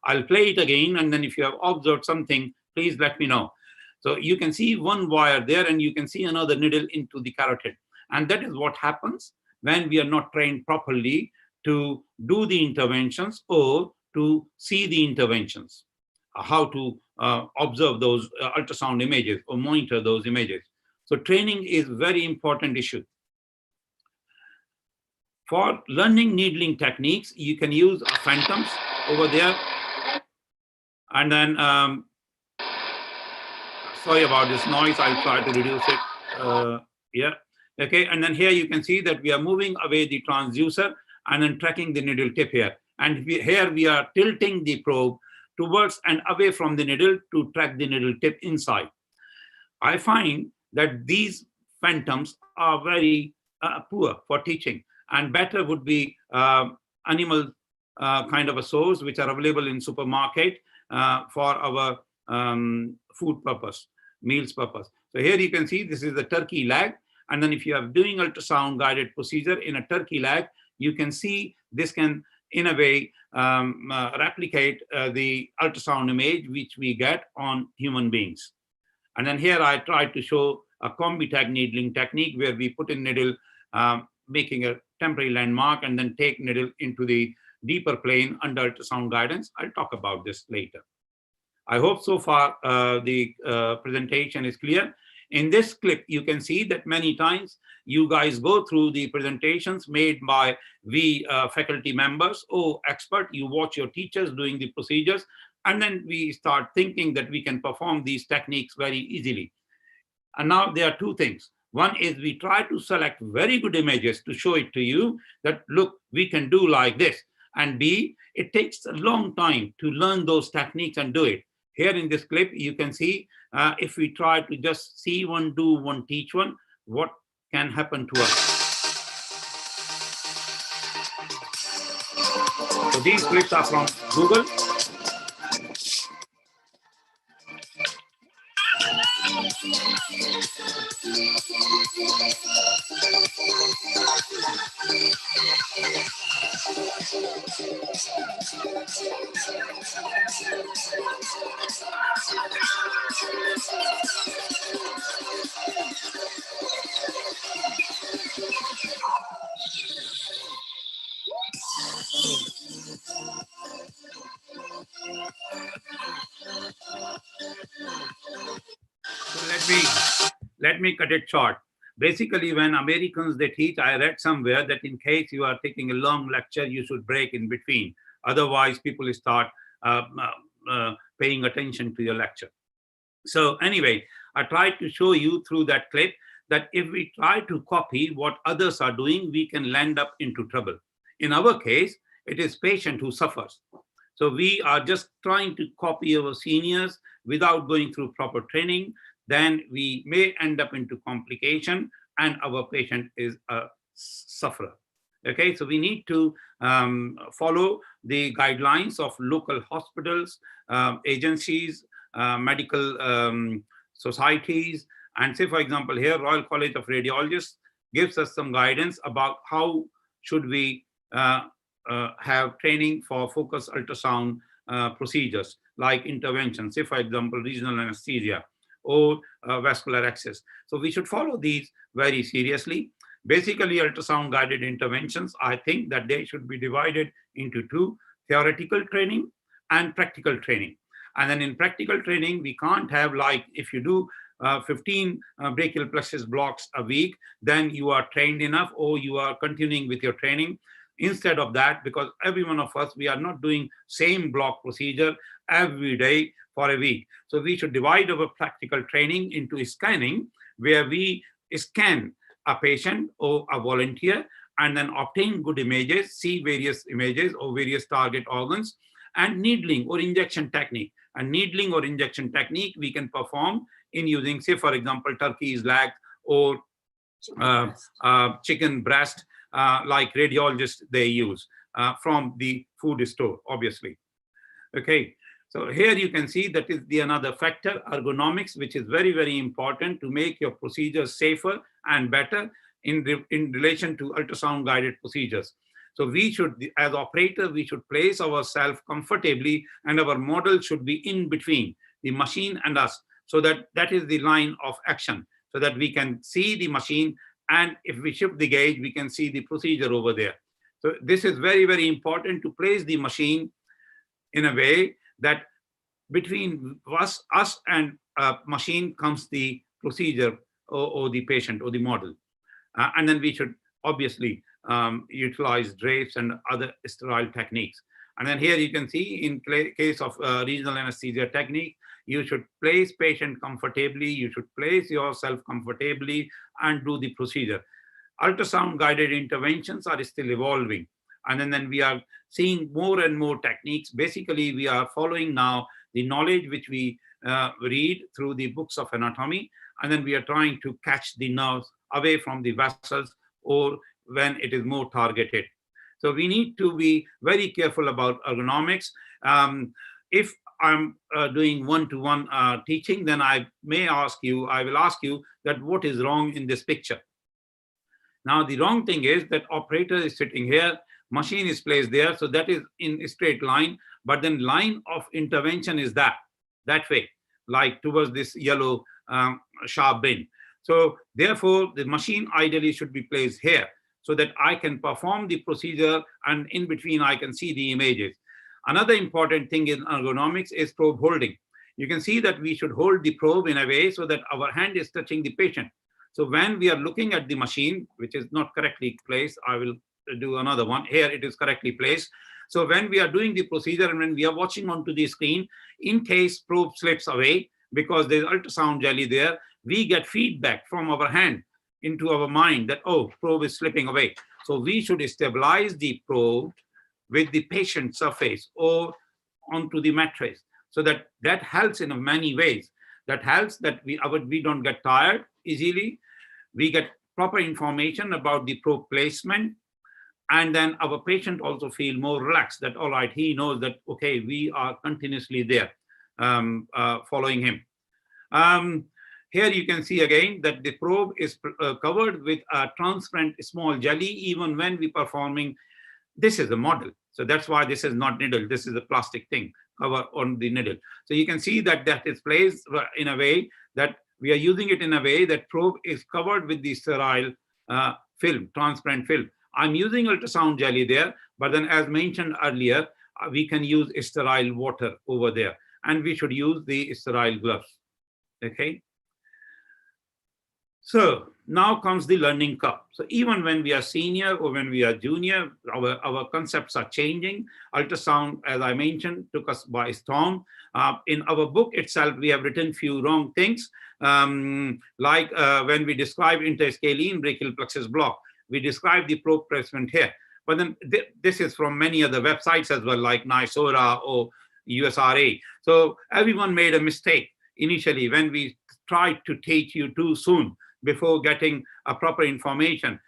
I'll play it again, and then if you have observed something, please let me know. So you can see one wire there, and you can see another needle into the carotid. And that is what happens when we are not trained properly to do the interventions or to see the interventions, how to observe those ultrasound images or monitor those images. So training is a very important issue. For learning needling techniques, you can use phantoms over there. And then, sorry about this noise, I'll try to reduce it. Yeah, okay. And then here you can see that we are moving away the transducer and then tracking the needle tip here. And here we are tilting the probe towards and away from the needle to track the needle tip inside. I find that these phantoms are very poor for teaching, and better would be animal kind of a source which are available in supermarket for our food purpose, meals purpose. So here you can see this is the turkey leg, and then if you are doing ultrasound guided procedure in a turkey leg, you can see this can in a way replicate the ultrasound image which we get on human beings. And then here I tried to show a combi-tag needling technique where we put in needle, making a temporary landmark, and then take needle into the deeper plane under ultrasound guidance. I'll talk about this later. I hope so far the presentation is clear. In this clip, you can see that many times you guys go through the presentations made by we faculty members or expert. You watch your teachers doing the procedures, and then we start thinking that we can perform these techniques very easily. And now there are two things. One is we try to select very good images to show it to you that, look, we can do like this. And B, it takes a long time to learn those techniques and do it. Here in this clip, you can see if we try to just see one, do one, teach one, what can happen to us. So these clips are from Google. So let me cut it short. Basically, when Americans they teach, I read somewhere that in case you are taking a long lecture, you should break in between. Otherwise, people start paying attention to your lecture. So anyway, I tried to show you through that clip that if we try to copy what others are doing, we can land up into trouble. In our case, it is patient who suffers. So we are just trying to copy our seniors without going through proper training. Then we may end up into complication and our patient is a sufferer. Okay, so we need to follow the guidelines of local hospitals, agencies, medical societies. And say, for example, here, Royal College of Radiologists gives us some guidance about how should we have training for focused ultrasound procedures. like intervention, say for example, regional anesthesia or vascular access. So we should follow these very seriously. Basically, ultrasound guided interventions, I think that they should be divided into two: theoretical training and practical training. And then in practical training, we can't have, like, if you do 15 brachial plexus blocks a week, then you are trained enough, or you are continuing with your training. Instead of that, because every one of us, we are not doing same block procedure every day for a week. So we should divide our practical training into scanning, where we scan a patient or a volunteer and then obtain good images, see various images or various target organs, and needling or injection technique. And needling or injection technique we can perform in using, say for example, turkey's leg or chicken breast, like radiologists they use from the food store, obviously. Okay, so here you can see that is the another factor, ergonomics, which is very, very important to make your procedures safer and better in relation to ultrasound guided procedures. So we should, as operator, we should place ourselves comfortably, and our model should be in between the machine and us, so that that is the line of action, so that we can see the machine, and if we shift the gauge, we can see the procedure over there. So this is very, very important to place the machine in a way that between us and machine comes the procedure or the patient or the model. And then we should obviously utilize drapes and other sterile techniques. And then here you can see in case of regional anesthesia technique, you should place patient comfortably, you should place yourself comfortably and do the procedure. Ultrasound guided interventions are still evolving. And then we are seeing more and more techniques. Basically, we are following now the knowledge which we read through the books of anatomy, and then we are trying to catch the nerves away from the vessels, or when it is more targeted. So we need to be very careful about ergonomics. If I'm doing one-to-one teaching, then I will ask you that what is wrong in this picture. Now, the wrong thing is that operator is sitting here, machine is placed there, so that is in a straight line, but then line of intervention is that way, like towards this yellow sharp bin. So therefore, the machine ideally should be placed here, so that I can perform the procedure, and in between I can see the images. Another important thing in ergonomics is probe holding. You can see that we should hold the probe in a way so that our hand is touching the patient. So when we are looking at the machine, which is not correctly placed, I will do another one. Here it is correctly placed. So when we are doing the procedure and when we are watching onto the screen, in case probe slips away, because there's ultrasound jelly there, we get feedback from our hand into our mind that, oh, probe is slipping away. So we should stabilize the probe with the patient surface or onto the mattress. So that helps in many ways. That helps that we don't get tired easily. We get proper information about the probe placement. And then our patient also feel more relaxed that, all right, he knows that, okay, we are continuously there following him. Here you can see again that the probe is covered with a transparent small jelly, even when we performing. This is a model. So that's why this is not needle. This is a plastic thing cover on the needle. So you can see that that is placed in a way that we are using it in a way that probe is covered with the sterile film, transparent film. I'm using ultrasound jelly there, but then as mentioned earlier, we can use sterile water over there, and we should use the sterile gloves. Okay. So now comes the learning curve. So even when we are senior or when we are junior, our concepts are changing. Ultrasound, as I mentioned, took us by storm. In our book itself, we have written few wrong things, like when we describe interscalene brachial plexus block, we describe the probe placement here. But then this is from many other websites as well, like NISORA or USRA. So everyone made a mistake initially when we tried to teach you too soon before getting a proper information,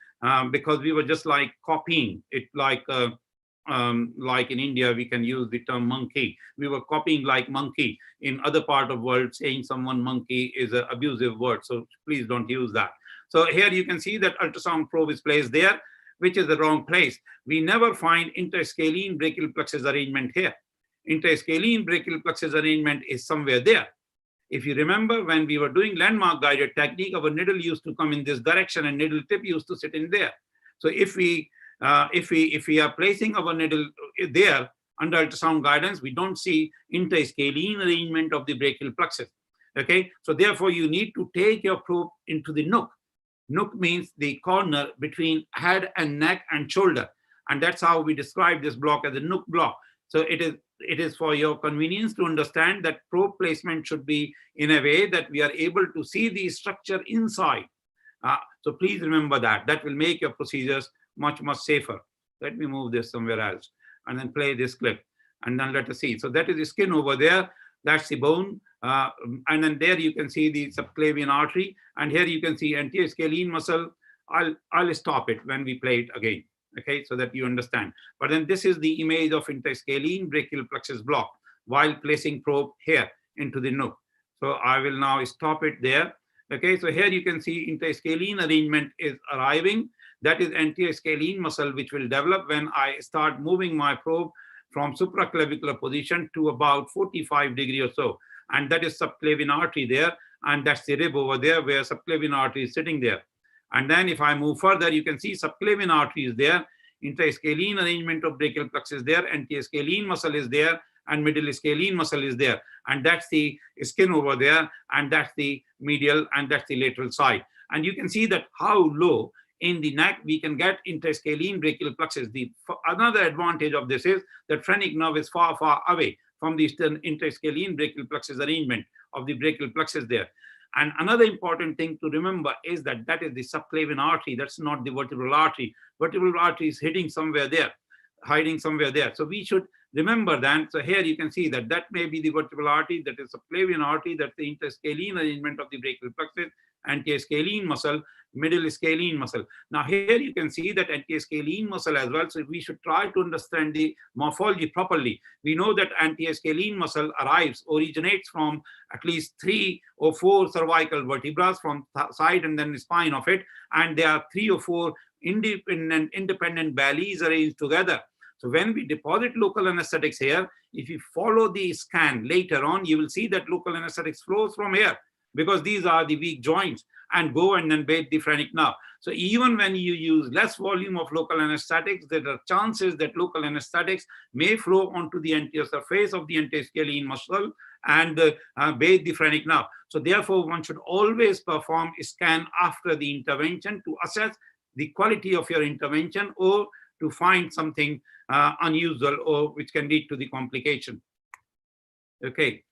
because we were just like copying it, like in India, we can use the term monkey. We were copying like monkey. In other part of the world, saying someone monkey is an abusive word. So please don't use that. So here you can see that ultrasound probe is placed there, which is the wrong place. We never find interscalene brachial plexus arrangement here. interscalene brachial plexus arrangement is somewhere there. If you remember, when we were doing landmark guided technique, our needle used to come in this direction and needle tip used to sit in there. So if we are placing our needle there under ultrasound guidance, we don't see interscalene arrangement of the brachial plexus. Okay, so therefore you need to take your probe into the nook. Nook means the corner between head and neck and shoulder, and that's how we describe this block as a nook block. So it is for your convenience to understand that probe placement should be in a way that we are able to see the structure inside. So please remember that. That will make your procedures much safer. Let me move this somewhere else and then play this clip, and then let us see. So that is the skin over there. That's the bone. And then there you can see the subclavian artery. And here you can see anterior scalene muscle. I'll stop it when we play it again. Okay, so that you understand. But then this is the image of interscalene brachial plexus block while placing probe here into the nook. So I will now stop it there. Okay, so here you can see interscalene arrangement is arriving. That is anterior scalene muscle, which will develop when I start moving my probe from supraclavicular position to about 45 degrees or so. And that is subclavian artery there. And that's the rib over there where subclavian artery is sitting there. And then if I move further, you can see subclavian artery is there, interscalene arrangement of brachial plexus there, anterior scalene muscle is there, and middle scalene muscle is there. And that's the skin over there, and that's the medial, and that's the lateral side. And you can see that how low in the neck we can get interscalene brachial plexus. Another advantage of this is that phrenic nerve is far away from the interscalene brachial plexus arrangement of the brachial plexus there. And another important thing to remember is that that is the subclavian artery. That's not the vertebral artery. Vertebral artery is hiding somewhere there, hiding somewhere there. So we should remember that. So here you can see that that may be the vertebral artery, that is subclavian artery, that's the interscalene arrangement of the brachial plexus, anterior scalene muscle, middle scalene muscle. Now here you can see that anterior scalene muscle as well. So we should try to understand the morphology properly. We know that anterior scalene muscle originates from at least 3 or 4 cervical vertebrae from side and then the spine of it. And there are 3 or 4 independent bellies arranged together. So when we deposit local anesthetics here, if you follow the scan later on, you will see that local anesthetics flows from here, because these are the weak joints and go and then bathe the phrenic nerve. So even when you use less volume of local anesthetics, there are chances that local anesthetics may flow onto the anterior surface of the interscalene muscle and bathe the phrenic nerve. So therefore, one should always perform a scan after the intervention to assess the quality of your intervention or to find something unusual or which can lead to the complication. Okay,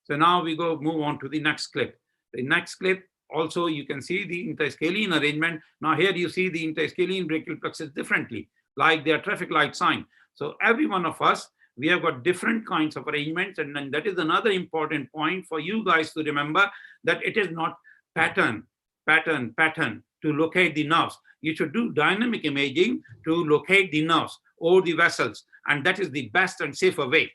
so now we move on to the next clip. The next clip, also you can see the interscalene arrangement. Now here you see the interscalene brachial plexus differently, like their traffic light sign. So every one of us, we have got different kinds of arrangements, and then that is another important point for you guys to remember, that it is not pattern to locate the nerves. You should do dynamic imaging to locate the nerves or the vessels, and that is the best and safer way.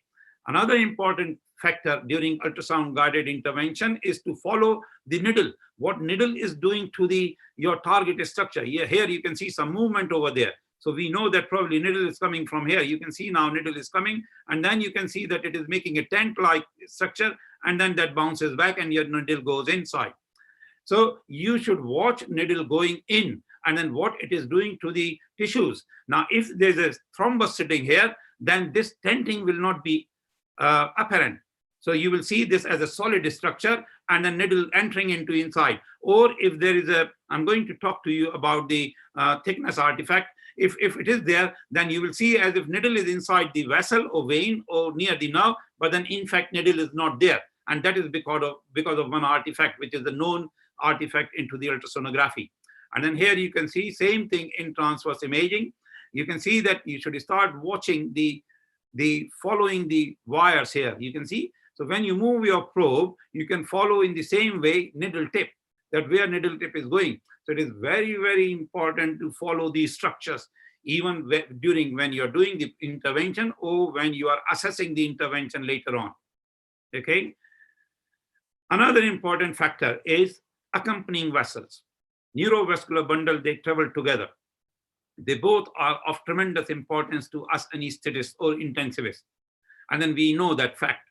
Another important factor during ultrasound guided intervention is to follow the needle. What needle is doing to your target structure. Here you can see some movement over there. So we know that probably needle is coming from here. You can see now needle is coming, and then you can see that it is making a tent-like structure, and then that bounces back and your needle goes inside. So you should watch needle going in and then what it is doing to the tissues. Now, if there's a thrombus sitting here, then this tenting will not be apparent. So you will see this as a solid structure and a needle entering into inside. Or if there is I'm going to talk to you about the thickness artifact. If it is there, then you will see as if needle is inside the vessel or vein or near the nerve, but then in fact needle is not there. And that is because of one artifact, which is the known artifact into the ultrasonography. And then here you can see same thing in transverse imaging. You can see that you should start watching following the wires here. You can see, so when you move your probe, you can follow in the same way needle tip, that where needle tip is going. So it is very, very important to follow these structures, even when you're doing the intervention or when you are assessing the intervention later on. Okay. Another important factor is accompanying vessels. Neurovascular bundle, they travel together. They both are of tremendous importance to us anesthetists or intensivists. And then we know that fact.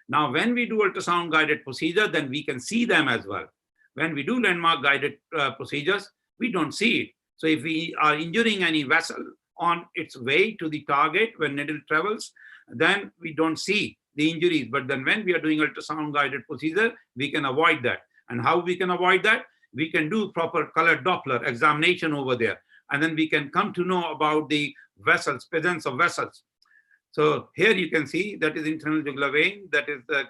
Now, when we do ultrasound guided procedure, then we can see them as well. When we do landmark guided procedures, we don't see it. So if we are injuring any vessel on its way to the target when needle travels, then we don't see the injuries. But then when we are doing ultrasound guided procedure, we can avoid that. And how we can avoid that? We can do proper color Doppler examination over there. And then we can come to know about the vessels, presence of vessels. So here you can see that is internal jugular vein, that is the,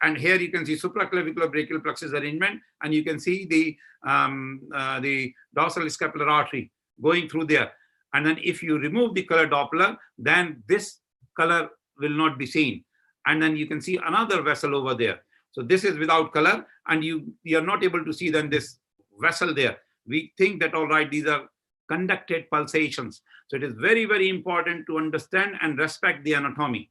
and here you can see supraclavicular brachial plexus arrangement, and you can see the dorsal scapular artery going through there. And then if you remove the color Doppler, then this color will not be seen. And then you can see another vessel over there. So this is without color, and you are not able to see then this vessel there. We think that, all right, these are conducted pulsations. So it is very, very important to understand and respect the anatomy.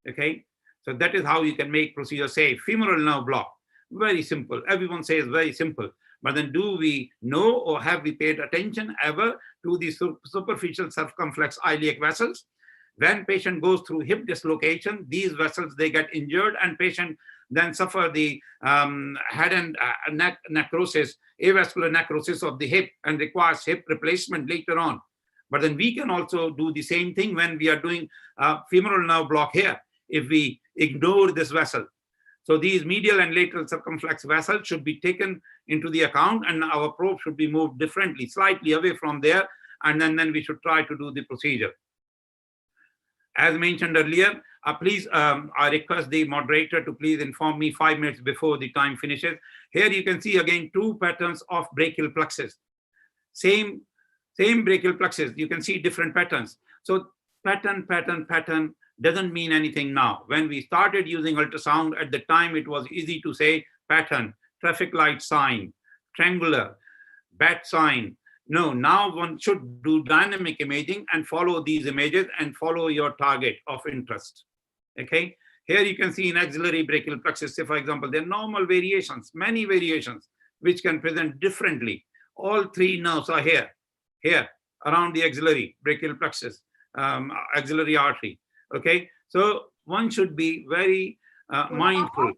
Okay, so that is how you can make procedure safe. Femoral nerve block, very simple. Everyone says very simple, but then do we know or have we paid attention ever to the superficial circumflex iliac vessels? When patient goes through hip dislocation, these vessels, they get injured, and patient then suffer the head and neck necrosis, avascular necrosis of the hip, and requires hip replacement later on. But then we can also do the same thing when we are doing femoral nerve block here, if we ignore this vessel. So these medial and lateral circumflex vessels should be taken into the account, and our probe should be moved differently, slightly away from there, and then we should try to do the procedure. As mentioned earlier, please, I request the moderator to please inform me 5 minutes before the time finishes. Here you can see again 2 patterns of brachial plexus. Same brachial plexus, you can see different patterns. So pattern doesn't mean anything now. When we started using ultrasound, at the time it was easy to say pattern, traffic light sign, triangular, bat sign. No, now one should do dynamic imaging and follow these images and follow your target of interest. Okay, here you can see in axillary brachial plexus, say for example, there are normal variations, many variations, which can present differently. All 3 nerves are here around the axillary brachial plexus, axillary artery. Okay, so one should be very mindful.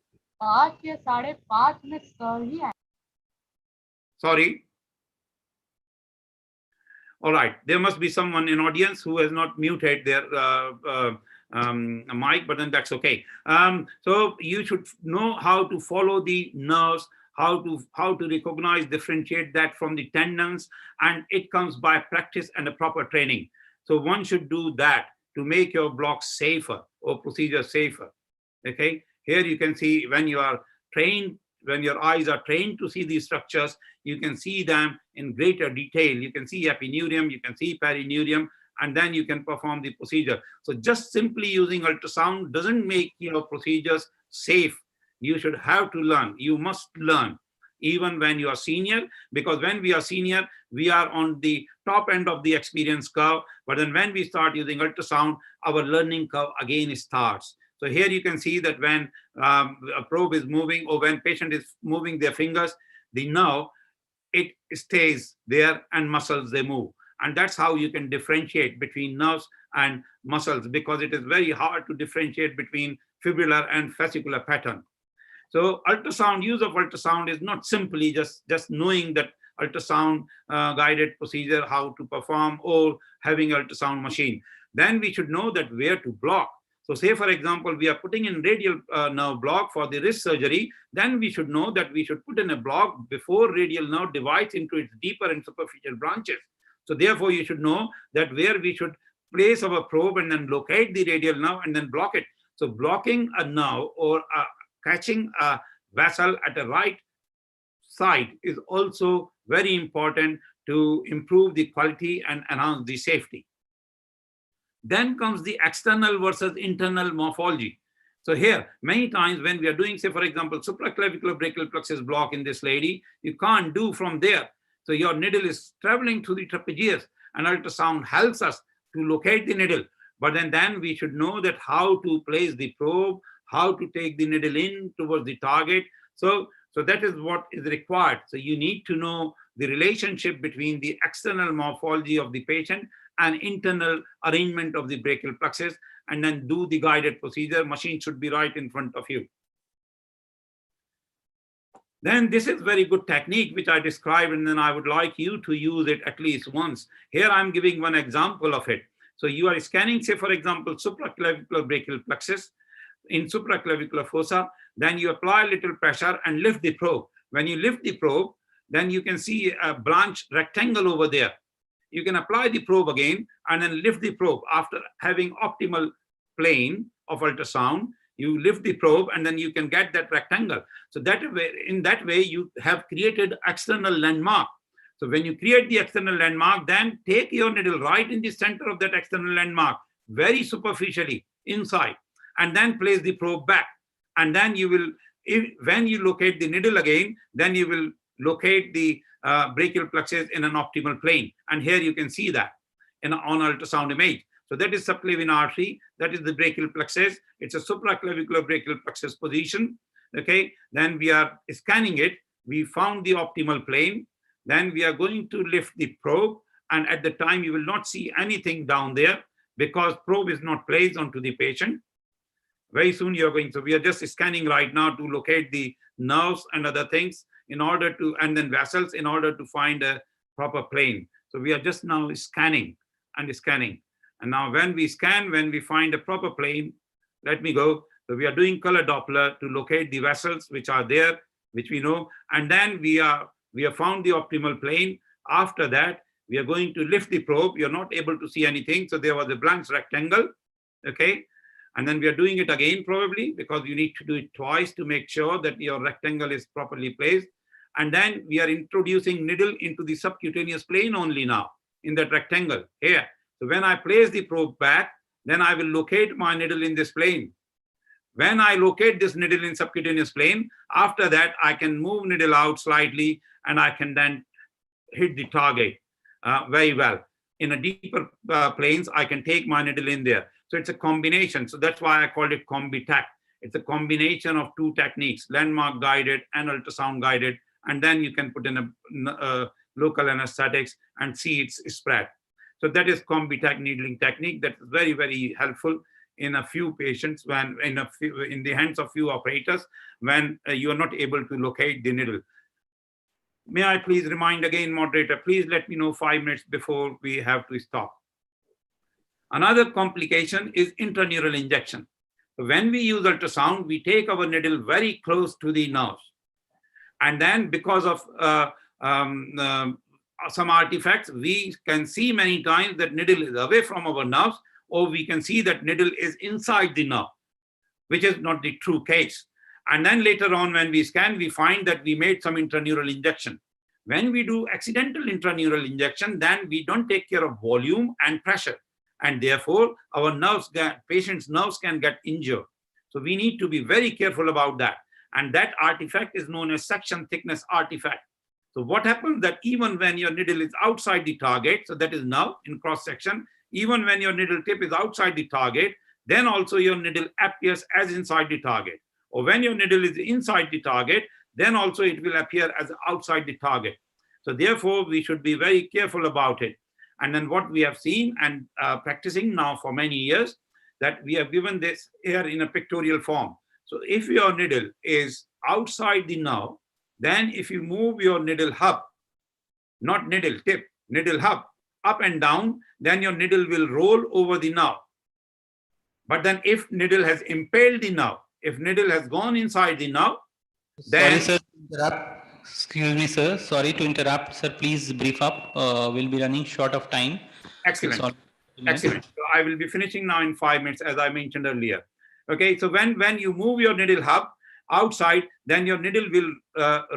Sorry. All right, there must be someone in audience who has not muted their mic, but then that's okay. So you should know how to follow the nerves, how to recognize, differentiate that from the tendons, and it comes by practice and a proper training. So one should do that to make your blocks safer or procedure safer. Okay, here you can see when you are trained, when your eyes are trained to see these structures, you can see them in greater detail. You can see epineurium, you can see perineurium, and then you can perform the procedure. So just simply using ultrasound doesn't make your procedures safe. You should have to learn. You must learn, even when you are senior, because when we are senior, we are on the top end of the experience curve. But then when we start using ultrasound, our learning curve again starts. So here you can see that when a probe is moving, or when patient is moving their fingers, the nerve, it stays there, and muscles, they move. And that's how you can differentiate between nerves and muscles, because it is very hard to differentiate between fibrillar and fascicular pattern. So ultrasound, use of ultrasound is not simply just knowing that ultrasound guided procedure, how to perform, or having ultrasound machine. Then we should know that where to block. So say, for example, we are putting in radial nerve block for the wrist surgery, then we should know that we should put in a block before radial nerve divides into its deeper and superficial branches. So therefore, you should know that where we should place our probe and then locate the radial nerve and then block it. So blocking a nerve or catching a vessel at the right side is also very important to improve the quality and enhance the safety. Then comes the external versus internal morphology. So here, many times when we are doing, say, for example, supraclavicular brachial plexus block in this lady, you can't do from there. So your needle is traveling through the trapezius, and ultrasound helps us to locate the needle. But then we should know that how to place the probe, how to take the needle in towards the target. So that is what is required. So you need to know the relationship between the external morphology of the patient and internal arrangement of the brachial plexus. and then do the guided procedure. Machine should be right in front of you. Then this is very good technique which I described, and then I would like you to use it at least once. Here I'm giving one example of it. So you are scanning, say for example, supraclavicular brachial plexus in supraclavicular fossa, then you apply a little pressure and lift the probe. When you lift the probe, then you can see a blanch rectangle over there. You can apply the probe again and then lift the probe. After having optimal plane of ultrasound, you lift the probe and then you can get that rectangle. So that way, in that way, you have created external landmark. So when you create the external landmark, then take your needle right in the center of that external landmark, very superficially inside, and then place the probe back. And then you will, when you locate the needle again, then you will locate the brachial plexus in an optimal plane. And here you can see that on ultrasound image. So that is subclavian artery, that is the brachial plexus. It's a supraclavicular brachial plexus position. Okay, then we are scanning it. We found the optimal plane. Then we are going to lift the probe, and at the time you will not see anything down there because probe is not placed onto the patient. Very soon you're going, so we are just scanning right now to locate the nerves and other things in order to, and then vessels in order to find a proper plane. So we are just now scanning and scanning. And now when we scan, when we find a proper plane, let me go. So we are doing color Doppler to locate the vessels which are there, which we know. And then we have found the optimal plane. After that, we are going to lift the probe. You're not able to see anything. So there was a blank rectangle. Okay. And then we are doing it again probably because you need to do it twice to make sure that your rectangle is properly placed. And then we are introducing needle into the subcutaneous plane only now in that rectangle here. So when I place the probe back, then I will locate my needle in this plane. When I locate this needle in subcutaneous plane, after that, I can move needle out slightly and I can then hit the target very well. In a deeper planes, I can take my needle in there. So it's a combination. So that's why I called it combi-tech. It's a combination of two techniques, landmark guided and ultrasound guided. And then you can put in a local anesthetics and see its spread. So that is combi-tech needling technique that is very, very helpful in a few patients when in the hands of few operators when you are not able to locate the needle. May I please remind again, moderator, please let me know 5 minutes before we have to stop. Another complication is intraneural injection. So when we use ultrasound, we take our needle very close to the nerves. And then because of some artifacts, we can see many times that needle is away from our nerves, or we can see that needle is inside the nerve, which is not the true case. And then later on when we scan, we find that we made some intraneural injection. When we do accidental intraneural injection, then we don't take care of volume and pressure. And therefore, our nerves, patient's nerves can get injured. So we need to be very careful about that. And that artifact is known as section thickness artifact. So what happens that even when your needle is outside the target, so that is nerve in cross section, even when your needle tip is outside the target, then also your needle appears as inside the target. Or when your needle is inside the target, then also it will appear as outside the target. So therefore, we should be very careful about it. And then what we have seen and practicing now for many years, that we have given this here in a pictorial form. So if your needle is outside the nerve, then if you move your needle hub, not needle tip, needle hub, up and down, then your needle will roll over the nerve. But then if needle has impaled the nerve, if needle has gone inside the nerve, then...
Sorry, sir. Excuse me, sir. Sorry to interrupt, sir. Please brief up. We'll be running short of time.
Excellent.
Sorry.
Excellent. So I will be finishing now in 5 minutes, as I mentioned earlier. Okay, so when you move your needle hub outside, then your needle will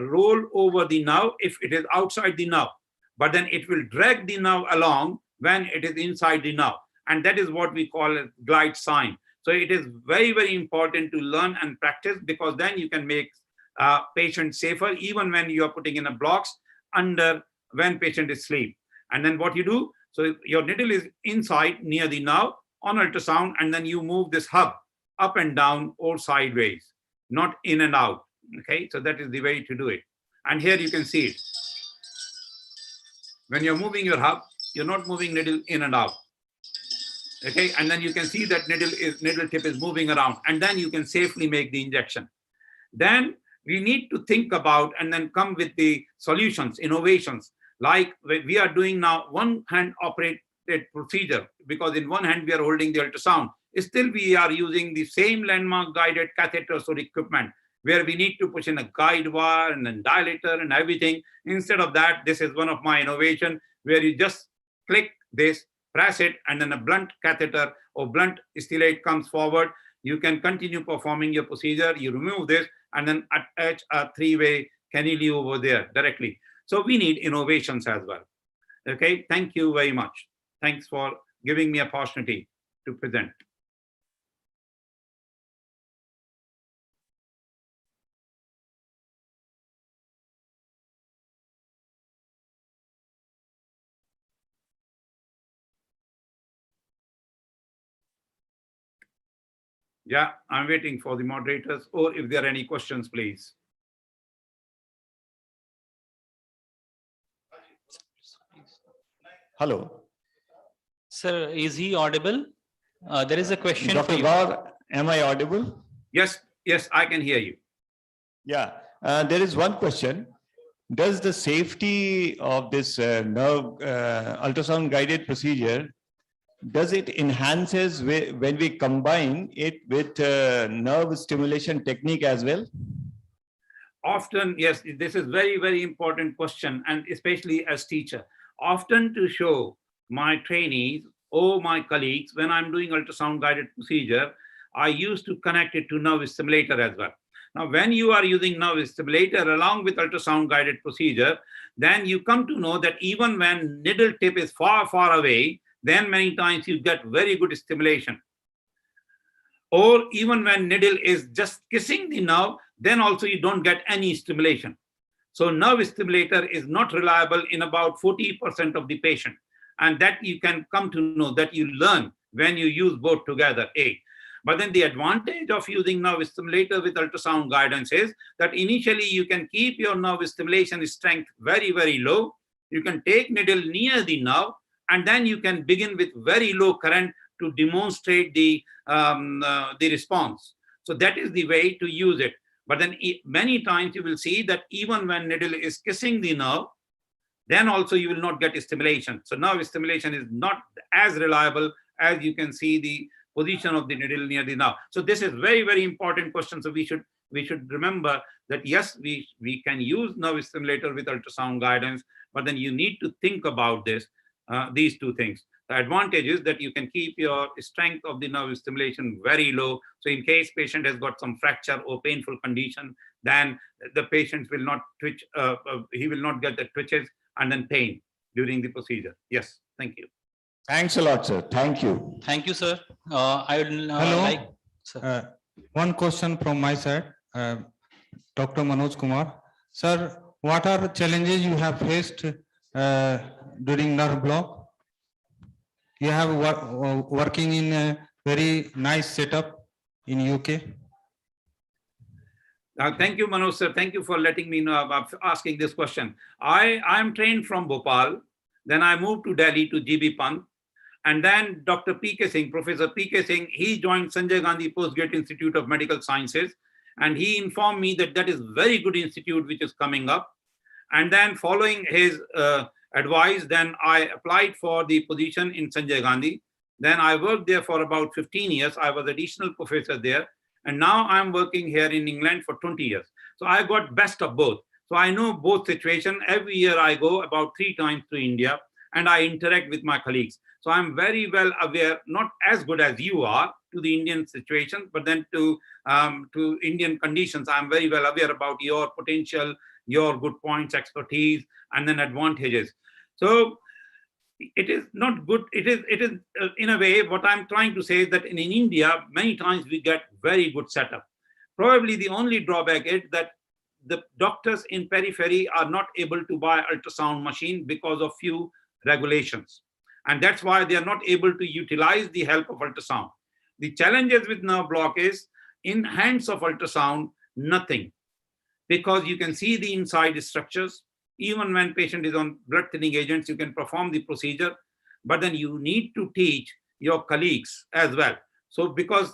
roll over the nerve if it is outside the nerve. But then it will drag the nerve along when it is inside the nerve. And that is what we call a glide sign. So it is very, very important to learn and practice, because then you can make patient safer even when you are putting in a blocks under when patient is asleep. And then what you do, so your needle is inside near the nerve on ultrasound, and then you move this hub up and down or sideways, not in and out. Okay, so that is the way to do it. And here you can see it. When you're moving your hub, you're not moving needle in and out. Okay, and then you can see that needle tip is moving around, and then you can safely make the injection. Then we need to think about and then come with the solutions, innovations, like we are doing now one hand operated procedure, because in one hand we are holding the ultrasound. Still we are using the same landmark guided catheters or equipment, where we need to push in a guide wire and then dilator and everything. Instead of that, this is one of my innovation, where you just click this, press it, and then a blunt catheter or blunt stellate comes forward. You can continue performing your procedure. You remove this and then attach a three-way cannula over there directly. So we need innovations as well. Okay, thank you very much. Thanks for giving me an opportunity to present. Yeah, I'm waiting for the moderators, or if there are any questions, please.
Hello.
Sir, is he audible? There is a question for
Dr.
you.
Gaur, am I audible?
Yes, yes, I can hear you.
Yeah, there is one question. Does the safety of this nerve ultrasound guided procedure, does it enhances when we combine it with nerve stimulation technique as well?
Often, yes, this is very, very important question, and especially as teacher. Often to show my trainees or my colleagues, when I'm doing ultrasound guided procedure, I used to connect it to nerve stimulator as well. Now, when you are using nerve stimulator along with ultrasound guided procedure, then you come to know that even when needle tip is far, far away, then many times you get very good stimulation. Or even when needle is just kissing the nerve, then also you don't get any stimulation. So nerve stimulator is not reliable in about 40% of the patient. And that you can come to know, that you learn when you use both together, But then the advantage of using nerve stimulator with ultrasound guidance is that initially you can keep your nerve stimulation strength very, very low. You can take needle near the nerve, and then you can begin with very low current to demonstrate the response. So that is the way to use it. But then many times you will see that even when needle is kissing the nerve, then also you will not get stimulation. So nerve stimulation is not as reliable as you can see the position of the needle near the nerve. So this is very, very important question. So we should remember that yes, we can use nerve stimulator with ultrasound guidance, but then you need to think about this, these two things. The advantage is that you can keep your strength of the nerve stimulation very low. So in case patient has got some fracture or painful condition, then the patient will not twitch, he will not get the twitches and then pain during the procedure. Yes, thank you.
Thanks a lot, sir. Thank you.
Thank you, sir. I would
Hello.
like, sir.
One question from my side, Dr. Manoj Kumar. Sir, what are the challenges you have faced during nerve block? You have working in a very nice setup in UK.
Thank you, Manoj sir. Thank you for letting me know about asking this question. I am trained from Bhopal. Then I moved to Delhi to GB Pant. And then Dr. P.K. Singh, Professor P.K. Singh, he joined Sanjay Gandhi Postgraduate Institute of Medical Sciences. And he informed me that that is very good institute which is coming up. And then following his advice, then I applied for the position in Sanjay Gandhi. Then I worked there for about 15 years. I was additional professor there. And now I'm working here in England for 20 years. So I got best of both. So I know both situations. Every year I go about 3 times to India and I interact with my colleagues. So I'm very well aware, not as good as you are to the Indian situation, but then to Indian conditions. I'm very well aware about your potential, your good points, expertise, and then advantages. So it is not good. It is in a way, what I'm trying to say is that in India, many times we get very good setup. Probably the only drawback is that the doctors in periphery are not able to buy ultrasound machine because of few regulations. And that's why they are not able to utilize the help of ultrasound. The challenges with nerve block is in hands of ultrasound, nothing. Because you can see the inside structures. Even when patient is on blood thinning agents, you can perform the procedure, but then you need to teach your colleagues as well. So because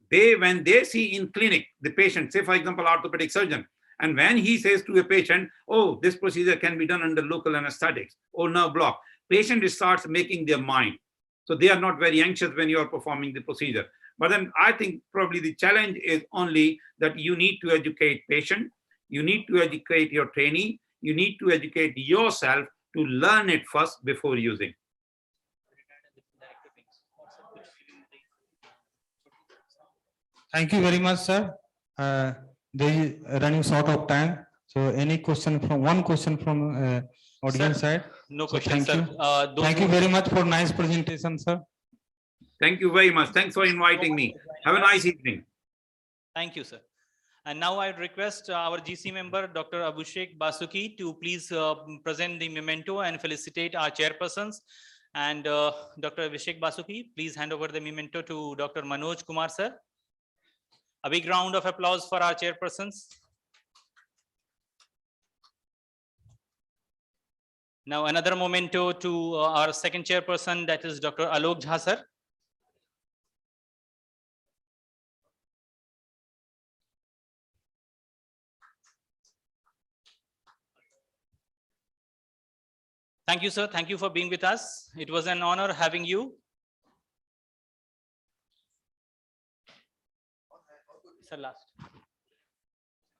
when they see in clinic the patient, say for example, orthopedic surgeon, and when he says to a patient, oh, this procedure can be done under local anesthetics or nerve block, patient starts making their mind. So they are not very anxious when you are performing the procedure. But then I think probably the challenge is only that you need to educate patient, you need to educate your trainee, you need to educate yourself to learn it first before using.
Thank you very much, sir. They running short of time. So any question from audience side?
No
So
question,
thank
sir.
you. Thank you very much for nice presentation, sir.
Thank you very much. Thanks for inviting me. Have a nice evening.
Thank you, sir. And now I request our GC member, Dr. Abhishek Basuki, to please present the memento and felicitate our chairpersons. And Dr. Abhishek Basuki, please hand over the memento to Dr. Manoj Kumar, sir. A big round of applause for our chairpersons. Now another memento to our second chairperson, that is Dr. Alok Jha, sir. Thank you, sir. Thank you for being with us. It was an honor having you. Sir, last.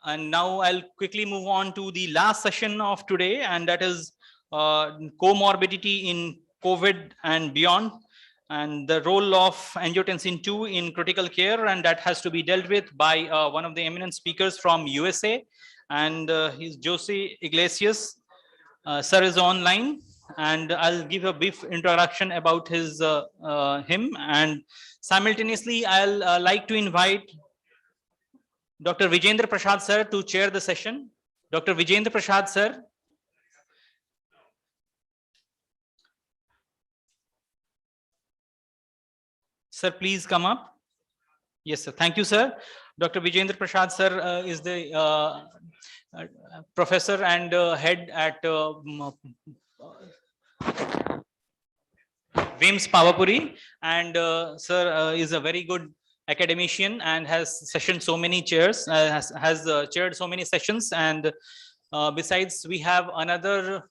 And now I'll quickly move on to the last session of today, and that is comorbidity in COVID and beyond, and the role of angiotensin II in critical care, and that has to be dealt with by one of the eminent speakers from USA, and he's Jose Iglesias. Sir is online, and I'll give a brief introduction about him, and simultaneously I'll like to invite Dr. Vijendra Prasad sir to chair the session. Dr. Vijendra Prasad sir. Sir, please come up. Yes, sir. Thank you, sir. Dr. Vijendra Prasad sir is the professor and head at Vims Pavapuri, and sir is a very good academician and has sessioned so many chairs, has chaired so many sessions, and besides we have another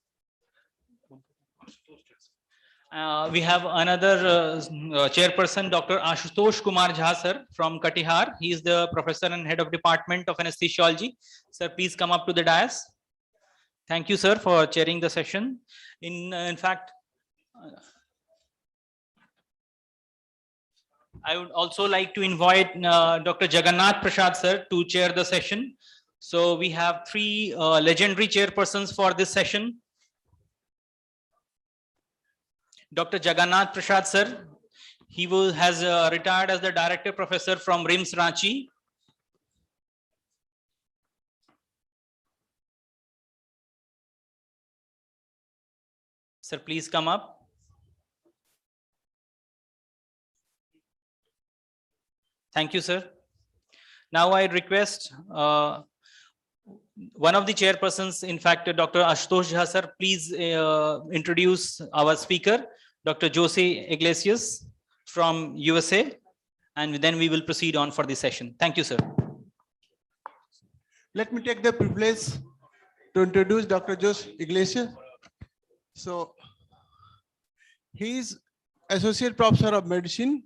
chairperson, Dr. Ashutosh Kumar Jha sir from Katihar. He is the professor and head of department of anesthesiology. Sir, please come up to the dais. Thank you, sir, for chairing the session. In fact, I would also like to invite Dr. Jagannath Prasad sir to chair the session. So we have three legendary chairpersons for this session. Dr. Jagannath Prasad sir, he has retired as the director professor from RIMS Ranchi. Sir, please come up. Thank you, sir. Now I request one of the chairpersons, in fact, Dr. Ashutosh Jha sir, please introduce our speaker, Dr. Jose Iglesias from USA, and then we will proceed on for the session. Thank you, sir.
Let me take the privilege to introduce Dr. Jose Iglesias. So he is Associate Professor of Medicine,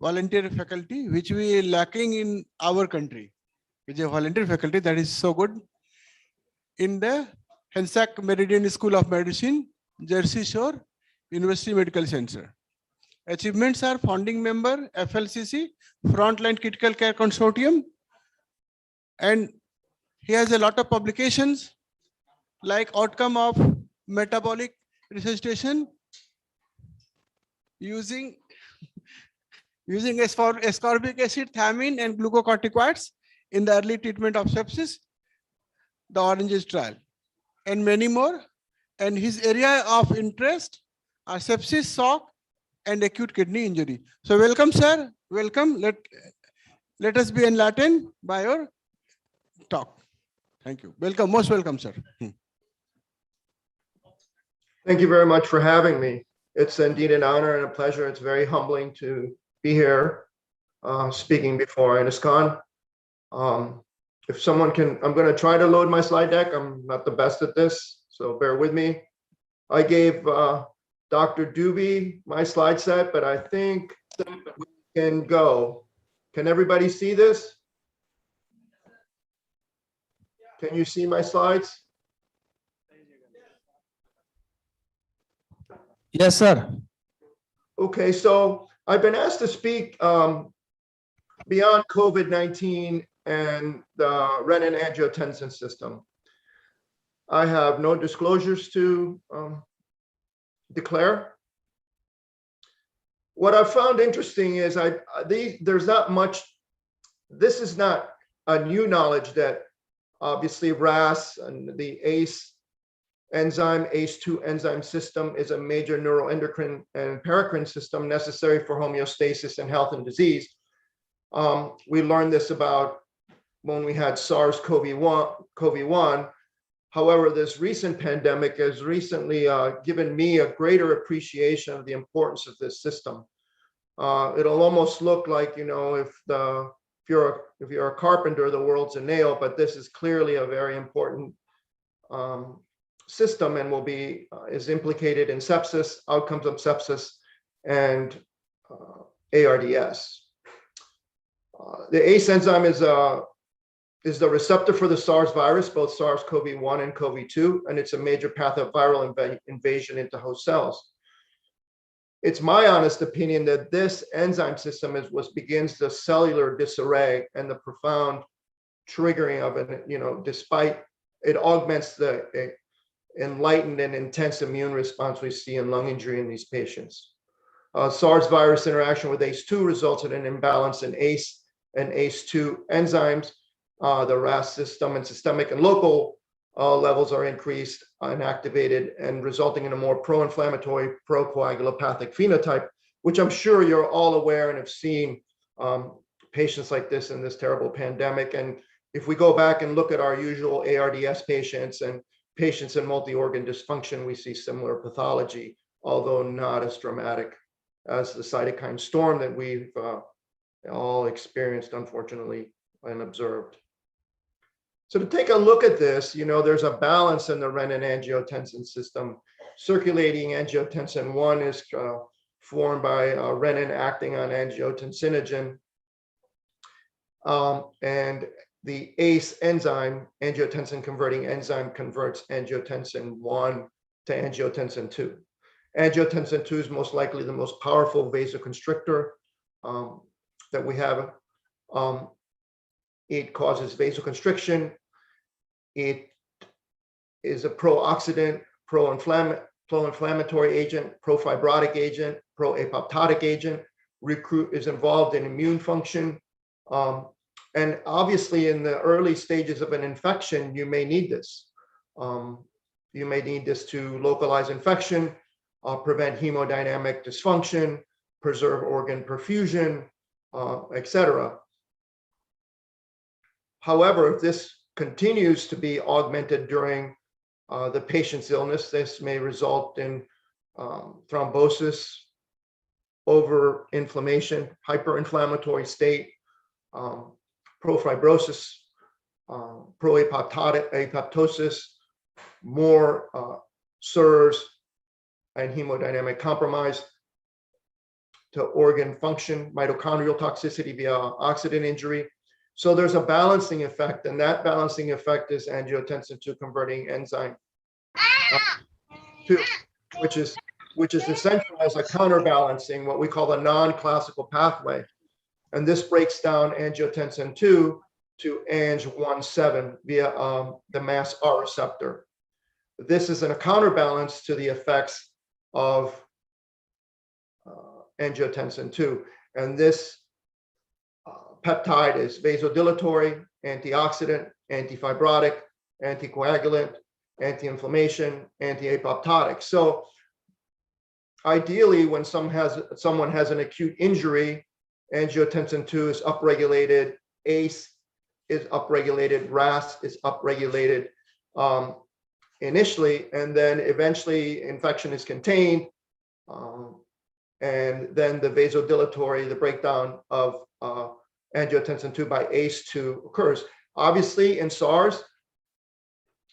volunteer faculty, which we are lacking in our country. Which is a volunteer faculty, that is so good. In the Hensack Meridian School of Medicine, Jersey Shore, University Medical Center. Achievements are founding member, FLCC, Frontline Critical Care Consortium, and he has a lot of publications like outcome of metabolic resuscitation using ascorbic acid, thiamine, and glucocorticoids in the early treatment of sepsis, the Oranges trial, and many more. And his area of interest are sepsis, shock, and acute kidney injury. So welcome, sir. Welcome. Let us be enlightened by your talk. Thank you. Welcome. Most welcome, sir.
Thank you very much for having me. It's indeed an honor and a pleasure. It's very humbling to be here speaking before INUSCON. If someone can, I'm going to try to load my slide deck. I'm not the best at this, so bear with me. I gave Dr. Dubey my slide set, but I think we can go. Can everybody see this? Can you see my slides?
Yes, sir.
Okay, so I've been asked to speak beyond COVID-19 and the renin-angiotensin system. I have no disclosures to declare. What I found interesting is there's not much, this is not a new knowledge that obviously RAS and the ACE enzyme, ACE2 enzyme system is a major neuroendocrine and paracrine system necessary for homeostasis and health and disease. We learned this about when we had SARS-CoV-1. However, this recent pandemic has recently given me a greater appreciation of the importance of this system. It'll almost look like, you know, if you're a carpenter, the world's a nail, but this is clearly a very important system and is implicated in sepsis, outcomes of sepsis, and ARDS. The ACE enzyme is the receptor for the SARS virus, both SARS-CoV-1 and CoV-2, and it's a major path of viral invasion into host cells. It's my honest opinion that this enzyme system is what begins the cellular disarray and the profound triggering of it, you know, despite it augments the enlightened and intense immune response we see in lung injury in these patients. SARS virus interaction with ACE2 results in an imbalance in ACE and ACE2 enzymes. The RAS system and systemic and local levels are increased and activated, and resulting in a more pro-inflammatory, pro-coagulopathic phenotype, which I'm sure you're all aware and have seen patients like this in this terrible pandemic. And if we go back and look at our usual ARDS patients and patients in multi-organ dysfunction, we see similar pathology, although not as dramatic as the cytokine storm that we've all experienced, unfortunately, and observed. So to take a look at this, you know, there's a balance in the renin-angiotensin system. Circulating angiotensin 1 is formed by renin acting on angiotensinogen. And the ACE enzyme, angiotensin converting enzyme, converts angiotensin 1 to angiotensin 2. Angiotensin 2 is most likely the most powerful vasoconstrictor that we have. It causes vasoconstriction. It is a pro-oxidant, pro-inflammatory agent, pro-fibrotic agent, pro-apoptotic agent. Is involved in immune function. And obviously in the early stages of an infection, you may need this. You may need this to localize infection, prevent hemodynamic dysfunction, preserve organ perfusion, etc. However, if this continues to be augmented during the patient's illness, this may result in thrombosis, over-inflammation, hyperinflammatory state, profibrosis, apoptosis, more SIRS and hemodynamic compromise to organ function, mitochondrial toxicity via oxidant injury. So there's a balancing effect, and that balancing effect is angiotensin 2 converting enzyme 2, which is essential as a counterbalancing, what we call the non-classical pathway. And this breaks down angiotensin 2 to Ang-1,7 via the MAS-R receptor. This is in a counterbalance to the effects of angiotensin 2. And this peptide is vasodilatory, antioxidant, antifibrotic, anticoagulant, anti-inflammation, anti-apoptotic. So ideally, when someone has an acute injury, angiotensin 2 is upregulated, ACE is upregulated, RAS is upregulated initially, and then eventually infection is contained, And then the vasodilatory, the breakdown of angiotensin 2 by ACE2 occurs. Obviously, in SARS,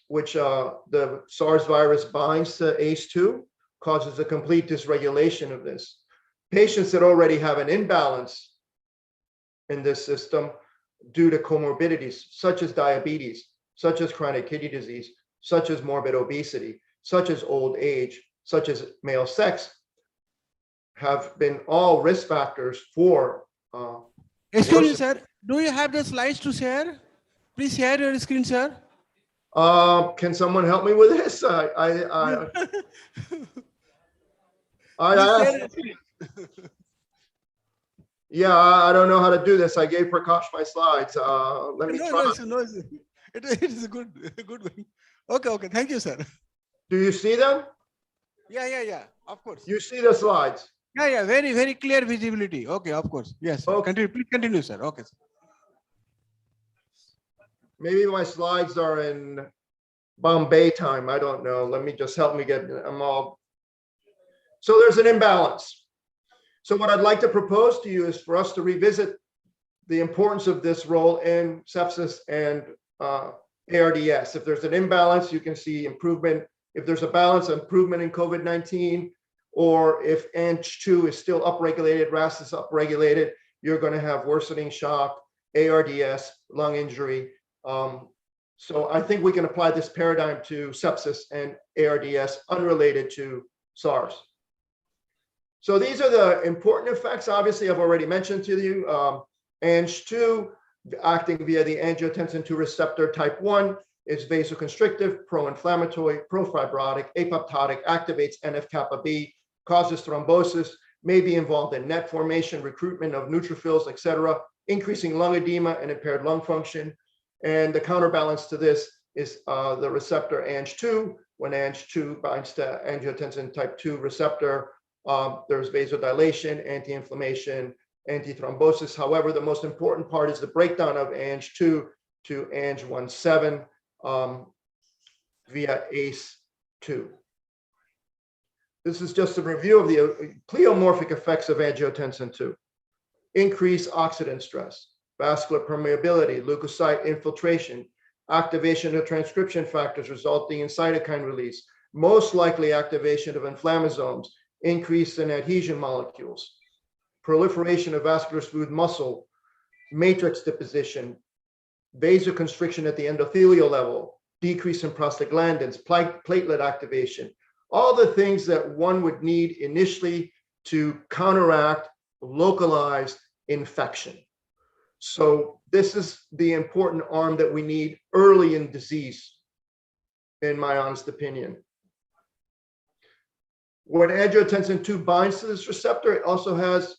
which the SARS virus binds to ACE2, causes a complete dysregulation of this. Patients that already have an imbalance in this system due to comorbidities, such as diabetes, such as chronic kidney disease, such as morbid obesity, such as old age, such as male sex, have been all risk factors for.
Excuse me, sir. Do you have the slides to share? Please share your screen, sir.
Can someone help me with this? I asked. Yeah, I don't know how to do this. I gave Prakash my slides. Let me try.
It is a good one. Okay. Thank you, sir.
Do you see them?
Yeah. Of course.
You see the slides?
Yeah. Very clear visibility. Okay, of course. Yes. Sir.
Okay.
Please continue, sir. Okay. Sir.
Maybe my slides are in Bombay time. I don't know. Let me just help me get them all. So there's an imbalance. So what I'd like to propose to you is for us to revisit the importance of this role in sepsis and ARDS. If there's an imbalance, you can see improvement. If there's a balance, improvement in COVID-19, or if Ang2 is still upregulated, RAS is upregulated, you're going to have worsening shock, ARDS, lung injury. So I think we can apply this paradigm to sepsis and ARDS unrelated to SARS. So these are the important effects. Obviously, I've already mentioned to you, Ang2 acting via the angiotensin 2 receptor type 1 is vasoconstrictive, pro-inflammatory, pro-fibrotic, apoptotic, activates NF-kappa B, causes thrombosis, may be involved in net formation, recruitment of neutrophils, etc., increasing lung edema and impaired lung function. And the counterbalance to this is the receptor Ang2. When Ang2 binds to angiotensin type 2 receptor, there's vasodilation, anti-inflammation, antithrombosis. However, the most important part is the breakdown of Ang2 to Ang17 via ACE2. This is just a review of the pleomorphic effects of angiotensin 2. Increased oxidant stress, vascular permeability, leukocyte infiltration, activation of transcription factors resulting in cytokine release, most likely activation of inflammasomes, increase in adhesion molecules, proliferation of vascular smooth muscle, matrix deposition, vasoconstriction at the endothelial level, decrease in prostaglandins, platelet activation, all the things that one would need initially to counteract localized infection. So this is the important arm that we need early in disease, in my honest opinion. When angiotensin 2 binds to this receptor, it also has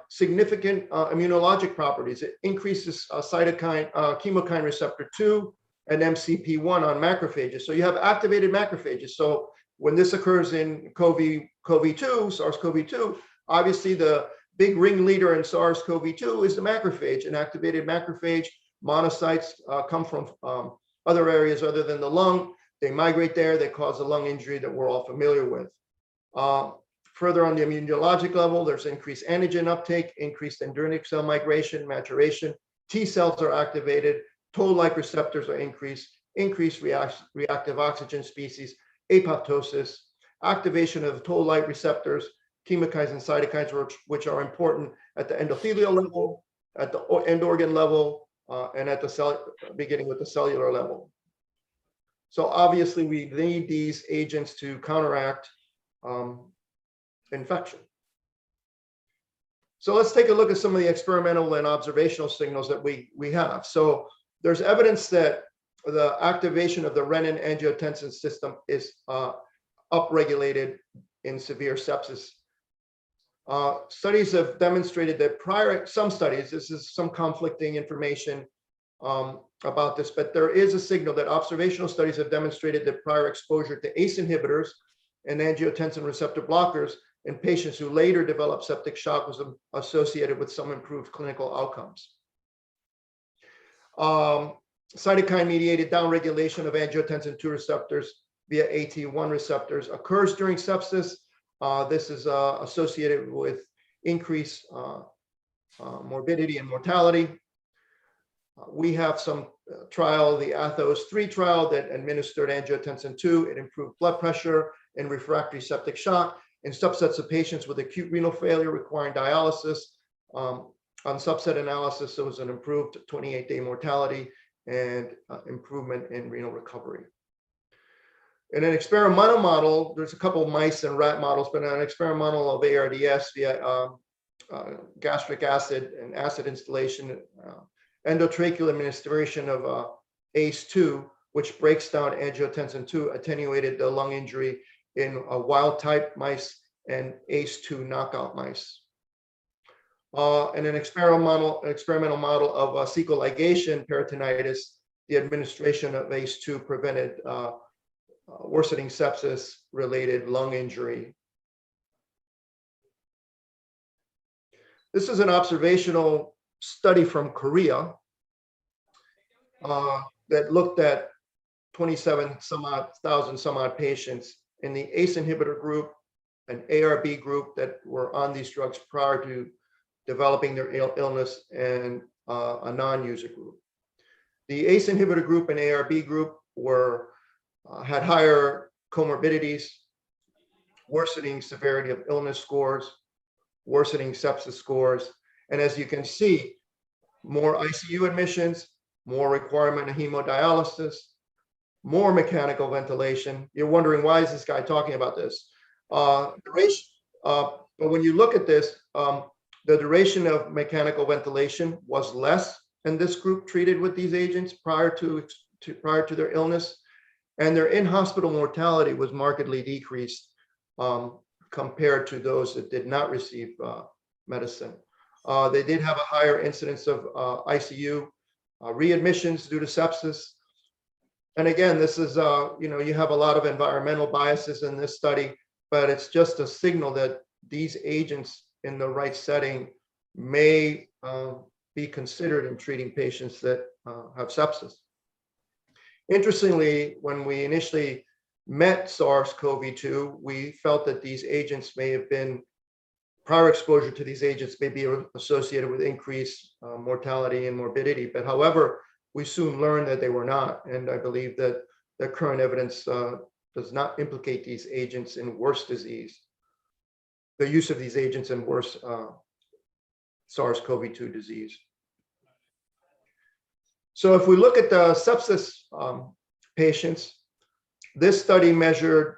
significant immunologic properties. It increases chemokine receptor 2 and MCP1 on macrophages. So you have activated macrophages. So when this occurs in CoV-2, SARS-CoV-2, obviously the big ringleader in SARS-CoV-2 is the macrophage. An activated macrophage, monocytes come from other areas other than the lung. They migrate there, they cause a lung injury that we're all familiar with. Further on the immunologic level, there's increased antigen uptake, increased dendritic cell migration, maturation. T cells are activated, toll-like receptors are increased reactive oxygen species, apoptosis, activation of toll-like receptors, chemokines and cytokines, which are important at the endothelial level, at the end organ level, and at the cell, beginning with the cellular level. So obviously we need these agents to counteract infection. So let's take a look at some of the experimental and observational signals that we have. So there's evidence that the activation of the renin-angiotensin system is upregulated in severe sepsis. Studies have demonstrated that some studies, this is some conflicting information about this, but there is a signal that observational studies have demonstrated that prior exposure to ACE inhibitors and angiotensin receptor blockers in patients who later developed septic shock was associated with some improved clinical outcomes. Cytokine-mediated downregulation of angiotensin 2 receptors via AT1 receptors occurs during sepsis. This is associated with increased morbidity and mortality. We have some trial, the Athos 3 trial that administered angiotensin II. It improved blood pressure in refractory septic shock in subsets of patients with acute renal failure requiring dialysis. On subset analysis, there was an improved 28-day mortality and improvement in renal recovery. In an experimental model, there's a couple of mice and rat models, but an experimental of ARDS via gastric acid and acid installation, endotracheal administration of ACE2, which breaks down angiotensin II, attenuated the lung injury in wild type mice and ACE2 knockout mice. In an experimental model of cecal ligation peritonitis, the administration of ACE2 prevented worsening sepsis related lung injury. This is an observational study from Korea that looked at 27,000 some odd patients in the ACE inhibitor group, an ARB group that were on these drugs prior to developing their illness, and a non-user group. The ACE inhibitor group and ARB group had higher comorbidities, worsening severity of illness scores, worsening sepsis scores, and as you can see, more ICU admissions, more requirement of hemodialysis, more mechanical ventilation. You're wondering, why is this guy talking about this? Duration, but when you look at this, the duration of mechanical ventilation was less in this group treated with these agents prior to their illness, and their in-hospital mortality was markedly decreased compared to those that did not receive medicine. They did have a higher incidence of ICU readmissions due to sepsis. And again, this is, you have a lot of environmental biases in this study, but it's just a signal that these agents in the right setting may be considered in treating patients that have sepsis. Interestingly, when we initially met SARS-CoV-2, we felt that these agents may have been, prior exposure to these agents may be associated with increased mortality and morbidity. But however, we soon learned that they were not. And I believe that the current evidence does not implicate these agents in worse disease, the use of these agents in worse SARS-CoV-2 disease. So if we look at the sepsis patients, this study measured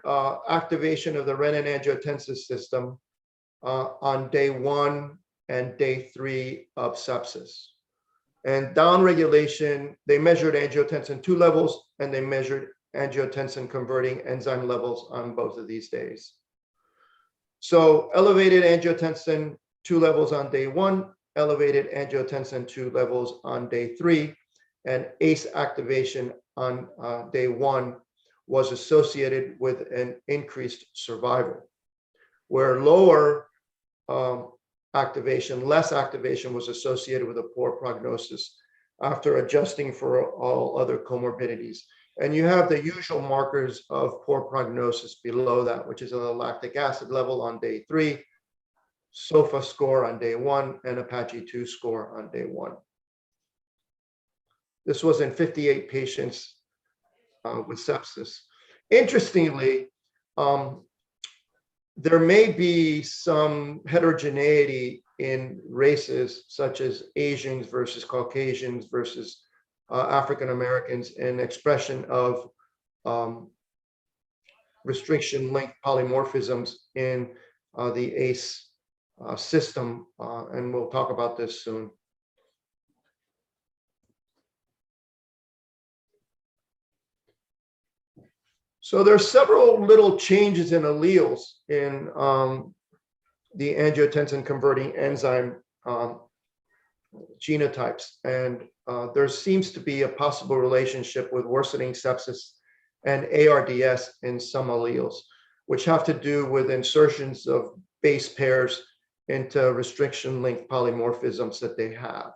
activation of the renin-angiotensin system on day 1 and day 3 of sepsis. And downregulation, they measured angiotensin II levels and they measured angiotensin converting enzyme levels on both of these days. So elevated angiotensin II levels on day 1, elevated angiotensin II levels on day 3, and ACE activation on day 1 was associated with an increased survival, where lower activation, less activation was associated with a poor prognosis after adjusting for all other comorbidities. And you have the usual markers of poor prognosis below that, which is a lactic acid level on day 3, SOFA score on day 1, and Apache 2 score on day 1. This was in 58 patients with sepsis. Interestingly, there may be some heterogeneity in races, such as Asians versus Caucasians versus African Americans, in expression of restriction-linked polymorphisms in the ACE system, and we'll talk about this soon. So there are several little changes in alleles in the angiotensin converting enzyme genotypes, and there seems to be a possible relationship with worsening sepsis and ARDS in some alleles, which have to do with insertions of base pairs into restriction-linked polymorphisms that they have.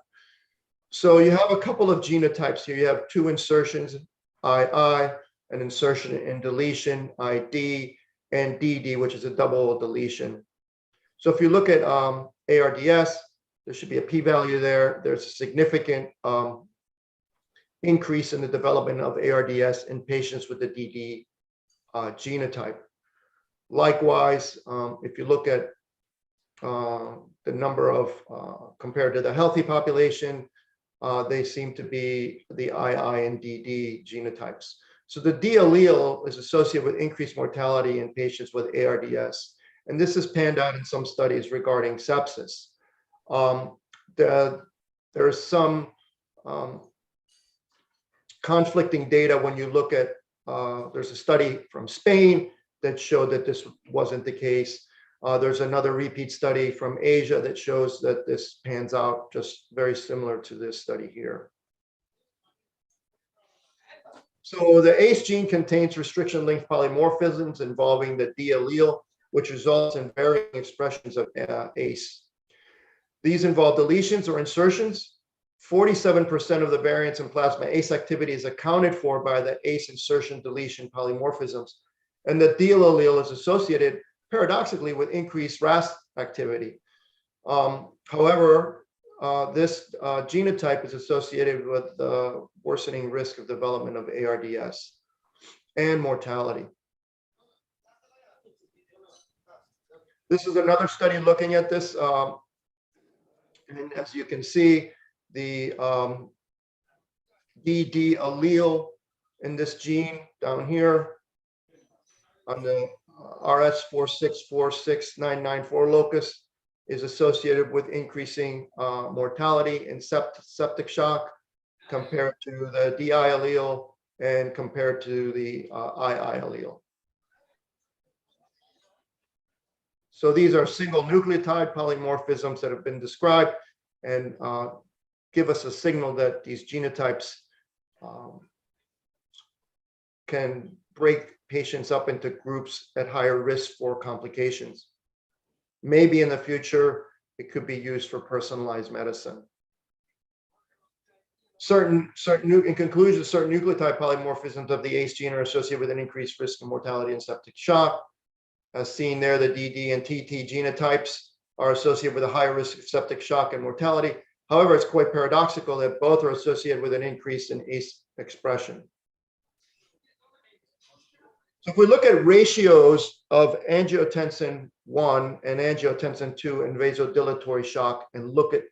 So you have a couple of genotypes here. You have 2 insertions, II, an insertion and deletion, ID, and DD, which is a double deletion. So if you look at ARDS, there should be a p-value there. There's a significant increase in the development of ARDS in patients with the DD genotype. Likewise, if you look at the number of, compared to the healthy population, they seem to be the II and DD genotypes. So the D allele is associated with increased mortality in patients with ARDS. And this is panned out in some studies regarding sepsis. There's some conflicting data when you look at, there's a study from Spain that showed that this wasn't the case. There's another repeat study from Asia that shows that this pans out just very similar to this study here. So the ACE gene contains restriction-linked polymorphisms involving the D allele, which results in varying expressions of ACE. These involve deletions or insertions. 47% of the variance in plasma ACE activity is accounted for by the ACE insertion deletion polymorphisms. And the D allele is associated paradoxically with increased RAS activity. However, this genotype is associated with the worsening risk of development of ARDS and mortality. This is another study looking at this. And as you can see, the DD allele in this gene down here on the RS4646994 locus is associated with increasing mortality and septic shock compared to the DI allele and compared to the II allele. So these are single nucleotide polymorphisms that have been described and give us a signal that these genotypes can break patients up into groups at higher risk for complications. Maybe in the future, it could be used for personalized medicine. In conclusion, certain nucleotide polymorphisms of the ACE gene are associated with an increased risk of mortality and septic shock. As seen there, the DD and TT genotypes are associated with a higher risk of septic shock and mortality. However, it's quite paradoxical that both are associated with an increase in ACE expression. So if we look at ratios of angiotensin 1 and angiotensin 2 in vasodilatory shock and look at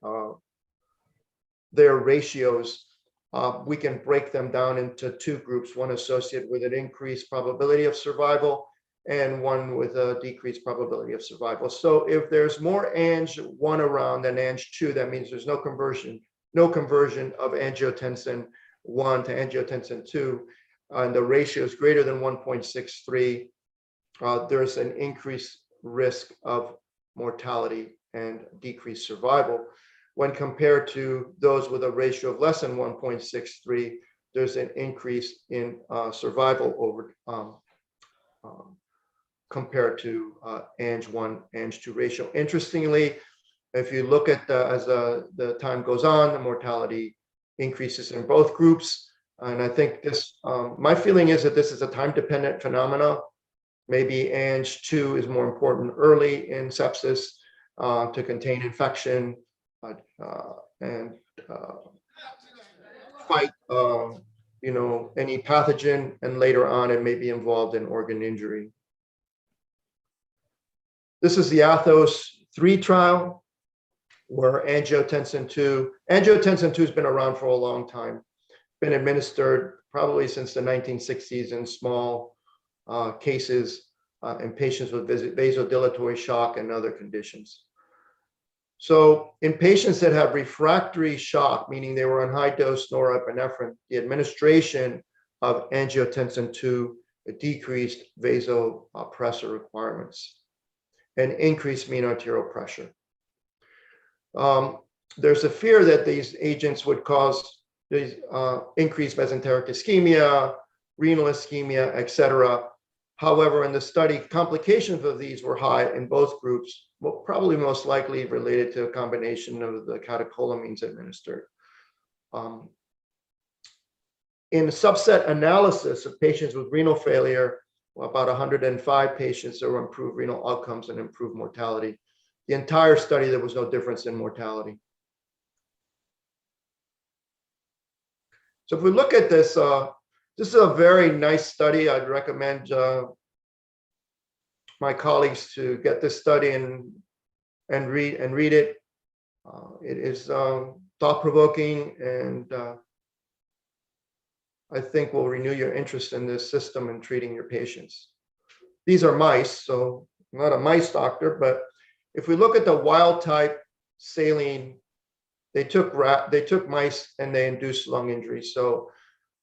their ratios, we can break them down into two groups, one associated with an increased probability of survival and one with a decreased probability of survival. So if there's more Ang1 around than Ang2, that means there's no conversion of angiotensin 1 to angiotensin 2, and the ratio is greater than 1.63, there's an increased risk of mortality and decreased survival. When compared to those with a ratio of less than 1.63, there's an increase in survival over compared to Ang1, Ang2 ratio. Interestingly, if you look at as the time goes on, the mortality increases in both groups. And I think this, my feeling is that this is a time-dependent phenomena. Maybe Ang2 is more important early in sepsis to contain infection and fight, any pathogen, and later on it may be involved in organ injury. This is the Athos 3 trial, where angiotensin 2 has been around for a long time, been administered probably since the 1960s in small cases in patients with vasodilatory shock and other conditions. So in patients that have refractory shock, meaning they were on high dose norepinephrine, the administration of angiotensin 2 decreased vasopressor requirements and increased mean arterial pressure. There's a fear that these agents would cause these increased mesenteric ischemia, renal ischemia, etc. However, in the study, complications of these were high in both groups, well, probably most likely related to a combination of the catecholamines administered. In a subset analysis of patients with renal failure about 105 patients, there were improved renal outcomes and improved mortality. The entire study, there was no difference in mortality. So if we look at this, this is a very nice study. I'd recommend my colleagues to get this study and read it. It is thought-provoking, and I think will renew your interest in this system and treating your patients. These are mice, so I'm not a mice doctor, but if we look at the wild type saline, they took mice and they induced lung injury. So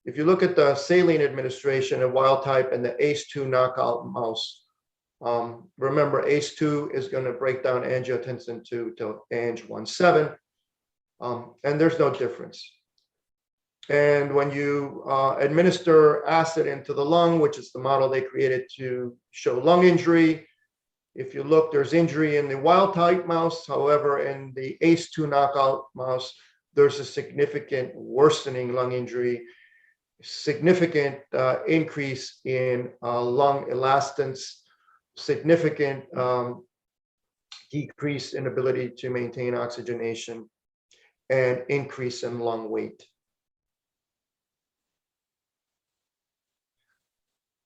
if you look at the saline administration of wild type and the ACE2 knockout mouse, remember ACE2 is going to break down angiotensin 2 to Ang1,7, and there's no difference. And when you administer acid into the lung, which is the model they created to show lung injury, if you look, there's injury in the wild type mouse. However, in the ACE2 knockout mouse, there's a significant worsening lung injury, significant increase in lung elastance, significant decrease in ability to maintain oxygenation, and increase in lung weight.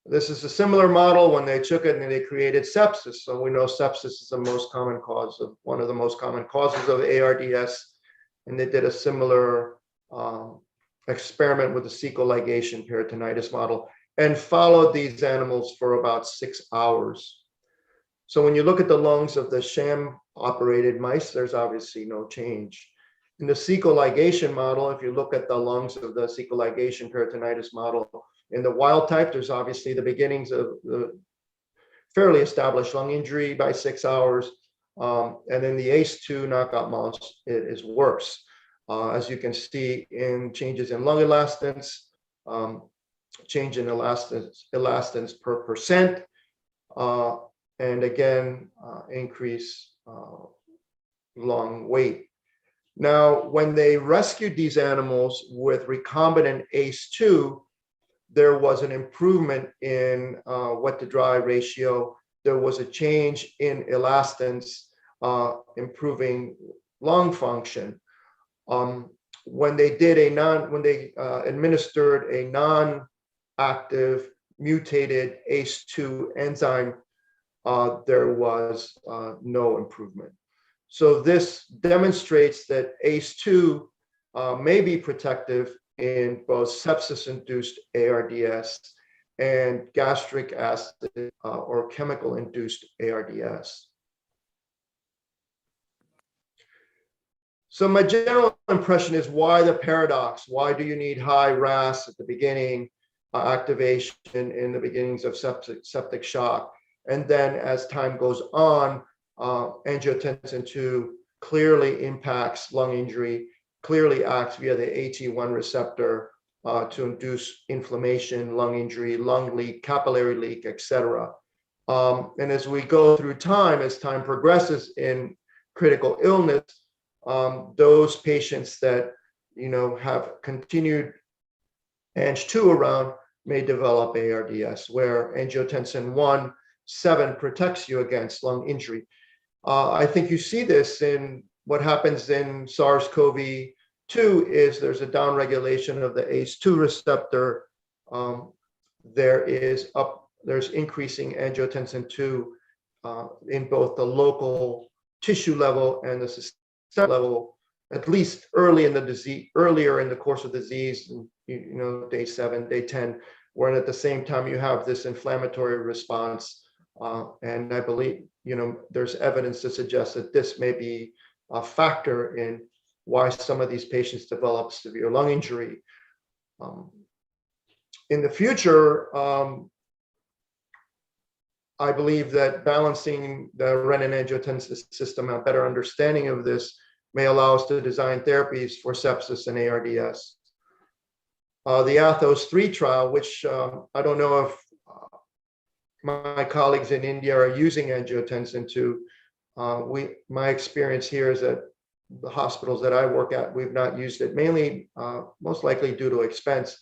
This is a similar model when they took it and they created sepsis. So we know sepsis is the most common cause of one of the most common causes of ARDS. And they did a similar experiment with the cecal ligation peritonitis model and followed these animals for about 6 hours. So when you look at the lungs of the sham operated mice, there's obviously no change. In the cecal ligation model, if you look at the lungs of the cecal ligation peritonitis model, in the wild type, there's obviously the beginnings of the fairly established lung injury by 6 hours. And in the ACE2 knockout mouse, it is worse. As you can see in changes in lung elastance, change in elastance per percent, and again, increase lung weight. Now, when they rescued these animals with recombinant ACE2, there was an improvement in wet to dry ratio. There was a change in elastance, improving lung function. When they administered a non-active mutated ACE2 enzyme, there was no improvement. So this demonstrates that ACE2 may be protective in both sepsis-induced ARDS and gastric acid or chemical-induced ARDS. So my general impression is, why the paradox? Why do you need high RAS at the beginning, activation in the beginnings of septic shock? And then as time goes on, angiotensin 2 clearly impacts lung injury, clearly acts via the AT1 receptor to induce inflammation, lung injury, lung leak, capillary leak, etc. And as we go through time, as time progresses in critical illness, those patients that have continued Ang2 around may develop ARDS, where angiotensin 1,7 protects you against lung injury. I think you see this in what happens in SARS-CoV-2 is there's a downregulation of the ACE2 receptor. There's increasing angiotensin 2 in both the local tissue level and the systemic level, at least earlier in the course of the disease, day 7, day 10, where at the same time you have this inflammatory response. And I believe, there's evidence to suggest that this may be a factor in why some of these patients develop severe lung injury. In the future, I believe that balancing the renin-angiotensin system, a better understanding of this, may allow us to design therapies for sepsis and ARDS. The ATHOS-3 trial, which I don't know if my colleagues in India are using angiotensin 2. My experience here is that the hospitals that I work at, we've not used it, mainly, most likely due to expense.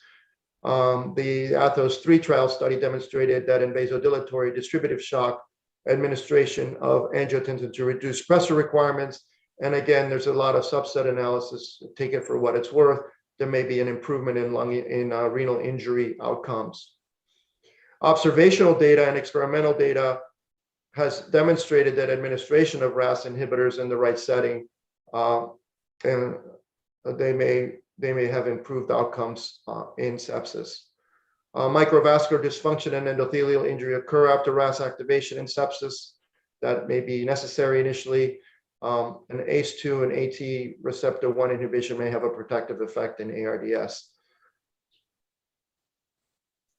The Athos 3 trial study demonstrated that in vasodilatory distributive shock, administration of angiotensin to reduce pressure requirements. And again, there's a lot of subset analysis. Take it for what it's worth. There may be an improvement in renal injury outcomes. Observational data and experimental data has demonstrated that administration of RAS inhibitors in the right setting, and they may have improved outcomes in sepsis. Microvascular dysfunction and endothelial injury occur after RAS activation in sepsis. That may be necessary initially. And ACE2 and AT receptor 1 inhibition may have a protective effect in ARDS.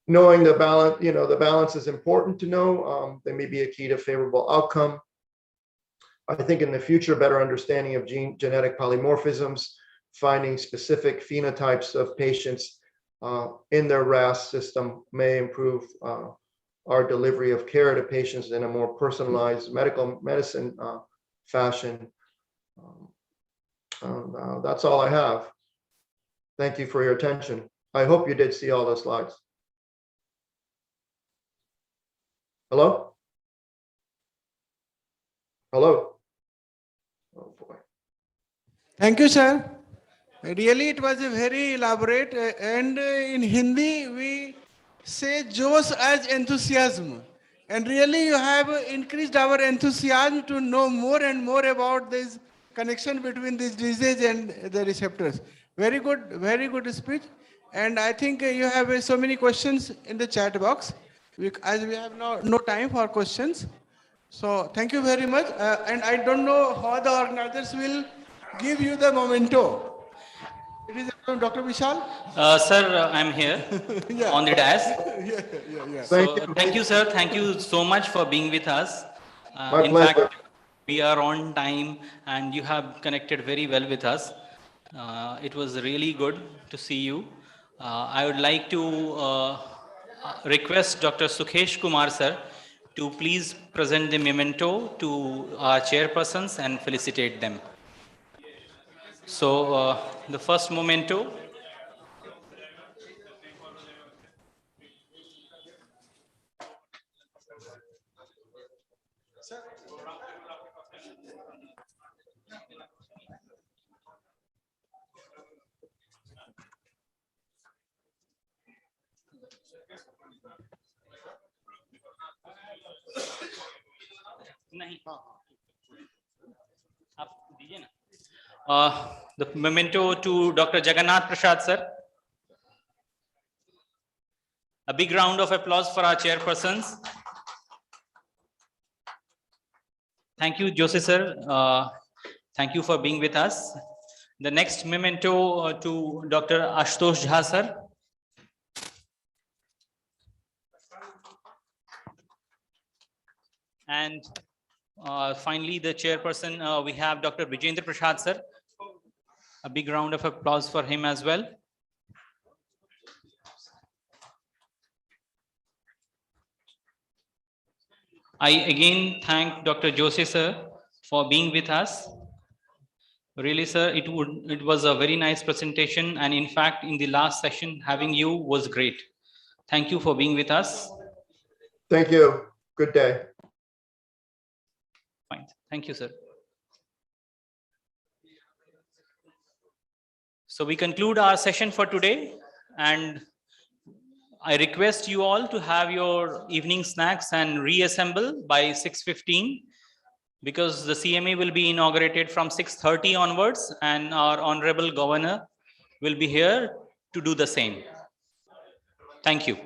Knowing the balance, the balance is important to know. They may be a key to favorable outcome. I think in the future, better understanding of genetic polymorphisms, finding specific phenotypes of patients in their RAS system may improve our delivery of care to patients in a more personalized medicine fashion. That's all I have. Thank you for your attention. I hope you did see all the slides. Hello? Hello? Oh boy.
Thank you, sir. Really, it was a very elaborate, and in Hindi, we say Josh as enthusiasm. And really, you have increased our enthusiasm to know more and more about this connection between this disease and the receptors. Very good speech. And I think you have so many questions in the chat box, as we have no time for questions. So thank you very much. And I don't know how the organizers will give you the memento. It is from Dr. Vishal.
Sir, I'm here on the dais. So thank you, sir. Thank you so much for being with us.
My
In
pleasure.
fact, we are on time and you have connected very well with us. It was really good to see you. I would like to request Dr. Sukhesh Kumar, sir, to please present the memento to our chairpersons and felicitate them. So the first memento. नहीं आप दीजिए ना the memento to Dr. Jagannath Prasad sir. A big round of applause for our chairpersons. Thank you, Jose sir. Thank you for being with us. The next memento to Dr. Ashutosh Jha sir. And finally, the chairperson, we have Dr. Vijendra Prasad sir. A big round of applause for him as well. I again thank Dr. Jose sir for being with us. Really, sir, it was a very nice presentation, and in fact, in the last session, having you was great. Thank you for being with us.
Thank you. Good day.
Fine. Thank you, sir. So we conclude our session for today, and I request you all to have your evening snacks and reassemble by 6:15, because the CMA will be inaugurated from 6:30 onwards, and our Honorable Governor will be here to do the same. Thank you.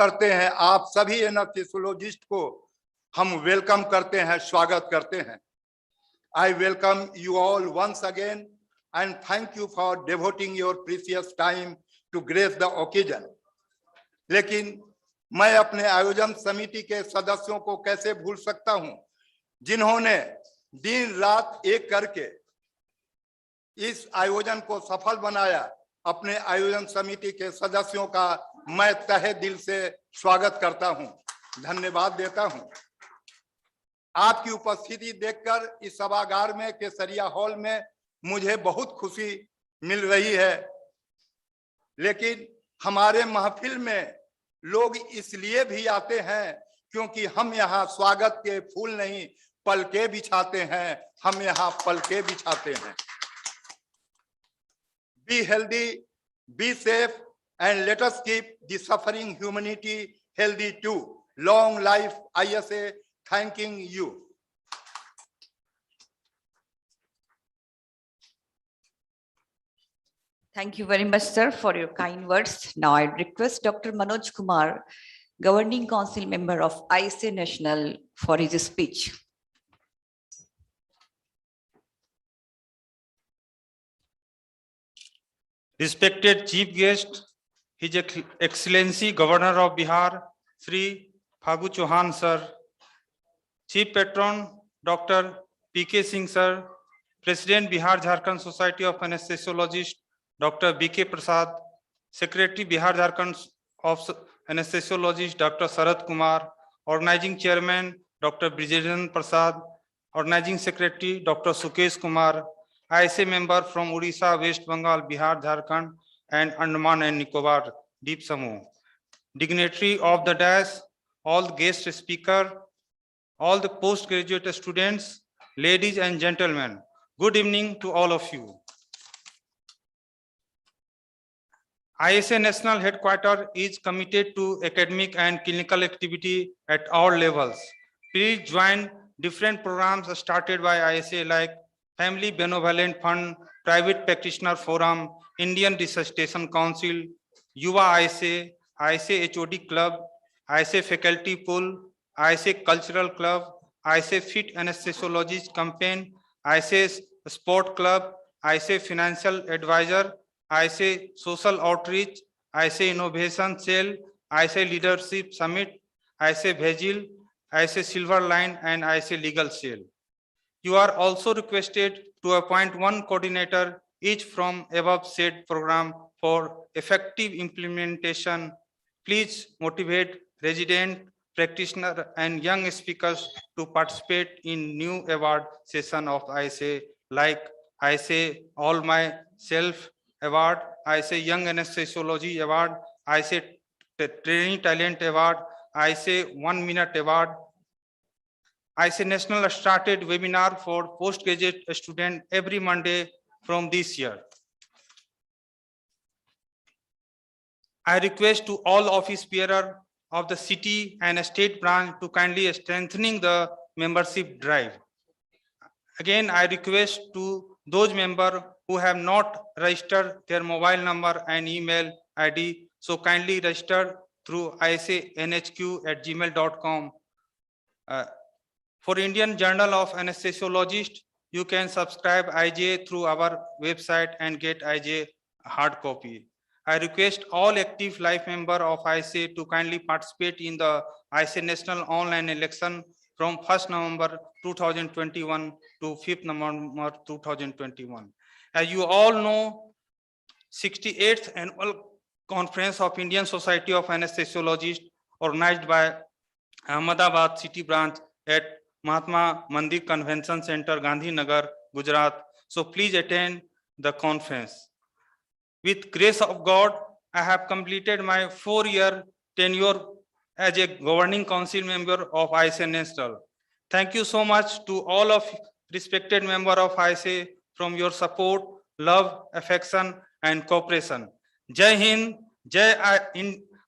करते हैं, आप सभी anaesthesiologist को हम welcome करते हैं, स्वागत करते हैं। I welcome you all once again and thank you for devoting your precious time to grace the occasion. लेकिन मैं अपने आयोजन समिति के सदस्यों को कैसे भूल सकता हूं, जिन्होंने दिन रात एक करके इस आयोजन को सफल बनाया। अपने आयोजन समिति के सदस्यों का मैं तहे दिल से स्वागत करता हूं, धन्यवाद देता हूं। आपकी उपस्थिति देखकर इस सभागार में, केसरिया हॉल में मुझे बहुत खुशी मिल रही है। लेकिन हमारे महफिल में लोग इसलिए भी आते हैं क्योंकि हम यहाँ स्वागत के फूल नहीं पलके बिछाते हैं, हम यहाँ पलके बिछाते हैं। Be healthy, be safe, and let us keep the suffering humanity healthy too. Long life, ISA, thanking you.
Thank you very much, sir, for your kind words. Now I request Dr. Manoj Kumar, Governing Council member of ISA National, for his speech.
Respected Chief Guest, His Excellency Governor of Bihar, Sri Phagu Chauhan sir, Chief Patron Dr. P.K. Singh sir, President Bihar Jharkhand Society of Anesthesiologists, Dr. B.K. Prasad, Secretary Bihar Jharkhand of Anesthesiologists, Dr. Sharad Kumar, Organizing Chairman Dr. Brijesh Prasad, Organizing Secretary Dr. Sukesh Kumar, ISA member from Odisha, West Bengal, Bihar, Jharkhand, and Andaman and Nicobar, Deep Samu. Dignitary of the dais, all the guest speakers, all the postgraduate students, ladies and gentlemen, good evening to all of you. ISA National Headquarters is committed to academic and clinical activity at all levels. Please join different programs started by ISA like Family Benevolent Fund, Private Practitioner Forum, Indian Resuscitation Council, Yuva ISA, ISA HOD Club, ISA Faculty Pool, ISA Cultural Club, ISA Fit Anesthesiologist Campaign, ISA Sport Club, ISA Financial Advisor, ISA Social Outreach, ISA Innovation Cell, ISA Leadership Summit, ISA Vigil, ISA Silver Line, and ISA Legal Cell. You are also requested to appoint one coordinator each from above said program for effective implementation. Please motivate resident, practitioner, and young speakers to participate in new award session of ISA like ISA All Myself Award, ISA Young Anesthesiology Award, ISA Training Talent Award, ISA 1 Minute Award. ISA National started webinar for postgraduate student every Monday from this year. I request to all office bearer of the city and state branch to kindly strengthening the membership drive. Again, I request to those members who have not registered their mobile number and email ID, so kindly register through isanhq@gmail.com. For Indian Journal of Anesthesiologists, you can subscribe IJ through our website and get IJ hard copy. I request all active life members of ISA to kindly participate in the ISA National Online Election from 1st November 2021 to 5th November 2021. As you all know, 68th Annual Conference of Indian Society of Anesthesiologists organized by Ahmedabad City Branch at Mahatma Mandir Convention Center, Gandhinagar, Gujarat. So please attend the conference. With grace of God, I have completed my 4-year tenure as a governing council member of ISA National. Thank you so much to all of respected members of ISA from your support, love, affection, and cooperation. Jai Hind, Jai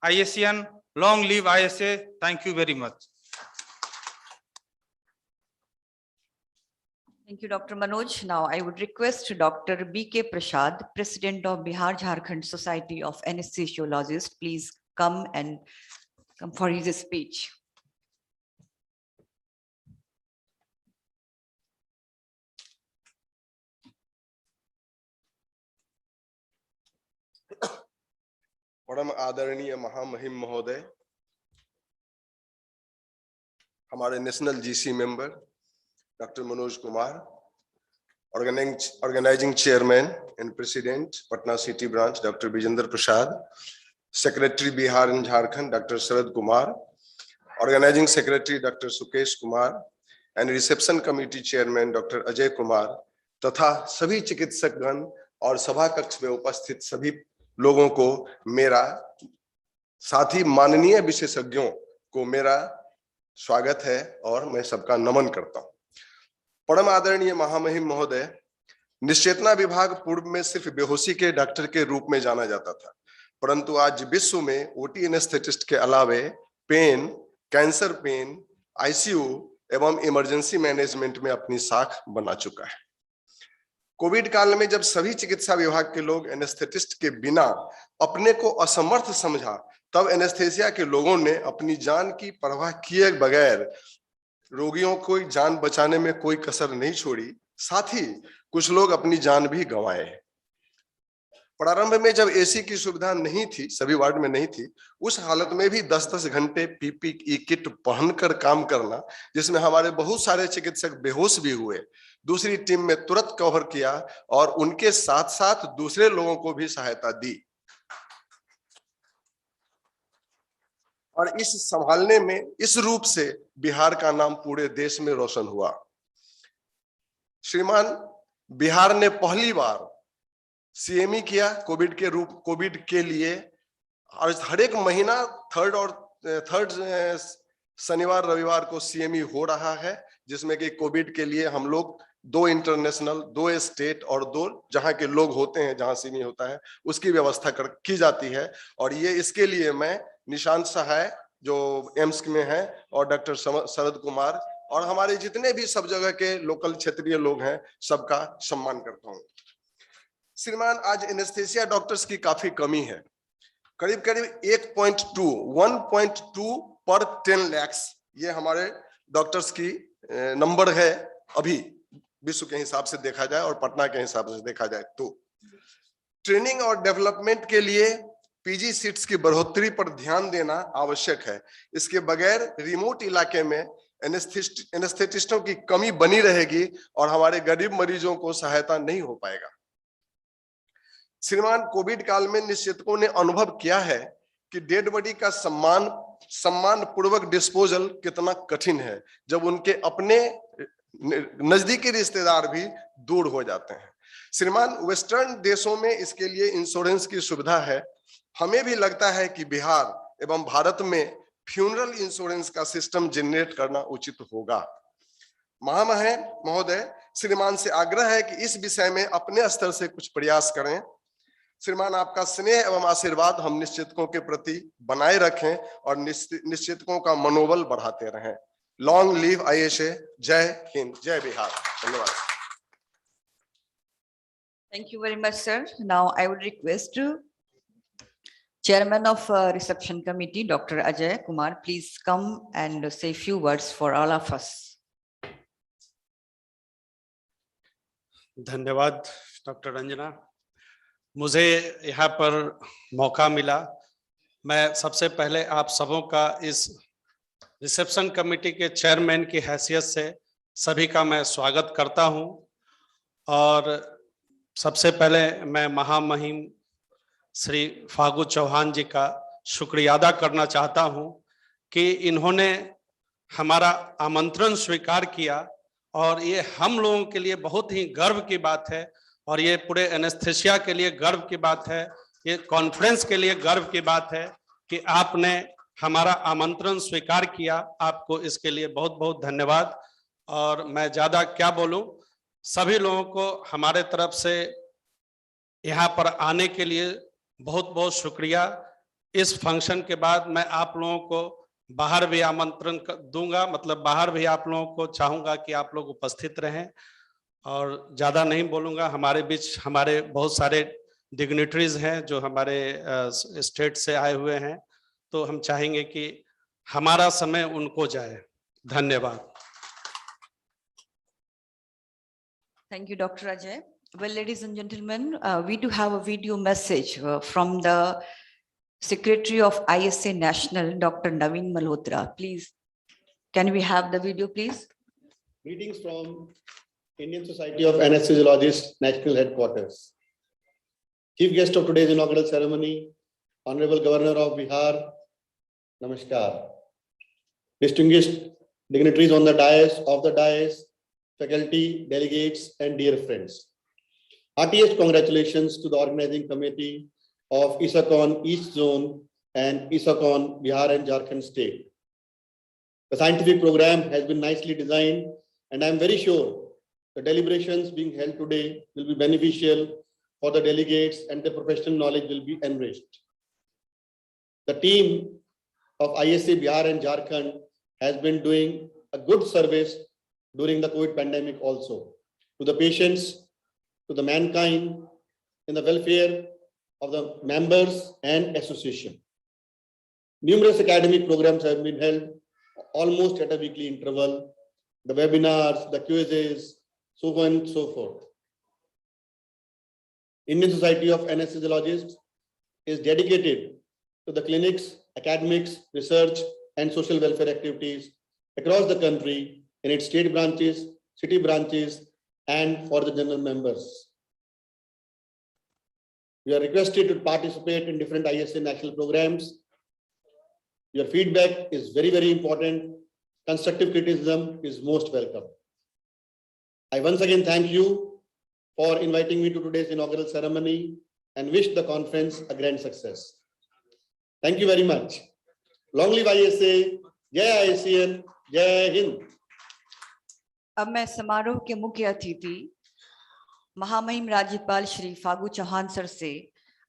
ISIAN, long live ISA. Thank you very much.
Thank you, Dr. Manoj. Now I would request Dr. B.K. Prasad, President of Bihar Jharkhand Society of Anesthesiologists, please come and come for his speech.
परम आदरणीय महामहिम महोदय, हमारे national GC member doctor Manoj Kumar, organising chairman and president Patna city branch doctor Vijendra Prasad, secretary Bihar and Jharkhand doctor Sharad Kumar, organising secretary doctor Sukesh Kumar and reception committee chairman doctor Ajay Kumar तथा सभी चिकित्सकगण और सभा कक्ष में उपस्थित सभी लोगों को मेरा, साथ ही माननीय विशेषज्ञों को मेरा स्वागत है और मैं सबका नमन करता हूं। परम आदरणीय महामहिम महोदय, निश्चेतना विभाग पूर्व में सिर्फ बेहोशी के डॉक्टर के रूप में जाना जाता था, परंतु आज विश्व में ओटी एनेस्थेटिस्ट के अलावे पेन, कैंसर पेन, आईसीयू एवं इमरजेंसी मैनेजमेंट में अपनी साख बना चुका है। कोविड काल में जब सभी चिकित्सा विभाग के लोग एनेस्थेटिस्ट के बिना अपने को असमर्थ समझा, तब एनेस्थेसिया के लोगों ने अपनी जान की परवाह किए बगैर रोगियों को जान बचाने में कोई कसर नहीं छोड़ी, साथ ही कुछ लोग अपनी जान भी गंवाए। प्रारंभ में जब एसी की सुविधा नहीं थी, सभी वार्ड में नहीं थी, उस हालत में भी 10-10 घंटे पीपीई किट पहनकर काम करना, जिसमें हमारे बहुत सारे चिकित्सक बेहोश भी हुए, दूसरी टीम में तुरंत कवर किया और उनके साथ साथ दूसरे लोगों को भी सहायता दी और इस संभालने में इस रूप से बिहार का नाम पूरे देश में रोशन हुआ। श्रीमान, बिहार ने पहली बार सीएमई किया कोविड के लिए, और हर एक महीना थर्ड शनिवार रविवार को सीएमई हो रहा है, जिसमें कि कोविड के लिए हम लोग 2 इंटरनेशनल, 2 स्टेट और 2 जहां के लोग होते हैं, जहां सीएमई होता है उसकी व्यवस्था की जाती है। और ये इसके लिए मैं निशांत सहाय जो एम्स में है और डॉक्टर शरद कुमार और हमारे जितने भी सब जगह के लोकल क्षेत्रीय लोग हैं, सबका सम्मान करता हूं। श्रीमान, आज एनेस्थेसिया डॉक्टर्स की काफी कमी है। करीब 1.2 पर 10 लाख ये हमारे डॉक्टर्स की नंबर है अभी, विश्व के हिसाब से देखा जाए और पटना के हिसाब से देखा जाए तो। ट्रेनिंग और डेवलपमेंट के लिए पीजी सीट्स की बढ़ोतरी पर ध्यान देना आवश्यक है। इसके बगैर रिमोट इलाके में एनेस्थेटिस्टों की कमी बनी रहेगी और हमारे गरीब मरीजों को सहायता नहीं हो पाएगा। श्रीमान, कोविड काल में निश्चितकों ने अनुभव किया है कि डेड बॉडी का सम्मान पूर्वक डिस्पोजल कितना कठिन है, जब उनके अपने नजदीकी रिश्तेदार भी दूर हो जाते हैं। श्रीमान, वेस्टर्न देशों में इसके लिए इंश्योरेंस की सुविधा है। हमें भी लगता है कि बिहार एवं भारत में फ्यूनरल इंश्योरेंस का सिस्टम जनरेट करना उचित होगा। महोदय, श्रीमान से आग्रह है कि इस विषय में अपने स्तर से कुछ प्रयास करें। श्रीमान, आपका स्नेह एवं आशीर्वाद हम निश्चितकों के प्रति बनाए रखें और निश्चितकों का मनोबल बढ़ाते रहें। Long live ISA. जय हिंद, जय बिहार। धन्यवाद।
Thank you very much, sir. Now I would request Chairman of Reception Committee, Dr. Ajay Kumar, please come and say a few words for all of us.
धन्यवाद डॉक्टर रंजना, मुझे यहाँ पर मौका मिला। मैं सबसे पहले आप सबों का इस रिसेप्शन कमेटी के चेयरमैन की हैसियत से सभी का मैं स्वागत करता हूँ। और सबसे पहले मैं महामहिम श्री फागू चौहान जी का शुक्रिया अदा करना चाहता हूँ कि इन्होंने हमारा आमंत्रण स्वीकार किया और ये हम लोगों के लिए बहुत ही गर्व की बात है और ये पूरे एनेस्थेसिया के लिए गर्व की बात है, ये कॉन्फ्रेंस के लिए गर्व की बात है कि आपने हमारा आमंत्रण स्वीकार किया। आपको इसके लिए बहुत बहुत धन्यवाद। और मैं ज़्यादा क्या बोलूं, सभी लोगों को हमारे तरफ से यहाँ पर आने के लिए बहुत बहुत शुक्रिया। इस फंक्शन के बाद मैं आप लोगों को बाहर भी आमंत्रण दूंगा, मतलब बाहर भी आप लोगों को चाहूँगा कि आप लोग उपस्थित रहें। और ज़्यादा नहीं बोलूँगा, हमारे बीच हमारे बहुत सारे डिग्निटरीज हैं जो हमारे स्टेट से आए हुए हैं, तो हम चाहेंगे कि
हमारा समय उनको जाए। धन्यवाद।
Thank you, Dr. Ajay. Well, ladies and gentlemen, we do have a video message from the Secretary of ISA National, Dr. Naveen Malhotra. Please, can we have the video, please?
Greetings from Indian Society of Anesthesiologists, National Headquarters. Chief guest of today's inaugural ceremony, Honorable Governor of Bihar, Namaskar. Distinguished dignitaries on the dais, faculty, delegates, and dear friends. Heartiest congratulations to the organizing committee of ISACON East Zone and ISACON Bihar and Jharkhand State. The scientific program has been nicely designed, and I am very sure the deliberations being held today will be beneficial for the delegates and the professional knowledge will be enriched. The team of ISA Bihar and Jharkhand has been doing a good service during the COVID pandemic also to the patients, to the mankind, in the welfare of the members and association. Numerous academic programs have been held almost at a weekly interval, the webinars, the quizzes, so on and so forth. Indian Society of Anesthesiologists is dedicated to the clinics, academics, research, and social welfare activities across the country in its state branches, city branches, and for the general members. You are requested to participate in different ISA national programs. Your feedback is very, very important. Constructive criticism is most welcome. I once again thank you for inviting me to today's inaugural ceremony and wish the conference a grand success. Thank you very much. Long live ISA, Jai ISN, Jai Hind.
अब मैं समारोह के मुख्य अतिथि महामहिम राज्यपाल Shri Phagu Chauhan sir से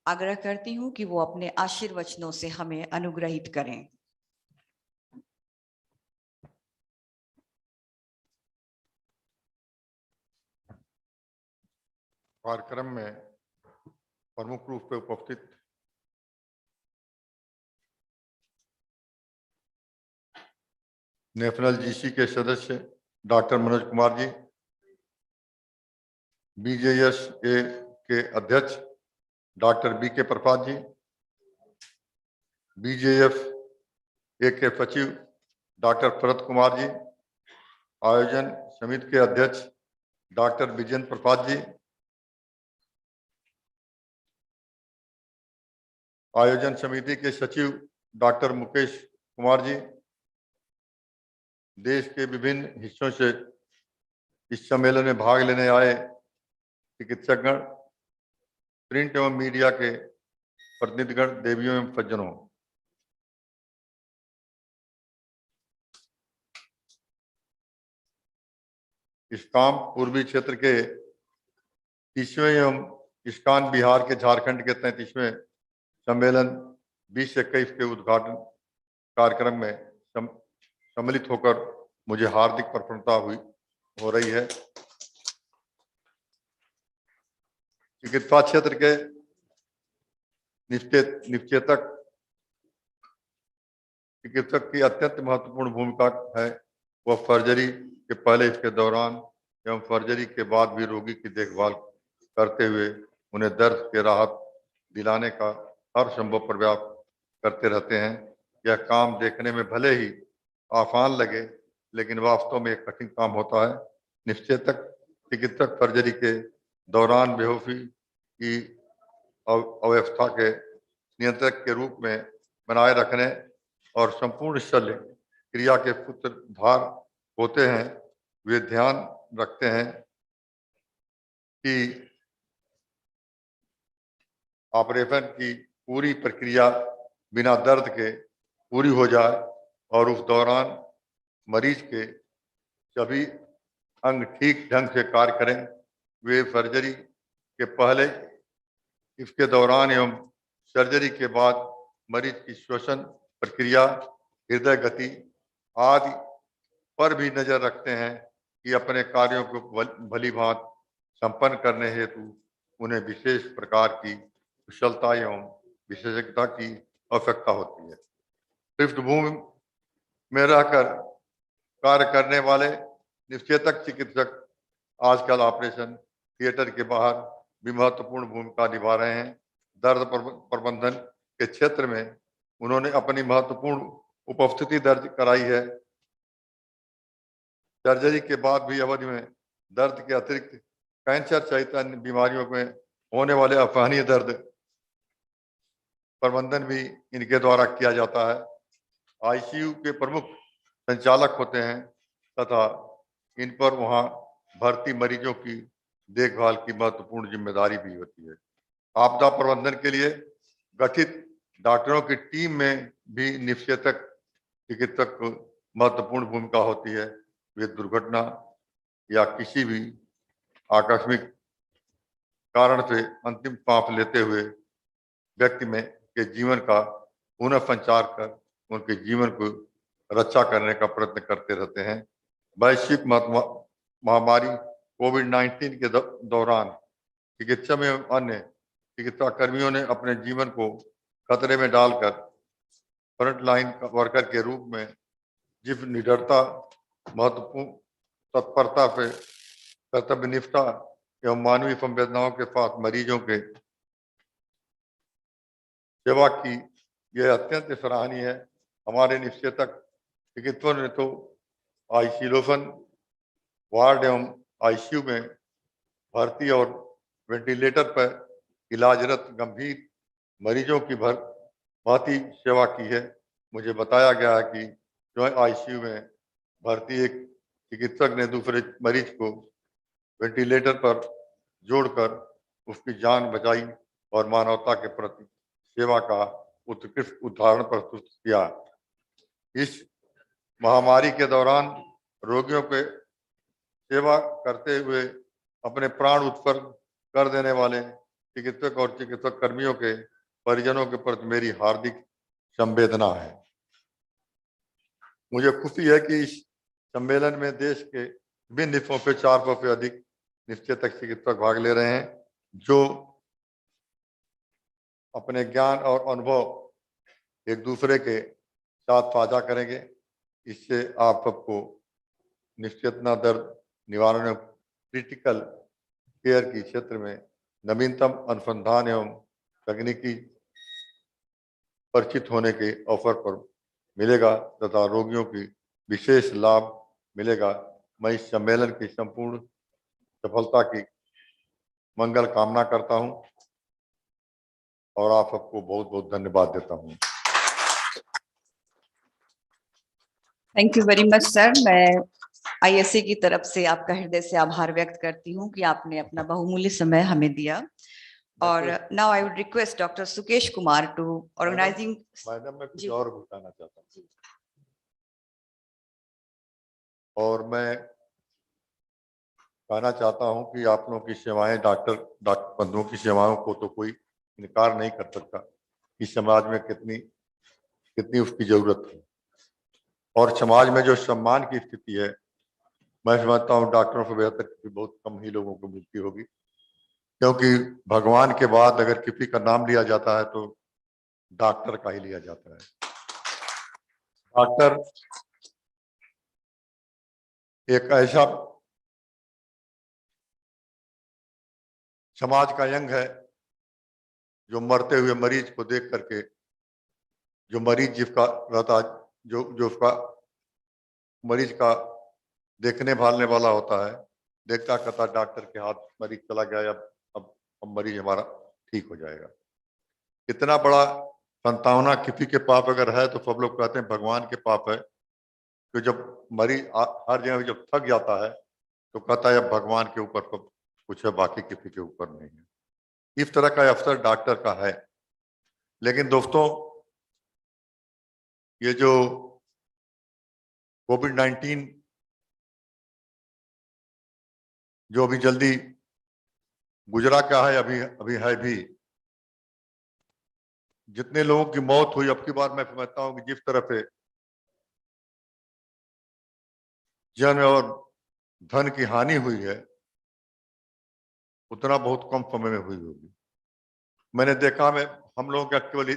आग्रह करती हूं कि वो अपने आशीर्वचनों से हमें अनुग्रहित करें।
कार्यक्रम में प्रमुख रूप से उपस्थित नेशनल जीसी के सदस्य डॉक्टर मनोज कुमार जी, बीजेएस के अध्यक्ष डॉक्टर बीके प्रसाद जी, बीजेएफ के सचिव डॉक्टर शरद कुमार जी, आयोजन समिति के अध्यक्ष डॉक्टर विजेंद्र प्रसाद जी, आयोजन समिति के सचिव डॉक्टर मुकेश कुमार जी, देश के विभिन्न हिस्सों से इस सम्मेलन में भाग लेने आए चिकित्सकगण, प्रिंट एवं मीडिया के प्रतिनिधिगण, देवियों एवं सज्जनों, इस्काम पूर्वी क्षेत्र के 30वें एवं इस्कान बिहार के झारखंड के 33वें सम्मेलन 20 से 21 के उद्घाटन कार्यक्रम में सम्मिलित होकर मुझे हार्दिक प्रसन्नता हो रही है। चिकित्सा क्षेत्र के निश्चेतक चिकित्सक की अत्यंत महत्वपूर्ण भूमिका है। वह सर्जरी के पहले, इसके दौरान एवं सर्जरी के बाद भी रोगी की देखभाल करते हुए उन्हें दर्द के राहत दिलाने का हर संभव प्रयास करते रहते हैं। यह काम देखने में भले ही आसान लगे, लेकिन वास्तव में एक कठिन काम होता है। निश्चेतक चिकित्सक सर्जरी के दौरान बेहोशी की अवस्था के नियंत्रक के रूप में बनाए रखने और संपूर्ण शल्य क्रिया के सूत्रधार होते हैं। वे ध्यान रखते हैं कि ऑपरेशन की पूरी प्रक्रिया बिना दर्द के पूरी हो जाए और उस दौरान मरीज के सभी अंग ठीक ढंग से कार्य करें। वे सर्जरी के पहले, इसके दौरान एवं सर्जरी के बाद मरीज की श्वसन प्रक्रिया, हृदय गति आदि पर भी नजर रखते हैं कि अपने कार्यों को भली भांति संपन्न करने हेतु उन्हें विशेष प्रकार की कुशलता एवं विशेषज्ञता की आवश्यकता होती है। पृष्ठभूमि में रहकर कार्य करने वाले निश्चेतक चिकित्सक आजकल ऑपरेशन थिएटर के बाहर भी महत्वपूर्ण भूमिका निभा रहे हैं। दर्द प्रबंधन के क्षेत्र में उन्होंने अपनी महत्वपूर्ण उपस्थिति दर्ज कराई है। सर्जरी के बाद भी अवधि में दर्द के अतिरिक्त कैंसर सहित अन्य बीमारियों में होने वाले असहनीय दर्द प्रबंधन भी इनके द्वारा किया जाता है। आईसीयू के प्रमुख संचालक होते हैं तथा इन पर वहां भर्ती मरीजों की देखभाल की महत्वपूर्ण जिम्मेदारी भी होती है। आपदा प्रबंधन के लिए गठित डॉक्टरों की टीम में भी निश्चेतक चिकित्सक को महत्वपूर्ण भूमिका होती है। वे दुर्घटना या किसी भी आकस्मिक कारण से अंतिम सांस लेते हुए व्यक्ति में के जीवन का पुनः संचार कर उनके जीवन को रक्षा करने का प्रयत्न करते रहते हैं। वैश्विक महामारी कोविड-19 के दौरान चिकित्सा में अन्य चिकित्सा कर्मियों ने अपने जीवन को खतरे में डालकर फ्रंटलाइन वर्कर के रूप में जिस निडरता, महत्वपूर्ण तत्परता से कर्तव्यनिष्ठा एवं मानवीय संवेदनाओं के साथ मरीजों के सेवा की, यह अत्यंत सराहनीय है। हमारे निश्चेतक चिकित्सकों ने तो आइसोलेशन वार्ड एवं आईसीयू में भर्ती और वेंटिलेटर पर इलाजरत गंभीर मरीजों की भांति सेवा की है। मुझे बताया गया है कि जो आईसीयू में भर्ती एक चिकित्सक ने दूसरे मरीज को वेंटिलेटर पर जोड़कर उसकी जान बचाई और मानवता के प्रति सेवा का उत्कृष्ट उदाहरण प्रस्तुत किया। इस महामारी के दौरान रोगियों के सेवा करते हुए अपने प्राण उत्सर्ग कर देने वाले चिकित्सक और चिकित्सक कर्मियों के परिजनों के प्रति मेरी हार्दिक संवेदना है। मुझे खुशी है कि इस सम्मेलन में देश के विभिन्न हिस्सों से 400 से अधिक निश्चेतक चिकित्सक भाग ले रहे हैं, जो अपने ज्ञान और अनुभव एक दूसरे के साथ साझा करेंगे। इससे आप सबको निश्चेतना दर्द निवारण एवं क्रिटिकल केयर के क्षेत्र में नवीनतम अनुसंधान एवं तकनीकी परिचित होने के अवसर पर मिलेगा तथा रोगियों की विशेष लाभ मिलेगा। मैं इस सम्मेलन की संपूर्ण सफलता की मंगल कामना करता हूं और आप सबको बहुत बहुत धन्यवाद देता हूं।
Thank you very much sir. मैं आईएसए की तरफ से आपका हृदय से आभार व्यक्त करती हूँ कि आपने अपना बहुमूल्य समय हमें दिया। और now I would request doctor Sukesh Kumar to organising.
Madam मैं कुछ और बताना चाहता हूँ और मैं कहना चाहता हूं कि आप लोगों की सेवाएं डॉक्टर बंधुओं की सेवाओं को तो कोई इनकार नहीं कर सकता। इस समाज में कितनी उसकी जरूरत है और समाज में जो सम्मान की स्थिति है, मैं समझता हूँ डॉक्टरों से बेहतर किसी बहुत कम ही लोगों को मिलती होगी, क्योंकि भगवान के बाद अगर किसी का नाम लिया जाता है तो डॉक्टर का ही लिया जाता है। डॉक्टर एक ऐसा समाज का अंग है जो मरते हुए मरीज को देख करके, जो मरीज जिसका रहता, जो उसका मरीज का देखने भालने वाला होता है, देखता कहता डॉक्टर के हाथ मरीज चला गया, अब मरीज हमारा ठीक हो जाएगा। इतना बड़ा संतावना किसी के पाप अगर है तो सब लोग कहते हैं भगवान के पाप है। तो जब मरीज हर जगह जब थक जाता है तो कहता है अब भगवान के ऊपर तो कुछ है, बाकी किसी के ऊपर नहीं है। इस तरह का अवसर डॉक्टर का है। लेकिन दोस्तों, ये जो कोविड-19 जो अभी जल्दी गुजरा क्या है, अभी है भी, जितने लोगों की मौत हुई, अब की बार मैं समझता हूं कि जिस तरह से जन और धन की हानि हुई है उतना बहुत कम समय में हुई होगी। मैंने देखा, मैं हम लोगों का केवल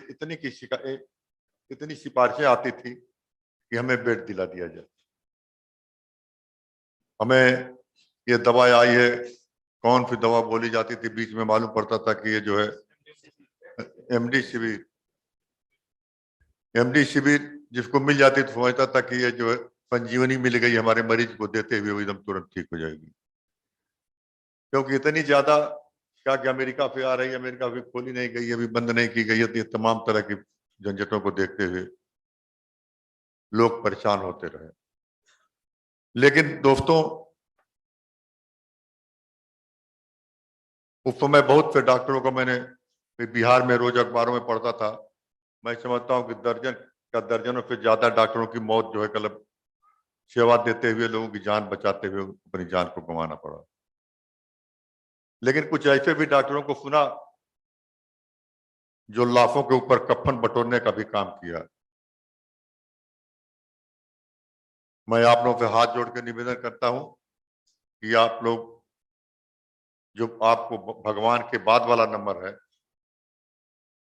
इतनी सिफारिशें आती थी कि हमें बेड दिला दिया जाए। हमें ये दवा आई है, कौन सी दवा बोली जाती थी, बीच में मालूम पड़ता था कि ये जो है एमडी शिविर जिसको मिल जाती तो समझता था कि ये जो है संजीवनी मिल गई हमारे मरीज को देते हुए, वो एकदम तुरंत ठीक हो जाएगी। क्योंकि इतनी ज्यादा क्या अमेरिका से आ रही है, अमेरिका भी खोली नहीं गई, अभी बंद नहीं की गई है, तो ये तमाम तरह की झंझटों को देखते हुए लोग परेशान होते रहे। लेकिन दोस्तों, उस समय बहुत से डॉक्टरों को मैंने बिहार में रोज अखबारों में पढ़ता था। मैं समझता हूँ कि दर्जनों से ज्यादा डॉक्टरों की मौत जो है कल सेवा देते हुए, लोगों की जान बचाते हुए अपनी जान को गंवाना पड़ा। लेकिन कुछ ऐसे भी डॉक्टरों को सुना जो लाशों के ऊपर कफन बटोरने का भी काम किया। मैं आप लोगों से हाथ जोड़ के निवेदन करता हूं कि आप लोग, जो आपको भगवान के बाद वाला नंबर है,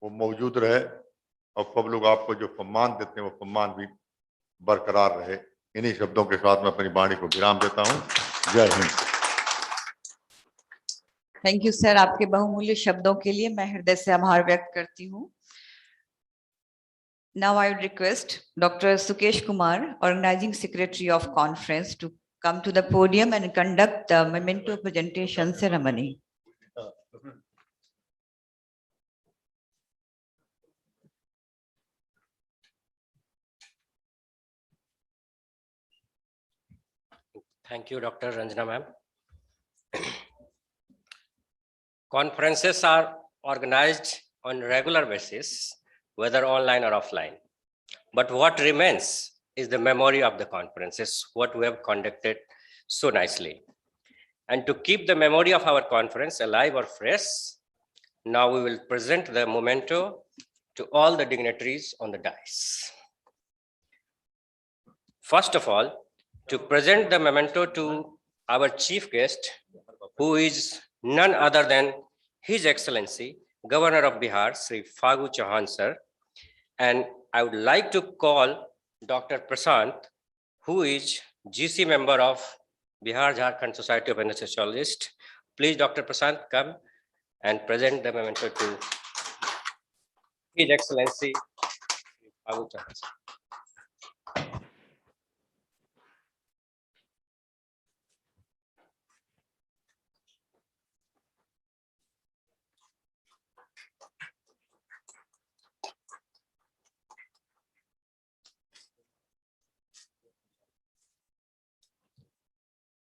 वो मौजूद रहे और सब लोग आपको जो सम्मान देते हैं वो सम्मान भी बरकरार रहे। इन्हीं शब्दों के साथ मैं अपनी वाणी को विराम देता हूं। जय हिंद।
थैंक यू सर, आपके बहुमूल्य शब्दों के लिए मैं हृदय से आभार व्यक्त करती हूँ। Now I would request Dr. Sukesh Kumar, Organizing Secretary of Conference, to come to the podium and conduct the memento presentation ceremony.
Thank you, Dr. Ranjana ma'am. Conferences are organized on regular basis, whether online or offline. But what remains is the memory of the conferences, what we have conducted so nicely. And to keep the memory of our conference alive or fresh, now we will present the memento to all the dignitaries on the dais. First of all, to present the memento to our chief guest, who is none other than His Excellency, Governor of Bihar, Sri Fagu Chauhan sir. And I would like to call Dr. Prasant, who is GC member of Bihar Jharkhand Society of Anesthesiologists. Please, Dr. Prasant, come and present the memento to His Excellency Fagu Chauhan sir.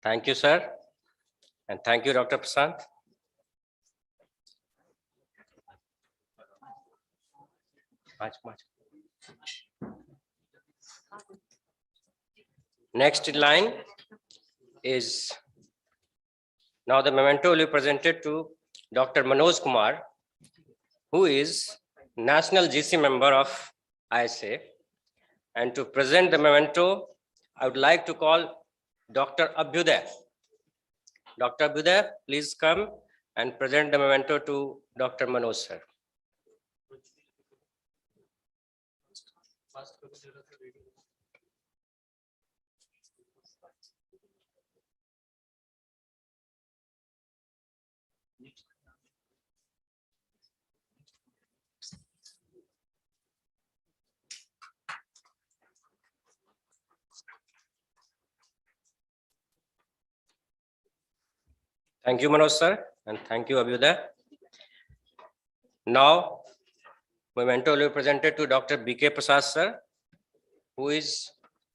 Thank you, sir. And thank you, Dr. Prasant. Next in line is, now the memento will be presented to Dr. Manoj Kumar, who is National GC member of ISA. And to present the memento, I would like to call Dr. Abhyuday. Dr. Abhyuday, please come and present the memento to Dr. Manoj sir. Thank you, Manoj sir, and thank you, Abhyuday. Now, memento will be presented to Dr. B.K. Prasad sir, who is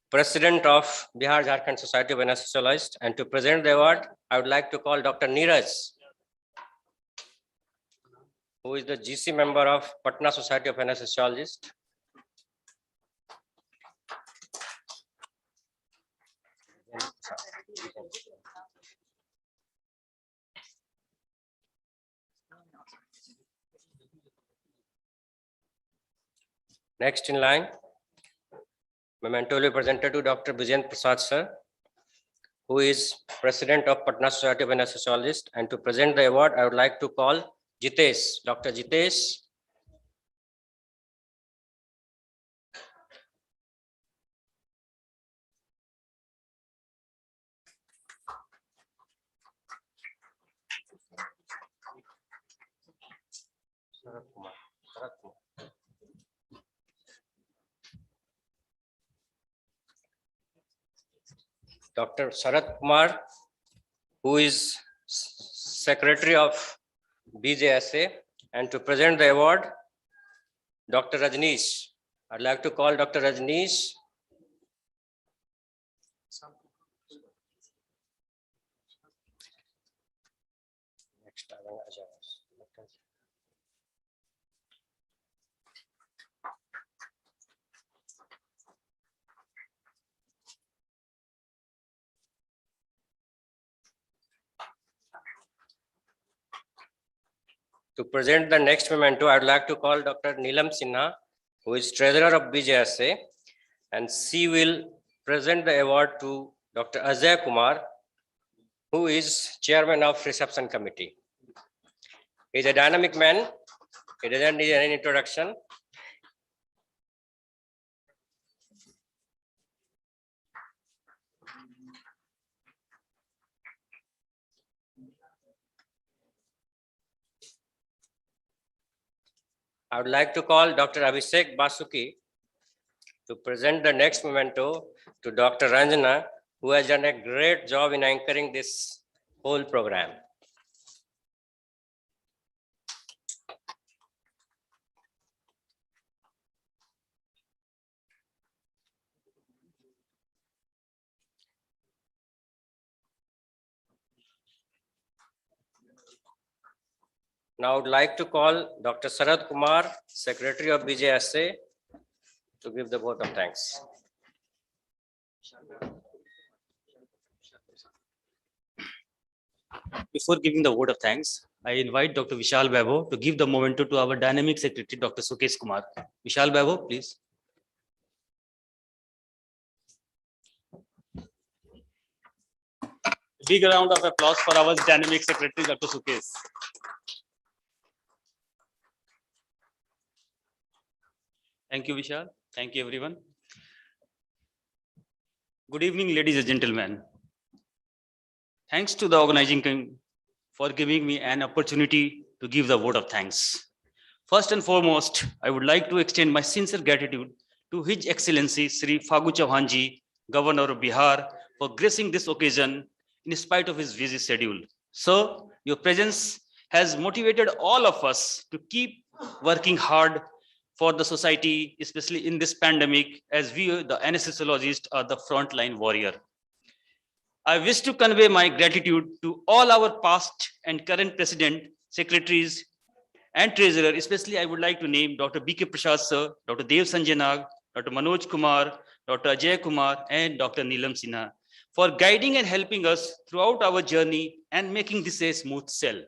President of Bihar Jharkhand Society of Anesthesiologists. And to present the award, I would like to call Dr. Neeraj, who is the GC member of Patna Society of Anesthesiologists. Next in line, memento will be presented to Dr. Bijendra Prasad sir, who is President of Patna Society of Anesthesiologists. And to present the award, I would like to call Jitesh, Dr. Jitesh. Dr. Sarath Kumar, who is Secretary of BJSA, and to present the award, Dr. Rajneesh. I'd like to call Dr. Rajneesh. Next, to present the next memento, I'd like to call Dr. Neelam Sinha, who is Treasurer of BJSA, and she will present the award to Dr. Ajay Kumar, who is Chairman of Reception Committee. He's a dynamic man. He doesn't need any introduction. I would like to call Dr. Abhishek Basuki to present the next memento to Dr. Ranjana, who has done a great job in anchoring this whole program. Now I would like to call Dr. Sarath Kumar, Secretary of BJSA, to give the vote of thanks.
Before giving the vote of thanks, I invite Dr. Vishal Vaibhav to give the memento to our dynamic secretary, Dr. Sukesh Kumar. Vishal Vaibhav, please. Big round of applause for our dynamic secretary, Dr. Sukesh. Thank you, Vishal. Thank you, everyone. Good evening, ladies and gentlemen. Thanks to the organizing team for giving me an opportunity to give the vote of thanks. First and foremost, I would like to extend my sincere gratitude to His Excellency Sri Phagu Chauhan ji, Governor of Bihar, for gracing this occasion in spite of his busy schedule. So, your presence has motivated all of us to keep working hard for the society, especially in this pandemic, as we, the anesthesiologists, are the frontline warrior. I wish to convey my gratitude to all our past and current president, secretaries, and treasurer. Especially, I would like to name Dr. B.K. Prasad sir, Dr. Dev Sanjay Nag, Dr. Manoj Kumar, Dr. Ajay Kumar, and Dr. Neelam Sinha for guiding and helping us throughout our journey and making this a smooth sail.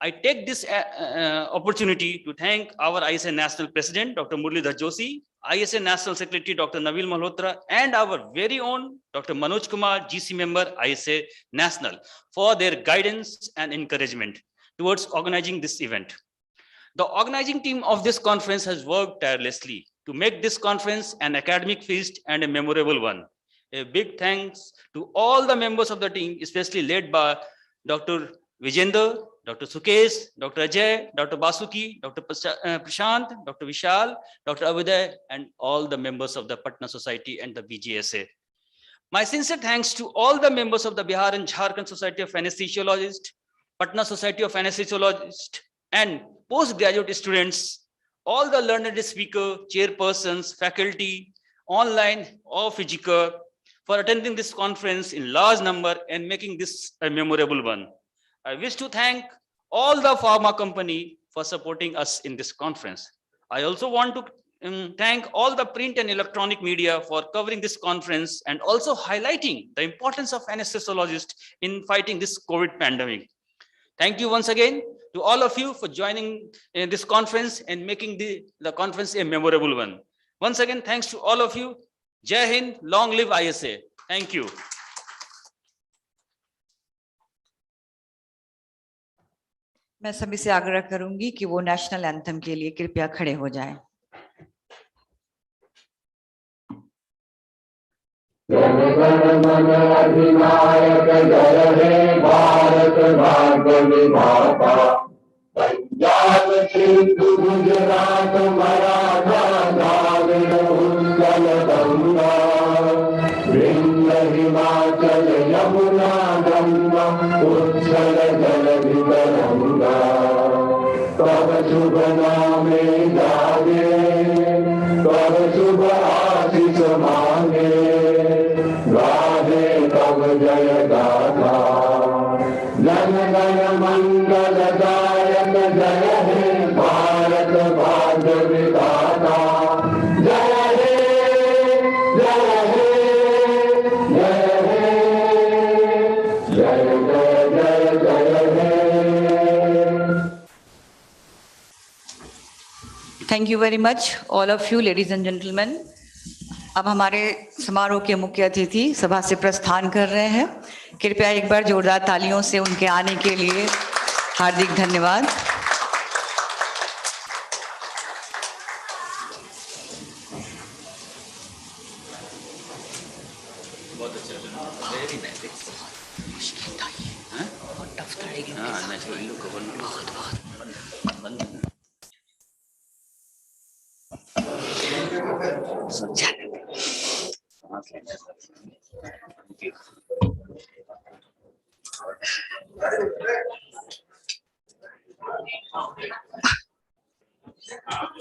I take this opportunity to thank our ISA National President, Dr. Muralidhar Joshi, ISA National Secretary, Dr. Naveen Malhotra, and our very own Dr. Manoj Kumar, GC member, ISA National, for their guidance and encouragement towards organizing this event. The organizing team of this conference has worked tirelessly to make this conference an academic feast and a memorable one. A big thanks to all the members of the team, especially led by Dr. Vijender, Dr. Sukesh, Dr. Ajay, Dr. Basuki, Dr. Prashant, Dr. Vishal, Dr. Aviday, and all the members of the Patna Society and the BJSA. My sincere thanks to all the members of the Bihar and Jharkhand Society of Anesthesiologists, Patna Society of Anesthesiologists, and postgraduate students, all the learned speaker, chairpersons, faculty, online or physical, for attending this conference in large number and making this a memorable one. I wish to thank all the pharma company for supporting us in this conference. I also want to thank all the print and electronic media for covering this conference and also highlighting the importance of anesthesiologists in fighting this COVID pandemic. Thank you once again to all of you for joining in this conference and making the conference a memorable one. Once again, thanks to all of you. Jai Hind, long live ISA. Thank you.
मैं सभी से आग्रह करूंगी कि वो national anthem के लिए कृपया खड़े हो जाएं।
अधिनायक जय हे भारत भाग्य विधाता पंजाब गुजरात मराठा द्राविड उत्कल गंगा विंध्य हिमाचल यमुना गंगा उच्छल जलधि तरंगा तब शुभ नामे जागे तब शुभ आशीष मांगे गाहे तब जय गाथा जन गण मंगल दायक जय हे भारत भाग्य विधाता जय हे जय हे जय हे जय जय जय जय हे।
Thank you very much, all of you, ladies and gentlemen. अब हमारे समारोह के मुख्य अतिथि सभा से प्रस्थान कर रहे हैं। कृपया एक बार जोरदार तालियों से उनके आने के लिए हार्दिक धन्यवाद।
बहुत अच्छा वेरी नाइस मुश्किल था ये बहुत टफ था लेकिन नेचुरली लोग गवर्नर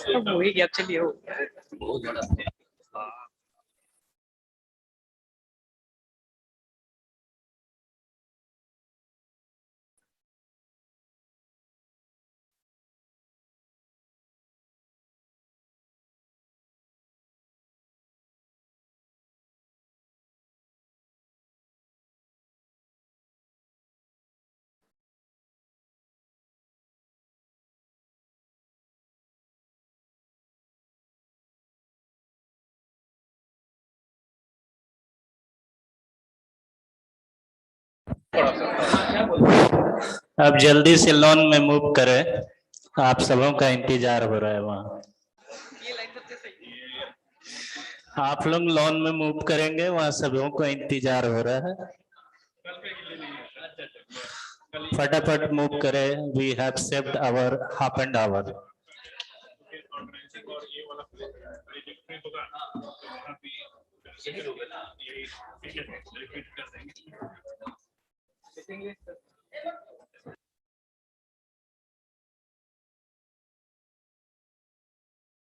बहुत
हो ही गया, चलिए हो
बहुत बड़ा
अब जल्दी से लॉन में मूव करें, आप सबों का इंतजार हो रहा है वहाँ। आप लोग लॉन में मूव करेंगे, वहाँ सबों को इंतजार हो रहा है। फटाफट मूव करें, we have saved our half an our.